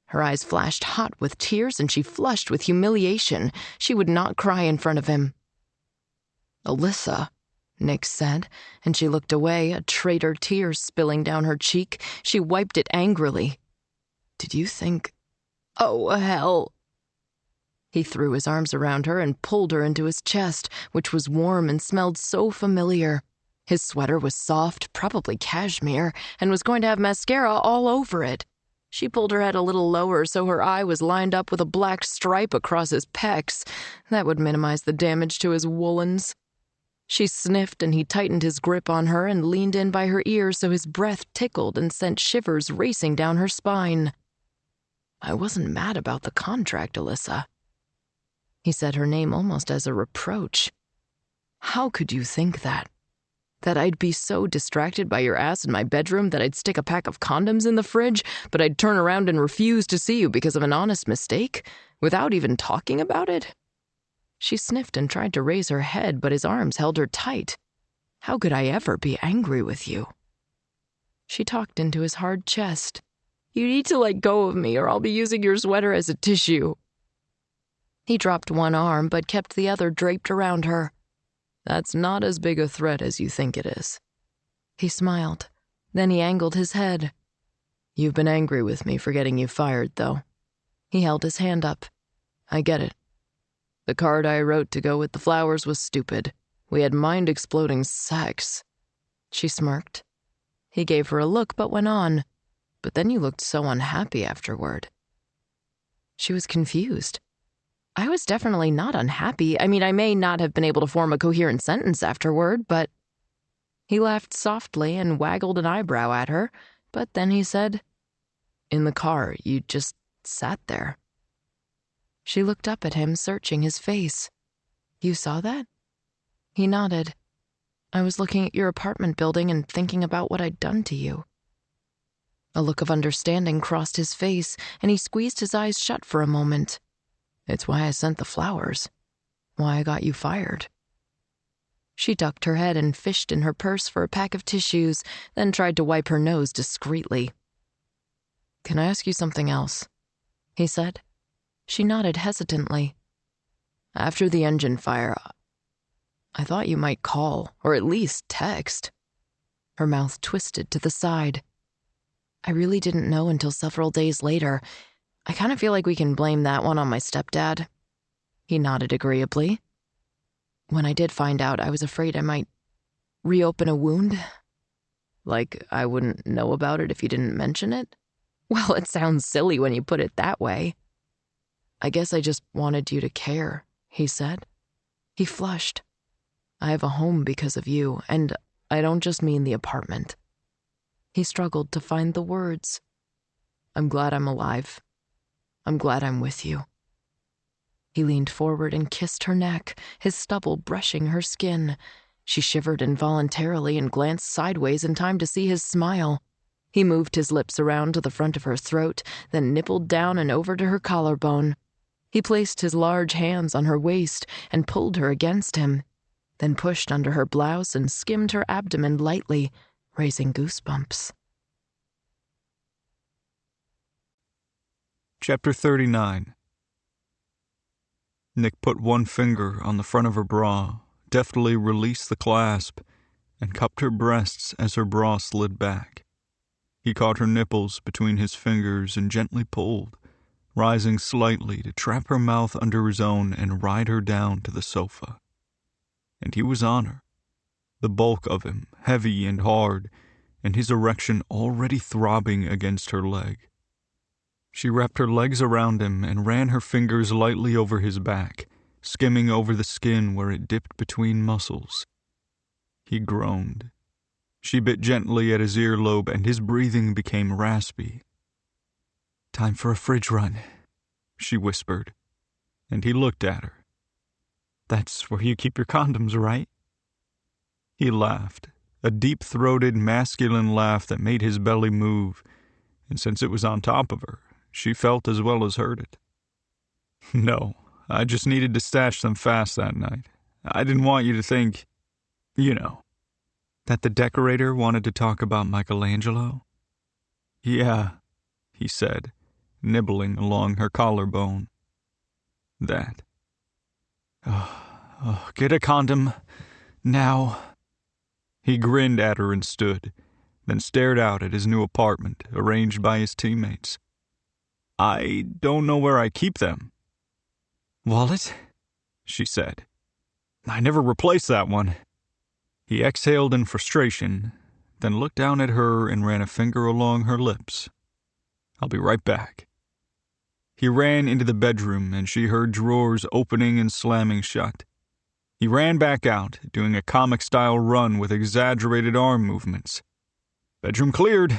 Her eyes flashed hot with tears, and she flushed with humiliation. She would not cry in front of him. Alyssa, Nick said, and she looked away, a traitor tear spilling down her cheek. She wiped it angrily. Did you think... Oh, hell. He threw his arms around her and pulled her into his chest, which was warm and smelled so familiar. His sweater was soft, probably cashmere, and was going to have mascara all over it. She pulled her head a little lower so her eye was lined up with a black stripe across his pecs. That would minimize the damage to his woolens. She sniffed and he tightened his grip on her and leaned in by her ear so his breath tickled and sent shivers racing down her spine. I wasn't mad about the contract, Alyssa. He said her name almost as a reproach. How could you think that? That I'd be so distracted by your ass in my bedroom that I'd stick a pack of condoms in the fridge, but I'd turn around and refuse to see you because of an honest mistake, without even talking about it? She sniffed and tried to raise her head, but his arms held her tight. How could I ever be angry with you? She talked into his hard chest. You need to let go of me, or I'll be using your sweater as a tissue. He dropped one arm, but kept the other draped around her. That's not as big a threat as you think it is. He smiled. Then he angled his head. You've been angry with me for getting you fired, though. He held his hand up. I get it. The card I wrote to go with the flowers was stupid. We had mind-exploding sex. She smirked. He gave her a look, but went on. But then you looked so unhappy afterward. She was confused. I was definitely not unhappy. I mean, I may not have been able to form a coherent sentence afterward, but... He laughed softly and waggled an eyebrow at her, but then he said, In the car, you just sat there. She looked up at him, searching his face. You saw that? He nodded. I was looking at your apartment building and thinking about what I'd done to you. A look of understanding crossed his face, and he squeezed his eyes shut for a moment. It's why I sent the flowers. Why I got you fired. She ducked her head and fished in her purse for a pack of tissues, then tried to wipe her nose discreetly. Can I ask you something else? He said. She nodded hesitantly. After the engine fire, I thought you might call, or at least text. Her mouth twisted to the side. I really didn't know until several days later. I kind of feel like we can blame that one on my stepdad. He nodded agreeably. When I did find out, I was afraid I might reopen a wound. Like I wouldn't know about it if you didn't mention it? Well, it sounds silly when you put it that way. I guess I just wanted you to care, he said. He flushed. I have a home because of you, and I don't just mean the apartment. He struggled to find the words. I'm glad I'm alive. I'm glad I'm with you. He leaned forward and kissed her neck, his stubble brushing her skin. She shivered involuntarily and glanced sideways in time to see his smile. He moved his lips around to the front of her throat, then nippled down and over to her collarbone. He placed his large hands on her waist and pulled her against him, then pushed under her blouse and skimmed her abdomen lightly, raising goosebumps. Chapter 39. Nick put one finger on the front of her bra, deftly released the clasp, and cupped her breasts as her bra slid back. He caught her nipples between his fingers and gently pulled, rising slightly to trap her mouth under his own and ride her down to the sofa. And he was on her, the bulk of him heavy and hard, and his erection already throbbing against her leg. She wrapped her legs around him and ran her fingers lightly over his back, skimming over the skin where it dipped between muscles. He groaned. She bit gently at his earlobe, and his breathing became raspy. Time for a fridge run, she whispered, and he looked at her. That's where you keep your condoms, right? He laughed, a deep-throated, masculine laugh that made his belly move, and since it was on top of her, she felt as well as heard it. No, I just needed to stash them fast that night. I didn't want you to think, you know, that the decorator wanted to talk about Michelangelo. Yeah, he said, nibbling along her collarbone. That. Get a condom. Now. He grinned at her and stood, then stared out at his new apartment, arranged by his teammates. I don't know where I keep them. Wallet? She said. I never replaced that one. He exhaled in frustration, then looked down at her and ran a finger along her lips. I'll be right back. He ran into the bedroom, and she heard drawers opening and slamming shut. He ran back out, doing a comic-style run with exaggerated arm movements. Bedroom cleared.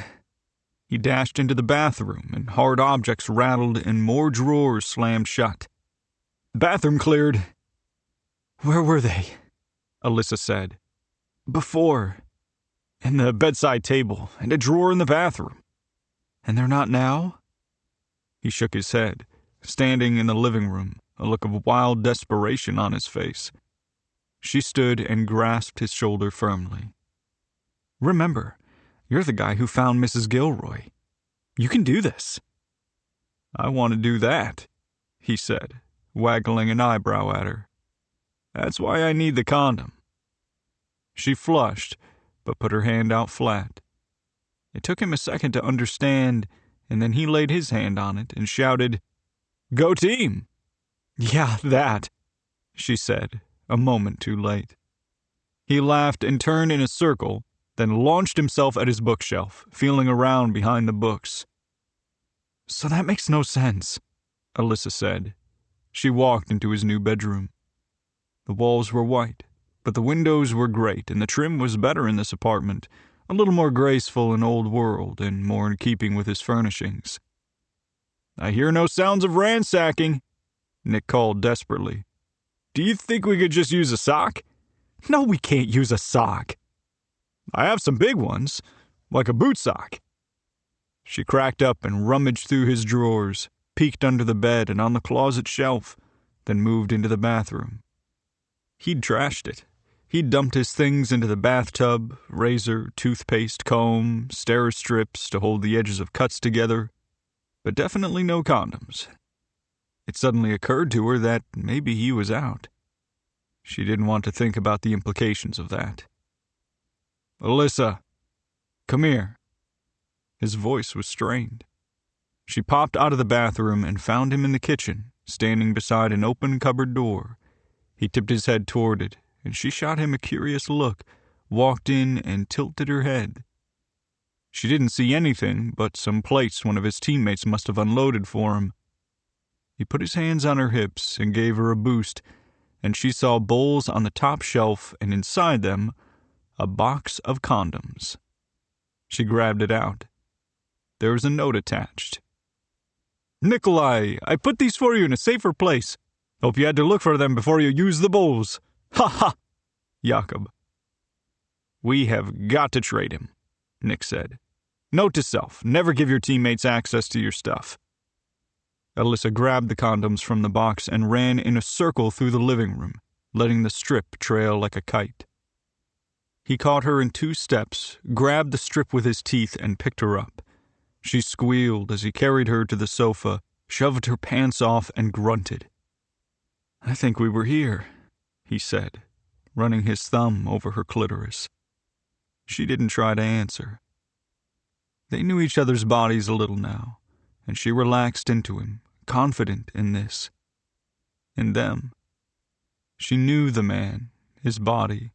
He dashed into the bathroom, and hard objects rattled and more drawers slammed shut. Bathroom cleared. Where were they? Alyssa said. Before. In the bedside table, and a drawer in the bathroom. And they're not now? He shook his head, standing in the living room, a look of wild desperation on his face. She stood and grasped his shoulder firmly. Remember, you're the guy who found Mrs. Gilroy. You can do this. I want to do that, he said, waggling an eyebrow at her. That's why I need the condom. She flushed, but put her hand out flat. It took him a second to understand, and then he laid his hand on it and shouted, Go team! Yeah, that, she said, a moment too late. He laughed and turned in a circle, then launched himself at his bookshelf, feeling around behind the books. So that makes no sense, Alyssa said. She walked into his new bedroom. The walls were white, but the windows were great, and the trim was better in this apartment, a little more graceful and old world, and more in keeping with his furnishings. I hear no sounds of ransacking, Nick called desperately. Do you think we could just use a sock? No, we can't use a sock. I have some big ones, like a boot sock. She cracked up and rummaged through his drawers, peeked under the bed and on the closet shelf, then moved into the bathroom. He'd trashed it. He'd dumped his things into the bathtub, razor, toothpaste, comb, stair strips to hold the edges of cuts together, but definitely no condoms. It suddenly occurred to her that maybe he was out. She didn't want to think about the implications of that. Alyssa, come here. His voice was strained. She popped out of the bathroom and found him in the kitchen, standing beside an open cupboard door. He tipped his head toward it, and she shot him a curious look, walked in and tilted her head. She didn't see anything but some plates one of his teammates must have unloaded for him. He put his hands on her hips and gave her a boost, and she saw bowls on the top shelf and inside them a box of condoms. She grabbed it out. There was a note attached. Nikolai, I put these for you in a safer place. Hope you had to look for them before you used the bowls. Ha ha! Jakob. We have got to trade him, Nick said. Note to self, never give your teammates access to your stuff. Alyssa grabbed the condoms from the box and ran in a circle through the living room, letting the strip trail like a kite. He caught her in 2 steps, grabbed the strip with his teeth, and picked her up. She squealed as he carried her to the sofa, shoved her pants off, and grunted. I think we were here, he said, running his thumb over her clitoris. She didn't try to answer. They knew each other's bodies a little now, and she relaxed into him, confident in this. In them. She knew the man, his body,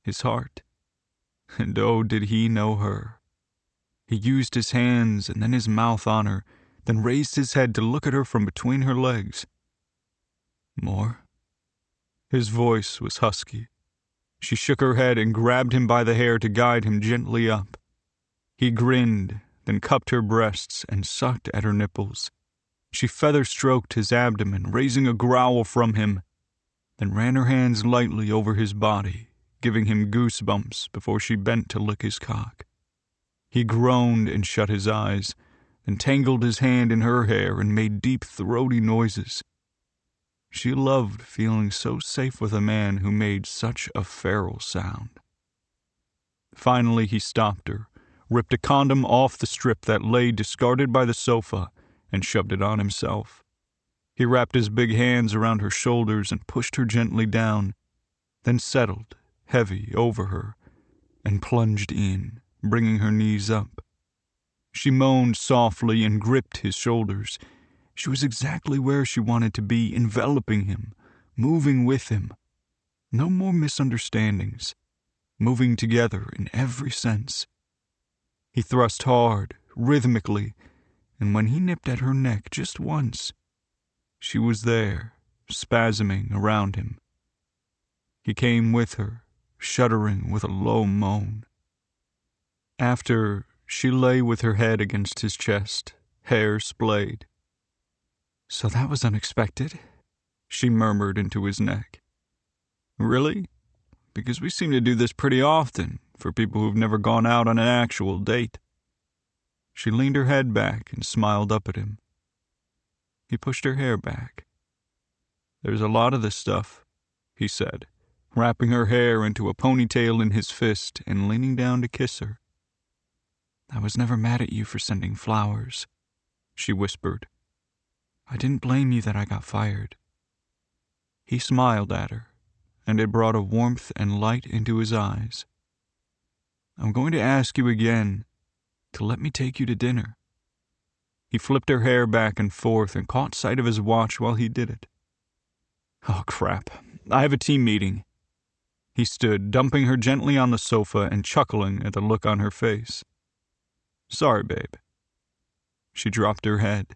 his heart. And oh, did he know her. He used his hands and then his mouth on her, then raised his head to look at her from between her legs. More? His voice was husky. She shook her head and grabbed him by the hair to guide him gently up. He grinned, then cupped her breasts and sucked at her nipples. She feather-stroked his abdomen, raising a growl from him, then ran her hands lightly over his body, giving him goosebumps before she bent to lick his cock. He groaned and shut his eyes, then tangled his hand in her hair and made deep, throaty noises. She loved feeling so safe with a man who made such a feral sound. Finally, he stopped her, ripped a condom off the strip that lay discarded by the sofa, and shoved it on himself. He wrapped his big hands around her shoulders and pushed her gently down, then settled, heavy, over her, and plunged in, bringing her knees up. She moaned softly and gripped his shoulders. She was exactly where she wanted to be, enveloping him, moving with him. No more misunderstandings, moving together in every sense. He thrust hard, rhythmically, and when he nipped at her neck just once, she was there, spasming around him. He came with her, shuddering with a low moan. After, she lay with her head against his chest, hair splayed. "So that was unexpected," she murmured into his neck. "Really? Because we seem to do this pretty often for people who've never gone out on an actual date." She leaned her head back and smiled up at him. He pushed her hair back. "There's a lot of this stuff," he said, wrapping her hair into a ponytail in his fist and leaning down to kiss her. "I was never mad at you for sending flowers," she whispered. "I didn't blame you that I got fired." He smiled at her, and it brought a warmth and light into his eyes. "I'm going to ask you again to let me take you to dinner." He flipped her hair back and forth and caught sight of his watch while he did it. "Oh, crap. I have a team meeting." He stood, dumping her gently on the sofa and chuckling at the look on her face. "Sorry, babe." She dropped her head.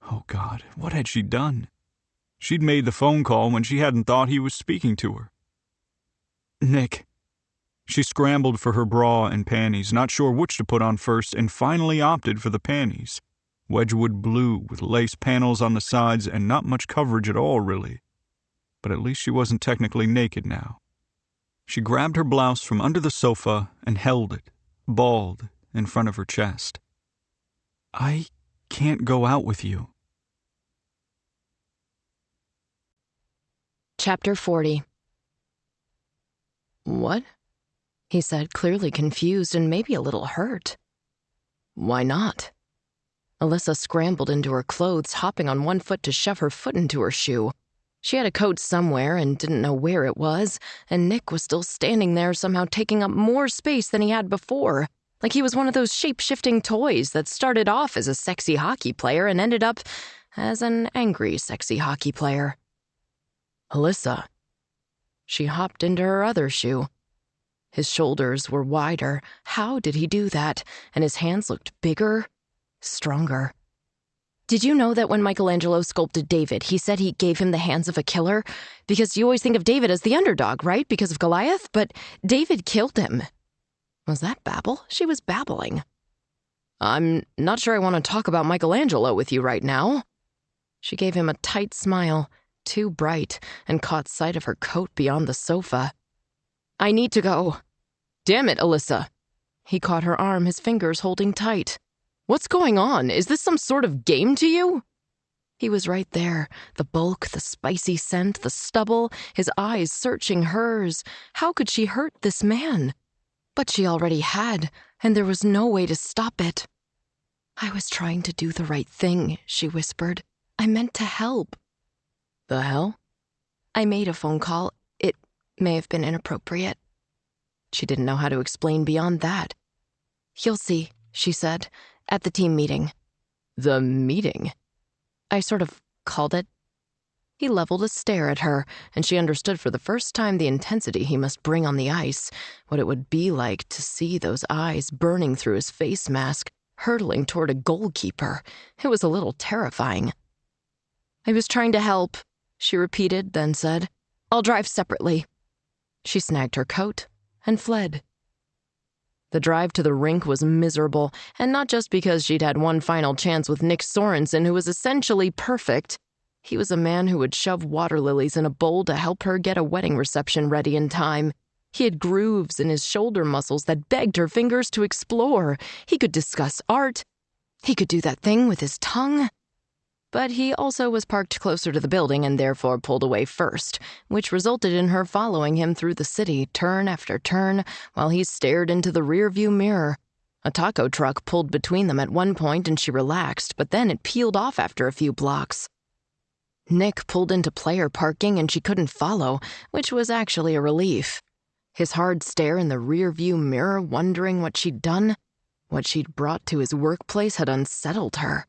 Oh, God, what had she done? She'd made the phone call when she hadn't thought he was speaking to her. "Nick." She scrambled for her bra and panties, not sure which to put on first, and finally opted for the panties. Wedgwood blue with lace panels on the sides and not much coverage at all, really. But at least she wasn't technically naked now. She grabbed her blouse from under the sofa and held it, balled, in front of her chest. "I can't go out with you." Chapter 40. "What?" he said, clearly confused and maybe a little hurt. "Why not?" Alyssa scrambled into her clothes, hopping on one foot to shove her foot into her shoe. She had a coat somewhere and didn't know where it was, and Nick was still standing there, somehow taking up more space than he had before, like he was one of those shape-shifting toys that started off as a sexy hockey player and ended up as an angry sexy hockey player. "Alyssa." She hopped into her other shoe. His shoulders were wider. How did he do that? And his hands looked bigger, stronger. "Did you know that when Michelangelo sculpted David, he said he gave him the hands of a killer? Because you always think of David as the underdog, right? Because of Goliath? But David killed him." Was that babble? She was babbling. "I'm not sure I want to talk about Michelangelo with you right now." She gave him a tight smile, too bright, and caught sight of her coat beyond the sofa. "I need to go." "Damn it, Alyssa." He caught her arm, his fingers holding tight. "What's going on? Is this some sort of game to you?" He was right there, the bulk, the spicy scent, the stubble, his eyes searching hers. How could she hurt this man? But she already had, and there was no way to stop it. "I was trying to do the right thing," she whispered. "I meant to help." "The hell?" "I made a phone call. It may have been inappropriate." She didn't know how to explain beyond that. "You'll see," she said, "at the team meeting." "The meeting?" "I sort of called it." He leveled a stare at her, and she understood for the first time the intensity he must bring on the ice, what it would be like to see those eyes burning through his face mask, hurtling toward a goalkeeper. It was a little terrifying. "I was trying to help," she repeated, then said, "I'll drive separately." She snagged her coat and fled. The drive to the rink was miserable, and not just because she'd had one final chance with Nick Sorensen, who was essentially perfect. He was a man who would shove water lilies in a bowl to help her get a wedding reception ready in time. He had grooves in his shoulder muscles that begged her fingers to explore. He could discuss art. He could do that thing with his tongue. But he also was parked closer to the building and therefore pulled away first, which resulted in her following him through the city, turn after turn, while he stared into the rearview mirror. A taco truck pulled between them at one point and she relaxed, but then it peeled off after a few blocks. Nick pulled into player parking and she couldn't follow, which was actually a relief. His hard stare in the rearview mirror, wondering what she'd done, what she'd brought to his workplace, had unsettled her.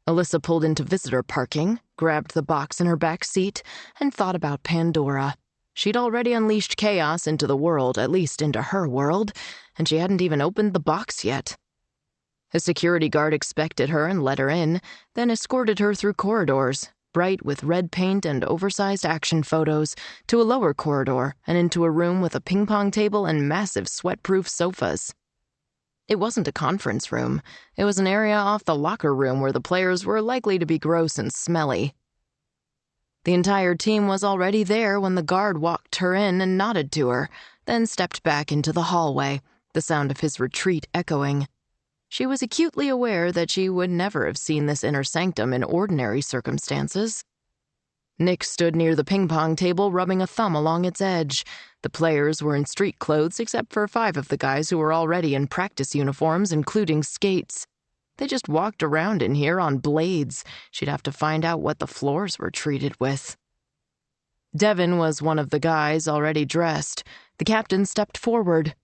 Alyssa pulled into visitor parking, grabbed the box in her back seat, and thought about Pandora. She'd already unleashed chaos into the world, at least into her world, and she hadn't even opened the box yet. A security guard expected her and let her in, then escorted her through corridors. bright with red paint and oversized action photos, to a lower corridor and into a room with a ping-pong table and massive sweat-proof sofas. It wasn't a conference room. It was an area off the locker room where the players were likely to be gross and smelly. The entire team was already there when the guard walked her in and nodded to her, then stepped back into the hallway, the sound of his retreat echoing. She was acutely aware that she would never have seen this inner sanctum in ordinary circumstances. Nick stood near the ping-pong table, rubbing a thumb along its edge. The players were in street clothes except for 5 of the guys who were already in practice uniforms, including skates. They just walked around in here on blades. She'd have to find out what the floors were treated with. Devin was one of the guys already dressed. The captain stepped forward.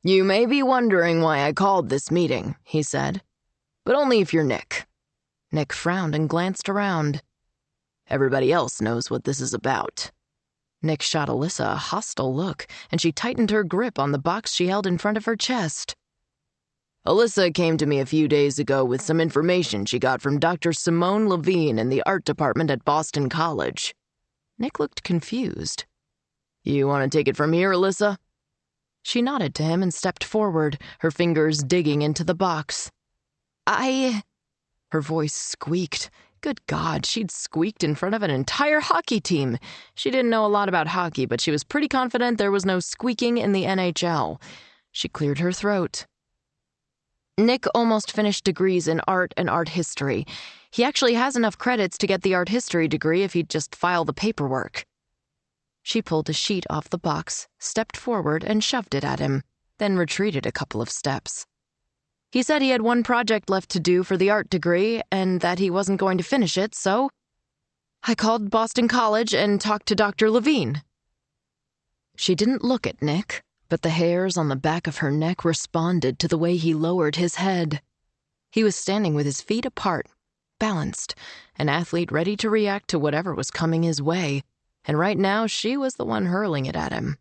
"You may be wondering why I called this meeting," he said. "But only if you're Nick." Nick frowned and glanced around. "Everybody else knows what this is about." Nick shot Alyssa a hostile look, and she tightened her grip on the box she held in front of her chest. "Alyssa came to me a few days ago with some information she got from Dr. Simone Levine in the art department at Boston College." Nick looked confused. "You want to take it from here, Alyssa?" She nodded to him and stepped forward, her fingers digging into the box. Her voice squeaked. Good God, she'd squeaked in front of an entire hockey team. She didn't know a lot about hockey, but she was pretty confident there was no squeaking in the NHL. She cleared her throat. Nick almost finished degrees in art and art history. He actually has enough credits to get the art history degree if he'd just file the paperwork. She pulled a sheet off the box, stepped forward, and shoved it at him, then retreated a couple of steps. He said he had one project left to do for the art degree and that he wasn't going to finish it, so I called Boston College and talked to Dr. Levine. She didn't look at Nick, but the hairs on the back of her neck responded to the way he lowered his head. He was standing with his feet apart, balanced, an athlete ready to react to whatever was coming his way, and right now she was the one hurling it at him.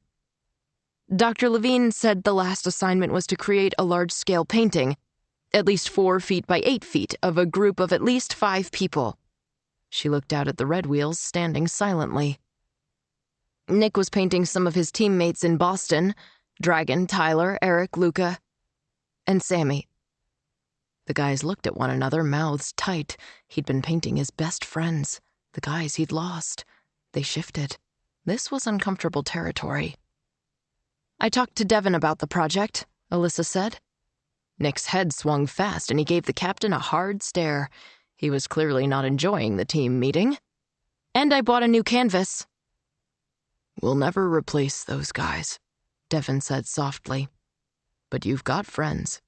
Dr. Levine said the last assignment was to create a large-scale painting, at least 4 feet by 8 feet, of a group of at least 5 people. She looked out at the red wheels standing silently. Nick was painting some of his teammates in Boston, Dragon, Tyler, Eric, Luca, and Sammy. The guys looked at one another, mouths tight. He'd been painting his best friends, the guys he'd lost. They shifted. This was uncomfortable territory. "I talked to Devin about the project," Alyssa said. Nick's head swung fast, and he gave the captain a hard stare. He was clearly not enjoying the team meeting. "And I bought a new canvas." "We'll never replace those guys," Devin said softly. "But you've got friends."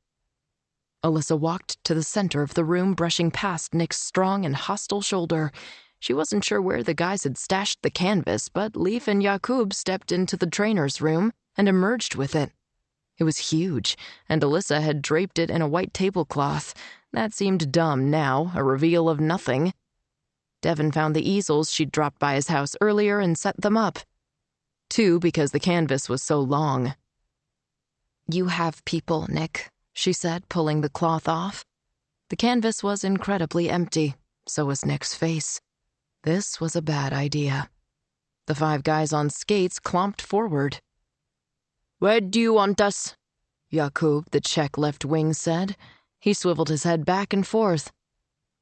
Alyssa walked to the center of the room, brushing past Nick's strong and hostile shoulder. She wasn't sure where the guys had stashed the canvas, but Leif and Jakub stepped into the trainer's room and emerged with it. It was huge, and Alyssa had draped it in a white tablecloth. That seemed dumb now, a reveal of nothing. Devin found the easels she'd dropped by his house earlier and set them up. 2 because the canvas was so long. "You have people, Nick," she said, pulling the cloth off. The canvas was incredibly empty. So was Nick's face. This was a bad idea. The 5 guys on skates clomped forward. "Where do you want us?" Jakub, the Czech left wing, said. He swiveled his head back and forth.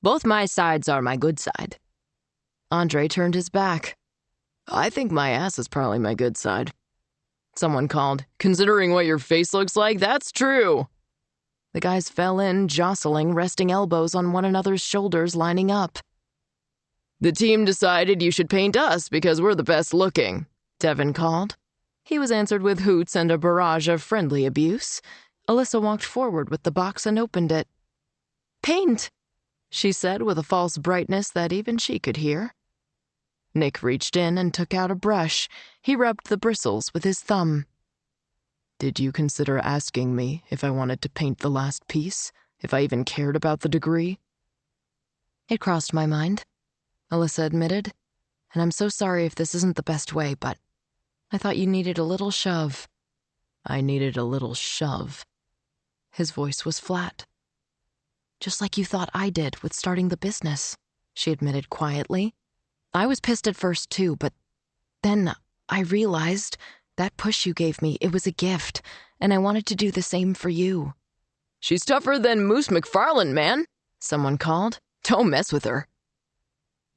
"Both my sides are my good side." Andre turned his back. "I think my ass is probably my good side." Someone called, "Considering what your face looks like, that's true." The guys fell in, jostling, resting elbows on one another's shoulders, lining up. "The team decided you should paint us because we're the best looking," Devin called. He was answered with hoots and a barrage of friendly abuse. Alyssa walked forward with the box and opened it. "Paint," she said with a false brightness that even she could hear. Nick reached in and took out a brush. He rubbed the bristles with his thumb. "Did you consider asking me if I wanted to paint the last piece? If I even cared about the degree?" "It crossed my mind," Alyssa admitted. "And I'm so sorry if this isn't the best way, but I thought you needed a little shove." "I needed a little shove." His voice was flat. "Just like you thought I did with starting the business." she admitted quietly. I was pissed at first too, but then I realized that push you gave me, it was a gift, and I wanted to do the same for you. She's tougher than Moose McFarland, man, someone called. Don't mess with her.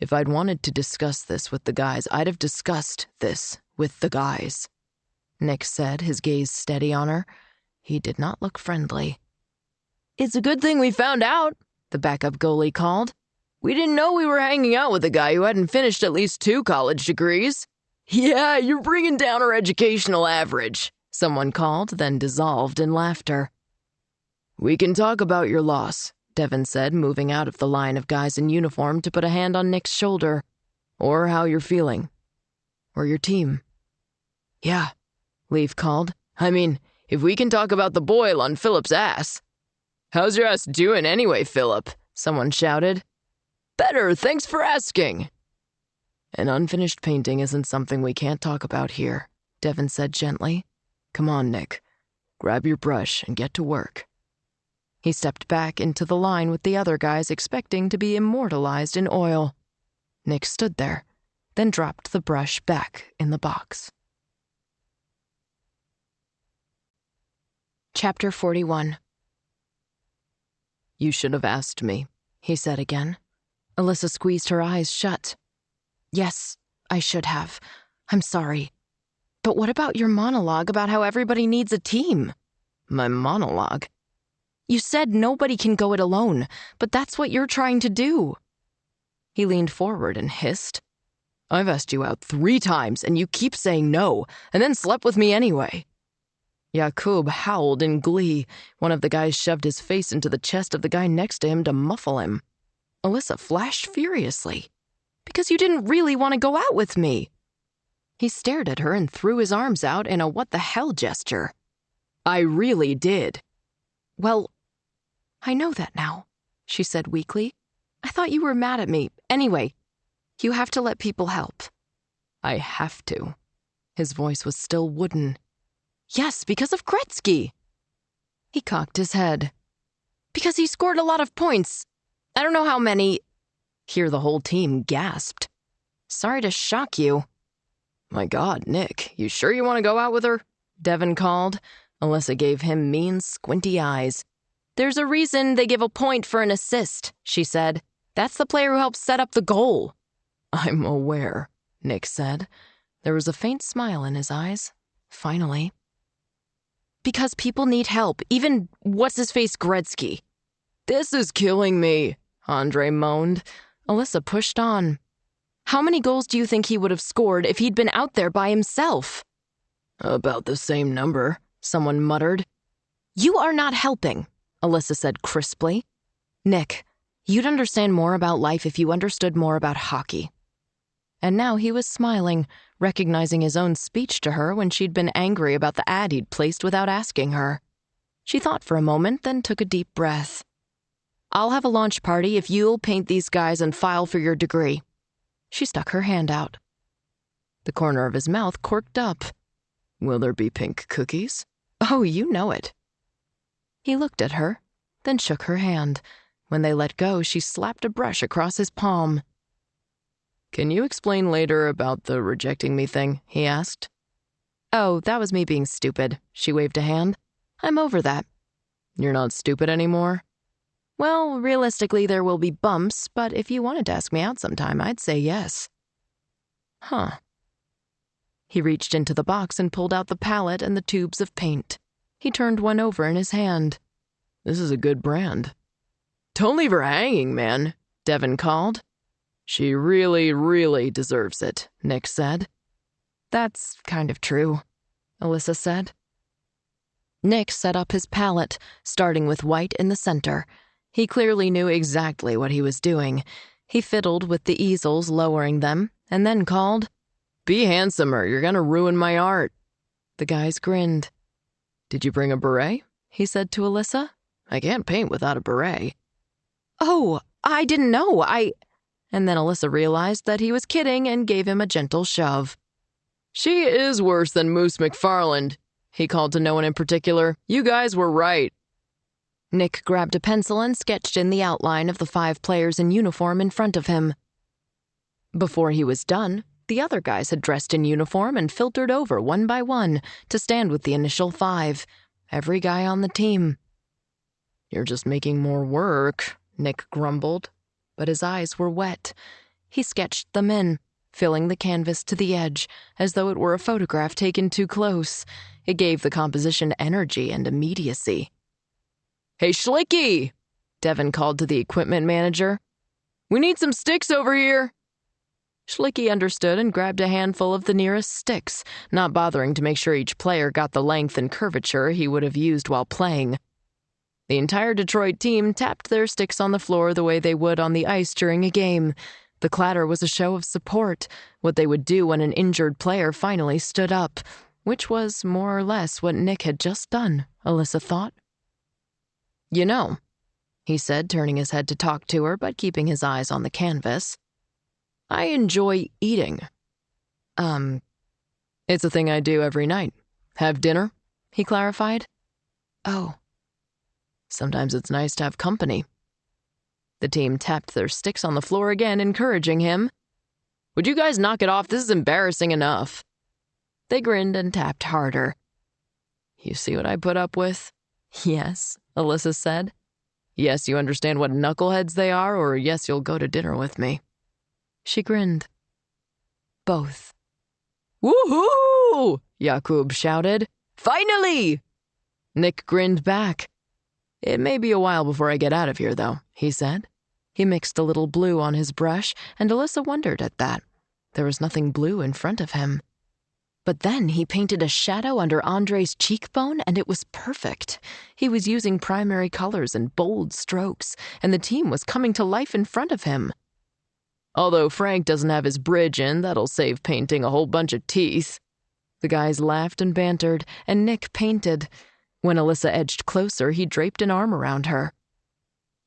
If I'd wanted to discuss this with the guys, I'd have discussed this with the guys, Nick said, his gaze steady on her. He did not look friendly. It's a good thing we found out, the backup goalie called. We didn't know we were hanging out with a guy who hadn't finished at least 2 college degrees. Yeah, you're bringing down our educational average, someone called, then dissolved in laughter. We can talk about your loss, Devin said, moving out of the line of guys in uniform to put a hand on Nick's shoulder. Or how you're feeling. Or your team. Yeah, Leaf called. I mean, if we can talk about the boil on Philip's ass. How's your ass doing anyway, Philip? Someone shouted. Better, thanks for asking. An unfinished painting isn't something we can't talk about here, Devin said gently. Come on, Nick. Grab your brush and get to work. He stepped back into the line with the other guys, expecting to be immortalized in oil. Nick stood there, then dropped the brush back in the box. Chapter 41. You should have asked me, he said again. Alyssa squeezed her eyes shut. Yes, I should have. I'm sorry. But what about your monologue about how everybody needs a team? My monologue? You said nobody can go it alone, but that's what you're trying to do. He leaned forward and hissed. I've asked you out 3 times, and you keep saying no, and then slept with me anyway. Yakub howled in glee. One of the guys shoved his face into the chest of the guy next to him to muffle him. Alyssa flashed furiously. Because you didn't really want to go out with me. He stared at her and threw his arms out in a what-the-hell gesture. I really did. Well, I know that now, she said weakly. I thought you were mad at me. Anyway, you have to let people help. I have to. His voice was still wooden. Yes, because of Gretzky. He cocked his head. Because he scored a lot of points. I don't know how many. Here the whole team gasped. Sorry to shock you. My God, Nick, you sure you want to go out with her? Devin called. Alyssa gave him mean, squinty eyes. There's a reason they give a point for an assist, she said. That's the player who helps set up the goal. I'm aware, Nick said. There was a faint smile in his eyes. Finally. Because people need help, even what's-his-face Gretzky. This is killing me, Andre moaned. Alyssa pushed on. How many goals do you think he would have scored if he'd been out there by himself? About the same number, someone muttered. You are not helping, Alyssa said crisply. Nick, you'd understand more about life if you understood more about hockey. And now he was smiling, recognizing his own speech to her when she'd been angry about the ad he'd placed without asking her. She thought for a moment, then took a deep breath. I'll have a launch party if you'll paint these guys and file for your degree. She stuck her hand out. The corner of his mouth corked up. Will there be pink cookies? Oh, you know it. He looked at her, then shook her hand. When they let go, she slapped a brush across his palm. Can you explain later about the rejecting me thing? He asked. Oh, that was me being stupid. She waved a hand. I'm over that. You're not stupid anymore? Well, realistically, there will be bumps, but if you wanted to ask me out sometime, I'd say yes. Huh. He reached into the box and pulled out the palette and the tubes of paint. He turned one over in his hand. This is a good brand. Don't leave her hanging, man, Devin called. She really, really deserves it, Nick said. That's kind of true, Alyssa said. Nick set up his palette, starting with white in the center. He clearly knew exactly what he was doing. He fiddled with the easels, lowering them, and then called, Be handsomer, you're gonna ruin my art. The guys grinned. Did you bring a beret? He said to Alyssa. I can't paint without a beret. Oh, I didn't know, And then Alyssa realized that he was kidding and gave him a gentle shove. She is worse than Moose McFarland, he called to no one in particular. You guys were right. Nick grabbed a pencil and sketched in the outline of the 5 players in uniform in front of him. Before he was done, the other guys had dressed in uniform and filtered over one by one to stand with the initial 5, every guy on the team. "You're just making more work," Nick grumbled, but his eyes were wet. He sketched them in, filling the canvas to the edge, as though it were a photograph taken too close. It gave the composition energy and immediacy. "Hey, Schlicky!" Devin called to the equipment manager. "We need some sticks over here." Schlicky understood and grabbed a handful of the nearest sticks, not bothering to make sure each player got the length and curvature he would have used while playing. The entire Detroit team tapped their sticks on the floor the way they would on the ice during a game. The clatter was a show of support, what they would do when an injured player finally stood up, which was more or less what Nick had just done, Alyssa thought. "You know," he said, turning his head to talk to her but keeping his eyes on the canvas, "I enjoy eating. It's a thing I do every night. Have dinner," he clarified. "Oh. Sometimes it's nice to have company." The team tapped their sticks on the floor again, encouraging him. "Would you guys knock it off? This is embarrassing enough." They grinned and tapped harder. "You see what I put up with?" "Yes," Alyssa said. "Yes, you understand what knuckleheads they are, or yes, you'll go to dinner with me." She grinned. "Both." "Woohoo!" Yakub shouted. "Finally!" Nick grinned back. "It may be a while before I get out of here, though," he said. He mixed a little blue on his brush, and Alyssa wondered at that. There was nothing blue in front of him. But then he painted a shadow under Andre's cheekbone, and it was perfect. He was using primary colors and bold strokes, and the team was coming to life in front of him. "Although Frank doesn't have his bridge in, that'll save painting a whole bunch of teeth." The guys laughed and bantered, and Nick painted. When Alyssa edged closer, he draped an arm around her.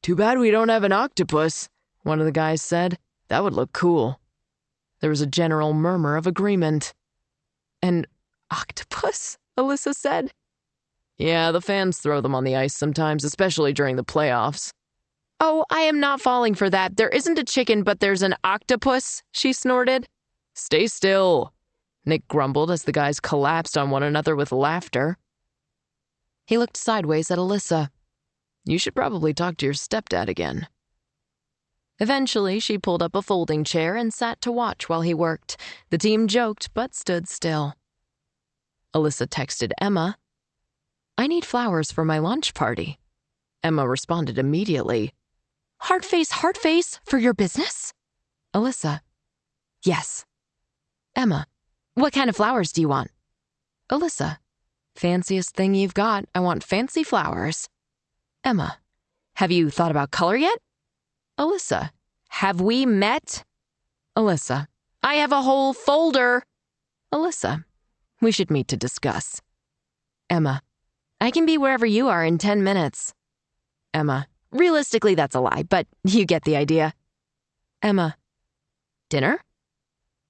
"Too bad we don't have an octopus," one of the guys said. "That would look cool." There was a general murmur of agreement. "An octopus?" Alyssa said. "Yeah, the fans throw them on the ice sometimes, especially during the playoffs." "Oh, I am not falling for that. There isn't a chicken, but there's an octopus," she snorted. "Stay still," Nick grumbled as the guys collapsed on one another with laughter. He looked sideways at Alyssa. "You should probably talk to your stepdad again." Eventually, she pulled up a folding chair and sat to watch while he worked. The team joked, but stood still. Alyssa texted Emma, "I need flowers for my lunch party." Emma responded immediately. Heart face, for your business?" Alyssa, "Yes." Emma, "What kind of flowers do you want?" Alyssa, "Fanciest thing you've got. I want fancy flowers." Emma, "Have you thought about color yet?" Alyssa, "Have we met?" Alyssa, "I have a whole folder." Alyssa, "We should meet to discuss." Emma, "I can be wherever you are in 10 minutes. Emma, "Realistically, that's a lie, but you get the idea." Emma, "Dinner?"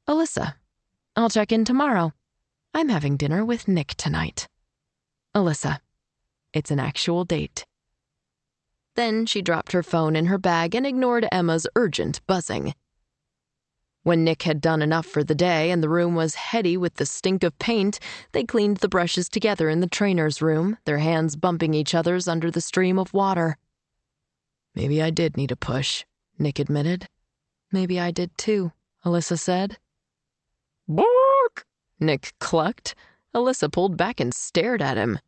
Alyssa, "I'll check in tomorrow. I'm having dinner with Nick tonight." Alyssa, "It's an actual date." Then she dropped her phone in her bag and ignored Emma's urgent buzzing. When Nick had done enough for the day and the room was heady with the stink of paint, they cleaned the brushes together in the trainer's room, their hands bumping each other's under the stream of water. "Maybe I did need a push," Nick admitted. "Maybe I did too," Alyssa said. "Bark!" Nick clucked. Alyssa pulled back and stared at him.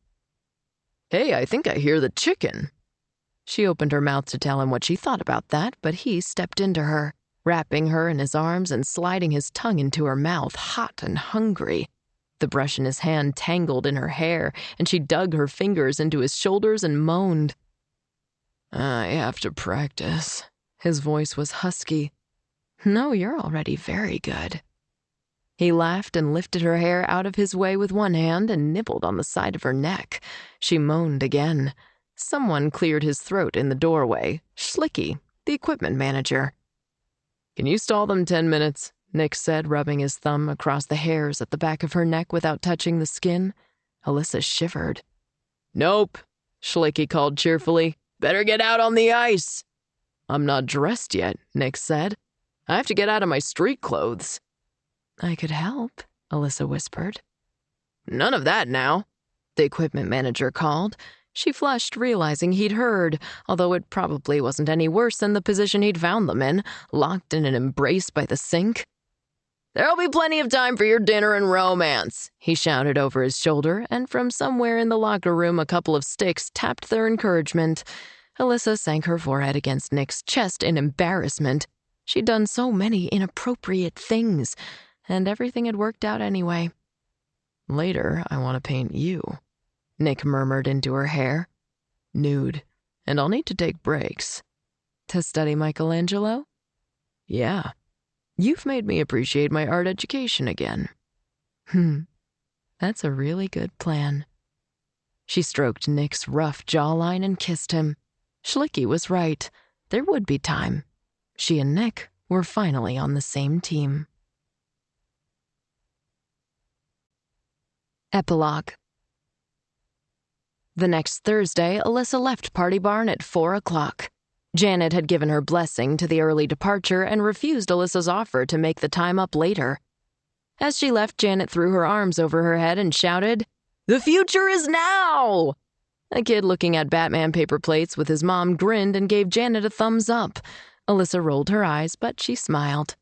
"Hey, I think I hear the chicken." She opened her mouth to tell him what she thought about that, but he stepped into her, wrapping her in his arms and sliding his tongue into her mouth, hot and hungry. The brush in his hand tangled in her hair, and she dug her fingers into his shoulders and moaned. "I have to practice." His voice was husky. "No, you're already very good." He laughed and lifted her hair out of his way with one hand and nibbled on the side of her neck. She moaned again. Someone cleared his throat in the doorway. Schlicky, the equipment manager. "Can you stall them 10 minutes?" Nick said, rubbing his thumb across the hairs at the back of her neck without touching the skin. Alyssa shivered. "Nope," Schlicky called cheerfully. "Better get out on the ice." "I'm not dressed yet," Nick said. "I have to get out of my street clothes." "I could help," Alyssa whispered. "None of that now," the equipment manager called. She flushed, realizing he'd heard, although it probably wasn't any worse than the position he'd found them in, locked in an embrace by the sink. "There'll be plenty of time for your dinner and romance," he shouted over his shoulder, and from somewhere in the locker room a couple of sticks tapped their encouragement. Alyssa sank her forehead against Nick's chest in embarrassment. She'd done so many inappropriate things, and everything had worked out anyway. "Later, I want to paint you," Nick murmured into her hair. "Nude, and I'll need to take breaks." "To study Michelangelo?" "Yeah. You've made me appreciate my art education again." That's a really good plan." She stroked Nick's rough jawline and kissed him. Schlicky was right. There would be time. She and Nick were finally on the same team. Epilogue. The next Thursday, Alyssa left Party Barn at 4 o'clock. Janet had given her blessing to the early departure and refused Alyssa's offer to make the time up later. As she left, Janet threw her arms over her head and shouted, "The future is now!" A kid looking at Batman paper plates with his mom grinned and gave Janet a thumbs up. Alyssa rolled her eyes, but she smiled.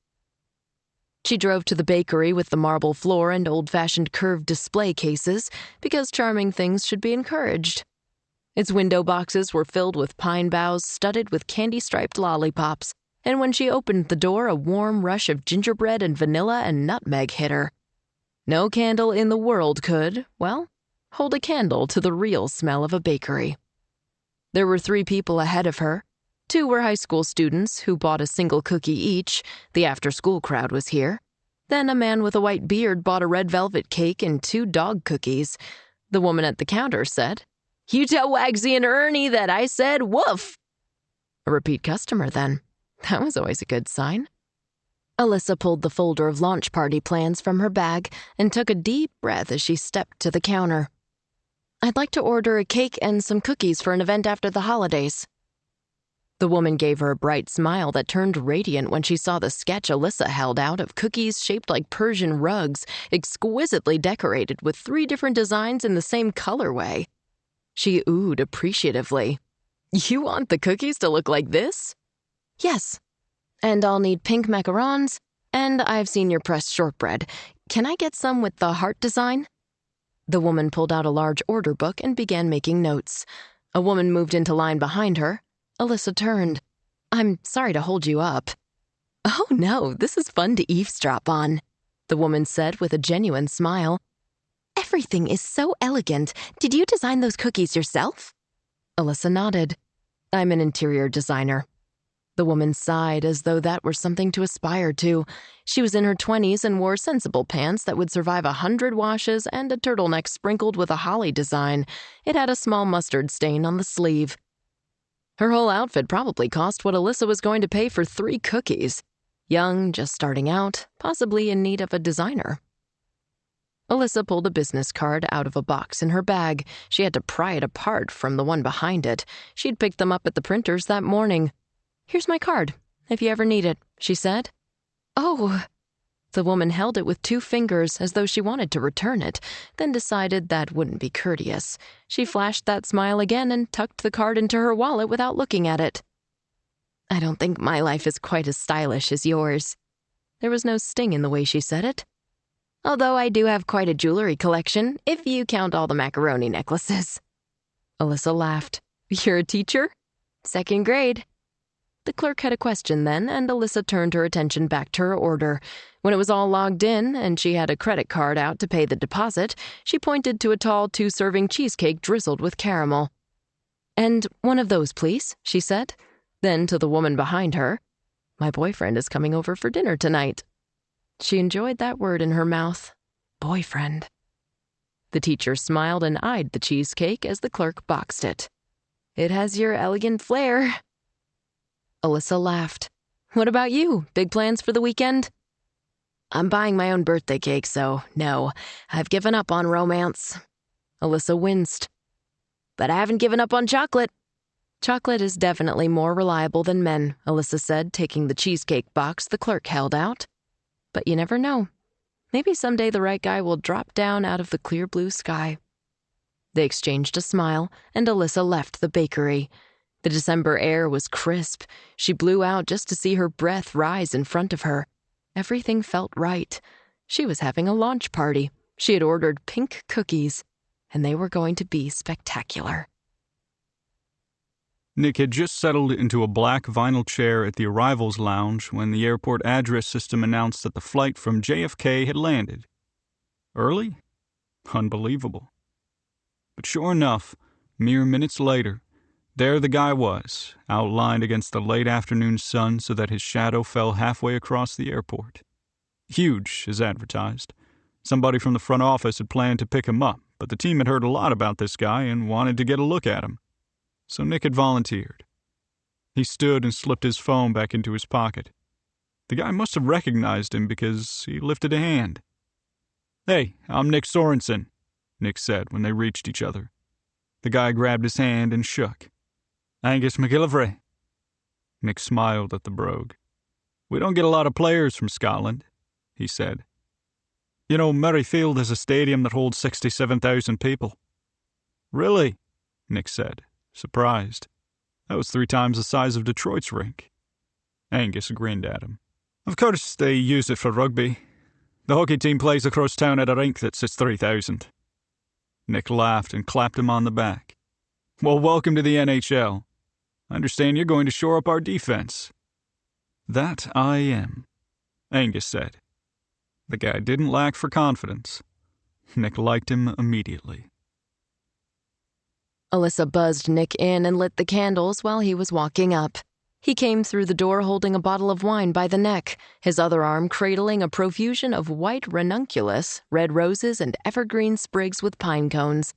She drove to the bakery with the marble floor and old-fashioned curved display cases, because charming things should be encouraged. Its window boxes were filled with pine boughs studded with candy-striped lollipops, and when she opened the door, a warm rush of gingerbread and vanilla and nutmeg hit her. No candle in the world could, well, hold a candle to the real smell of a bakery. There were 3 people ahead of her. 2 were high school students who bought a single cookie each. The after-school crowd was here. Then a man with a white beard bought a red velvet cake and 2 dog cookies. The woman at the counter said, "You tell Wagsy and Ernie that I said woof." A repeat customer, then. That was always a good sign. Alyssa pulled the folder of launch party plans from her bag and took a deep breath as she stepped to the counter. "I'd like to order a cake and some cookies for an event after the holidays." The woman gave her a bright smile that turned radiant when she saw the sketch Alyssa held out of cookies shaped like Persian rugs, exquisitely decorated with 3 different designs in the same colorway. She oohed appreciatively. "You want the cookies to look like this?" "Yes. And I'll need pink macarons, and I've seen your pressed shortbread. Can I get some with the heart design?" The woman pulled out a large order book and began making notes. A woman moved into line behind her. Alyssa turned. "I'm sorry to hold you up." "Oh no, this is fun to eavesdrop on," the woman said with a genuine smile. "Everything is so elegant. Did you design those cookies yourself?" Alyssa nodded. "I'm an interior designer." The woman sighed as though that were something to aspire to. She was in her 20s and wore sensible pants that would survive 100 washes and a turtleneck sprinkled with a holly design. It had a small mustard stain on the sleeve. Her whole outfit probably cost what Alyssa was going to pay for 3 cookies. Young, just starting out, possibly in need of a designer. Alyssa pulled a business card out of a box in her bag. She had to pry it apart from the one behind it. She'd picked them up at the printers that morning. "Here's my card, if you ever need it," she said. "Oh." The woman held it with 2 fingers as though she wanted to return it, then decided that wouldn't be courteous. She flashed that smile again and tucked the card into her wallet without looking at it. "I don't think my life is quite as stylish as yours." There was no sting in the way she said it. "Although I do have quite a jewelry collection, if you count all the macaroni necklaces." Alyssa laughed. "You're a teacher?" "2nd grade." The clerk had a question then, and Alyssa turned her attention back to her order. When it was all logged in, and she had a credit card out to pay the deposit, she pointed to a tall 2-serving cheesecake drizzled with caramel. "And one of those, please," she said. Then to the woman behind her, "My boyfriend is coming over for dinner tonight." She enjoyed that word in her mouth. Boyfriend. The teacher smiled and eyed the cheesecake as the clerk boxed it. "It has your elegant flair." Alyssa laughed. "What about you? Big plans for the weekend?" "I'm buying my own birthday cake, so no, I've given up on romance." Alyssa winced. but I haven't given up on chocolate. Chocolate is definitely more reliable than men, Alyssa said, taking the cheesecake box the clerk held out. But you never know. Maybe someday the right guy will drop down out of the clear blue sky. They exchanged a smile, and Alyssa left the bakery. The December air was crisp. She blew out just to see her breath rise in front of her. Everything felt right. She was having a launch party. She had ordered pink cookies, and they were going to be spectacular. Nick had just settled into a black vinyl chair at the arrivals lounge when the airport address system announced that the flight from JFK had landed. Early? Unbelievable. But sure enough, mere minutes later, there the guy was, outlined against the late afternoon sun so that his shadow fell halfway across the airport. Huge, as advertised. Somebody from the front office had planned to pick him up, but the team had heard a lot about this guy and wanted to get a look at him. So Nick had volunteered. He stood and slipped his phone back into his pocket. The guy must have recognized him because he lifted a hand. "Hey, I'm Nick Sorensen," Nick said when they reached each other. The guy grabbed his hand and shook. "Angus McGillivray." Nick smiled at the brogue. "We don't get a lot of players from Scotland," he said. "You know, Murrayfield is a stadium that holds 67,000 people." "Really?" Nick said, surprised. That was 3 times the size of Detroit's rink. Angus grinned at him. "Of course they use it for rugby. The hockey team plays across town at a rink that sits 3,000. Nick laughed and clapped him on the back. "Well, welcome to the NHL. I understand you're going to shore up our defense." "That I am," Angus said. The guy didn't lack for confidence. Nick liked him immediately. Alyssa buzzed Nick in and lit the candles while he was walking up. He came through the door holding a bottle of wine by the neck, his other arm cradling a profusion of white ranunculus, red roses, and evergreen sprigs with pine cones.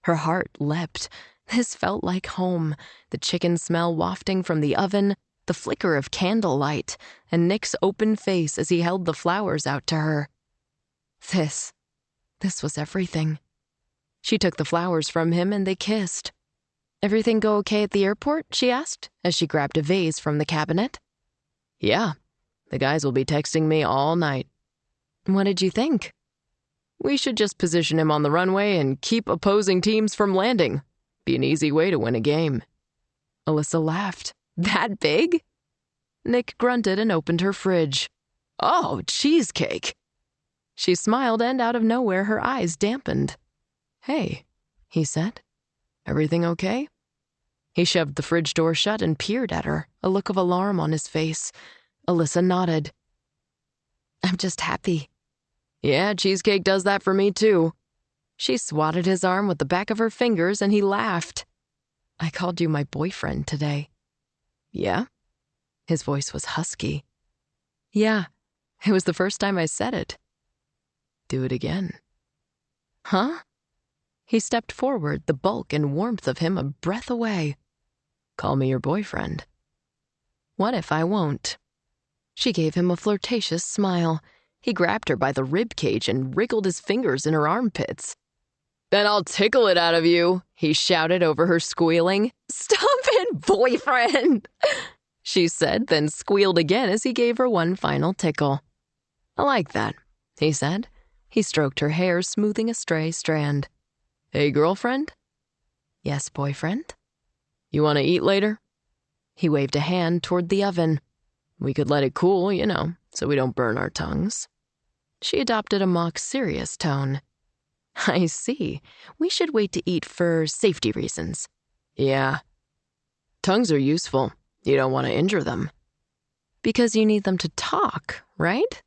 Her heart leapt. This felt like home, the chicken smell wafting from the oven, the flicker of candlelight, and Nick's open face as he held the flowers out to her. This was everything. She took the flowers from him and they kissed. "Everything go okay at the airport?" she asked, as she grabbed a vase from the cabinet. "Yeah. The guys will be texting me all night." "What did you think?" "We should just position him on the runway and keep opposing teams from landing. Be an easy way to win a game." Alyssa laughed. "That big?" Nick grunted and opened her fridge. "Oh, cheesecake." She smiled, and out of nowhere her eyes dampened. "Hey," he said. "Everything okay?" He shoved the fridge door shut and peered at her, a look of alarm on his face. Alyssa nodded. "I'm just happy." "Yeah, cheesecake does that for me too." She swatted his arm with the back of her fingers and he laughed. "I called you my boyfriend today." "Yeah?" His voice was husky. "Yeah, it was the first time I said it." "Do it again." "Huh?" He stepped forward, the bulk and warmth of him a breath away. "Call me your boyfriend." "What if I won't?" She gave him a flirtatious smile. He grabbed her by the rib cage and wriggled his fingers in her armpits. "Then I'll tickle it out of you," he shouted over her squealing. "Stop it, boyfriend," she said, then squealed again as he gave her one final tickle. "I like that," he said. He stroked her hair, smoothing a stray strand. "Hey, girlfriend?" "Yes, boyfriend." "You want to eat later?" He waved a hand toward the oven. "We could let it cool, so we don't burn our tongues." She adopted a mock serious tone. "I see. We should wait to eat for safety reasons." "Yeah. Tongues are useful. You don't want to injure them." "Because you need them to talk, right?"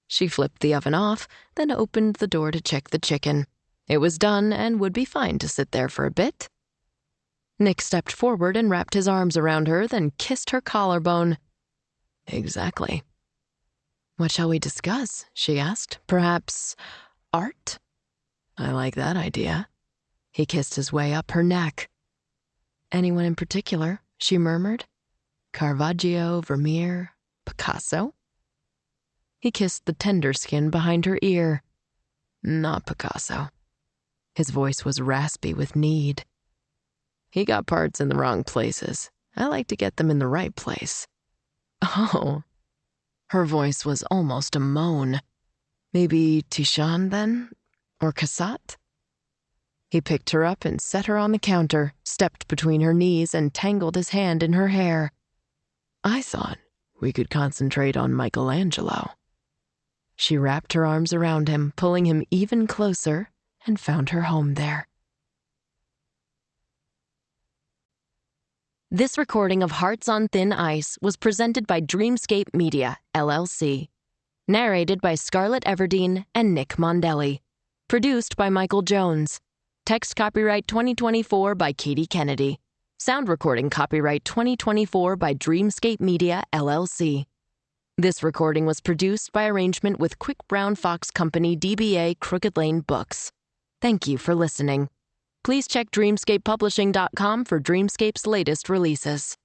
She flipped the oven off, then opened the door to check the chicken. It was done and would be fine to sit there for a bit. Nick stepped forward and wrapped his arms around her, then kissed her collarbone. "Exactly." "What shall we discuss?" she asked. "Perhaps art?" "I like that idea." He kissed his way up her neck. "Anyone in particular?" she murmured. "Caravaggio, Vermeer, Picasso?" He kissed the tender skin behind her ear. "Not Picasso." His voice was raspy with need. He got parts in the wrong places. I like to get them in the right place. Oh. Her voice was almost a moan. Maybe Tishan, then? Or Kassat? He picked her up and set her on the counter, stepped between her knees, and tangled his hand in her hair. I thought we could concentrate on Michelangelo. She wrapped her arms around him, pulling him even closer, and found her home there. This recording of Hearts on Thin Ice was presented by Dreamscape Media, LLC. Narrated by Scarlett Everdeen and Nick Mondelli. Produced by Michael Jones. Text copyright 2024 by Katie Kennedy. Sound recording copyright 2024 by Dreamscape Media, LLC. This recording was produced by arrangement with Quick Brown Fox Company DBA Crooked Lane Books. Thank you for listening. Please check dreamscapepublishing.com for Dreamscape's latest releases.